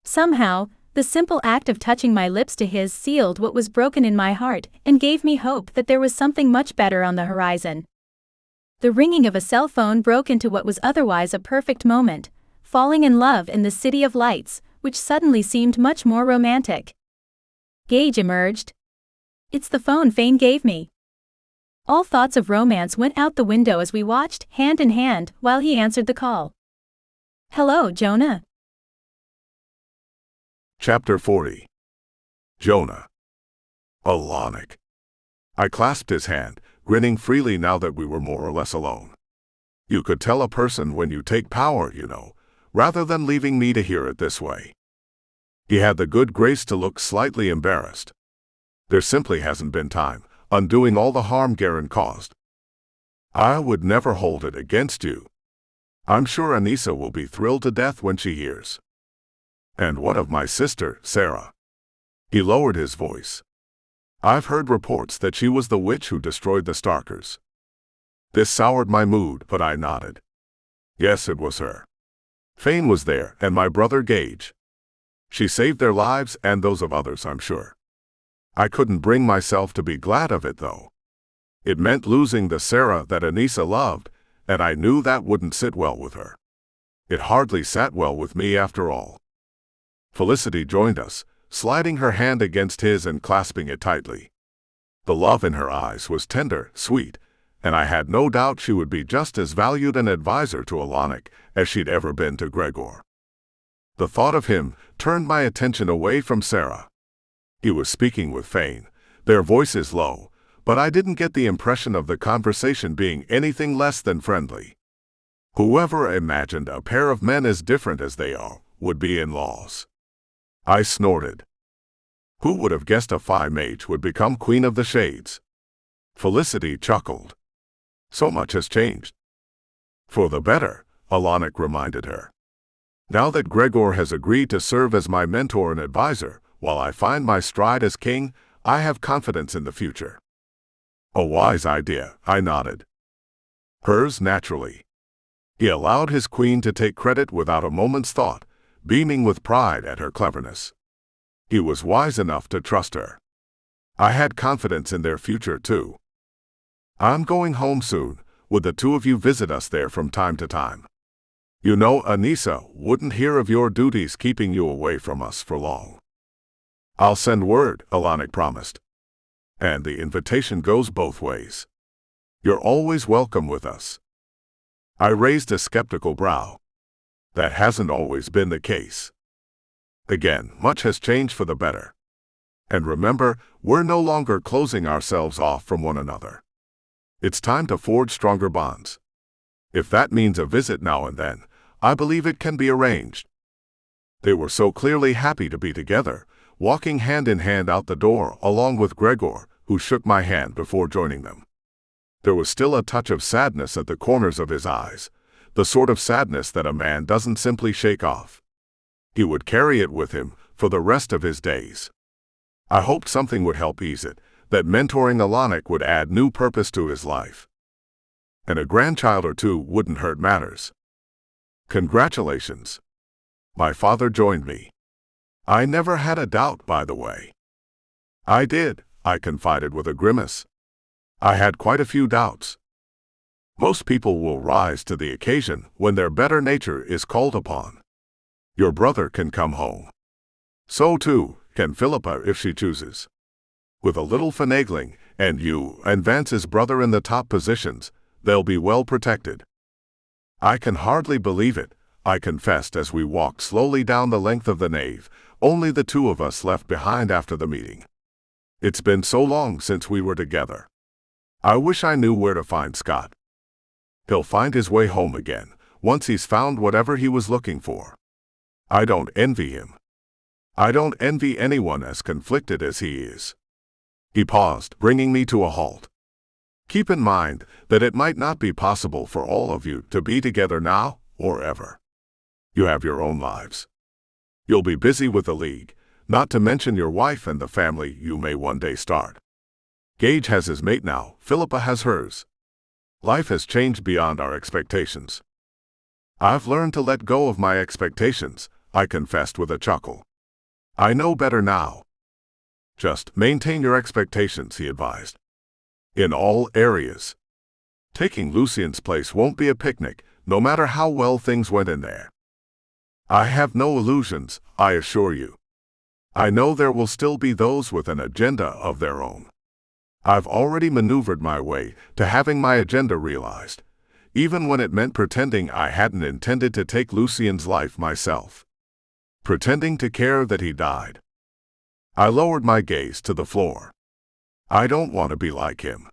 Somehow, the simple act of touching my lips to his sealed what was broken in my heart and gave me hope that there was something much better on the horizon. The ringing of a cell phone broke into what was otherwise a perfect moment, falling in love in the city of lights, which suddenly seemed much more romantic. Gage emerged. "It's the phone Fane gave me." All thoughts of romance went out the window as we watched, hand in hand, while he answered the call. "Hello, Jonah." Chapter 40. Jonah. Alonic. I clasped his hand, grinning freely now that we were more or less alone. You could tell a person when you take power, rather than leaving me to hear it this way. He had the good grace to look slightly embarrassed. There simply hasn't been time, undoing all the harm Garen caused. I would never hold it against you. I'm sure Anissa will be thrilled to death when she hears. And what of my sister, Sara? He lowered his voice. I've heard reports that she was the witch who destroyed the Starkers. This soured my mood, but I nodded. Yes, it was her. Fane was there, and my brother Gage. She saved their lives and those of others, I'm sure. I couldn't bring myself to be glad of it, though. It meant losing the Sara that Anissa loved, and I knew that wouldn't sit well with her. It hardly sat well with me after all. Felicity joined us, sliding her hand against his and clasping it tightly. The love in her eyes was tender, sweet, and I had no doubt she would be just as valued an advisor to Alonic as she'd ever been to Gregor. The thought of him turned my attention away from Sara. He was speaking with Fane, their voices low, but I didn't get the impression of the conversation being anything less than friendly. Whoever imagined a pair of men as different as they are would be in-laws. I snorted. Who would have guessed a Phi mage would become Queen of the Shades? Felicity chuckled. So much has changed. For the better, Alonic reminded her. Now that Gregor has agreed to serve as my mentor and advisor, while I find my stride as king, I have confidence in the future. A wise idea, I nodded. Hers naturally. He allowed his queen to take credit without a moment's thought, beaming with pride at her cleverness. He was wise enough to trust her. I had confidence in their future, too. I'm going home soon. Would the two of you visit us there from time to time? You know Anissa wouldn't hear of your duties keeping you away from us for long. I'll send word, Alonic promised. And the invitation goes both ways. You're always welcome with us. I raised a skeptical brow. That hasn't always been the case. Again, much has changed for the better. And remember, we're no longer closing ourselves off from one another. It's time to forge stronger bonds. If that means a visit now and then, I believe it can be arranged. They were so clearly happy to be together, walking hand in hand out the door along with Gregor, who shook my hand before joining them. There was still a touch of sadness at the corners of his eyes, the sort of sadness that a man doesn't simply shake off. He would carry it with him for the rest of his days. I hoped something would help ease it, that mentoring Alanic would add new purpose to his life. And a grandchild or two wouldn't hurt matters. Congratulations. My father joined me. I never had a doubt, by the way. I did, I confided with a grimace. I had quite a few doubts. Most people will rise to the occasion when their better nature is called upon. Your brother can come home. So too can Philippa if she chooses. With a little finagling, and you and Vance's brother in the top positions, they'll be well protected. I can hardly believe it, I confessed as we walked slowly down the length of the nave, only the two of us left behind after the meeting. It's been so long since we were together. I wish I knew where to find Scott. He'll find his way home again, once he's found whatever he was looking for. I don't envy him. I don't envy anyone as conflicted as he is. He paused, bringing me to a halt. Keep in mind that it might not be possible for all of you to be together now or ever. You have your own lives. You'll be busy with the League, not to mention your wife and the family you may one day start. Gage has his mate now, Philippa has hers. Life has changed beyond our expectations. I've learned to let go of my expectations, I confessed with a chuckle. I know better now. Just maintain your expectations, he advised. In all areas. Taking Lucian's place won't be a picnic, no matter how well things went in there. I have no illusions, I assure you. I know there will still be those with an agenda of their own. I've already maneuvered my way to having my agenda realized, even when it meant pretending I hadn't intended to take Lucian's life myself. Pretending to care that he died. I lowered my gaze to the floor. I don't want to be like him.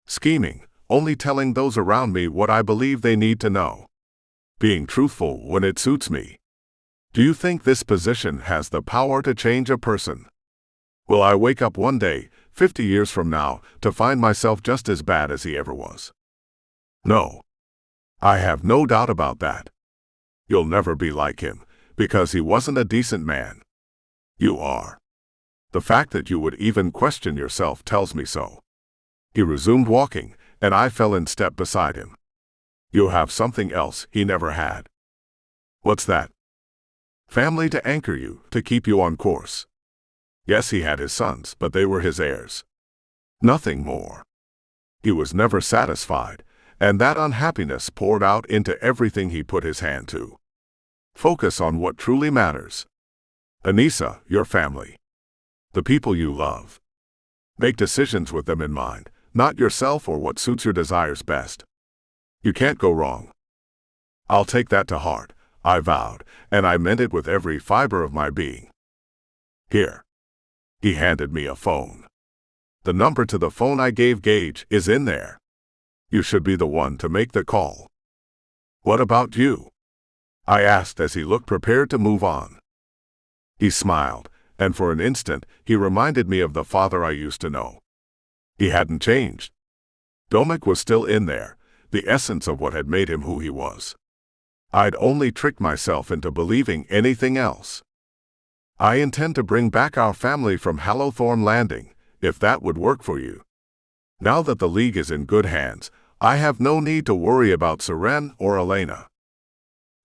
Scheming, only telling those around me what I believe they need to know. Being truthful when it suits me. Do you think this position has the power to change a person? Will I wake up one day, 50 years from now, to find myself just as bad as he ever was? No. I have no doubt about that. You'll never be like him, because he wasn't a decent man. You are. The fact that you would even question yourself tells me so. He resumed walking, and I fell in step beside him. You have something else he never had. What's that? Family to anchor you, to keep you on course. Yes, he had his sons, but they were his heirs. Nothing more. He was never satisfied, and that unhappiness poured out into everything he put his hand to. Focus on what truly matters. Anissa, your family. The people you love. Make decisions with them in mind, not yourself or what suits your desires best. You can't go wrong. I'll take that to heart, I vowed, and I meant it with every fiber of my being. Here. He handed me a phone. The number to the phone I gave Gage is in there. You should be the one to make the call. What about you? I asked as he looked prepared to move on. He smiled, and for an instant, he reminded me of the father I used to know. He hadn't changed. Domek was still in there, the essence of what had made him who he was. I'd only tricked myself into believing anything else. I intend to bring back our family from Hallowthorn Landing, if that would work for you. Now that the League is in good hands, I have no need to worry about Seren or Elena.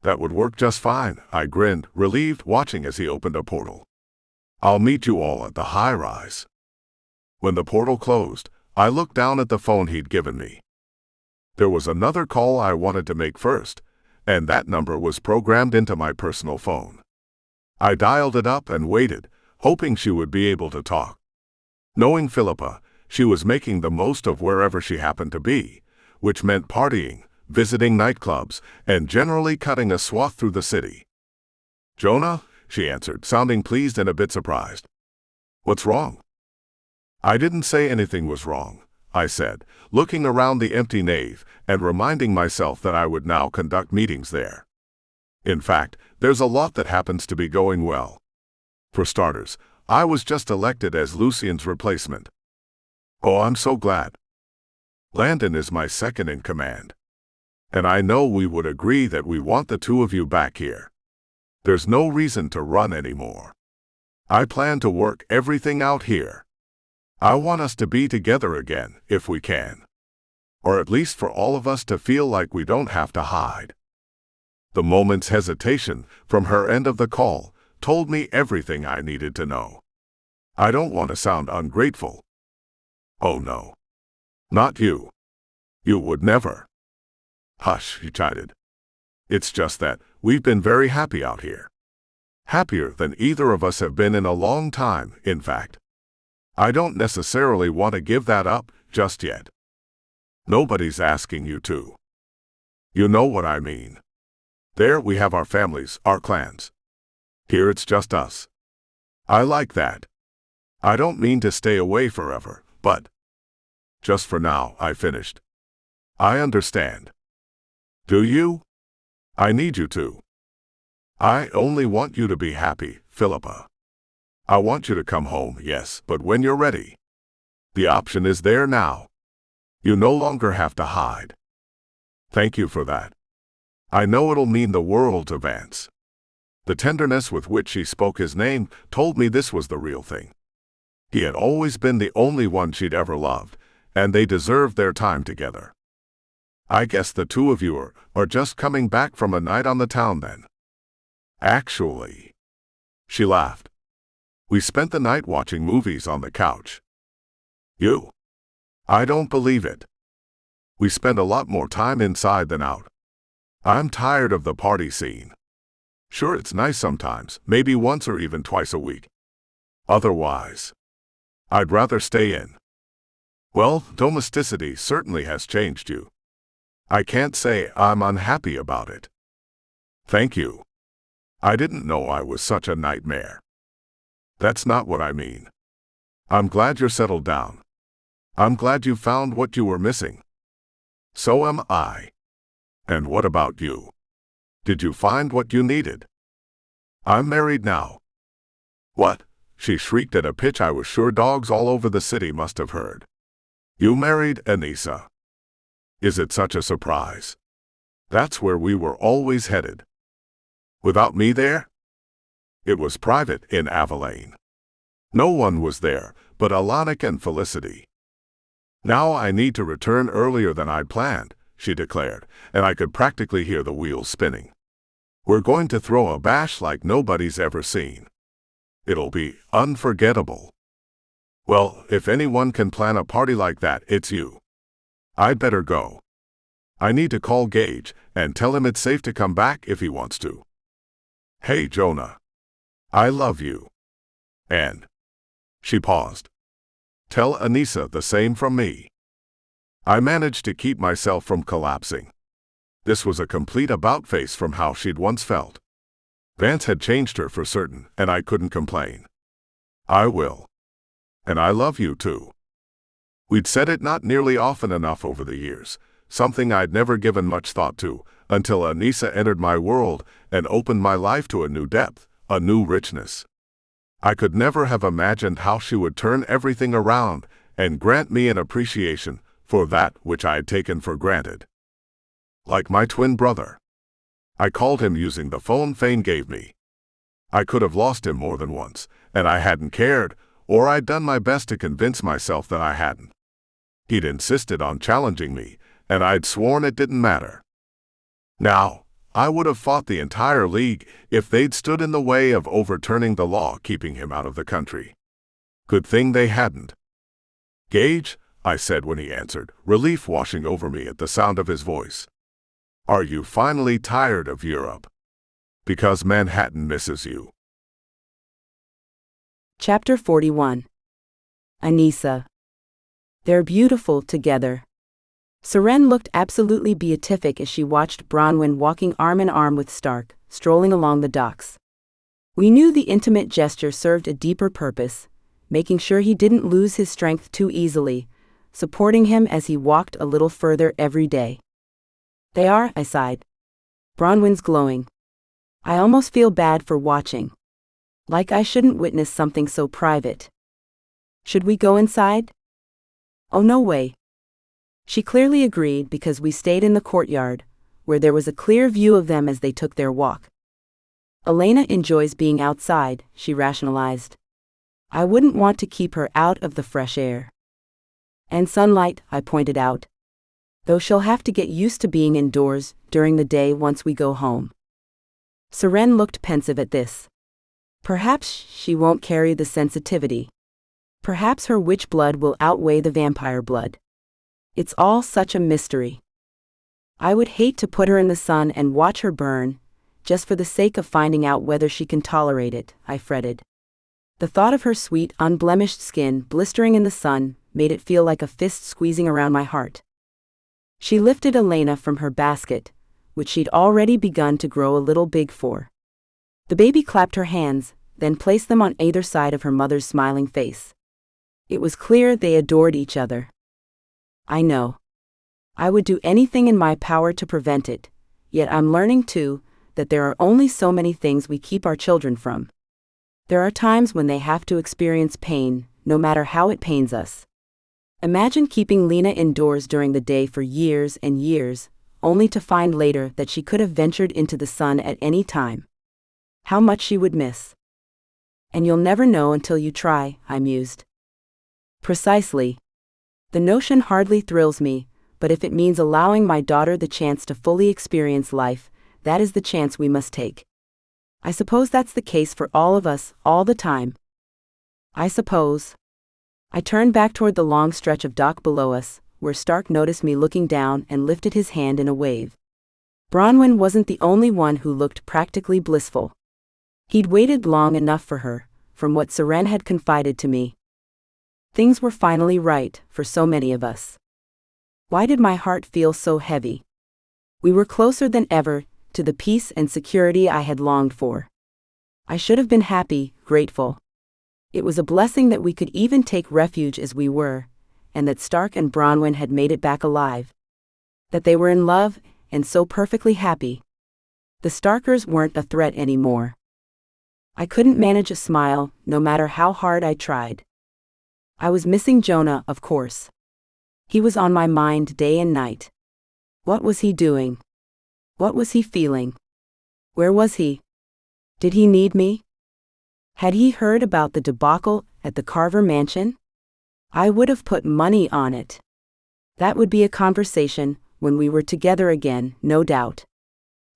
That would work just fine, I grinned, relieved, watching as he opened a portal. I'll meet you all at the high-rise. When the portal closed, I looked down at the phone he'd given me. There was another call I wanted to make first, and that number was programmed into my personal phone. I dialed it up and waited, hoping she would be able to talk. Knowing Philippa, she was making the most of wherever she happened to be, which meant partying, visiting nightclubs, and generally cutting a swath through the city. Jonah, she answered, sounding pleased and a bit surprised. What's wrong? I didn't say anything was wrong. I said, looking around the empty nave and reminding myself that I would now conduct meetings there. In fact, there's a lot that happens to be going well. For starters, I was just elected as Lucien's replacement. Oh, I'm so glad. Landon is my second in command. And I know we would agree that we want the two of you back here. There's no reason to run anymore. I plan to work everything out here. I want us to be together again, if we can. Or at least for all of us to feel like we don't have to hide. The moment's hesitation from her end of the call told me everything I needed to know. I don't want to sound ungrateful. Oh no. Not you. You would never. Hush, he chided. It's just that we've been very happy out here. Happier than either of us have been in a long time, in fact. I don't necessarily want to give that up just yet. Nobody's asking you to. You know what I mean. There we have our families, our clans. Here it's just us. I like that. I don't mean to stay away forever, but just for now, I finished. I understand. Do you? I need you to. I only want you to be happy, Philippa. I want you to come home, yes, but when you're ready. The option is there now. You no longer have to hide. Thank you for that. I know it'll mean the world to Vance. The tenderness with which she spoke his name told me this was the real thing. He had always been the only one she'd ever loved, and they deserved their time together. I guess the two of you are just coming back from a night on the town then. Actually. She laughed. We spent the night watching movies on the couch. You? I don't believe it. We spent a lot more time inside than out. I'm tired of the party scene. Sure, it's nice sometimes, maybe once or even twice a week. Otherwise, I'd rather stay in. Well, domesticity certainly has changed you. I can't say I'm unhappy about it. Thank you. I didn't know I was such a nightmare. That's not what I mean. I'm glad you're settled down. I'm glad you found what you were missing. So am I. And what about you? Did you find what you needed? I'm married now. What? She shrieked at a pitch I was sure dogs all over the city must have heard. You married Anissa. Is it such a surprise? That's where we were always headed. Without me there? It was private in Avalane. No one was there but Alanik and Felicity. Now I need to return earlier than I'd planned, she declared, and I could practically hear the wheels spinning. We're going to throw a bash like nobody's ever seen. It'll be unforgettable. Well, if anyone can plan a party like that, it's you. I'd better go. I need to call Gage and tell him it's safe to come back if he wants to. Hey, Jonah. I love you. And she paused. Tell Anissa the same from me. I managed to keep myself from collapsing. This was a complete about-face from how she'd once felt. Vance had changed her for certain, and I couldn't complain. I will. And I love you too. We'd said it not nearly often enough over the years, something I'd never given much thought to, until Anissa entered my world and opened my life to a new depth, a new richness. I could never have imagined how she would turn everything around and grant me an appreciation for that which I had taken for granted. Like my twin brother. I called him using the phone Fane gave me. I could have lost him more than once, and I hadn't cared, or I'd done my best to convince myself that I hadn't. He'd insisted on challenging me, and I'd sworn it didn't matter. Now, I would have fought the entire league if they'd stood in the way of overturning the law keeping him out of the country. Good thing they hadn't. Gage, I said when he answered, relief washing over me at the sound of his voice. Are you finally tired of Europe? Because Manhattan misses you. Chapter 41. Anissa. They're beautiful together. Seren looked absolutely beatific as she watched Branwen walking arm in arm with Stark, strolling along the docks. We knew the intimate gesture served a deeper purpose, making sure he didn't lose his strength too easily, supporting him as he walked a little further every day. They are, I sighed. Branwen's glowing. I almost feel bad for watching. Like I shouldn't witness something so private. Should we go inside? Oh, no way. She clearly agreed because we stayed in the courtyard, where there was a clear view of them as they took their walk. Elena enjoys being outside, she rationalized. I wouldn't want to keep her out of the fresh air. And sunlight, I pointed out. Though she'll have to get used to being indoors during the day once we go home. Seren looked pensive at this. Perhaps she won't carry the sensitivity. Perhaps her witch blood will outweigh the vampire blood. It's all such a mystery. I would hate to put her in the sun and watch her burn, just for the sake of finding out whether she can tolerate it, I fretted. The thought of her sweet, unblemished skin blistering in the sun made it feel like a fist squeezing around my heart. She lifted Elena from her basket, which she'd already begun to grow a little big for. The baby clapped her hands, then placed them on either side of her mother's smiling face. It was clear they adored each other. I know. I would do anything in my power to prevent it, yet I'm learning too that there are only so many things we keep our children from. There are times when they have to experience pain, no matter how it pains us. Imagine keeping Lena indoors during the day for years and years, only to find later that she could have ventured into the sun at any time. How much she would miss. And you'll never know until you try, I mused. Precisely. The notion hardly thrills me, but if it means allowing my daughter the chance to fully experience life, that is the chance we must take. I suppose that's the case for all of us, all the time. I suppose. I turned back toward the long stretch of dock below us, where Stark noticed me looking down and lifted his hand in a wave. Branwen wasn't the only one who looked practically blissful. He'd waited long enough for her, from what Seren had confided to me. Things were finally right, for so many of us. Why did my heart feel so heavy? We were closer than ever to the peace and security I had longed for. I should have been happy, grateful. It was a blessing that we could even take refuge as we were, and that Stark and Branwen had made it back alive. That they were in love, and so perfectly happy. The Starkers weren't a threat anymore. I couldn't manage a smile, no matter how hard I tried. I was missing Jonah, of course. He was on my mind day and night. What was he doing? What was he feeling? Where was he? Did he need me? Had he heard about the debacle at the Carver mansion? I would have put money on it. That would be a conversation when we were together again, no doubt.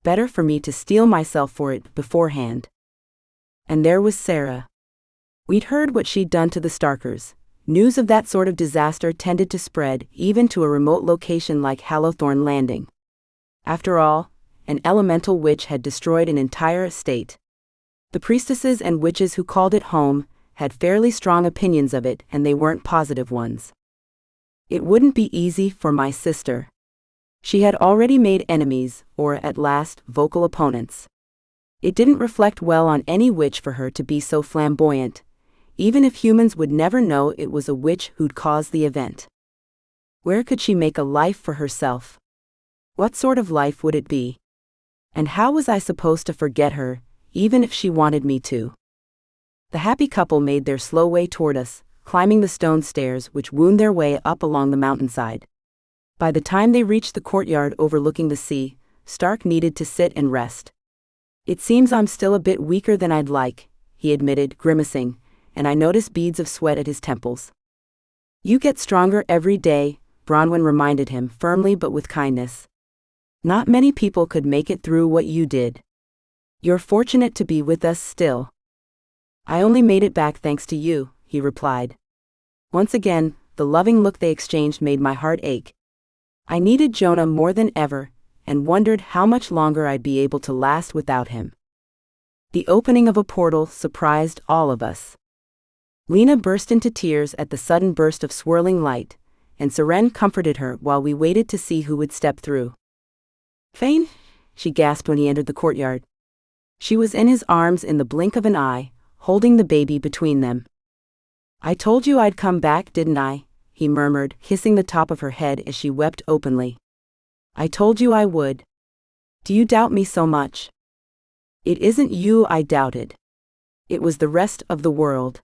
Better for me to steel myself for it beforehand. And there was Sara. We'd heard what she'd done to the Starkers. News of that sort of disaster tended to spread even to a remote location like Hallowthorne Landing. After all, an elemental witch had destroyed an entire estate. The priestesses and witches who called it home had fairly strong opinions of it, and they weren't positive ones. It wouldn't be easy for my sister. She had already made enemies, or at last, vocal opponents. It didn't reflect well on any witch for her to be so flamboyant, even if humans would never know it was a witch who'd caused the event. Where could she make a life for herself? What sort of life would it be? And how was I supposed to forget her, even if she wanted me to? The happy couple made their slow way toward us, climbing the stone stairs which wound their way up along the mountainside. By the time they reached the courtyard overlooking the sea, Stark needed to sit and rest. It seems I'm still a bit weaker than I'd like, he admitted, grimacing, and I noticed beads of sweat at his temples. You get stronger every day, Branwen reminded him firmly but with kindness. Not many people could make it through what you did. You're fortunate to be with us still. I only made it back thanks to you, he replied. Once again, the loving look they exchanged made my heart ache. I needed Jonah more than ever, and wondered how much longer I'd be able to last without him. The opening of a portal surprised all of us. Lena burst into tears at the sudden burst of swirling light, and Seren comforted her while we waited to see who would step through. Fane, she gasped when he entered the courtyard. She was in his arms in the blink of an eye, holding the baby between them. I told you I'd come back, didn't I? he murmured, kissing the top of her head as she wept openly. I told you I would. Do you doubt me so much? It isn't you I doubted. It was the rest of the world.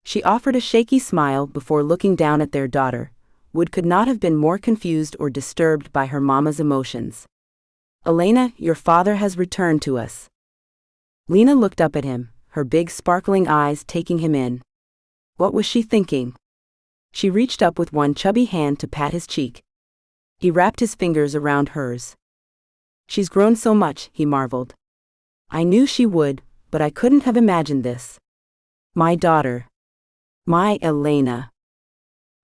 She offered a shaky smile before looking down at their daughter. Wood could not have been more confused or disturbed by her mama's emotions. Elena, your father has returned to us. Lena looked up at him, her big sparkling eyes taking him in. What was she thinking? She reached up with one chubby hand to pat his cheek. He wrapped his fingers around hers. She's grown so much, he marveled. I knew she would, but I couldn't have imagined this. My daughter. My Elena.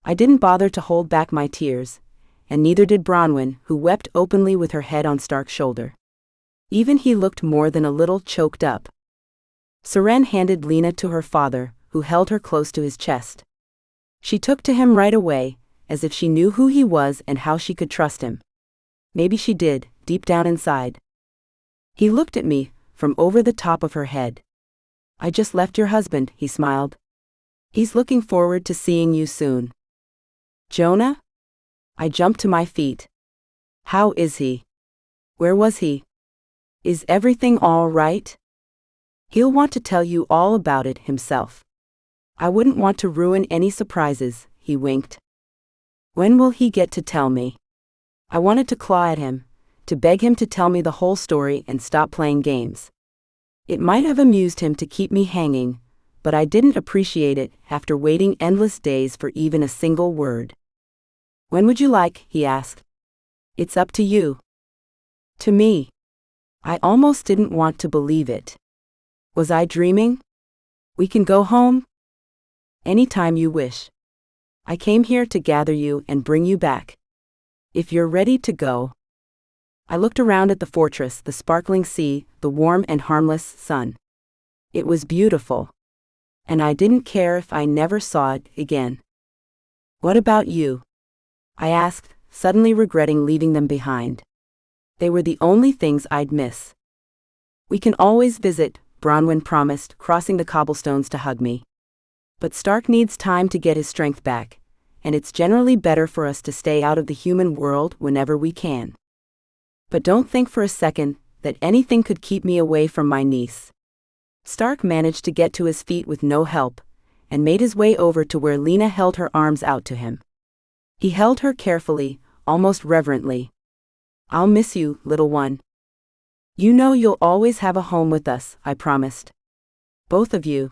I didn't bother to hold back my tears, and neither did Branwen, who wept openly with her head on Stark's shoulder. Even he looked more than a little choked up. Saren handed Lena to her father, who held her close to his chest. She took to him right away, as if she knew who he was and how she could trust him. Maybe she did, deep down inside. He looked at me, from over the top of her head. I just left your husband, he smiled. He's looking forward to seeing you soon. Jonah? I jumped to my feet. How is he? Where was he? Is everything all right? He'll want to tell you all about it himself. I wouldn't want to ruin any surprises, he winked. When will he get to tell me? I wanted to claw at him, to beg him to tell me the whole story and stop playing games. It might have amused him to keep me hanging, but I didn't appreciate it after waiting endless days for even a single word. When would you like? He asked. It's up to you. To me. I almost didn't want to believe it. Was I dreaming? We can go home? Anytime you wish. I came here to gather you and bring you back. If you're ready to go. I looked around at the fortress, the sparkling sea, the warm and harmless sun. It was beautiful. And I didn't care if I never saw it again. What about you? I asked, suddenly regretting leaving them behind. They were the only things I'd miss. We can always visit, Branwen promised, crossing the cobblestones to hug me. But Stark needs time to get his strength back, and it's generally better for us to stay out of the human world whenever we can. But don't think for a second that anything could keep me away from my niece. Stark managed to get to his feet with no help, and made his way over to where Lena held her arms out to him. He held her carefully, almost reverently. I'll miss you, little one. You know you'll always have a home with us, I promised. Both of you.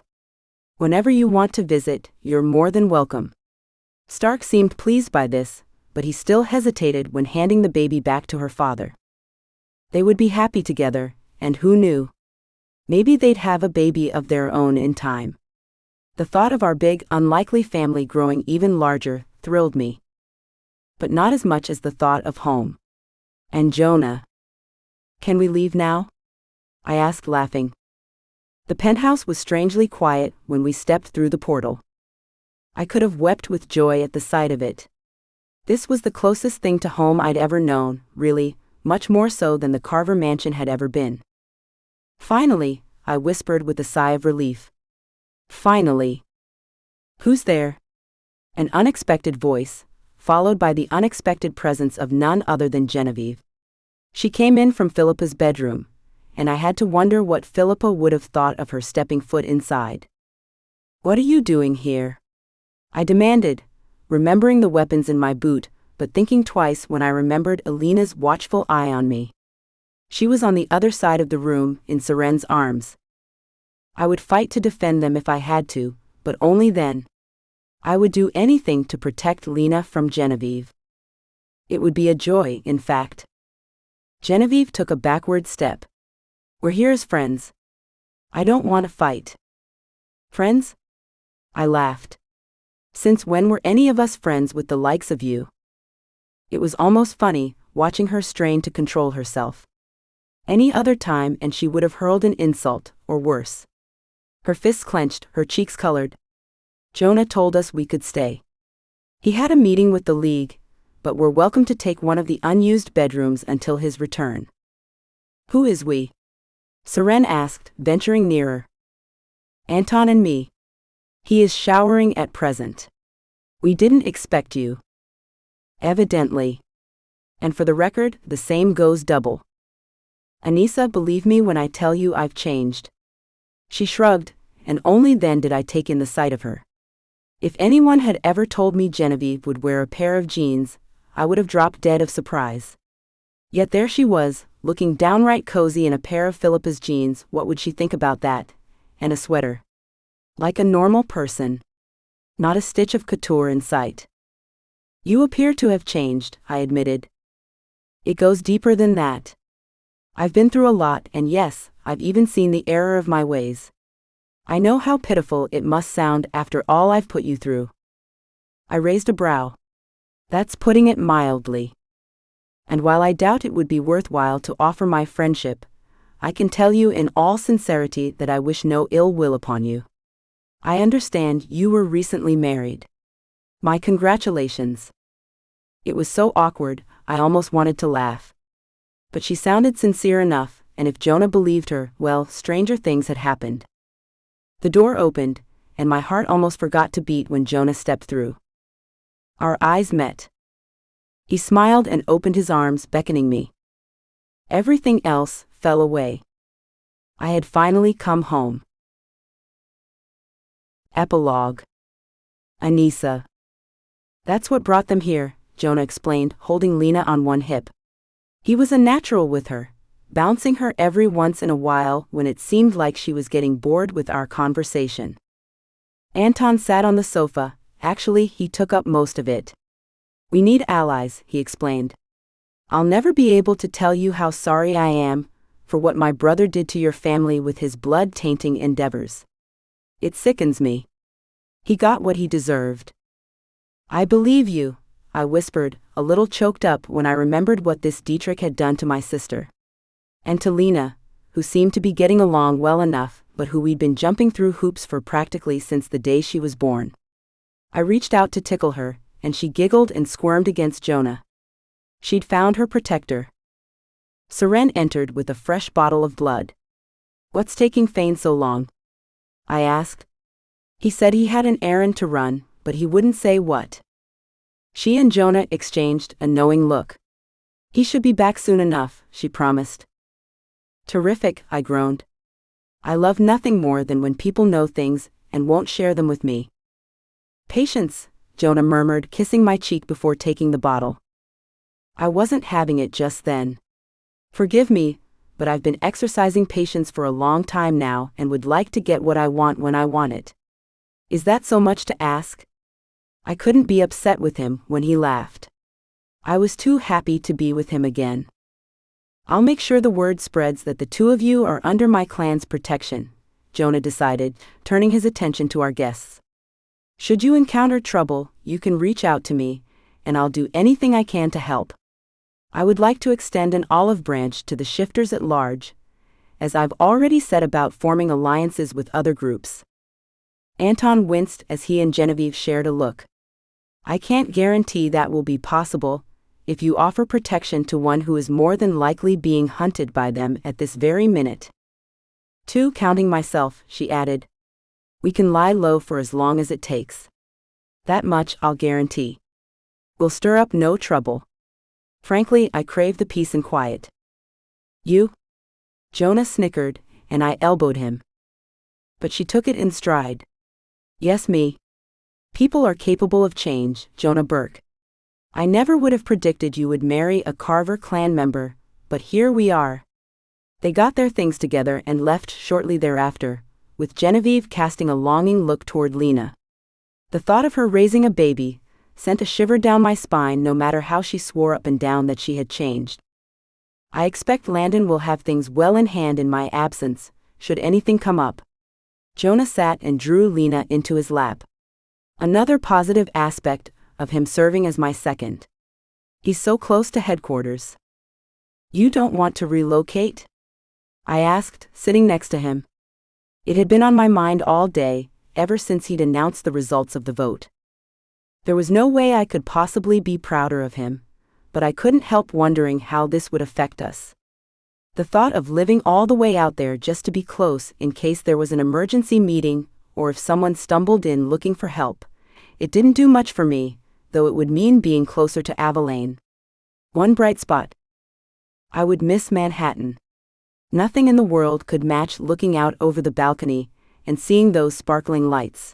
Whenever you want to visit, you're more than welcome. Stark seemed pleased by this, but he still hesitated when handing the baby back to her father. They would be happy together, and who knew? Maybe they'd have a baby of their own in time. The thought of our big, unlikely family growing even larger thrilled me. But not as much as the thought of home. And Jonah. Can we leave now? I asked, laughing. The penthouse was strangely quiet when we stepped through the portal. I could have wept with joy at the sight of it. This was the closest thing to home I'd ever known, really, much more so than the Carver mansion had ever been. Finally, I whispered with a sigh of relief. Finally. Who's there? An unexpected voice, followed by the unexpected presence of none other than Genevieve. She came in from Philippa's bedroom, and I had to wonder what Philippa would have thought of her stepping foot inside. What are you doing here? I demanded, remembering the weapons in my boot, but thinking twice when I remembered Elena's watchful eye on me. She was on the other side of the room, in Saren's arms. I would fight to defend them if I had to, but only then. I would do anything to protect Lena from Genevieve. It would be a joy, in fact. Genevieve took a backward step. We're here as friends. I don't want to fight. Friends? I laughed. Since when were any of us friends with the likes of you? It was almost funny, watching her strain to control herself. Any other time and she would have hurled an insult, or worse. Her fists clenched, her cheeks colored. Jonah told us we could stay. He had a meeting with the League, but we're welcome to take one of the unused bedrooms until his return. Who is we? Saren asked, venturing nearer. Anton and me. He is showering at present. We didn't expect you. Evidently. And for the record, the same goes double. Anissa, believe me when I tell you I've changed. She shrugged, and only then did I take in the sight of her. If anyone had ever told me Genevieve would wear a pair of jeans, I would have dropped dead of surprise. Yet there she was, looking downright cozy in a pair of Philippa's jeans. What would she think about that? And a sweater. Like a normal person. Not a stitch of couture in sight. You appear to have changed, I admitted. It goes deeper than that. I've been through a lot, and yes, I've even seen the error of my ways. I know how pitiful it must sound after all I've put you through. I raised a brow. That's putting it mildly. And while I doubt it would be worthwhile to offer my friendship, I can tell you in all sincerity that I wish no ill will upon you. I understand you were recently married. My congratulations. It was so awkward, I almost wanted to laugh. But she sounded sincere enough, and if Jonah believed her, well, stranger things had happened. The door opened, and my heart almost forgot to beat when Jonah stepped through. Our eyes met. He smiled and opened his arms, beckoning me. Everything else fell away. I had finally come home. Epilogue. Anissa. That's what brought them here, Jonah explained, holding Lena on one hip. He was a natural with her, bouncing her every once in a while when it seemed like she was getting bored with our conversation. Anton sat on the sofa. Actually, he took up most of it. We need allies, he explained. I'll never be able to tell you how sorry I am for what my brother did to your family with his blood-tainting endeavors. It sickens me. He got what he deserved. I believe you, I whispered, a little choked up when I remembered what this Dietrich had done to my sister. And to Lena, who seemed to be getting along well enough, but who we'd been jumping through hoops for practically since the day she was born. I reached out to tickle her, and she giggled and squirmed against Jonah. She'd found her protector. Saren entered with a fresh bottle of blood. What's taking Fane so long? I asked. He said he had an errand to run, but he wouldn't say what. She and Jonah exchanged a knowing look. He should be back soon enough, she promised. Terrific, I groaned. I love nothing more than when people know things and won't share them with me. Patience, Jonah murmured, kissing my cheek before taking the bottle. I wasn't having it just then. Forgive me, but I've been exercising patience for a long time now and would like to get what I want when I want it. Is that so much to ask? I couldn't be upset with him when he laughed. I was too happy to be with him again. I'll make sure the word spreads that the two of you are under my clan's protection, Jonah decided, turning his attention to our guests. Should you encounter trouble, you can reach out to me, and I'll do anything I can to help. I would like to extend an olive branch to the shifters at large, as I've already said about forming alliances with other groups. Anton winced as he and Genevieve shared a look. I can't guarantee that will be possible if you offer protection to one who is more than likely being hunted by them at this very minute. 2, counting myself, she added. We can lie low for as long as it takes. That much I'll guarantee. We'll stir up no trouble. Frankly, I crave the peace and quiet. You? Jonah snickered, and I elbowed him. But she took it in stride. Yes, me. People are capable of change, Jonah Burke. I never would have predicted you would marry a Carver clan member, but here we are. They got their things together and left shortly thereafter, with Genevieve casting a longing look toward Lena. The thought of her raising a baby sent a shiver down my spine no matter how she swore up and down that she had changed. I expect Landon will have things well in hand in my absence, should anything come up. Jonah sat and drew Lena into his lap. Another positive aspect of him serving as my second. He's so close to headquarters. You don't want to relocate? I asked, sitting next to him. It had been on my mind all day, ever since he'd announced the results of the vote. There was no way I could possibly be prouder of him, but I couldn't help wondering how this would affect us. The thought of living all the way out there just to be close in case there was an emergency meeting or if someone stumbled in looking for help, It didn't do much for me, though it would mean being closer to Avalaine. One bright spot. I would miss Manhattan. Nothing in the world could match looking out over the balcony and seeing those sparkling lights.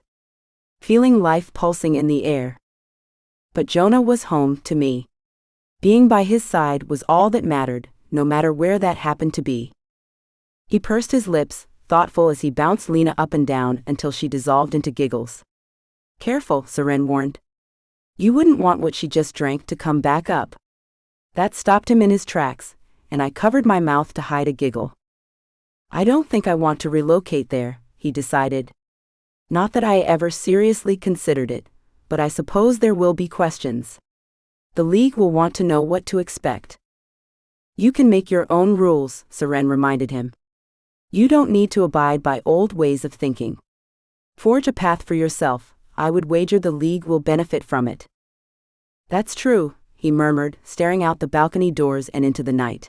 Feeling life pulsing in the air. But Jonah was home to me. Being by his side was all that mattered, no matter where that happened to be. He pursed his lips, thoughtful as he bounced Lena up and down until she dissolved into giggles. Careful, Saren warned. You wouldn't want what she just drank to come back up. That stopped him in his tracks, and I covered my mouth to hide a giggle. I don't think I want to relocate there, he decided. Not that I ever seriously considered it, but I suppose there will be questions. The League will want to know what to expect. You can make your own rules, Saren reminded him. You don't need to abide by old ways of thinking. Forge a path for yourself. I would wager the League will benefit from it. That's true, he murmured, staring out the balcony doors and into the night.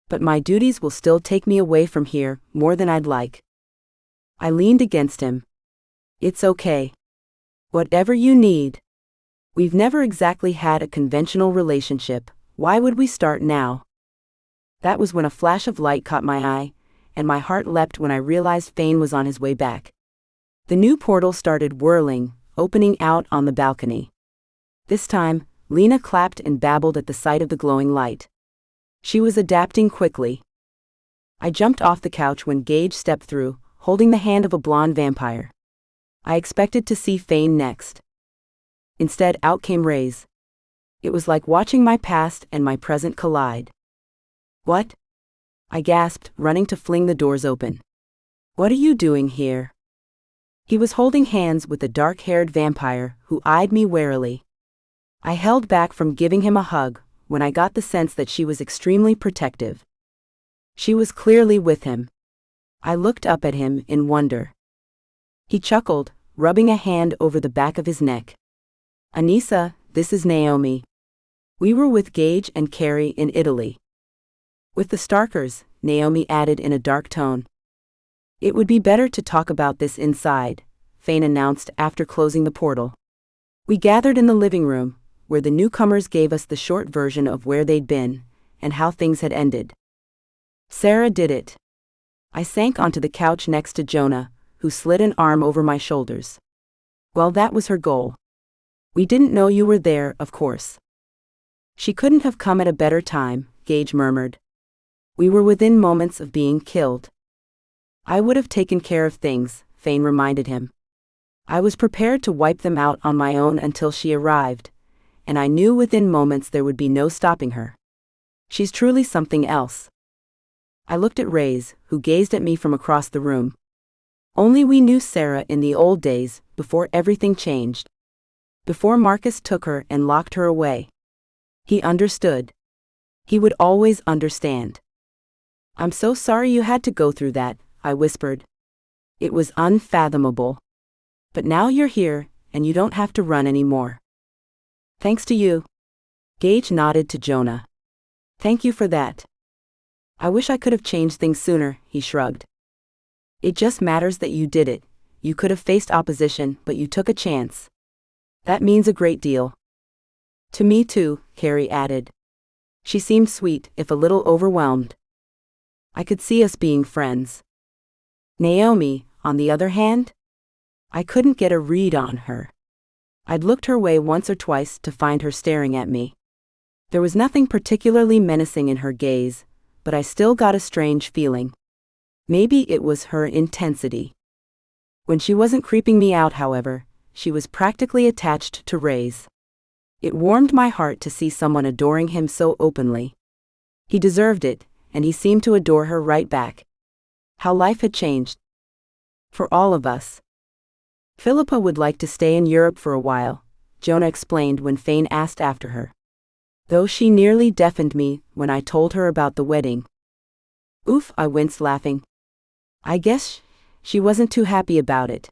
But my duties will still take me away from here, more than I'd like. I leaned against him. It's okay. Whatever you need. We've never exactly had a conventional relationship, why would we start now? That was when a flash of light caught my eye, and my heart leapt when I realized Fane was on his way back. The new portal started whirling, opening out on the balcony. This time, Lena clapped and babbled at the sight of the glowing light. She was adapting quickly. I jumped off the couch when Gage stepped through, holding the hand of a blonde vampire. I expected to see Fane next. Instead, out came Raze. It was like watching my past and my present collide. What? I gasped, running to fling the doors open. What are you doing here? He was holding hands with a dark-haired vampire who eyed me warily. I held back from giving him a hug when I got the sense that she was extremely protective. She was clearly with him. I looked up at him in wonder. He chuckled, rubbing a hand over the back of his neck. Anissa, this is Naomi. We were with Gage and Carrie in Italy. With the Starkers, Naomi added in a dark tone. It would be better to talk about this inside, Fane announced after closing the portal. We gathered in the living room, where the newcomers gave us the short version of where they'd been, and how things had ended. Sara did it. I sank onto the couch next to Jonah, who slid an arm over my shoulders. Well, that was her goal. We didn't know you were there, of course. She couldn't have come at a better time, Gage murmured. We were within moments of being killed. I would have taken care of things, Fane reminded him. I was prepared to wipe them out on my own until she arrived, and I knew within moments there would be no stopping her. She's truly something else. I looked at Raze, who gazed at me from across the room. Only we knew Sara in the old days, before everything changed. Before Marcus took her and locked her away. He understood. He would always understand. I'm so sorry you had to go through that, I whispered. It was unfathomable. But now you're here, and you don't have to run anymore. Thanks to you. Gage nodded to Jonah. Thank you for that. I wish I could have changed things sooner, he shrugged. It just matters that you did it. You could have faced opposition, but you took a chance. That means a great deal. To me too, Carrie added. She seemed sweet, if a little overwhelmed. I could see us being friends. Naomi, on the other hand? I couldn't get a read on her. I'd looked her way once or twice to find her staring at me. There was nothing particularly menacing in her gaze, but I still got a strange feeling. Maybe it was her intensity. When she wasn't creeping me out, however, she was practically attached to Raze. It warmed my heart to see someone adoring him so openly. He deserved it, and he seemed to adore her right back. How life had changed. For all of us. Philippa would like to stay in Europe for a while, Jonah explained when Fane asked after her. Though she nearly deafened me when I told her about the wedding. Oof, I winced, laughing. I guess she wasn't too happy about it.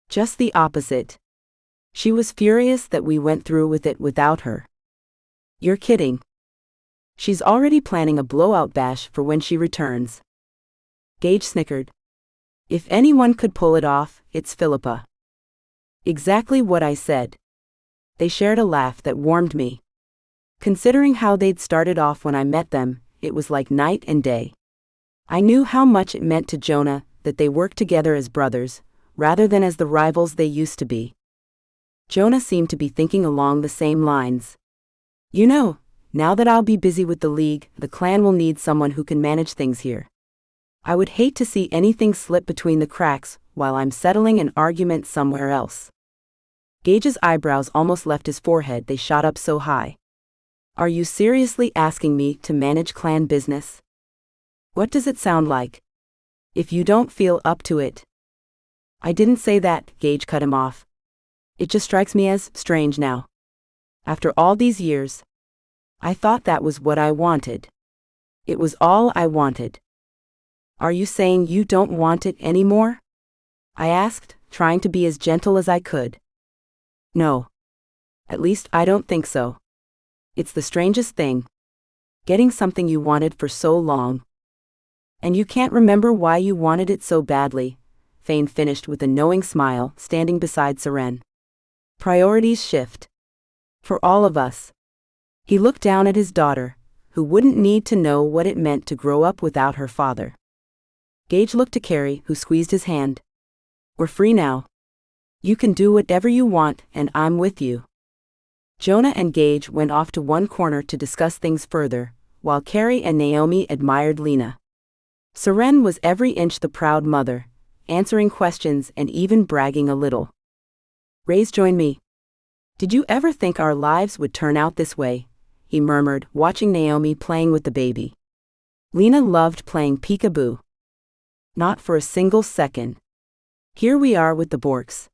Just the opposite. She was furious that we went through with it without her. You're kidding. She's already planning a blowout bash for when she returns. Gage snickered. If anyone could pull it off, it's Philippa. Exactly what I said. They shared a laugh that warmed me. Considering how they'd started off when I met them, it was like night and day. I knew how much it meant to Jonah that they worked together as brothers, rather than as the rivals they used to be. Jonah seemed to be thinking along the same lines. You know, now that I'll be busy with the League, the clan will need someone who can manage things here. I would hate to see anything slip between the cracks while I'm settling an argument somewhere else. Gage's eyebrows almost left his forehead, they shot up so high. Are you seriously asking me to manage clan business? What does it sound like? If you don't feel up to it. I didn't say that, Gage cut him off. It just strikes me as strange now. After all these years, I thought that was what I wanted. It was all I wanted. Are you saying you don't want it anymore? I asked, trying to be as gentle as I could. No. At least I don't think so. It's the strangest thing. Getting something you wanted for so long. And you can't remember why you wanted it so badly, Fane finished with a knowing smile, standing beside Seren. Priorities shift. For all of us. He looked down at his daughter, who wouldn't need to know what it meant to grow up without her father. Gage looked to Carrie, who squeezed his hand. We're free now. You can do whatever you want, and I'm with you. Jonah and Gage went off to one corner to discuss things further, while Carrie and Naomi admired Lena. Seren was every inch the proud mother, answering questions and even bragging a little. Raze joined me. Did you ever think our lives would turn out this way? He murmured, watching Naomi playing with the baby. Lena loved playing peekaboo. Not for a single second. Here we are with the Borks.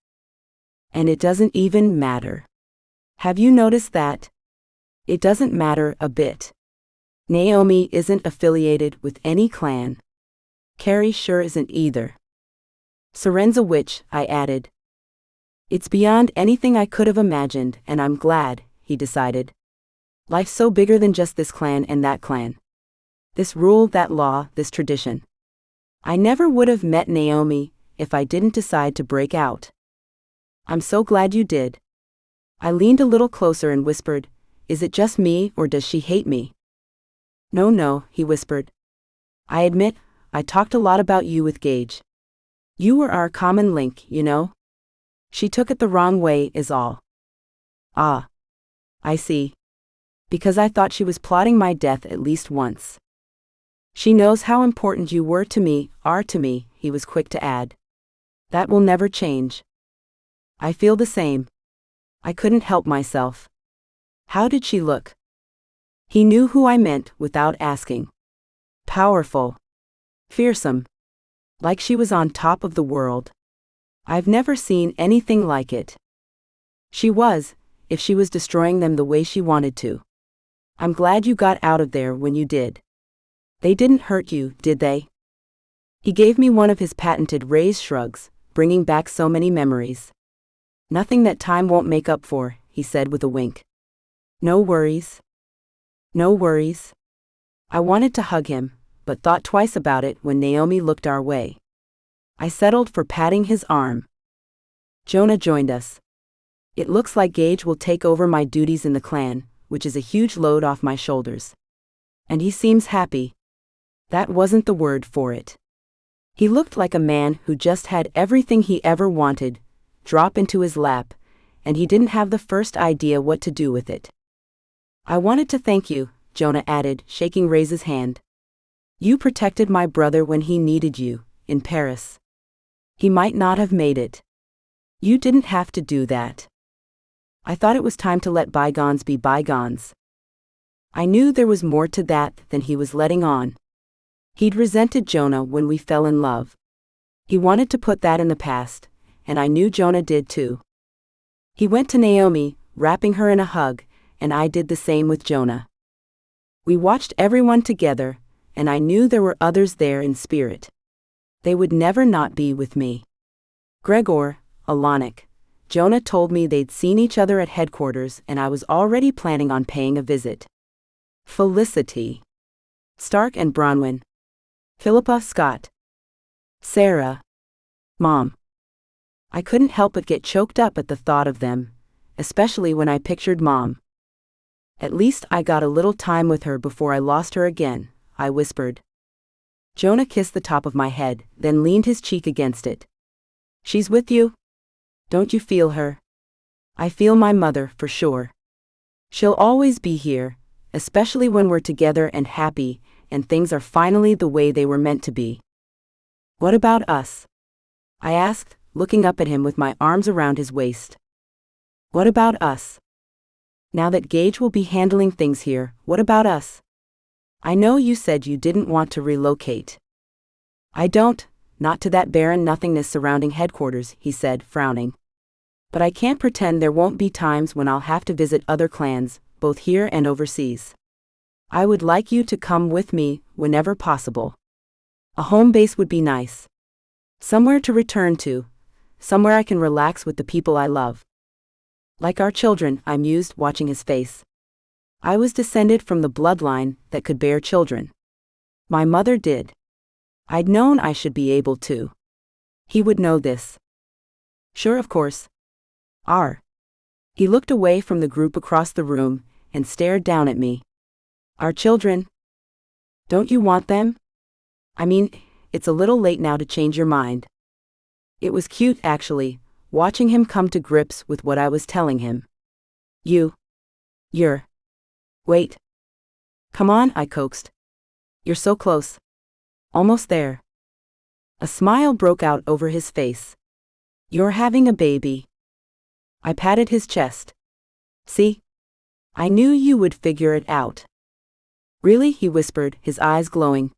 And it doesn't even matter. Have you noticed that? It doesn't matter a bit. Naomi isn't affiliated with any clan. Carrie sure isn't either. Seren's a witch, I added. It's beyond anything I could have imagined, and I'm glad, he decided. Life's so bigger than just this clan and that clan. This rule, that law, this tradition. I never would have met Naomi if I didn't decide to break out. I'm so glad you did. I leaned a little closer and whispered, is it just me or does she hate me? No, he whispered. I admit, I talked a lot about you with Gage. You were our common link, you know? She took it the wrong way is all. Ah. I see. Because I thought she was plotting my death at least once. She knows how important you were to me, are to me, he was quick to add. That will never change. I feel the same. I couldn't help myself. How did she look? He knew who I meant without asking. Powerful. Fearsome. Like she was on top of the world. I've never seen anything like it. She was, if she was destroying them the way she wanted to. I'm glad you got out of there when you did. They didn't hurt you, did they? He gave me one of his patented Raze shrugs, bringing back so many memories. Nothing that time won't make up for, he said with a wink. No worries. No worries. I wanted to hug him, but thought twice about it when Naomi looked our way. I settled for patting his arm. Jonah joined us. It looks like Gage will take over my duties in the clan, which is a huge load off my shoulders. And he seems happy. That wasn't the word for it. He looked like a man who just had everything he ever wanted drop into his lap, and he didn't have the first idea what to do with it. I wanted to thank you, Jonah added, shaking Raze's hand. You protected my brother when he needed you, in Paris. He might not have made it. You didn't have to do that. I thought it was time to let bygones be bygones. I knew there was more to that than he was letting on. He'd resented Jonah when we fell in love. He wanted to put that in the past, and I knew Jonah did too. He went to Naomi, wrapping her in a hug, and I did the same with Jonah. We watched everyone together, and I knew there were others there in spirit. They would never not be with me. Gregor, Alonic, Jonah told me they'd seen each other at headquarters and I was already planning on paying a visit. Felicity. Stark and Branwen. Philippa Scott. Sara. Mom. I couldn't help but get choked up at the thought of them, especially when I pictured Mom. At least I got a little time with her before I lost her again, I whispered. Jonah kissed the top of my head, then leaned his cheek against it. She's with you? Don't you feel her? I feel my mother, for sure. She'll always be here, especially when we're together and happy, and things are finally the way they were meant to be. What about us? I asked, looking up at him with my arms around his waist. What about us? Now that Gage will be handling things here, what about us? I know you said you didn't want to relocate. I don't, not to that barren nothingness surrounding headquarters, he said, frowning. But I can't pretend there won't be times when I'll have to visit other clans, both here and overseas. I would like you to come with me, whenever possible. A home base would be nice. Somewhere to return to, somewhere I can relax with the people I love. Like our children, I mused, watching his face. I was descended from the bloodline that could bear children. My mother did. I'd known I should be able to. He would know this. Sure, of course. He looked away from the group across the room and stared down at me. Our children? Don't you want them? I mean, it's a little late now to change your mind. It was cute, actually, watching him come to grips with what I was telling him. Wait. Come on, I coaxed. You're so close. Almost there. A smile broke out over his face. You're having a baby. I patted his chest. See? I knew you would figure it out. Really? He whispered, his eyes glowing.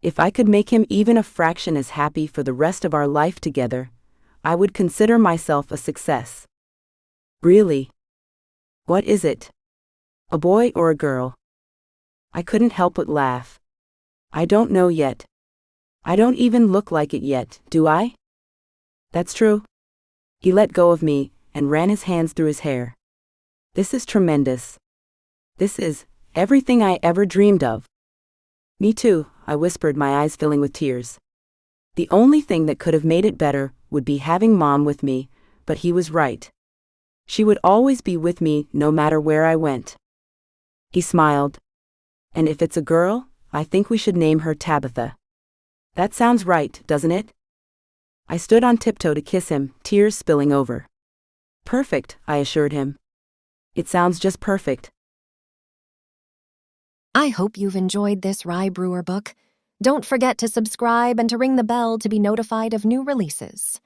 If I could make him even a fraction as happy for the rest of our life together, I would consider myself a success. Really? What is it? A boy or a girl? I couldn't help but laugh. I don't know yet. I don't even look like it yet, do I? That's true. He let go of me and ran his hands through his hair. This is tremendous. This is everything I ever dreamed of. Me too, I whispered, my eyes filling with tears. The only thing that could have made it better would be having Mom with me, but he was right. She would always be with me no matter where I went. He smiled. And if it's a girl, I think we should name her Tabitha. That sounds right, doesn't it? I stood on tiptoe to kiss him, tears spilling over. Perfect, I assured him. It sounds just perfect. I hope you've enjoyed this Rye Brewer book. Don't forget to subscribe and to ring the bell to be notified of new releases.